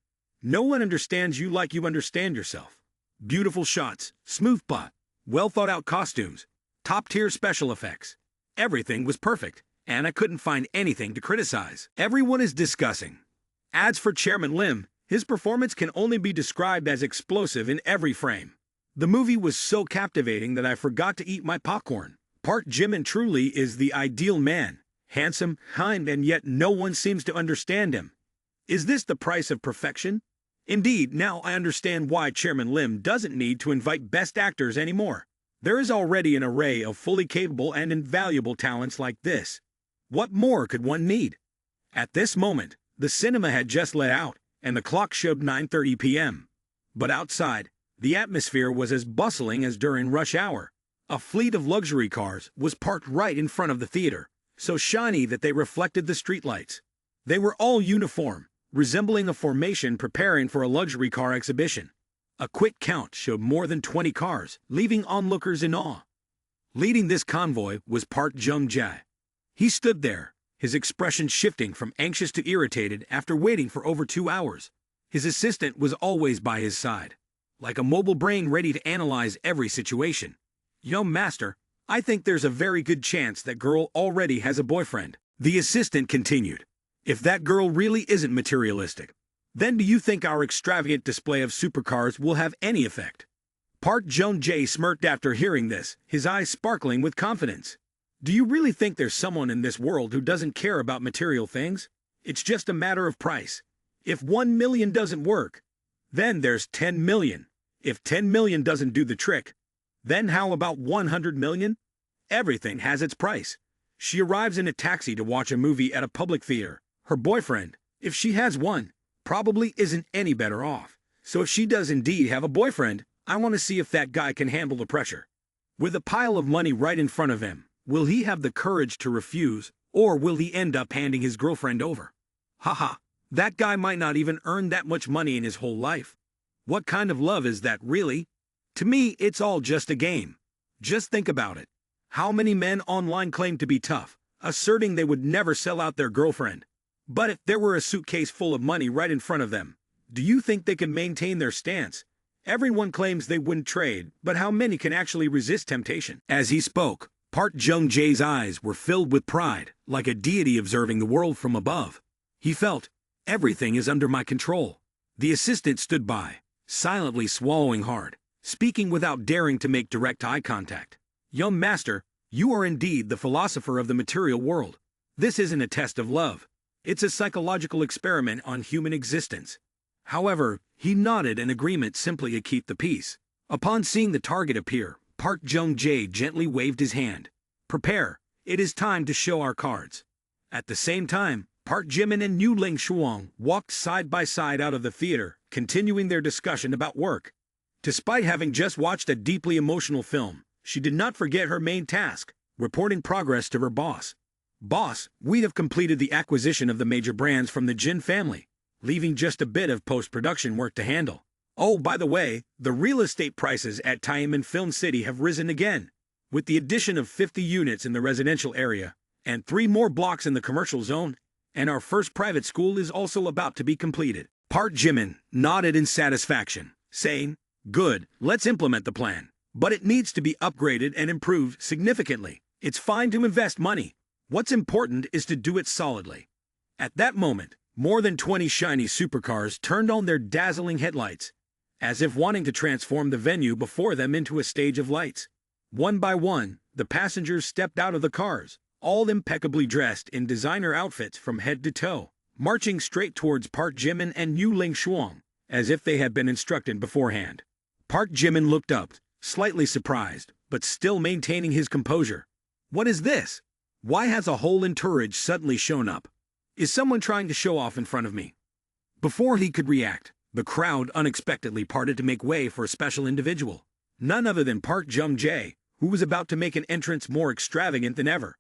no one understands you like you understand yourself. Beautiful shots, smooth plot, well-thought-out costumes, top-tier special effects. Everything was perfect, and I couldn't find anything to criticize. Everyone is discussing. As for Chairman Lim, his performance can only be described as explosive in every frame. The movie was so captivating that I forgot to eat my popcorn. Park Jimin truly is the ideal man, handsome, kind, and yet no one seems to understand him. Is this the price of perfection? Indeed, now I understand why Chairman Lim doesn't need to invite best actors anymore. There is already an array of fully capable and invaluable talents like this. What more could one need? At this moment, the cinema had just let out, and the clock showed 9:30 p.m. But outside, the atmosphere was as bustling as during rush hour. A fleet of luxury cars was parked right in front of the theater, so shiny that they reflected the streetlights. They were all uniform, resembling a formation preparing for a luxury car exhibition. A quick count showed more than 20 cars, leaving onlookers in awe. Leading this convoy was Park Jung-jae. He stood there, his expression shifting from anxious to irritated after waiting for over 2 hours. His assistant was always by his side, like a mobile brain ready to analyze every situation. "Young master, I think there's a very good chance that girl already has a boyfriend," the assistant continued. "If that girl really isn't materialistic, then do you think our extravagant display of supercars will have any effect?" Park Jung-jae smirked after hearing this, his eyes sparkling with confidence. "Do you really think there's someone in this world who doesn't care about material things? It's just a matter of price. If 1 million doesn't work, then there's 10 million. If 10 million doesn't do the trick, then how about 100 million? Everything has its price." She arrives in a taxi to watch a movie at a public theater. Her boyfriend, if she has one, probably isn't any better off. So if she does indeed have a boyfriend, I want to see if that guy can handle the pressure. With a pile of money right in front of him, will he have the courage to refuse, or will he end up handing his girlfriend over? Haha, that guy might not even earn that much money in his whole life. What kind of love is that, really? To me, it's all just a game. Just think about it. How many men online claim to be tough, asserting they would never sell out their girlfriend? But if there were a suitcase full of money right in front of them, do you think they could maintain their stance? Everyone claims they wouldn't trade, but how many can actually resist temptation? As he spoke, Park Jung-jae's eyes were filled with pride, like a deity observing the world from above. He felt, "Everything is under my control." The assistant stood by, silently swallowing hard, speaking without daring to make direct eye contact. "Young master, you are indeed the philosopher of the material world. This isn't a test of love. It's a psychological experiment on human existence." However, he nodded in agreement simply to keep the peace. Upon seeing the target appear, Park Jung-jae gently waved his hand. "Prepare, it is time to show our cards." At the same time, Park Jimin and Yu Ling Shuang walked side by side out of the theater, continuing their discussion about work. Despite having just watched a deeply emotional film, she did not forget her main task, reporting progress to her boss. "Boss, we have completed the acquisition of the major brands from the Jin family, leaving just a bit of post-production work to handle. Oh, by the way, the real estate prices at Tycoon Film City have risen again, with the addition of 50 units in the residential area, and 3 more blocks in the commercial zone, and our first private school is also about to be completed." Park Jimin nodded in satisfaction, saying, "Good, let's implement the plan. But it needs to be upgraded and improved significantly. It's fine to invest money. What's important is to do it solidly." At that moment, more than 20 shiny supercars turned on their dazzling headlights. as if wanting to transform the venue before them into a stage of lights. One by one, the passengers stepped out of the cars, all impeccably dressed in designer outfits from head to toe, marching straight towards Park Jimin and Yu Ling Shuang, as if they had been instructed beforehand. Park Jimin looked up, slightly surprised, but still maintaining his composure. What is this? Why has a whole entourage suddenly shown up? Is someone trying to show off in front of me? Before he could react, the crowd unexpectedly parted to make way for a special individual, none other than Park Jung-jae, who was about to make an entrance more extravagant than ever.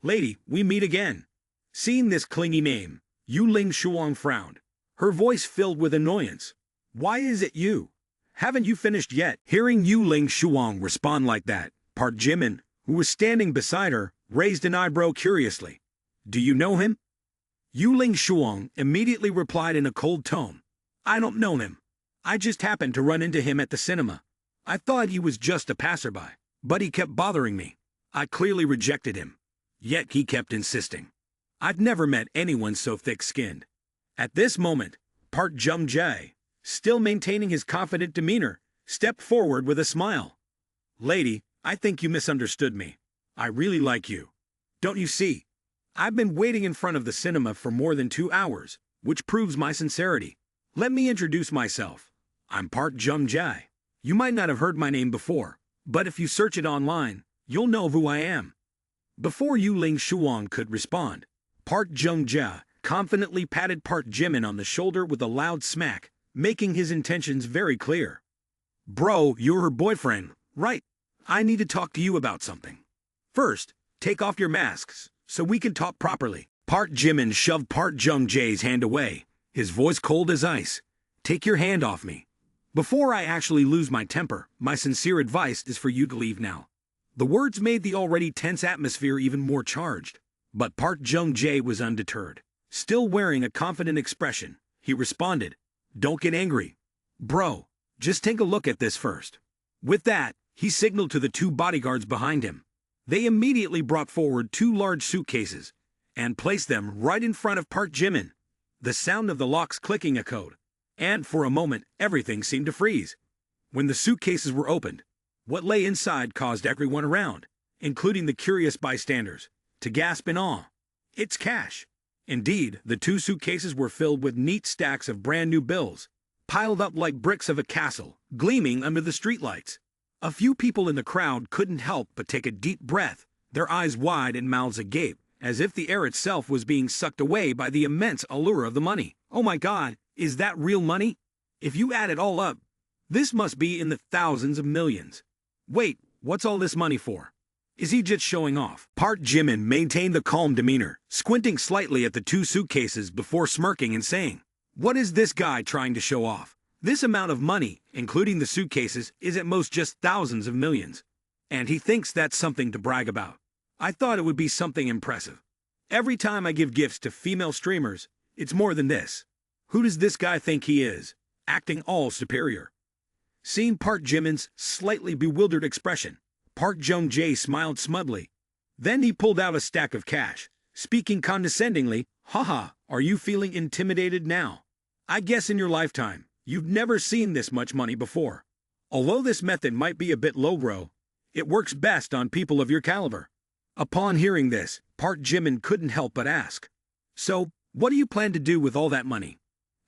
Lady, we meet again. Seeing this clingy name, Yu Ling Shuang frowned, her voice filled with annoyance. Why is it you? Haven't you finished yet? Hearing Yu Ling Shuang respond like that, Park Jimin, who was standing beside her, raised an eyebrow curiously. Do you know him? Yu Ling Shuang immediately replied in a cold tone. I don't know him. I just happened to run into him at the cinema. I thought he was just a passerby, but he kept bothering me. I clearly rejected him. Yet he kept insisting. I've never met anyone so thick-skinned. At this moment, Park Jung-jae, still maintaining his confident demeanor, stepped forward with a smile. Lady, I think you misunderstood me. I really like you. Don't you see? I've been waiting in front of the cinema for more than 2 hours, which proves my sincerity. Let me introduce myself. I'm Park Jung-jae. You might not have heard my name before, but if you search it online, you'll know who I am. Before Yu Ling Shuang could respond, Park Jung-jae confidently patted Park Jimin on the shoulder with a loud smack, making his intentions very clear. Bro, you're her boyfriend, right? I need to talk to you about something. First, take off your masks, so we can talk properly. Park Jimin shoved Park Jung-jae's hand away, his voice cold as ice. Take your hand off me. Before I actually lose my temper, my sincere advice is for you to leave now. The words made the already tense atmosphere even more charged. But Park Jung-jae was undeterred. Still wearing a confident expression, he responded, Don't get angry. Bro, just take a look at this first. With that, he signaled to the 2 bodyguards behind him. They immediately brought forward 2 large suitcases and placed them right in front of Park Jimin. The sound of the locks clicking echoed, and for a moment everything seemed to freeze. When the suitcases were opened, what lay inside caused everyone around, including the curious bystanders, to gasp in awe. It's cash. Indeed, the 2 suitcases were filled with neat stacks of brand new bills, piled up like bricks of a castle, gleaming under the streetlights. A few people in the crowd couldn't help but take a deep breath, their eyes wide and mouths agape, as if the air itself was being sucked away by the immense allure of the money. Oh my God, is that real money? If you add it all up, this must be in the thousands of millions. Wait, what's all this money for? Is he just showing off? Park Jimin maintained a calm demeanor, squinting slightly at the 2 suitcases before smirking and saying, What is this guy trying to show off? This amount of money, including the suitcases, is at most just thousands of millions. And he thinks that's something to brag about. I thought it would be something impressive. Every time I give gifts to female streamers, it's more than this. Who does this guy think he is? Acting all superior. Seeing Park Jimin's slightly bewildered expression, Park Jung-jae smiled smugly. Then he pulled out a stack of cash, speaking condescendingly, Haha, are you feeling intimidated now? I guess in your lifetime, you've never seen this much money before. Although this method might be a bit lowbrow, it works best on people of your caliber. Upon hearing this, Park Jimin couldn't help but ask, So, what do you plan to do with all that money?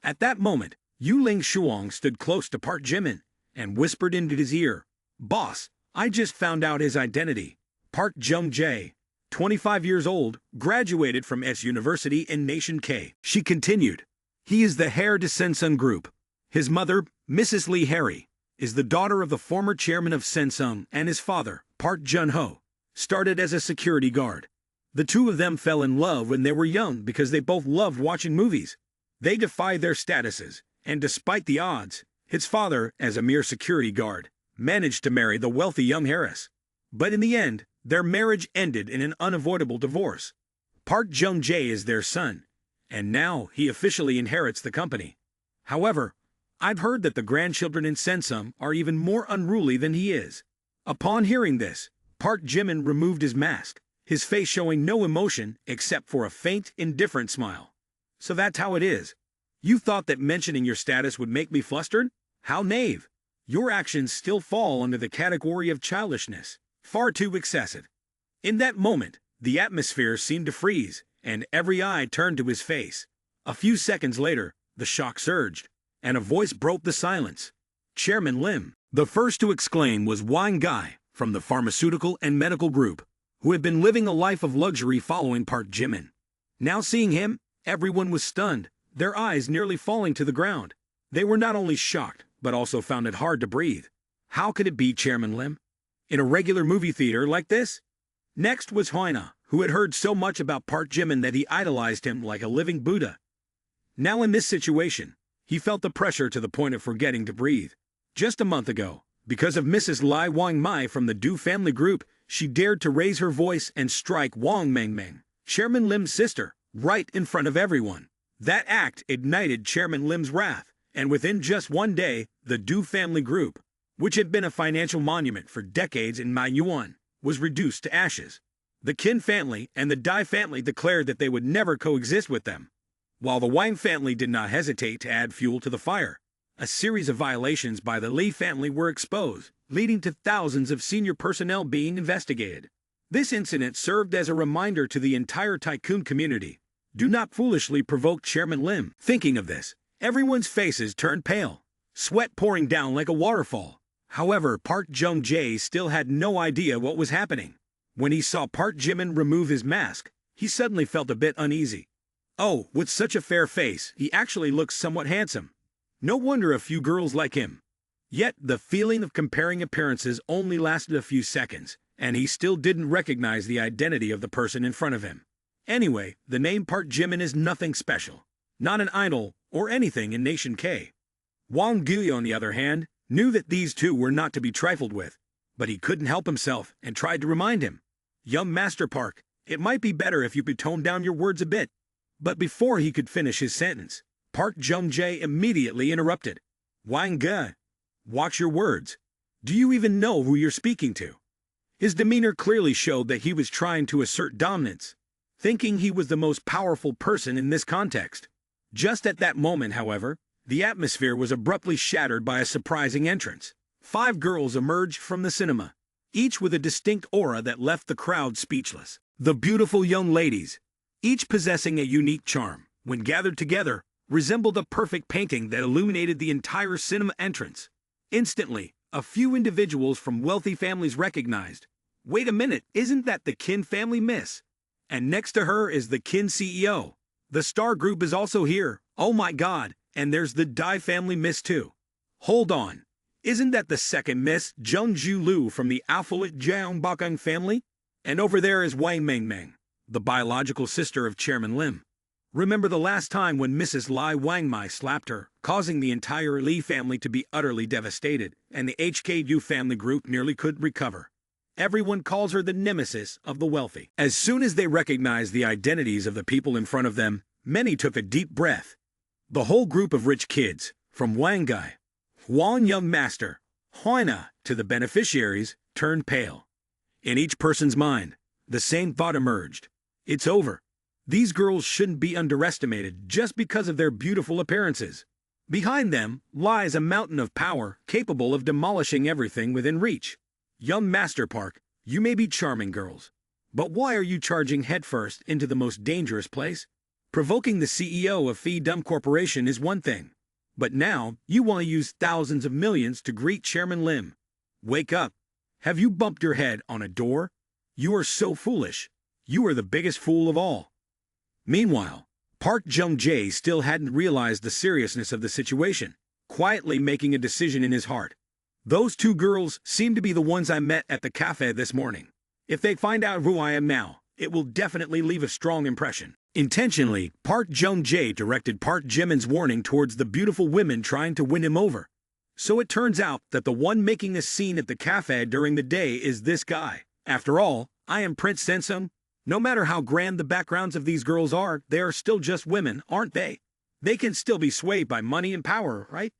At that moment, Yu Ling Shuang stood close to Park Jimin and whispered into his ear, Boss, I just found out his identity. Park Jung-jae, 25 years old, graduated from S University in Nation K. She continued, He is the heir to Sensung Group. His mother, Mrs. Lee Harry, is the daughter of the former chairman of Sensung, and his father, Park Jun-ho, started as a security guard. The 2 of them fell in love when they were young because they both loved watching movies. They defied their statuses, and despite the odds, his father, as a mere security guard, managed to marry the wealthy young heiress. But in the end, their marriage ended in an unavoidable divorce. Park Jung-jae is their son, and now he officially inherits the company. However, I've heard that the grandchildren in Sensum are even more unruly than he is. Upon hearing this, Park Jimin removed his mask, his face showing no emotion except for a faint, indifferent smile. So that's how it is. You thought that mentioning your status would make me flustered? How naive! Your actions still fall under the category of childishness. Far too excessive. In that moment, the atmosphere seemed to freeze, and every eye turned to his face. A few seconds later, the shock surged, and a voice broke the silence. Chairman Lim. The first to exclaim was Wang Gai, from the pharmaceutical and medical group, who had been living a life of luxury following Park Jimin. Now seeing him, everyone was stunned, their eyes nearly falling to the ground. They were not only shocked, but also found it hard to breathe. How could it be Chairman Lim? In a regular movie theater like this? Next was Huina, who had heard so much about Park Jimin that he idolized him like a living Buddha. Now in this situation, he felt the pressure to the point of forgetting to breathe. Just a month ago, because of Mrs. Lai Wangmai from the Du family group, she dared to raise her voice and strike Wang Mengmeng, Chairman Lim's sister, right in front of everyone. That act ignited Chairman Lim's wrath, and within just one day, the Du family group, which had been a financial monument for decades in Manhwa, was reduced to ashes. The Qin family and the Dai family declared that they would never coexist with them, while the Wang family did not hesitate to add fuel to the fire. A series of violations by the Li family were exposed, leading to thousands of senior personnel being investigated. This incident served as a reminder to the entire Tycoon community. Do not foolishly provoke Chairman Lim. Thinking of this, everyone's faces turned pale, sweat pouring down like a waterfall. However, Park Jung-jae still had no idea what was happening. When he saw Park Jimin remove his mask, he suddenly felt a bit uneasy. Oh, with such a fair face, he actually looks somewhat handsome. No wonder a few girls like him. Yet, the feeling of comparing appearances only lasted a few seconds, and he still didn't recognize the identity of the person in front of him. Anyway, the name Park Jimin is nothing special. Not an idol, or anything in Nation K. Wang Gui, on the other hand, knew that these two were not to be trifled with, but he couldn't help himself and tried to remind him. Young Master Park, it might be better if you could tone down your words a bit. But before he could finish his sentence, Park Jung-jae immediately interrupted. Wang Ge, watch your words. Do you even know who you're speaking to? His demeanor clearly showed that he was trying to assert dominance, thinking he was the most powerful person in this context. Just at that moment, however, the atmosphere was abruptly shattered by a surprising entrance. 5 girls emerged from the cinema, each with a distinct aura that left the crowd speechless. The beautiful young ladies, each possessing a unique charm, when gathered together, resembled a perfect painting that illuminated the entire cinema entrance. Instantly, a few individuals from wealthy families recognized, wait a minute, isn't that the Qin family miss? And next to her is the Qin CEO. The star group is also here, oh my god, and there's the Dai family miss too. Hold on, isn't that the second miss, Jung Ju Lu from the affluent Jiang Bakang family? And over there is Wang Mengmeng, the biological sister of Chairman Lim. Remember the last time when Mrs. Lai Wangmai slapped her, causing the entire Li family to be utterly devastated, and the HKU family group nearly couldn't recover. Everyone calls her the nemesis of the wealthy. As soon as they recognized the identities of the people in front of them, many took a deep breath. The whole group of rich kids, from Wang Gai, Huan Young Master, Huina, to the beneficiaries, turned pale. In each person's mind, the same thought emerged. It's over. These girls shouldn't be underestimated just because of their beautiful appearances. Behind them lies a mountain of power capable of demolishing everything within reach. Young Master Park, you may be charming girls, but why are you charging headfirst into the most dangerous place? Provoking the CEO of Phi Dum Corporation is one thing, but now you want to use thousands of millions to greet Chairman Lim. Wake up. Have you bumped your head on a door? You are so foolish. You are the biggest fool of all. Meanwhile, Park Jung-jae still hadn't realized the seriousness of the situation, quietly making a decision in his heart. Those 2 girls seem to be the ones I met at the cafe this morning. If they find out who I am now, it will definitely leave a strong impression. Intentionally, Park Jung-jae directed Park Jimin's warning towards the beautiful women trying to win him over. So it turns out that the one making a scene at the cafe during the day is this guy. After all, I am Prince Sensung. No matter how grand the backgrounds of these girls are, they are still just women, aren't they? They can still be swayed by money and power, right?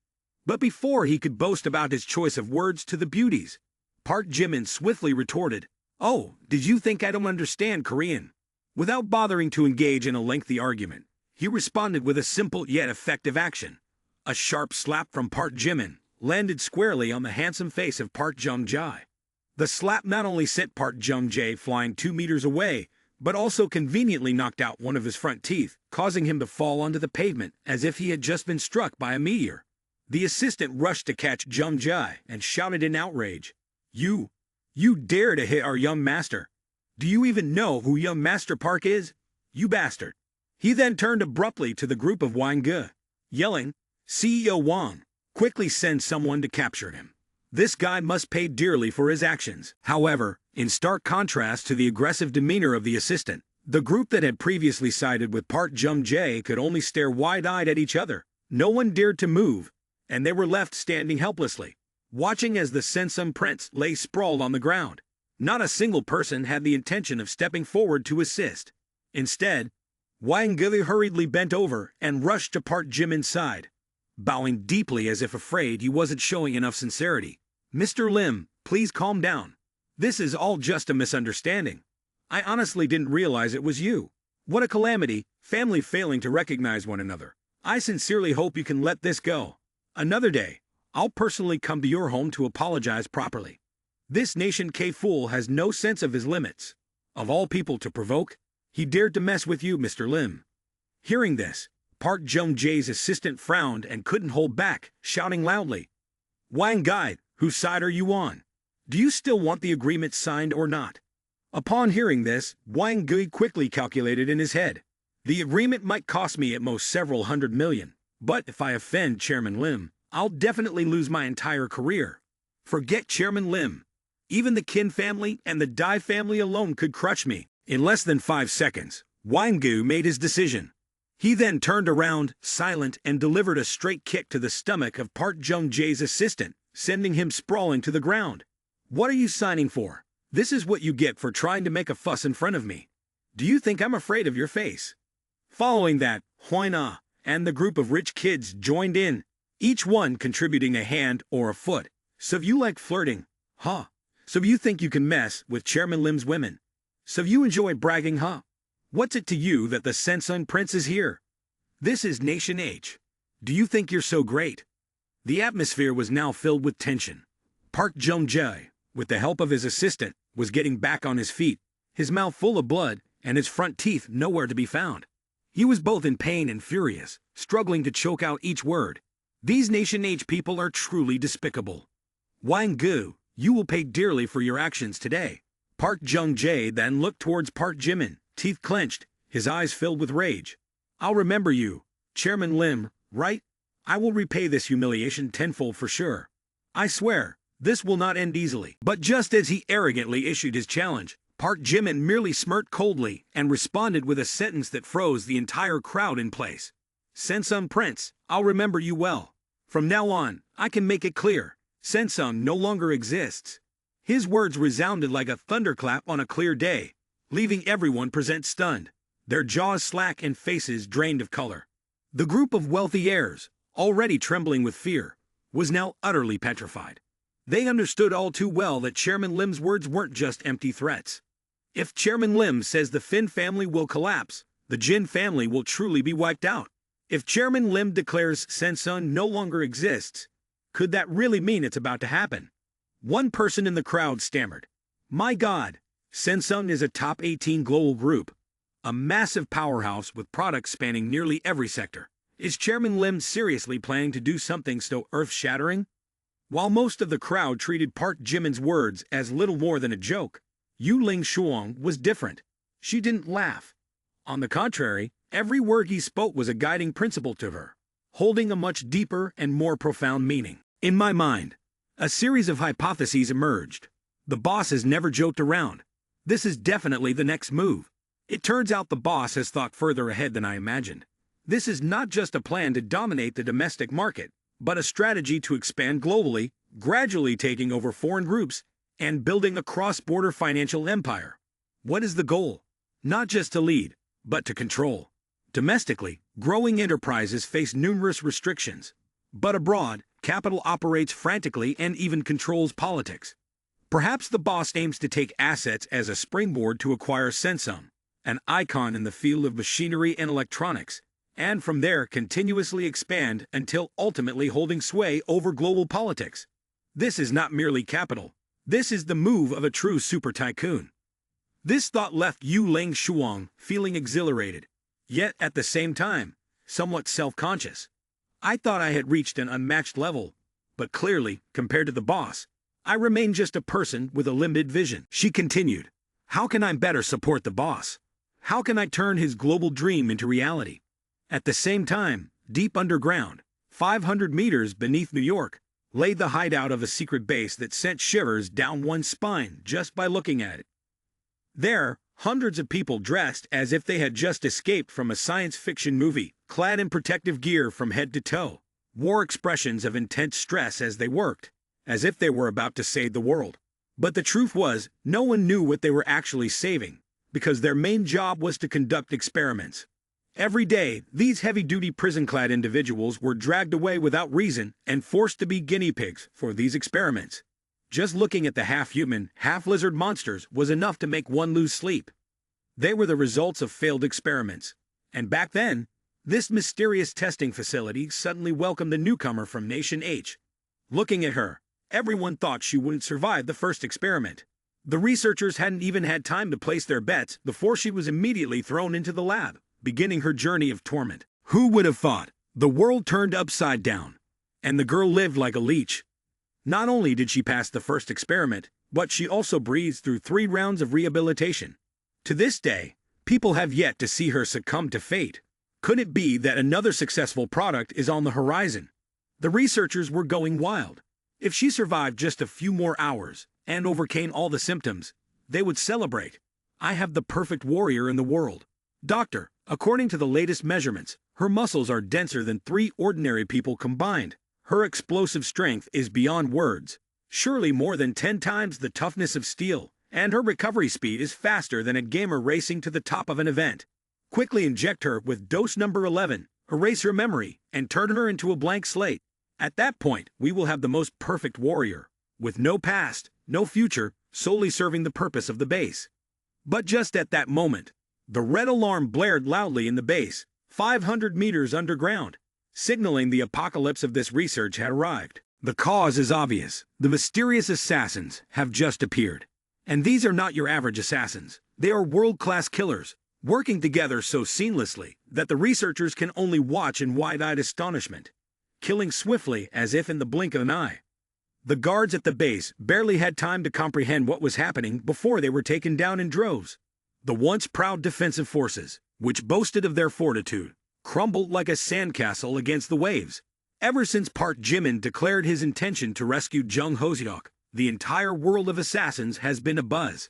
But before he could boast about his choice of words to the beauties, Park Jimin swiftly retorted, "Oh, did you think I don't understand Korean?" Without bothering to engage in a lengthy argument, he responded with a simple yet effective action. A sharp slap from Park Jimin, landed squarely on the handsome face of Park Jung-jae. The slap not only sent Park Jung-jae flying 2 meters away, but also conveniently knocked out one of his front teeth, causing him to fall onto the pavement as if he had just been struck by a meteor. The assistant rushed to catch Jung-jae and shouted in outrage, You dare to hit our young master! Do you even know who young Master Park is? You bastard!" He then turned abruptly to the group of Wang Ge, yelling, "CEO Wang, quickly send someone to capture him. This guy must pay dearly for his actions." However, in stark contrast to the aggressive demeanor of the assistant, the group that had previously sided with Park Jung-jae could only stare wide-eyed at each other. No one dared to move, and they were left standing helplessly, watching as the Sensum Prince lay sprawled on the ground. Not a single person had the intention of stepping forward to assist. Instead, Wang Ge hurriedly bent over and rushed to Park Jimin's side, bowing deeply as if afraid he wasn't showing enough sincerity. "Mr. Lim, please calm down. This is all just a misunderstanding. I honestly didn't realize it was you. What a calamity, family failing to recognize one another. I sincerely hope you can let this go. Another day, I'll personally come to your home to apologize properly. This nation K-fool has no sense of his limits. Of all people to provoke, he dared to mess with you, Mr. Lim." Hearing this, Park Jung-jae's assistant frowned and couldn't hold back, shouting loudly, "Wang Guide, whose side are you on? Do you still want the agreement signed or not?" Upon hearing this, Wang Ge quickly calculated in his head, "The agreement might cost me at most several hundred million, but if I offend Chairman Lim, I'll definitely lose my entire career. Forget Chairman Lim. Even the Qin family and the Dai family alone could crush me." In less than 5 seconds, Wang Ge made his decision. He then turned around, silent, and delivered a straight kick to the stomach of Park Jung-jae's assistant, sending him sprawling to the ground. "What are you signing for? This is what you get for trying to make a fuss in front of me. Do you think I'm afraid of your face?" Following that, Huina and the group of rich kids joined in, each one contributing a hand or a foot. "So you like flirting, huh? So you think you can mess with Chairman Lim's women? So you enjoy bragging, huh? What's it to you that the Sensum Prince is here? This is Nation H. Do you think you're so great?" The atmosphere was now filled with tension. Park Jung-jae, with the help of his assistant, was getting back on his feet, his mouth full of blood and his front teeth nowhere to be found. He was both in pain and furious, struggling to choke out each word. These Nation H people are truly despicable. "Wang Ge, you will pay dearly for your actions today." Park Jung-jae then looked towards Park Jimin, teeth clenched, his eyes filled with rage. "I'll remember you, Chairman Lim, right? I will repay this humiliation tenfold for sure. I swear, this will not end easily." But just as he arrogantly issued his challenge, Park Jimin merely smirked coldly and responded with a sentence that froze the entire crowd in place. "Sensum Prince, I'll remember you well. From now on, I can make it clear, Sensum no longer exists." His words resounded like a thunderclap on a clear day, leaving everyone present stunned, their jaws slack and faces drained of color. The group of wealthy heirs, already trembling with fear, was now utterly petrified. They understood all too well that Chairman Lim's words weren't just empty threats. If Chairman Lim says the Fin family will collapse, the Jin family will truly be wiped out. If Chairman Lim declares Sensum no longer exists, could that really mean it's about to happen? One person in the crowd stammered, "My God, Sensum is a top 18 global group, a massive powerhouse with products spanning nearly every sector. Is Chairman Lim seriously planning to do something so earth-shattering?" While most of the crowd treated Park Jimin's words as little more than a joke, Yu Ling Shuang was different. She didn't laugh. On the contrary, every word he spoke was a guiding principle to her, holding a much deeper and more profound meaning. "In my mind, a series of hypotheses emerged. The boss has never joked around. This is definitely the next move. It turns out the boss has thought further ahead than I imagined. This is not just a plan to dominate the domestic market, but a strategy to expand globally, gradually taking over foreign groups and building a cross-border financial empire. What is the goal? Not just to lead, but to control. Domestically, growing enterprises face numerous restrictions, but abroad, capital operates frantically and even controls politics. Perhaps the boss aims to take assets as a springboard to acquire Sensum, an icon in the field of machinery and electronics, and from there continuously expand until ultimately holding sway over global politics. This is not merely capital. This is the move of a true super tycoon. This thought left Yu Ling Shuang feeling exhilarated, yet at the same time, somewhat self-conscious. I thought I had reached an unmatched level, but clearly, compared to the boss, I remain just a person with a limited vision. She continued, how can I better support the boss? How can I turn his global dream into reality? At the same time, deep underground, 500 meters beneath New York, lay the hideout of a secret base that sent shivers down one's spine just by looking at it. There, hundreds of people dressed as if they had just escaped from a science fiction movie, clad in protective gear from head to toe, wore expressions of intense stress as they worked, as if they were about to save the world. But the truth was, no one knew what they were actually saving, because their main job was to conduct experiments. Every day, these heavy-duty prison-clad individuals were dragged away without reason and forced to be guinea pigs for these experiments. Just looking at the half-human, half-lizard monsters was enough to make one lose sleep. They were the results of failed experiments. And back then, this mysterious testing facility suddenly welcomed a newcomer from Nation H. Looking at her, everyone thought she wouldn't survive the first experiment. The researchers hadn't even had time to place their bets before she was immediately thrown into the lab, beginning her journey of torment. Who would have thought? The world turned upside down, and the girl lived like a leech. Not only did she pass the first experiment, but she also breezed through 3 rounds of rehabilitation. To this day, people have yet to see her succumb to fate. Could it be that another successful product is on the horizon? The researchers were going wild. If she survived just a few more hours and overcame all the symptoms, they would celebrate. I have the perfect warrior in the world. Doctor, according to the latest measurements, her muscles are denser than 3 ordinary people combined. Her explosive strength is beyond words, surely more than 10 times the toughness of steel, and her recovery speed is faster than a gamer racing to the top of an event. Quickly inject her with dose number 11, erase her memory, and turn her into a blank slate. At that point, we will have the most perfect warrior, with no past, no future, solely serving the purpose of the base. But just at that moment, the red alarm blared loudly in the base, 500 meters underground, signaling the apocalypse of this research had arrived. The cause is obvious. The mysterious assassins have just appeared. And these are not your average assassins. They are world-class killers, working together so seamlessly that the researchers can only watch in wide-eyed astonishment, killing swiftly as if in the blink of an eye. The guards at the base barely had time to comprehend what was happening before they were taken down in droves. The once proud defensive forces, which boasted of their fortitude, crumbled like a sandcastle against the waves. Ever since Park Jimin declared his intention to rescue Jung Hoseok, the entire world of assassins has been abuzz.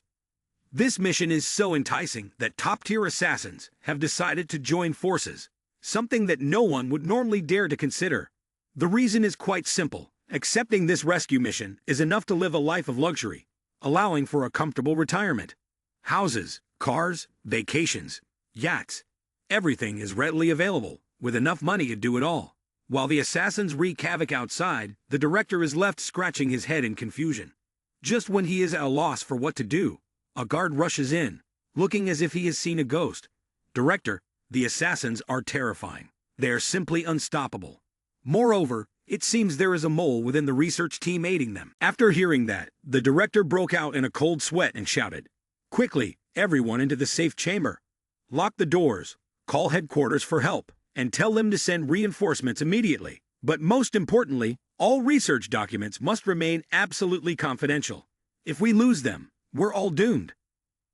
This mission is so enticing that top-tier assassins have decided to join forces, something that no one would normally dare to consider. The reason is quite simple. Accepting this rescue mission is enough to live a life of luxury, allowing for a comfortable retirement. Houses, cars, vacations, yachts. Everything is readily available, with enough money to do it all. While the assassins wreak havoc outside, the director is left scratching his head in confusion. Just when he is at a loss for what to do, a guard rushes in, looking as if he has seen a ghost. Director, the assassins are terrifying. They are simply unstoppable. Moreover, it seems there is a mole within the research team aiding them. After hearing that, the director broke out in a cold sweat and shouted, "Quickly, everyone into the safe chamber. Lock the doors, call headquarters for help, and tell them to send reinforcements immediately. But most importantly, all research documents must remain absolutely confidential. If we lose them, we're all doomed."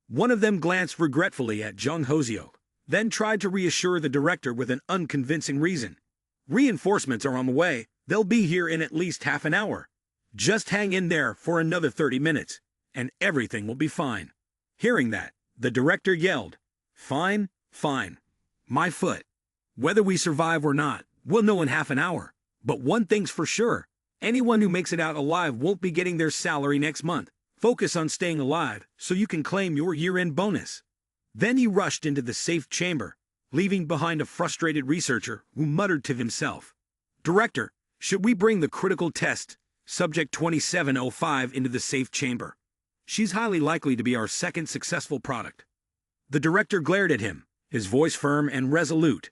One of them glanced regretfully at Jung Hoseok, then tried to reassure the director with an unconvincing reason. "Reinforcements are on the way. They'll be here in at least half an hour. Just hang in there for another 30 minutes, and everything will be fine." Hearing that, the director yelled, "Fine, fine. My foot. Whether we survive or not, we'll know in half an hour. But one thing's for sure. Anyone who makes it out alive won't be getting their salary next month. Focus on staying alive so you can claim your year-end bonus." Then he rushed into the safe chamber, leaving behind a frustrated researcher who muttered to himself, "Director, should we bring the critical test, subject 2705, into the safe chamber? She's highly likely to be our second successful product." The director glared at him, his voice firm and resolute.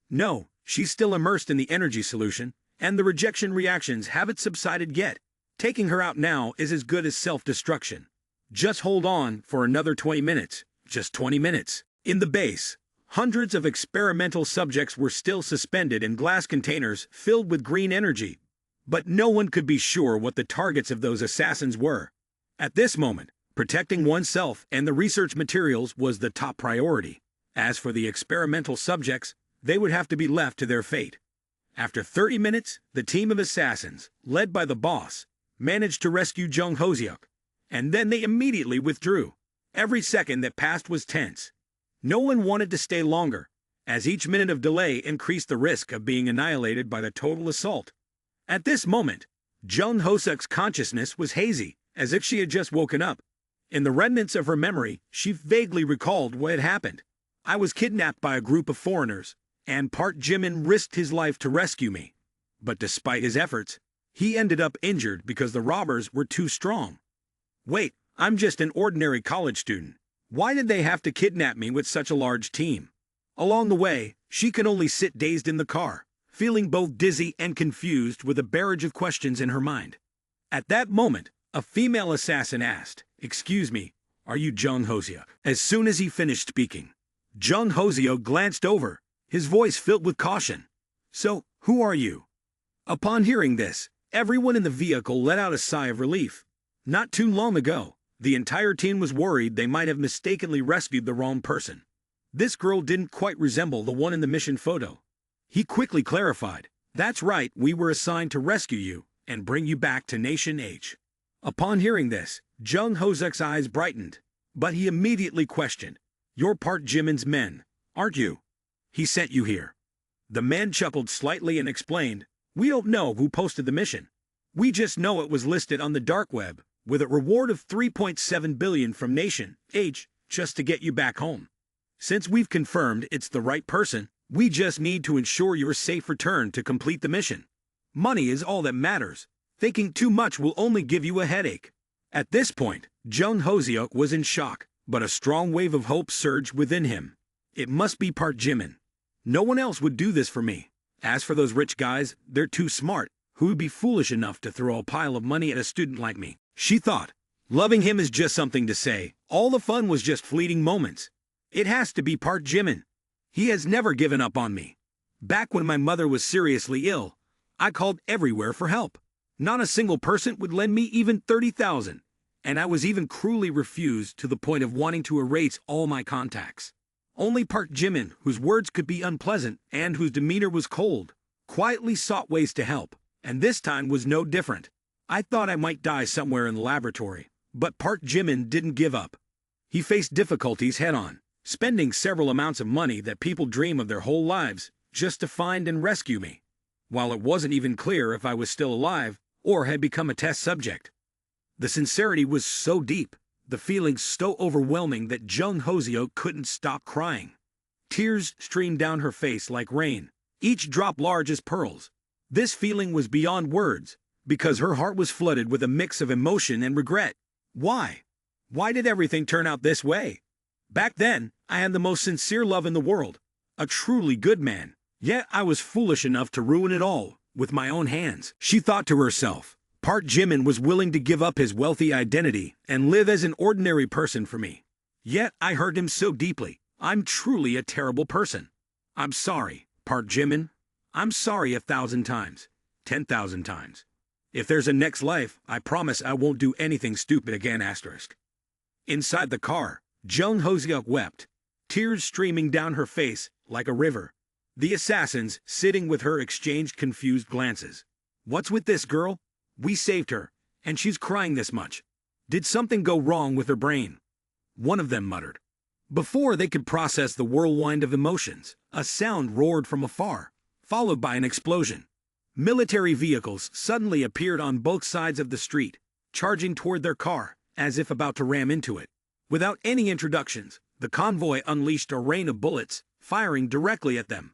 No, she's still immersed in the energy solution, and the rejection reactions haven't subsided yet. Taking her out now is as good as self-destruction. Just hold on for another 20 minutes. Just 20 minutes. In the base, hundreds of experimental subjects were still suspended in glass containers filled with green energy. But no one could be sure what the targets of those assassins were. At this moment, protecting oneself and the research materials was the top priority. As for the experimental subjects, they would have to be left to their fate. After 30 minutes, the team of assassins, led by the boss, managed to rescue Jung Hoseok, and then they immediately withdrew. Every second that passed was tense. No one wanted to stay longer, as each minute of delay increased the risk of being annihilated by the total assault. At this moment, Jung Hoseok's consciousness was hazy, as if she had just woken up. In the remnants of her memory, she vaguely recalled what had happened. I was kidnapped by a group of foreigners, and Park Jimin risked his life to rescue me. But despite his efforts, he ended up injured because the robbers were too strong. Wait, I'm just an ordinary college student. Why did they have to kidnap me with such a large team? Along the way, she could only sit dazed in the car, feeling both dizzy and confused with a barrage of questions in her mind. At that moment, a female assassin asked, "Excuse me, are you Jung Hoseok?" As soon as he finished speaking, Jung Hoseok glanced over, his voice filled with caution. "So, who are you?" Upon hearing this, everyone in the vehicle let out a sigh of relief. Not too long ago, the entire team was worried they might have mistakenly rescued the wrong person. This girl didn't quite resemble the one in the mission photo. He quickly clarified, "That's right, we were assigned to rescue you and bring you back to Nation H." Upon hearing this, Jung Hoseok's eyes brightened, but he immediately questioned, "You're Park Jimin's men, aren't you? He sent you here." The man chuckled slightly and explained, "We don't know who posted the mission. We just know it was listed on the dark web, with a reward of 3.7 billion from Nation H, just to get you back home. Since we've confirmed it's the right person, we just need to ensure your safe return to complete the mission. Money is all that matters. Thinking too much will only give you a headache." At this point, Jung Hoseok was in shock, but a strong wave of hope surged within him. It must be Park Jimin. No one else would do this for me. As for those rich guys, they're too smart. Who would be foolish enough to throw a pile of money at a student like me? She thought. Loving him is just something to say. All the fun was just fleeting moments. It has to be Park Jimin. He has never given up on me. Back when my mother was seriously ill, I called everywhere for help. Not a single person would lend me even 30,000, and I was even cruelly refused to the point of wanting to erase all my contacts. Only Park Jimin, whose words could be unpleasant and whose demeanor was cold, quietly sought ways to help, and this time was no different. I thought I might die somewhere in the laboratory, but Park Jimin didn't give up. He faced difficulties head-on, spending several amounts of money that people dream of their whole lives just to find and rescue me, while it wasn't even clear if I was still alive or had become a test subject. The sincerity was so deep, the feelings so overwhelming that Jung Hoseok couldn't stop crying. Tears streamed down her face like rain, each drop large as pearls. This feeling was beyond words, because her heart was flooded with a mix of emotion and regret. Why? Why did everything turn out this way? Back then, I had the most sincere love in the world, a truly good man, yet I was foolish enough to ruin it all with my own hands. She thought to herself, Park Jimin was willing to give up his wealthy identity and live as an ordinary person for me. Yet I hurt him so deeply. I'm truly a terrible person. I'm sorry, Park Jimin. I'm sorry 1,000 times, 10,000 times. If there's a next life, I promise I won't do anything stupid again. **. Inside the car, Jung Hoseok wept, tears streaming down her face like a river. The assassins, sitting with her, exchanged confused glances. What's with this girl? We saved her, and she's crying this much. Did something go wrong with her brain? One of them muttered. Before they could process the whirlwind of emotions, a sound roared from afar, followed by an explosion. Military vehicles suddenly appeared on both sides of the street, charging toward their car, as if about to ram into it. Without any introductions, the convoy unleashed a rain of bullets, firing directly at them.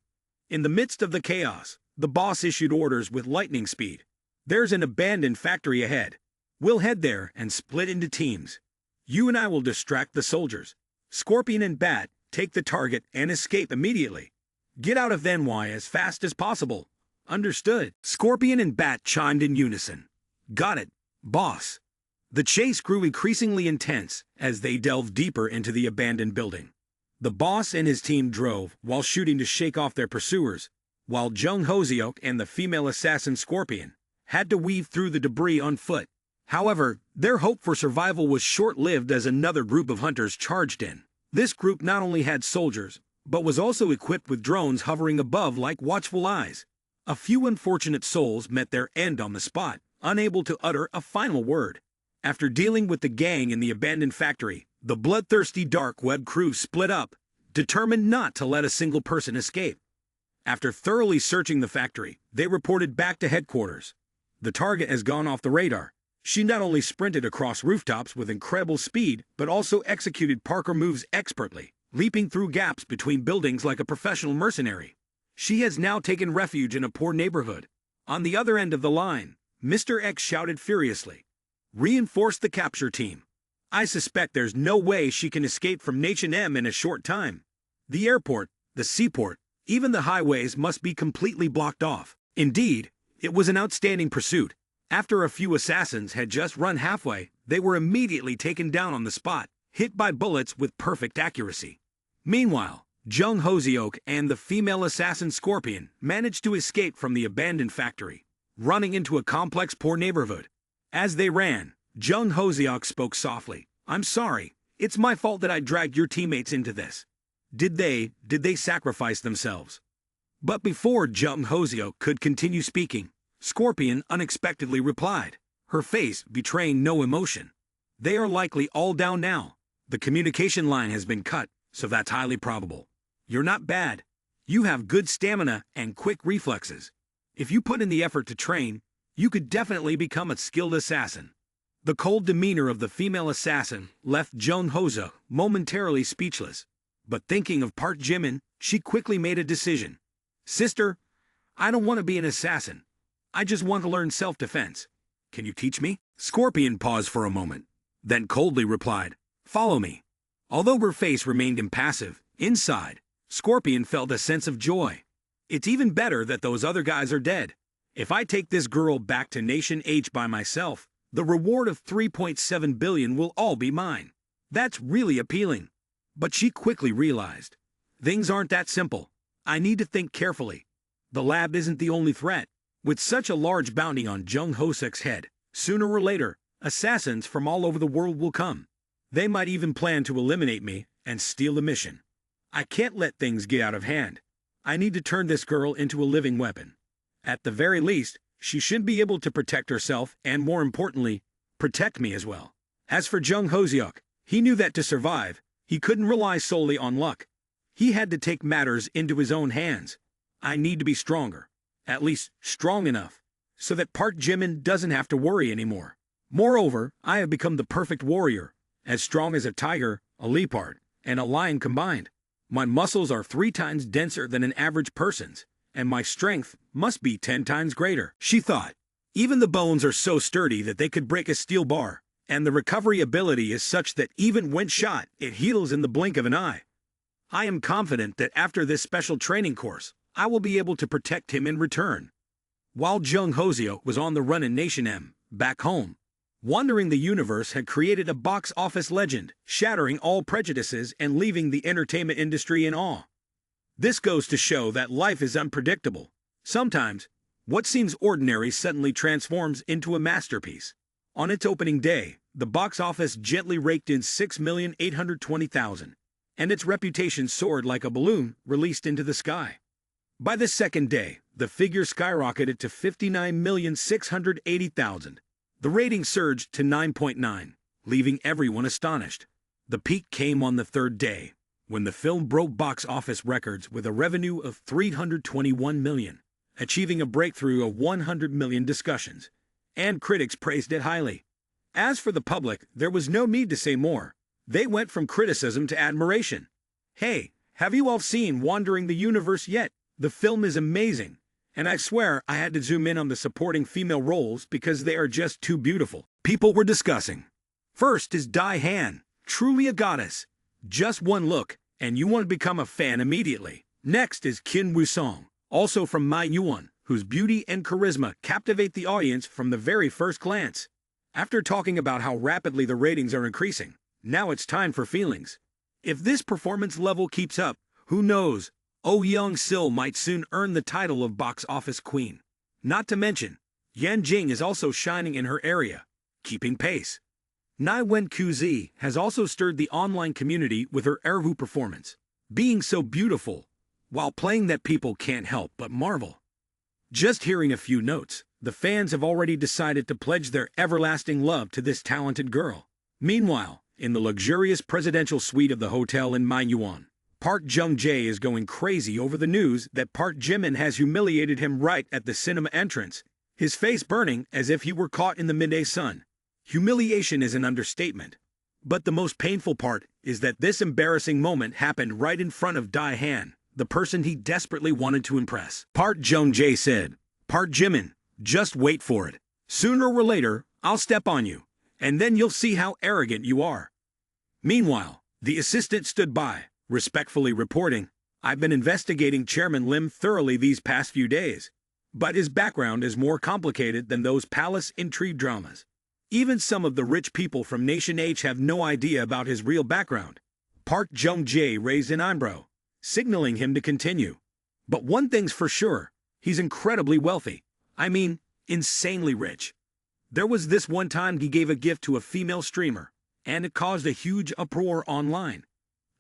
In the midst of the chaos, the boss issued orders with lightning speed. There's an abandoned factory ahead. We'll head there and split into teams. You and I will distract the soldiers. Scorpion and Bat take the target and escape immediately. Get out of NY as fast as possible. Understood. Scorpion and Bat chimed in unison. Got it, boss. The chase grew increasingly intense as they delved deeper into the abandoned building. The boss and his team drove while shooting to shake off their pursuers, while Jung Hoseok and the female assassin Scorpion had to weave through the debris on foot. However, their hope for survival was short-lived as another group of hunters charged in. This group not only had soldiers, but was also equipped with drones hovering above like watchful eyes. A few unfortunate souls met their end on the spot, unable to utter a final word. After dealing with the gang in the abandoned factory, the bloodthirsty dark web crew split up, determined not to let a single person escape. After thoroughly searching the factory, they reported back to headquarters. The target has gone off the radar. She not only sprinted across rooftops with incredible speed, but also executed parkour moves expertly, leaping through gaps between buildings like a professional mercenary. She has now taken refuge in a poor neighborhood. On the other end of the line, Mr. X shouted furiously. Reinforce the capture team. I suspect there's no way she can escape from Nation M in a short time. The airport, the seaport, even the highways must be completely blocked off. Indeed, it was an outstanding pursuit. After a few assassins had just run halfway, they were immediately taken down on the spot, hit by bullets with perfect accuracy. Meanwhile, Jung Hoseok and the female assassin Scorpion managed to escape from the abandoned factory, running into a complex poor neighborhood. As they ran, Jung Hoseok spoke softly. I'm sorry, it's my fault that I dragged your teammates into this. Did they sacrifice themselves? But before Jung Hoseok could continue speaking, Scorpion unexpectedly replied, her face betraying no emotion. They are likely all down now. The communication line has been cut, so that's highly probable. You're not bad. You have good stamina and quick reflexes. If you put in the effort to train, you could definitely become a skilled assassin. The cold demeanor of the female assassin left Jung Hoseok momentarily speechless. But thinking of Park Jimin, she quickly made a decision. Sister, I don't want to be an assassin. I just want to learn self-defense. Can you teach me? Scorpion paused for a moment, then coldly replied, follow me. Although her face remained impassive, inside, Scorpion felt a sense of joy. It's even better that those other guys are dead. If I take this girl back to Nation H by myself, the reward of 3.7 billion will all be mine. That's really appealing. But she quickly realized, things aren't that simple. I need to think carefully. The lab isn't the only threat. With such a large bounty on Jung Hoseok's head, sooner or later, assassins from all over the world will come. They might even plan to eliminate me and steal the mission. I can't let things get out of hand. I need to turn this girl into a living weapon. At the very least, she should be able to protect herself and, more importantly, protect me as well. As for Jung Hoseok, he knew that to survive, he couldn't rely solely on luck. He had to take matters into his own hands. I need to be stronger. At least strong enough, so that Park Jimin doesn't have to worry anymore. Moreover, I have become the perfect warrior, as strong as a tiger, a leopard, and a lion combined. My muscles are 3 times denser than an average person's, and my strength must be 10 times greater, she thought. Even the bones are so sturdy that they could break a steel bar, and the recovery ability is such that even when shot, it heals in the blink of an eye. I am confident that after this special training course, I will be able to protect him in return. While Jung Hoseok was on the run in Nation M, back home, Wandering the Universe had created a box office legend, shattering all prejudices and leaving the entertainment industry in awe. This goes to show that life is unpredictable. Sometimes, what seems ordinary suddenly transforms into a masterpiece. On its opening day, the box office gently raked in 6,820,000, and its reputation soared like a balloon released into the sky. By the second day, the figure skyrocketed to 59,680,000. The rating surged to 9.9, leaving everyone astonished. The peak came on the third day, when the film broke box office records with a revenue of 321 million, achieving a breakthrough of 100 million discussions, and critics praised it highly. As for the public, there was no need to say more. They went from criticism to admiration. Hey, have you all seen Wandering the Universe yet? The film is amazing, and I swear I had to zoom in on the supporting female roles because they are just too beautiful. People were discussing. First is Dai Han, truly a goddess. Just one look, and you want to become a fan immediately. Next is Kim Woo-song, also from manhwa, whose beauty and charisma captivate the audience from the very first glance. After talking about how rapidly the ratings are increasing, now it's time for feelings. If this performance level keeps up, who knows, Oh Young-sil might soon earn the title of box office queen. Not to mention, Yan Jing is also shining in her area, keeping pace. Nai Wen Kuzi has also stirred the online community with her erhu performance, being so beautiful, while playing that people can't help but marvel. Just hearing a few notes, the fans have already decided to pledge their everlasting love to this talented girl. Meanwhile, in the luxurious presidential suite of the hotel in manhwa, Park Jung-jae is going crazy over the news that Park Jimin has humiliated him right at the cinema entrance, his face burning as if he were caught in the midday sun. Humiliation is an understatement. But the most painful part is that this embarrassing moment happened right in front of Dae-han, the person he desperately wanted to impress. Park Jung-jae said, "Park Jimin, just wait for it. Sooner or later, I'll step on you, and then you'll see how arrogant you are." Meanwhile, the assistant stood by, respectfully reporting, "I've been investigating Chairman Lim thoroughly these past few days, but his background is more complicated than those palace intrigue dramas. Even some of the rich people from Nation H have no idea about his real background." Park Jung-jae raised an eyebrow, signaling him to continue. "But one thing's for sure, he's incredibly wealthy. I mean, insanely rich. There was this one time he gave a gift to a female streamer, and it caused a huge uproar online.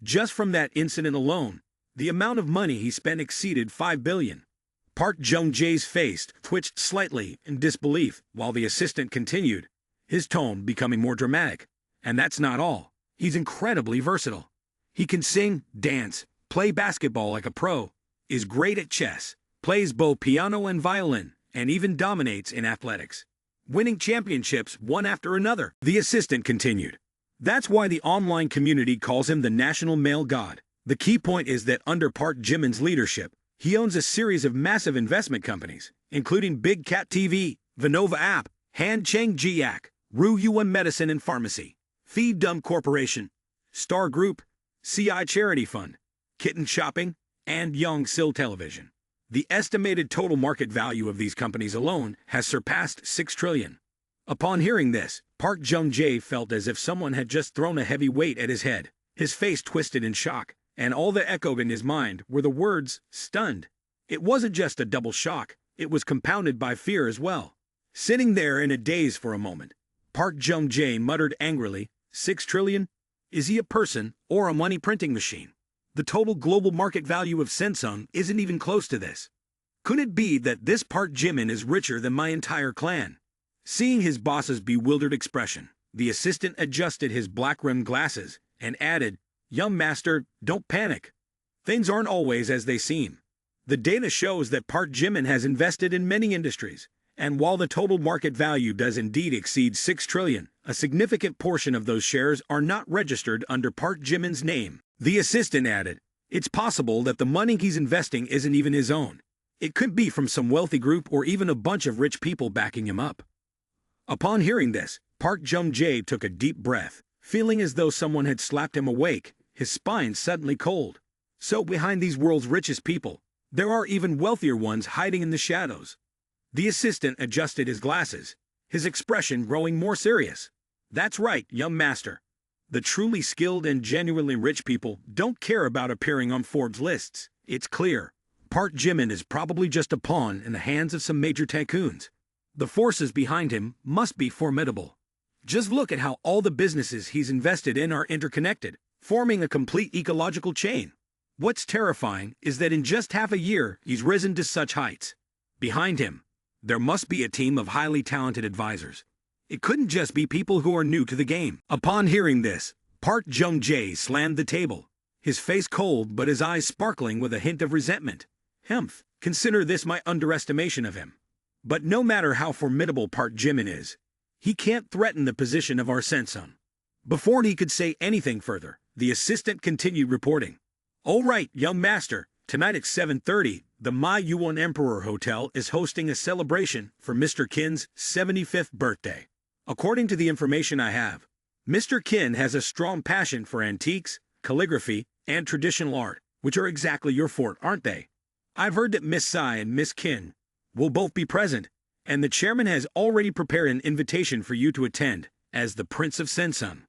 Just from that incident alone, the amount of money he spent exceeded 5 billion. Park Jung-jae's face twitched slightly in disbelief while the assistant continued, his tone becoming more dramatic. "And that's not all. He's incredibly versatile. He can sing, dance, play basketball like a pro, is great at chess, plays both piano and violin, and even dominates in athletics, winning championships one after another." The assistant continued. "That's why the online community calls him the national male god. The key point is that under Park Jimin's leadership, he owns a series of massive investment companies, including Big Cat TV, Vinova App, Han Cheng Jiak, Ru Yuan Medicine and Pharmacy, Feed Dumb Corporation, Star Group, CI Charity Fund, Kitten Shopping, and Young-sil Television. The estimated total market value of these companies alone has surpassed 6 trillion. Upon hearing this, Park Jung-jae felt as if someone had just thrown a heavy weight at his head. His face twisted in shock, and all that echoed in his mind were the words, stunned. It wasn't just a double shock, it was compounded by fear as well. Sitting there in a daze for a moment, Park Jung-jae muttered angrily, 6 trillion? Is he a person or a money printing machine? The total global market value of Samsung isn't even close to this. Could it be that this Park Jimin is richer than my entire clan?" Seeing his boss's bewildered expression, the assistant adjusted his black-rimmed glasses and added, "Young master, don't panic. Things aren't always as they seem. The data shows that Park Jimin has invested in many industries, and while the total market value does indeed exceed 6 trillion, a significant portion of those shares are not registered under Park Jimin's name." The assistant added, "It's possible that the money he's investing isn't even his own. It could be from some wealthy group or even a bunch of rich people backing him up." Upon hearing this, Park Jung-jae took a deep breath, feeling as though someone had slapped him awake, his spine suddenly cold. So behind these world's richest people, there are even wealthier ones hiding in the shadows. The assistant adjusted his glasses, his expression growing more serious. "That's right, young master. The truly skilled and genuinely rich people don't care about appearing on Forbes lists. It's clear. Park Jimin is probably just a pawn in the hands of some major tycoons. The forces behind him must be formidable. Just look at how all the businesses he's invested in are interconnected, forming a complete ecological chain. What's terrifying is that in just half a year, he's risen to such heights. Behind him, there must be a team of highly talented advisors. It couldn't just be people who are new to the game." Upon hearing this, Park Jung-jae slammed the table, his face cold but his eyes sparkling with a hint of resentment. "Humph, consider this my underestimation of him. But no matter how formidable Park Jimin is, he can't threaten the position of our Samsung." Before he could say anything further, the assistant continued reporting. "All right, young master, tonight at 7:30, the manhwa Emperor Hotel is hosting a celebration for Mr. Kin's 75th birthday. According to the information I have, Mr. Kin has a strong passion for antiques, calligraphy, and traditional art, which are exactly your fort, aren't they? I've heard that Miss Sai and Miss Kin will both be present, and the chairman has already prepared an invitation for you to attend as the Prince of Sensun.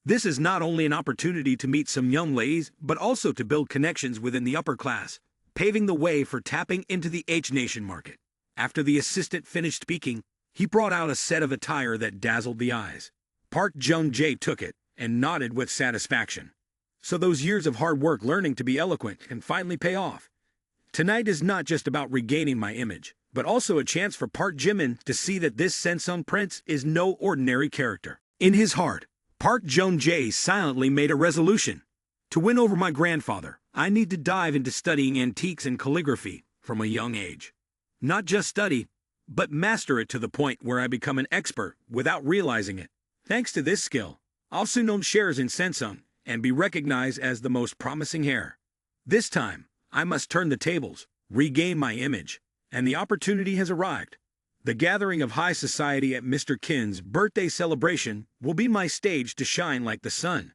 This is not only an opportunity to meet some young ladies, but also to build connections within the upper class, paving the way for tapping into the H-Nation market. After the assistant finished speaking, he brought out a set of attire that dazzled the eyes. Park Jung-jae took it and nodded with satisfaction. So those years of hard work learning to be eloquent can finally pay off. Tonight is not just about regaining my image, but also a chance for Park Jimin to see that this Sensun prince is no ordinary character. In his heart, Park Jung-jae silently made a resolution. To win over my grandfather, I need to dive into studying antiques and calligraphy from a young age. Not just study, but master it to the point where I become an expert without realizing it. Thanks to this skill, I'll soon own shares in Sensun and be recognized as the most promising heir. This time, I must turn the tables, regain my image, and the opportunity has arrived. The gathering of high society at Mr. Kin's birthday celebration will be my stage to shine like the sun.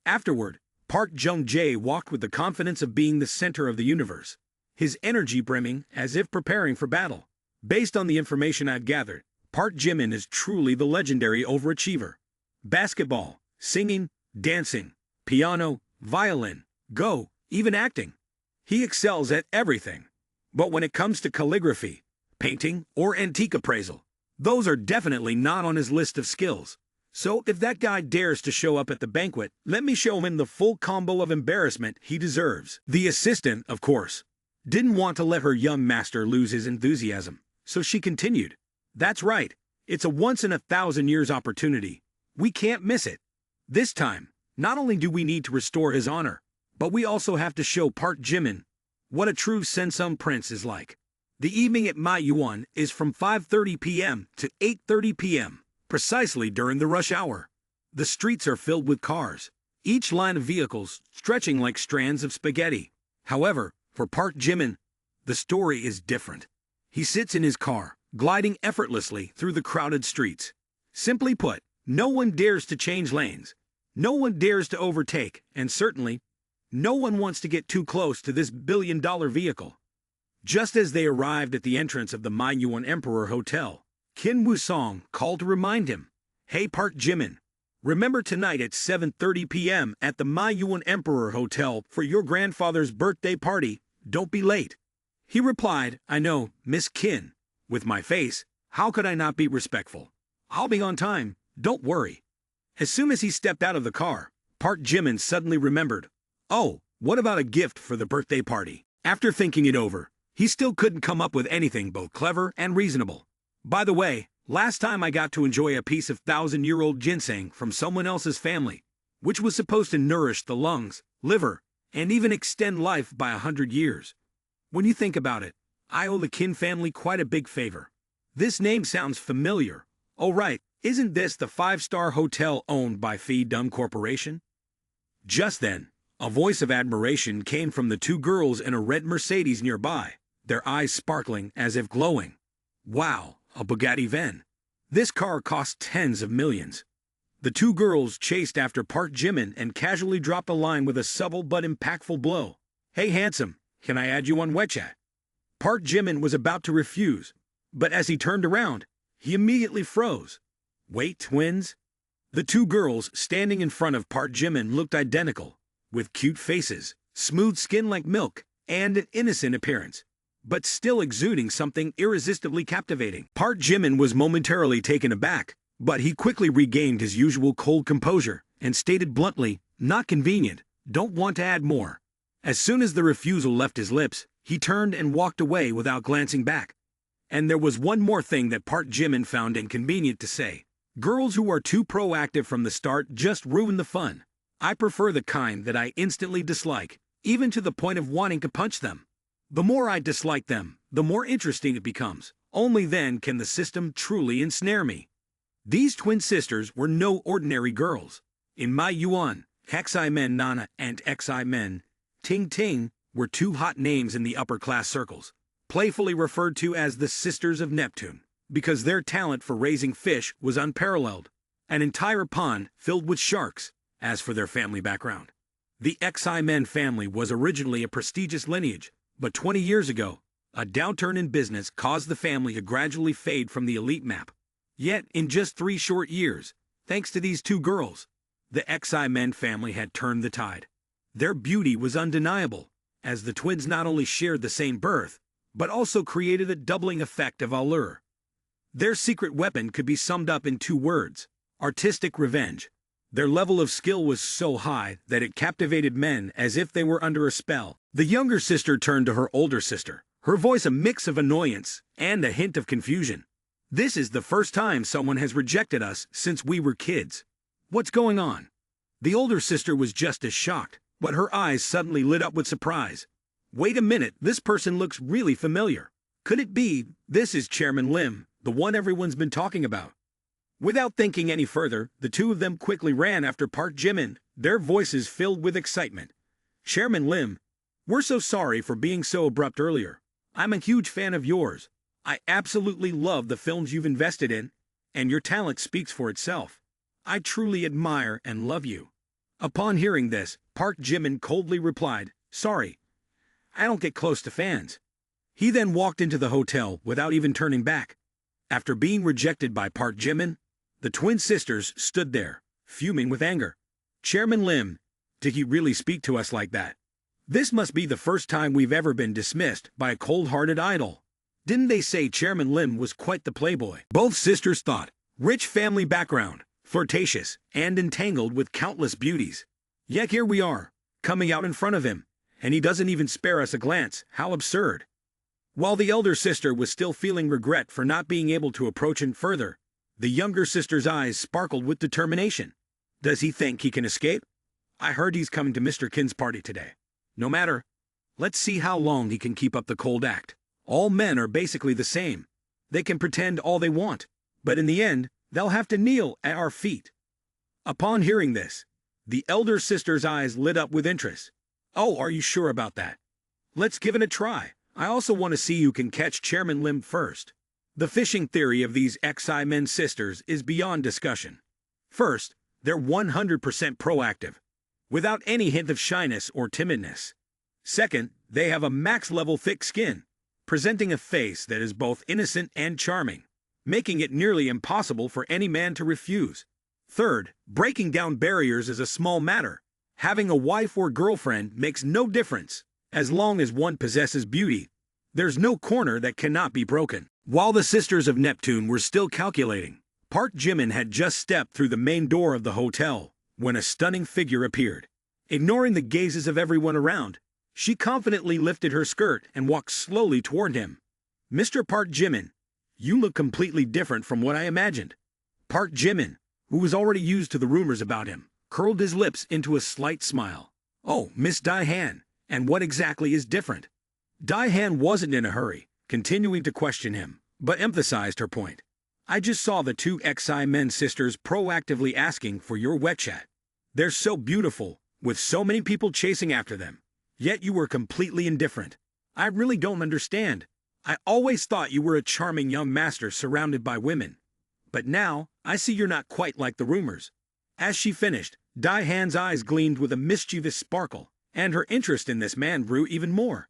Afterward, Park Jung-jae walked with the confidence of being the center of the universe, his energy brimming as if preparing for battle. Based on the information I've gathered, Park Jimin is truly the legendary overachiever. Basketball, singing, dancing, piano, violin, go, even acting. He excels at everything. But when it comes to calligraphy, painting, or antique appraisal, those are definitely not on his list of skills. So if that guy dares to show up at the banquet, let me show him the full combo of embarrassment he deserves. The assistant, of course, didn't want to let her young master lose his enthusiasm, so she continued. That's right, it's a once-in-a-thousand-years opportunity. We can't miss it. This time, not only do we need to restore his honor, but we also have to show Park Jimin what a true Sensun prince is like. The evening at Manhwa is from 5:30 p.m. to 8:30 p.m., precisely during the rush hour. The streets are filled with cars, each line of vehicles stretching like strands of spaghetti. However, for Park Jimin, the story is different. He sits in his car, gliding effortlessly through the crowded streets. Simply put, no one dares to change lanes. No one dares to overtake, and certainly, no one wants to get too close to this billion-dollar vehicle. Just as they arrived at the entrance of the Manhwa Emperor Hotel, Kim Woo-song called to remind him, "Hey Park Jimin, remember tonight at 7:30 p.m. at the Manhwa Emperor Hotel for your grandfather's birthday party. Don't be late." He replied, "I know, Miss Kin. With my face, how could I not be respectful? I'll be on time, don't worry." As soon as he stepped out of the car, Park Jimin suddenly remembered, oh, what about a gift for the birthday party? After thinking it over, he still couldn't come up with anything both clever and reasonable. By the way, last time I got to enjoy a piece of 1,000-year-old ginseng from someone else's family, which was supposed to nourish the lungs, liver, and even extend life by 100 years. When you think about it, I owe the Kin family quite a big favor. This name sounds familiar. Oh right, isn't this the 5-star hotel owned by Phi Dum Corporation? Just then, a voice of admiration came from the two girls in a red Mercedes nearby, their eyes sparkling as if glowing. Wow, a Bugatti Ven. This car cost tens of millions. The two girls chased after Park Jimin and casually dropped a line with a subtle but impactful blow. "Hey handsome, can I add you on WeChat?" Park Jimin was about to refuse, but as he turned around, he immediately froze. Wait, twins? The two girls standing in front of Park Jimin looked identical, with cute faces, smooth skin like milk, and an innocent appearance, but still exuding something irresistibly captivating. Park Jimin was momentarily taken aback, but he quickly regained his usual cold composure and stated bluntly, "Not convenient, don't want to add more." As soon as the refusal left his lips, he turned and walked away without glancing back. And there was one more thing that Park Jimin found inconvenient to say. Girls who are too proactive from the start just ruin the fun. I prefer the kind that I instantly dislike, even to the point of wanting to punch them. The more I dislike them, the more interesting it becomes. Only then can the system truly ensnare me. These twin sisters were no ordinary girls. In Manhwa, Xi-men Nana and Xi-men Ting Ting were two hot names in the upper-class circles, playfully referred to as the Sisters of Neptune, because their talent for raising fish was unparalleled, an entire pond filled with sharks. As for their family background, The Xi-Men family was originally a prestigious lineage, but 20 years ago, a downturn in business caused the family to gradually fade from the elite map. Yet, in just 3 short years, thanks to these 2 girls, the Xi-Men family had turned the tide. Their beauty was undeniable, as the twins not only shared the same birth, but also created a doubling effect of allure. Their secret weapon could be summed up in 2 words: artistic revenge. Their level of skill was so high that it captivated men as if they were under a spell. The younger sister turned to her older sister, her voice a mix of annoyance and a hint of confusion. "This is the first time someone has rejected us since we were kids. What's going on?" The older sister was just as shocked, but her eyes suddenly lit up with surprise. "Wait a minute, this person looks really familiar. Could it be, this is Chairman Lim, the one everyone's been talking about?" Without thinking any further, the 2 of them quickly ran after Park Jimin, their voices filled with excitement. "Chairman Lim, we're so sorry for being so abrupt earlier. I'm a huge fan of yours. I absolutely love the films you've invested in, and your talent speaks for itself. I truly admire and love you." Upon hearing this, Park Jimin coldly replied, "Sorry, I don't get close to fans." He then walked into the hotel without even turning back. After being rejected by Park Jimin, the twin sisters stood there, fuming with anger. "Chairman Lim, did he really speak to us like that? This must be the first time we've ever been dismissed by a cold-hearted idol. Didn't they say Chairman Lim was quite the playboy?" Both sisters thought. Rich family background, flirtatious, and entangled with countless beauties. Yet here we are, coming out in front of him, and he doesn't even spare us a glance. How absurd. While the elder sister was still feeling regret for not being able to approach him further, the younger sister's eyes sparkled with determination. "Does he think he can escape? I heard he's coming to Mr. Kin's party today. No matter. Let's see how long he can keep up the cold act. All men are basically the same. They can pretend all they want, but in the end, they'll have to kneel at our feet." Upon hearing this, the elder sister's eyes lit up with interest. "Oh, are you sure about that? Let's give it a try. I also want to see who can catch Chairman Lim first." The fishing theory of these Xi-Men sisters is beyond discussion. First, they're 100% proactive, without any hint of shyness or timidness. Second, they have a max-level thick skin, presenting a face that is both innocent and charming, making it nearly impossible for any man to refuse. Third, breaking down barriers is a small matter. Having a wife or girlfriend makes no difference. As long as one possesses beauty, there's no corner that cannot be broken. While the Sisters of Neptune were still calculating, Park Jimin had just stepped through the main door of the hotel when a stunning figure appeared. Ignoring the gazes of everyone around, she confidently lifted her skirt and walked slowly toward him. "Mr. Park Jimin, you look completely different from what I imagined." Park Jimin, who was already used to the rumors about him, curled his lips into a slight smile. "Oh, Miss Dai-Han, and what exactly is different?" Dai-Han wasn't in a hurry, continuing to question him, but emphasized her point. "I just saw the 2 Xi-Men sisters proactively asking for your wet chat. They're so beautiful, with so many people chasing after them. Yet you were completely indifferent. I really don't understand. I always thought you were a charming young master surrounded by women. But now, I see you're not quite like the rumors." As she finished, Dai-Han's eyes gleamed with a mischievous sparkle, and her interest in this man grew even more.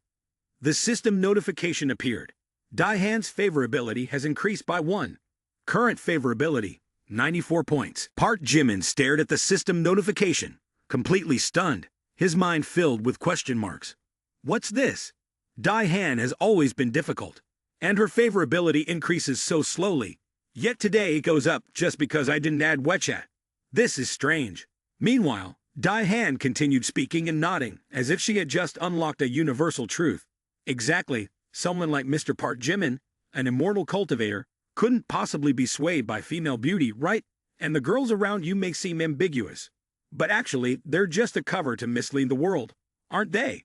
The system notification appeared. Dai-Han's favorability has increased by 1. Current favorability, 94 points. Park Jimin stared at the system notification, completely stunned, his mind filled with question marks. What's this? Dai-Han has always been difficult, and her favorability increases so slowly, yet today it goes up just because I didn't add WeChat. This is strange. Meanwhile, Dai-Han continued speaking and nodding, as if she had just unlocked a universal truth. Exactly, someone like Mr. Park Jimin, an immortal cultivator, couldn't possibly be swayed by female beauty, right? And the girls around you may seem ambiguous, but actually, they're just a cover to mislead the world, aren't they?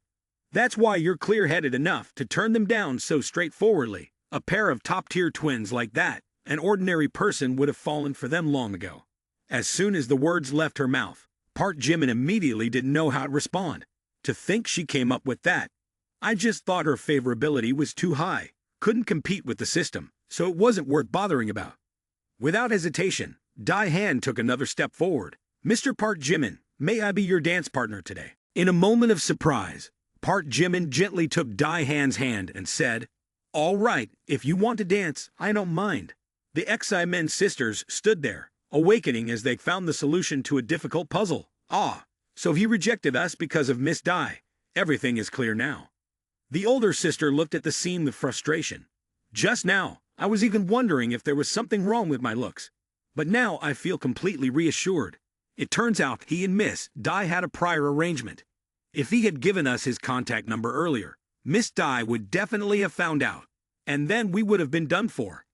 That's why you're clear-headed enough to turn them down so straightforwardly. A pair of top-tier twins like that, an ordinary person would have fallen for them long ago. As soon as the words left her mouth, Park Jimin immediately didn't know how to respond. To think she came up with that. I just thought her favorability was too high, couldn't compete with the system, so it wasn't worth bothering about. Without hesitation, Dai-Han took another step forward. Mr. Park Jimin, may I be your dance partner today? In a moment of surprise, Park Jimin gently took Dai Han's hand and said, "All right, if you want to dance, I don't mind." The Xi-Men sisters stood there, awakening as they found the solution to a difficult puzzle. Ah, so he rejected us because of Miss Dai. Everything is clear now. The older sister looked at the scene with frustration. Just now, I was even wondering if there was something wrong with my looks. But now I feel completely reassured. It turns out he and Miss Dai had a prior arrangement. If he had given us his contact number earlier, Miss Dai would definitely have found out, and then we would have been done for.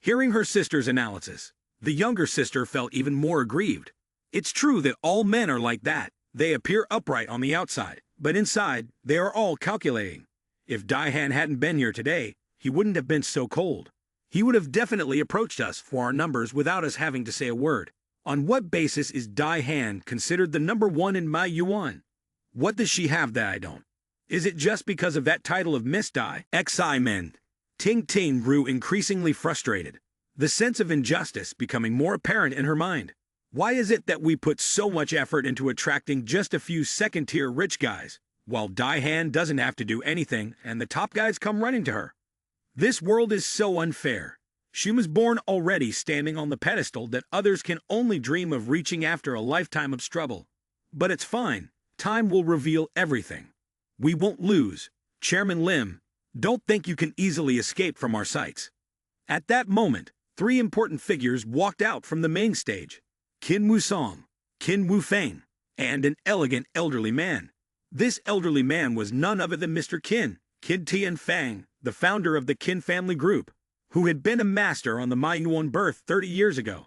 Hearing her sister's analysis, the younger sister felt even more aggrieved. It's true that all men are like that. They appear upright on the outside, but inside, they are all calculating. If Dai-Han hadn't been here today, he wouldn't have been so cold. He would have definitely approached us for our numbers without us having to say a word. On what basis is Dai-Han considered the number one in my yuan? What does she have that I don't? Is it just because of that title of Miss Dai? Xi-Men. Ting Ting grew increasingly frustrated, the sense of injustice becoming more apparent in her mind. Why is it that we put so much effort into attracting just a few second-tier rich guys, while Dai-Han doesn't have to do anything and the top guys come running to her? This world is so unfair. She was born already standing on the pedestal that others can only dream of reaching after a lifetime of struggle. But it's fine. Time will reveal everything. We won't lose. Chairman Lim, don't think you can easily escape from our sights. At that moment, three important figures walked out from the main stage. Qin Wusong, Qin Wufeng, and an elegant elderly man. This elderly man was none other than Mr. Qin Tianfang, the founder of the Qin family group, who had been a master on the Maiyuan birth 30 years ago.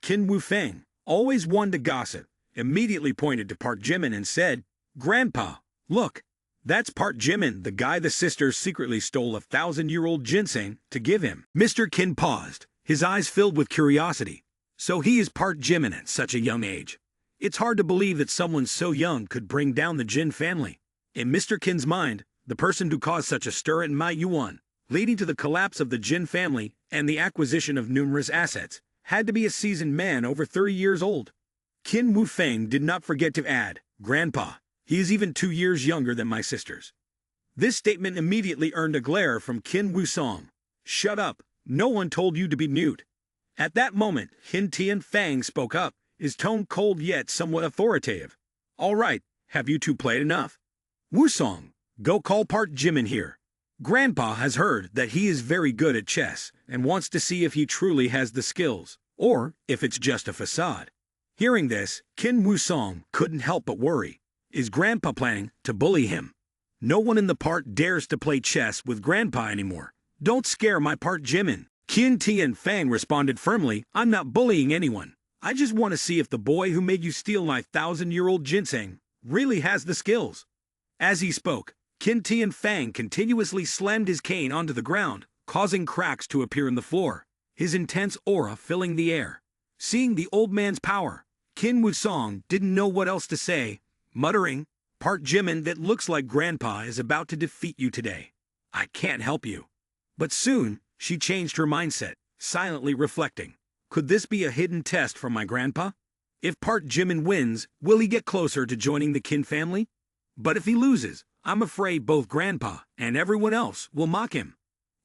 Qin Wufeng, always one to gossip, immediately pointed to Park Jimin and said, "Grandpa, look, that's Park Jimin, the guy the sisters secretly stole 1,000-year-old ginseng to give him." Mr. Qin paused, his eyes filled with curiosity. So he is Park Jimin at such a young age. It's hard to believe that someone so young could bring down the Jin family. In Mr. Qin's mind, the person who caused such a stir in Maiyuan, leading to the collapse of the Jin family and the acquisition of numerous assets, had to be a seasoned man over 30 years old. Qin Wufeng did not forget to add, "Grandpa, he is even 2 years younger than my sisters." This statement immediately earned a glare from Qin Wusong. "Shut up, no one told you to be mute." At that moment, Qin Tianfang spoke up, his tone cold yet somewhat authoritative. "All right, have you two played enough? Wusong, go call Park Jimin here. Grandpa has heard that he is very good at chess and wants to see if he truly has the skills, or if it's just a facade." Hearing this, Qin Wusong couldn't help but worry. Is Grandpa planning to bully him? No one in the park dares to play chess with Grandpa anymore. "Don't scare my Park Jimin." Qin Tianfang responded firmly, "I'm not bullying anyone. I just want to see if the boy who made you steal my 1,000-year-old ginseng really has the skills." As he spoke, Qin Tianfang continuously slammed his cane onto the ground, causing cracks to appear in the floor, his intense aura filling the air. Seeing the old man's power, Qin Wusong didn't know what else to say, muttering, "Park Jimin, that looks like Grandpa is about to defeat you today. I can't help you." But soon, she changed her mindset, silently reflecting. Could this be a hidden test from my grandpa? If Park Jimin wins, will he get closer to joining the Qin family? But if he loses, I'm afraid both Grandpa and everyone else will mock him.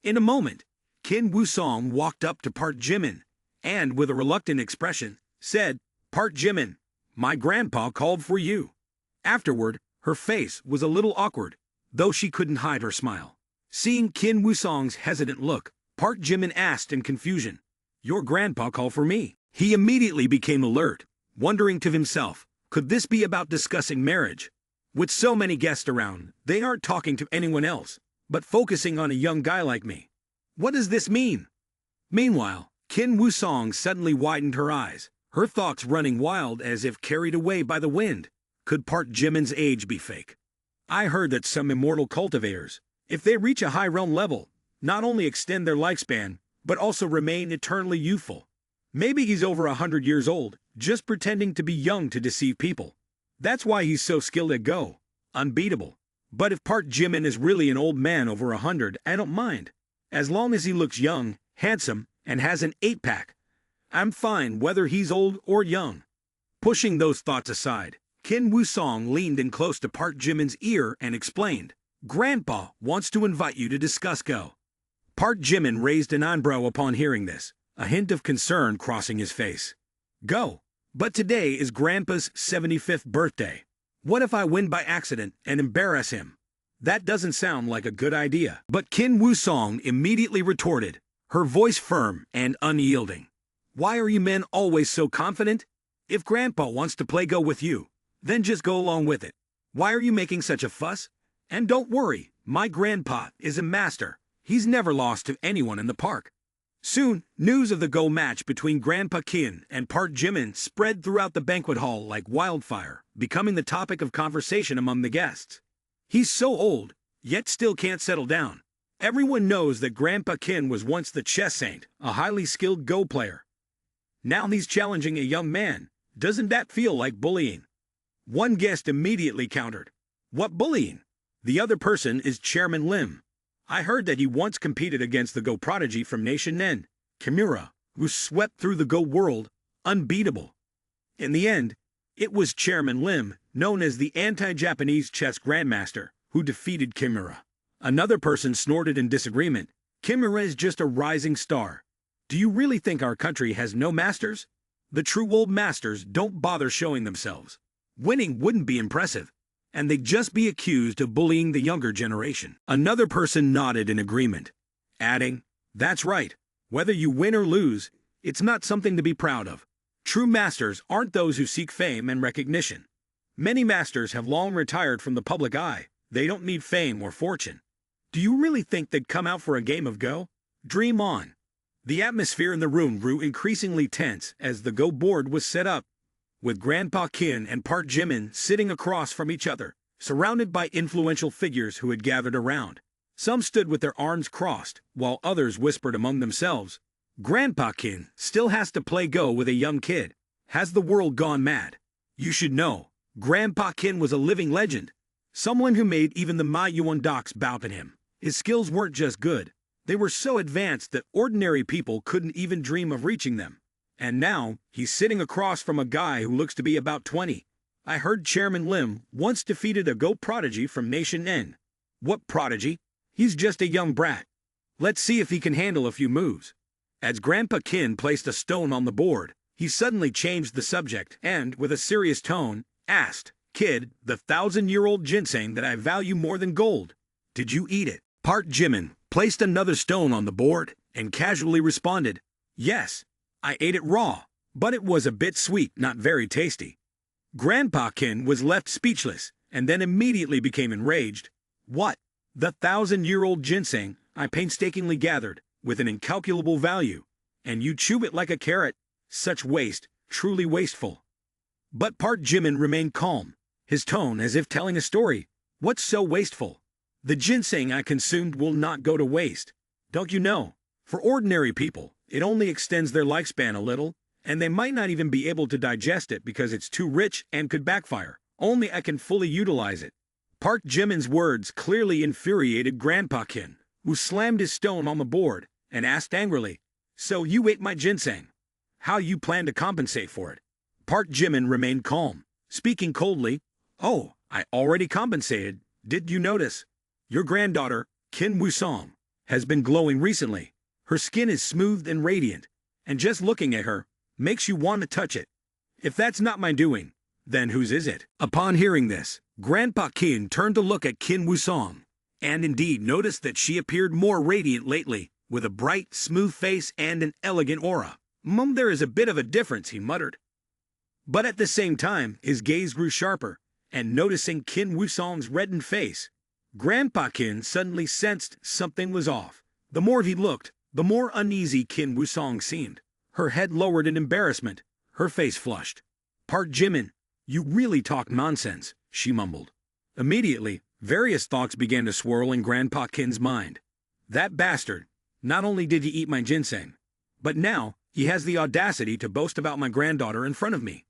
In a moment, Qin Wusong walked up to Park Jimin and, with a reluctant expression, said, "Park Jimin, my grandpa called for you." Afterward, her face was a little awkward, though she couldn't hide her smile. Seeing Qin Wusong's hesitant look, Park Jimin asked in confusion, "Your grandpa called for me?" He immediately became alert, wondering to himself, could this be about discussing marriage? With so many guests around, they aren't talking to anyone else, but focusing on a young guy like me. What does this mean? Meanwhile, Qin Wusong suddenly widened her eyes, her thoughts running wild as if carried away by the wind. Could Park Jimin's age be fake? I heard that some immortal cultivators, if they reach a high realm level, not only extend their lifespan, but also remain eternally youthful. Maybe he's over 100 years old, just pretending to be young to deceive people. That's why he's so skilled at Go. Unbeatable. But if Park Jimin is really an old man over 100, I don't mind. As long as he looks young, handsome, and has an 8-pack. I'm fine whether he's old or young. Pushing those thoughts aside, Kim Woo-song leaned in close to Park Jimin's ear and explained, "Grandpa wants to invite you to discuss Go." Park Jimin raised an eyebrow upon hearing this, a hint of concern crossing his face. "Go. But today is Grandpa's 75th birthday. What if I win by accident and embarrass him? That doesn't sound like a good idea." But Kim Woo-song immediately retorted, her voice firm and unyielding. "Why are you men always so confident? If Grandpa wants to play Go with you, then just go along with it. Why are you making such a fuss? And don't worry, my grandpa is a master. He's never lost to anyone in the park." Soon, news of the Go match between Grandpa Kim and Park Jimin spread throughout the banquet hall like wildfire, becoming the topic of conversation among the guests. "He's so old, yet still can't settle down. Everyone knows that Grandpa Kim was once the chess saint, a highly skilled Go player. Now he's challenging a young man. Doesn't that feel like bullying?" One guest immediately countered, "What bullying? The other person is Chairman Lim. I heard that he once competed against the Go prodigy from Nation N, Kimura, who swept through the Go world, unbeatable. In the end, it was Chairman Lim, known as the anti-Japanese chess grandmaster, who defeated Kimura." Another person snorted in disagreement, "Kimura is just a rising star. Do you really think our country has no masters? The true old masters don't bother showing themselves. Winning wouldn't be impressive, and they'd just be accused of bullying the younger generation." Another person nodded in agreement, adding, "That's right. Whether you win or lose, it's not something to be proud of. True masters aren't those who seek fame and recognition. Many masters have long retired from the public eye. They don't need fame or fortune. Do you really think they'd come out for a game of Go? Dream on." The atmosphere in the room grew increasingly tense as the Go board was set up, with Grandpa Kim and Park Jimin sitting across from each other, surrounded by influential figures who had gathered around. Some stood with their arms crossed, while others whispered among themselves, "Grandpa Kim still has to play Go with a young kid. Has the world gone mad? You should know, Grandpa Kim was a living legend. Someone who made even the manhwa docs bow to him. His skills weren't just good. They were so advanced that ordinary people couldn't even dream of reaching them. And now, he's sitting across from a guy who looks to be about 20. I heard Chairman Lim once defeated a Go prodigy from Nation N. What prodigy? He's just a young brat. Let's see if he can handle a few moves." As Grandpa Kim placed a stone on the board, he suddenly changed the subject and, with a serious tone, asked, "Kid, the 1,000-year-old ginseng that I value more than gold, did you eat it?" Park Jimin placed another stone on the board and casually responded, "Yes. I ate it raw, but it was a bit sweet, not very tasty." Grandpa Kim was left speechless and then immediately became enraged. "What? The 1,000-year-old ginseng I painstakingly gathered, with an incalculable value, and you chew it like a carrot? Such waste, truly wasteful." But Park Jimin remained calm, his tone as if telling a story. "What's so wasteful? The ginseng I consumed will not go to waste. Don't you know? For ordinary people, it only extends their lifespan a little, and they might not even be able to digest it because it's too rich and could backfire. Only I can fully utilize it." Park Jimin's words clearly infuriated Grandpa Kim, who slammed his stone on the board and asked angrily, "So you ate my ginseng? How you plan to compensate for it?" Park Jimin remained calm, speaking coldly, "Oh, I already compensated. Did you notice? Your granddaughter, Kim Woo-song, has been glowing recently. Her skin is smooth and radiant, and just looking at her makes you want to touch it. If that's not my doing, then whose is it?" Upon hearing this, Grandpa Kim turned to look at Kim Woo-song, and indeed noticed that she appeared more radiant lately, with a bright, smooth face and an elegant aura. There is a bit of a difference," he muttered. But at the same time, his gaze grew sharper, and noticing Kim Woo-song's reddened face, Grandpa Kim suddenly sensed something was off. The more he looked, the more uneasy Kim Woo-song seemed. Her head lowered in embarrassment, her face flushed. "Park Jimin, you really talk nonsense," she mumbled. Immediately, various thoughts began to swirl in Grandpa Kim's mind. "That bastard, not only did he eat my ginseng, but now he has the audacity to boast about my granddaughter in front of me.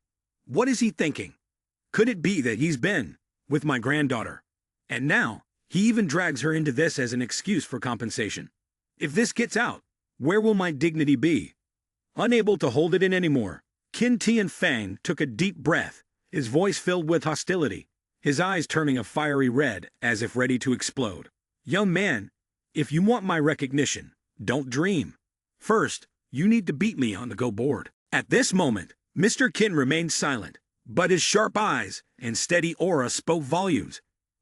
What is he thinking? Could it be that he's been with my granddaughter, and now he even drags her into this as an excuse for compensation? If this gets out, where will my dignity be?" Unable to hold it in anymore, Kim Tian Fang took a deep breath his voice filled with hostility, his eyes turning a fiery red as if ready to explode. Young man, if you want my recognition, don't dream. First, you need to beat me on the go board. At this moment, Mr. Kin remained silent, but his sharp eyes and steady aura spoke volumes.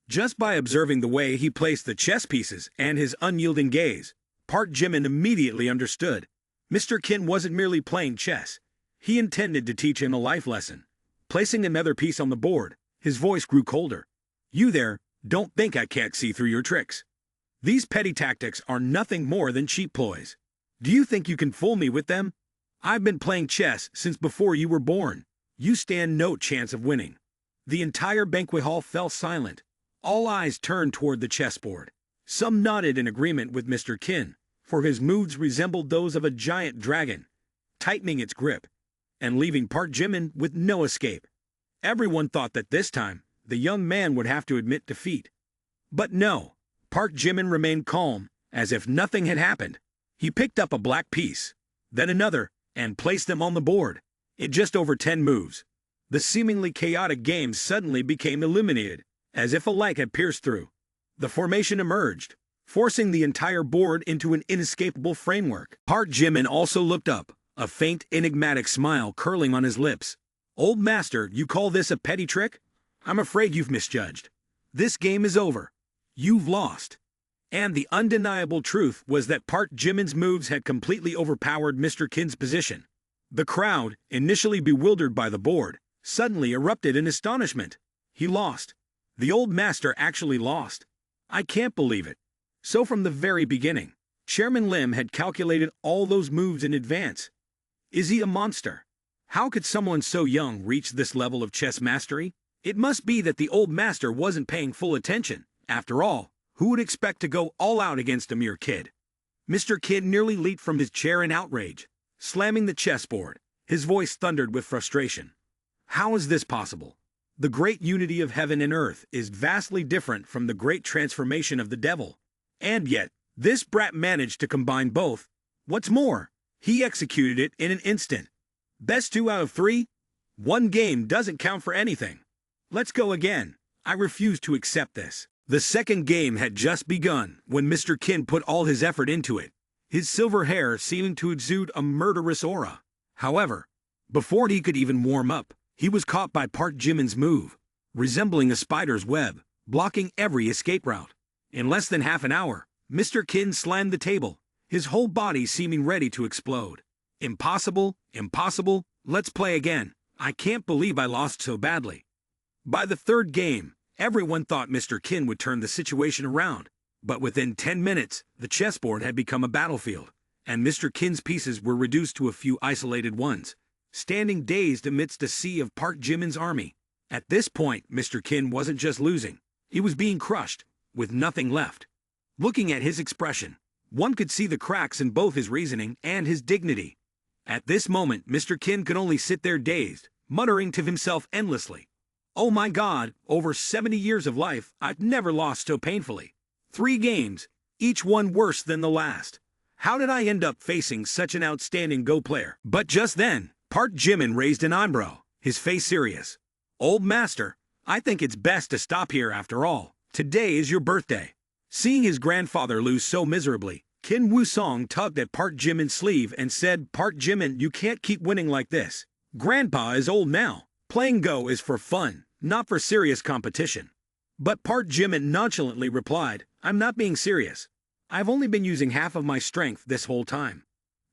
Just by observing the way he placed the chess pieces and his unyielding gaze, Park Jimin immediately understood. Mr. Kin wasn't merely playing chess. He intended to teach him a life lesson. Placing another piece on the board, his voice grew colder. You there, don't think I can't see through your tricks. These petty tactics are nothing more than cheap ploys. Do you think you can fool me with them? I've been playing chess since before you were born. You stand no chance of winning. The entire banquet hall fell silent. All eyes turned toward the chessboard. Some nodded in agreement with Mr. Kin, for his moves resembled those of a giant dragon, tightening its grip, and leaving Park Jimin with no escape. Everyone thought that this time, the young man would have to admit defeat. But no, Park Jimin remained calm, as if nothing had happened. He picked up a black piece, then another, and placed them on the board. In just over 10 moves, the seemingly chaotic game suddenly became illuminated, as if a light had pierced through. The formation emerged, forcing the entire board into an inescapable framework. Park Jimin also looked up, a faint, enigmatic smile curling on his lips. Old master, you call this a petty trick? I'm afraid you've misjudged. This game is over. You've lost. And the undeniable truth was that Park Jimin's moves had completely overpowered Mr. Kin's position. The crowd, initially bewildered by the board, suddenly erupted in astonishment. He lost. The old master actually lost. I can't believe it. So from the very beginning, Chairman Lim had calculated all those moves in advance. Is he a monster? How could someone so young reach this level of chess mastery? It must be that the old master wasn't paying full attention. After all, who would expect to go all out against a mere kid? Mr. Kid nearly leaped from his chair in outrage, slamming the chessboard. His voice thundered with frustration. How is this possible? The great unity of heaven and earth is vastly different from the great transformation of the devil. And yet, this brat managed to combine both. What's more, he executed it in an instant. Best 2 out of 3? One game doesn't count for anything. Let's go again. I refuse to accept this. The second game had just begun when Mr. Kin put all his effort into it, his silver hair seeming to exude a murderous aura. However, before he could even warm up, he was caught by Park Jimin's move, resembling a spider's web, blocking every escape route. In less than half an hour, Mr. Kin slammed the table, his whole body seeming ready to explode. Impossible, impossible, let's play again. I can't believe I lost so badly. By the third game, everyone thought Mr. Kin would turn the situation around, but within 10 minutes, the chessboard had become a battlefield, and Mr. Kin's pieces were reduced to a few isolated ones, standing dazed amidst a sea of Park Jimin's army. At this point, Mr. Kin wasn't just losing, he was being crushed, with nothing left. Looking at his expression, one could see the cracks in both his reasoning and his dignity. At this moment, Mr. Kin could only sit there dazed, muttering to himself endlessly. Oh my God, over 70 years of life, I've never lost so painfully. 3 games, each one worse than the last. How did I end up facing such an outstanding Go player? But just then, Park Jimin raised an eyebrow, his face serious. Old master, I think it's best to stop here after all. Today is your birthday. Seeing his grandfather lose so miserably, Kin Woo-song tugged at Park Jimin's sleeve and said, Park Jimin, you can't keep winning like this. Grandpa is old now. Playing Go is for fun, not for serious competition. But Park Jimin nonchalantly replied, I'm not being serious. I've only been using half of my strength this whole time.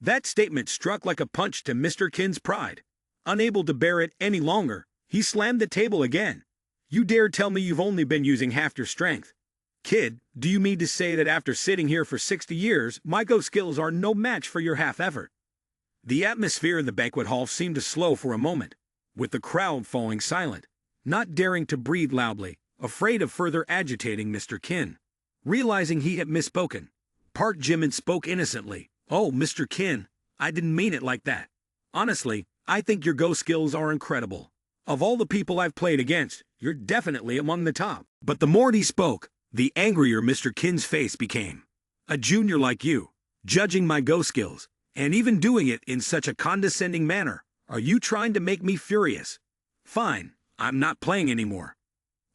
That statement struck like a punch to Mr. Kin's pride. Unable to bear it any longer, he slammed the table again. You dare tell me you've only been using half your strength? Kid, do you mean to say that after sitting here for 60 years, my Go skills are no match for your half effort? The atmosphere in the banquet hall seemed to slow for a moment, with the crowd falling silent, not daring to breathe loudly, afraid of further agitating Mr. Kin. Realizing he had misspoken, Park Jimin spoke innocently. Oh, Mr. Kin, I didn't mean it like that. Honestly, I think your Go skills are incredible. Of all the people I've played against, you're definitely among the top. But the more he spoke, the angrier Mr. Kin's face became. A junior like you, judging my Go skills, and even doing it in such a condescending manner. Are you trying to make me furious? Fine, I'm not playing anymore."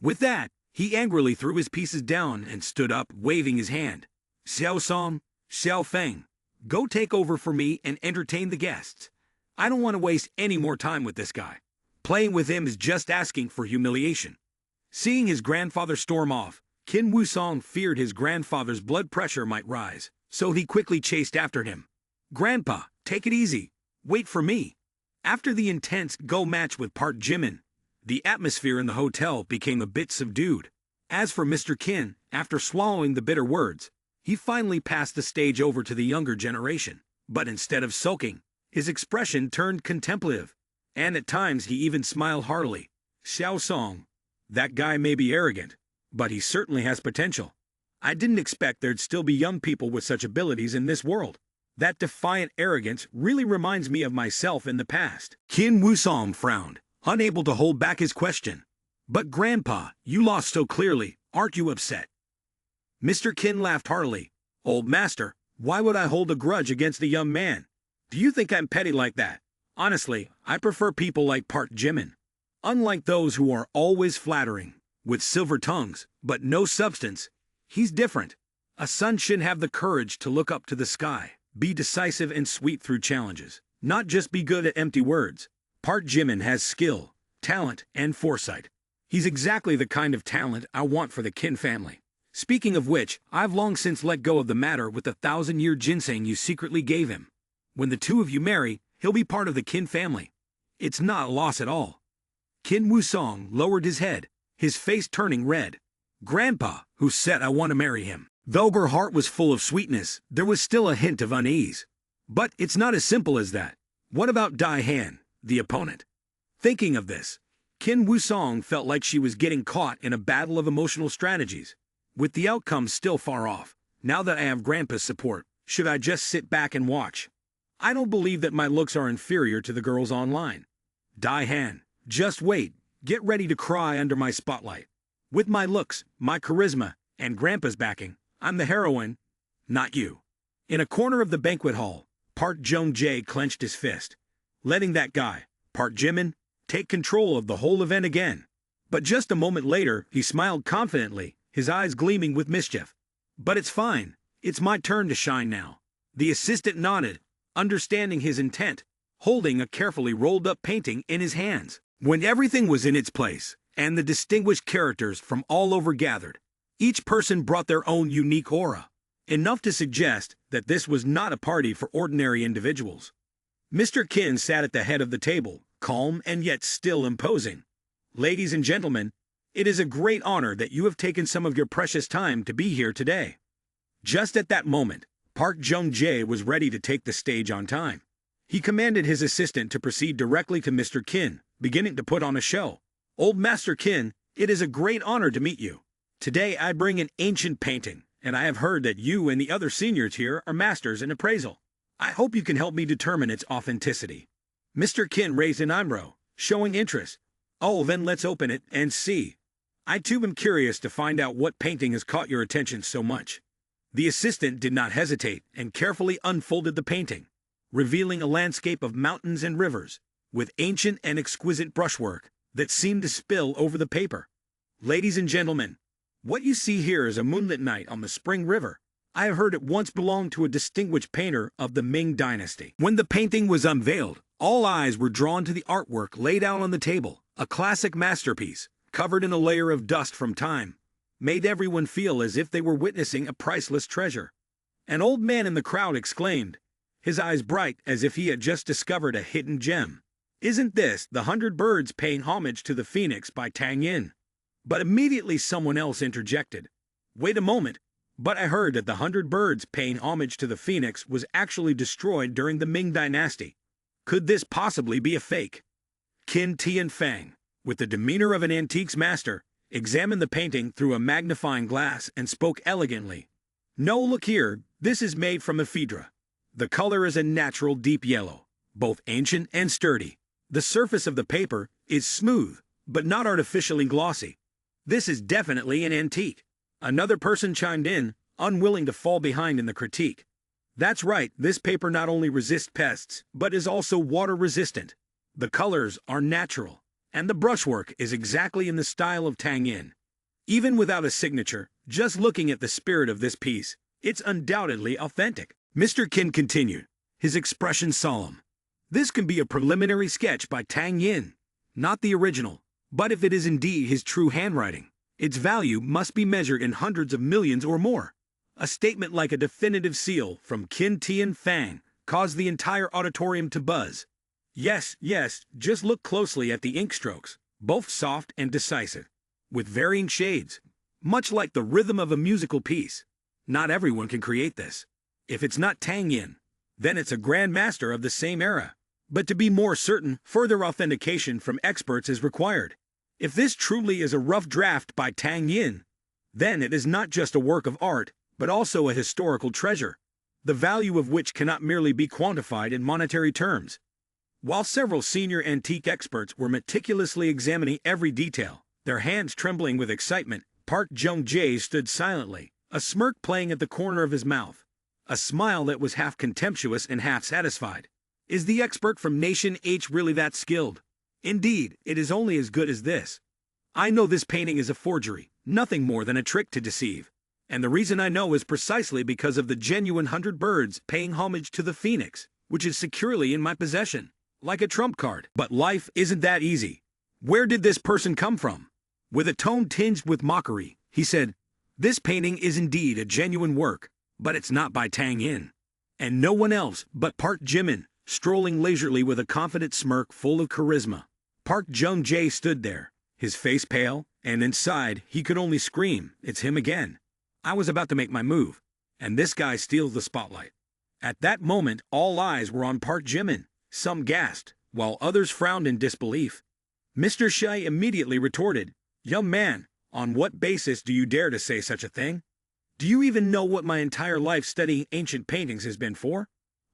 With that, he angrily threw his pieces down and stood up, waving his hand. "Xiao Song, Xiao Feng, go take over for me and entertain the guests. I don't want to waste any more time with this guy. Playing with him is just asking for humiliation." Seeing his grandfather storm off, Qin Wusong feared his grandfather's blood pressure might rise, so he quickly chased after him. "Grandpa, take it easy. Wait for me." After the intense go match with Park Jimin, the atmosphere in the hotel became a bit subdued. As for Mr. Qin, after swallowing the bitter words, he finally passed the stage over to the younger generation. But instead of sulking, his expression turned contemplative, and at times he even smiled heartily. "Xiao Song, that guy may be arrogant, but he certainly has potential. I didn't expect there'd still be young people with such abilities in this world. That defiant arrogance really reminds me of myself in the past." Qin Wusong frowned, unable to hold back his question. "But Grandpa, you lost so clearly, aren't you upset?" Mr. Qin laughed heartily. "Old master, why would I hold a grudge against a young man? Do you think I'm petty like that? Honestly, I prefer people like Park Jimin. Unlike those who are always flattering, with silver tongues, but no substance, he's different. A son should have the courage to look up to the sky, be decisive and sweet through challenges, not just be good at empty words. Park Jimin has skill, talent, and foresight. He's exactly the kind of talent I want for the Qin family. Speaking of which, I've long since let go of the matter with the 1,000-year ginseng you secretly gave him. When the two of you marry, he'll be part of the Qin family. It's not a loss at all." Qin Wusong lowered his head, his face turning red. "Grandpa, who said I want to marry him?" Though her heart was full of sweetness, there was still a hint of unease. "But it's not as simple as that. What about Dai Han, the opponent?" Thinking of this, Qin Wusong felt like she was getting caught in a battle of emotional strategies. With the outcome still far off, now that I have Grandpa's support, should I just sit back and watch? I don't believe that my looks are inferior to the girls online. Dai Han, just wait, get ready to cry under my spotlight. With my looks, my charisma, and Grandpa's backing, I'm the heroine, not you. In a corner of the banquet hall, Park Jung-jae clenched his fist, letting that guy, Park Jimin, take control of the whole event again. But just a moment later, he smiled confidently, his eyes gleaming with mischief. "But it's fine. It's my turn to shine now." The assistant nodded, understanding his intent, holding a carefully rolled-up painting in his hands. When everything was in its place, and the distinguished characters from all over gathered, each person brought their own unique aura, enough to suggest that this was not a party for ordinary individuals. Mr. Qin sat at the head of the table, calm and yet still imposing. "Ladies and gentlemen, it is a great honor that you have taken some of your precious time to be here today." Just at that moment, Park Jung-jae was ready to take the stage on time. He commanded his assistant to proceed directly to Mr. Qin, beginning to put on a show. "Old Master Qin, it is a great honor to meet you. Today I bring an ancient painting, and I have heard that you and the other seniors here are masters in appraisal. I hope you can help me determine its authenticity." Mr. Qin raised an eyebrow, showing interest. "Oh, then let's open it and see. I too am curious to find out what painting has caught your attention so much." The assistant did not hesitate and carefully unfolded the painting, revealing a landscape of mountains and rivers, with ancient and exquisite brushwork that seemed to spill over the paper. "Ladies and gentlemen, what you see here is a moonlit night on the Spring River. I have heard it once belonged to a distinguished painter of the Ming Dynasty." When the painting was unveiled, all eyes were drawn to the artwork laid out on the table, a classic masterpiece, covered in a layer of dust from time, made everyone feel as if they were witnessing a priceless treasure. An old man in the crowd exclaimed, his eyes bright as if he had just discovered a hidden gem. "Isn't this the 100 Birds Paying Homage to the Phoenix by Tang Yin?" But immediately someone else interjected. "Wait a moment, but I heard that the 100 Birds Paying Homage to the Phoenix was actually destroyed during the Ming Dynasty. Could this possibly be a fake?" Qin Tianfang, with the demeanor of an antiques master, examined the painting through a magnifying glass and spoke elegantly. "No, look here, this is made from ephedra. The color is a natural deep yellow, both ancient and sturdy. The surface of the paper is smooth, but not artificially glossy. This is definitely an antique." Another person chimed in, unwilling to fall behind in the critique. "That's right, this paper not only resists pests, but is also water resistant. The colors are natural, And the brushwork is exactly in the style of Tang Yin. Even without a signature, just looking at the spirit of this piece, it's undoubtedly authentic. Mr. Qin continued, his expression solemn. This can be a preliminary sketch by Tang Yin, not the original, but if it is indeed his true handwriting, its value must be measured in hundreds of millions or more. A statement like a definitive seal from Qin Tian Fang caused the entire auditorium to buzz. Yes, just look closely at the ink strokes, both soft and decisive, with varying shades, much like the rhythm of a musical piece. Not everyone can create this. If it's not Tang Yin, then it's a grandmaster of the same era. But to be more certain, further authentication from experts is required. If this truly is a rough draft by Tang Yin, then it is not just a work of art, but also a historical treasure, the value of which cannot merely be quantified in monetary terms. While several senior antique experts were meticulously examining every detail, their hands trembling with excitement, Park Jimin stood silently, a smirk playing at the corner of his mouth, a smile that was half contemptuous and half satisfied. Is the expert from Nation H really that skilled? Indeed, it is only as good as this. I know this painting is a forgery, nothing more than a trick to deceive. And the reason I know is precisely because of the genuine 100 birds paying homage to the phoenix, which is securely in my possession, like a trump card. But life isn't that easy. Where did this person come from? With a tone tinged with mockery, he said, this painting is indeed a genuine work, but it's not by Tang Yin. And no one else but Park Jimin, strolling leisurely with a confident smirk full of charisma. Park Jung-jae stood there, his face pale, and inside he could only scream, it's him again. I was about to make my move, and this guy steals the spotlight. At that moment, all eyes were on Park Jimin. Some gasped, while others frowned in disbelief. Mr. Shai immediately retorted, young man, on what basis do you dare to say such a thing? Do you even know what my entire life studying ancient paintings has been for?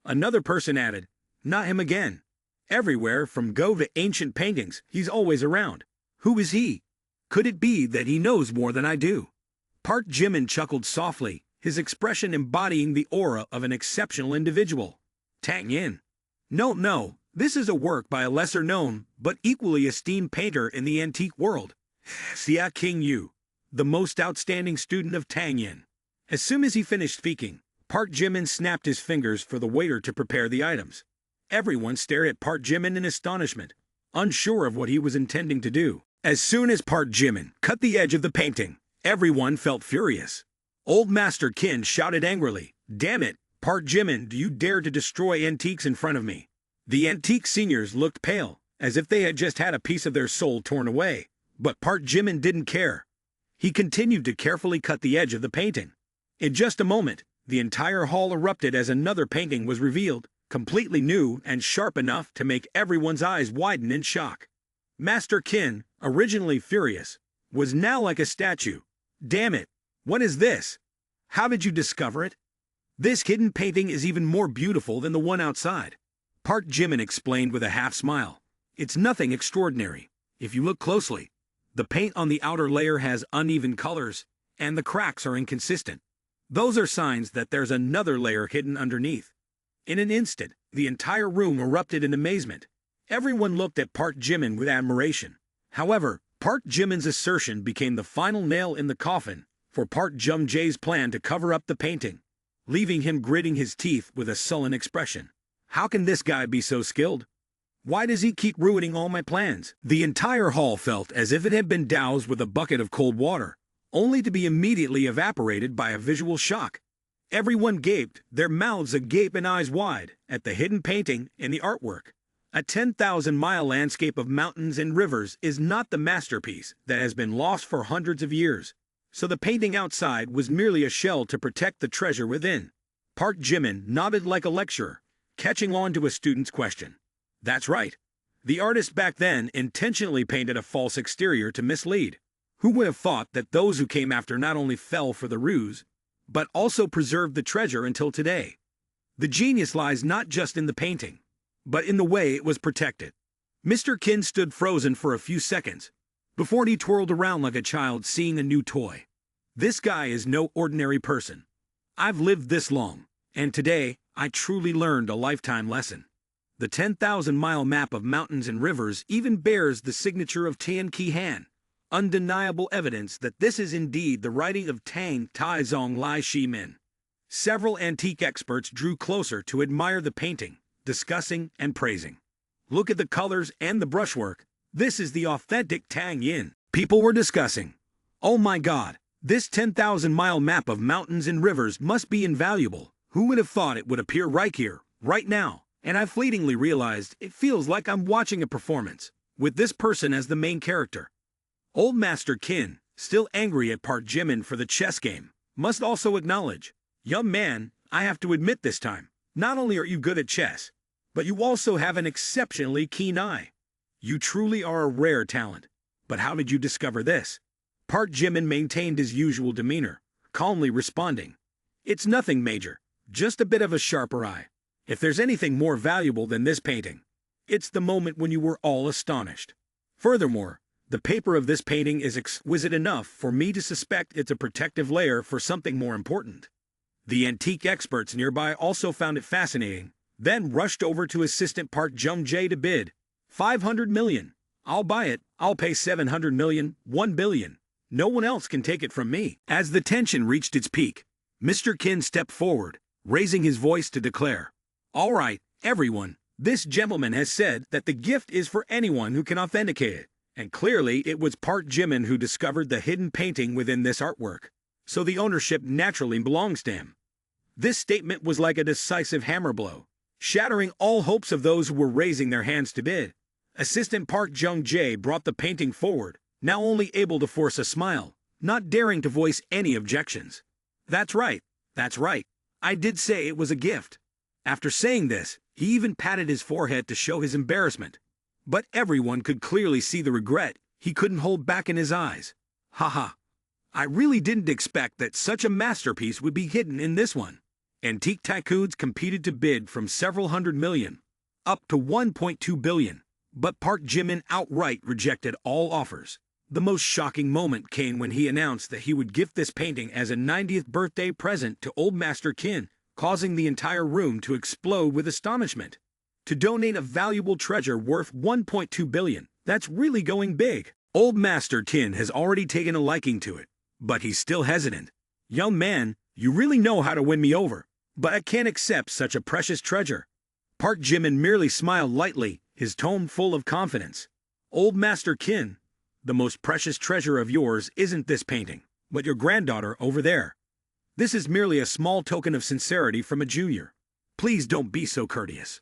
Another person added, not him again. Everywhere, from Go to ancient paintings, he's always around. Who is he? Could it be that he knows more than I do? Park Jimin chuckled softly, his expression embodying the aura of an exceptional individual. Tang Yin. No, this is a work by a lesser-known, but equally esteemed painter in the antique world. Xia King Yu, the most outstanding student of Tang Yin. As soon as he finished speaking, Park Jimin snapped his fingers for the waiter to prepare the items. Everyone stared at Park Jimin in astonishment, unsure of what he was intending to do. As soon as Park Jimin cut the edge of the painting, everyone felt furious. Old Master Qin shouted angrily, damn it, Park Jimin, do you dare to destroy antiques in front of me? The antique seniors looked pale, as if they had just had a piece of their soul torn away. But Park Jimin didn't care. He continued to carefully cut the edge of the painting. In just a moment, the entire hall erupted as another painting was revealed, completely new and sharp enough to make everyone's eyes widen in shock. Master Qin, originally furious, was now like a statue. Damn it, what is this? How did you discover it? This hidden painting is even more beautiful than the one outside. Park Jimin explained with a half smile. It's nothing extraordinary. If you look closely, the paint on the outer layer has uneven colors, and the cracks are inconsistent. Those are signs that there's another layer hidden underneath. In an instant, the entire room erupted in amazement. Everyone looked at Park Jimin with admiration. However, Park Jimin's assertion became the final nail in the coffin for Park Jung-jae's plan to cover up the painting, leaving him gritting his teeth with a sullen expression. How can this guy be so skilled? Why does he keep ruining all my plans? The entire hall felt as if it had been doused with a bucket of cold water, only to be immediately evaporated by a visual shock. Everyone gaped, their mouths agape and eyes wide, at the hidden painting and the artwork. A 10,000-mile landscape of mountains and rivers is not the masterpiece that has been lost for hundreds of years, so the painting outside was merely a shell to protect the treasure within. Park Jimin nodded like a lecturer, catching on to a student's question. That's right. The artist back then intentionally painted a false exterior to mislead. Who would have thought that those who came after not only fell for the ruse, but also preserved the treasure until today? The genius lies not just in the painting, but in the way it was protected. Mr. Qin stood frozen for a few seconds, before he twirled around like a child seeing a new toy. This guy is no ordinary person. I've lived this long, and today I truly learned a lifetime lesson. The 10,000-mile map of mountains and rivers even bears the signature of Tian Qihan, undeniable evidence that this is indeed the writing of Tang Taizong Lai Shimin. Several antique experts drew closer to admire the painting, discussing and praising. Look at the colors and the brushwork. This is the authentic Tang Yin. People were discussing. Oh my God, this 10,000-mile map of mountains and rivers must be invaluable. Who would have thought it would appear right here, right now? And I fleetingly realized it feels like I'm watching a performance, with this person as the main character. Old Master Qin, still angry at Park Jimin for the chess game, must also acknowledge, young man, I have to admit this time, not only are you good at chess, but you also have an exceptionally keen eye. You truly are a rare talent. But how did you discover this? Park Jimin maintained his usual demeanor, calmly responding, it's nothing major, just a bit of a sharper eye. If there's anything more valuable than this painting, it's the moment when you were all astonished. Furthermore, the paper of this painting is exquisite enough for me to suspect it's a protective layer for something more important. The antique experts nearby also found it fascinating, then rushed over to assistant Park Jung-jae to bid. 500 million. I'll buy it. I'll pay 700 million, 1 billion. No one else can take it from me. As the tension reached its peak, Mr. Qin stepped forward, raising his voice to declare, all right, everyone, this gentleman has said that the gift is for anyone who can authenticate it. And clearly it was Park Jimin who discovered the hidden painting within this artwork, so the ownership naturally belongs to him. This statement was like a decisive hammer blow, shattering all hopes of those who were raising their hands to bid. Assistant Park Jung-jae brought the painting forward, now only able to force a smile, not daring to voice any objections. That's right, I did say it was a gift. After saying this, he even patted his forehead to show his embarrassment. But everyone could clearly see the regret he couldn't hold back in his eyes. Haha. I really didn't expect that such a masterpiece would be hidden in this one. Antique tycoons competed to bid from several hundred million, up to 1.2 billion, but Park Jimin outright rejected all offers. The most shocking moment came when he announced that he would gift this painting as a 90th birthday present to Old Master Qin, causing the entire room to explode with astonishment. To donate a valuable treasure worth 1.2 billion, that's really going big. Old Master Qin has already taken a liking to it, but he's still hesitant. Young man, you really know how to win me over, but I can't accept such a precious treasure. Park Jimin merely smiled lightly, his tone full of confidence. Old Master Qin, the most precious treasure of yours isn't this painting, but your granddaughter over there. This is merely a small token of sincerity from a junior. Please don't be so courteous.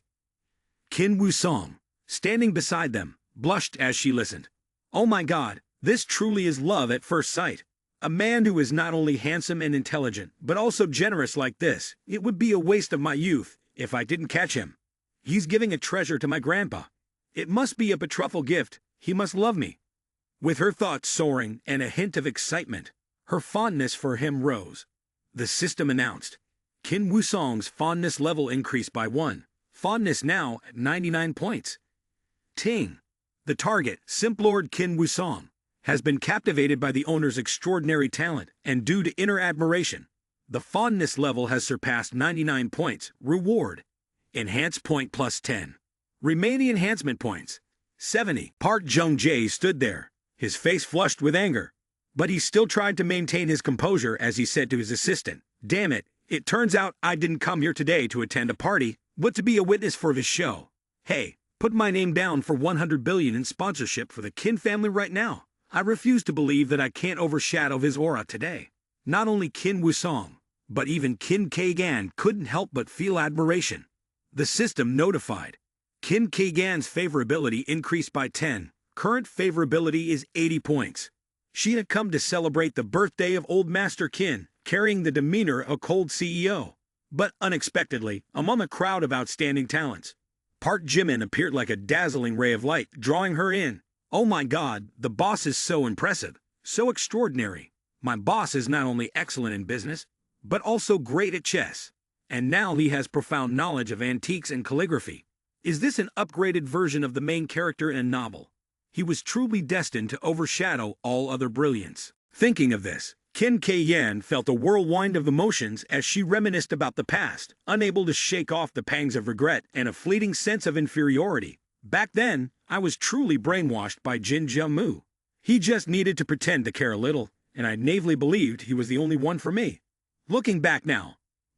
Qin Wusong, standing beside them, blushed as she listened. Oh my God, this truly is love at first sight. A man who is not only handsome and intelligent, but also generous like this. It would be a waste of my youth if I didn't catch him. He's giving a treasure to my grandpa. It must be a betrothal gift. He must love me. With her thoughts soaring and a hint of excitement, her fondness for him rose. The system announced. Qin Wusong's fondness level increased by 1. Fondness now at 99 points. Ting. The target, Simp Lord Qin Wusong, has been captivated by the owner's extraordinary talent, and due to inner admiration, the fondness level has surpassed 99 points. Reward. Enhance point plus 10. Remaining enhancement points. 70. Park Jung-jae stood there, his face flushed with anger. But he still tried to maintain his composure as he said to his assistant, damn it, it turns out I didn't come here today to attend a party, but to be a witness for this show. Hey, put my name down for 100 billion in sponsorship for the Qin family right now. I refuse to believe that I can't overshadow his aura today. Not only Qin Wusong, but even Qin Keigan couldn't help but feel admiration. The system notified. Qin Keigan's favorability increased by 10. Current favorability is 80 points. She had come to celebrate the birthday of Old Master Qin, carrying the demeanor of a cold CEO. But unexpectedly, among a crowd of outstanding talents, Park Jimin appeared like a dazzling ray of light, drawing her in. Oh my God, the boss is so impressive, so extraordinary. My boss is not only excellent in business, but also great at chess. And now he has profound knowledge of antiques and calligraphy. Is this an upgraded version of the main character in a novel? He was truly destined to overshadow all other brilliance. Thinking of this, Kim K-Yan felt a whirlwind of emotions as she reminisced about the past, unable to shake off the pangs of regret and a fleeting sense of inferiority. Back then, I was truly brainwashed by Jin Jung-moo. He just needed to pretend to care a little, and I naively believed he was the only one for me. Looking back now,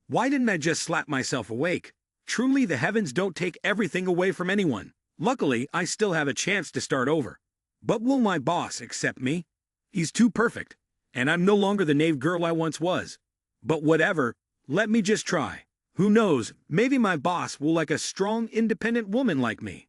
why didn't I just slap myself awake? Truly, the heavens don't take everything away from anyone. Luckily, I still have a chance to start over. But will my boss accept me? He's too perfect, and I'm no longer the naive girl I once was. But whatever, let me just try. Who knows, maybe my boss will like a strong, independent woman like me.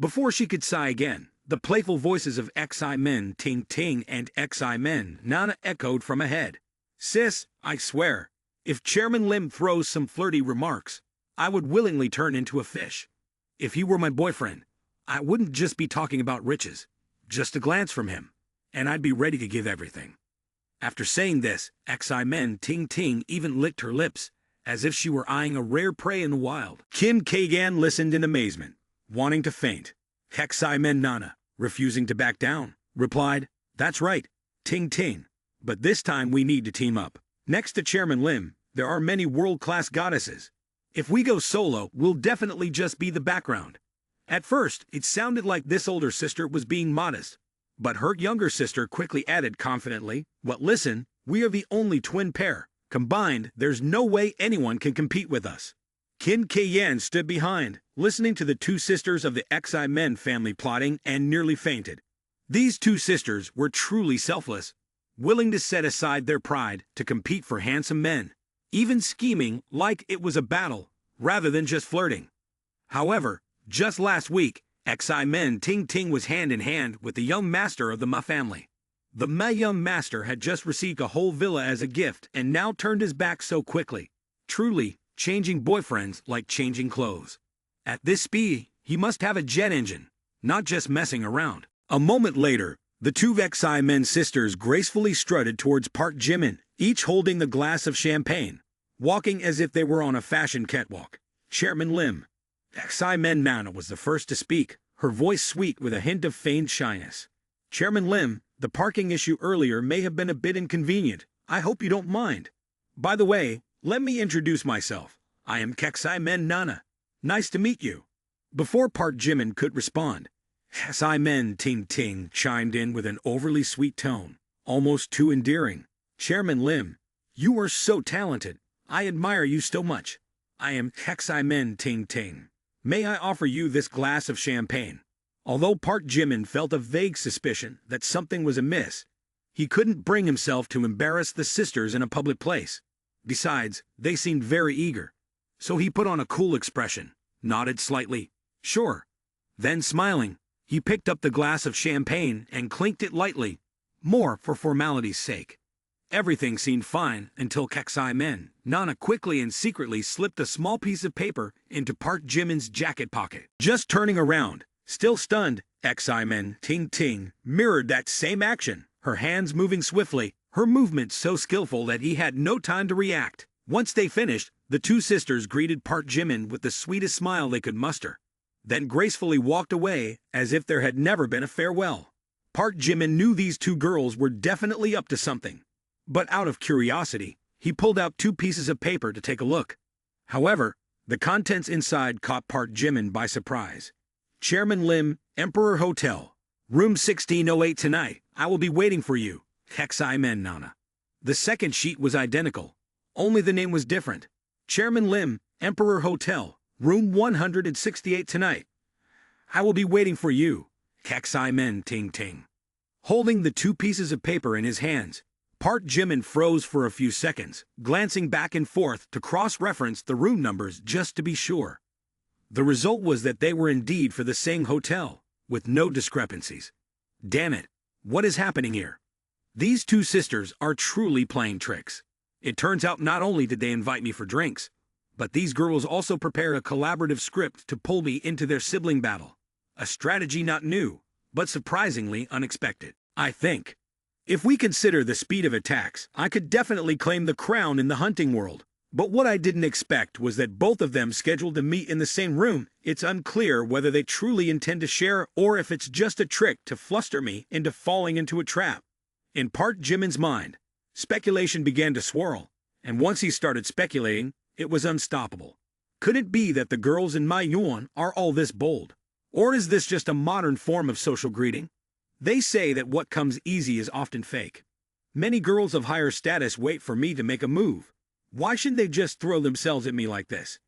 Before she could sigh again, the playful voices of Xi Men Ting Ting and Xi Men Nana echoed from ahead. Sis, I swear, if Chairman Lim throws some flirty remarks, I would willingly turn into a fish. If he were my boyfriend, I wouldn't just be talking about riches. Just a glance from him, and I'd be ready to give everything. After saying this, Xi Men Ting Ting even licked her lips, as if she were eyeing a rare prey in the wild. Kim K-Gan listened in amazement, wanting to faint. Xi Men Nana, refusing to back down, replied, "That's right, Ting Ting. But this time we need to team up. Next to Chairman Lim, there are many world-class goddesses. If we go solo, we'll definitely just be the background." At first, it sounded like this older sister was being modest, but her younger sister quickly added confidently, "Well, listen, we are the only twin pair. Combined, there's no way anyone can compete with us." Kim K-Yan stood behind, listening to the two sisters of the Xi Men family plotting and nearly fainted. These two sisters were truly selfless, willing to set aside their pride to compete for handsome men, even scheming like it was a battle rather than just flirting. However, just last week, Xi Men Ting Ting was hand in hand with the young master of the Ma family. The Ma young master had just received a whole villa as a gift and now turned his back so quickly. Truly, changing boyfriends like changing clothes. At this speed, he must have a jet engine, not just messing around. A moment later, the two Xi Men sisters gracefully strutted towards Park Jimin, each holding the glass of champagne, walking as if they were on a fashion catwalk. Chairman Lim. Xi Men Nana was the first to speak, her voice sweet with a hint of feigned shyness. "Chairman Lim, the parking issue earlier may have been a bit inconvenient. I hope you don't mind. By the way, let me introduce myself. I am Xi Men Nana. Nice to meet you." Before Park Jimin could respond, Xi Men Ting Ting chimed in with an overly sweet tone, almost too endearing. "Chairman Lim, you are so talented. I admire you so much. I am Xi Men Ting Ting. May I offer you this glass of champagne?" Although Park Jimin felt a vague suspicion that something was amiss, he couldn't bring himself to embarrass the sisters in a public place. Besides, they seemed very eager. So he put on a cool expression, nodded slightly, "Sure." Then smiling, he picked up the glass of champagne and clinked it lightly, more for formality's sake. Everything seemed fine until Xi Men Nana quickly and secretly slipped a small piece of paper into Park Jimin's jacket pocket. Just turning around, still stunned, Xi Men Ting Ting mirrored that same action, her hands moving swiftly, her movements so skillful that he had no time to react. Once they finished, the two sisters greeted Park Jimin with the sweetest smile they could muster, then gracefully walked away as if there had never been a farewell. Park Jimin knew these two girls were definitely up to something, but out of curiosity, he pulled out two pieces of paper to take a look. However, the contents inside caught Park Jimin by surprise. "Chairman Lim, Emperor Hotel, room 1608 tonight. I will be waiting for you, Xi Men Nana." The second sheet was identical, only the name was different. "Chairman Lim, Emperor Hotel, room 168 tonight. I will be waiting for you, Xi Men Ting Ting." Holding the two pieces of paper in his hands, Park Jimin froze for a few seconds, glancing back and forth to cross-reference the room numbers just to be sure. The result was that they were indeed for the same hotel, with no discrepancies. Damn it, what is happening here? These two sisters are truly playing tricks. It turns out not only did they invite me for drinks, but these girls also prepared a collaborative script to pull me into their sibling battle. A strategy not new, but surprisingly unexpected. I think, if we consider the speed of attacks, I could definitely claim the crown in the hunting world. But what I didn't expect was that both of them scheduled to meet in the same room. It's unclear whether they truly intend to share or if it's just a trick to fluster me into falling into a trap. In Park Jimin's mind, Speculation began to swirl, and once he started speculating, it was unstoppable. Could it be that the girls in manhwa are all this bold? Or is this just a modern form of social greeting? They say that what comes easy is often fake. Many girls of higher status wait for me to make a move. Why should they just throw themselves at me like this?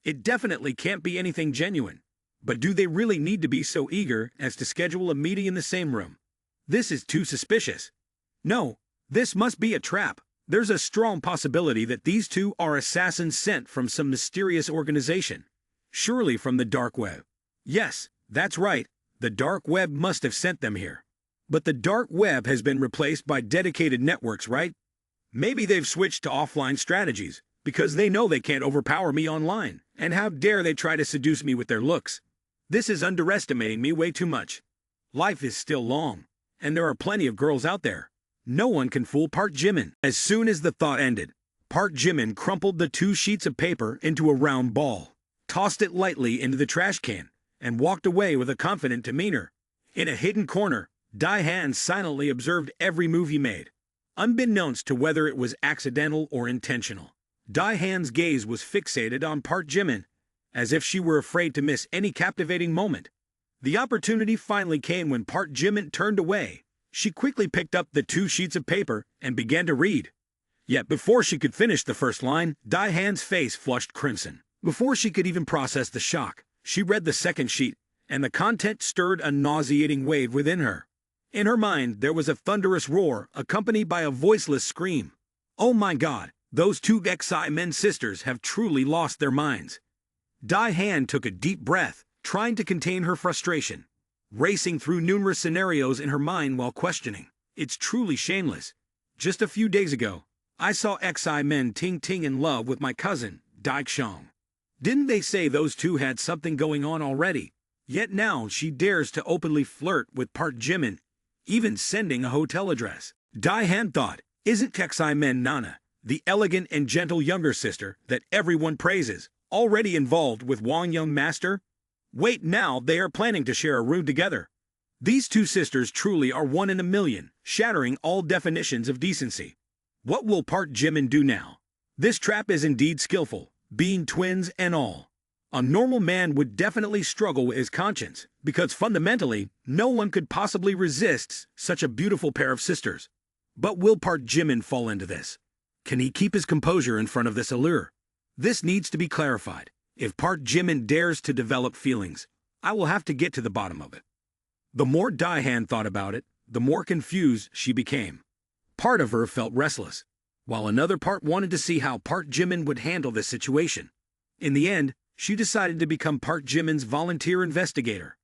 It definitely can't be anything genuine. But do they really need to be so eager as to schedule a meeting in the same room? This is too suspicious. No, this must be a trap. There's a strong possibility that these two are assassins sent from some mysterious organization. Surely from the dark web. Yes, that's right, the dark web must have sent them here. But the dark web has been replaced by dedicated networks, right? Maybe they've switched to offline strategies, because they know they can't overpower me online, and how dare they try to seduce me with their looks. This is underestimating me way too much. Life is still long, and there are plenty of girls out there. No one can fool Park Jimin. As soon as the thought ended, Park Jimin crumpled the 2 sheets of paper into a round ball, tossed it lightly into the trash can, and walked away with a confident demeanor. In a hidden corner, Dae-han silently observed every move he made, unbeknownst to whether it was accidental or intentional. Dae-han's gaze was fixated on Park Jimin, as if she were afraid to miss any captivating moment. The opportunity finally came when Park Jimin turned away. She quickly picked up the 2 sheets of paper and began to read. Yet before she could finish the first line, Dae-han's face flushed crimson. Before she could even process the shock, she read the second sheet, and the content stirred a nauseating wave within her. In her mind, there was a thunderous roar, accompanied by a voiceless scream. Oh my God, those 2 men sisters have truly lost their minds. Dae-han took a deep breath, trying to contain her frustration, racing through numerous scenarios in her mind while questioning. It's truly shameless. Just a few days ago, I saw men Ting in love with my cousin, Dae-shong. Didn't they say those two had something going on already? Yet now she dares to openly flirt with Park Jimin, even sending a hotel address. Dae-han thought, isn't men Nana, the elegant and gentle younger sister that everyone praises, already involved with Wang Young Master? Wait, now they are planning to share a room together. These 2 sisters truly are one in a million, shattering all definitions of decency. What will Park Jimin do now? This trap is indeed skillful, being twins and all. A normal man would definitely struggle with his conscience, because fundamentally, no one could possibly resist such a beautiful pair of sisters. But will Park Jimin fall into this? Can he keep his composure in front of this allure? This needs to be clarified. If Park Jimin dares to develop feelings, I will have to get to the bottom of it. The more Dae-han thought about it, the more confused she became. Part of her felt restless, while another part wanted to see how Park Jimin would handle this situation. In the end, she decided to become Park Jimin's volunteer investigator.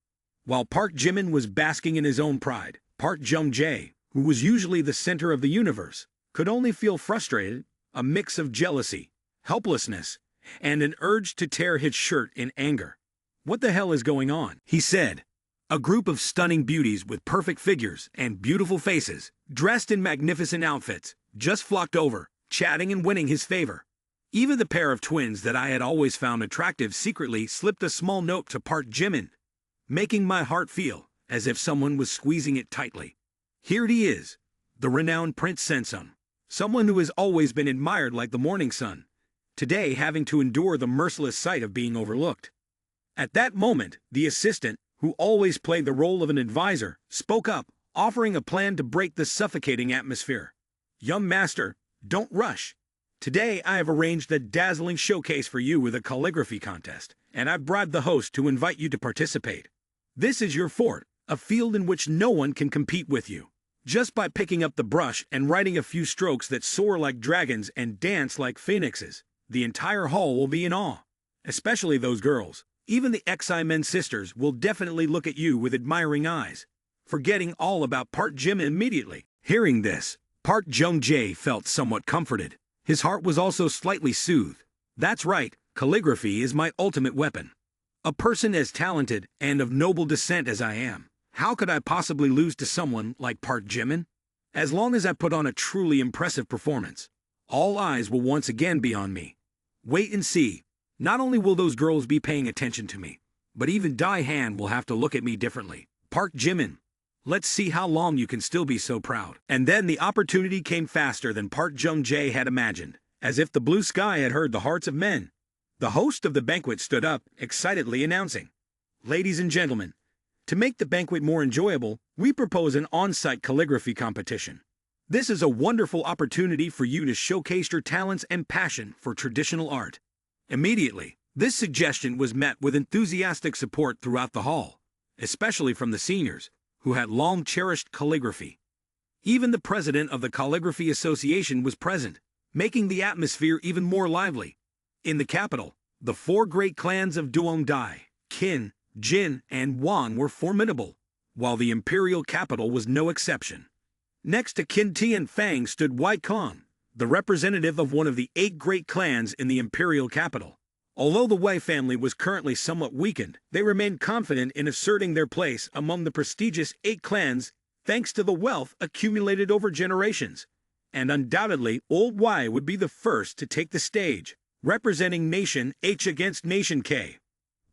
While Park Jimin was basking in his own pride, Park Jung-jae, who was usually the center of the universe, could only feel frustrated, a mix of jealousy, helplessness, and an urge to tear his shirt in anger. What the hell is going on? He said. A group of stunning beauties with perfect figures and beautiful faces, dressed in magnificent outfits, just flocked over, chatting and winning his favor. Even the pair of twins that I had always found attractive secretly slipped a small note to Park Jimin, making my heart feel as if someone was squeezing it tightly. Here he is, the renowned Prince Sensum, someone who has always been admired like the morning sun, today having to endure the merciless sight of being overlooked. At that moment, the assistant, who always played the role of an advisor, spoke up, offering a plan to break the suffocating atmosphere. Young master, don't rush. Today I have arranged a dazzling showcase for you with a calligraphy contest, and I've bribed the host to invite you to participate. This is your fort, a field in which no one can compete with you. Just by picking up the brush and writing a few strokes that soar like dragons and dance like phoenixes, the entire hall will be in awe. Especially those girls. Even the men sisters will definitely look at you with admiring eyes, forgetting all about Park Jimin immediately. Hearing this, Park Jung-jae felt somewhat comforted. His heart was also slightly soothed. That's right, calligraphy is my ultimate weapon. A person as talented and of noble descent as I am, how could I possibly lose to someone like Park Jimin? As long as I put on a truly impressive performance, all eyes will once again be on me. Wait and see. Not only will those girls be paying attention to me, but even Dae-han will have to look at me differently. Park Jimin, Let's see how long you can still be so proud. And then the opportunity came faster than Park Jung-jae had imagined. As if the blue sky had heard the hearts of men, the host of the banquet stood up, excitedly announcing, "Ladies and gentlemen, to make the banquet more enjoyable, we propose an on-site calligraphy competition. This is a wonderful opportunity for you to showcase your talents and passion for traditional art." Immediately, this suggestion was met with enthusiastic support throughout the hall, especially from the seniors, who had long cherished calligraphy. Even the president of the Calligraphy Association was present, making the atmosphere even more lively. In the capital, the four great clans of Duongdai, Qin, Jin, and Wang were formidable, while the imperial capital was no exception. Next to Qin Tian Fang stood Wei Kong, the representative of one of the 8 great clans in the imperial capital. Although the Wei family was currently somewhat weakened, they remained confident in asserting their place among the prestigious 8 clans thanks to the wealth accumulated over generations. And undoubtedly, Old Wei would be the first to take the stage, representing Nation H against Nation K.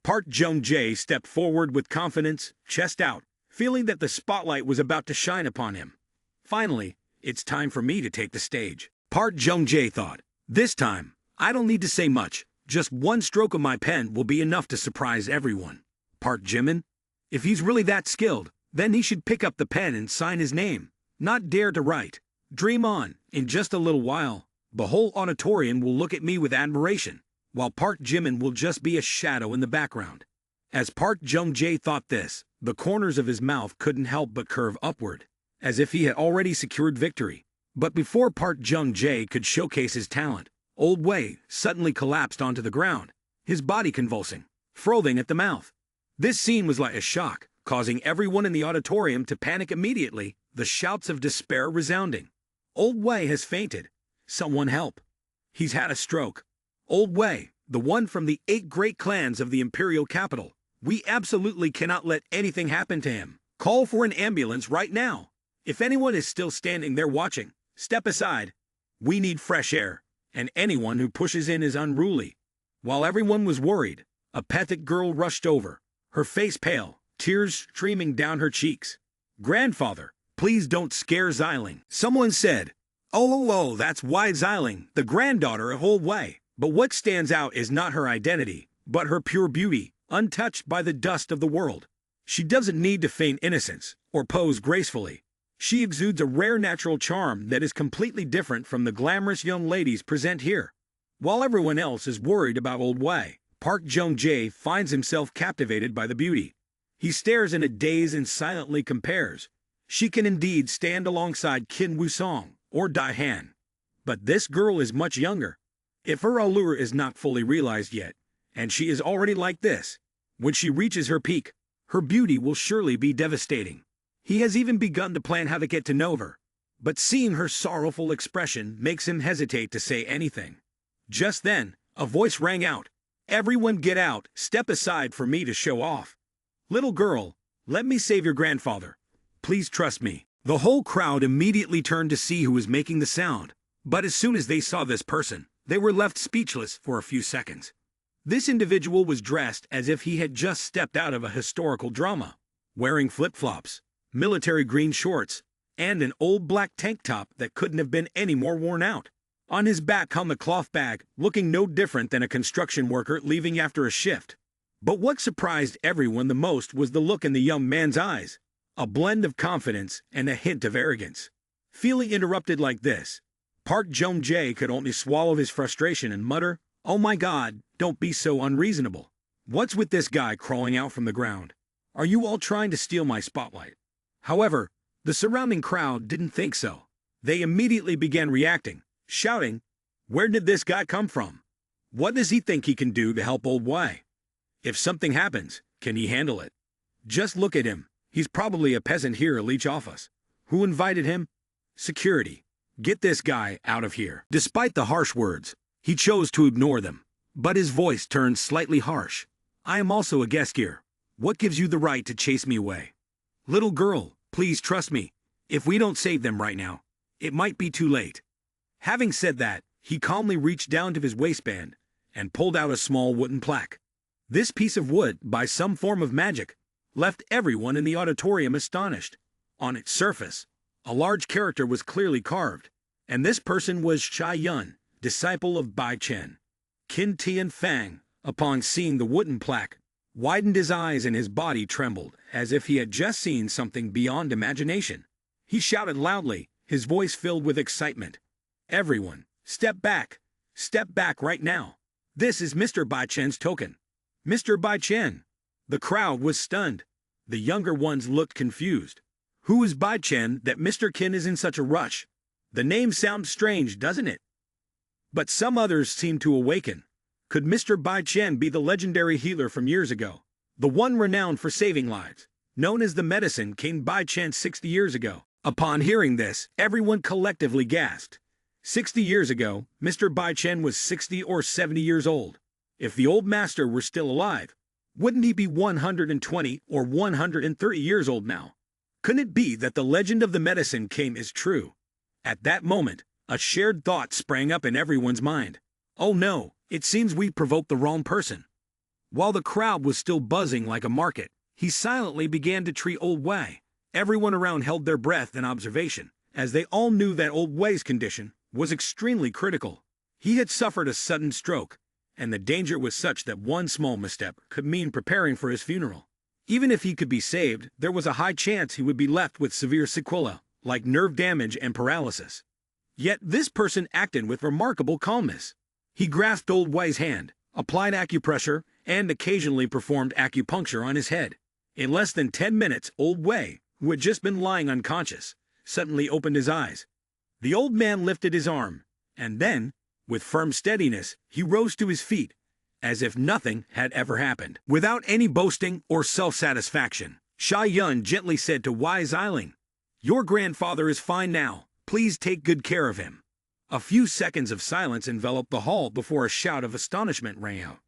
Park Jung-jae stepped forward with confidence, chest out, feeling that the spotlight was about to shine upon him. Finally, it's time for me to take the stage. Park Jung-jae thought, this time, I don't need to say much, just one stroke of my pen will be enough to surprise everyone. Park Jimin? If he's really that skilled, then he should pick up the pen and sign his name, not dare to write. Dream on, in just a little while, the whole auditorium will look at me with admiration, while Park Jimin will just be a shadow in the background. As Park Jung-jae thought this, the corners of his mouth couldn't help but curve upward, as if he had already secured victory. But before Park Jung-jae could showcase his talent, Old Wei suddenly collapsed onto the ground, his body convulsing, frothing at the mouth. This scene was like a shock, causing everyone in the auditorium to panic immediately, the shouts of despair resounding. Old Wei has fainted. Someone help. He's had a stroke. Old Wei, the one from the 8 great clans of the imperial capital. We absolutely cannot let anything happen to him. Call for an ambulance right now. If anyone is still standing there watching, step aside. We need fresh air, and anyone who pushes in is unruly. While everyone was worried, a pathetic girl rushed over, her face pale, tears streaming down her cheeks. Grandfather, please don't scare Xiling. Someone said, oh, that's Wei Xiling, the granddaughter of Old Wei. But what stands out is not her identity, but her pure beauty, untouched by the dust of the world. She doesn't need to feign innocence or pose gracefully. She exudes a rare natural charm that is completely different from the glamorous young ladies present here. While everyone else is worried about Old Wei, Park Jung-jae finds himself captivated by the beauty. He stares in a daze and silently compares. She can indeed stand alongside Qin Wusong or Dai Han. But this girl is much younger. If her allure is not fully realized yet, and she is already like this, when she reaches her peak, her beauty will surely be devastating. He has even begun to plan how to get to know her, but seeing her sorrowful expression makes him hesitate to say anything. Just then, a voice rang out. Everyone get out, step aside for me to show off. Little girl, let me save your grandfather. Please trust me. The whole crowd immediately turned to see who was making the sound, but as soon as they saw this person, they were left speechless for a few seconds. This individual was dressed as if he had just stepped out of a historical drama, wearing flip-flops, military green shorts, and an old black tank top that couldn't have been any more worn out. On his back hung a cloth bag, looking no different than a construction worker leaving after a shift. But what surprised everyone the most was the look in the young man's eyes, a blend of confidence and a hint of arrogance. Feeling interrupted like this, Park Jung-jae could only swallow his frustration and mutter, "Oh my God, don't be so unreasonable. What's with this guy crawling out from the ground? Are you all trying to steal my spotlight?" However, the surrounding crowd didn't think so. They immediately began reacting, shouting, "Where did this guy come from? What does he think he can do to help Old Wei? If something happens, can he handle it? Just look at him. He's probably a peasant here to leech off us. Who invited him? Security. Get this guy out of here." Despite the harsh words, he chose to ignore them, but his voice turned slightly harsh. "I am also a guest here. What gives you the right to chase me away? Little girl, please trust me. If we don't save them right now, it might be too late." Having said that, he calmly reached down to his waistband and pulled out a small wooden plaque. This piece of wood, by some form of magic, left everyone in the auditorium astonished. On its surface, a large character was clearly carved, and this person was Sha Yun, disciple of Bai Chen. Qin Tian Fang, upon seeing the wooden plaque, widened his eyes and his body trembled, as if he had just seen something beyond imagination. He shouted loudly, his voice filled with excitement. "Everyone, step back! Step back right now! This is Mr. Bai Chen's token! Mr. Bai Chen!" The crowd was stunned. The younger ones looked confused. Who is Bai Chen that Mr. Qin is in such a rush? The name sounds strange, doesn't it? But some others seemed to awaken. Could Mr. Bai Chen be the legendary healer from years ago? The one renowned for saving lives, known as the Medicine King Bai Chen 60 years ago. Upon hearing this, everyone collectively gasped. 60 years ago, Mr. Bai Chen was 60 or 70 years old. If the old master were still alive, wouldn't he be 120 or 130 years old now? Couldn't it be that the legend of the Medicine King is true? At that moment, a shared thought sprang up in everyone's mind. Oh no, it seems we provoked the wrong person. While the crowd was still buzzing like a market, he silently began to treat Old Wei. Everyone around held their breath in observation, as they all knew that Old Wei's condition was extremely critical. He had suffered a sudden stroke, and the danger was such that one small misstep could mean preparing for his funeral. Even if he could be saved, there was a high chance he would be left with severe sequelae, like nerve damage and paralysis. Yet this person acted with remarkable calmness. He grasped Old Wei's hand, applied acupressure, and occasionally performed acupuncture on his head. In less than 10 minutes, Old Wei, who had just been lying unconscious, suddenly opened his eyes. The old man lifted his arm, and then, with firm steadiness, he rose to his feet, as if nothing had ever happened. Without any boasting or self-satisfaction, Sha Yun gently said to Wei Xiling, "Your grandfather is fine now. Please take good care of him." A few seconds of silence enveloped the hall before a shout of astonishment rang out.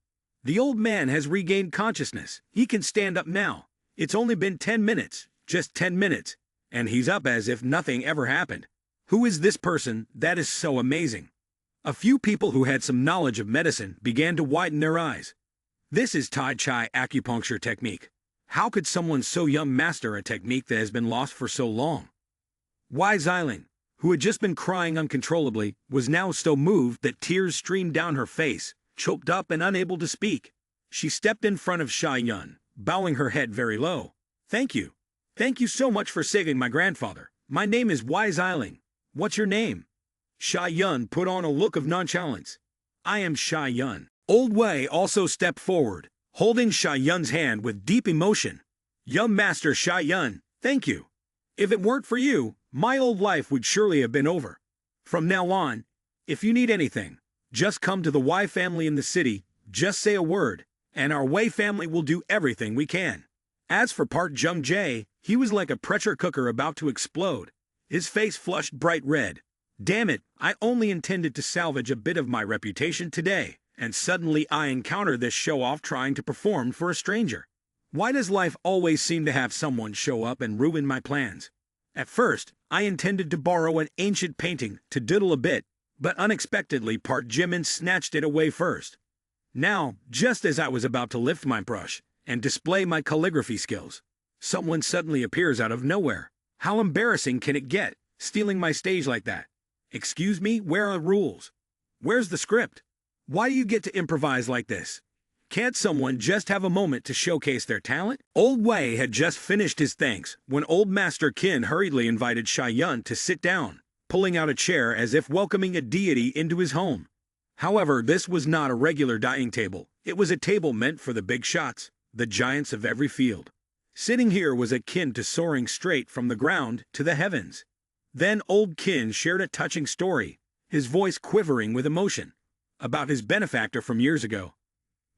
"The old man has regained consciousness. He can stand up now. It's only been 10 minutes, just 10 minutes, and he's up as if nothing ever happened. Who is this person that is so amazing?" A few people who had some knowledge of medicine began to widen their eyes. This is Tai Chi acupuncture technique. How could someone so young master a technique that has been lost for so long? Wei Xiling, who had just been crying uncontrollably, was now so moved that tears streamed down her face, choked up and unable to speak. She stepped in front of Sha Yun, bowing her head very low. "Thank you. Thank you so much for saving my grandfather. My name is Wei Xiling. What's your name?" Sha Yun put on a look of nonchalance. "I am Sha Yun." Old Wei also stepped forward, holding Sha Yun's hand with deep emotion. "Young Master Sha Yun, thank you. If it weren't for you, my old life would surely have been over. From now on, if you need anything, just come to the Wei family in the city, just say a word, and our Wei family will do everything we can." As for Park Jimin, he was like a pressure cooker about to explode. His face flushed bright red. "Damn it, I only intended to salvage a bit of my reputation today, and suddenly I encounter this show-off trying to perform for a stranger. Why does life always seem to have someone show up and ruin my plans? At first, I intended to borrow an ancient painting to diddle a bit, but unexpectedly Park Jimin snatched it away first. Now, just as I was about to lift my brush and display my calligraphy skills, someone suddenly appears out of nowhere. How embarrassing can it get, stealing my stage like that? Excuse me, where are rules? Where's the script? Why do you get to improvise like this? Can't someone just have a moment to showcase their talent?" Old Wei had just finished his thanks when Old Master Qin hurriedly invited Sha Yun to sit down, pulling out a chair as if welcoming a deity into his home. However, this was not a regular dining table. It was a table meant for the big shots, the giants of every field. Sitting here was akin to soaring straight from the ground to the heavens. Then old Qin shared a touching story, his voice quivering with emotion, about his benefactor from years ago.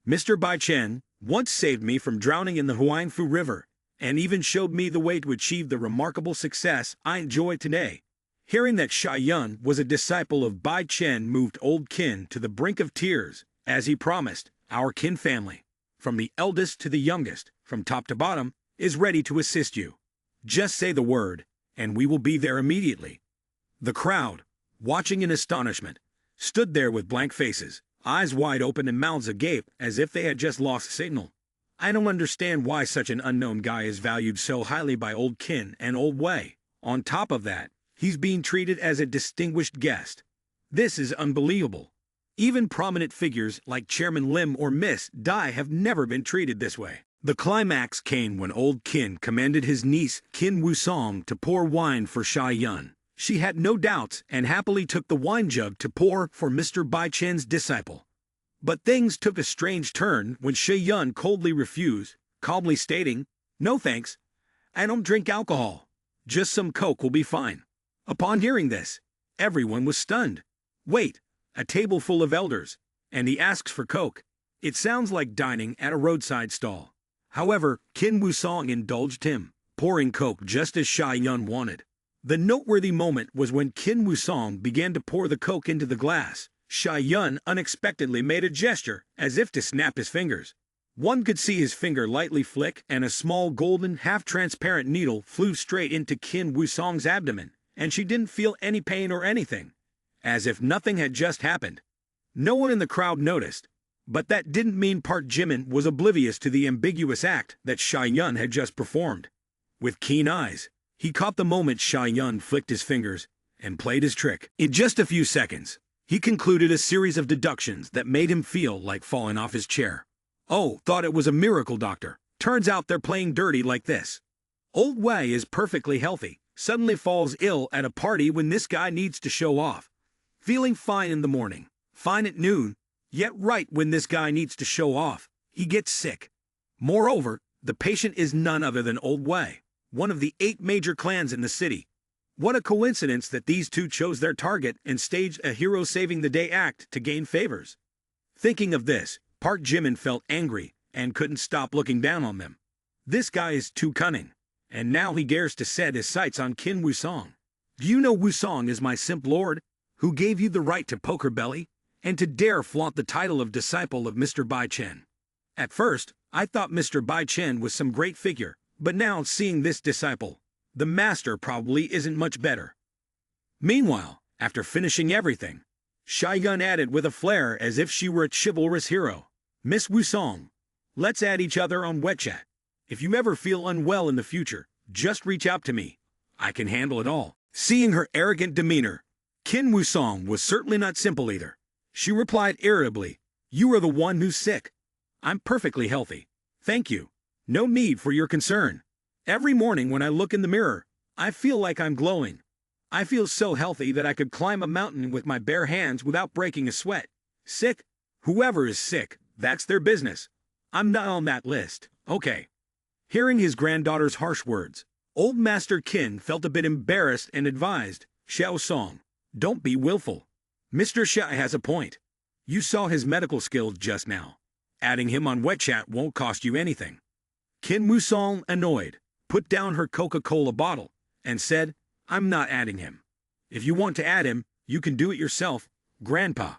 "Mr. Bai Chen once saved me from drowning in the Huangfu River, and even showed me the way to achieve the remarkable success I enjoy today." Hearing that Sha Yun was a disciple of Bai Chen moved old Qin to the brink of tears, as he promised, "Our Qin family, from the eldest to the youngest, from top to bottom, is ready to assist you. Just say the word, and we will be there immediately." The crowd, watching in astonishment, stood there with blank faces, eyes wide open and mouths agape as if they had just lost signal. I don't understand why such an unknown guy is valued so highly by old Kin and old Wei. On top of that, he's being treated as a distinguished guest. This is unbelievable. Even prominent figures like Chairman Lim or Miss Dai have never been treated this way. The climax came when old Kin commanded his niece Kin Wusong to pour wine for Sha Yun. She had no doubts and happily took the wine jug to pour for Mr. Bai Chen's disciple. But things took a strange turn when Sha Yun coldly refused, calmly stating, "No thanks, I don't drink alcohol. Just some Coke will be fine." Upon hearing this, everyone was stunned. Wait, a table full of elders, and he asks for Coke. It sounds like dining at a roadside stall. However, Kin Wusong indulged him, pouring Coke just as Sha Yun wanted. The noteworthy moment was when Kin Wusong began to pour the Coke into the glass. Sha Yun unexpectedly made a gesture, as if to snap his fingers. One could see his finger lightly flick, and a small golden, half-transparent needle flew straight into Kin Wusong's abdomen, and she didn't feel any pain or anything, as if nothing had just happened. No one in the crowd noticed, but that didn't mean Park Jimin was oblivious to the ambiguous act that Sha Yun had just performed. With keen eyes, he caught the moment Sha Yun flicked his fingers and played his trick. In just a few seconds, he concluded a series of deductions that made him feel like falling off his chair. Oh, thought it was a miracle, doctor. Turns out they're playing dirty like this. Old Wei is perfectly healthy, suddenly falls ill at a party when this guy needs to show off. Feeling fine in the morning, fine at noon, yet right when this guy needs to show off, he gets sick. Moreover, the patient is none other than Old Wei, one of the 8 major clans in the city. What a coincidence that these two chose their target and staged a hero-saving-the-day act to gain favors. Thinking of this, Park Jimin felt angry and couldn't stop looking down on them. This guy is too cunning, and now he dares to set his sights on Kin Wusong. Do you know Wusong is my simp lord, who gave you the right to poke her belly, and to dare flaunt the title of disciple of Mr. Bai Chen? At first, I thought Mr. Bai Chen was some great figure, but now seeing this disciple, the master probably isn't much better. Meanwhile, after finishing everything, Sha Yun added with a flair as if she were a chivalrous hero, "Miss Wusong, let's add each other on WeChat. If you ever feel unwell in the future, just reach out to me. I can handle it all." Seeing her arrogant demeanor, Kin Wusong was certainly not simple either. She replied irritably, "You are the one who's sick. I'm perfectly healthy. Thank you. No need for your concern. Every morning when I look in the mirror, I feel like I'm glowing. I feel so healthy that I could climb a mountain with my bare hands without breaking a sweat. Sick? Whoever is sick, that's their business. I'm not on that list, okay." Hearing his granddaughter's harsh words, old Master Qin felt a bit embarrassed and advised, "Xiao Song, don't be willful. Mr. Shai has a point. You saw his medical skills just now. Adding him on WeChat won't cost you anything." Kin Wusong, annoyed, put down her Coca-Cola bottle and said, "I'm not adding him. If you want to add him, you can do it yourself, Grandpa."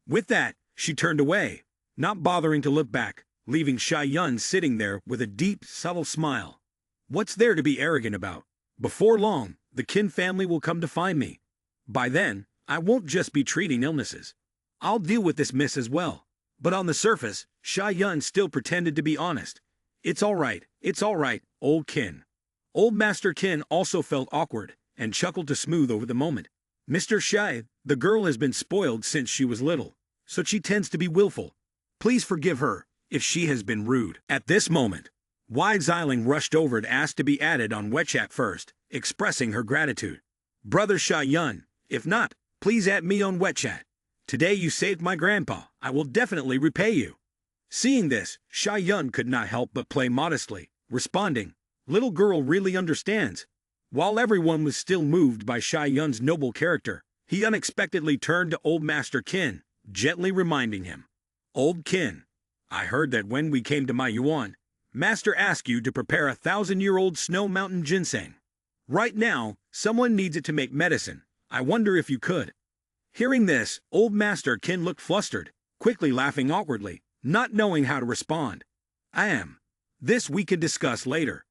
With that, she turned away, not bothering to look back, leaving Sha Yun sitting there with a deep, subtle smile. What's there to be arrogant about? Before long, the Qin family will come to find me. By then, I won't just be treating illnesses. I'll deal with this miss as well. But on the surface, Sha Yun still pretended to be honest. It's all right, old Qin." Old Master Qin also felt awkward and chuckled to smooth over the moment. "Mr. Shai, the girl has been spoiled since she was little, so she tends to be willful. Please forgive her if she has been rude." At this moment, Wai Xiling rushed over to ask to be added on WeChat first, expressing her gratitude. "Brother Sha Yun, if not, please add me on WeChat. Today you saved my grandpa. I will definitely repay you." Seeing this, Sha Yun could not help but play modestly, responding, "Little girl really understands." While everyone was still moved by Sha Yun's noble character, he unexpectedly turned to old Master Qin, gently reminding him, "Old Qin, I heard that when we came to my Yuan, Master asked you to prepare 1,000-year-old snow mountain ginseng. Right now, someone needs it to make medicine. I wonder if you could." Hearing this, old Master Qin looked flustered, quickly laughing awkwardly, not knowing how to respond. This we could discuss later."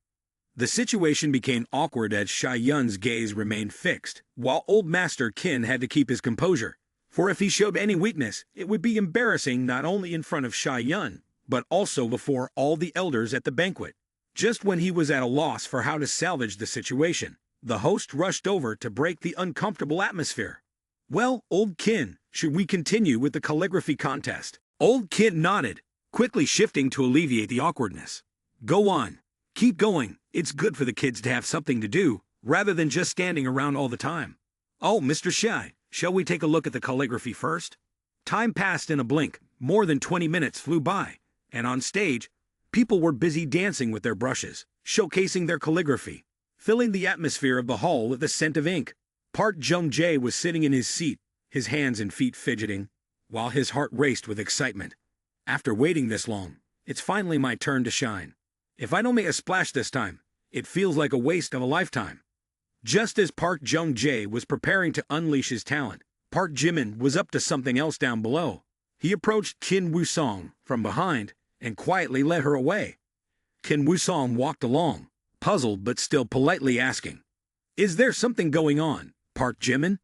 The situation became awkward as Sha Yun's gaze remained fixed, while old Master Qin had to keep his composure, for if he showed any weakness, it would be embarrassing not only in front of Sha Yun, but also before all the elders at the banquet. Just when he was at a loss for how to salvage the situation, the host rushed over to break the uncomfortable atmosphere. "Well, old kin, should we continue with the calligraphy contest?" Old kin nodded, quickly shifting to alleviate the awkwardness. "Go on. Keep going. It's good for the kids to have something to do, rather than just standing around all the time." "Oh, Mr. Shy, shall we take a look at the calligraphy first?" Time passed in a blink. More than 20 minutes flew by, and on stage, people were busy dancing with their brushes, showcasing their calligraphy, filling the atmosphere of the hall with the scent of ink. Park Jimin was sitting in his seat, his hands and feet fidgeting, while his heart raced with excitement. After waiting this long, it's finally my turn to shine. If I don't make a splash this time, it feels like a waste of a lifetime. Just as Park Jimin was preparing to unleash his talent, Park Jimin was up to something else down below. He approached Kim Woo-song from behind and quietly led her away. Kim Woo-song walked along, puzzled but still politely asking, "Is there something going on, Park Jimin?"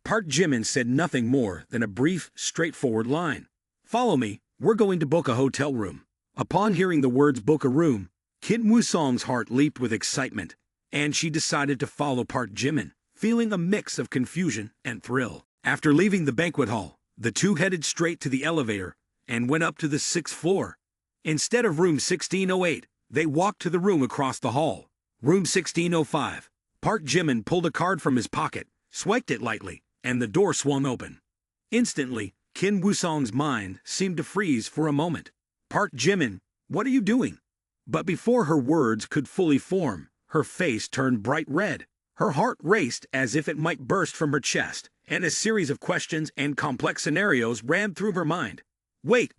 Park Jimin said nothing more than a brief, straightforward line. "Follow me, we're going to book a hotel room." Upon hearing the words book a room, Kim Woo-song's heart leaped with excitement, and she decided to follow Park Jimin, feeling a mix of confusion and thrill. After leaving the banquet hall, the two headed straight to the elevator and went up to the 6th floor. Instead of room 1608, they walked to the room across the hall, room 1605. Park Jimin pulled a card from his pocket, swiped it lightly, and the door swung open. Instantly, Kim Woo-song's mind seemed to freeze for a moment. "Park Jimin, what are you doing?" But before her words could fully form, her face turned bright red. Her heart raced as if it might burst from her chest, and a series of questions and complex scenarios ran through her mind. "Wait,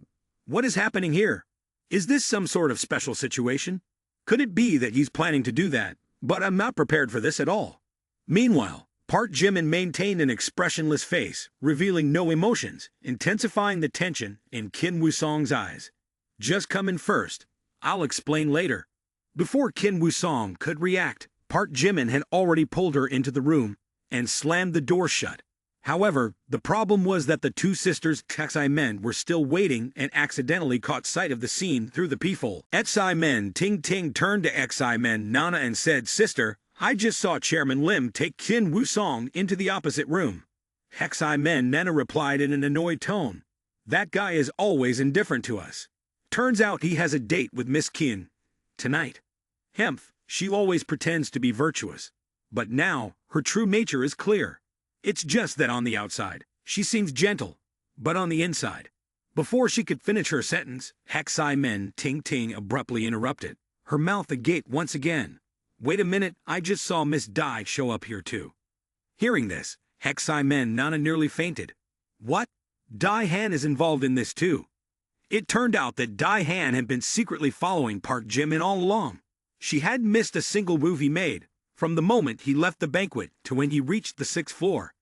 what is happening here? Is this some sort of special situation? Could it be that he's planning to do that, but I'm not prepared for this at all?" Meanwhile, Park Jimin maintained an expressionless face, revealing no emotions, intensifying the tension in Kim Woo-song's eyes. "Just come in first. I'll explain later." Before Kim Woo-song could react, Park Jimin had already pulled her into the room and slammed the door shut. However, the problem was that the two sisters Xi-men were still waiting and accidentally caught sight of the scene through the peephole. Xi-men Ting Ting turned to Xi-men Nana and said, "Sister, I just saw Chairman Lim take Kim Woo-song into the opposite room." Xi-men Nana replied in an annoyed tone, "That guy is always indifferent to us. Turns out he has a date with Miss Kin tonight. Hemph, she always pretends to be virtuous, but now her true nature is clear. It's just that on the outside, she seems gentle, but on the inside." Before she could finish her sentence, Xi-men Ting Ting abruptly interrupted, her mouth agape once again. "Wait a minute, I just saw Miss Dai show up here too." Hearing this, Xi-men Nana nearly fainted. "What? Dai Han is involved in this too?" It turned out that Dai Han had been secretly following Park Jimin all along. She hadn't missed a single move he made, from the moment he left the banquet to when he reached the 6th floor.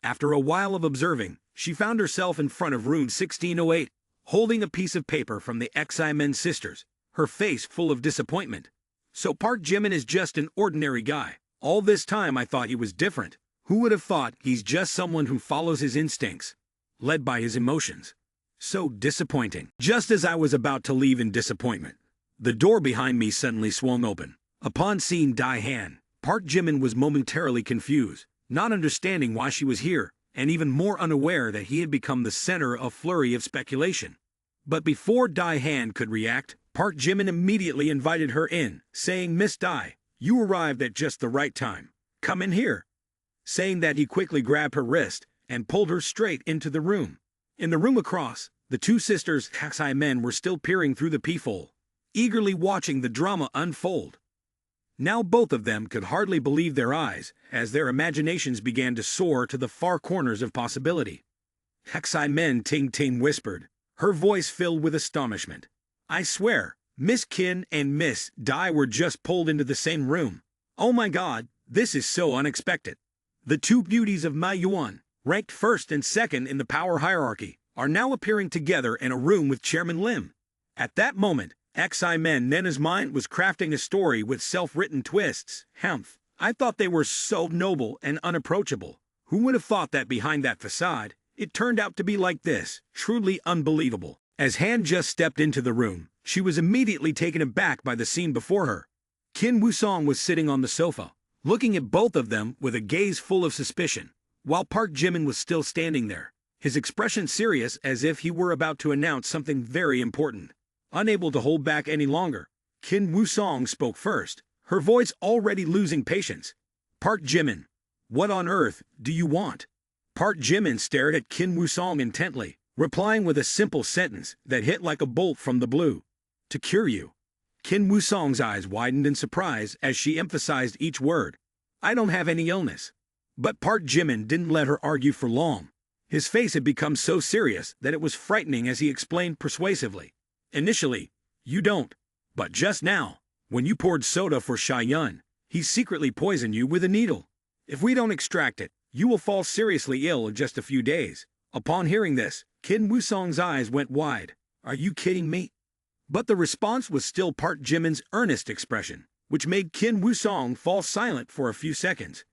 After a while of observing, she found herself in front of room 1608, holding a piece of paper from the Xi-men sisters, her face full of disappointment. "So Park Jimin is just an ordinary guy. All this time I thought he was different. Who would have thought he's just someone who follows his instincts, led by his emotions? So disappointing." Just as I was about to leave in disappointment, the door behind me suddenly swung open. Upon seeing Dai Han, Park Jimin was momentarily confused, not understanding why she was here, and even more unaware that he had become the center of a flurry of speculation. But before Dai Han could react, Park Jimin immediately invited her in, saying, "Miss Dai, you arrived at just the right time. Come in here." Saying that, he quickly grabbed her wrist and pulled her straight into the room. In the room across, the two sisters Xi-men were still peering through the peephole, eagerly watching the drama unfold. Now both of them could hardly believe their eyes, as their imaginations began to soar to the far corners of possibility. Xi-men Ting Ting whispered, her voice filled with astonishment, "I swear, Miss Kin and Miss Dai were just pulled into the same room. Oh my God, this is so unexpected. The two beauties of Manhwa, ranked first and second in the power hierarchy, are now appearing together in a room with Chairman Lim." At that moment, Xi-men Nena's mind was crafting a story with self-written twists. "Humph, I thought they were so noble and unapproachable. Who would have thought that behind that facade, it turned out to be like this? Truly unbelievable." As Han just stepped into the room, she was immediately taken aback by the scene before her. Kim Woo-song was sitting on the sofa, looking at both of them with a gaze full of suspicion, while Park Jimin was still standing there, his expression serious as if he were about to announce something very important. Unable to hold back any longer, Kim Woo-song spoke first, her voice already losing patience. "Park Jimin, what on earth do you want?" Park Jimin stared at Kim Woo-song intently, replying with a simple sentence that hit like a bolt from the blue. "To cure you." Kim Woo-song's eyes widened in surprise as she emphasized each word. "I don't have any illness." But Park Jimin didn't let her argue for long. His face had become so serious that it was frightening as he explained persuasively. "Initially, you don't. But just now, when you poured soda for Sha-yun, he secretly poisoned you with a needle. If we don't extract it, you will fall seriously ill in just a few days." Upon hearing this, Kim Woo-song's eyes went wide. "Are you kidding me?" But the response was still Park Jimin's earnest expression, which made Kim Woo-song fall silent for a few seconds.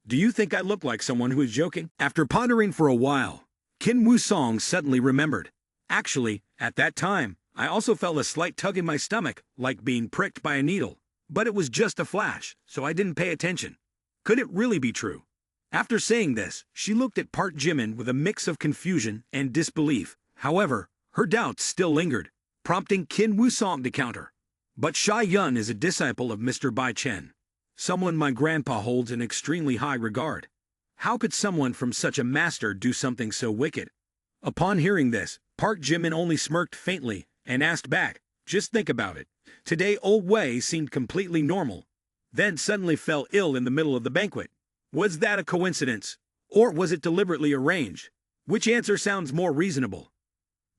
"Do you think I look like someone who is joking?" After pondering for a while, Kim Woo-song suddenly remembered. "Actually, at that time, I also felt a slight tug in my stomach, like being pricked by a needle. But it was just a flash, so I didn't pay attention. Could it really be true?" After saying this, she looked at Park Jimin with a mix of confusion and disbelief. However, her doubts still lingered, prompting Kim Woo-song to counter. "But Sha-yun is a disciple of Mr. Bai Chen, someone my grandpa holds in extremely high regard. How could someone from such a master do something so wicked?" Upon hearing this, Park Jimin only smirked faintly and asked back, "Just think about it. Today old Wei seemed completely normal, then suddenly fell ill in the middle of the banquet. Was that a coincidence? Or was it deliberately arranged? Which answer sounds more reasonable?"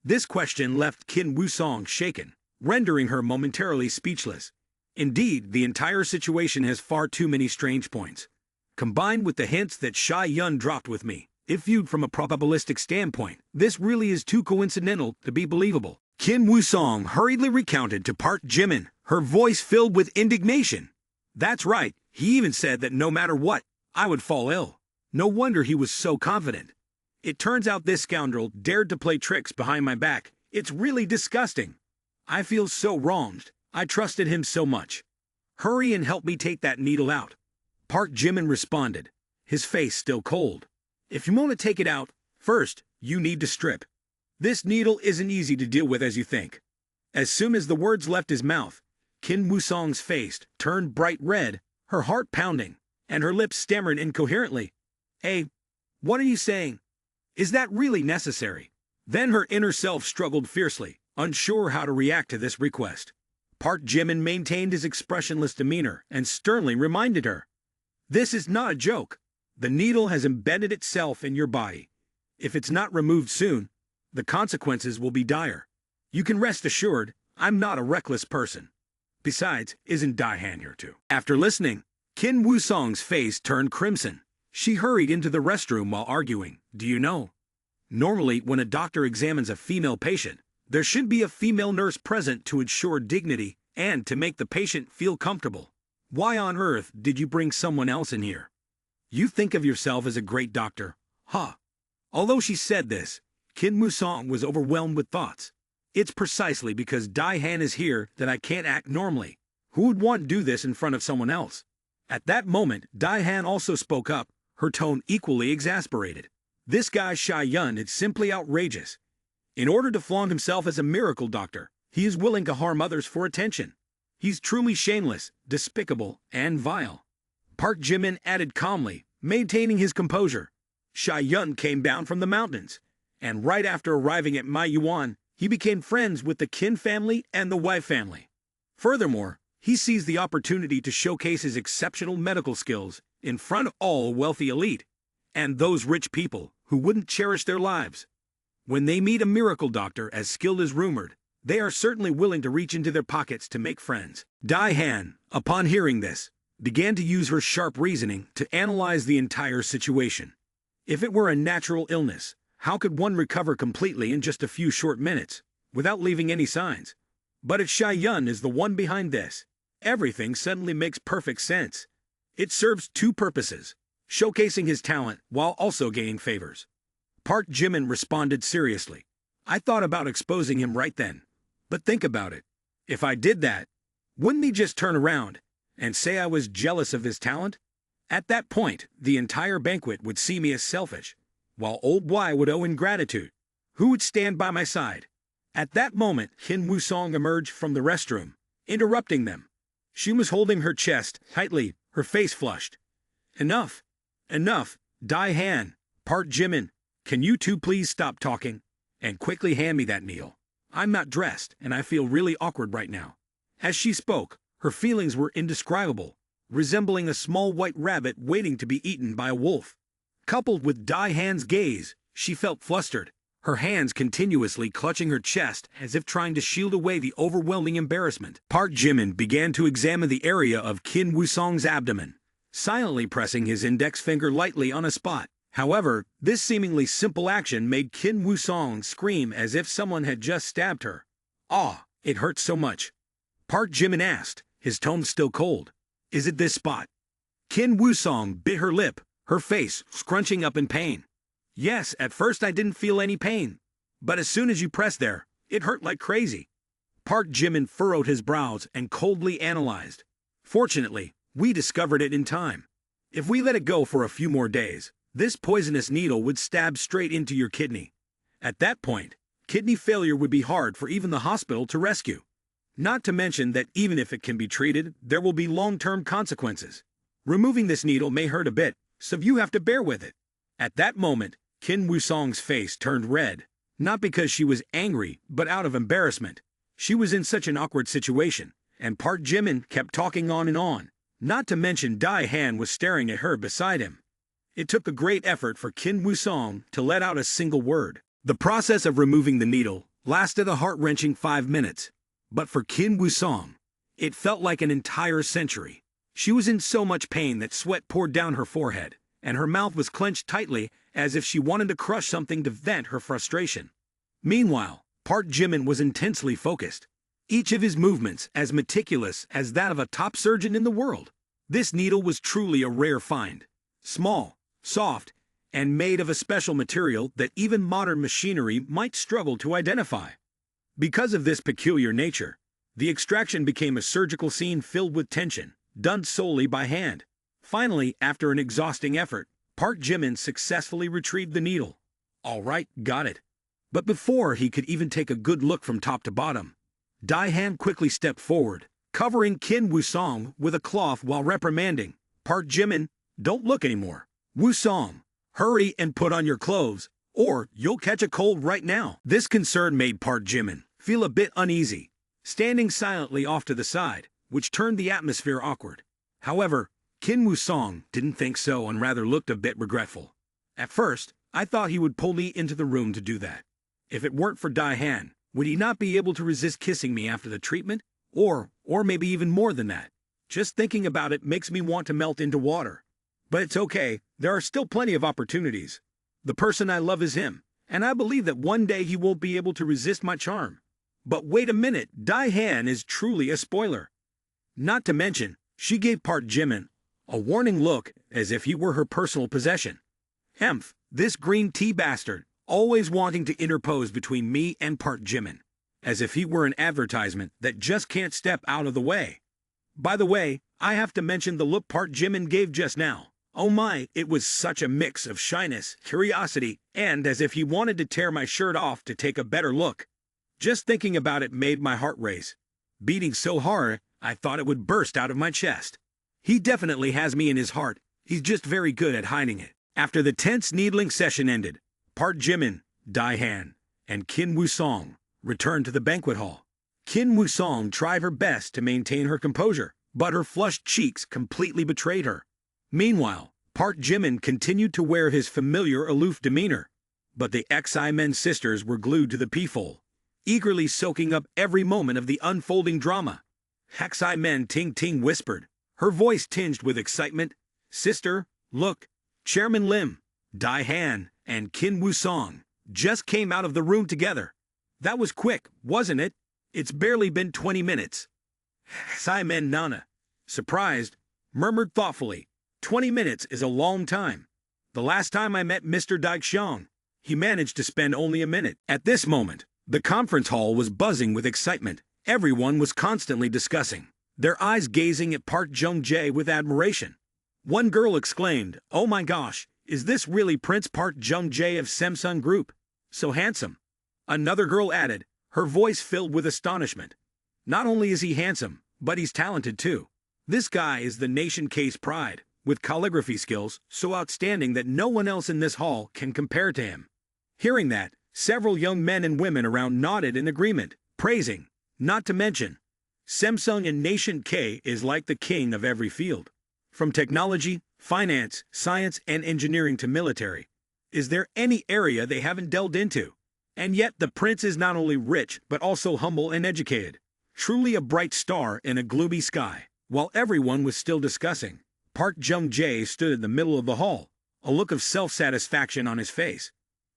This question left Kim Woo-song shaken, rendering her momentarily speechless. Indeed, the entire situation has far too many strange points. Combined with the hints that Sha-yun dropped with me, if viewed from a probabilistic standpoint, this really is too coincidental to be believable. Kim Woo-song hurriedly recounted to Park Jimin, her voice filled with indignation. "That's right, he even said that no matter what, I would fall ill. No wonder he was so confident. It turns out this scoundrel dared to play tricks behind my back. It's really disgusting. I feel so wronged. I trusted him so much. Hurry and help me take that needle out." Park Jimin responded, his face still cold. "If you want to take it out, first, you need to strip. This needle isn't easy to deal with as you think." As soon as the words left his mouth, Kim Woo-song's face turned bright red, her heart pounding, and her lips stammered incoherently. "Hey, what are you saying? Is that really necessary?" Then her inner self struggled fiercely, unsure how to react to this request. Park Jimin maintained his expressionless demeanor and sternly reminded her, "This is not a joke. The needle has embedded itself in your body. If it's not removed soon, the consequences will be dire. You can rest assured, I'm not a reckless person. Besides, isn't Dai-han here too?" After listening, Kim Woo-song's face turned crimson. She hurried into the restroom while arguing, "Do you know? Normally, when a doctor examines a female patient, there should be a female nurse present to ensure dignity and to make the patient feel comfortable. Why on earth did you bring someone else in here? You think of yourself as a great doctor, huh?" Although she said this, Kim Woo-song was overwhelmed with thoughts. "It's precisely because Dai-han is here that I can't act normally. Who would want to do this in front of someone else?" At that moment, Dai-han also spoke up, her tone equally exasperated. "This guy Sha-yun is simply outrageous. In order to flaunt himself as a miracle doctor, he is willing to harm others for attention. He's truly shameless, despicable, and vile." Park Jimin added calmly, maintaining his composure. "Sha-yun came down from the mountains, and right after arriving at Manhwa, he became friends with the Kim family and the Wei family. Furthermore, he seized the opportunity to showcase his exceptional medical skills in front of all wealthy elite, and those rich people who wouldn't cherish their lives. When they meet a miracle doctor as skilled as rumored, they are certainly willing to reach into their pockets to make friends." Dai-han, upon hearing this, began to use her sharp reasoning to analyze the entire situation. If it were a natural illness, how could one recover completely in just a few short minutes, without leaving any signs? But if Sha-yun is the one behind this, everything suddenly makes perfect sense. It serves two purposes, showcasing his talent while also gaining favors. Park Jimin responded seriously, I thought about exposing him right then. But think about it. If I did that, wouldn't he just turn around and say I was jealous of his talent? At that point, the entire banquet would see me as selfish, while old Y would owe ingratitude. Who would stand by my side? At that moment, Hin Woo-song emerged from the restroom, interrupting them. She was holding her chest tightly, her face flushed. Enough. Enough. Dae-han, Park Jimin, can you two please stop talking? And quickly hand me that needle. I'm not dressed, and I feel really awkward right now. As she spoke, her feelings were indescribable, resembling a small white rabbit waiting to be eaten by a wolf. Coupled with Dae-han's gaze, she felt flustered, her hands continuously clutching her chest as if trying to shield away the overwhelming embarrassment. Park Jimin began to examine the area of Hin Woo-song's abdomen, silently pressing his index finger lightly on a spot. However, this seemingly simple action made Hin Woo-song scream as if someone had just stabbed her. "Ah, it hurts so much." Park Jimin asked, his tone still cold. "Is it this spot?" Hin Woo-song bit her lip, her face scrunching up in pain. "Yes, at first I didn't feel any pain. But as soon as you pressed there, it hurt like crazy." Park Jimin furrowed his brows and coldly analyzed. "Fortunately, we discovered it in time. If we let it go for a few more days, this poisonous needle would stab straight into your kidney. At that point, kidney failure would be hard for even the hospital to rescue. Not to mention that even if it can be treated, there will be long-term consequences. Removing this needle may hurt a bit, so you have to bear with it." At that moment, Hin Woo-song's face turned red, not because she was angry, but out of embarrassment. She was in such an awkward situation, and Park Jimin kept talking on and on, not to mention Dae-han was staring at her beside him. It took a great effort for Hin Woo-song to let out a single word. The process of removing the needle lasted a heart-wrenching 5 minutes, but for Hin Woo-song, it felt like an entire century. She was in so much pain that sweat poured down her forehead, and her mouth was clenched tightly as if she wanted to crush something to vent her frustration. Meanwhile, Park Jimin was intensely focused, each of his movements as meticulous as that of a top surgeon in the world. This needle was truly a rare find. Small, soft, and made of a special material that even modern machinery might struggle to identify. Because of this peculiar nature, the extraction became a surgical scene filled with tension, done solely by hand. Finally, after an exhausting effort, Park Jimin successfully retrieved the needle. "All right, got it." But before he could even take a good look from top to bottom, Dae-han quickly stepped forward, covering Hin Woo-song with a cloth while reprimanding, "Park Jimin, don't look anymore. Woo-song, hurry and put on your clothes, or you'll catch a cold right now." This concern made Park Jimin feel a bit uneasy, standing silently off to the side, which turned the atmosphere awkward. However, Hin Woo-song didn't think so and rather looked a bit regretful. "At first, I thought he would pull me into the room to do that. If it weren't for Dae-han, would he not be able to resist kissing me after the treatment? Or maybe even more than that. Just thinking about it makes me want to melt into water. But it's okay, there are still plenty of opportunities. The person I love is him, and I believe that one day he won't be able to resist my charm." But wait a minute, Dae-han is truly a spoiler. Not to mention, she gave Park Jimin a warning look as if he were her personal possession. "Hemph, this green tea bastard, always wanting to interpose between me and Park Jimin, as if he were an advertisement that just can't step out of the way." By the way, I have to mention the look Park Jimin gave just now. Oh my, it was such a mix of shyness, curiosity, and as if he wanted to tear my shirt off to take a better look. Just thinking about it made my heart race, beating so hard I thought it would burst out of my chest. He definitely has me in his heart, he's just very good at hiding it. After the tense needling session ended, Park Jimin, Dae-han, and Hin Woo-song returned to the banquet hall. Hin Woo-song tried her best to maintain her composure, but her flushed cheeks completely betrayed her. Meanwhile, Park Jimin continued to wear his familiar aloof demeanor, but the X-Men sisters were glued to the peephole, eagerly soaking up every moment of the unfolding drama. X-Men Ting Ting whispered, her voice tinged with excitement, "Sister, look, Chairman Lim, Dae-han, and Hin Woo-song just came out of the room together. That was quick, wasn't it? It's barely been 20 minutes." X-Men Nana, surprised, murmured thoughtfully, 20 minutes is a long time. The last time I met Mr. Daixong, He managed to spend only a minute. At this moment, the conference hall was buzzing with excitement. Everyone was constantly discussing, their eyes gazing at Park Jung-jae with admiration. One girl exclaimed, "Oh my gosh, is this really Prince Park Jung-jae of Samsung Group? So handsome." Another girl added, her voice filled with astonishment. "Not only is he handsome, but he's talented too. This guy is the nation case pride, with calligraphy skills so outstanding that no one else in this hall can compare to him." Hearing that, several young men and women around nodded in agreement, praising. Not to mention, Samsung in Nation K is like the king of every field. From technology, finance, science, and engineering to military. Is there any area they haven't delved into? And yet the prince is not only rich, but also humble and educated. Truly a bright star in a gloomy sky. While everyone was still discussing, Park Jung-jae stood in the middle of the hall, a look of self-satisfaction on his face.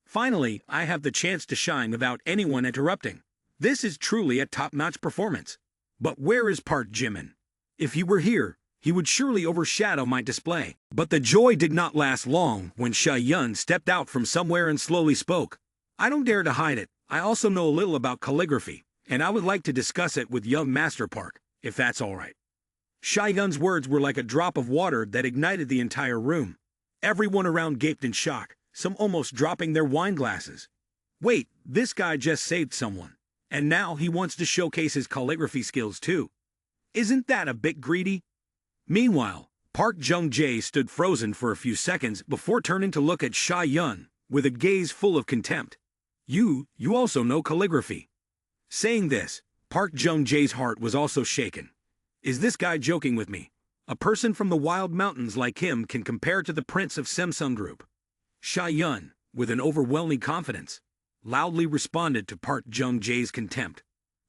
Finally, I have the chance to shine without anyone interrupting. This is truly a top-notch performance. But where is Park Jimin? If he were here, he would surely overshadow my display. But the joy did not last long when Sha-yun stepped out from somewhere and slowly spoke. "I don't dare to hide it. I also know a little about calligraphy, and I would like to discuss it with young Master Park, if that's all right." Sha-yun's words were like a drop of water that ignited the entire room. Everyone around gaped in shock, some almost dropping their wine glasses. Wait, this guy just saved someone. And now he wants to showcase his calligraphy skills too. Isn't that a bit greedy? Meanwhile, Park Jung-jae stood frozen for a few seconds before turning to look at Sha-yun with a gaze full of contempt. You also know calligraphy." Saying this, Park Jung-jae's heart was also shaken. Is this guy joking with me? A person from the wild mountains like him can compare to the prince of Samsung Group. Sha-yun, with an overwhelming confidence, loudly responded to Park Jung-jae's contempt.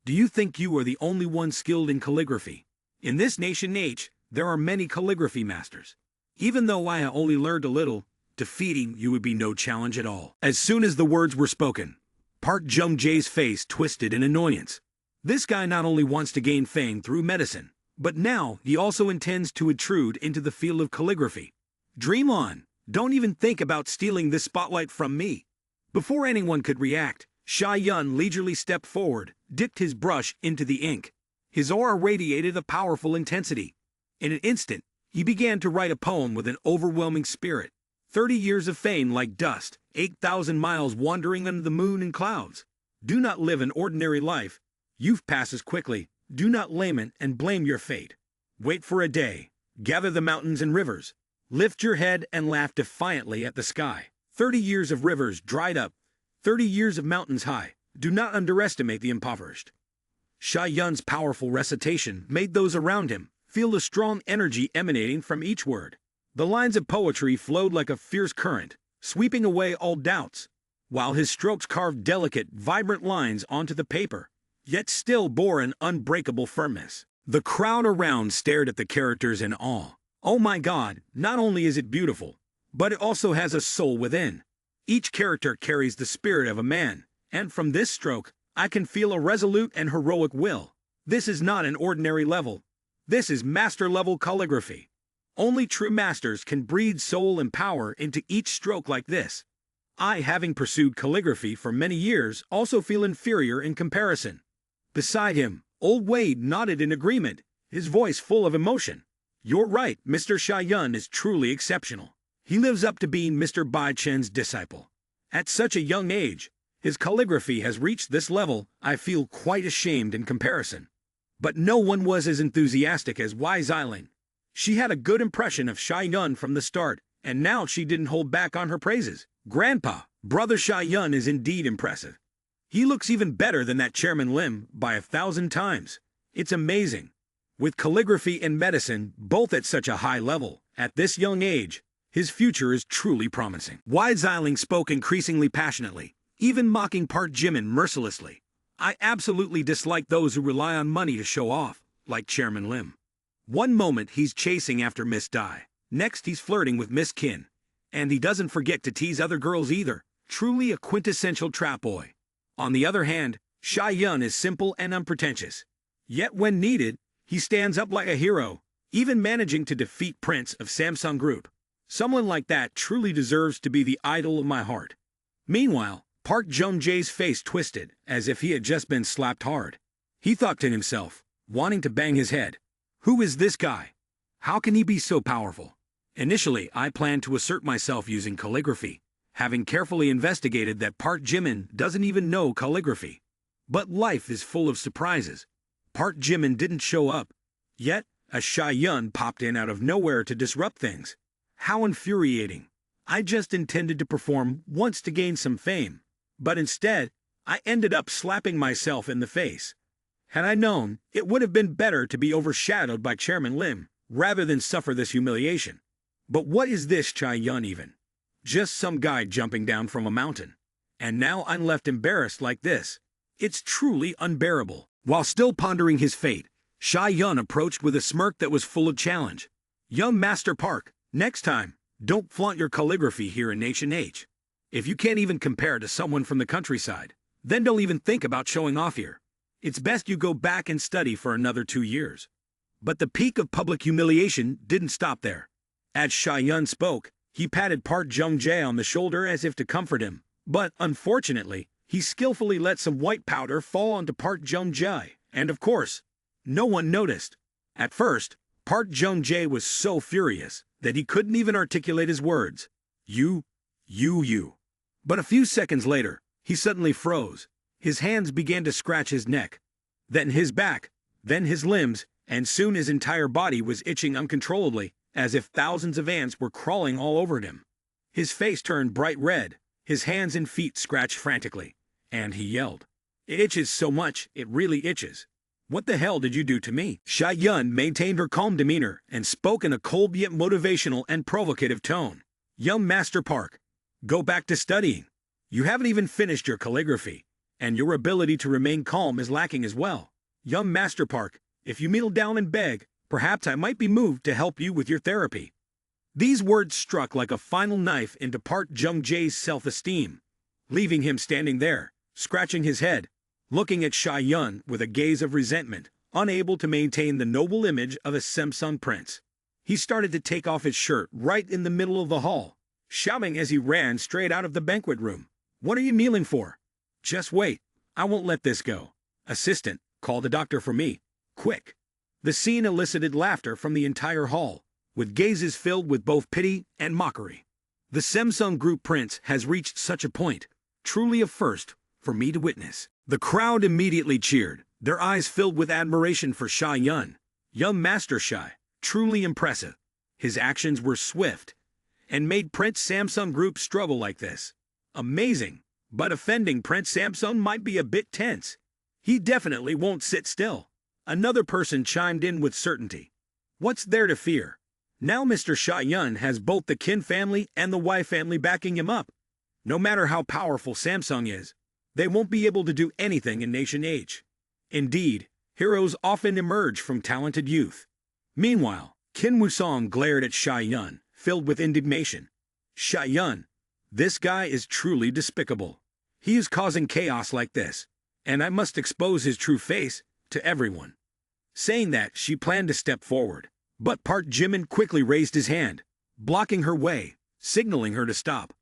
"Do you think you are the only one skilled in calligraphy? In this nation H, there are many calligraphy masters. Even though I only learned a little, defeating you would be no challenge at all." As soon as the words were spoken, Park Jung-jae's face twisted in annoyance. This guy not only wants to gain fame through medicine, but now he also intends to intrude into the field of calligraphy. Dream on! Don't even think about stealing this spotlight from me. Before anyone could react, Sha-yun leisurely stepped forward, dipped his brush into the ink. His aura radiated a powerful intensity. In an instant, he began to write a poem with an overwhelming spirit. 30 years of fame like dust, 8,000 miles wandering under the moon and clouds. Do not live an ordinary life. Youth passes quickly. Do not lament and blame your fate. Wait for a day. Gather the mountains and rivers. Lift your head and laugh defiantly at the sky. 30 years of rivers dried up. 30 years of mountains high. Do not underestimate the impoverished. Sha-yun's powerful recitation made those around him feel the strong energy emanating from each word. The lines of poetry flowed like a fierce current, sweeping away all doubts, while his strokes carved delicate, vibrant lines onto the paper, yet still bore an unbreakable firmness. The crowd around stared at the characters in awe. Oh my God, not only is it beautiful, but it also has a soul within. Each character carries the spirit of a man, and from this stroke, I can feel a resolute and heroic will. This is not an ordinary level. This is master-level calligraphy. Only true masters can breathe soul and power into each stroke like this. I, having pursued calligraphy for many years, also feel inferior in comparison. Beside him, old Wade nodded in agreement, his voice full of emotion. You're right, Mr. Sha-yun is truly exceptional. He lives up to being Mr. Bai Chen's disciple. At such a young age, his calligraphy has reached this level. I feel quite ashamed in comparison. But no one was as enthusiastic as Wei Xiling. She had a good impression of Sha-yun from the start, and now she didn't hold back on her praises. Grandpa, brother Sha-yun is indeed impressive. He looks even better than that Chairman Lim by 1,000 times. It's amazing. With calligraphy and medicine both at such a high level, at this young age, his future is truly promising. Wei Xiling spoke increasingly passionately, even mocking Park Jimin mercilessly. I absolutely dislike those who rely on money to show off, like Chairman Lim. One moment he's chasing after Miss Dai, next he's flirting with Miss Qin. And he doesn't forget to tease other girls either, truly a quintessential trap boy. On the other hand, Sha-yun is simple and unpretentious. Yet when needed, he stands up like a hero, even managing to defeat Prince of Samsung Group. Someone like that truly deserves to be the idol of my heart. Meanwhile, Park Jung-jae's face twisted, as if he had just been slapped hard. He thought to himself, wanting to bang his head. Who is this guy? How can he be so powerful? Initially, I planned to assert myself using calligraphy, having carefully investigated that Park Jimin doesn't even know calligraphy. But life is full of surprises. Park Jimin didn't show up. Yet, a Shy Yun popped in out of nowhere to disrupt things. How infuriating. I just intended to perform once to gain some fame. But instead, I ended up slapping myself in the face. Had I known, it would have been better to be overshadowed by Chairman Lim, rather than suffer this humiliation. But what is this Shy Yun even? Just some guy jumping down from a mountain. And now I'm left embarrassed like this. It's truly unbearable. While still pondering his fate, Shy Yun approached with a smirk that was full of challenge. Young Master Park, next time, don't flaunt your calligraphy here in Nation H. If you can't even compare to someone from the countryside, then don't even think about showing off here. It's best you go back and study for another 2 years. But the peak of public humiliation didn't stop there. As Shy Yun spoke, he patted Park Jung-jae on the shoulder as if to comfort him. But, unfortunately, he skillfully let some white powder fall onto Park Jung-jae, and of course, no one noticed. At first, Park Jung-jae was so furious that he couldn't even articulate his words. You. But a few seconds later, he suddenly froze. His hands began to scratch his neck, then his back, then his limbs, and soon his entire body was itching uncontrollably, as if thousands of ants were crawling all over him. His face turned bright red, his hands and feet scratched frantically, and he yelled. It itches so much, it really itches. What the hell did you do to me? Shy Yun maintained her calm demeanor and spoke in a cold yet motivational and provocative tone. Young Master Park, go back to studying. You haven't even finished your calligraphy, and your ability to remain calm is lacking as well. Young Master Park, if you kneel down and beg, perhaps I might be moved to help you with your therapy. These words struck like a final knife into Park Jung-jae's self-esteem, leaving him standing there, scratching his head, looking at Shy Yun with a gaze of resentment, unable to maintain the noble image of a Samsung prince. He started to take off his shirt right in the middle of the hall, shouting as he ran straight out of the banquet room. What are you kneeling for? Just wait. I won't let this go. Assistant, call the doctor for me. Quick. The scene elicited laughter from the entire hall, with gazes filled with both pity and mockery. The Samsung Group prince has reached such a point, truly a first, for me to witness. The crowd immediately cheered, their eyes filled with admiration for Shy Yun. Young Master Shy, truly impressive. His actions were swift, and made Prince Samsung Group struggle like this. Amazing, but offending Prince Samsung might be a bit tense. He definitely won't sit still. Another person chimed in with certainty. What's there to fear? Now Mr. Shy Yun has both the Kin family and the Wei family backing him up. No matter how powerful Samsung is, they won't be able to do anything in Nation H. Indeed, heroes often emerge from talented youth. Meanwhile, Kim Woo-song glared at Shy Yun, filled with indignation. Shy Yun, this guy is truly despicable. He is causing chaos like this, and I must expose his true face to everyone. Saying that, she planned to step forward, but Park Jimin quickly raised his hand, blocking her way, signaling her to stop.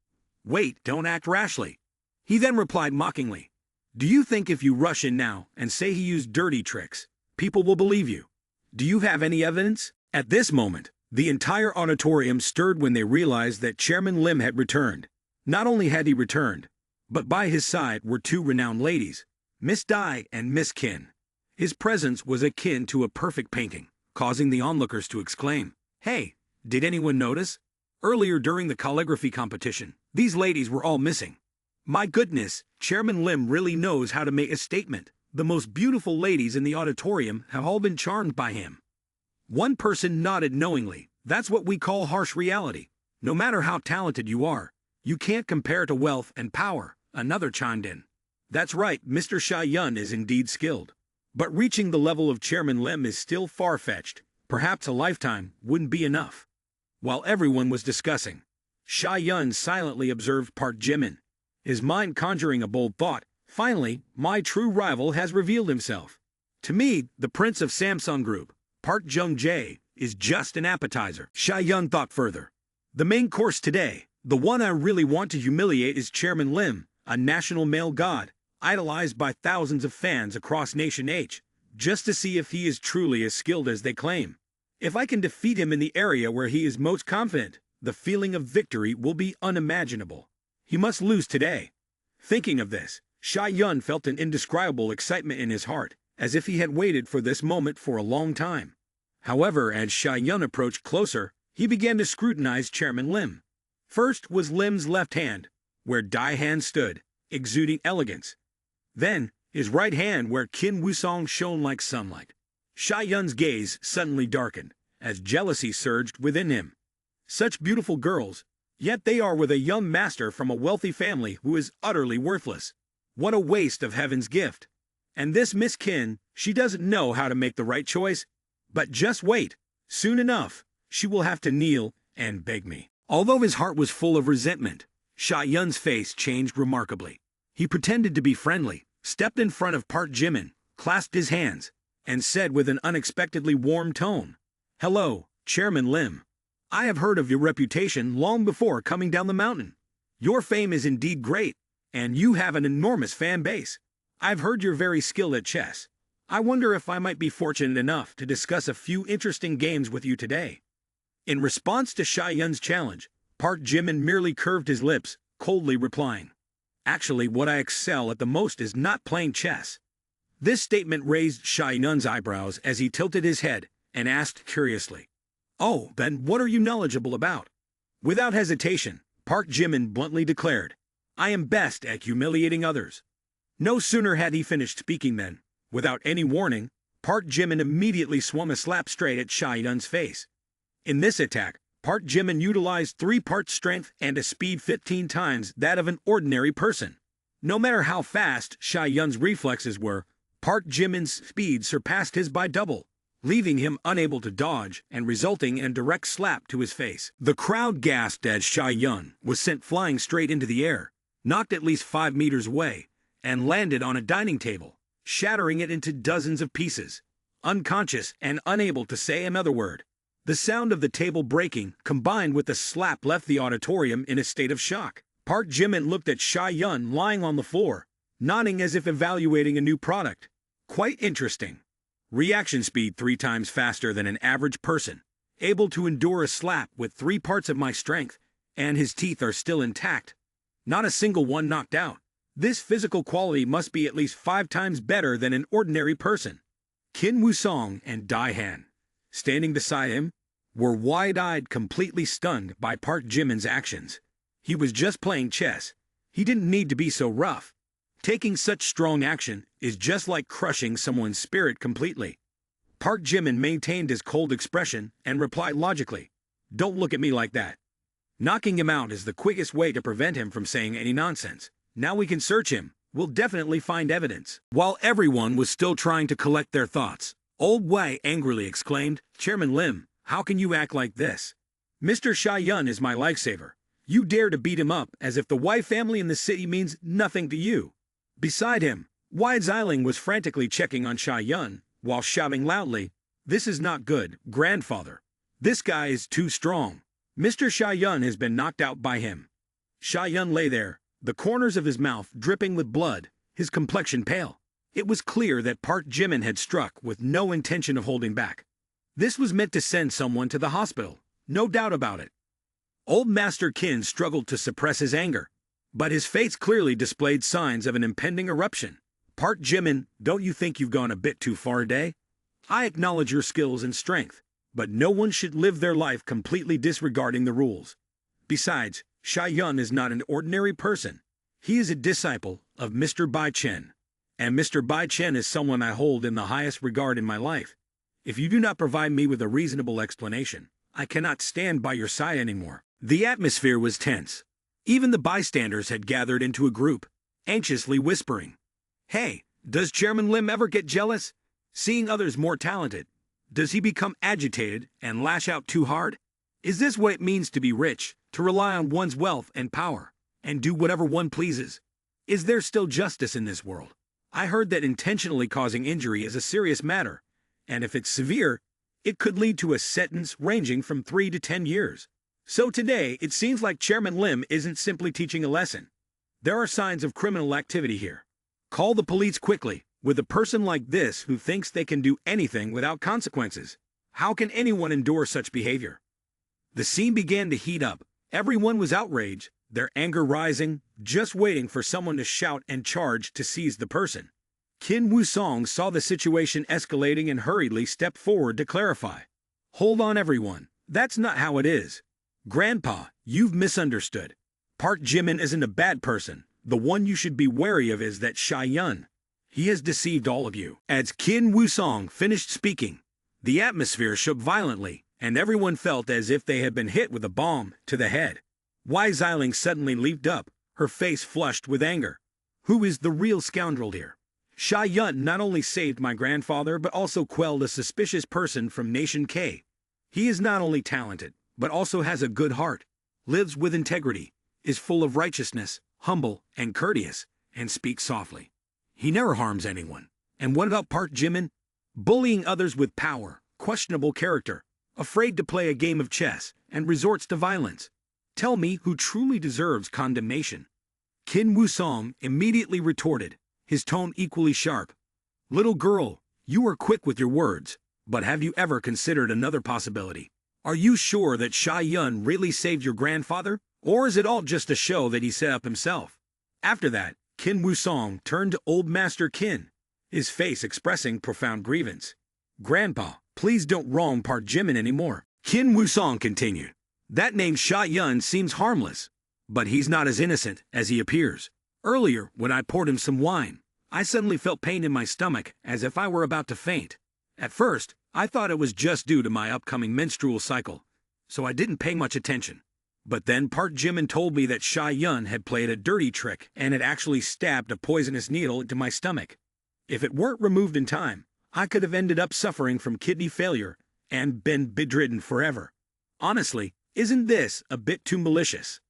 Wait, don't act rashly. He then replied mockingly, do you think if you rush in now and say he used dirty tricks, people will believe you? Do you have any evidence? At this moment, the entire auditorium stirred when they realized that Chairman Lim had returned. Not only had he returned, but by his side were two renowned ladies, Miss Dai and Miss Kin. His presence was akin to a perfect painting, causing the onlookers to exclaim, Hey, did anyone notice? Earlier during the calligraphy competition, these ladies were all missing. My goodness, Chairman Lim really knows how to make a statement. The most beautiful ladies in the auditorium have all been charmed by him. One person nodded knowingly. That's what we call harsh reality. No matter how talented you are, you can't compare to wealth and power, another chimed in. That's right, Mr. Shy Yun is indeed skilled. But reaching the level of Chairman Lim is still far-fetched. Perhaps a lifetime wouldn't be enough. While everyone was discussing, Shy Yun silently observed Park Jimin, his mind conjuring a bold thought. Finally, my true rival has revealed himself. To me, the prince of Samsung Group, Park Jung-jae, is just an appetizer. Shy Yun thought further. The main course today, The one I really want to humiliate is Chairman Lim, a national male god, idolized by thousands of fans across Nation H, just to see if he is truly as skilled as they claim. If I can defeat him in the area where he is most confident, the feeling of victory will be unimaginable. He must lose today. Thinking of this, Sha Yun felt an indescribable excitement in his heart, as if he had waited for this moment for a long time. However, as Sha Yun approached closer, he began to scrutinize Chairman Lim. First was Lim's left hand, where Dai Han stood, exuding elegance. Then, his right hand where Qin Wusong shone like sunlight. Sha Yun's gaze suddenly darkened, as jealousy surged within him. Such beautiful girls, yet they are with a young master from a wealthy family who is utterly worthless. What a waste of heaven's gift. And this Miss Qin, she doesn't know how to make the right choice. But just wait, soon enough, she will have to kneel and beg me. Although his heart was full of resentment, Sha Yun's face changed remarkably. He pretended to be friendly, stepped in front of Park Jimin, clasped his hands, and said with an unexpectedly warm tone, "Hello, Chairman Lim. I have heard of your reputation long before coming down the mountain. Your fame is indeed great, and you have an enormous fan base. I've heard you're very skilled at chess. I wonder if I might be fortunate enough to discuss a few interesting games with you today." In response to Sha Yun's challenge, Park Jimin merely curved his lips, coldly replying, "Actually, what I excel at the most is not playing chess." This statement raised Sha Yun's eyebrows as he tilted his head and asked curiously, "Oh, then what are you knowledgeable about?" Without hesitation, Park Jimin bluntly declared, "I am best at humiliating others." No sooner had he finished speaking than, without any warning, Park Jimin immediately swung a slap straight at Sha Yun's face. In this attack, Park Jimin utilized 3 parts strength and a speed 15 times that of an ordinary person. No matter how fast Sha Yun's reflexes were, Park Jimin's speed surpassed his by double, leaving him unable to dodge and resulting in a direct slap to his face. The crowd gasped as Sha Yun was sent flying straight into the air, knocked at least 5 meters away, and landed on a dining table, shattering it into dozens of pieces. Unconscious and unable to say another word, the sound of the table breaking combined with the slap left the auditorium in a state of shock. Park Jimin looked at Sha Yun lying on the floor, nodding as if evaluating a new product. Quite interesting. Reaction speed 3 times faster than an average person, able to endure a slap with 3 parts of my strength, and his teeth are still intact. Not a single one knocked out. This physical quality must be at least 5 times better than an ordinary person. Qin Wusong and Dai Han, standing beside him, were wide-eyed, completely stunned by Park Jimin's actions. He was just playing chess. He didn't need to be so rough. Taking such strong action is just like crushing someone's spirit completely. Park Jimin maintained his cold expression and replied logically, "Don't look at me like that. Knocking him out is the quickest way to prevent him from saying any nonsense. Now we can search him. We'll definitely find evidence." While everyone was still trying to collect their thoughts, Old Wei angrily exclaimed, "Chairman Lim, how can you act like this? Mr. Sha Yun is my lifesaver. You dare to beat him up as if the Wei family in the city means nothing to you." Beside him, Wei Xiling was frantically checking on Sha Yun, while shouting loudly, "This is not good, grandfather. This guy is too strong. Mr. Sha Yun has been knocked out by him." Sha Yun lay there, the corners of his mouth dripping with blood, his complexion pale. It was clear that Park Jimin had struck with no intention of holding back. This was meant to send someone to the hospital, no doubt about it. Old Master Qin struggled to suppress his anger, but his face clearly displayed signs of an impending eruption. "Park Jimin, don't you think you've gone a bit too far today? I acknowledge your skills and strength, but no one should live their life completely disregarding the rules. Besides, Sha Yun is not an ordinary person. He is a disciple of Mr. Bai Chen, and Mr. Bai Chen is someone I hold in the highest regard in my life. If you do not provide me with a reasonable explanation, I cannot stand by your side anymore." The atmosphere was tense. Even the bystanders had gathered into a group, anxiously whispering, "Hey, does Chairman Lim ever get jealous? Seeing others more talented, does he become agitated and lash out too hard? Is this what it means to be rich, to rely on one's wealth and power, and do whatever one pleases? Is there still justice in this world? I heard that intentionally causing injury is a serious matter, and if it's severe, it could lead to a sentence ranging from 3 to 10 years. So today, it seems like Chairman Lim isn't simply teaching a lesson. There are signs of criminal activity here. Call the police quickly. With a person like this who thinks they can do anything without consequences, how can anyone endure such behavior? The scene began to heat up. Everyone was outraged, their anger rising, just waiting for someone to shout and charge to seize the person. Kim Woo-song saw the situation escalating and hurriedly stepped forward to clarify. Hold on everyone, that's not how it is. Grandpa, you've misunderstood. Park Jimin isn't a bad person. The one you should be wary of is that Shy-yun. He has deceived all of you. As Kim Woo-song finished speaking, the atmosphere shook violently, and everyone felt as if they had been hit with a bomb to the head. Wai Xiling suddenly leaped up, her face flushed with anger. Who is the real scoundrel here? Shy-yun not only saved my grandfather but also quelled a suspicious person from Nation K. He is not only talented, but also has a good heart, lives with integrity, is full of righteousness, humble and courteous, and speaks softly. He never harms anyone. And what about Park Jimin? Bullying others with power, questionable character, afraid to play a game of chess, and resorts to violence. Tell me who truly deserves condemnation. Kim Woo-song immediately retorted, his tone equally sharp. Little girl, you are quick with your words, but have you ever considered another possibility? Are you sure that Shy-yun really saved your grandfather? Or is it all just a show that he set up himself? After that, Kim Woo-song turned to Old Master Kim, his face expressing profound grievance. Grandpa, please don't wrong Park Jimin anymore. Kim Woo-song continued. That name Shy-yun seems harmless, but he's not as innocent as he appears. Earlier, when I poured him some wine, I suddenly felt pain in my stomach as if I were about to faint. At first, I thought it was just due to my upcoming menstrual cycle, so I didn't pay much attention. But then Park Jimin told me that Shy-yun had played a dirty trick and had actually stabbed a poisonous needle into my stomach. If it weren't removed in time, I could have ended up suffering from kidney failure and been bedridden forever. Honestly, isn't this a bit too malicious?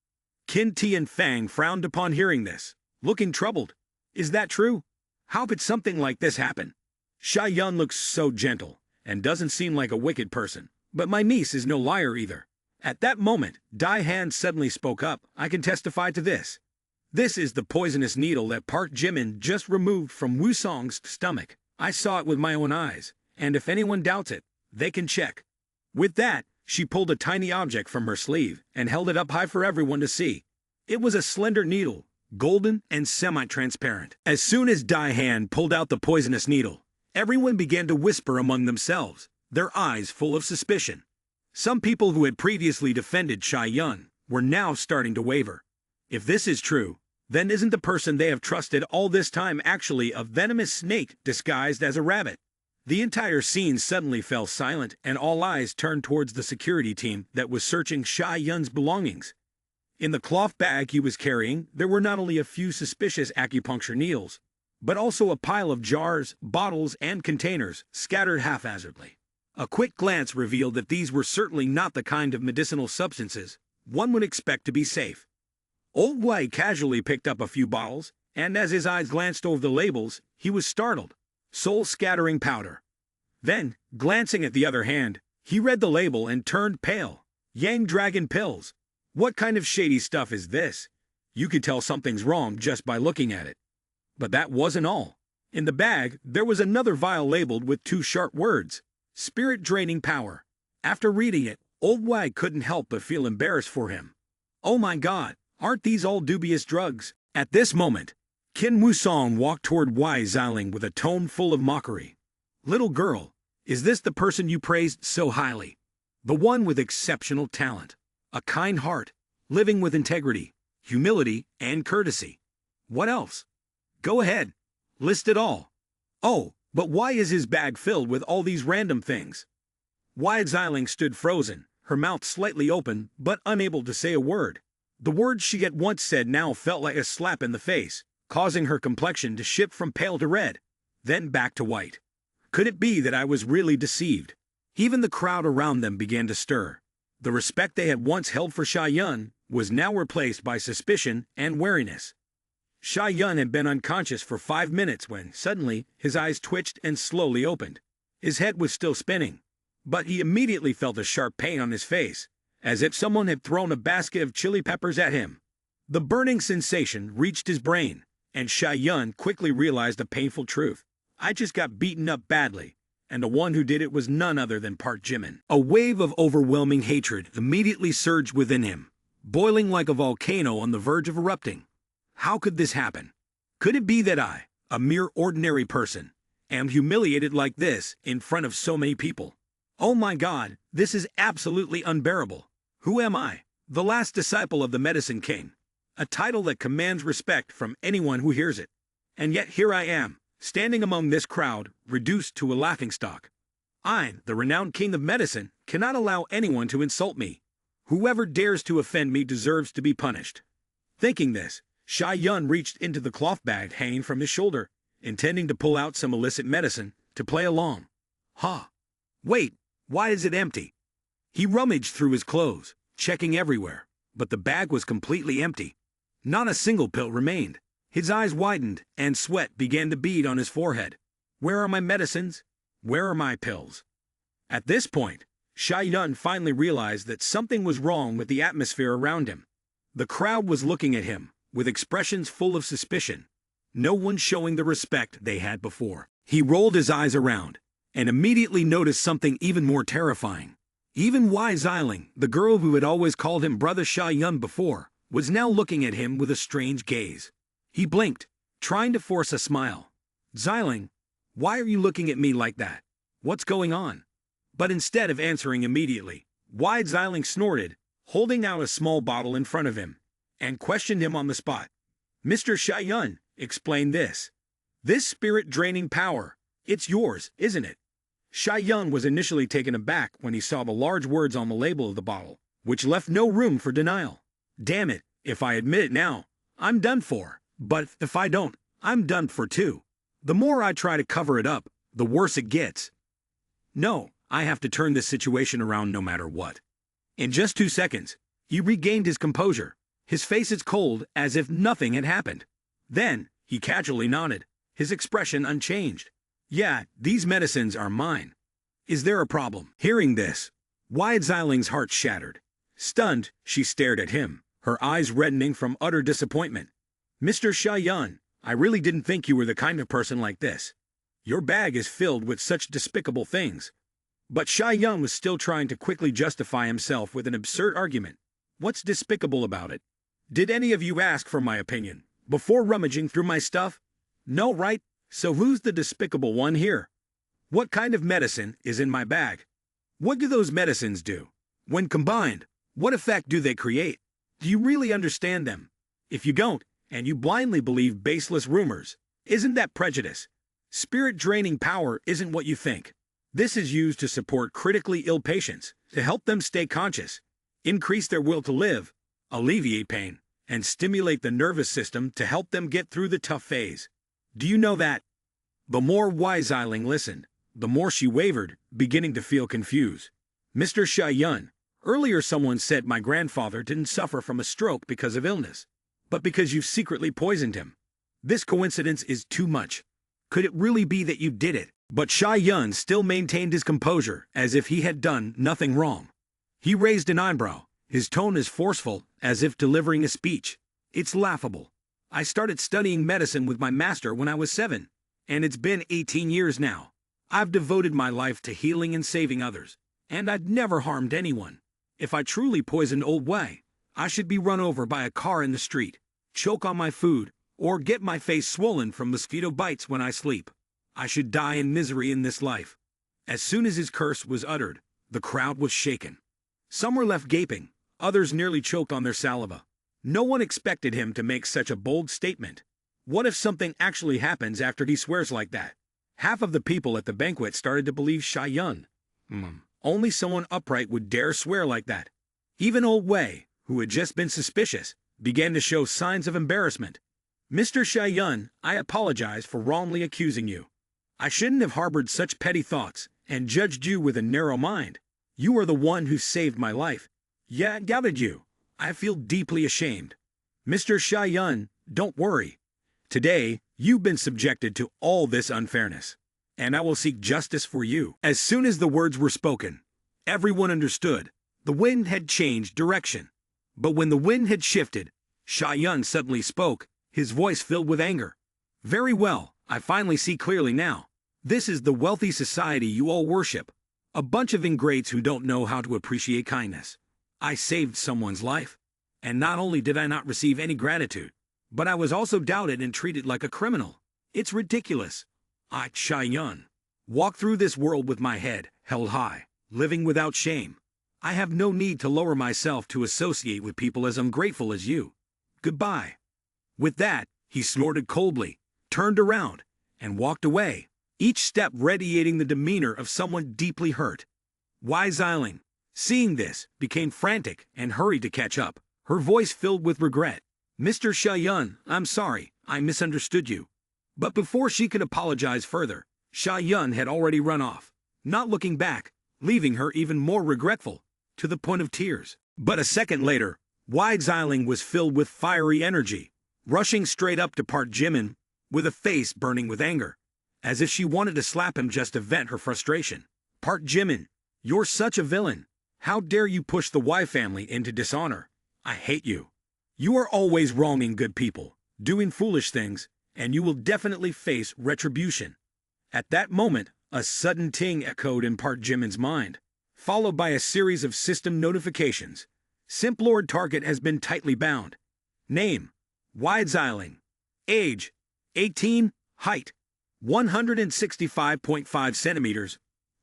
Qin Tian Fang frowned upon hearing this, looking troubled. Is that true? How could something like this happen? Shy-yun looks so gentle and doesn't seem like a wicked person, but my niece is no liar either. At that moment, Dai Han suddenly spoke up. I can testify to this. This is the poisonous needle that Park Jimin just removed from Woo-song's stomach. I saw it with my own eyes, and if anyone doubts it, they can check. With that, she pulled a tiny object from her sleeve and held it up high for everyone to see. It was a slender needle, golden and semi-transparent. As soon as Dai Han pulled out the poisonous needle, everyone began to whisper among themselves, their eyes full of suspicion. Some people who had previously defended Shy-yun were now starting to waver. If this is true, then isn't the person they have trusted all this time actually a venomous snake disguised as a rabbit? The entire scene suddenly fell silent and all eyes turned towards the security team that was searching Shy-yun's belongings. In the cloth bag he was carrying, there were not only a few suspicious acupuncture needles, but also a pile of jars, bottles, and containers scattered haphazardly. A quick glance revealed that these were certainly not the kind of medicinal substances one would expect to be safe. Old Wei casually picked up a few bottles, and as his eyes glanced over the labels, he was startled. Soul-scattering powder. Then, glancing at the other hand, he read the label and turned pale. Yang Dragon pills. What kind of shady stuff is this? You could tell something's wrong just by looking at it. But that wasn't all. In the bag, there was another vial labeled with two sharp words. Spirit-draining power. After reading it, Old Wei couldn't help but feel embarrassed for him. Oh my god, aren't these all dubious drugs? At this moment, Kim Woo-song walked toward Wai Xiling with a tone full of mockery. Little girl, is this the person you praised so highly? The one with exceptional talent, a kind heart, living with integrity, humility, and courtesy. What else? Go ahead, list it all. Oh, but why is his bag filled with all these random things? Wai Xiling stood frozen, her mouth slightly open, but unable to say a word. The words she had once said now felt like a slap in the face, causing her complexion to shift from pale to red, then back to white. Could it be that I was really deceived? Even the crowd around them began to stir. The respect they had once held for Shy-yun was now replaced by suspicion and wariness. Shy-yun had been unconscious for 5 minutes when, suddenly, his eyes twitched and slowly opened. His head was still spinning, but he immediately felt a sharp pain on his face, as if someone had thrown a basket of chili peppers at him. The burning sensation reached his brain, and Sha-yun quickly realized a painful truth. I just got beaten up badly, and the one who did it was none other than Park Jimin. A wave of overwhelming hatred immediately surged within him, boiling like a volcano on the verge of erupting. How could this happen? Could it be that I, a mere ordinary person, am humiliated like this in front of so many people? Oh my God, this is absolutely unbearable. Who am I? The last disciple of the Medicine King. A title that commands respect from anyone who hears it. And yet here I am, standing among this crowd, reduced to a laughingstock. I, the renowned king of medicine, cannot allow anyone to insult me. Whoever dares to offend me deserves to be punished. Thinking this, Sha-yun reached into the cloth bag hanging from his shoulder, intending to pull out some illicit medicine to play along. Wait, why is it empty? He rummaged through his clothes, checking everywhere, but the bag was completely empty. Not a single pill remained. His eyes widened, and sweat began to bead on his forehead. Where are my medicines? Where are my pills? At this point, Sha-yun finally realized that something was wrong with the atmosphere around him. The crowd was looking at him, with expressions full of suspicion. No one showing the respect they had before. He rolled his eyes around, and immediately noticed something even more terrifying. Even Wei Xiling, the girl who had always called him Brother Sha-yun before, was now looking at him with a strange gaze. He blinked, trying to force a smile. Xiling, why are you looking at me like that? What's going on? But instead of answering immediately, Wei Xiling snorted, holding out a small bottle in front of him, and questioned him on the spot. Mr. Sha-yun, explain this. This spirit-draining power, it's yours, isn't it? Sha-yun was initially taken aback when he saw the large words on the label of the bottle, which left no room for denial. Damn it, if I admit it now, I'm done for. But if I don't, I'm done for too. The more I try to cover it up, the worse it gets. No, I have to turn this situation around no matter what. In just 2 seconds, he regained his composure, his face as cold as if nothing had happened. Then, he casually nodded, his expression unchanged. Yeah, these medicines are mine. Is there a problem? Hearing this, Wei Xiling's heart shattered. Stunned, she stared at him, her eyes reddening from utter disappointment. Mr. Sha-yun, I really didn't think you were the kind of person like this. Your bag is filled with such despicable things. But Sha-yun was still trying to quickly justify himself with an absurd argument. What's despicable about it? Did any of you ask for my opinion before rummaging through my stuff? No, right? So who's the despicable one here? What kind of medicine is in my bag? What do those medicines do? When combined, what effect do they create? Do you really understand them? If you don't, and you blindly believe baseless rumors, isn't that prejudice? Spirit-draining power isn't what you think. This is used to support critically ill patients, to help them stay conscious, increase their will to live, alleviate pain, and stimulate the nervous system to help them get through the tough phase. Do you know that? The more Wei Xiling listened, the more she wavered, beginning to feel confused. Mr. Sha-yun, earlier someone said my grandfather didn't suffer from a stroke because of illness, but because you've secretly poisoned him. This coincidence is too much. Could it really be that you did it? But Sha-yun still maintained his composure, as if he had done nothing wrong. He raised an eyebrow, his tone as forceful as if delivering a speech. It's laughable. I started studying medicine with my master when I was 7, and it's been 18 years now. I've devoted my life to healing and saving others, and I'd never harmed anyone. If I truly poisoned old Wei, I should be run over by a car in the street, choke on my food, or get my face swollen from mosquito bites when I sleep. I should die in misery in this life. As soon as his curse was uttered, the crowd was shaken. Some were left gaping, others nearly choked on their saliva. No one expected him to make such a bold statement. What if something actually happens after he swears like that? Half of the people at the banquet started to believe Sha-yun. Only someone upright would dare swear like that. Even old Wei, who had just been suspicious, began to show signs of embarrassment. Mr. Sha-yun, I apologize for wrongly accusing you. I shouldn't have harbored such petty thoughts and judged you with a narrow mind. You are the one who saved my life. Yeah, doubted you. I feel deeply ashamed. Mr. Sha-yun, don't worry. Today, you've been subjected to all this unfairness, and I will seek justice for you. As soon as the words were spoken, everyone understood. The wind had changed direction. But when the wind had shifted, Sha-Yun suddenly spoke, his voice filled with anger. Very well, I finally see clearly now. This is the wealthy society you all worship. A bunch of ingrates who don't know how to appreciate kindness. I saved someone's life. And not only did I not receive any gratitude, but I was also doubted and treated like a criminal. It's ridiculous. I, Sha-Yun, walk through this world with my head held high, living without shame. I have no need to lower myself to associate with people as ungrateful as you. Goodbye. With that, he snorted coldly, turned around, and walked away, each step radiating the demeanor of someone deeply hurt. Wise Eiling, seeing this, became frantic and hurried to catch up, her voice filled with regret. Mr. Sha-Yun, I'm sorry, I misunderstood you. But before she could apologize further, Sha-Yun had already run off, not looking back, leaving her even more regretful, to the point of tears. But a second later, Wise Eiling was filled with fiery energy, rushing straight up to Park Jimin, with a face burning with anger, as if she wanted to slap him just to vent her frustration. Park Jimin, you're such a villain. How dare you push the Y family into dishonor? I hate you. You are always wronging good people, doing foolish things, and you will definitely face retribution. At that moment, a sudden ting echoed in Park Jimin's mind, followed by a series of system notifications. Simp Lord target has been tightly bound. Name: Wise Eiling. Age: 18. Height: 165.5 centimeters.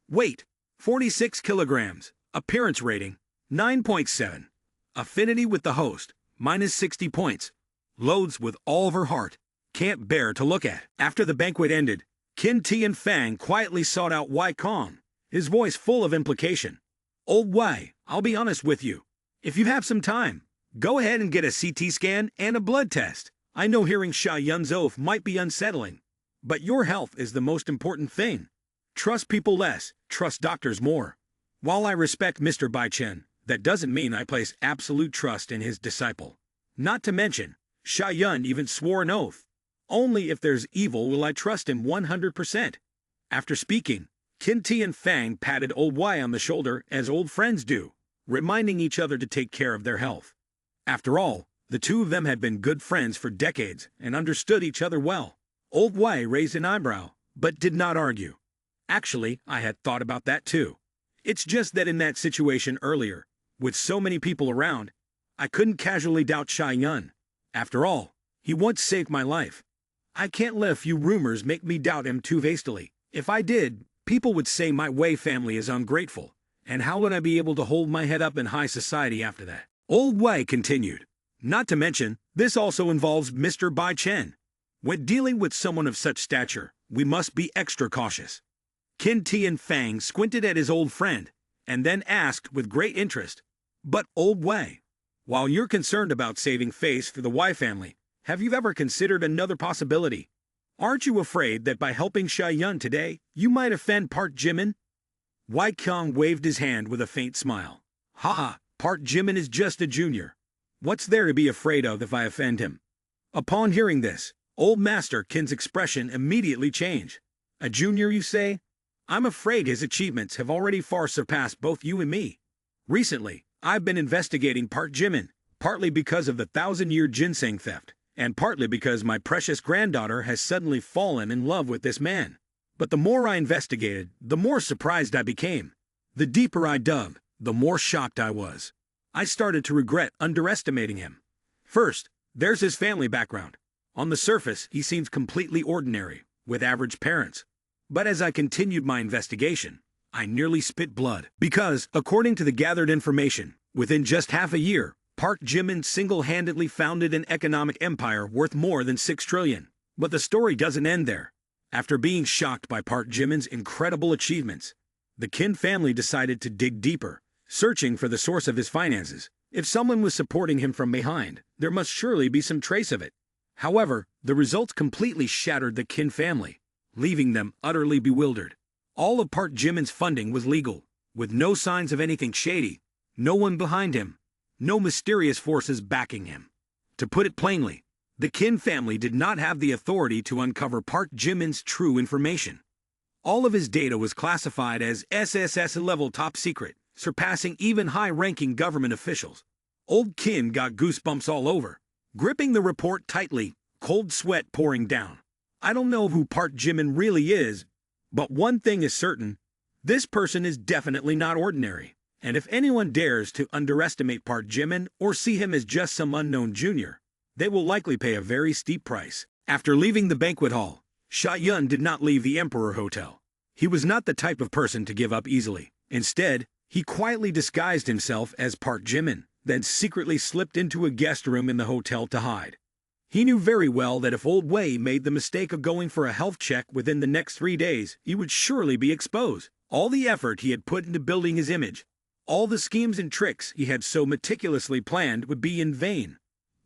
Weight: 46 kilograms. Appearance rating: 9.7. Affinity with the host: minus 60 points. Loathes with all of her heart. Can't bear to look at. After the banquet ended, Qin Tian Fang quietly sought out Wei Kong, his voice full of implication. Old Wei, I'll be honest with you. If you have some time, go ahead and get a CT scan and a blood test. I know hearing Sha-Yun's oath might be unsettling, but your health is the most important thing. Trust people less, trust doctors more. While I respect Mr. Bai Chen, that doesn't mean I place absolute trust in his disciple. Not to mention, Sha-Yun even swore an oath. Only if there's evil will I trust him 100%. After speaking, Qin Tian Fang patted old Wei on the shoulder as old friends do, reminding each other to take care of their health. After all, the two of them had been good friends for decades and understood each other well. Old Wei raised an eyebrow, but did not argue. Actually, I had thought about that too. It's just that in that situation earlier, with so many people around, I couldn't casually doubt Sha-Yun. After all, he once saved my life. I can't let a few rumors make me doubt him too hastily. If I did, people would say my Wei family is ungrateful, and how would I be able to hold my head up in high society after that? Old Wei continued. Not to mention, this also involves Mr. Bai Chen. When dealing with someone of such stature, we must be extra cautious. Qin Tian Fang squinted at his old friend, and then asked with great interest, But Old Wei, while you're concerned about saving face for the Wei family, have you ever considered another possibility? Aren't you afraid that by helping Sha-Yun today, you might offend Park Jimin? Wei Kong waved his hand with a faint smile. Ha! Park Jimin is just a junior. What's there to be afraid of if I offend him? Upon hearing this, old Master Qin's expression immediately changed. A junior, you say? I'm afraid his achievements have already far surpassed both you and me. Recently, I've been investigating Park Jimin, partly because of the 1,000-year ginseng theft, and partly because my precious granddaughter has suddenly fallen in love with this man. But the more I investigated, the more surprised I became. The deeper I dug, the more shocked I was. I started to regret underestimating him. First, there's his family background. On the surface, he seems completely ordinary, with average parents. But as I continued my investigation, I nearly spit blood. Because, according to the gathered information, within just half a year, Park Jimin single-handedly founded an economic empire worth more than 6 trillion. But the story doesn't end there. After being shocked by Park Jimin's incredible achievements, the Qin family decided to dig deeper, searching for the source of his finances. If someone was supporting him from behind, there must surely be some trace of it. However, the results completely shattered the Qin family, leaving them utterly bewildered. All of Park Jimin's funding was legal, with no signs of anything shady, no one behind him, no mysterious forces backing him. To put it plainly, the Qin family did not have the authority to uncover Park Jimin's true information. All of his data was classified as SSS level top secret, surpassing even high-ranking government officials. Old Kin got goosebumps all over, gripping the report tightly, cold sweat pouring down. I don't know who Park Jimin really is, but one thing is certain, this person is definitely not ordinary. And if anyone dares to underestimate Park Jimin or see him as just some unknown junior, they will likely pay a very steep price. After leaving the banquet hall, Sha-yun did not leave the Emperor Hotel. He was not the type of person to give up easily. Instead, he quietly disguised himself as Park Jimin, then secretly slipped into a guest room in the hotel to hide. He knew very well that if Old Wei made the mistake of going for a health check within the next 3 days, he would surely be exposed. All the effort he had put into building his image, all the schemes and tricks he had so meticulously planned would be in vain.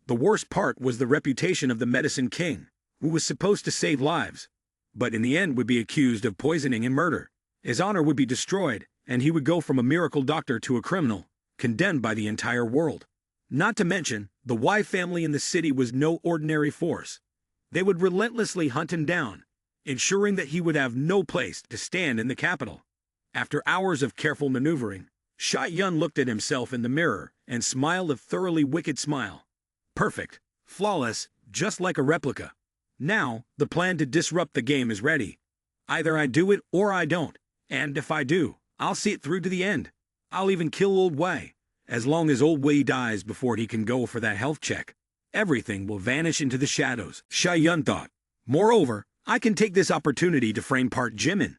The worst part was the reputation of the Medicine King, who was supposed to save lives, but in the end would be accused of poisoning and murder. His honor would be destroyed, and he would go from a miracle doctor to a criminal, condemned by the entire world. Not to mention, the Wei family in the city was no ordinary force. They would relentlessly hunt him down, ensuring that he would have no place to stand in the capital. After hours of careful maneuvering, Sha-yun looked at himself in the mirror and smiled a thoroughly wicked smile. Perfect, flawless, just like a replica. Now, the plan to disrupt the game is ready. Either I do it or I don't, and if I do, I'll see it through to the end. I'll even kill Old Wei. As long as Old Wei dies before he can go for that health check, everything will vanish into the shadows, Sha-yun thought. Moreover, I can take this opportunity to frame Park Jimin.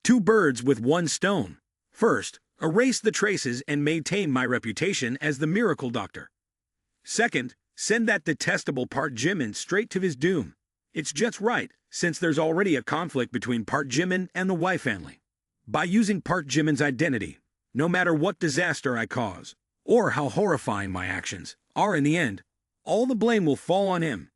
2 birds with 1 stone. First, erase the traces and maintain my reputation as the miracle doctor. Second, send that detestable Park Jimin straight to his doom. It's just right, since there's already a conflict between Park Jimin and the Wei family. By using Park Jimin's identity, no matter what disaster I cause, or how horrifying my actions are in the end, all the blame will fall on him.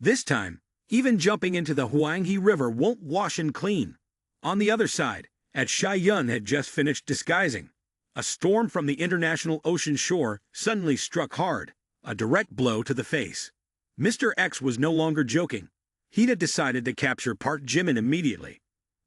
This time, even jumping into the Huanghe River won't wash him clean. On the other side, as Sha-yun had just finished disguising, a storm from the international ocean shore suddenly struck hard, a direct blow to the face. Mr. X was no longer joking. He had decided to capture Park Jimin immediately.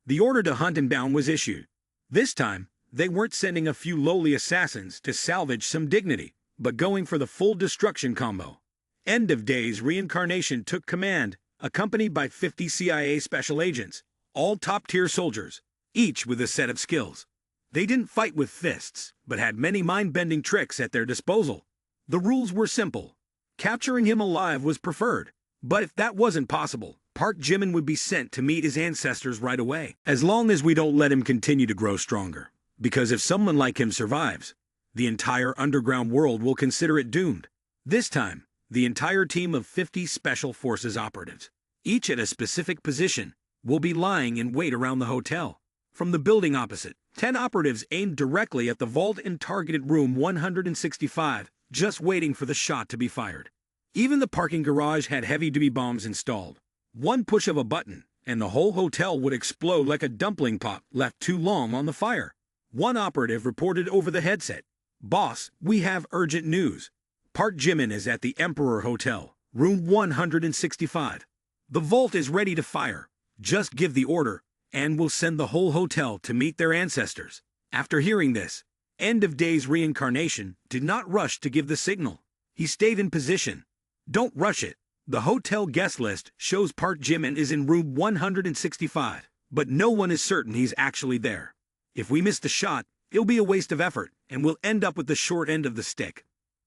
The order to hunt him down was issued. This time, they weren't sending a few lowly assassins to salvage some dignity, but going for the full destruction combo. End of Days Reincarnation took command, accompanied by 50 CIA special agents, all top-tier soldiers, each with a set of skills. They didn't fight with fists, but had many mind-bending tricks at their disposal. The rules were simple. Capturing him alive was preferred, but if that wasn't possible, Park Jimin would be sent to meet his ancestors right away, as long as we don't let him continue to grow stronger. Because if someone like him survives, the entire underground world will consider it doomed. This time, the entire team of 50 Special Forces operatives, each at a specific position, will be lying in wait around the hotel. From the building opposite, 10 operatives aimed directly at the vault and targeted room 165, just waiting for the shot to be fired. Even the parking garage had heavy-duty bombs installed. One push of a button, and the whole hotel would explode like a dumpling pot left too long on the fire. One operative reported over the headset, "Boss, we have urgent news. Park Jimin is at the Emperor Hotel, room 165. The vault is ready to fire. Just give the order, and we'll send the whole hotel to meet their ancestors." After hearing this, End of Days Reincarnation did not rush to give the signal. He stayed in position. Don't rush it. The hotel guest list shows Park Jimin is in room 165, but no one is certain he's actually there. If we miss the shot, it'll be a waste of effort, and we'll end up with the short end of the stick.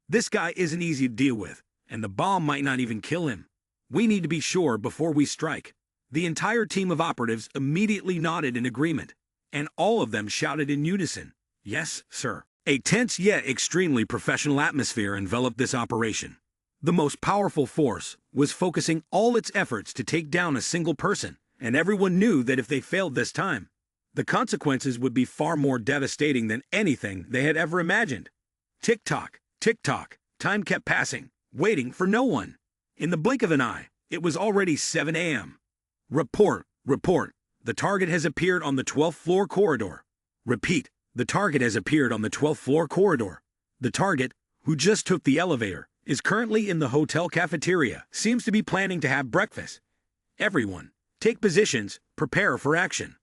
This guy isn't easy to deal with, and the bomb might not even kill him. We need to be sure before we strike. The entire team of operatives immediately nodded in agreement, and all of them shouted in unison, "Yes, sir." A tense yet extremely professional atmosphere enveloped this operation. The most powerful force was focusing all its efforts to take down a single person, and everyone knew that if they failed this time, the consequences would be far more devastating than anything they had ever imagined. Tick-tock, tick-tock, time kept passing, waiting for no one. In the blink of an eye, it was already 7 a.m. Report, report, the target has appeared on the 12th floor corridor. Repeat, the target has appeared on the 12th floor corridor. The target, who just took the elevator, is currently in the hotel cafeteria, seems to be planning to have breakfast. Everyone, take positions, prepare for action.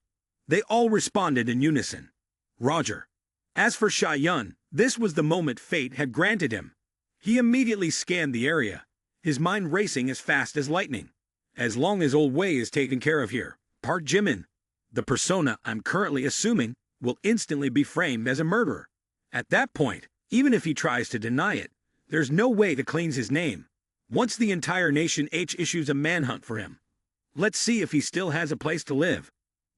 They all responded in unison. Roger. As for Sha Yun, this was the moment fate had granted him. He immediately scanned the area, his mind racing as fast as lightning. As long as Old Wei is taken care of here, Park Jimin, the persona I'm currently assuming, will instantly be framed as a murderer. At that point, even if he tries to deny it, there's no way to cleanse his name. Once the entire nation issues a manhunt for him, let's see if he still has a place to live.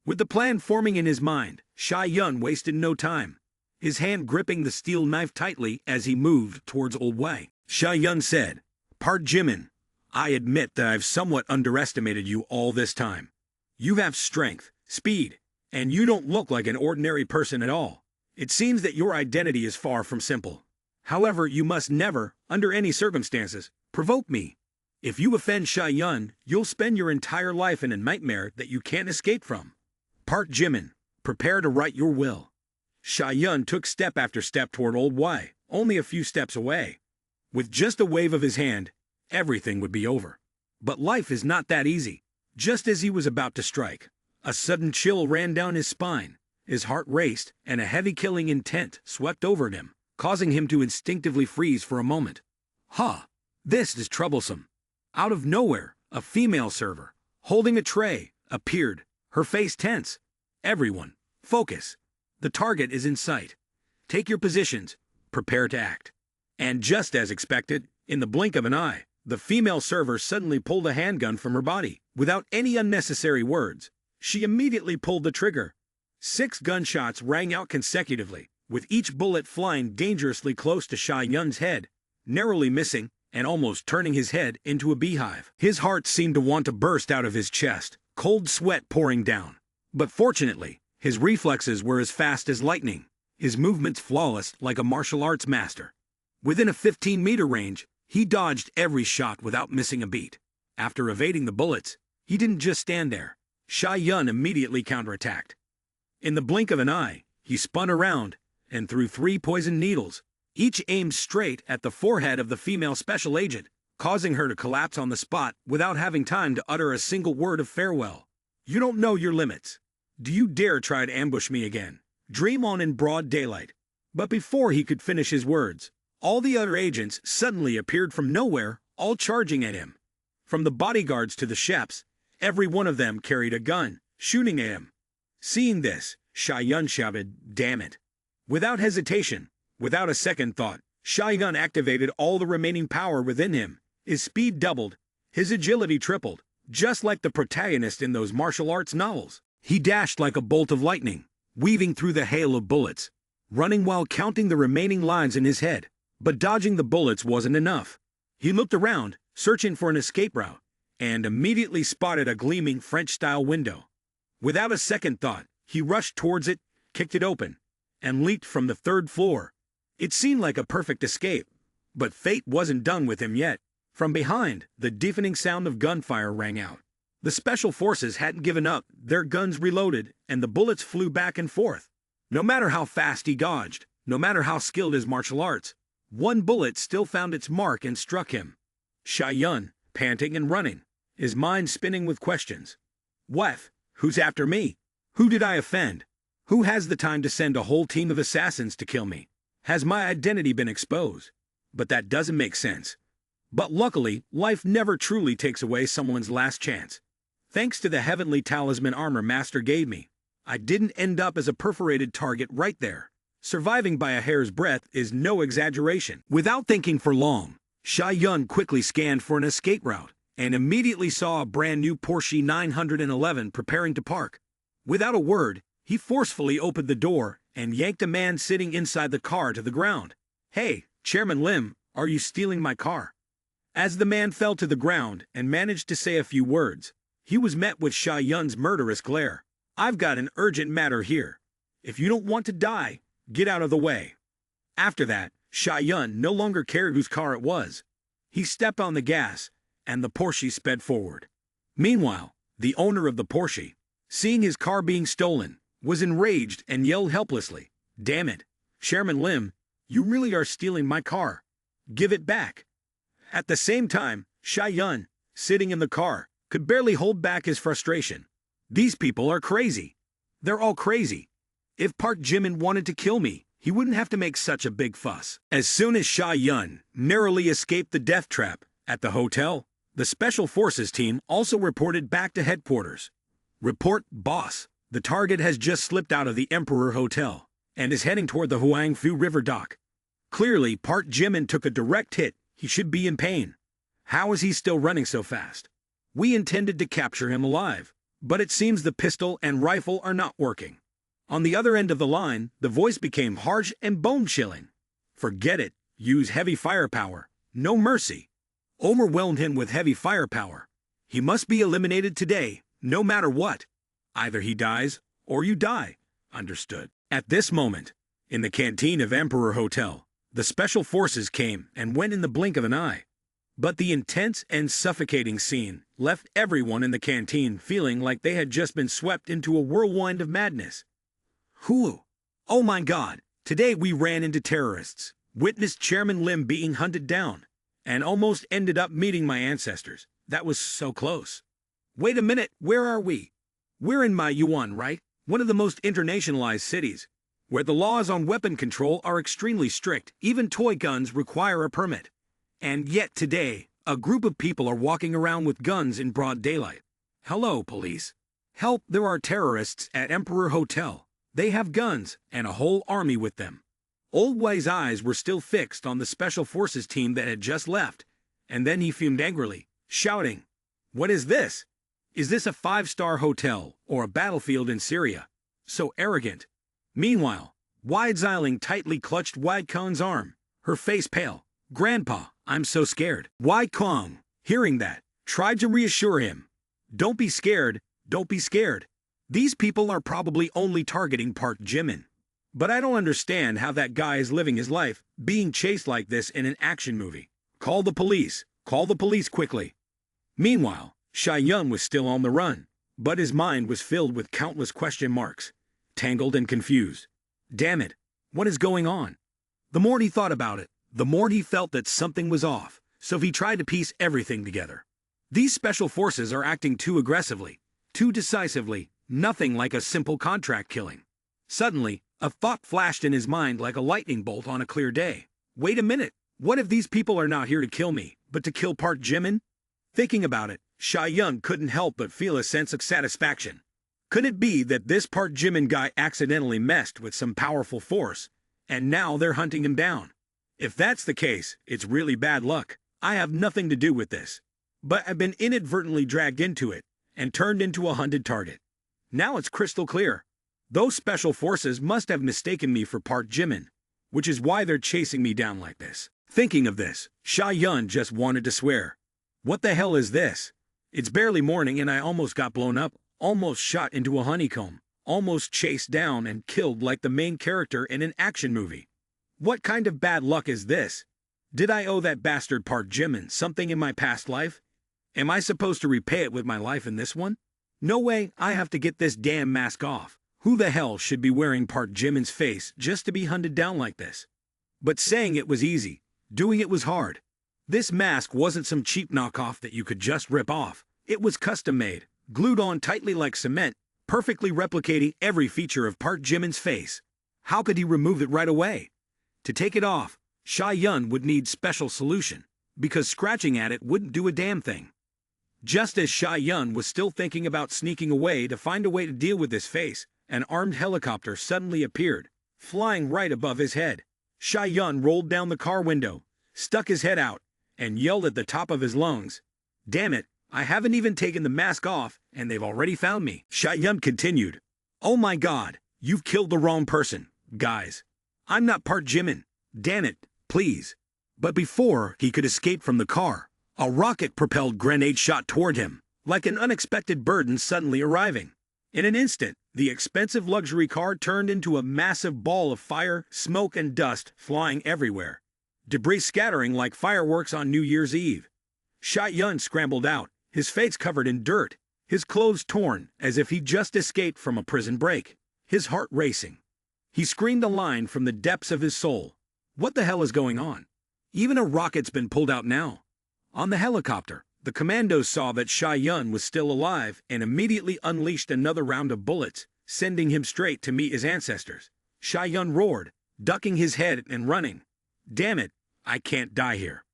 With the plan forming in his mind, Sha Yun wasted no time, his hand gripping the steel knife tightly as he moved towards Old Wei. Sha Yun said, "Park Jimin, I admit that I've somewhat underestimated you all this time. You have strength, speed, and you don't look like an ordinary person at all. It seems that your identity is far from simple. However, you must never, under any circumstances, provoke me. If you offend Sha Yun, you'll spend your entire life in a nightmare that you can't escape from. Park Jimin, prepare to write your will." Sha Yun took step after step toward Old Wei, only a few steps away. With just a wave of his hand, everything would be over. But life is not that easy. Just as he was about to strike, a sudden chill ran down his spine, his heart raced, and a heavy killing intent swept over him, causing him to instinctively freeze for a moment. This is troublesome. Out of nowhere, a female server, holding a tray, appeared, her face tense. "Everyone, focus. The target is in sight. Take your positions. Prepare to act." And just as expected, in the blink of an eye, the female server suddenly pulled a handgun from her body. Without any unnecessary words, she immediately pulled the trigger. 6 gunshots rang out consecutively, with each bullet flying dangerously close to Sha Yun's head, narrowly missing and almost turning his head into a beehive. His heart seemed to want to burst out of his chest, cold sweat pouring down. But fortunately, his reflexes were as fast as lightning, his movements flawless like a martial arts master. Within a 15-meter range, he dodged every shot without missing a beat. After evading the bullets, he didn't just stand there. Sha Yun immediately counterattacked. In the blink of an eye, he spun around and threw 3 poisoned needles, each aimed straight at the forehead of the female special agent, causing her to collapse on the spot without having time to utter a single word of farewell. "You don't know your limits. Do you dare try to ambush me again? Dream on in broad daylight." But before he could finish his words, all the other agents suddenly appeared from nowhere, all charging at him. From the bodyguards to the chefs, every one of them carried a gun, shooting at him. Seeing this, Sha Yun shouted, "Damn it." Without hesitation, without a second thought, Sha Yun activated all the remaining power within him. His speed doubled, his agility tripled, just like the protagonist in those martial arts novels. He dashed like a bolt of lightning, weaving through the hail of bullets, running while counting the remaining lives in his head. But dodging the bullets wasn't enough. He looked around, searching for an escape route, and immediately spotted a gleaming French-style window. Without a second thought, he rushed towards it, kicked it open, and leaped from the 3rd floor. It seemed like a perfect escape, but fate wasn't done with him yet. From behind, the deafening sound of gunfire rang out. The special forces hadn't given up, their guns reloaded, and the bullets flew back and forth. No matter how fast he dodged, no matter how skilled his martial arts, one bullet still found its mark and struck him. Sha Yun, panting and running, his mind spinning with questions. What? Who's after me? Who did I offend? Who has the time to send a whole team of assassins to kill me? Has my identity been exposed? But that doesn't make sense. But luckily, life never truly takes away someone's last chance. Thanks to the heavenly talisman armor Master gave me, I didn't end up as a perforated target right there. Surviving by a hair's breadth is no exaggeration. Without thinking for long, Sha Yun quickly scanned for an escape route and immediately saw a brand new Porsche 911 preparing to park. Without a word, he forcefully opened the door and yanked a man sitting inside the car to the ground. "Hey, Chairman Lim, are you stealing my car?" As the man fell to the ground and managed to say a few words, he was met with Sha Yun's murderous glare. "I've got an urgent matter here. If you don't want to die, get out of the way." After that, Sha Yun no longer cared whose car it was. He stepped on the gas, and the Porsche sped forward. Meanwhile, the owner of the Porsche, seeing his car being stolen, was enraged and yelled helplessly, "Damn it, Chairman Lim, you really are stealing my car. Give it back." At the same time, Sha Yun, sitting in the car, could barely hold back his frustration. These people are crazy. They're all crazy. If Park Jimin wanted to kill me, he wouldn't have to make such a big fuss. As soon as Sha Yun narrowly escaped the death trap at the hotel, the Special Forces team also reported back to headquarters. Report, boss. The target has just slipped out of the Emperor Hotel and is heading toward the Huangfu River dock. Clearly, Park Jimin took a direct hit. He should be in pain. How is he still running so fast? We intended to capture him alive, but it seems the pistol and rifle are not working. On the other end of the line, the voice became harsh and bone-chilling. Forget it. Use heavy firepower. No mercy. Overwhelmed him with heavy firepower. He must be eliminated today, no matter what. Either he dies, or you die. Understood. At this moment, in the canteen of Emperor Hotel, the Special Forces came and went in the blink of an eye. But the intense and suffocating scene left everyone in the canteen feeling like they had just been swept into a whirlwind of madness. Hulu. Oh my God, today we ran into terrorists, witnessed Chairman Lim being hunted down, and almost ended up meeting my ancestors. That was so close. Wait a minute, where are we? We're in Manhwa, right? One of the most internationalized cities, where the laws on weapon control are extremely strict. Even toy guns require a permit. And yet today, a group of people are walking around with guns in broad daylight. Hello, police. Help, there are terrorists at Emperor Hotel. They have guns and a whole army with them. Old Wai's eyes were still fixed on the Special Forces team that had just left, and then he fumed angrily, shouting, "What is this? Is this a 5-star hotel or a battlefield in Syria? So arrogant." Meanwhile, Wai Xiling tightly clutched Wai Kong's arm, her face pale. "Grandpa, I'm so scared." Wai Kong, hearing that, tried to reassure him. "Don't be scared, don't be scared. These people are probably only targeting Park Jimin. But I don't understand how that guy is living his life, being chased like this in an action movie. Call the police quickly." Meanwhile, Sha Yun was still on the run, but his mind was filled with countless question marks, tangled and confused. Damn it, what is going on? The more he thought about it, the more he felt that something was off, so he tried to piece everything together. These Special Forces are acting too aggressively, too decisively, nothing like a simple contract killing. Suddenly, a thought flashed in his mind like a lightning bolt on a clear day. Wait a minute, what if these people are not here to kill me, but to kill Park Jimin? Thinking about it, Sha Yun couldn't help but feel a sense of satisfaction. Could it be that this Park Jimin guy accidentally messed with some powerful force, and now they're hunting him down? If that's the case, it's really bad luck. I have nothing to do with this. But I've been inadvertently dragged into it, and turned into a hunted target. Now it's crystal clear. Those Special Forces must have mistaken me for Park Jimin, which is why they're chasing me down like this. Thinking of this, Sha Yun just wanted to swear. What the hell is this? It's barely morning and I almost got blown up, almost shot into a honeycomb, almost chased down and killed like the main character in an action movie. What kind of bad luck is this? Did I owe that bastard Park Jimin something in my past life? Am I supposed to repay it with my life in this one? No way, I have to get this damn mask off. Who the hell should be wearing Park Jimin's face just to be hunted down like this? But saying it was easy, doing it was hard. This mask wasn't some cheap knockoff that you could just rip off. It was custom-made, glued on tightly like cement, perfectly replicating every feature of Park Jimin's face. How could he remove it right away? To take it off, Sha Yun would need special solution, because scratching at it wouldn't do a damn thing. Just as Sha Yun was still thinking about sneaking away to find a way to deal with this face, an armed helicopter suddenly appeared, flying right above his head. Sha Yun rolled down the car window, stuck his head out, and yelled at the top of his lungs, "Damn it, I haven't even taken the mask off, and they've already found me." Sha Yun continued, "Oh my God, you've killed the wrong person, guys. I'm not Park Jimin. Damn it, please." But before he could escape from the car, a rocket-propelled grenade shot toward him, like an unexpected burden suddenly arriving. In an instant, the expensive luxury car turned into a massive ball of fire, smoke, and dust flying everywhere, debris scattering like fireworks on New Year's Eve. Sha Yun scrambled out, his face covered in dirt, his clothes torn as if he'd just escaped from a prison break, his heart racing. He screamed a line from the depths of his soul. What the hell is going on? Even a rocket's been pulled out now. On the helicopter, the commandos saw that Sha Yun was still alive and immediately unleashed another round of bullets, sending him straight to meet his ancestors. Sha Yun roared, ducking his head and running. Damn it, I can't die here.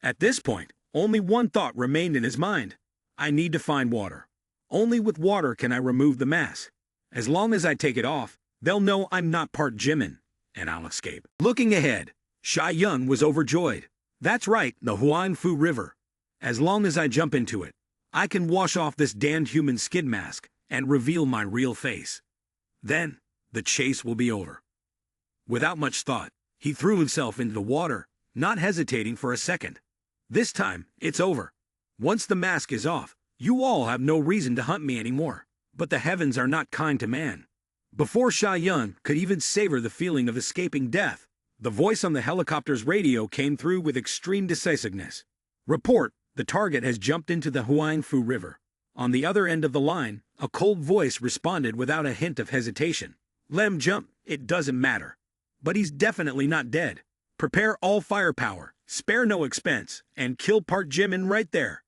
At this point, only one thought remained in his mind. I need to find water. Only with water can I remove the mask. As long as I take it off, they'll know I'm not Park Jimin, and I'll escape. Looking ahead, Sha Yun was overjoyed. That's right, the Huan Fu River. As long as I jump into it, I can wash off this damned human skin mask and reveal my real face. Then, the chase will be over. Without much thought, he threw himself into the water, not hesitating for a second. This time, it's over. Once the mask is off, you all have no reason to hunt me anymore. But the heavens are not kind to man. Before Sha Yun could even savor the feeling of escaping death, the voice on the helicopter's radio came through with extreme decisiveness. Report, the target has jumped into the Huang Fu River. On the other end of the line, a cold voice responded without a hint of hesitation. Let him jump, it doesn't matter. But he's definitely not dead. Prepare all firepower, spare no expense, and kill Park Jimin right there.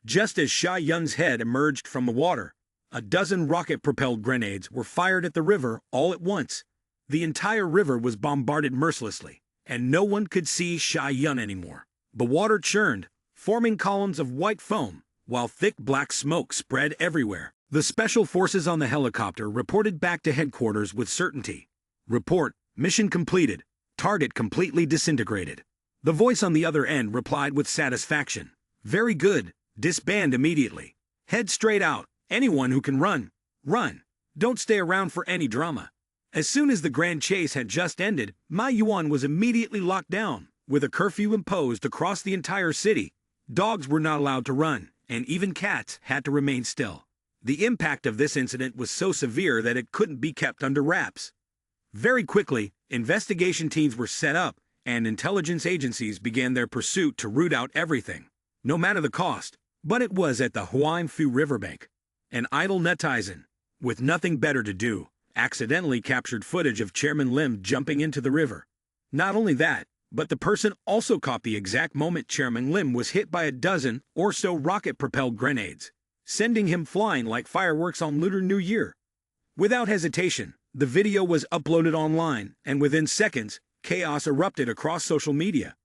Just as Sha Yun's head emerged from the water, a dozen rocket-propelled grenades were fired at the river all at once. The entire river was bombarded mercilessly, and no one could see Sha Yun anymore. The water churned, forming columns of white foam, while thick black smoke spread everywhere. The special forces on the helicopter reported back to headquarters with certainty. Report, mission completed. Target completely disintegrated. The voice on the other end replied with satisfaction. Very good. Disband immediately. Head straight out. Anyone who can run, run. Don't stay around for any drama. As soon as the grand chase had just ended, Manhwa was immediately locked down, with a curfew imposed across the entire city. Dogs were not allowed to run, and even cats had to remain still. The impact of this incident was so severe that it couldn't be kept under wraps. Very quickly, investigation teams were set up, and intelligence agencies began their pursuit to root out everything, no matter the cost. But it was at the Huang Fu riverbank. An idle netizen, with nothing better to do, accidentally captured footage of Chairman Lim jumping into the river. Not only that, but the person also caught the exact moment Chairman Lim was hit by a dozen or so rocket-propelled grenades, sending him flying like fireworks on Lunar New Year. Without hesitation, the video was uploaded online, and within seconds, chaos erupted across social media.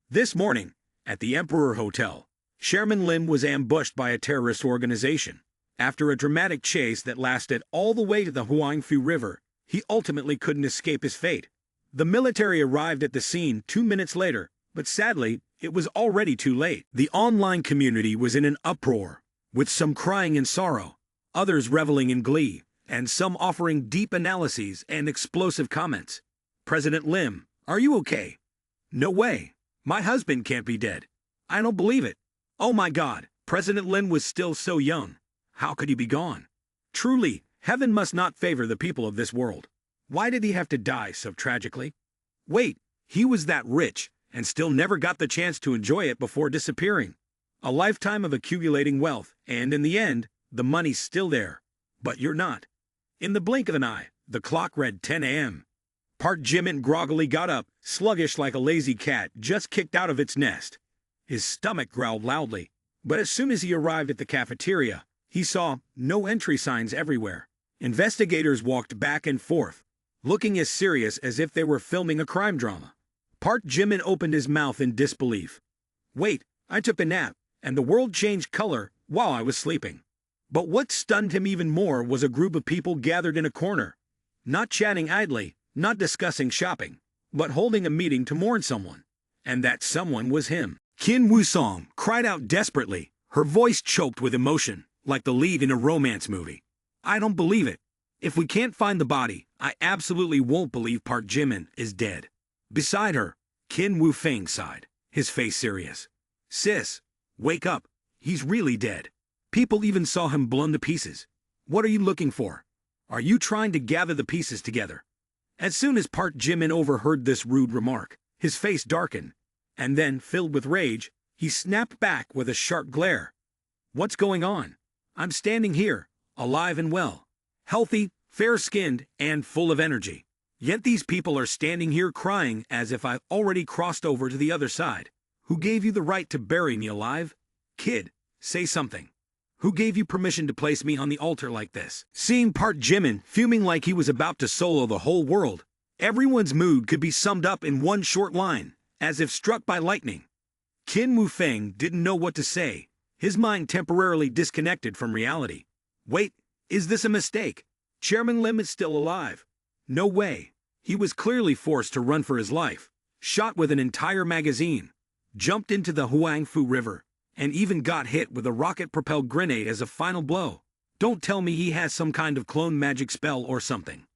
This morning, at the Emperor Hotel, Chairman Lim was ambushed by a terrorist organization. After a dramatic chase that lasted all the way to the Huang Fu River, he ultimately couldn't escape his fate. The military arrived at the scene 2 minutes later, but sadly, it was already too late. The online community was in an uproar, with some crying in sorrow, others reveling in glee, and some offering deep analyses and explosive comments. President Lim, are you okay? No way. My husband can't be dead. I don't believe it. Oh my God, President Lim was still so young. How could he be gone? Truly, heaven must not favor the people of this world. Why did he have to die so tragically? Wait, he was that rich, and still never got the chance to enjoy it before disappearing. A lifetime of accumulating wealth, and in the end, the money's still there. But you're not. In the blink of an eye, the clock read 10 a.m. Park Jimin groggily got up, sluggish like a lazy cat just kicked out of its nest. His stomach growled loudly, but as soon as he arrived at the cafeteria, he saw no entry signs everywhere. Investigators walked back and forth, looking as serious as if they were filming a crime drama. Park Jimin opened his mouth in disbelief. Wait, I took a nap, and the world changed color while I was sleeping. But what stunned him even more was a group of people gathered in a corner, not chatting idly, not discussing shopping, but holding a meeting to mourn someone. And that someone was him. Kim Woo-song cried out desperately, her voice choked with emotion, like the lead in a romance movie. I don't believe it. If we can't find the body, I absolutely won't believe Park Jimin is dead. Beside her, Kim Woo-feng sighed, his face serious. Sis, wake up. He's really dead. People even saw him blown to pieces. What are you looking for? Are you trying to gather the pieces together? As soon as Park Jimin overheard this rude remark, his face darkened, and then, filled with rage, he snapped back with a sharp glare. What's going on? I'm standing here, alive and well, healthy, fair-skinned, and full of energy. Yet these people are standing here crying as if I've already crossed over to the other side. Who gave you the right to bury me alive? Kid, say something. Who gave you permission to place me on the altar like this? Seeing Park Jimin fuming like he was about to solo the whole world, Everyone's mood could be summed up in one short line, as if struck by lightning. Qin Wufeng didn't know what to say, his mind temporarily disconnected from reality. Wait, is this a mistake? Chairman Lim is still alive. No way. He was clearly forced to run for his life, shot with an entire magazine, jumped into the Huangfu River, and even got hit with a rocket-propelled grenade as a final blow. Don't tell me he has some kind of clone magic spell or something.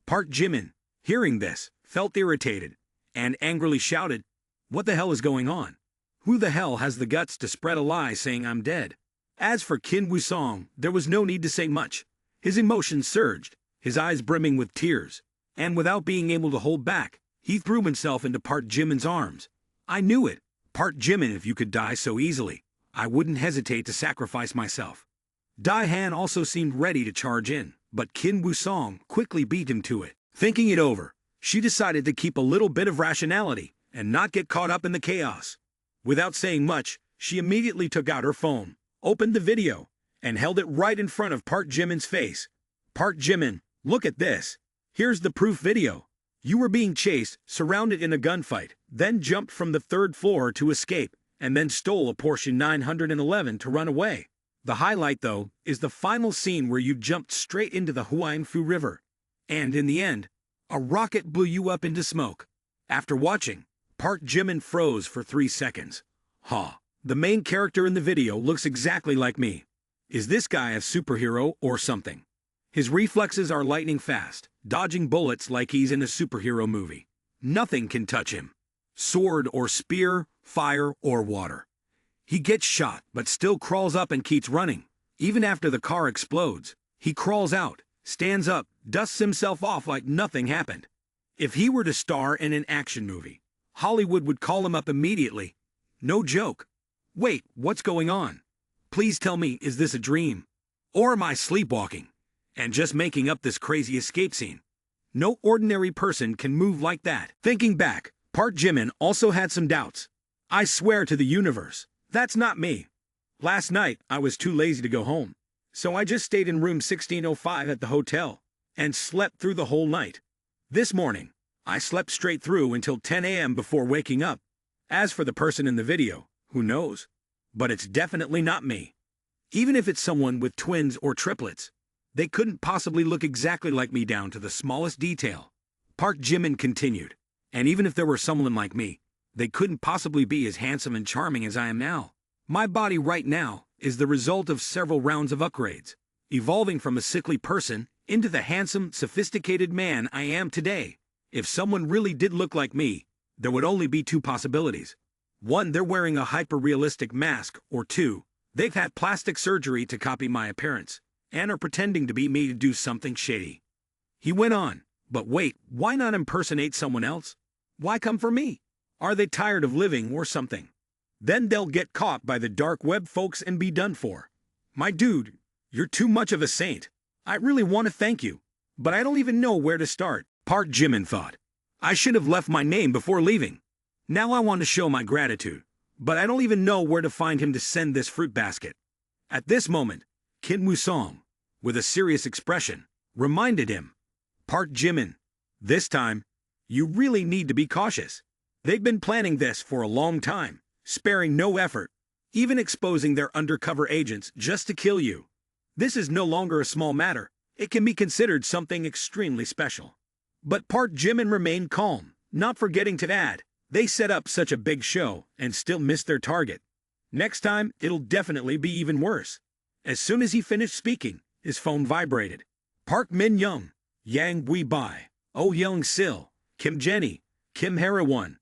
Park Jimin, hearing this, felt irritated, and angrily shouted, "What the hell is going on? Who the hell has the guts to spread a lie saying I'm dead?" As for Qin Wusong, there was no need to say much. His emotions surged, his eyes brimming with tears, and without being able to hold back, he threw himself into Park Jimin's arms. "I knew it. Park Jimin, if you could die so easily, I wouldn't hesitate to sacrifice myself." Dai Han also seemed ready to charge in, but Qin Wusong quickly beat him to it. Thinking it over, she decided to keep a little bit of rationality and not get caught up in the chaos. Without saying much, she immediately took out her phone, opened the video, and held it right in front of Park Jimin's face. "Park Jimin, look at this. Here's the proof video. You were being chased, surrounded in a gunfight, then jumped from the 3rd floor to escape, and then stole a Porsche 911 to run away. The highlight, though, is the final scene where you jumped straight into the Huangfu River. And in the end, a rocket blew you up into smoke." After watching, Park Jimin froze for 3 seconds. The main character in the video looks exactly like me. Is this guy a superhero or something? His reflexes are lightning fast, dodging bullets like he's in a superhero movie. Nothing can touch him. Sword or spear, fire or water. He gets shot, but still crawls up and keeps running. Even after the car explodes, he crawls out, stands up, dusts himself off like nothing happened. If he were to star in an action movie, Hollywood would call him up immediately. No joke. Wait, what's going on? Please tell me, is this a dream? Or am I sleepwalking and just making up this crazy escape scene? No ordinary person can move like that. Thinking back, Park Jimin also had some doubts. I swear to the universe, that's not me. Last night, I was too lazy to go home, so I just stayed in room 1605 at the hotel and slept through the whole night. This morning, I slept straight through until 10 a.m. before waking up. As for the person in the video, who knows? But it's definitely not me. Even if it's someone with twins or triplets, they couldn't possibly look exactly like me down to the smallest detail. Park Jimin continued, and even if there were someone like me, they couldn't possibly be as handsome and charming as I am now. My body right now is the result of several rounds of upgrades, evolving from a sickly person into the handsome, sophisticated man I am today. If someone really did look like me, there would only be 2 possibilities. 1, they're wearing a hyper-realistic mask, or 2, they've had plastic surgery to copy my appearance, and are pretending to be me to do something shady. He went on, but wait, why not impersonate someone else? Why come for me? Are they tired of living or something? Then they'll get caught by the dark web folks and be done for. My dude, you're too much of a saint. I really want to thank you, but I don't even know where to start. Park Jimin thought. I should have left my name before leaving. Now I want to show my gratitude, but I don't even know where to find him to send this fruit basket. At this moment, Qin Wusong, with a serious expression, reminded him, Park Jimin, this time, you really need to be cautious. They've been planning this for a long time, sparing no effort, even exposing their undercover agents just to kill you. This is no longer a small matter. It can be considered something extremely special. But Park Jimin remained calm, not forgetting to add, they set up such a big show and still missed their target. Next time, it'll definitely be even worse. As soon as he finished speaking, his phone vibrated. Park Min Young, Yang Wei Bai, Oh Young Sil, Kim Jenny, Kim Hara-won,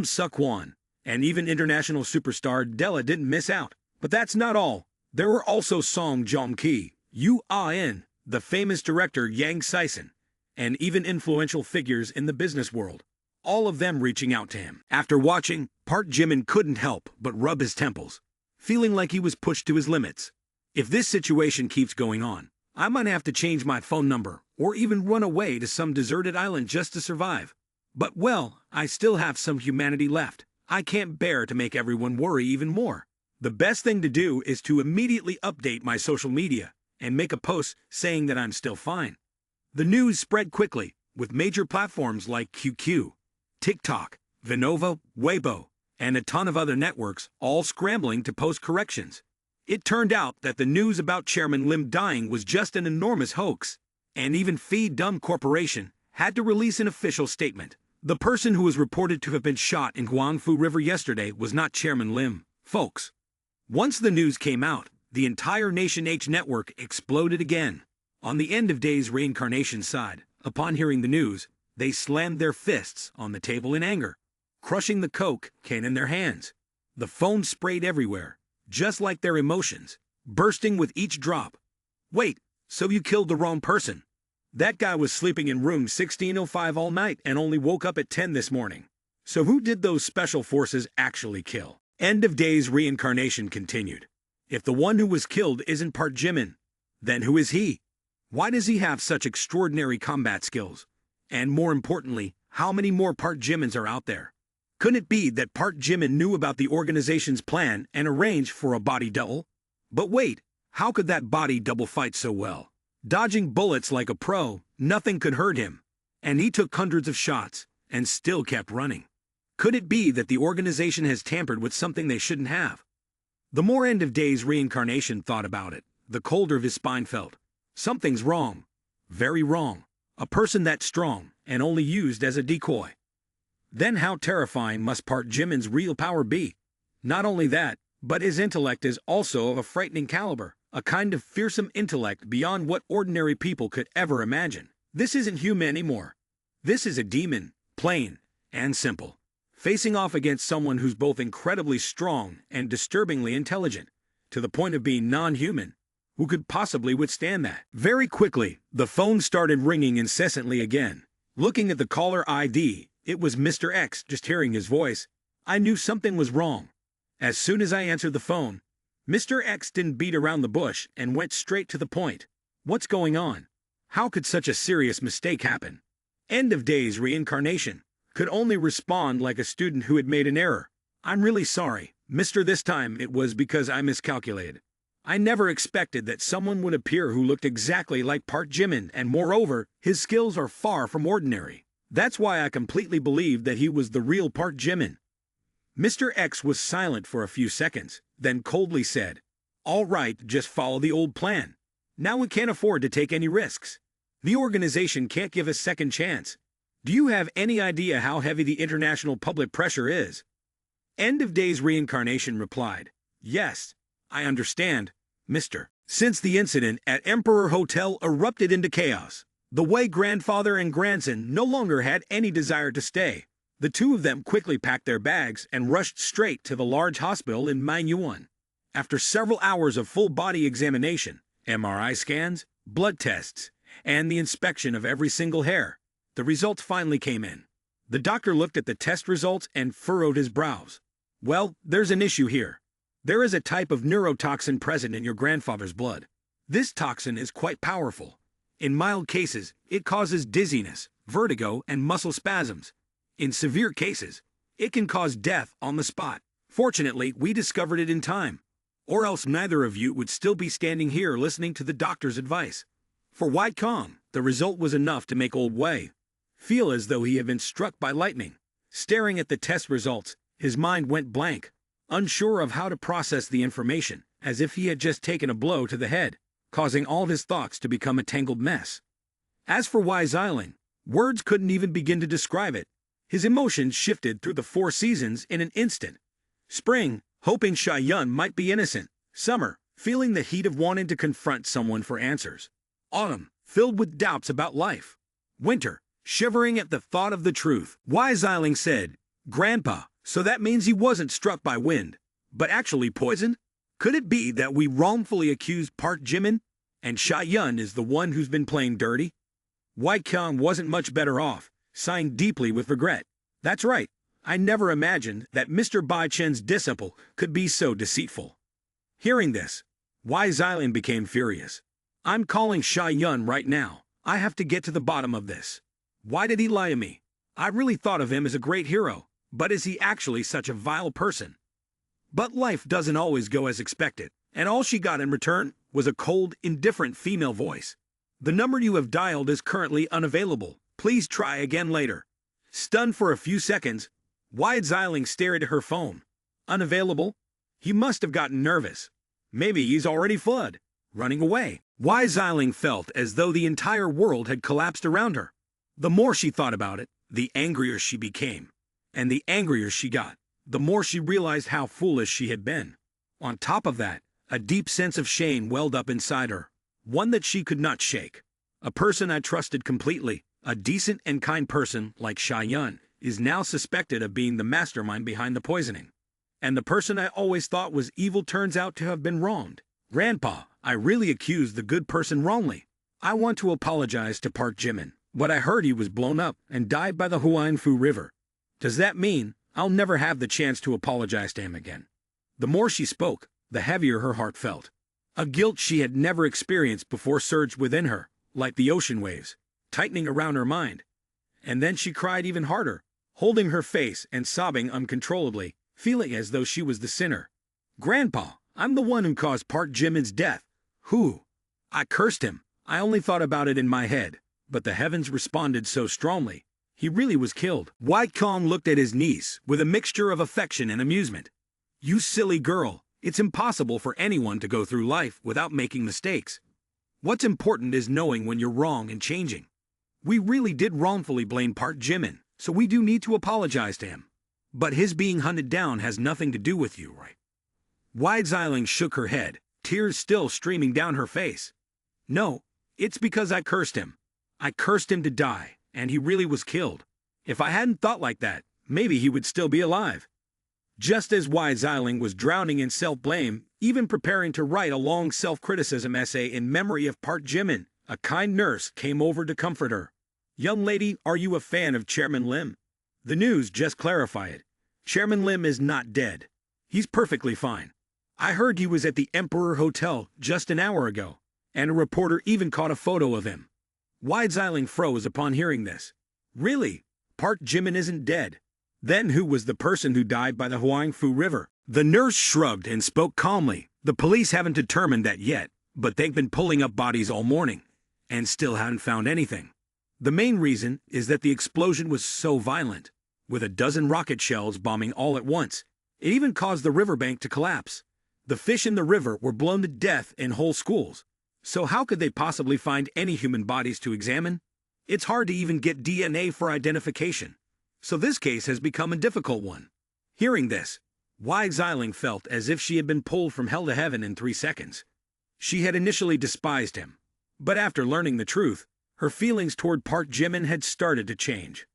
Suk-won, and even international superstar Della didn't miss out. But that's not all. There were also Song Joong-ki, Yu Ah-in, the famous director Yang Sison, and even influential figures in the business world, all of them reaching out to him. After watching, Park Jimin couldn't help but rub his temples, feeling like he was pushed to his limits. If this situation keeps going on, I might have to change my phone number or even run away to some deserted island just to survive. But well, I still have some humanity left. I can't bear to make everyone worry even more. The best thing to do is to immediately update my social media and make a post saying that I'm still fine. The news spread quickly, with major platforms like QQ, TikTok, Vinova, Weibo, and a ton of other networks all scrambling to post corrections. It turned out that the news about Chairman Lim dying was just an enormous hoax, and even Dumb Corporation had to release an official statement. The person who was reported to have been shot in Guangfu River yesterday was not Chairman Lim, folks. Once the news came out, the entire Nation H network exploded again. On the end of days reincarnation side, upon hearing the news, they slammed their fists on the table in anger, crushing the Coke can in their hands. The phone sprayed everywhere, just like their emotions, bursting with each drop. Wait, so you killed the wrong person? That guy was sleeping in room 1605 all night and only woke up at 10 this morning. So who did those special forces actually kill? End of days reincarnation continued. If the one who was killed isn't Park Jimin, then who is he? Why does he have such extraordinary combat skills? And more importantly, how many more Park Jimins are out there? Couldn't it be that Park Jimin knew about the organization's plan and arranged for a body double? But wait, how could that body double fight so well? Dodging bullets like a pro, nothing could hurt him. And he took hundreds of shots and still kept running. Could it be that the organization has tampered with something they shouldn't have? The more end of days reincarnation thought about it, the colder his spine felt. Something's wrong. Very wrong. A person that strong and only used as a decoy. Then how terrifying must Park Jimin's real power be? Not only that, but his intellect is also of a frightening caliber, a kind of fearsome intellect beyond what ordinary people could ever imagine. This isn't human anymore. This is a demon, plain and simple, facing off against someone who's both incredibly strong and disturbingly intelligent, to the point of being non-human. Who could possibly withstand that? Very quickly, the phone started ringing incessantly again. Looking at the caller ID, it was Mr. X. Just hearing his voice, I knew something was wrong. As soon as I answered the phone, Mr. X didn't beat around the bush and went straight to the point. What's going on? How could such a serious mistake happen? End of days reincarnation could only respond like a student who had made an error. I'm really sorry, Mr. This time it was because I miscalculated. I never expected that someone would appear who looked exactly like Park Jimin, and moreover, his skills are far from ordinary. That's why I completely believed that he was the real Park Jimin. Mr. X was silent for a few seconds, then coldly said, All right, just follow the old plan. Now we can't afford to take any risks. The organization can't give a second chance. Do you have any idea how heavy the international public pressure is? End of days reincarnation replied, Yes, I understand, Mr. Since the incident at Emperor Hotel erupted into chaos, the Wei grandfather and grandson no longer had any desire to stay. The two of them quickly packed their bags and rushed straight to the large hospital in Manhwa. After several hours of full-body examination, MRI scans, blood tests, and the inspection of every single hair, the results finally came in. The doctor looked at the test results and furrowed his brows. Well, there's an issue here. There is a type of neurotoxin present in your grandfather's blood. This toxin is quite powerful. In mild cases, it causes dizziness, vertigo, and muscle spasms. In severe cases, it can cause death on the spot. Fortunately, we discovered it in time. Or else neither of you would still be standing here listening to the doctor's advice. For White Kong, the result was enough to make old Wei feel as though he had been struck by lightning. Staring at the test results, his mind went blank, unsure of how to process the information, as if he had just taken a blow to the head, causing all of his thoughts to become a tangled mess. As for Wei Xiling, words couldn't even begin to describe it. His emotions shifted through the 4 seasons in an instant. Spring, hoping Sha Yun might be innocent. Summer, feeling the heat of wanting to confront someone for answers. Autumn, filled with doubts about life. Winter, shivering at the thought of the truth. Wei Xiling said, Grandpa, so that means he wasn't struck by wind, but actually poisoned? Could it be that we wrongfully accused Park Jimin, and Sha Yun is the one who's been playing dirty? Wei Kong wasn't much better off, sighing deeply with regret. That's right, I never imagined that Mr. Bai Chen's disciple could be so deceitful. Hearing this, Wei Xiling became furious. I'm calling Sha Yun right now. I have to get to the bottom of this. Why did he lie to me? I really thought of him as a great hero, but is he actually such a vile person? But life doesn't always go as expected, and all she got in return was a cold, indifferent female voice. The number you have dialed is currently unavailable. Please try again later. Stunned for a few seconds, Wide Xiling stared at her phone. Unavailable? He must have gotten nervous. Maybe he's already fled, running away. Wide Xiling felt as though the entire world had collapsed around her. The more she thought about it, the angrier she became. And the angrier she got, the more she realized how foolish she had been. On top of that, a deep sense of shame welled up inside her, one that she could not shake. A person I trusted completely, a decent and kind person like Sha-Yun, is now suspected of being the mastermind behind the poisoning. And the person I always thought was evil turns out to have been wronged. Grandpa, I really accused the good person wrongly. I want to apologize to Park Jimin, but I heard he was blown up and died by the Huangfu River. Does that mean I'll never have the chance to apologize to him again? The more she spoke, the heavier her heart felt. A guilt she had never experienced before surged within her, like the ocean waves, tightening around her mind. And then she cried even harder, holding her face and sobbing uncontrollably, feeling as though she was the sinner. Grandpa, I'm the one who caused Park Jimin's death. Who? I cursed him. I only thought about it in my head, but the heavens responded so strongly. He really was killed. White Kong looked at his niece with a mixture of affection and amusement. You silly girl, it's impossible for anyone to go through life without making mistakes. What's important is knowing when you're wrong and changing. We really did wrongfully blame Park Jimin, so we do need to apologize to him. But his being hunted down has nothing to do with you, right? Wide Xiling shook her head, tears still streaming down her face. No, it's because I cursed him. I cursed him to die, and he really was killed. If I hadn't thought like that, maybe he would still be alive. Just as Wide Xiling was drowning in self-blame, even preparing to write a long self-criticism essay in memory of Park Jimin, a kind nurse came over to comfort her. Young lady, are you a fan of Chairman Lim? The news just clarified it. Chairman Lim is not dead. He's perfectly fine. I heard he was at the Emperor Hotel just an hour ago, and a reporter even caught a photo of him. Wide Xiling froze upon hearing this. Really? Park Jimin isn't dead? Then who was the person who died by the Huangfu River? The nurse shrugged and spoke calmly. The police haven't determined that yet, but they've been pulling up bodies all morning, and still haven't found anything. The main reason is that the explosion was so violent, with a dozen rocket shells bombing all at once. It even caused the riverbank to collapse. The fish in the river were blown to death in whole schools. So how could they possibly find any human bodies to examine? It's hard to even get DNA for identification. So this case has become a difficult one. Hearing this, Wide Xiling felt as if she had been pulled from hell to heaven in 3 seconds. She had initially despised him, but after learning the truth, her feelings toward Park Jimin had started to change.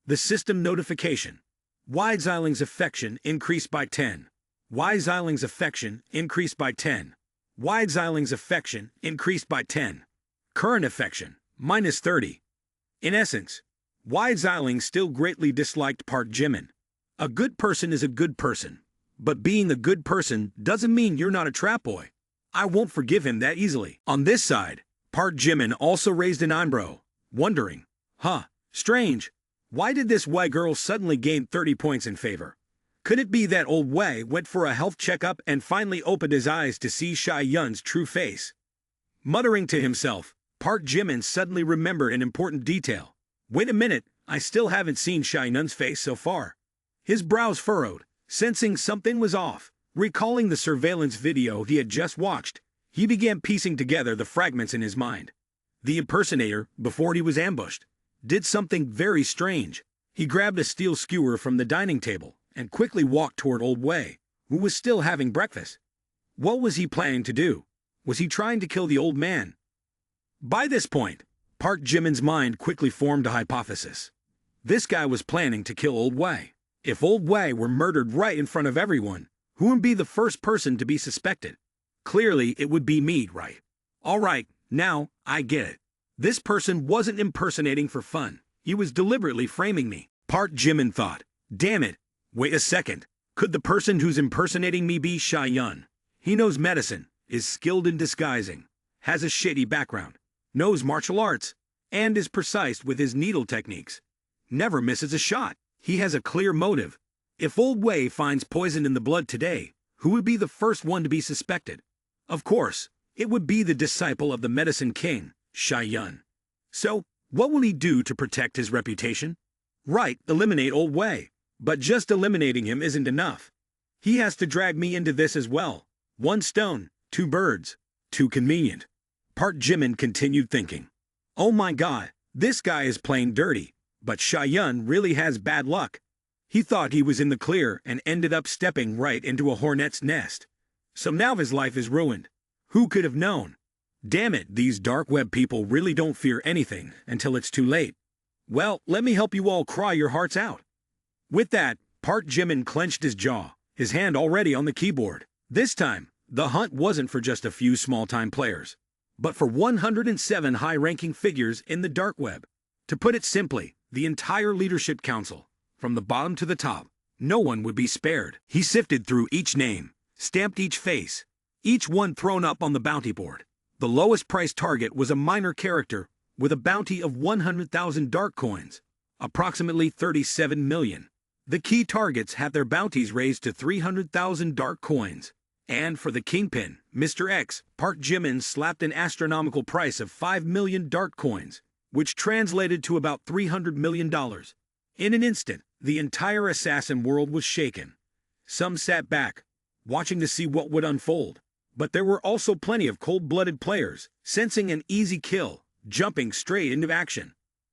The system notification. Wide Xiling's affection increased by 10. Wide Xiling's affection increased by 10. Wide Xiling's affection increased by 10. Current affection, minus 30. In essence, Wide Xiling still greatly disliked Park Jimin. A good person is a good person, but being a good person doesn't mean you're not a trap boy. I won't forgive him that easily. On this side, Park Jimin also raised an eyebrow, wondering, strange, why did this Wei girl suddenly gain 30 points in favor? Could it be that old Wei went for a health checkup and finally opened his eyes to see Sha-Yun's true face? Muttering to himself, Park Jimin suddenly remembered an important detail. Wait a minute, I still haven't seen Sha-Yun's face so far. His brows furrowed, sensing something was off. Recalling the surveillance video he had just watched, he began piecing together the fragments in his mind. The impersonator, before he was ambushed, did something very strange. He grabbed a steel skewer from the dining table and quickly walked toward old Wei, who was still having breakfast. What was he planning to do? Was he trying to kill the old man? By this point, Park Jimin's mind quickly formed a hypothesis. This guy was planning to kill old Wei. If old Wei were murdered right in front of everyone, who would be the first person to be suspected? Clearly, it would be me, right? All right, now, I get it. This person wasn't impersonating for fun. He was deliberately framing me. Park Jimin thought, damn it, wait a second. Could the person who's impersonating me be Sha-Yun? He knows medicine, is skilled in disguising, has a shady background, knows martial arts, and is precise with his needle techniques. Never misses a shot. He has a clear motive. If old Wei finds poison in the blood today, who would be the first one to be suspected? Of course, it would be the disciple of the medicine king, Sha-Yun. So, What will he do to protect his reputation? Right, eliminate Old Wei. But just eliminating him isn't enough. He has to drag me into this as well. One stone, two birds. Too convenient. Park Jimin continued thinking. Oh my god, this guy is playing dirty, but Sha-yun really has bad luck. He thought he was in the clear and ended up stepping right into a hornet's nest. So now his life is ruined. Who could have known? Damn it, these dark web people really don't fear anything until it's too late. Well, let me help you all cry your hearts out. With that, Park Jimin clenched his jaw, his hand already on the keyboard. This time, the hunt wasn't for just a few small-time players, but for 107 high-ranking figures in the dark web. To put it simply, the entire leadership council, from the bottom to the top, no one would be spared. He sifted through each name, stamped each face, each one thrown up on the bounty board. The lowest price target was a minor character with a bounty of 100,000 dark coins, approximately 37 million. The key targets had their bounties raised to 300,000 dark coins. And for the kingpin, Mr. X, Park Jimin slapped an astronomical price of 5 million dark coins, which translated to about $300 million. In an instant, the entire assassin world was shaken. Some sat back, watching to see what would unfold. But there were also plenty of cold-blooded players, sensing an easy kill, jumping straight into action.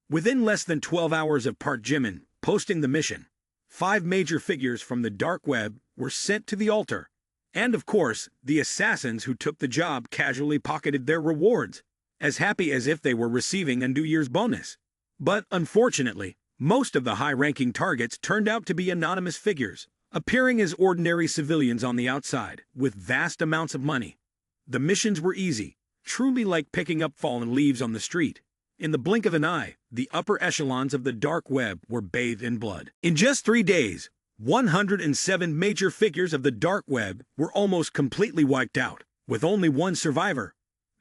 Within less than 12 hours of Park Jimin posting the mission, 5 major figures from the dark web were sent to the altar. And of course, the assassins who took the job casually pocketed their rewards, as happy as if they were receiving a New Year's bonus. But unfortunately, most of the high-ranking targets turned out to be anonymous figures, appearing as ordinary civilians on the outside, with vast amounts of money. The missions were easy, truly like picking up fallen leaves on the street. In the blink of an eye, the upper echelons of the dark web were bathed in blood. In just 3 days, 107 major figures of the dark web were almost completely wiped out, with only one survivor.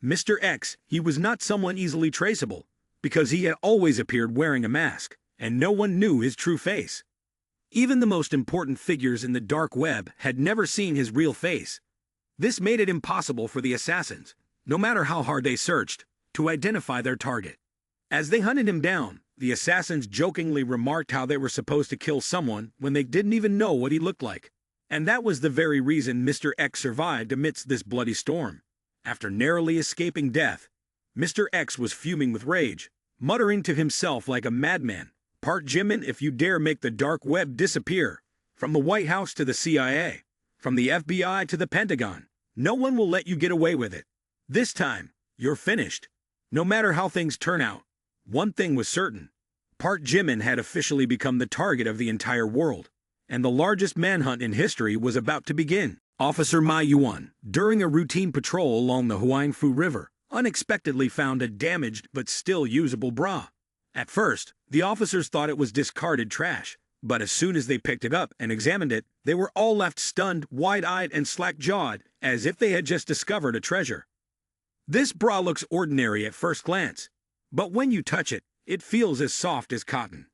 Mr. X, he was not someone easily traceable, because he had always appeared wearing a mask, and no one knew his true face. Even the most important figures in the dark web had never seen his real face. This made it impossible for the assassins, no matter how hard they searched, to identify their target. As they hunted him down, the assassins jokingly remarked how they were supposed to kill someone when they didn't even know what he looked like. And that was the very reason Mr. X survived amidst this bloody storm. After narrowly escaping death, Mr. X was fuming with rage, muttering to himself like a madman, "Park Jimin, if you dare make the dark web disappear, from the White House to the CIA, from the FBI to the Pentagon, no one will let you get away with it. This time, you're finished." No matter how things turn out, one thing was certain. Park Jimin had officially become the target of the entire world, and the largest manhunt in history was about to begin. Officer Ma Yuan, during a routine patrol along the Huangfu River, unexpectedly found a damaged but still usable bra. At first, the officers thought it was discarded trash, but as soon as they picked it up and examined it, they were all left stunned, wide-eyed, and slack-jawed, as if they had just discovered a treasure. This bra looks ordinary at first glance, but when you touch it, it feels as soft as cotton.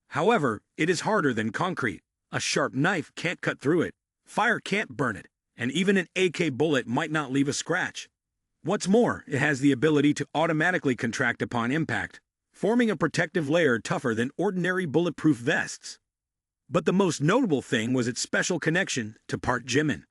However, it is harder than concrete. A sharp knife can't cut through it, fire can't burn it, and even an AK bullet might not leave a scratch. What's more, it has the ability to automatically contract upon impact, forming a protective layer tougher than ordinary bulletproof vests. But the most notable thing was its special connection to Park Jimin.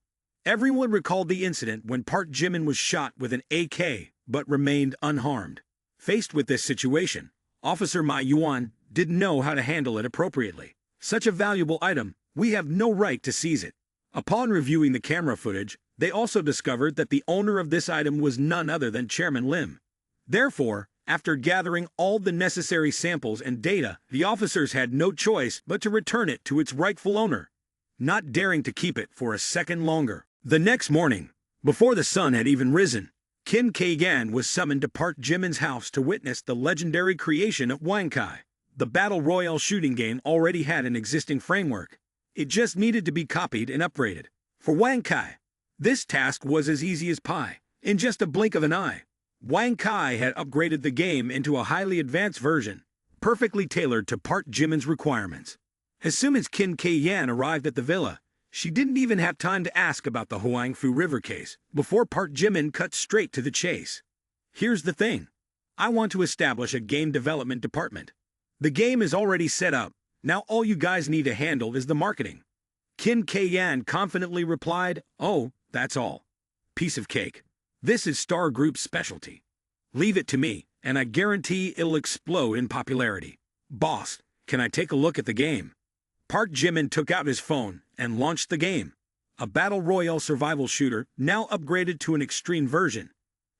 Everyone recalled the incident when Park Jimin was shot with an AK but remained unharmed. Faced with this situation, Officer Ma Yuan didn't know how to handle it appropriately. Such a valuable item, we have no right to seize it. Upon reviewing the camera footage, they also discovered that the owner of this item was none other than Chairman Lim. Therefore, after gathering all the necessary samples and data, the officers had no choice but to return it to its rightful owner, not daring to keep it for a second longer. The next morning, before the sun had even risen, Kim K-gan was summoned to Park Jimin's house to witness the legendary creation of Wankai. The Battle Royale shooting game already had an existing framework. It just needed to be copied and upgraded. For Wankai, this task was as easy as pie. In just a blink of an eye, Wankai had upgraded the game into a highly advanced version, perfectly tailored to Park Jimin's requirements. As soon as Kim K-yan arrived at the villa, she didn't even have time to ask about the Huangfu River case before Park Jimin cut straight to the chase. Here's the thing. I want to establish a game development department. The game is already set up. Now all you guys need to handle is the marketing. Kim K-yan confidently replied, "Oh, that's all. Piece of cake. This is Star Group's specialty. Leave it to me, and I guarantee it'll explode in popularity. Boss, can I take a look at the game?" Park Jimin took out his phone and launched the game. A battle royale survival shooter, now upgraded to an extreme version.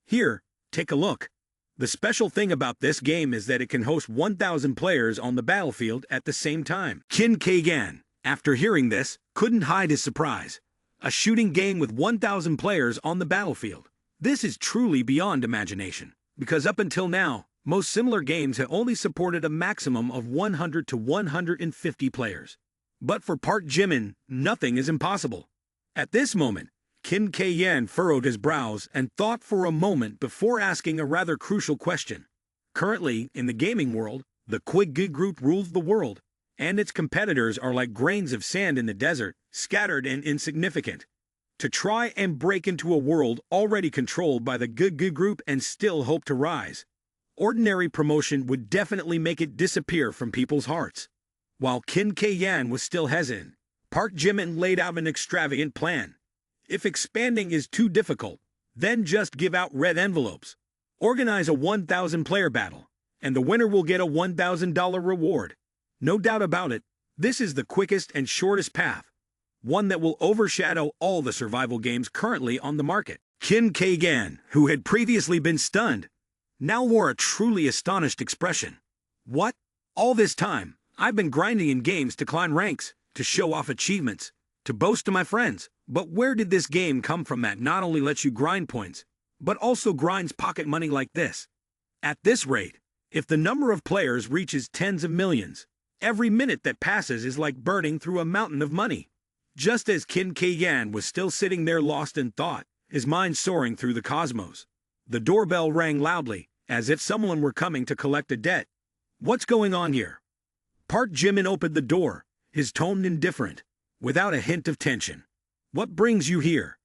Here, take a look. The special thing about this game is that it can host 1,000 players on the battlefield at the same time. Kim K-yan, after hearing this, couldn't hide his surprise. A shooting game with 1,000 players on the battlefield. This is truly beyond imagination, because up until now, most similar games have only supported a maximum of 100 to 150 players. But for Park Jimin, nothing is impossible. At this moment, Kim K-yan furrowed his brows and thought for a moment before asking a rather crucial question. Currently, in the gaming world, the Quick Group rules the world, and its competitors are like grains of sand in the desert, scattered and insignificant. To try and break into a world already controlled by the Quick Group and still hope to rise, ordinary promotion would definitely make it disappear from people's hearts. While Kim K-yan was still hesitant, Park Jimin laid out an extravagant plan. If expanding is too difficult, then just give out red envelopes. Organize a 1,000 player battle, and the winner will get a $1,000 reward. No doubt about it, this is the quickest and shortest path, one that will overshadow all the survival games currently on the market. Kim K-yan, who had previously been stunned, now wore a truly astonished expression. What? All this time, I've been grinding in games to climb ranks, to show off achievements, to boast to my friends. But where did this game come from that not only lets you grind points, but also grinds pocket money like this? At this rate, if the number of players reaches tens of millions, every minute that passes is like burning through a mountain of money. Just as Kim K-yan was still sitting there lost in thought, his mind soaring through the cosmos, the doorbell rang loudly, as if someone were coming to collect a debt. What's going on here? Park Jimin opened the door, his tone indifferent, without a hint of tension. What brings you here?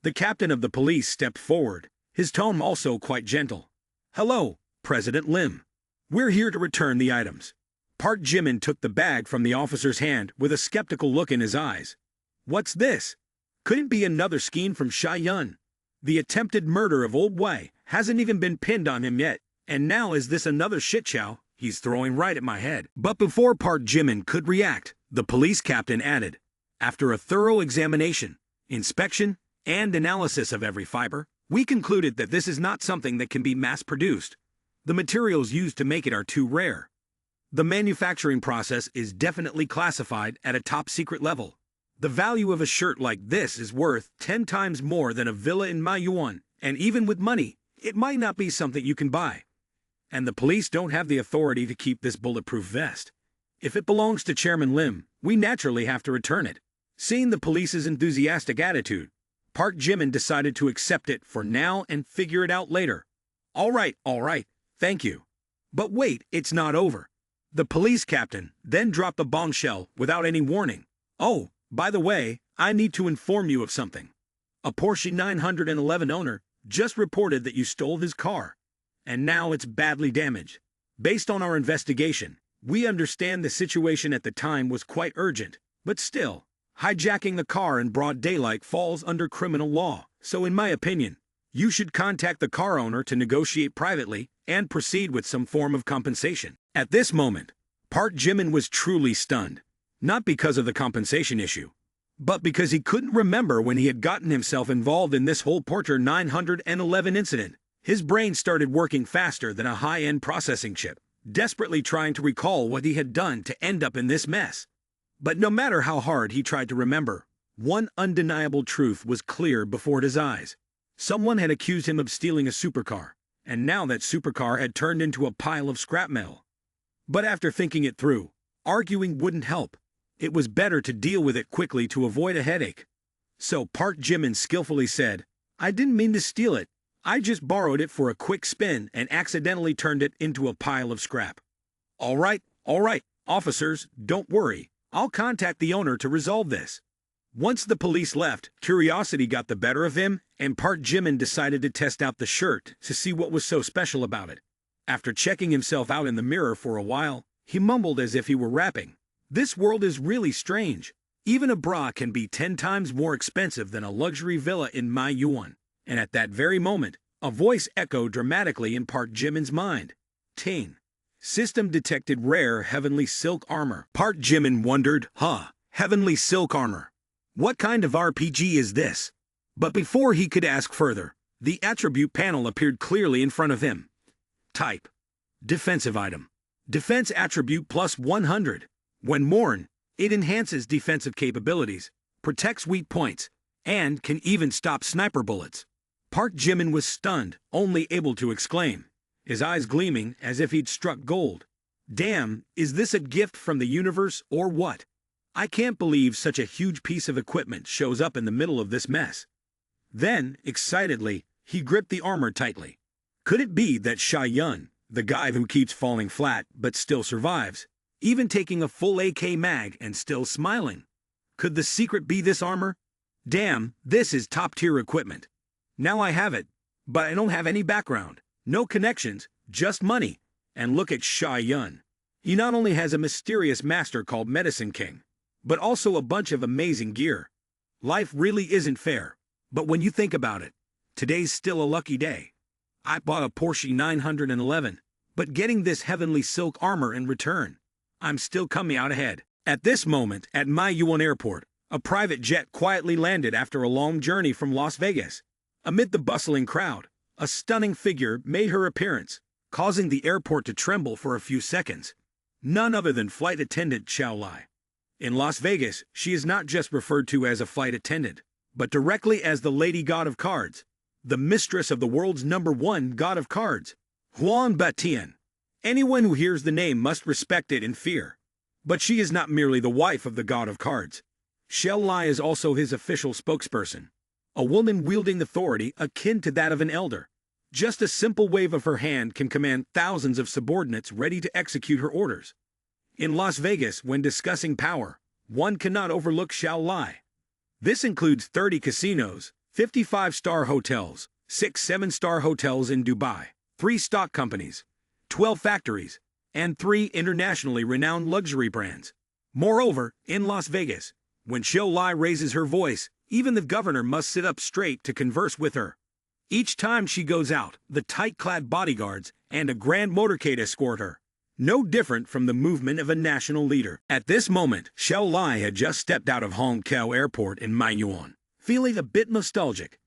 The captain of the police stepped forward, his tone also quite gentle. Hello, President Lim. We're here to return the items. Park Jimin took the bag from the officer's hand with a skeptical look in his eyes. What's this? Could it be another scheme from Sha-yun? The attempted murder of Old Wei hasn't even been pinned on him yet, and now is this another shitshow he's throwing right at my head? But before Park Jimin could react, the police captain added, after a thorough examination, inspection, and analysis of every fiber, we concluded that this is not something that can be mass-produced. The materials used to make it are too rare. The manufacturing process is definitely classified at a top-secret level. The value of a shirt like this is worth 10 times more than a villa in Manhwa, and even with money, it might not be something you can buy. And the police don't have the authority to keep this bulletproof vest. If it belongs to Chairman Lim, we naturally have to return it. Seeing the police's enthusiastic attitude, Park Jimin decided to accept it for now and figure it out later. All right, thank you. But wait, it's not over. The police captain then dropped a bombshell without any warning. Oh, by the way, I need to inform you of something. A Porsche 911 owner just reported that you stole his car, and now it's badly damaged. Based on our investigation, we understand the situation at the time was quite urgent, but still, hijacking the car in broad daylight falls under criminal law. So in my opinion, you should contact the car owner to negotiate privately and proceed with some form of compensation. At this moment, Park Jimin was truly stunned, not because of the compensation issue, but because he couldn't remember when he had gotten himself involved in this whole Porsche 911 incident. His brain started working faster than a high-end processing chip, desperately trying to recall what he had done to end up in this mess. But no matter how hard he tried to remember, one undeniable truth was clear before his eyes. Someone had accused him of stealing a supercar, and now that supercar had turned into a pile of scrap metal. But after thinking it through, arguing wouldn't help. It was better to deal with it quickly to avoid a headache. So Park Jimin skillfully said, I didn't mean to steal it. I just borrowed it for a quick spin and accidentally turned it into a pile of scrap. All right, officers, don't worry. I'll contact the owner to resolve this. Once the police left, curiosity got the better of him, and Park Jimin decided to test out the shirt to see what was so special about it. After checking himself out in the mirror for a while, he mumbled as if he were rapping. This world is really strange. Even a bra can be 10 times more expensive than a luxury villa in Manhwa. And at that very moment, a voice echoed dramatically in Park Jimin's mind. Ting. System detected rare heavenly silk armor. Park Jimin wondered, heavenly silk armor. What kind of RPG is this? But before he could ask further, the attribute panel appeared clearly in front of him. Type. Defensive item. Defense attribute plus 100. When worn, it enhances defensive capabilities, protects weak points, and can even stop sniper bullets. Park Jimin was stunned, only able to exclaim, his eyes gleaming as if he'd struck gold. Damn, is this a gift from the universe or what? I can't believe such a huge piece of equipment shows up in the middle of this mess. Then, excitedly, he gripped the armor tightly. Could it be that Sha Yun, the guy who keeps falling flat but still survives, even taking a full AK mag and still smiling? Could the secret be this armor? Damn, this is top-tier equipment. Now I have it, but I don't have any background, no connections, just money. And look at Sha Yun. He not only has a mysterious master called Medicine King, but also a bunch of amazing gear. Life really isn't fair, but when you think about it, today's still a lucky day. I bought a Porsche 911, but getting this heavenly silk armor in return, I'm still coming out ahead. At this moment, at Manhwa Airport, a private jet quietly landed after a long journey from Las Vegas. Amid the bustling crowd, a stunning figure made her appearance, causing the airport to tremble for a few seconds. None other than flight attendant Xiao Lai. In Las Vegas, she is not just referred to as a flight attendant, but directly as the Lady God of Cards, the mistress of the world's #1 God of Cards, Huan Batian. Anyone who hears the name must respect it and fear. But she is not merely the wife of the God of Cards. Xiao Lai is also his official spokesperson, a woman wielding authority akin to that of an elder. Just a simple wave of her hand can command thousands of subordinates ready to execute her orders. In Las Vegas, when discussing power, one cannot overlook Xiao Lai. This includes 30 casinos, 55-star hotels, 6 7-star hotels in Dubai, 3 stock companies, 12 factories, and 3 internationally renowned luxury brands. Moreover, in Las Vegas, when Xiao Lai raises her voice, even the governor must sit up straight to converse with her. Each time she goes out, the tight-clad bodyguards and a grand motorcade escort her. No different from the movement of a national leader. At this moment, Xiao Lai had just stepped out of Hong Kong Airport in Manhwa, feeling a bit nostalgic.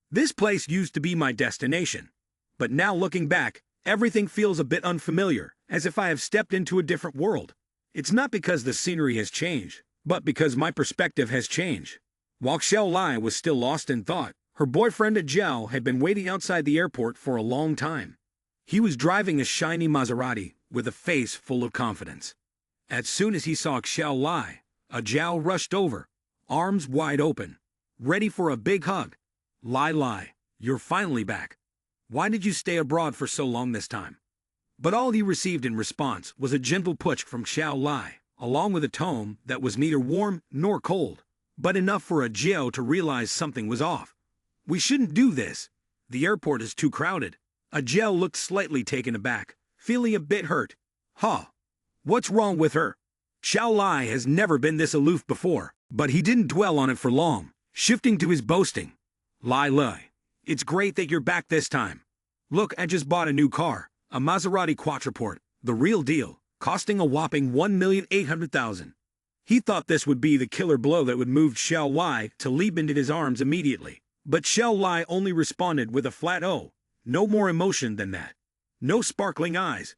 This place used to be my destination. But now looking back, everything feels a bit unfamiliar, as if I have stepped into a different world. It's not because the scenery has changed, but because my perspective has changed. While Xiao Lai was still lost in thought, her boyfriend Zhao had been waiting outside the airport for a long time. He was driving a shiny Maserati with a face full of confidence. As soon as he saw Xiao Lai, Zhao rushed over, arms wide open, ready for a big hug. Lai, you're finally back. Why did you stay abroad for so long this time? But all he received in response was a gentle push from Xiao Lai, along with a tone that was neither warm nor cold, but enough for Zhao to realize something was off. We shouldn't do this. The airport is too crowded. Zhao looked slightly taken aback, feeling a bit hurt. What's wrong with her? Xiao Lai has never been this aloof before, but he didn't dwell on it for long, shifting to his boasting. Lai, it's great that you're back this time. Look, I just bought a new car, a Maserati Quattraport, the real deal, costing a whopping 1,800,000. He thought this would be the killer blow that would move Xiao Lai to leap into his arms immediately. But Xiao Lai only responded with a flat "oh." No more emotion than that. No sparkling eyes.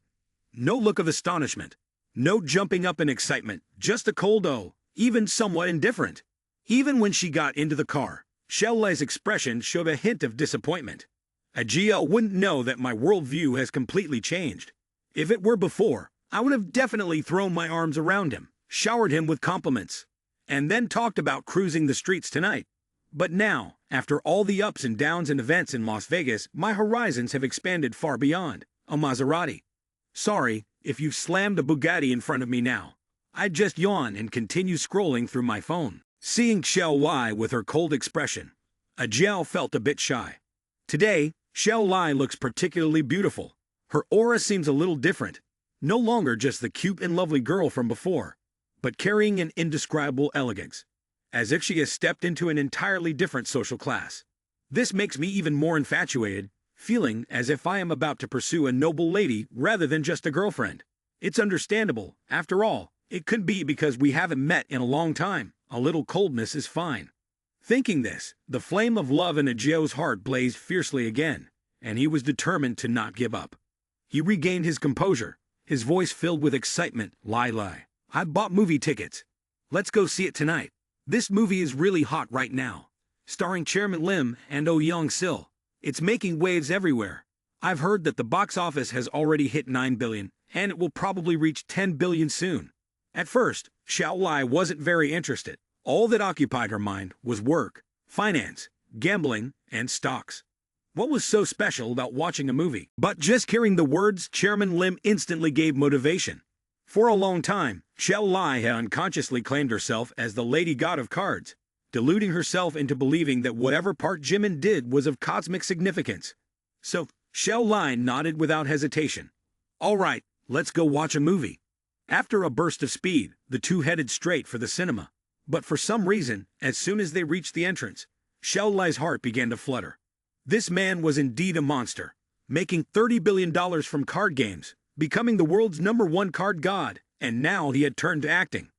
No look of astonishment. No jumping up in excitement. Just a cold "oh," even somewhat indifferent. Even when she got into the car, Xiao Lai's expression showed a hint of disappointment. Zhao wouldn't know that my worldview has completely changed. If it were before, I would have definitely thrown my arms around him, showered him with compliments, and then talked about cruising the streets tonight. But now, after all the ups and downs and events in Las Vegas, my horizons have expanded far beyond a Maserati. Sorry, if you've slammed a Bugatti in front of me now. I'd just yawn and continue scrolling through my phone. Seeing Xiao Lai with her cold expression, Zhao felt a bit shy. Today, Xiao Lai looks particularly beautiful. Her aura seems a little different, no longer just the cute and lovely girl from before, but carrying an indescribable elegance, as if she has stepped into an entirely different social class. This makes me even more infatuated, feeling as if I am about to pursue a noble lady rather than just a girlfriend. It's understandable, after all, it could be because we haven't met in a long time. A little coldness is fine. Thinking this, the flame of love in Ajeo's heart blazed fiercely again, and he was determined to not give up. He regained his composure, his voice filled with excitement. Lai, I bought movie tickets. Let's go see it tonight. This movie is really hot right now. Starring Chairman Lim and Oh Young-sil. It's making waves everywhere. I've heard that the box office has already hit 9 billion, and it will probably reach 10 billion soon. At first, Xiao Lai wasn't very interested. All that occupied her mind was work, finance, gambling, and stocks. What was so special about watching a movie? But just hearing the words Chairman Lim instantly gave motivation. For a long time, Xiao Lai had unconsciously claimed herself as the Lady God of Cards, deluding herself into believing that whatever Park Jimin did was of cosmic significance. So, Xiao Lai nodded without hesitation. All right, let's go watch a movie. After a burst of speed, the two headed straight for the cinema. But for some reason, as soon as they reached the entrance, Xiao Lai's heart began to flutter. This man was indeed a monster, making $30 billion from card games, becoming the world's #1 card god, and now he had turned to acting.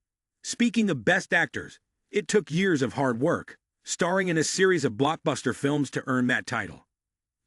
Speaking of best actors, it took years of hard work, starring in a series of blockbuster films to earn that title.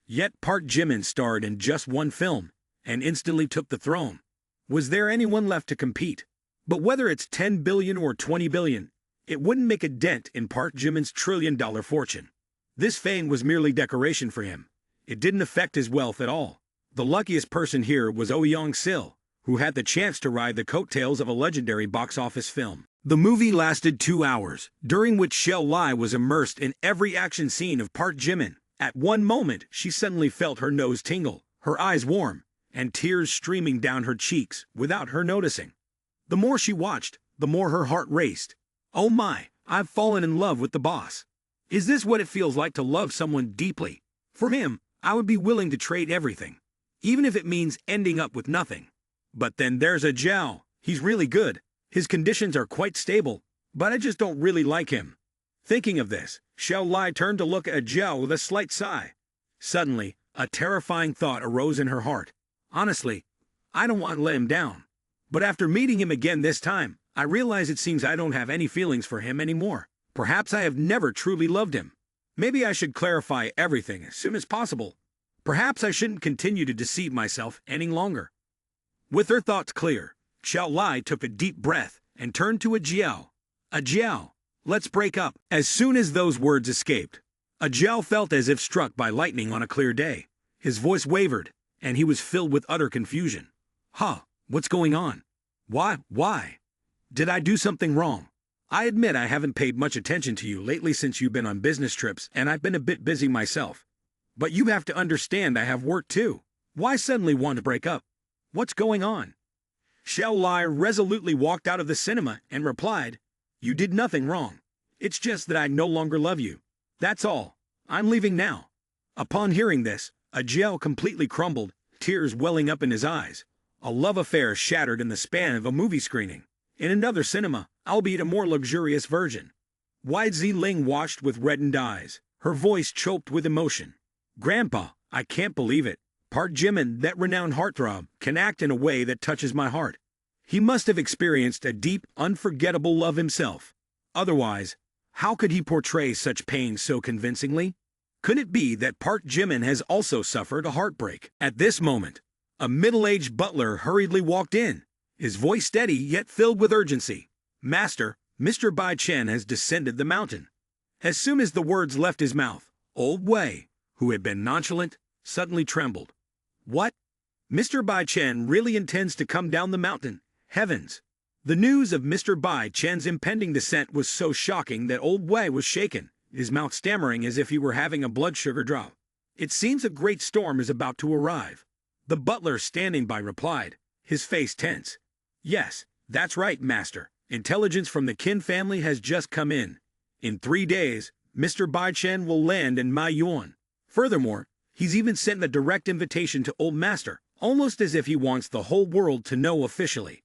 Yet Park Jimin starred in just one film, and instantly took the throne. Was there anyone left to compete? But whether it's 10 billion or 20 billion, it wouldn't make a dent in Park Jimin's trillion-dollar fortune. This fame was merely decoration for him. It didn't affect his wealth at all. The luckiest person here was Oh Young-sil, who had the chance to ride the coattails of a legendary box office film. The movie lasted 2 hours, during which Xiao Lai was immersed in every action scene of Park Jimin. At one moment, she suddenly felt her nose tingle, her eyes warm, and tears streaming down her cheeks without her noticing. The more she watched, the more her heart raced. Oh my, I've fallen in love with the boss. Is this what it feels like to love someone deeply? For him, I would be willing to trade everything, even if it means ending up with nothing. But then there's Ajeao. He's really good. His conditions are quite stable, but I just don't really like him. Thinking of this, Xiao Lai turned to look at Ajeao with a slight sigh. Suddenly, a terrifying thought arose in her heart. Honestly, I don't want to let him down. But after meeting him again this time, I realize it seems I don't have any feelings for him anymore. Perhaps I have never truly loved him. Maybe I should clarify everything as soon as possible. Perhaps I shouldn't continue to deceive myself any longer. With her thoughts clear, Xiao Lai took a deep breath and turned to Ajeao. Ajeao, let's break up. As soon as those words escaped, Ajeao felt as if struck by lightning on a clear day. His voice wavered, and he was filled with utter confusion. Huh, what's going on? Why? Did I do something wrong? I admit I haven't paid much attention to you lately since you've been on business trips, and I've been a bit busy myself. But you have to understand I have work too. Why suddenly want to break up? What's going on? Xiao Lai resolutely walked out of the cinema and replied, You did nothing wrong. It's just that I no longer love you. That's all. I'm leaving now. Upon hearing this, Ajeao completely crumbled, tears welling up in his eyes. A love affair shattered in the span of a movie screening. In another cinema, albeit a more luxurious version. Wide Ziling watched with reddened eyes, her voice choked with emotion. Grandpa, I can't believe it. Park Jimin, that renowned heartthrob, can act in a way that touches my heart. He must have experienced a deep, unforgettable love himself. Otherwise, how could he portray such pain so convincingly? Could it be that Park Jimin has also suffered a heartbreak? At this moment, a middle-aged butler hurriedly walked in, his voice steady yet filled with urgency. Master, Mr. Bai Chen has descended the mountain. As soon as the words left his mouth, Old Wei, who had been nonchalant, suddenly trembled. What? Mr. Bai Chen really intends to come down the mountain? Heavens! The news of Mr. Bai Chen's impending descent was so shocking that Old Wei was shaken, his mouth stammering as if he were having a blood sugar drop. It seems a great storm is about to arrive. The butler standing by replied, his face tense. Yes, that's right, Master. Intelligence from the Qin family has just come in. In 3 days, Mr. Bai Chen will land in Maiyuan. Furthermore, he's even sent a direct invitation to Old Master, almost as if he wants the whole world to know officially.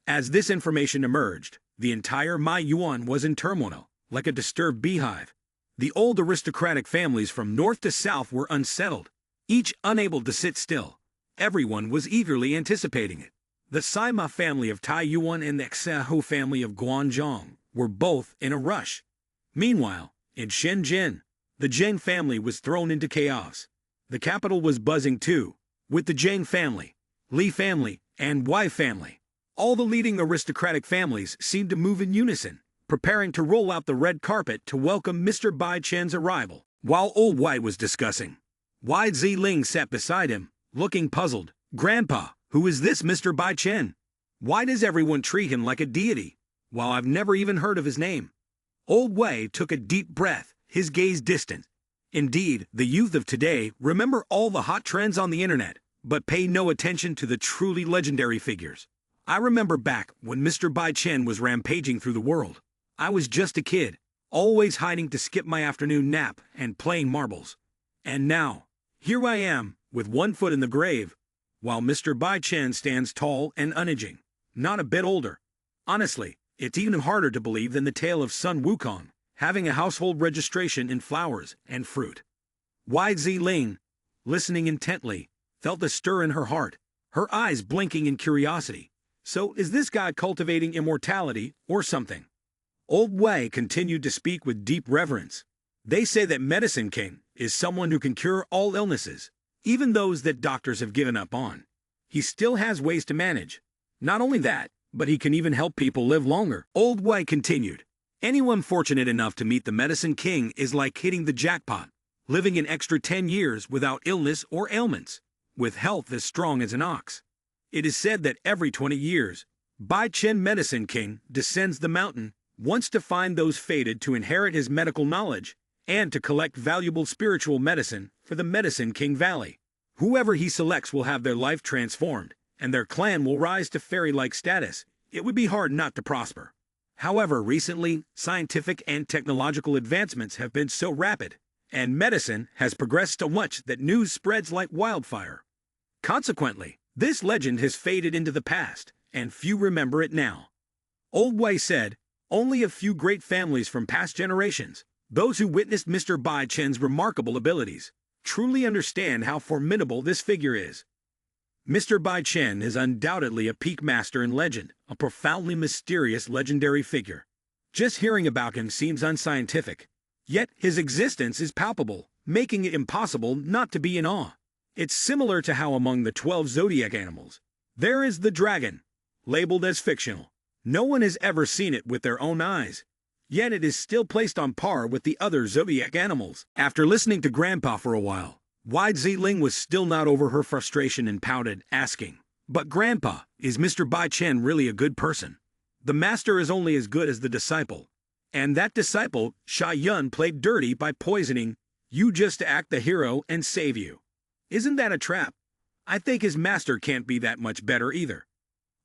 As this information emerged, the entire manhwa was in turmoil, like a disturbed beehive. The old aristocratic families from north to south were unsettled, each unable to sit still. Everyone was eagerly anticipating it. The Sima family of Taiyuan and the Xehu family of Guangzhou were both in a rush. Meanwhile, in Shenzhen, the Zheng family was thrown into chaos. The capital was buzzing too, with the Zheng family, Li family, and Wei family. All the leading aristocratic families seemed to move in unison, preparing to roll out the red carpet to welcome Mr. Bai Chen's arrival. While old Wei was discussing, Wai Ziling sat beside him, looking puzzled. "Grandpa, who is this Mr. Bai Chen? Why does everyone treat him like a deity, while I've never even heard of his name?" Old Wei took a deep breath, his gaze distant. Indeed, the youth of today remember all the hot trends on the internet, but pay no attention to the truly legendary figures. I remember back when Mr. Bai Chen was rampaging through the world. I was just a kid, always hiding to skip my afternoon nap and playing marbles. And now, here I am, with one foot in the grave, while Mr. Bai Chen stands tall and unaging, not a bit older. Honestly, it's even harder to believe than the tale of Sun Wukong, having a household registration in flowers and fruit. Wai Ziling, listening intently, felt a stir in her heart, her eyes blinking in curiosity. So is this guy cultivating immortality or something? Old Wei continued to speak with deep reverence. They say that Medicine King is someone who can cure all illnesses, even those that doctors have given up on. He still has ways to manage. Not only that, but he can even help people live longer. Old Wei continued. Anyone fortunate enough to meet the Medicine King is like hitting the jackpot, living an extra 10 years without illness or ailments, with health as strong as an ox. It is said that every 20 years, Bai Chen Medicine King descends the mountain, wants to find those fated to inherit his medical knowledge, and to collect valuable spiritual medicine for the Medicine King Valley. Whoever he selects will have their life transformed, and their clan will rise to fairy-like status. It would be hard not to prosper. However, recently, scientific and technological advancements have been so rapid, and medicine has progressed so much that news spreads like wildfire. Consequently, this legend has faded into the past, and few remember it now. Old Wei said, only a few great families from past generations, those who witnessed Mr. Bai Chen's remarkable abilities, truly understand how formidable this figure is. Mr. Bai Chen is undoubtedly a peak master in legend, a profoundly mysterious legendary figure. Just hearing about him seems unscientific, yet his existence is palpable, making it impossible not to be in awe. It's similar to how among the 12 zodiac animals, there is the dragon, labeled as fictional. No one has ever seen it with their own eyes, yet it is still placed on par with the other zodiac animals. After listening to Grandpa for a while, Wai Ziling was still not over her frustration and pouted, asking, "But Grandpa, is Mr. Bai Chen really a good person? The master is only as good as the disciple. And that disciple, Sha Yun, played dirty by poisoning you just to act the hero and save you. Isn't that a trap? I think his master can't be that much better either."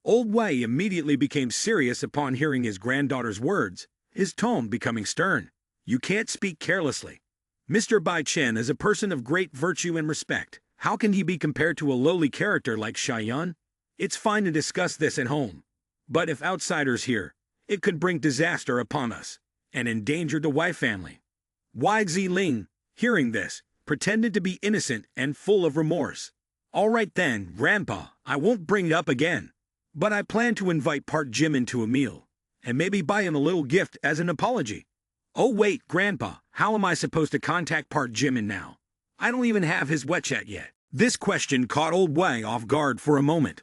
Old Wei immediately became serious upon hearing his granddaughter's words, his tone becoming stern. "You can't speak carelessly. Mr. Bai Chen is a person of great virtue and respect. How can he be compared to a lowly character like Sha Yun? It's fine to discuss this at home, but if outsiders hear, it could bring disaster upon us and endanger the Wei family." Wai Ziling, hearing this, pretended to be innocent and full of remorse. "All right then, Grandpa, I won't bring it up again. But I plan to invite Park Jimin to a meal, and maybe buy him a little gift as an apology." "Oh wait, Grandpa, how am I supposed to contact Park Jimin now? I don't even have his WeChat yet." This question caught Old Wei off guard for a moment,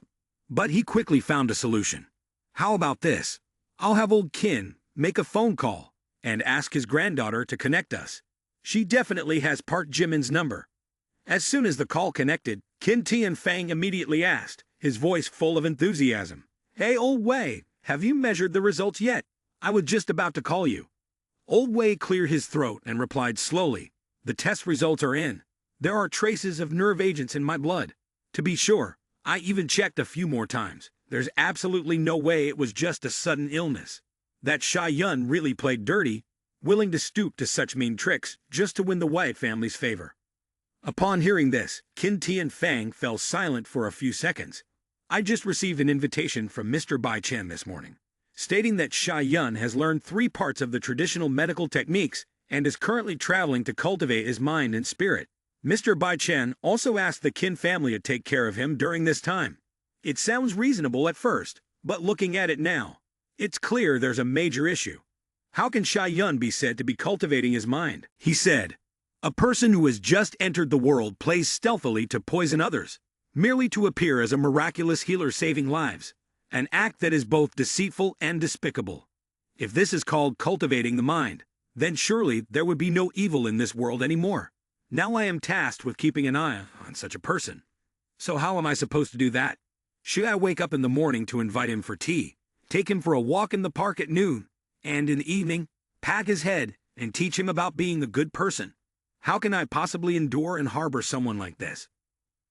but he quickly found a solution. "How about this? I'll have old Kin make a phone call and ask his granddaughter to connect us. She definitely has Park Jimin's number." As soon as the call connected, Qin Tianfang immediately asked, his voice full of enthusiasm, "Hey, Old Wei, have you measured the results yet? I was just about to call you." Old Wei cleared his throat and replied slowly, "The test results are in. There are traces of nerve agents in my blood. To be sure, I even checked a few more times. There's absolutely no way it was just a sudden illness. That Sha Yun really played dirty, willing to stoop to such mean tricks just to win the Wei family's favor." Upon hearing this, Qin Tian Fang fell silent for a few seconds. I just received an invitation from Mr. Bai Chen this morning, stating that Sha Yun has learned 3 parts of the traditional medical techniques and is currently traveling to cultivate his mind and spirit. Mr. Bai Chen also asked the Qin family to take care of him during this time. It sounds reasonable at first, but looking at it now, it's clear there's a major issue. How can Sha Yun be said to be cultivating his mind? He said, a person who has just entered the world plays stealthily to poison others, merely to appear as a miraculous healer saving lives, an act that is both deceitful and despicable. If this is called cultivating the mind, then surely there would be no evil in this world anymore. Now I am tasked with keeping an eye on such a person. So how am I supposed to do that? Should I wake up in the morning to invite him for tea, take him for a walk in the park at noon, and in the evening, pat his head and teach him about being a good person? How can I possibly endure and harbor someone like this?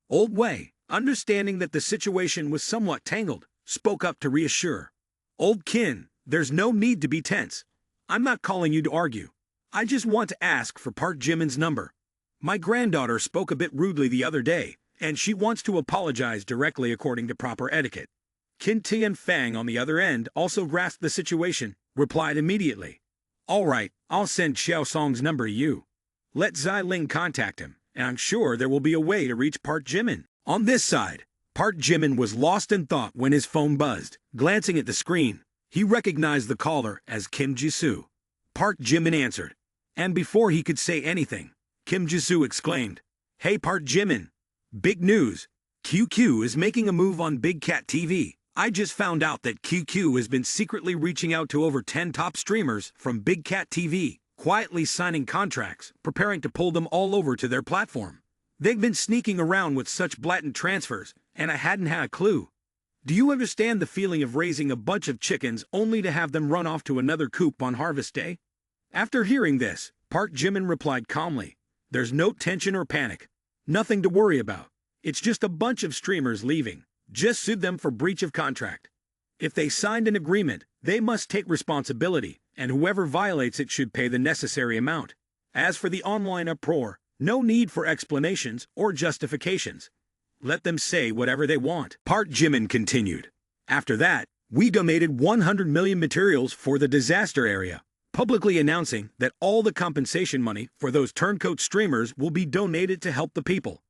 Old Wei, understanding that the situation was somewhat tangled, spoke up to reassure. Old Qin, there's no need to be tense. I'm not calling you to argue. I just want to ask for Park Jimin's number. My granddaughter spoke a bit rudely the other day, and she wants to apologize directly according to proper etiquette. Qin Tian Fang on the other end also grasped the situation, replied immediately. All right, I'll send Xiao Song's number to you. Let Zai Ling contact him, and I'm sure there will be a way to reach Park Jimin. On this side, Park Jimin was lost in thought when his phone buzzed. Glancing at the screen, he recognized the caller as Kim Jisoo. Park Jimin answered, and before he could say anything, Kim Jisoo exclaimed, Hey Park Jimin! Big news! QQ is making a move on Big Cat TV. I just found out that QQ has been secretly reaching out to over 10 top streamers from Big Cat TV, quietly signing contracts, preparing to pull them all over to their platform. They've been sneaking around with such blatant transfers, and I hadn't had a clue. Do you understand the feeling of raising a bunch of chickens only to have them run off to another coop on harvest day? After hearing this, Park Jimin replied calmly, There's no tension or panic. Nothing to worry about. It's just a bunch of streamers leaving. Just sued them for breach of contract. If they signed an agreement, they must take responsibility, and whoever violates it should pay the necessary amount. As for the online uproar, no need for explanations or justifications. Let them say whatever they want. Park Jimin continued. After that, we donated 100 million materials for the disaster area, publicly announcing that all the compensation money for those turncoat streamers will be donated to help the people.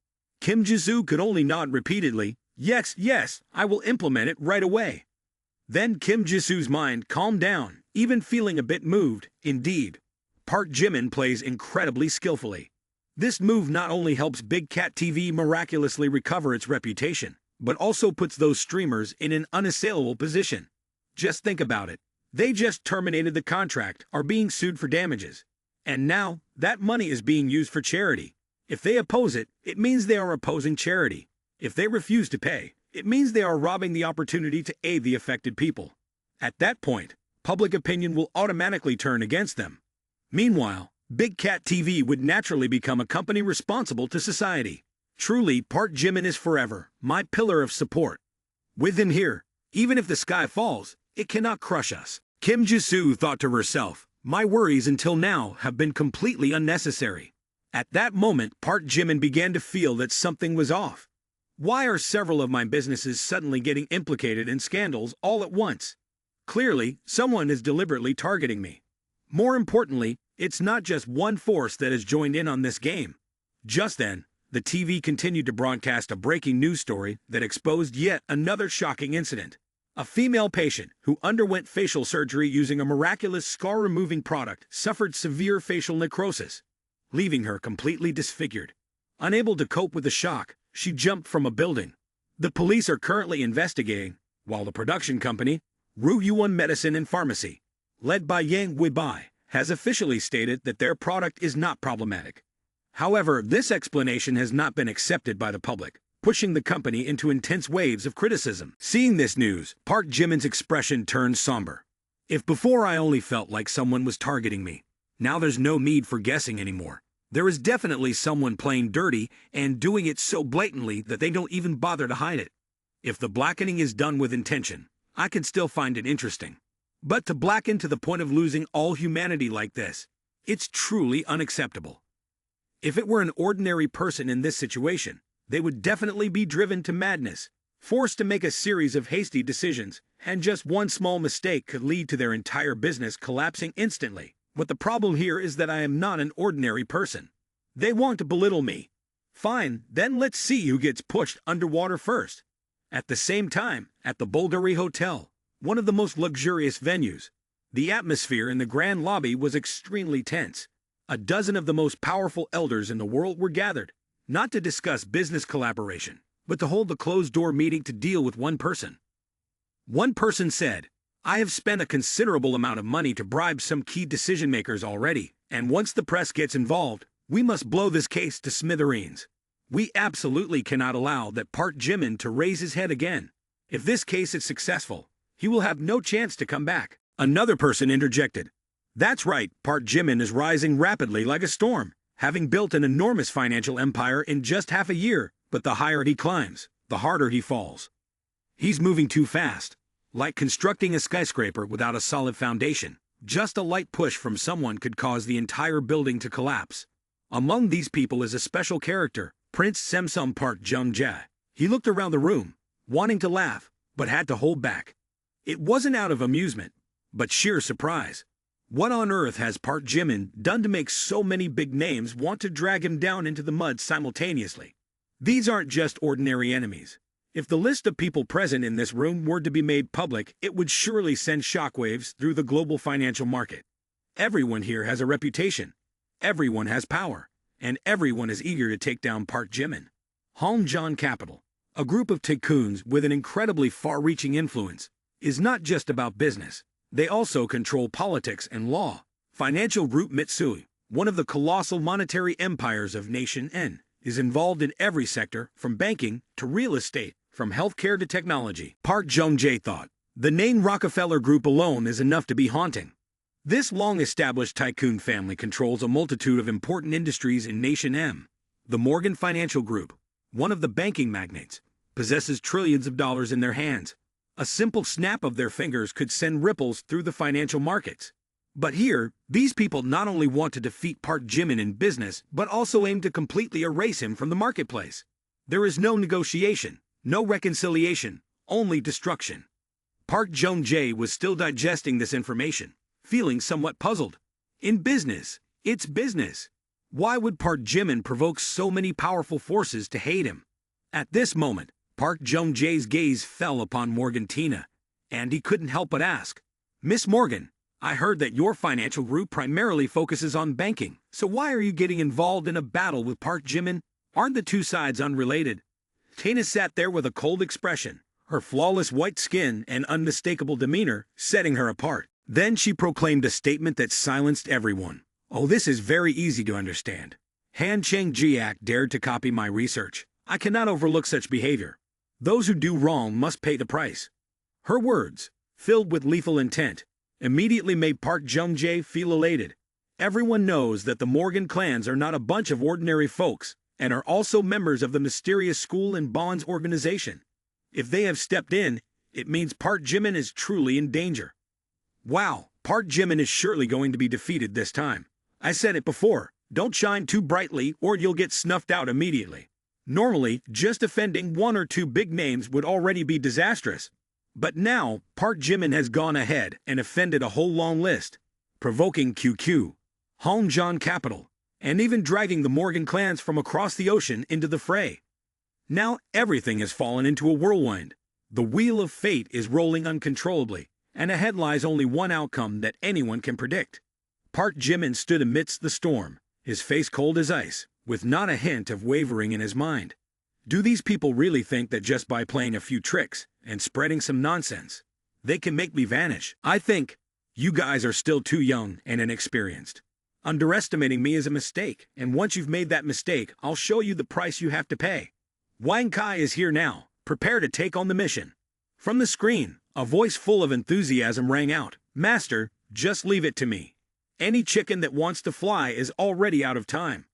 Kim Jisoo could only nod repeatedly, Yes, yes, I will implement it right away. Then Kim Jisoo's mind calmed down, even feeling a bit moved. Indeed, Park Jimin plays incredibly skillfully. This move not only helps Big Cat TV miraculously recover its reputation, but also puts those streamers in an unassailable position. Just think about it. They just terminated the contract, are being sued for damages. And now, that money is being used for charity. If they oppose it, it means they are opposing charity. If they refuse to pay, it means they are robbing the opportunity to aid the affected people. At that point, public opinion will automatically turn against them. Meanwhile, Big Cat TV would naturally become a company responsible to society. Truly, Park Jimin is forever my pillar of support. With him here, even if the sky falls, it cannot crush us. Kim Jisoo thought to herself, my worries until now have been completely unnecessary. At that moment, Park Jimin began to feel that something was off. Why are several of my businesses suddenly getting implicated in scandals all at once? Clearly, someone is deliberately targeting me. More importantly, it's not just one force that has joined in on this game. Just then, the TV continued to broadcast a breaking news story that exposed yet another shocking incident. A female patient who underwent facial surgery using a miraculous scar-removing product suffered severe facial necrosis, leaving her completely disfigured. Unable to cope with the shock, she jumped from a building. The police are currently investigating, while the production company, Ru Yuan Medicine and Pharmacy, led by Yang Weibai, has officially stated that their product is not problematic. However, this explanation has not been accepted by the public, pushing the company into intense waves of criticism. Seeing this news, Park Jimin's expression turned somber. If before I only felt like someone was targeting me, now there's no need for guessing anymore. There is definitely someone playing dirty and doing it so blatantly that they don't even bother to hide it. If the blackening is done with intention, I can still find it interesting. But to blacken to the point of losing all humanity like this, it's truly unacceptable. If it were an ordinary person in this situation, they would definitely be driven to madness, forced to make a series of hasty decisions, and just one small mistake could lead to their entire business collapsing instantly. But the problem here is that I am not an ordinary person. They want to belittle me. Fine, then let's see who gets pushed underwater first. At the same time, at the Bulgari Hotel, one of the most luxurious venues, the atmosphere in the grand lobby was extremely tense. A dozen of the most powerful elders in the world were gathered, not to discuss business collaboration, but to hold a closed-door meeting to deal with one person. One person said, "I have spent a considerable amount of money to bribe some key decision-makers already, and once the press gets involved, we must blow this case to smithereens. We absolutely cannot allow that Park Jimin to raise his head again. If this case is successful, he will have no chance to come back." Another person interjected, "That's right, Park Jimin is rising rapidly like a storm, having built an enormous financial empire in just half a year, but the higher he climbs, the harder he falls. He's moving too fast, like constructing a skyscraper without a solid foundation. Just a light push from someone could cause the entire building to collapse." Among these people is a special character, Prince Samsung Park Jung-jae. He looked around the room, wanting to laugh, but had to hold back. It wasn't out of amusement, but sheer surprise. What on earth has Park Jimin done to make so many big names want to drag him down into the mud simultaneously? These aren't just ordinary enemies. If the list of people present in this room were to be made public, it would surely send shockwaves through the global financial market. Everyone here has a reputation. Everyone has power. And everyone is eager to take down Park Jimin. Hongjian Capital, a group of tycoons with an incredibly far-reaching influence, is not just about business. They also control politics and law. Financial group Mitsui, one of the colossal monetary empires of Nation N, is involved in every sector, from banking to real estate, from healthcare to technology. Park Jung-jae thought, the name Rockefeller Group alone is enough to be haunting. This long-established tycoon family controls a multitude of important industries in Nation M. The Morgan Financial Group, one of the banking magnates, possesses trillions of dollars in their hands. A simple snap of their fingers could send ripples through the financial markets. But here, these people not only want to defeat Park Jimin in business, but also aim to completely erase him from the marketplace. There is no negotiation, no reconciliation, only destruction. Park Jung-jae was still digesting this information, feeling somewhat puzzled. In business, it's business. Why would Park Jimin provoke so many powerful forces to hate him? At this moment, Park Jung-jae's gaze fell upon Morgan Tina, and he couldn't help but ask, "Miss Morgan, I heard that your financial group primarily focuses on banking, so why are you getting involved in a battle with Park Jimin? Aren't the two sides unrelated?" Tina sat there with a cold expression, her flawless white skin and unmistakable demeanor setting her apart. Then she proclaimed a statement that silenced everyone. "Oh, this is very easy to understand. Han Cheng-jiak dared to copy my research. I cannot overlook such behavior. Those who do wrong must pay the price." Her words, filled with lethal intent, immediately made Park Jung-jae feel elated. Everyone knows that the Morgan clans are not a bunch of ordinary folks, and are also members of the mysterious School and Bonds organization. If they have stepped in, it means Park Jimin is truly in danger. Wow, Park Jimin is surely going to be defeated this time. I said it before, don't shine too brightly or you'll get snuffed out immediately. Normally, just offending one or two big names would already be disastrous. But now, Park Jimin has gone ahead and offended a whole long list, provoking QQ, Hongjian Capital, and even dragging the Morgan clans from across the ocean into the fray. Now everything has fallen into a whirlwind. The wheel of fate is rolling uncontrollably, and ahead lies only one outcome that anyone can predict. Park Jimin stood amidst the storm, his face cold as ice, with not a hint of wavering in his mind. Do these people really think that just by playing a few tricks and spreading some nonsense, they can make me vanish? I think you guys are still too young and inexperienced. Underestimating me is a mistake, and once you've made that mistake, I'll show you the price you have to pay. Wang Kai is here now. Prepare to take on the mission. From the screen, a voice full of enthusiasm rang out. Master, just leave it to me. Any chicken that wants to fly is already out of time.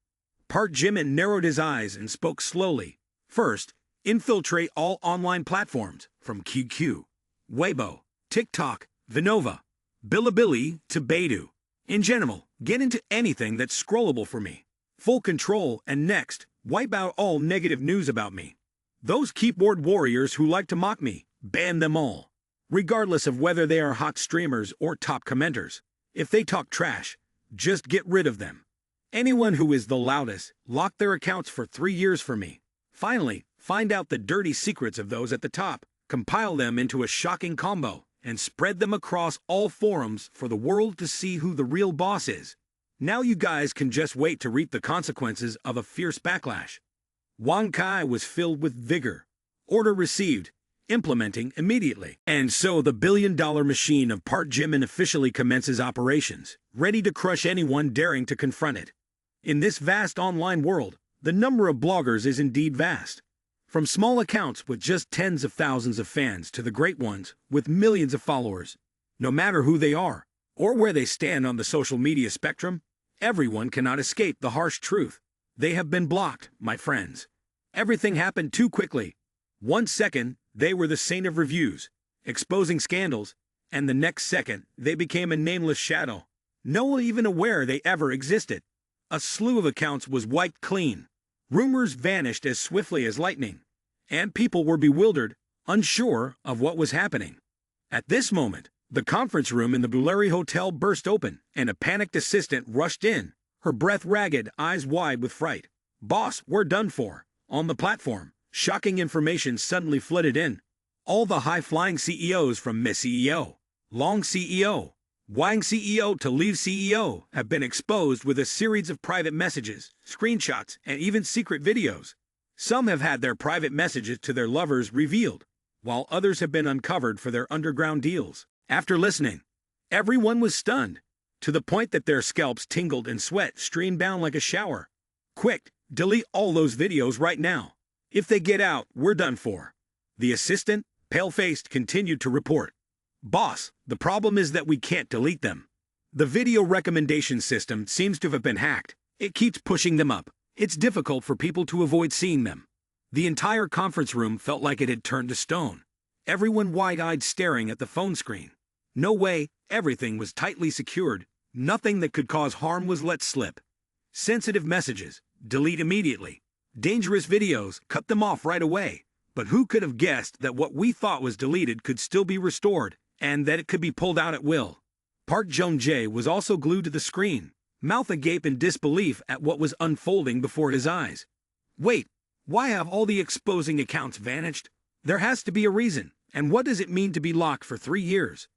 Park Jimin narrowed his eyes and spoke slowly. First, infiltrate all online platforms, from QQ, Weibo, TikTok, Vinova, Bilibili to Baidu. In general, get into anything that's scrollable for me. Full control, and next, wipe out all negative news about me. Those keyboard warriors who like to mock me, ban them all. Regardless of whether they are hot streamers or top commenters. If they talk trash, just get rid of them. Anyone who is the loudest, lock their accounts for 3 years for me. Finally, find out the dirty secrets of those at the top, compile them into a shocking combo, and spread them across all forums for the world to see who the real boss is. Now you guys can just wait to reap the consequences of a fierce backlash. Wang Kai was filled with vigor. Order received. Implementing immediately. And so the billion-dollar machine of Park Jimin officially commences operations, ready to crush anyone daring to confront it. In this vast online world, the number of bloggers is indeed vast. From small accounts with just tens of thousands of fans to the great ones with millions of followers. No matter who they are, or where they stand on the social media spectrum, everyone cannot escape the harsh truth. They have been blocked, my friends. Everything happened too quickly. 1 second, they were the saint of reviews, exposing scandals, and the next second, they became a nameless shadow. No one even aware they ever existed. A slew of accounts was wiped clean. Rumors vanished as swiftly as lightning, and people were bewildered, unsure of what was happening. At this moment, the conference room in the Billionaire Hotel burst open, and a panicked assistant rushed in, her breath ragged, eyes wide with fright. "Boss, we're done for." On the platform, shocking information suddenly flooded in. All the high-flying CEOs from Miss CEO, Long CEO, Wang CEO to Leave CEO have been exposed with a series of private messages, screenshots, and even secret videos. Some have had their private messages to their lovers revealed, while others have been uncovered for their underground deals. After listening, everyone was stunned, to the point that their scalps tingled and sweat streamed down like a shower. Quick, delete all those videos right now. If they get out, we're done for. The assistant, pale-faced, continued to report. "Boss, the problem is that we can't delete them. The video recommendation system seems to have been hacked. It keeps pushing them up. It's difficult for people to avoid seeing them." The entire conference room felt like it had turned to stone. Everyone wide-eyed staring at the phone screen. No way, everything was tightly secured. Nothing that could cause harm was let slip. Sensitive messages, delete immediately. Dangerous videos, cut them off right away. But who could have guessed that what we thought was deleted could still be restored, and that it could be pulled out at will? Park Jimin was also glued to the screen, mouth agape in disbelief at what was unfolding before his eyes. Wait, why have all the exposing accounts vanished? There has to be a reason, and what does it mean to be locked for 3 years?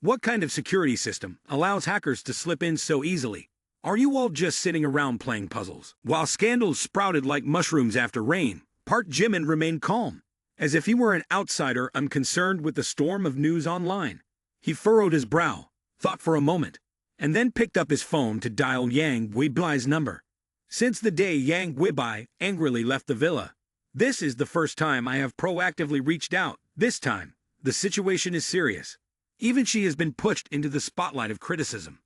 What kind of security system allows hackers to slip in so easily? Are you all just sitting around playing puzzles? While scandals sprouted like mushrooms after rain, Park Jimin remained calm, as if he were an outsider unconcerned with the storm of news online. He furrowed his brow, thought for a moment, and then picked up his phone to dial Yang Guibai's number. Since the day Yang Guibai angrily left the villa, this is the first time I have proactively reached out. This time, the situation is serious. Even she has been pushed into the spotlight of criticism.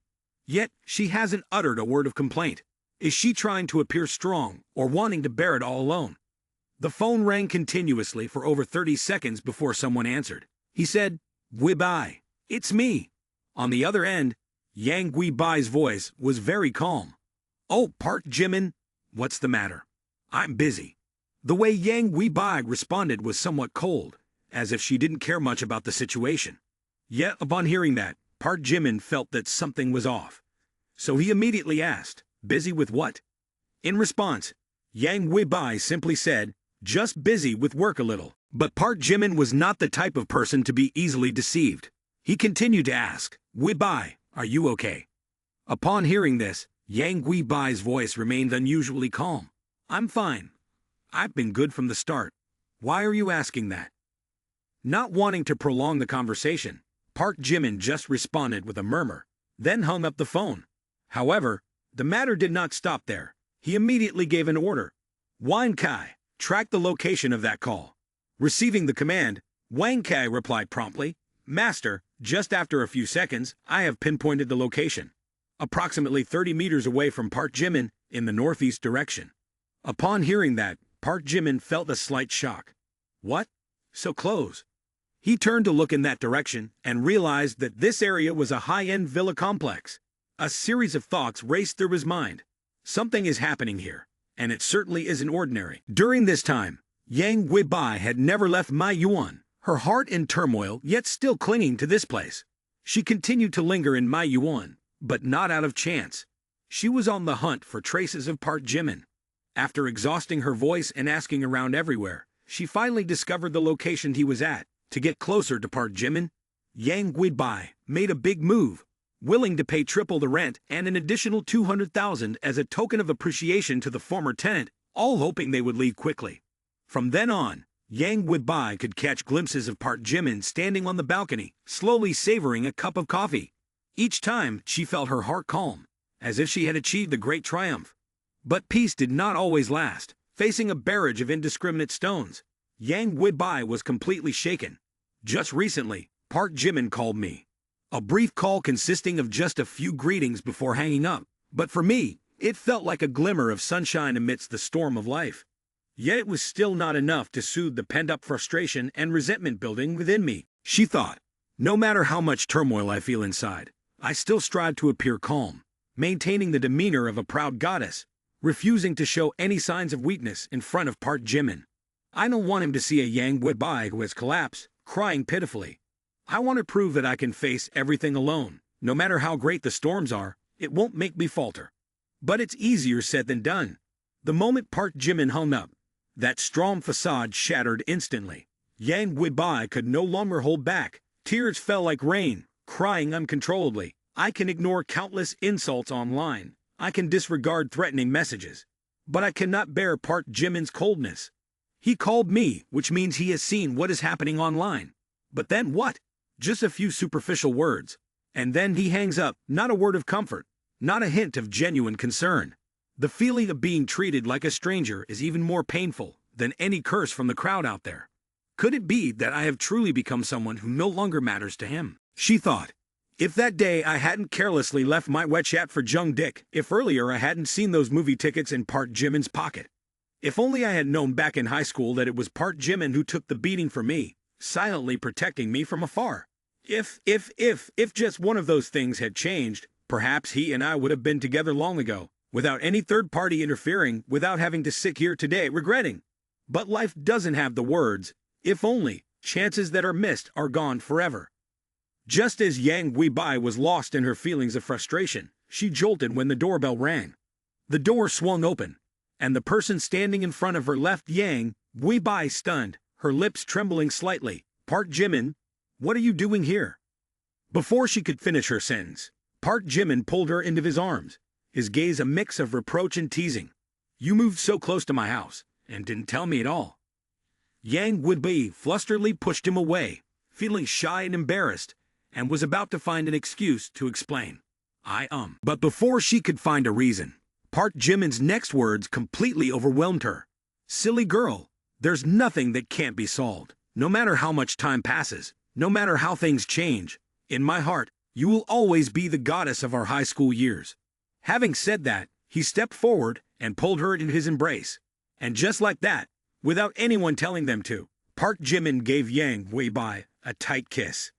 Yet, she hasn't uttered a word of complaint. Is she trying to appear strong or wanting to bear it all alone? The phone rang continuously for over 30 seconds before someone answered. He said, "Guibai, it's me." On the other end, Yang Guibai's voice was very calm. "Oh, Park Jimin, what's the matter? I'm busy." The way Yang Guibai responded was somewhat cold, as if she didn't care much about the situation. Yet, upon hearing that, Park Jimin felt that something was off. So he immediately asked, "Busy with what?" In response, Yang Guibai simply said, "Just busy with work a little." But Park Jimin was not the type of person to be easily deceived. He continued to ask, "Guibai, are you okay?" Upon hearing this, Yang Guibai's voice remained unusually calm. "I'm fine. I've been good from the start. Why are you asking that?" Not wanting to prolong the conversation, Park Jimin just responded with a murmur, then hung up the phone. However, the matter did not stop there. He immediately gave an order. "Wang Kai, track the location of that call." Receiving the command, Wang Kai replied promptly, "Master, just after a few seconds, I have pinpointed the location. Approximately 30 meters away from Park Jimin in the northeast direction." Upon hearing that, Park Jimin felt a slight shock. What? So close? He turned to look in that direction and realized that this area was a high-end villa complex. A series of thoughts raced through his mind. Something is happening here, and it certainly isn't ordinary. During this time, Yang Weibai had never left Mai Yuan, her heart in turmoil yet still clinging to this place. She continued to linger in Mai Yuan, but not out of chance. She was on the hunt for traces of Park Jimin. After exhausting her voice and asking around everywhere, she finally discovered the location he was at. To get closer to Park Jimin, Yang Weibai made a big move, willing to pay triple the rent and an additional 200,000 as a token of appreciation to the former tenant, all hoping they would leave quickly. From then on, Yang Weibai could catch glimpses of Park Jimin standing on the balcony, slowly savoring a cup of coffee. Each time, she felt her heart calm, as if she had achieved a great triumph. But peace did not always last. Facing a barrage of indiscriminate stones, Yang Weibai was completely shaken. Just recently, Park Jimin called me. A brief call consisting of just a few greetings before hanging up, but for me, it felt like a glimmer of sunshine amidst the storm of life. Yet it was still not enough to soothe the pent-up frustration and resentment building within me. She thought, no matter how much turmoil I feel inside, I still strive to appear calm, maintaining the demeanor of a proud goddess, refusing to show any signs of weakness in front of Park Jimin. I don't want him to see a Yang Weibai who has collapsed, crying pitifully. I want to prove that I can face everything alone. No matter how great the storms are, it won't make me falter. But it's easier said than done. The moment Park Jimin hung up, that strong facade shattered instantly. Yang Weibai could no longer hold back. Tears fell like rain, crying uncontrollably. I can ignore countless insults online. I can disregard threatening messages. But I cannot bear Park Jimin's coldness. He called me, which means he has seen what is happening online. But then what? Just a few superficial words. And then he hangs up, not a word of comfort, not a hint of genuine concern. The feeling of being treated like a stranger is even more painful than any curse from the crowd out there. Could it be that I have truly become someone who no longer matters to him? She thought. If that day I hadn't carelessly left my WeChat for Jung Dick, if earlier I hadn't seen those movie tickets in Park Jimin's pocket. If only I had known back in high school that it was Park Jimin who took the beating for me, silently protecting me from afar. If just one of those things had changed, perhaps he and I would have been together long ago, without any third party interfering, without having to sit here today regretting. But life doesn't have the words, if only. Chances that are missed are gone forever. Just as Yang Weibai was lost in her feelings of frustration, she jolted when the doorbell rang. The door swung open, and the person standing in front of her left Yang Weibai stunned, her lips trembling slightly. Park Jimin, what are you doing here? Before she could finish her sentence, Park Jimin pulled her into his arms, his gaze a mix of reproach and teasing. You moved so close to my house, and didn't tell me at all. Yang Weibai flusteredly pushed him away, feeling shy and embarrassed, and was about to find an excuse to explain. But before she could find a reason, Park Jimin's next words completely overwhelmed her. Silly girl, there's nothing that can't be solved. No matter how much time passes, no matter how things change, in my heart, you will always be the goddess of our high school years. Having said that, he stepped forward and pulled her into his embrace. And just like that, without anyone telling them to, Park Jimin gave Yang Weibai a tight kiss.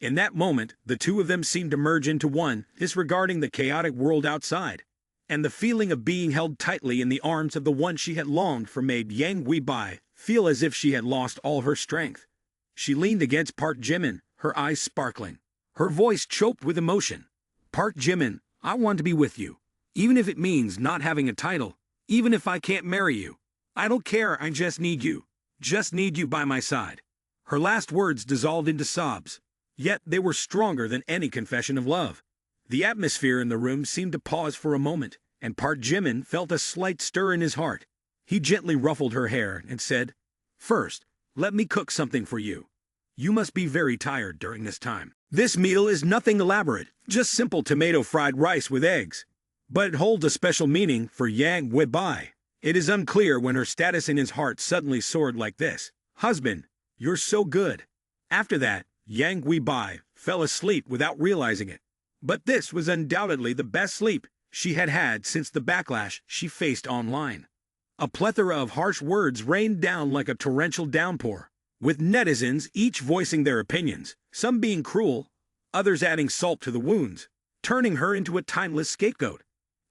In that moment, the two of them seemed to merge into one, disregarding the chaotic world outside. And the feeling of being held tightly in the arms of the one she had longed for made Yang Weibai feel as if she had lost all her strength. She leaned against Park Jimin, her eyes sparkling, her voice choked with emotion. Park Jimin, I want to be with you, even if it means not having a title, even if I can't marry you. I don't care, I just need you by my side. Her last words dissolved into sobs, yet they were stronger than any confession of love. The atmosphere in the room seemed to pause for a moment, and Park Jimin felt a slight stir in his heart. He gently ruffled her hair and said, First, let me cook something for you. You must be very tired during this time. This meal is nothing elaborate, just simple tomato fried rice with eggs. But it holds a special meaning for Yang Weibai. It is unclear when her status in his heart suddenly soared like this. Husband, you're so good. After that, Yang Weibai fell asleep without realizing it. But this was undoubtedly the best sleep she had had since the backlash she faced online. A plethora of harsh words rained down like a torrential downpour, with netizens each voicing their opinions, some being cruel, others adding salt to the wounds, turning her into a timeless scapegoat.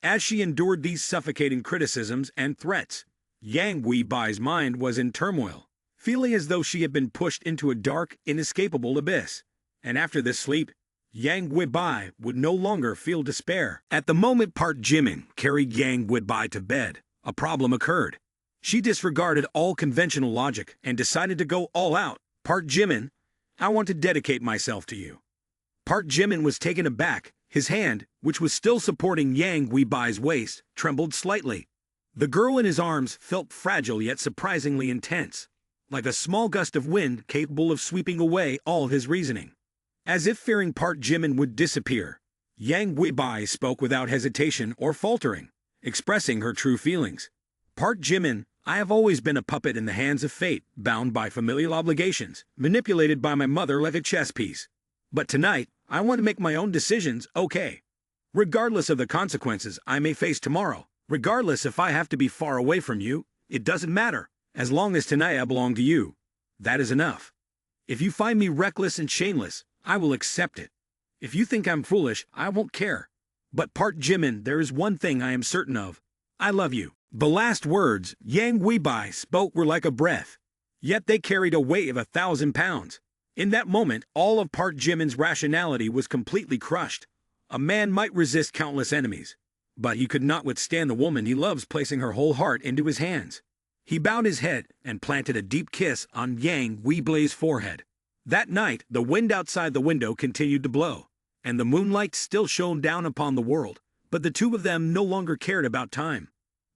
As she endured these suffocating criticisms and threats, Yang Weibai's mind was in turmoil, feeling as though she had been pushed into a dark, inescapable abyss. And after this sleep, Yang Weibai would no longer feel despair. At the moment Park Jimin carried Yang Weibai to bed, a problem occurred. She disregarded all conventional logic and decided to go all out. "Park Jimin, I want to dedicate myself to you." Park Jimin was taken aback. His hand, which was still supporting Yang Weibai's waist, trembled slightly. The girl in his arms felt fragile yet surprisingly intense, like a small gust of wind capable of sweeping away all his reasoning. As if fearing Park Jimin would disappear, Yang Weibai spoke without hesitation or faltering, expressing her true feelings. "Park Jimin, I have always been a puppet in the hands of fate, bound by familial obligations, manipulated by my mother like a chess piece. But tonight, I want to make my own decisions, okay? Regardless of the consequences I may face tomorrow, regardless if I have to be far away from you, it doesn't matter. As long as tonight I belong to you, that is enough. If you find me reckless and shameless, I will accept it. If you think I'm foolish, I won't care. But Park Jimin, there is one thing I am certain of. I love you." The last words Yang Weibai spoke were like a breath, yet they carried a weight of 1,000 pounds. In that moment, all of Park Jimin's rationality was completely crushed. A man might resist countless enemies, but he could not withstand the woman he loves placing her whole heart into his hands. He bowed his head and planted a deep kiss on Yang Weibai's forehead. That night, the wind outside the window continued to blow, and the moonlight still shone down upon the world, but the two of them no longer cared about time.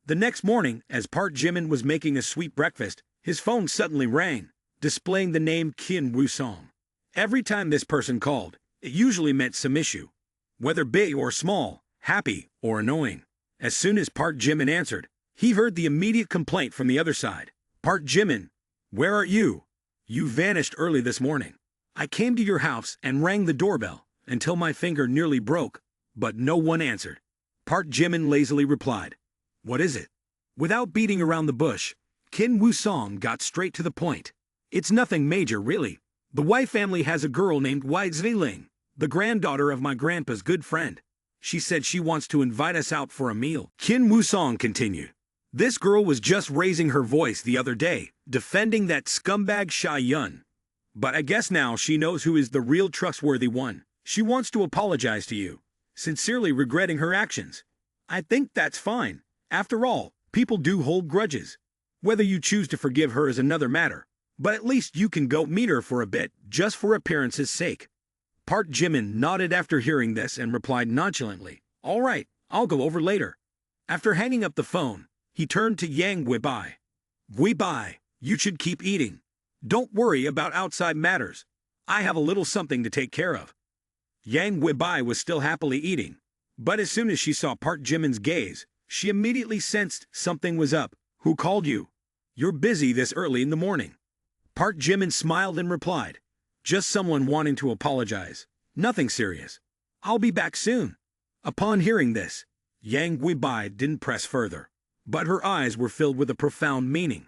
The next morning, as Park Jimin was making a sweet breakfast, his phone suddenly rang, displaying the name Kim Woo-song. Every time this person called, it usually meant some issue, whether big or small, happy or annoying. As soon as Park Jimin answered, he heard the immediate complaint from the other side. "Park Jimin, where are you? You vanished early this morning. I came to your house and rang the doorbell until my finger nearly broke, but no one answered." Park Jimin lazily replied, "What is it?" Without beating around the bush, Kim Woo-song got straight to the point. "It's nothing major, really. The Wei family has a girl named Wei Ziling, the granddaughter of my grandpa's good friend. She said she wants to invite us out for a meal." Kim Woo-song continued. "This girl was just raising her voice the other day, defending that scumbag Sha Yun. But I guess now she knows who is the real trustworthy one. She wants to apologize to you, sincerely regretting her actions. I think that's fine. After all, people do hold grudges. Whether you choose to forgive her is another matter, but at least you can go meet her for a bit, just for appearance's sake." Park Jimin nodded after hearing this and replied nonchalantly, "All right, I'll go over later." After hanging up the phone, he turned to Yang Weibai. "Weibai, you should keep eating. Don't worry about outside matters. I have a little something to take care of." Yang Weibai was still happily eating, but as soon as she saw Park Jimin's gaze, she immediately sensed something was up. "Who called you? You're busy this early in the morning." Park Jimin smiled and replied, "Just someone wanting to apologize. Nothing serious. I'll be back soon." Upon hearing this, Yang Weibai didn't press further, but her eyes were filled with a profound meaning.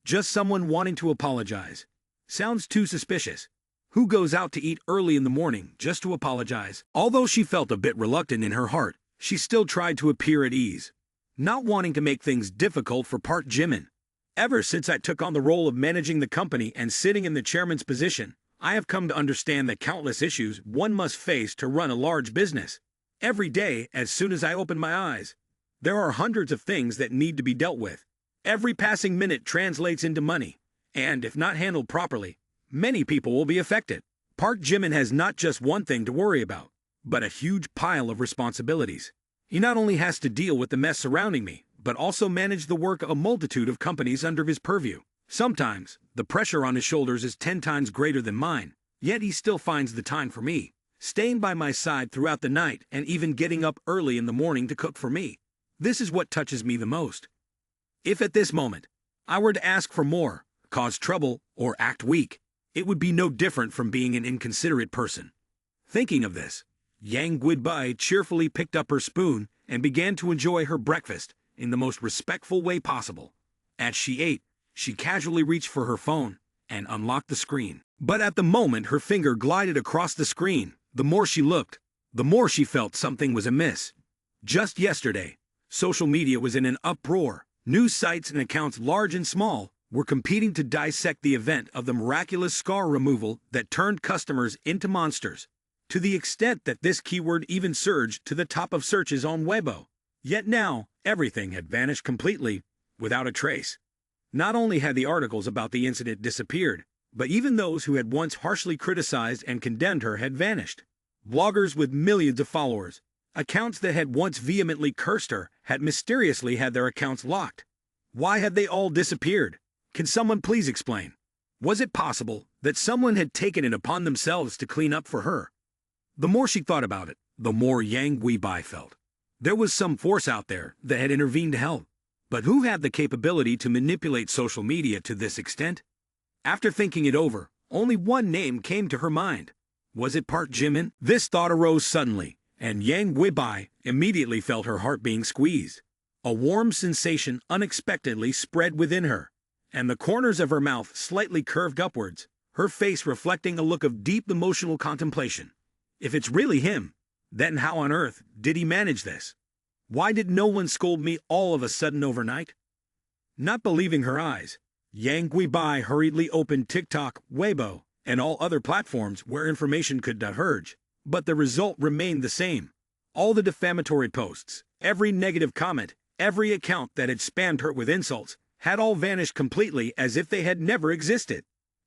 Just someone wanting to apologize. Sounds too suspicious. Who goes out to eat early in the morning just to apologize? Although she felt a bit reluctant in her heart, she still tried to appear at ease, not wanting to make things difficult for Park Jimin. "Ever since I took on the role of managing the company and sitting in the chairman's position, I have come to understand the countless issues one must face to run a large business. Every day, as soon as I open my eyes, there are hundreds of things that need to be dealt with. Every passing minute translates into money, and if not handled properly, many people will be affected. Park Jimin has not just one thing to worry about, but a huge pile of responsibilities. He not only has to deal with the mess surrounding me, but also manage the work of a multitude of companies under his purview. Sometimes, the pressure on his shoulders is 10 times greater than mine, yet he still finds the time for me, staying by my side throughout the night and even getting up early in the morning to cook for me. This is what touches me the most. If at this moment, I were to ask for more, cause trouble, or act weak, it would be no different from being an inconsiderate person." Thinking of this, Yang Weibai cheerfully picked up her spoon and began to enjoy her breakfast in the most respectful way possible. As she ate, she casually reached for her phone and unlocked the screen. But at the moment her finger glided across the screen, the more she looked, the more she felt something was amiss. Just yesterday, social media was in an uproar. News sites and accounts large and small were competing to dissect the event of the miraculous scar removal that turned customers into monsters, to the extent that this keyword even surged to the top of searches on Weibo. Yet now, everything had vanished completely, without a trace. Not only had the articles about the incident disappeared, but even those who had once harshly criticized and condemned her had vanished. Bloggers with millions of followers, accounts that had once vehemently cursed her, had mysteriously had their accounts locked. Why had they all disappeared? Can someone please explain? Was it possible that someone had taken it upon themselves to clean up for her? The more she thought about it, the more Yang Guibai felt. There was some force out there that had intervened to help. But who had the capability to manipulate social media to this extent? After thinking it over, only one name came to her mind. Was it Park Jimin? This thought arose suddenly, and Yang Guibai immediately felt her heart being squeezed. A warm sensation unexpectedly spread within her, and the corners of her mouth slightly curved upwards, her face reflecting a look of deep emotional contemplation. If it's really him, then how on earth did he manage this? Why did no one scold me all of a sudden overnight? Not believing her eyes, Yang Guibai hurriedly opened TikTok, Weibo, and all other platforms where information could diverge, but the result remained the same. All the defamatory posts, every negative comment, every account that had spammed her with insults, had all vanished completely as if they had never existed.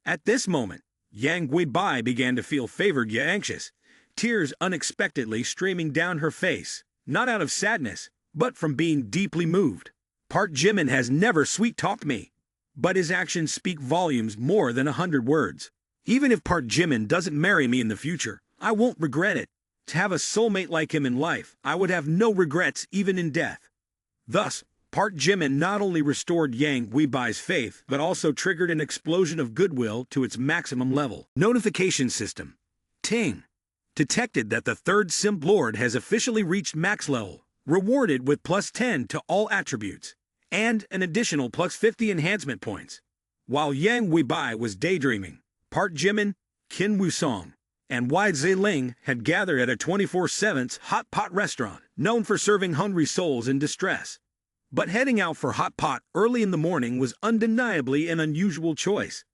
At this moment, Yang Guibai began to feel favored yet anxious, tears unexpectedly streaming down her face, not out of sadness, but from being deeply moved. Park Jimin has never sweet-talked me, but his actions speak volumes more than 100 words. Even if Park Jimin doesn't marry me in the future, I won't regret it. To have a soulmate like him in life, I would have no regrets even in death. Thus, Park Jimin not only restored Yang Guibai's faith, but also triggered an explosion of goodwill to its maximum level. Notification system. Ting. Detected that the third Simp Lord has officially reached max level, rewarded with +10 to all attributes, and an additional +50 enhancement points. While Yang Guibai was daydreaming, Park Jimin, Kim Woo-song, and Wai Ziling had gathered at a 24/7 hot pot restaurant, known for serving hungry souls in distress. But heading out for hot pot early in the morning was undeniably an unusual choice.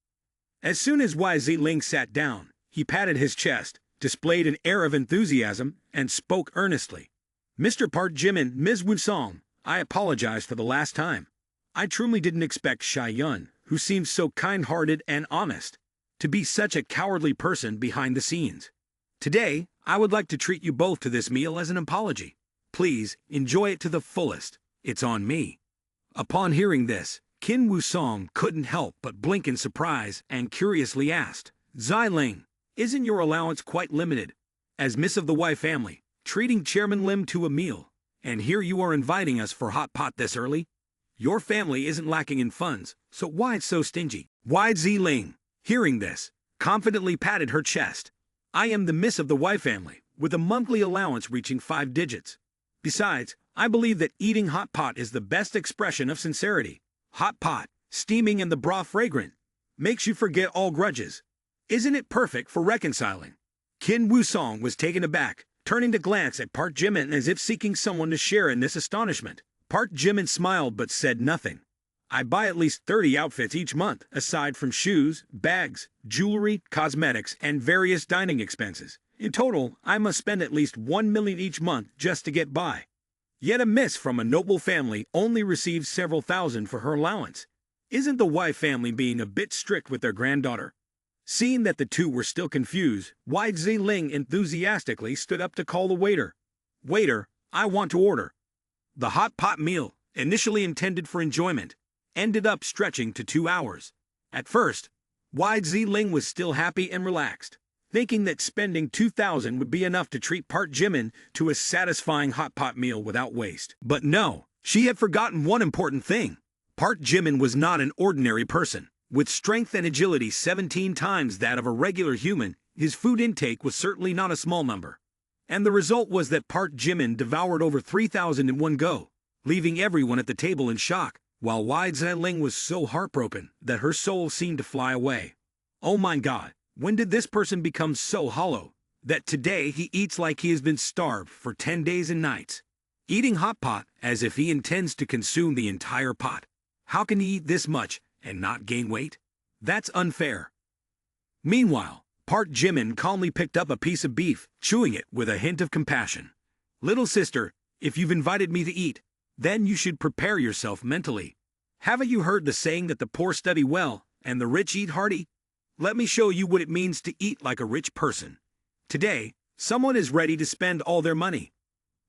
As soon as Wai Ziling sat down, he patted his chest, displayed an air of enthusiasm, and spoke earnestly. "Mr. Park Jimin, Ms. Woo-song, I apologize for the last time. I truly didn't expect Shy Yun, who seems so kind-hearted and honest, to be such a cowardly person behind the scenes. Today, I would like to treat you both to this meal as an apology. Please, enjoy it to the fullest. It's on me." Upon hearing this, Kim Woo-song couldn't help but blink in surprise and curiously asked, "Ziling, isn't your allowance quite limited? As Miss of the Wai family, treating Chairman Lim to a meal, and here you are inviting us for hot pot this early? Your family isn't lacking in funds, so why so stingy?" Wai Ziling, hearing this, confidently patted her chest. "I am the Miss of the Wai family, with a monthly allowance reaching 5 digits. Besides, I believe that eating hot pot is the best expression of sincerity. Hot pot, steaming and the broth fragrant, makes you forget all grudges. Isn't it perfect for reconciling?" Kim Woo-song was taken aback, turning to glance at Park Jimin as if seeking someone to share in this astonishment. Park Jimin smiled but said nothing. "I buy at least 30 outfits each month, aside from shoes, bags, jewelry, cosmetics, and various dining expenses. In total, I must spend at least 1 million each month just to get by. Yet a miss from a noble family only receives several thousand for her allowance. Isn't the Wai family being a bit strict with their granddaughter?" Seeing that the two were still confused, Wai Ziling enthusiastically stood up to call the waiter. "Waiter, I want to order." The hot pot meal, initially intended for enjoyment, ended up stretching to 2 hours. At first, Wai Ziling was still happy and relaxed, thinking that spending 2,000 would be enough to treat Park Jimin to a satisfying hot pot meal without waste. But no, she had forgotten one important thing. Park Jimin was not an ordinary person. With strength and agility 17 times that of a regular human, his food intake was certainly not a small number. And the result was that Park Jimin devoured over 3,000 in one go, leaving everyone at the table in shock, while Wai Ziling was so heartbroken that her soul seemed to fly away. Oh my God, when did this person become so hollow that today he eats like he has been starved for 10 days and nights? eating hot pot as if he intends to consume the entire pot. How can he eat this much and not gain weight? That's unfair. Meanwhile, Park Jimin calmly picked up a piece of beef, chewing it with a hint of compassion. Little sister, if you've invited me to eat, then you should prepare yourself mentally. Haven't you heard the saying that the poor study well and the rich eat hearty? Let me show you what it means to eat like a rich person. Today, someone is ready to spend all their money.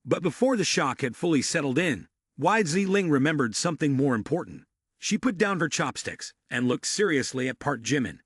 But before the shock had fully settled in, Ling remembered something more important. She put down her chopsticks and looked seriously at Park Jimin.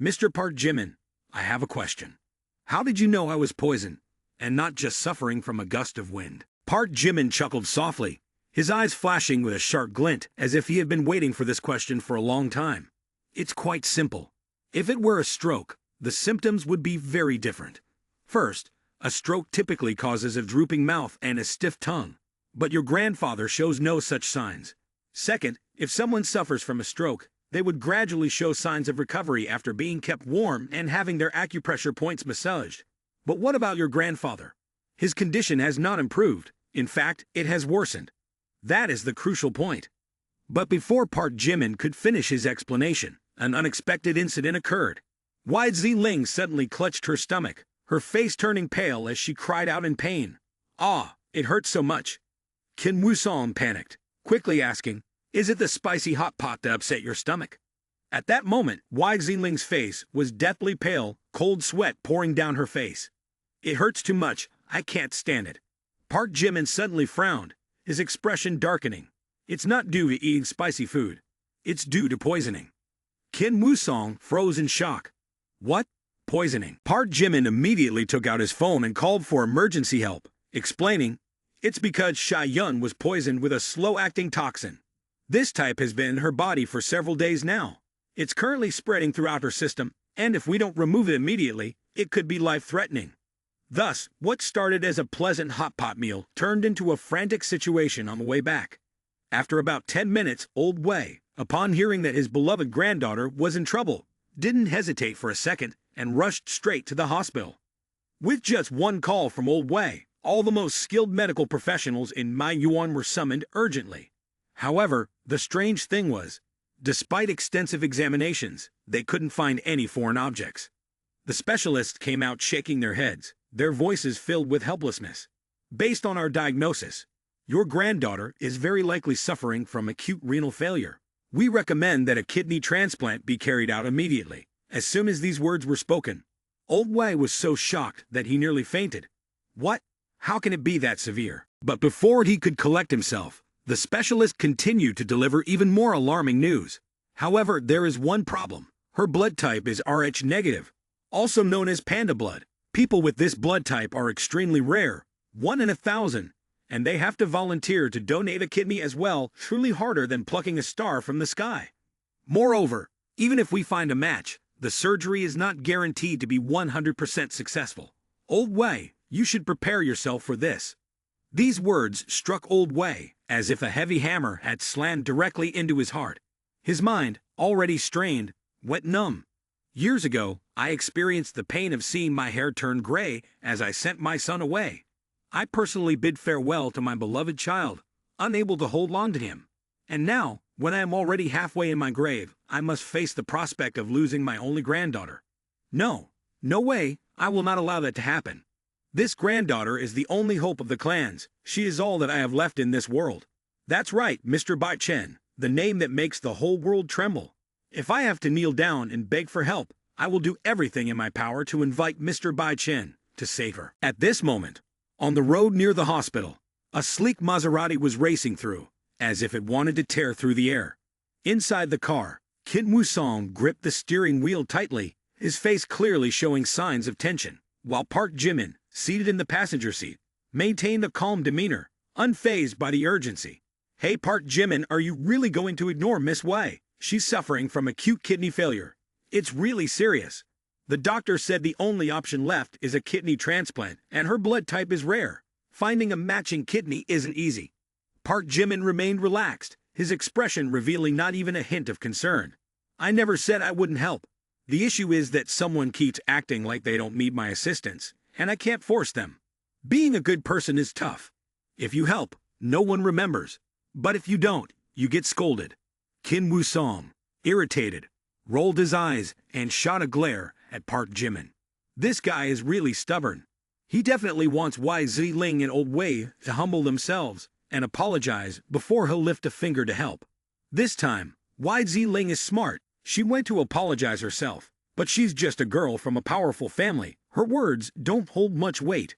Mr. Park Jimin, I have a question. How did you know I was poisoned, and not just suffering from a gust of wind? Park Jimin chuckled softly, his eyes flashing with a sharp glint as if he had been waiting for this question for a long time. It's quite simple. If it were a stroke, the symptoms would be very different. First, a stroke typically causes a drooping mouth and a stiff tongue, but your grandfather shows no such signs. Second, if someone suffers from a stroke, they would gradually show signs of recovery after being kept warm and having their acupressure points massaged. But what about your grandfather? His condition has not improved. In fact, it has worsened. That is the crucial point. But before Park Jimin could finish his explanation, an unexpected incident occurred. Ling suddenly clutched her stomach, her face turning pale as she cried out in pain. Ah, it hurts so much. Kim Woo-song panicked, quickly asking, is it the spicy hot pot that upset your stomach? At that moment, Ling's face was deathly pale, cold sweat pouring down her face. It hurts too much, I can't stand it. Park Jimin suddenly frowned, his expression darkening. It's not due to eating spicy food. It's due to poisoning. Kim Woo-song froze in shock. What? Poisoning? Park Jimin immediately took out his phone and called for emergency help, explaining, it's because Sha-yun was poisoned with a slow-acting toxin. This type has been in her body for several days now. It's currently spreading throughout her system, and if we don't remove it immediately, it could be life-threatening. Thus, what started as a pleasant hot pot meal turned into a frantic situation on the way back. After about 10 minutes, Old Wei, upon hearing that his beloved granddaughter was in trouble, didn't hesitate for a second and rushed straight to the hospital. With just one call from Old Wei, all the most skilled medical professionals in Manhwa were summoned urgently. However, the strange thing was, despite extensive examinations, they couldn't find any foreign objects. The specialists came out shaking their heads, their voices filled with helplessness. Based on our diagnosis, your granddaughter is very likely suffering from acute renal failure. We recommend that a kidney transplant be carried out immediately. As soon as these words were spoken, Old Wei was so shocked that he nearly fainted. What? How can it be that severe? But before he could collect himself, the specialist continued to deliver even more alarming news. However, there is one problem. Her blood type is Rh negative, also known as panda blood. People with this blood type are extremely rare, 1 in 1,000, and they have to volunteer to donate a kidney as well, truly harder than plucking a star from the sky. Moreover, even if we find a match, the surgery is not guaranteed to be 100% successful. Old Wei, you should prepare yourself for this. These words struck Old Wei as if a heavy hammer had slammed directly into his heart. His mind, already strained, went numb. Years ago, I experienced the pain of seeing my hair turn gray as I sent my son away. I personally bid farewell to my beloved child, unable to hold on to him. And now, when I am already halfway in my grave, I must face the prospect of losing my only granddaughter. No, no way, I will not allow that to happen. This granddaughter is the only hope of the clans. She is all that I have left in this world. That's right, Mr. Bai Chen, the name that makes the whole world tremble. If I have to kneel down and beg for help, I will do everything in my power to invite Mr. Bai Chen to save her. At this moment, on the road near the hospital, a sleek Maserati was racing through, as if it wanted to tear through the air. Inside the car, Kim Woo-song gripped the steering wheel tightly, his face clearly showing signs of tension, while Park Jimin, seated in the passenger seat, maintained a calm demeanor, unfazed by the urgency. Hey Park Jimin, are you really going to ignore Miss Wei? She's suffering from acute kidney failure. It's really serious. The doctor said the only option left is a kidney transplant, and her blood type is rare. Finding a matching kidney isn't easy. Park Jimin remained relaxed, his expression revealing not even a hint of concern. I never said I wouldn't help. The issue is that someone keeps acting like they don't need my assistance, and I can't force them. Being a good person is tough. If you help, no one remembers. But if you don't, you get scolded. Kim Woo-song, irritated, rolled his eyes and shot a glare at Park Jimin. This guy is really stubborn. He definitely wants YZ Ling and Old Wei to humble themselves and apologize before he'll lift a finger to help. This time, YZ Ling is smart. She went to apologize herself, but she's just a girl from a powerful family. Her words don't hold much weight.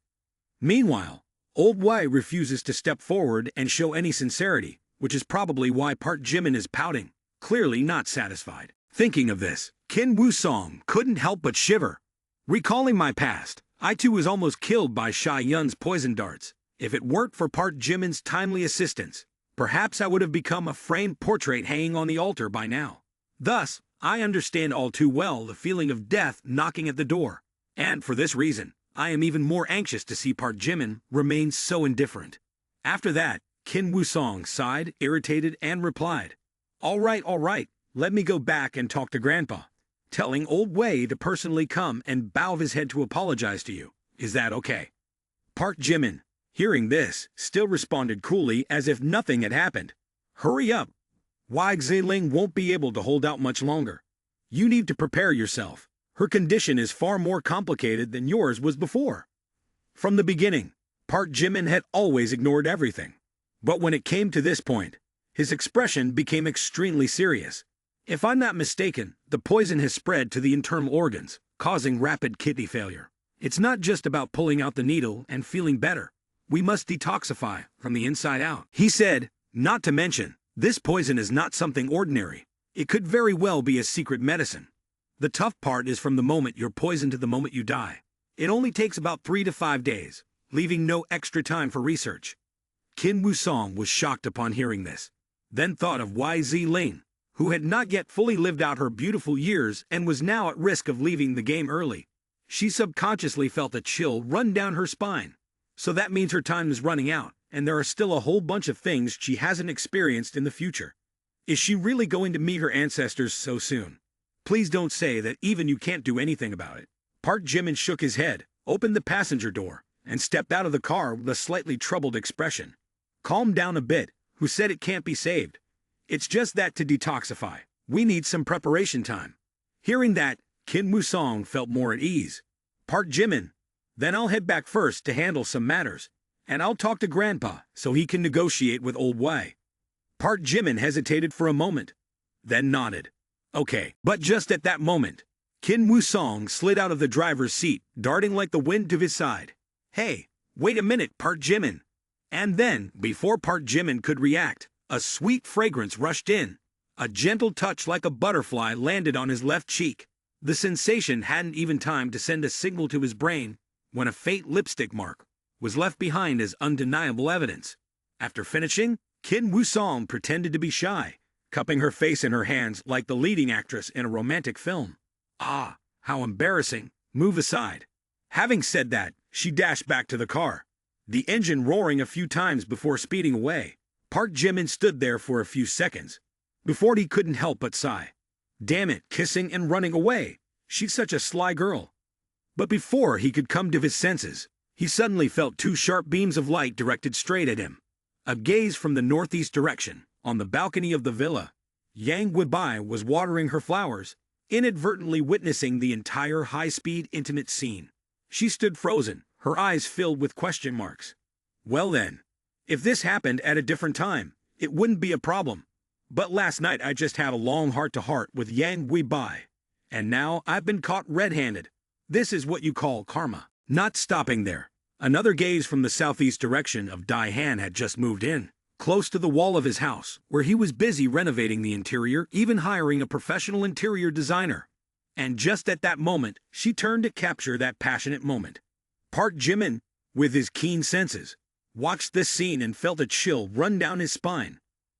Meanwhile, Old Wei refuses to step forward and show any sincerity, which is probably why Park Jimin is pouting, clearly not satisfied. Thinking of this, Kim Woo-song couldn't help but shiver. Recalling my past, I too was almost killed by Sha Yun's poison darts. If it weren't for Park Jimin's timely assistance, perhaps I would have become a framed portrait hanging on the altar by now. Thus, I understand all too well the feeling of death knocking at the door. And for this reason, I am even more anxious to see Park Jimin remain so indifferent. After that, Kim Woo-song sighed, irritated, and replied, all right, let me go back and talk to Grandpa. Telling Old Wei to personally come and bow his head to apologize to you. Is that okay? Park Jimin, hearing this, still responded coolly as if nothing had happened. Hurry up. YZ Ling won't be able to hold out much longer. You need to prepare yourself. Her condition is far more complicated than yours was before. From the beginning, Park Jimin had always ignored everything. But when it came to this point, his expression became extremely serious. If I'm not mistaken, the poison has spread to the internal organs, causing rapid kidney failure. It's not just about pulling out the needle and feeling better. We must detoxify from the inside out. He said, not to mention, this poison is not something ordinary. It could very well be a secret medicine. The tough part is from the moment you're poisoned to the moment you die. It only takes about 3 to 5 days, leaving no extra time for research. Kim Woo-song was shocked upon hearing this, then thought of YZ Ling, who had not yet fully lived out her beautiful years and was now at risk of leaving the game early. She subconsciously felt a chill run down her spine. So that means her time is running out, and there are still a whole bunch of things she hasn't experienced in the future. Is she really going to meet her ancestors so soon? Please don't say that even you can't do anything about it. Park Jimin shook his head, opened the passenger door, and stepped out of the car with a slightly troubled expression. Calm down a bit. Who said it can't be saved? It's just that to detoxify, we need some preparation time. Hearing that, Kim Woo-song felt more at ease. Park Jimin, then I'll head back first to handle some matters, and I'll talk to Grandpa so he can negotiate with Old Wei. Park Jimin hesitated for a moment, then nodded. Okay, but just at that moment, Kim Woo-song slid out of the driver's seat, darting like the wind to his side. Hey, wait a minute, Park Jimin. And then, before Park Jimin could react, a sweet fragrance rushed in. A gentle touch like a butterfly landed on his left cheek. The sensation hadn't even time to send a signal to his brain when a faint lipstick mark was left behind as undeniable evidence. After finishing, Kim Woo-song pretended to be shy, cupping her face in her hands like the leading actress in a romantic film. Ah, how embarrassing. Move aside. Having said that, she dashed back to the car, the engine roaring a few times before speeding away. Park Jimin stood there for a few seconds, before he couldn't help but sigh. Damn it, kissing and running away. She's such a sly girl. But before he could come to his senses, he suddenly felt 2 sharp beams of light directed straight at him. A gaze from the northeast direction. On the balcony of the villa, Yang Weibai was watering her flowers, inadvertently witnessing the entire high-speed intimate scene. She stood frozen, her eyes filled with question marks. Well then, if this happened at a different time, it wouldn't be a problem. But last night I just had a long heart-to-heart with Yang Weibai, and now I've been caught red-handed. This is what you call karma. Not stopping there, another gaze from the southeast direction of Dai-han had just moved in, close to the wall of his house, where he was busy renovating the interior, even hiring a professional interior designer. And just at that moment, she turned to capture that passionate moment. Park Jimin, with his keen senses, watched this scene and felt a chill run down his spine.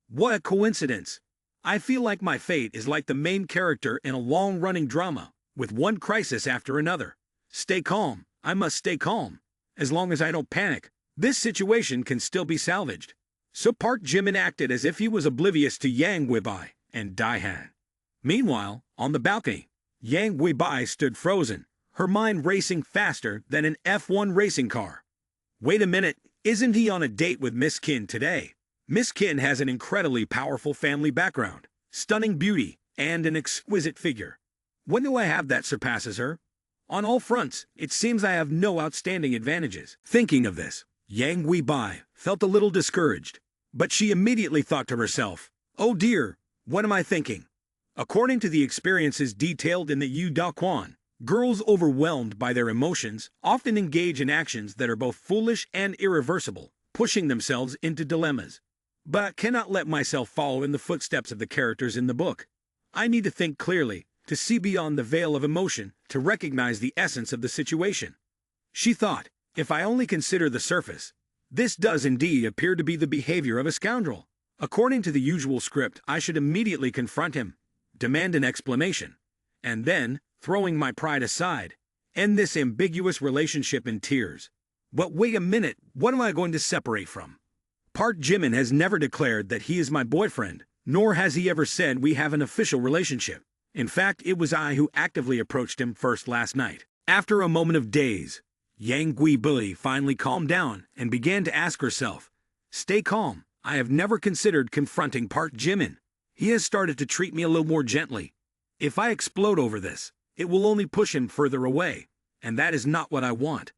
What a coincidence! I feel like my fate is like the main character in a long-running drama, with one crisis after another. Stay calm. I must stay calm. As long as I don't panic, this situation can still be salvaged. So Park Jimin acted as if he was oblivious to Yang Weibai and Dai-han. Meanwhile, on the balcony, Yang Weibai stood frozen, her mind racing faster than an F1 racing car. Wait a minute, Isn't he on a date with Miss Kin today? Miss Kin has an incredibly powerful family background, stunning beauty, and an exquisite figure. What do I have that surpasses her? On all fronts, it seems I have no outstanding advantages. Thinking of this, Yang Guibai felt a little discouraged, but she immediately thought to herself, "Oh dear, what am I thinking?" According to the experiences detailed in the Yu Da Quan, girls overwhelmed by their emotions often engage in actions that are both foolish and irreversible, pushing themselves into dilemmas. But I cannot let myself follow in the footsteps of the characters in the book. I need to think clearly, to see beyond the veil of emotion, to recognize the essence of the situation. She thought, if I only consider the surface, this does indeed appear to be the behavior of a scoundrel. According to the usual script, I should immediately confront him, demand an explanation, and then, throwing my pride aside, end this ambiguous relationship in tears. But wait a minute, what am I going to separate from? Park Jimin has never declared that he is my boyfriend, nor has he ever said we have an official relationship. In fact, it was I who actively approached him first last night. After a moment of daze, Yang Guibai finally calmed down and began to ask herself, "Stay calm, I have never considered confronting Park Jimin. He has started to treat me a little more gently. If I explode over this, it will only push him further away, and that is not what I want."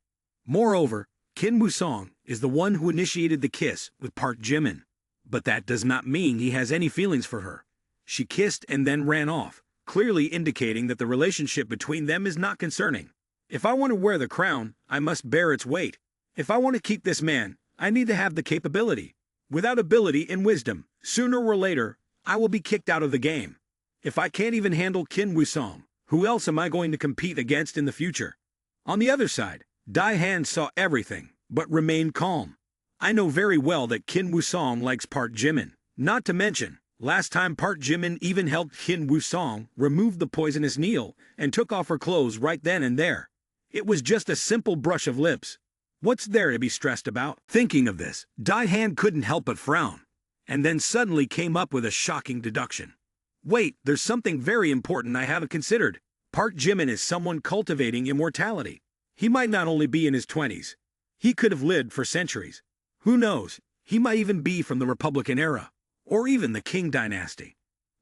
Moreover, Kim Woo-song is the one who initiated the kiss with Park Jimin. But that does not mean he has any feelings for her. She kissed and then ran off, clearly indicating that the relationship between them is not concerning. If I want to wear the crown, I must bear its weight. If I want to keep this man, I need to have the capability. Without ability and wisdom, sooner or later, I will be kicked out of the game. If I can't even handle Kim Woo-song, who else am I going to compete against in the future? On the other side, Dai Han saw everything, but remained calm. I know very well that Kim Woo-song likes Park Jimin. Not to mention, last time Park Jimin even helped Kim Woo-song remove the poisonous needle and took off her clothes right then and there. It was just a simple brush of lips. What's there to be stressed about? Thinking of this, Dai Han couldn't help but frown, and then suddenly came up with a shocking deduction. Wait, there's something very important I haven't considered. Park Jimin is someone cultivating immortality. He might not only be in his 20s. He could have lived for centuries. Who knows, he might even be from the Republican era, or even the Qing dynasty.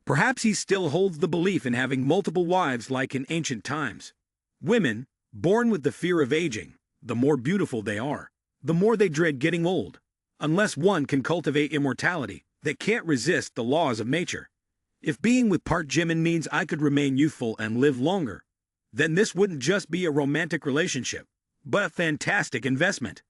Perhaps he still holds the belief in having multiple wives like in ancient times. Women, born with the fear of aging, the more beautiful they are, the more they dread getting old. Unless one can cultivate immortality, they can't resist the laws of nature. If being with Park Jimin means I could remain youthful and live longer, then this wouldn't just be a romantic relationship, but a fantastic investment.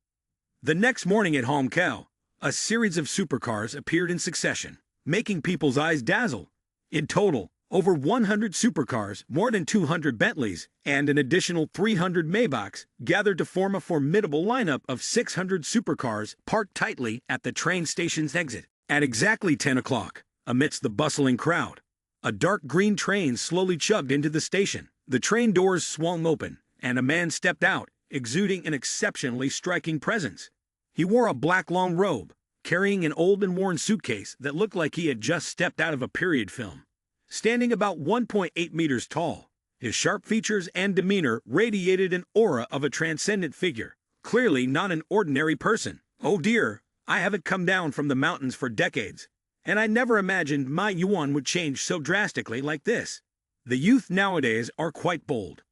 The next morning at Hong Kong, a series of supercars appeared in succession, making people's eyes dazzle. In total, over 100 supercars, more than 200 Bentleys, and an additional 300 Maybachs gathered to form a formidable lineup of 600 supercars parked tightly at the train station's exit. At exactly 10 o'clock, amidst the bustling crowd, a dark green train slowly chugged into the station. The train doors swung open, and a man stepped out, exuding an exceptionally striking presence. He wore a black long robe, carrying an old and worn suitcase that looked like he had just stepped out of a period film. Standing about 1.8 meters tall, his sharp features and demeanor radiated an aura of a transcendent figure, clearly not an ordinary person. Oh dear, I haven't come down from the mountains for decades, and I never imagined my yuan would change so drastically like this. The youth nowadays are quite bold.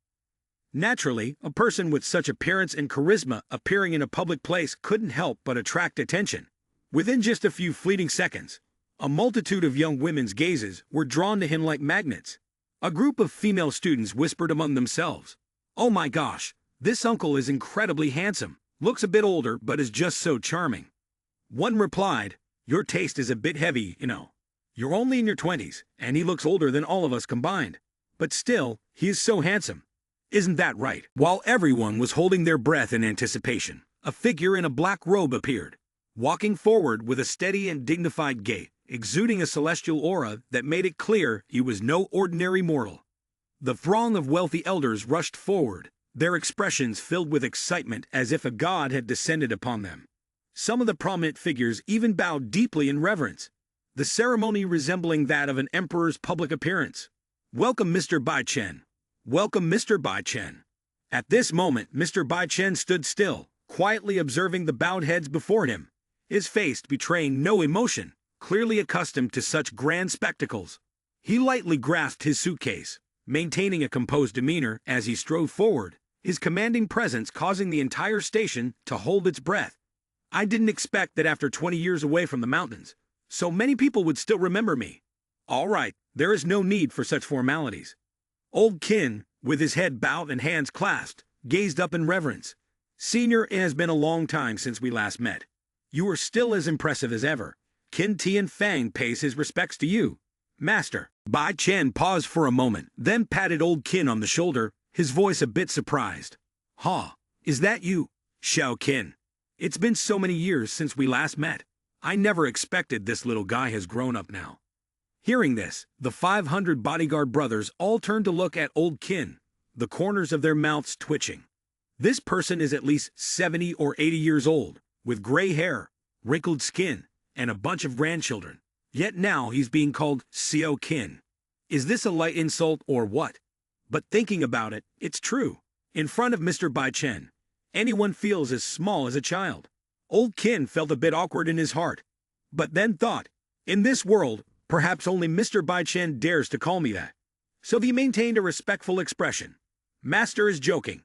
Naturally, a person with such appearance and charisma appearing in a public place couldn't help but attract attention. Within just a few fleeting seconds, a multitude of young women's gazes were drawn to him like magnets. A group of female students whispered among themselves, "Oh my gosh, this uncle is incredibly handsome, looks a bit older but is just so charming." One replied, "Your taste is a bit heavy, you know. You're only in your 20s, and he looks older than all of us combined. But still, he is so handsome. Isn't that right?" While everyone was holding their breath in anticipation, a figure in a black robe appeared, walking forward with a steady and dignified gait, exuding a celestial aura that made it clear he was no ordinary mortal. The throng of wealthy elders rushed forward, their expressions filled with excitement as if a god had descended upon them. Some of the prominent figures even bowed deeply in reverence, the ceremony resembling that of an emperor's public appearance. "Welcome, Mr. Bai Chen. Welcome, Mr. Bai Chen." At this moment, Mr. Bai Chen stood still, quietly observing the bowed heads before him, his face betraying no emotion, clearly accustomed to such grand spectacles. He lightly grasped his suitcase, maintaining a composed demeanor as he strode forward, his commanding presence causing the entire station to hold its breath. I didn't expect that after 20 years away from the mountains, so many people would still remember me. All right, there is no need for such formalities. Old Kin, with his head bowed and hands clasped, gazed up in reverence. Senior, it has been a long time since we last met. You are still as impressive as ever. Qin Tian Fang pays his respects to you. Master. Bai Chen paused for a moment, then patted Old Kin on the shoulder, his voice a bit surprised. Ha, is that you, Xiao Qin? It's been so many years since we last met. I never expected this little guy has grown up now. Hearing this, the 500 bodyguard brothers all turned to look at Old Kin, the corners of their mouths twitching. This person is at least 70 or 80 years old, with gray hair, wrinkled skin, and a bunch of grandchildren. Yet now he's being called Xiao Qin. Is this a light insult or what? But thinking about it, it's true. In front of Mr. Bai Chen, anyone feels as small as a child. Old Kin felt a bit awkward in his heart, but then thought, in this world, perhaps only Mr. Bai Chen dares to call me that. So he maintained a respectful expression. Master is joking.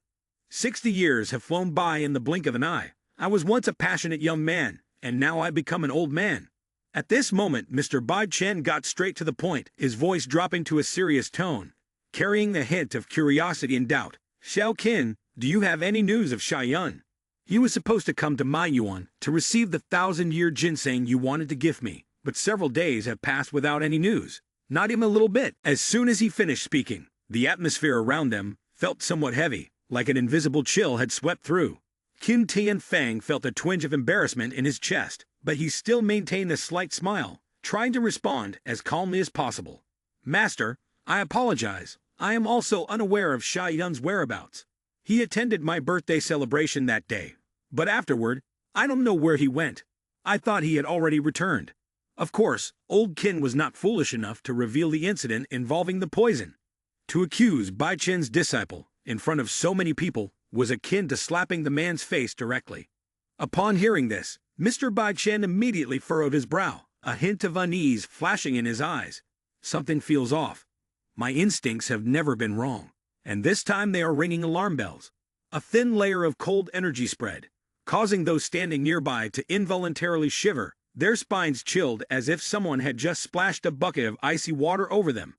60 years have flown by in the blink of an eye. I was once a passionate young man, and now I become an old man. At this moment, Mr. Bai Chen got straight to the point, his voice dropping to a serious tone, carrying the hint of curiosity and doubt. Xiao Qin, do you have any news of Xiaoyun? He was supposed to come to Maiyuan to receive the 1,000-year ginseng you wanted to gift me, but several days have passed without any news. Not even a little bit. As soon as he finished speaking, the atmosphere around them felt somewhat heavy, like an invisible chill had swept through. Qin Tian Fang felt a twinge of embarrassment in his chest, but he still maintained a slight smile, trying to respond as calmly as possible. Master, I apologize. I am also unaware of Xiaoyun's whereabouts. He attended my birthday celebration that day, but afterward, I don't know where he went. I thought he had already returned. Of course, Old Kin was not foolish enough to reveal the incident involving the poison. To accuse Bai Chen's disciple, in front of so many people, was akin to slapping the man's face directly. Upon hearing this, Mr. Bai Chen immediately furrowed his brow, a hint of unease flashing in his eyes. Something feels off. My instincts have never been wrong, and this time they are ringing alarm bells. A thin layer of cold energy spread, causing those standing nearby to involuntarily shiver, their spines chilled as if someone had just splashed a bucket of icy water over them.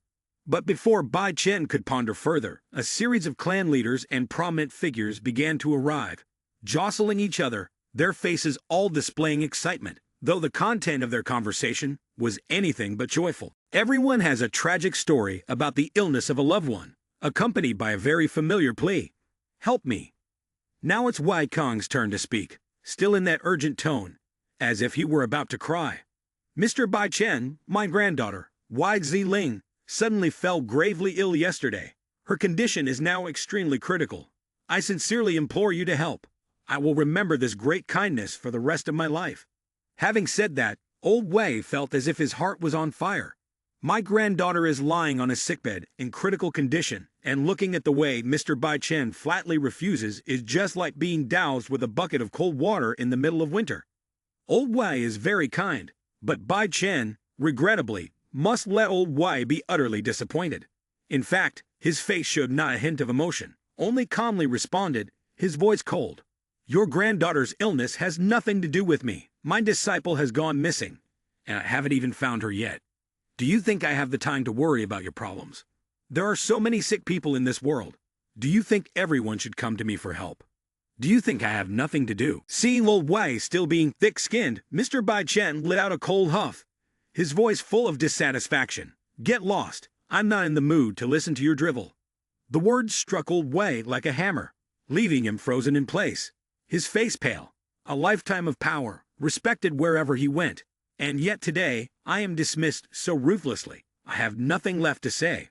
But before Bai Chen could ponder further, a series of clan leaders and prominent figures began to arrive, jostling each other, their faces all displaying excitement, though the content of their conversation was anything but joyful. Everyone has a tragic story about the illness of a loved one, accompanied by a very familiar plea. Help me. Now it's Wei Kong's turn to speak, still in that urgent tone, as if he were about to cry. Mr. Bai Chen, my granddaughter, Wei Ziling, suddenly fell gravely ill yesterday. Her condition is now extremely critical. I sincerely implore you to help. I will remember this great kindness for the rest of my life. Having said that, Old Wei felt as if his heart was on fire. My granddaughter is lying on a sickbed in critical condition, and looking at the way Mr. Bai Chen flatly refuses is just like being doused with a bucket of cold water in the middle of winter. Old Wei is very kind, but Bai Chen, regrettably, must let Old Wei be utterly disappointed. In fact, his face showed not a hint of emotion, only calmly responded, his voice cold. Your granddaughter's illness has nothing to do with me. My disciple has gone missing, and I haven't even found her yet. Do you think I have the time to worry about your problems? There are so many sick people in this world. Do you think everyone should come to me for help? Do you think I have nothing to do? Seeing Old Wei still being thick-skinned, Mr. Bai Chen let out a cold huff, his voice full of dissatisfaction. Get lost. I'm not in the mood to listen to your drivel. The words struck Old Wei like a hammer, leaving him frozen in place, his face pale. A lifetime of power, respected wherever he went, and yet today I am dismissed so ruthlessly. I have nothing left to say.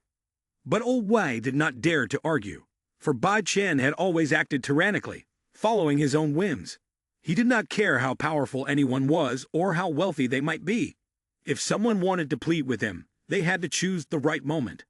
But Old Wei did not dare to argue, for Bai Chen had always acted tyrannically, following his own whims. He did not care how powerful anyone was or how wealthy they might be. If someone wanted to plead with him, they had to choose the right moment.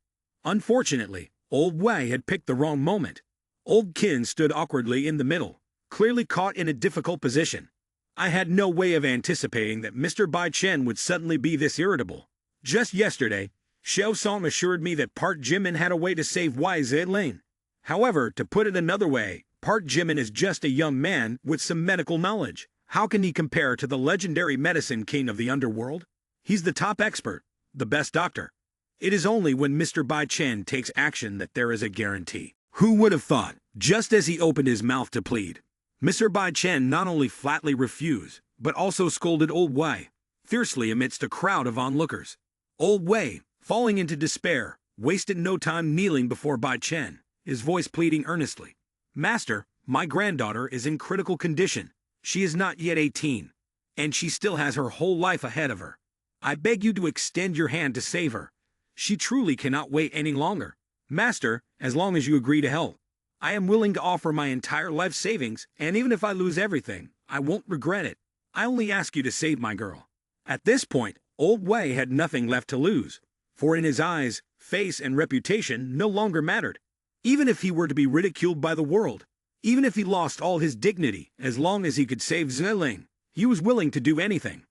Unfortunately, Old Wei had picked the wrong moment. Old Qin stood awkwardly in the middle, clearly caught in a difficult position. I had no way of anticipating that Mr. Bai Chen would suddenly be this irritable. Just yesterday, Xiao Song assured me that Park Jimin had a way to save Wai Ziling. However, to put it another way, Park Jimin is just a young man with some medical knowledge. How can he compare to the legendary medicine king of the underworld? He's the top expert, the best doctor. It is only when Mr. Bai Chen takes action that there is a guarantee. Who would have thought, just as he opened his mouth to plead, Mr. Bai Chen not only flatly refused, but also scolded Old Wei, fiercely amidst a crowd of onlookers. Old Wei, falling into despair, wasted no time kneeling before Bai Chen, his voice pleading earnestly. Master, my granddaughter is in critical condition. She is not yet 18, and she still has her whole life ahead of her. I beg you to extend your hand to save her. She truly cannot wait any longer. Master, as long as you agree to help, I am willing to offer my entire life savings, and even if I lose everything, I won't regret it. I only ask you to save my girl. At this point, Old Wei had nothing left to lose, for in his eyes, face, and reputation no longer mattered. Even if he were to be ridiculed by the world, even if he lost all his dignity, as long as he could save Ziling, he was willing to do anything.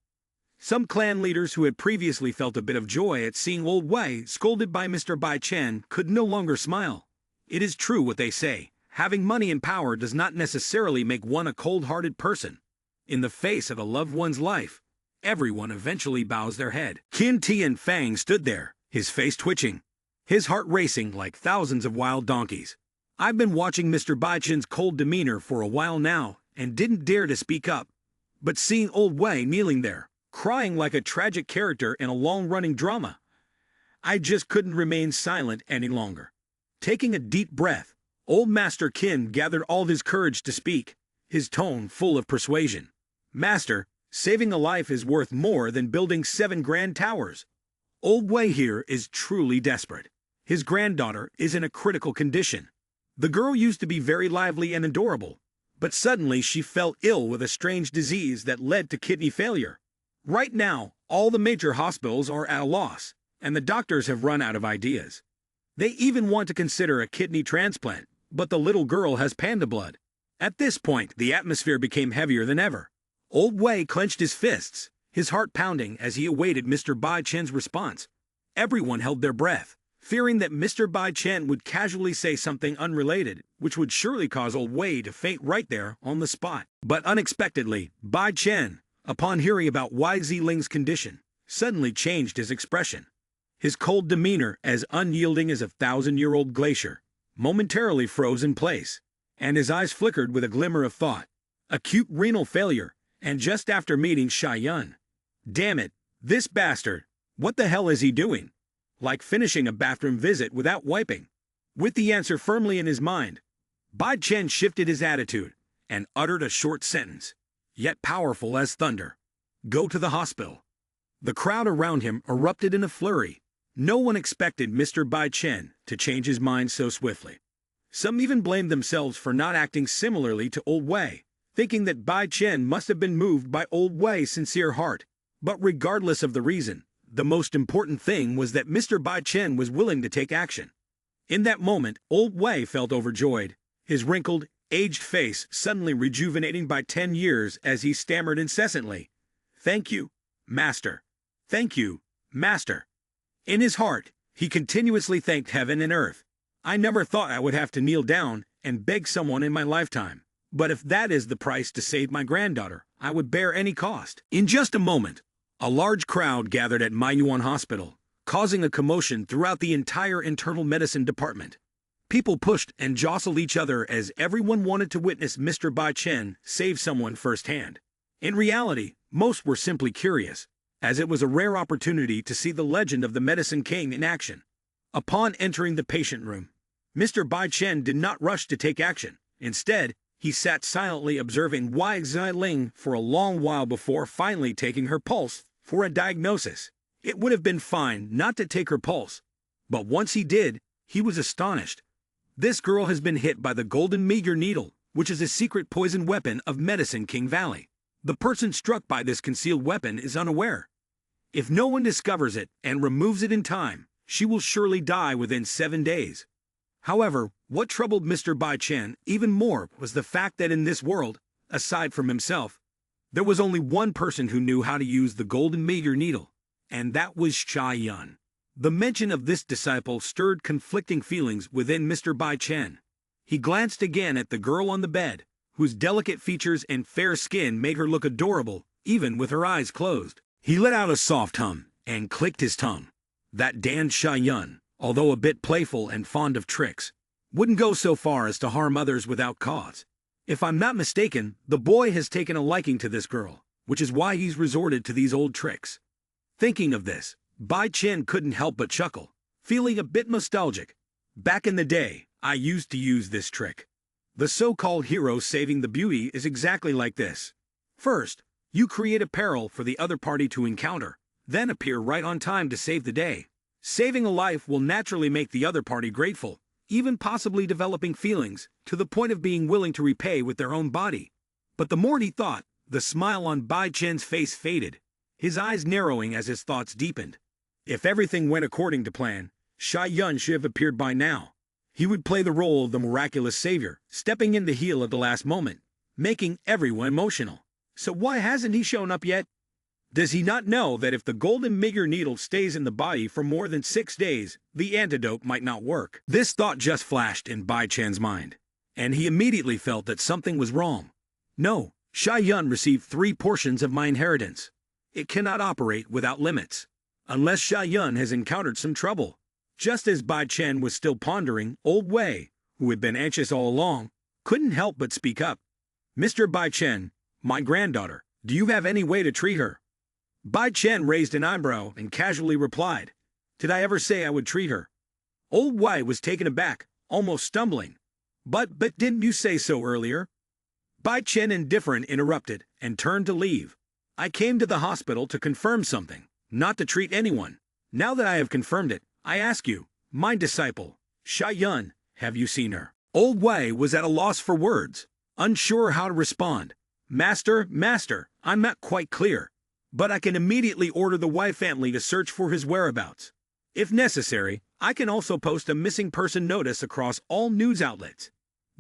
Some clan leaders who had previously felt a bit of joy at seeing Old Wei scolded by Mr. Bai Chen could no longer smile. It is true what they say, having money and power does not necessarily make one a cold-hearted person. In the face of a loved one's life, everyone eventually bows their head. Qin Ti and Fang stood there, his face twitching, his heart racing like thousands of wild donkeys. I've been watching Mr. Bai Chen's cold demeanor for a while now and didn't dare to speak up. But seeing Old Wei kneeling there, crying like a tragic character in a long-running drama, I just couldn't remain silent any longer. Taking a deep breath, Old Master Qin gathered all his courage to speak, his tone full of persuasion. Master, saving a life is worth more than building 7 grand towers. Old Wei here is truly desperate. His granddaughter is in a critical condition. The girl used to be very lively and adorable, but suddenly she fell ill with a strange disease that led to kidney failure. Right now, all the major hospitals are at a loss, and the doctors have run out of ideas. They even want to consider a kidney transplant, but the little girl has panda blood. At this point, the atmosphere became heavier than ever. Old Wei clenched his fists, his heart pounding as he awaited Mr. Bai Chen's response. Everyone held their breath, fearing that Mr. Bai Chen would casually say something unrelated, which would surely cause Old Wei to faint right there on the spot. But unexpectedly, Bai Chen, upon hearing about Wai Ziling's condition, suddenly changed his expression. His cold demeanor, as unyielding as a 1,000-year-old glacier, momentarily froze in place, and his eyes flickered with a glimmer of thought. Acute renal failure, and just after meeting Sha Yun. Damn it, this bastard, what the hell is he doing? Like finishing a bathroom visit without wiping. With the answer firmly in his mind, Bai Chen shifted his attitude and uttered a short sentence, yet powerful as thunder. Go to the hospital. The crowd around him erupted in a flurry. No one expected Mr. Bai Chen to change his mind so swiftly. Some even blamed themselves for not acting similarly to Old Wei, thinking that Bai Chen must have been moved by Old Wei's sincere heart. But regardless of the reason, the most important thing was that Mr. Bai Chen was willing to take action. In that moment, Old Wei felt overjoyed, his wrinkled, aged face suddenly rejuvenating by 10 years as he stammered incessantly, "Thank you, Master. Thank you, Master." In his heart, he continuously thanked heaven and earth. I never thought I would have to kneel down and beg someone in my lifetime. But if that is the price to save my granddaughter, I would bear any cost. In just a moment, a large crowd gathered at Manhwa Hospital, causing a commotion throughout the entire internal medicine department. People pushed and jostled each other as everyone wanted to witness Mr. Bai Chen save someone firsthand. In reality, most were simply curious, as it was a rare opportunity to see the legend of the Medicine King in action. Upon entering the patient room, Mr. Bai Chen did not rush to take action. Instead, he sat silently observing Wai Ziling for a long while before finally taking her pulse for a diagnosis. It would have been fine not to take her pulse, but once he did, he was astonished. This girl has been hit by the golden meteor needle, which is a secret poison weapon of Medicine King Valley. The person struck by this concealed weapon is unaware. If no one discovers it and removes it in time, she will surely die within 7 days. However, what troubled Mr. Bai Chen even more was the fact that in this world, aside from himself, there was only one person who knew how to use the golden meteor needle, and that was Sha Yun. The mention of this disciple stirred conflicting feelings within Mr. Bai Chen. He glanced again at the girl on the bed, whose delicate features and fair skin made her look adorable, even with her eyes closed. He let out a soft hum and clicked his tongue. That Dan Sha Yun, although a bit playful and fond of tricks, wouldn't go so far as to harm others without cause. If I'm not mistaken, the boy has taken a liking to this girl, which is why he's resorted to these old tricks. Thinking of this, Bai Chen couldn't help but chuckle, feeling a bit nostalgic. Back in the day, I used to use this trick. The so-called hero saving the beauty is exactly like this. First, you create a peril for the other party to encounter, then appear right on time to save the day. Saving a life will naturally make the other party grateful, even possibly developing feelings, to the point of being willing to repay with their own body. But the more he thought, the smile on Bai Chen's face faded, his eyes narrowing as his thoughts deepened. If everything went according to plan, Sha Yun should have appeared by now. He would play the role of the miraculous savior, stepping in the heel at the last moment, making everyone emotional. So why hasn't he shown up yet? Does he not know that if the golden meteor needle stays in the body for more than 6 days, the antidote might not work? This thought just flashed in Bai Chen's mind, and he immediately felt that something was wrong. No, Sha Yun received 3 portions of my inheritance. It cannot operate without limits, unless Sha Yun has encountered some trouble. Just as Bai Chen was still pondering, Old Wei, who had been anxious all along, couldn't help but speak up. Mr. Bai Chen, my granddaughter, do you have any way to treat her? Bai Chen raised an eyebrow and casually replied, Did I ever say I would treat her? Old Wei was taken aback, almost stumbling. But didn't you say so earlier? Bai Chen indifferent interrupted and turned to leave. I came to the hospital to confirm something, not to treat anyone. Now that I have confirmed it, I ask you, my disciple, Sha Yun, have you seen her? Old Wei was at a loss for words, unsure how to respond. Master, I'm not quite clear, but I can immediately order the Wei family to search for his whereabouts. If necessary, I can also post a missing person notice across all news outlets.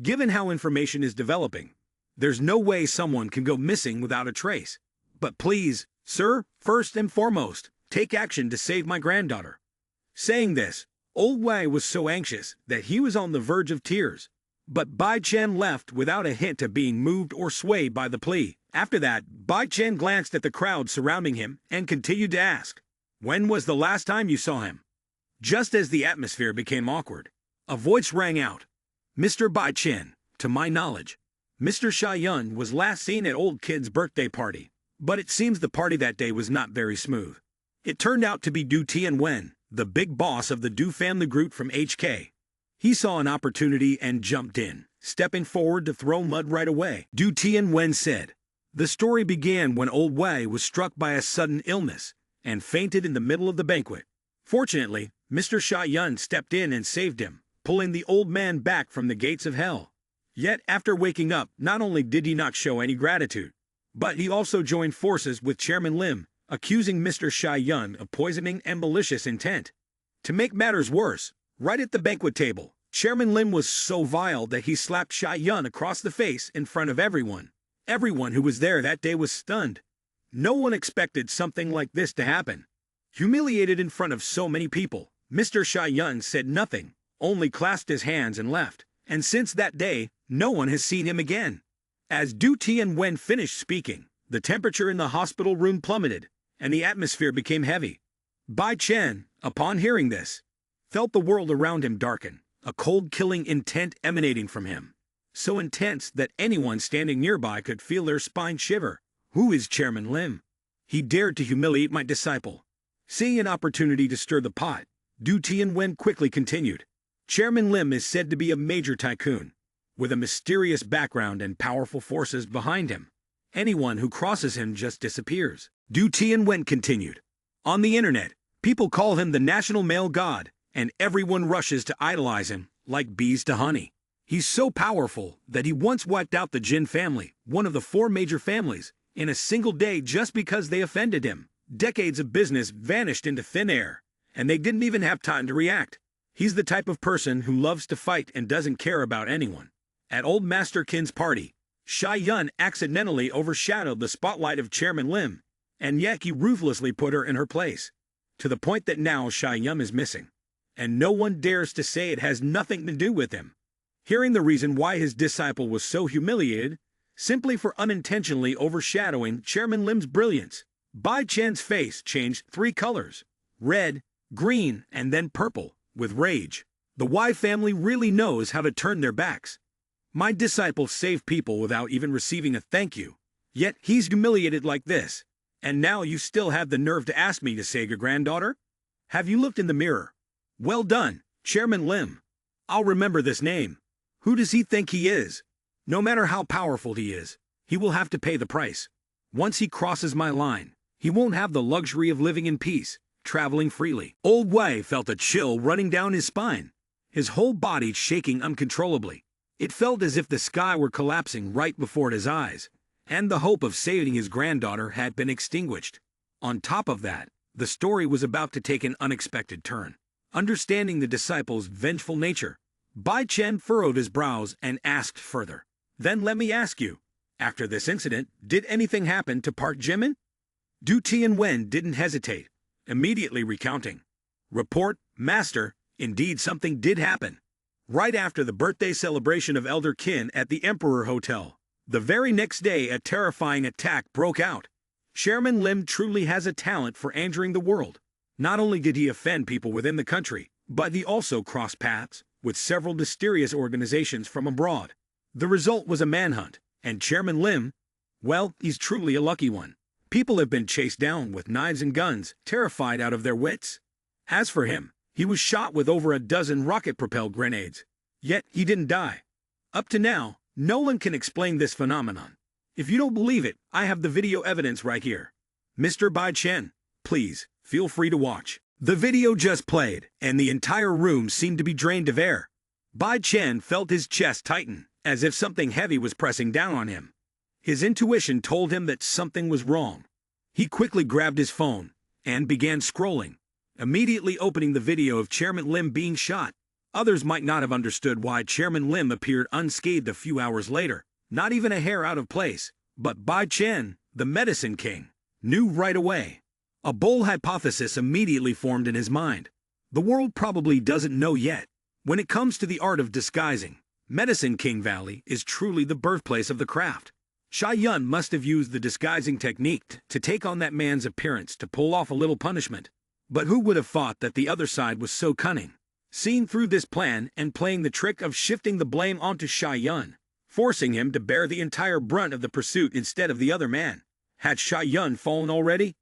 Given how information is developing, there's no way someone can go missing without a trace. But please, sir, first and foremost, take action to save my granddaughter. Saying this, Old Wei was so anxious that he was on the verge of tears. But Bai Chen left without a hint of being moved or swayed by the plea. After that, Bai Chen glanced at the crowd surrounding him and continued to ask, When was the last time you saw him? Just as the atmosphere became awkward, a voice rang out. Mr. Bai Chen, to my knowledge, Mr. Sha Yun was last seen at Old Kid's birthday party. But it seems the party that day was not very smooth. It turned out to be Du Tianwen, the big boss of the Du family group from HK. He saw an opportunity and jumped in, stepping forward to throw mud right away. Du Tianwen said, The story began when Old Wei was struck by a sudden illness and fainted in the middle of the banquet. Fortunately, Mr. Sha Yun stepped in and saved him, pulling the old man back from the gates of hell. Yet after waking up, not only did he not show any gratitude, but he also joined forces with Chairman Lim, accusing Mr. Sha Yun of poisoning and malicious intent. To make matters worse, right at the banquet table, Chairman Lim was so vile that he slapped Sha Yun across the face in front of everyone. Everyone who was there that day was stunned. No one expected something like this to happen. Humiliated in front of so many people, Mr. Sha Yun said nothing, only clasped his hands and left. And since that day, no one has seen him again. As Du Tianwen finished speaking, the temperature in the hospital room plummeted, and the atmosphere became heavy. Bai Chen, upon hearing this, felt the world around him darken, a cold killing intent emanating from him. So intense that anyone standing nearby could feel their spine shiver. Who is Chairman Lim? He dared to humiliate my disciple. Seeing an opportunity to stir the pot, Du Tianwen quickly continued. Chairman Lim is said to be a major tycoon, with a mysterious background and powerful forces behind him. Anyone who crosses him just disappears. Du Tianwen continued. On the internet, people call him the national male god, and everyone rushes to idolize him, like bees to honey. He's so powerful that he once wiped out the Jin family, one of the 4 major families, in a single day just because they offended him. Decades of business vanished into thin air, and they didn't even have time to react. He's the type of person who loves to fight and doesn't care about anyone. At old Master Qin's party, Sha Yun accidentally overshadowed the spotlight of Chairman Lim, and yet he ruthlessly put her in her place, to the point that now Sha Yun is missing, and no one dares to say it has nothing to do with him. Hearing the reason why his disciple was so humiliated, simply for unintentionally overshadowing Chairman Lim's brilliance, Bai Chen's face changed 3 colors: red, green, and then purple, with rage. The Y family really knows how to turn their backs. My disciple saved people without even receiving a thank you. Yet he's humiliated like this. And now you still have the nerve to ask me to save your granddaughter? Have you looked in the mirror? Well done, Chairman Lim. I'll remember this name. Who does he think he is? No matter how powerful he is, he will have to pay the price. Once he crosses my line, he won't have the luxury of living in peace, traveling freely. Old Wei felt a chill running down his spine, his whole body shaking uncontrollably. It felt as if the sky were collapsing right before his eyes, and the hope of saving his granddaughter had been extinguished. On top of that, the story was about to take an unexpected turn. Understanding the disciple's vengeful nature, Bai Chen furrowed his brows and asked further. Then let me ask you, after this incident, did anything happen to Park Jimin? Du Tianwen didn't hesitate, immediately recounting. Report, Master, indeed something did happen. Right after the birthday celebration of Elder Qin at the Emperor Hotel, the very next day a terrifying attack broke out. Chairman Lim truly has a talent for injuring the world. Not only did he offend people within the country, but he also crossed paths with several mysterious organizations from abroad. The result was a manhunt, and Chairman Lim, well, he's truly a lucky one. People have been chased down with knives and guns, terrified out of their wits. As for him, he was shot with over a dozen rocket-propelled grenades. Yet he didn't die. Up to now, no one can explain this phenomenon. If you don't believe it, I have the video evidence right here. Mr. Bai Chen, please, feel free to watch. The video just played, and the entire room seemed to be drained of air. Bai Chen felt his chest tighten, as if something heavy was pressing down on him. His intuition told him that something was wrong. He quickly grabbed his phone and began scrolling, immediately opening the video of Chairman Lim being shot. Others might not have understood why Chairman Lim appeared unscathed a few hours later, not even a hair out of place, but Bai Chen, the Medicine King, knew right away. A bold hypothesis immediately formed in his mind. The world probably doesn't know yet. When it comes to the art of disguising, Medicine King Valley is truly the birthplace of the craft. Sha Yun must have used the disguising technique to take on that man's appearance to pull off a little punishment. But who would have thought that the other side was so cunning? Seeing through this plan and playing the trick of shifting the blame onto Sha Yun, forcing him to bear the entire brunt of the pursuit instead of the other man. Had Sha Yun fallen already?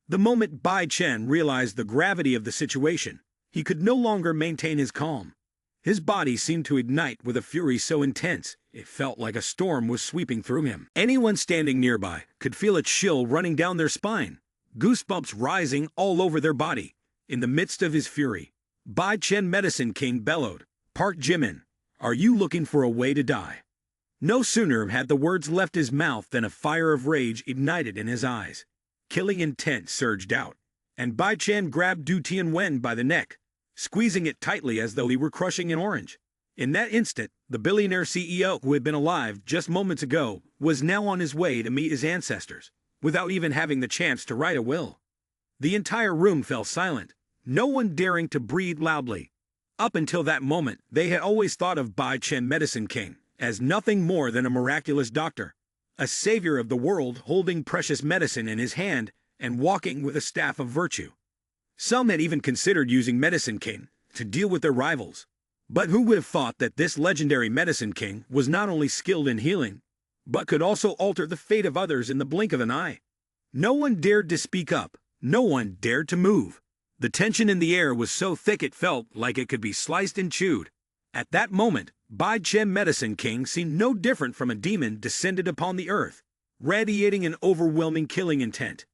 The moment Bai Chen realized the gravity of the situation, he could no longer maintain his calm. His body seemed to ignite with a fury so intense, it felt like a storm was sweeping through him. Anyone standing nearby could feel a chill running down their spine, goosebumps rising all over their body. In the midst of his fury, Bai Chen Medicine King bellowed, "Park Jimin, are you looking for a way to die?" No sooner had the words left his mouth than a fire of rage ignited in his eyes. Killing intent surged out, and Bai Chen grabbed Du Tianwen by the neck, squeezing it tightly as though he were crushing an orange. In that instant, the billionaire CEO who had been alive just moments ago was now on his way to meet his ancestors, without even having the chance to write a will. The entire room fell silent, no one daring to breathe loudly. Up until that moment, they had always thought of Bai Chen Medicine King as nothing more than a miraculous doctor, a savior of the world holding precious medicine in his hand and walking with a staff of virtue. Some had even considered using Medicine King to deal with their rivals. But who would have thought that this legendary Medicine King was not only skilled in healing, but could also alter the fate of others in the blink of an eye? No one dared to speak up, no one dared to move. The tension in the air was so thick it felt like it could be sliced and chewed. At that moment, Bai Chen Medicine King seemed no different from a demon descended upon the earth, radiating an overwhelming killing intent.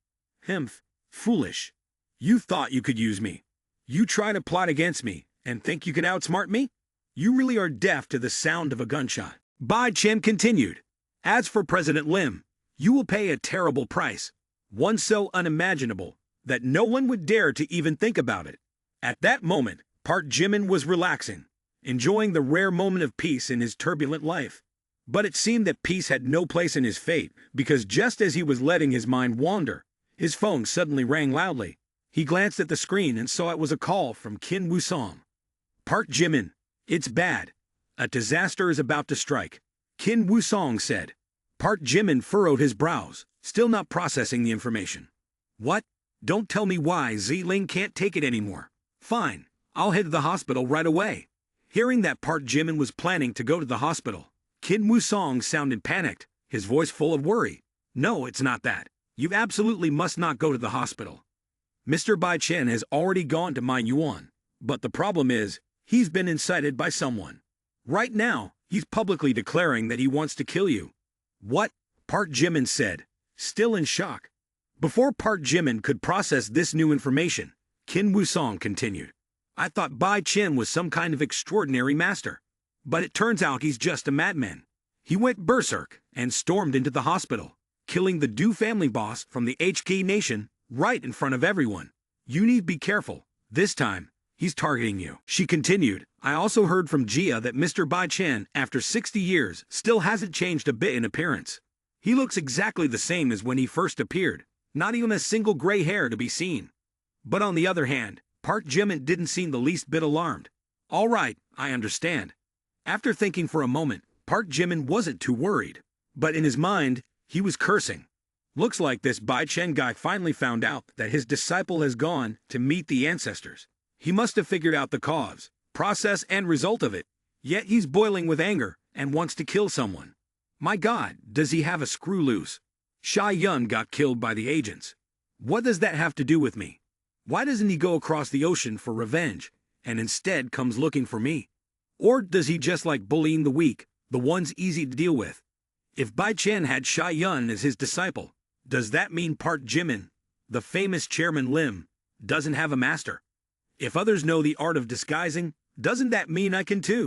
Hmph, foolish. You thought you could use me. You try to plot against me and think you can outsmart me? You really are deaf to the sound of a gunshot. Bai Chen continued. As for President Lim, you will pay a terrible price, one so unimaginable that no one would dare to even think about it. At that moment, Park Jimin was relaxing, enjoying the rare moment of peace in his turbulent life. But it seemed that peace had no place in his fate, because just as he was letting his mind wander, his phone suddenly rang loudly. He glanced at the screen and saw it was a call from Kim Woo-song. Park Jimin, it's bad. A disaster is about to strike, Kim Woo-song said. Park Jimin furrowed his brows, still not processing the information. What? Don't tell me why Z-Ling can't take it anymore. Fine, I'll head to the hospital right away. Hearing that Park Jimin was planning to go to the hospital, Kim Woo-song sounded panicked, his voice full of worry. No, it's not that. You absolutely must not go to the hospital. Mr. Bai Chen has already gone to Manhwa, but the problem is, he's been incited by someone. Right now, he's publicly declaring that he wants to kill you. What? Park Jimin said, still in shock. Before Park Jimin could process this new information, Kim Woo-song continued. I thought Bai Chen was some kind of extraordinary master. But it turns out he's just a madman. He went berserk and stormed into the hospital, killing the Du family boss from the HK Nation right in front of everyone. You need to be careful. This time, he's targeting you. She continued, I also heard from Jia that Mr. Bai Chen, after 60 years, still hasn't changed a bit in appearance. He looks exactly the same as when he first appeared, not even a single gray hair to be seen. But on the other hand, Park Jimin didn't seem the least bit alarmed. All right, I understand. After thinking for a moment, Park Jimin wasn't too worried. But in his mind, he was cursing. Looks like this Bai Chen guy finally found out that his disciple has gone to meet the ancestors. He must have figured out the cause, process, and result of it. Yet he's boiling with anger and wants to kill someone. My God, does he have a screw loose? Sha Yun got killed by the agents. What does that have to do with me? Why doesn't he go across the ocean for revenge, and instead comes looking for me? Or does he just like bullying the weak, the ones easy to deal with? If Bai Chen had Sha Yun as his disciple, does that mean Park Jimin, the famous Chairman Lim, doesn't have a master? If others know the art of disguising, doesn't that mean I can too?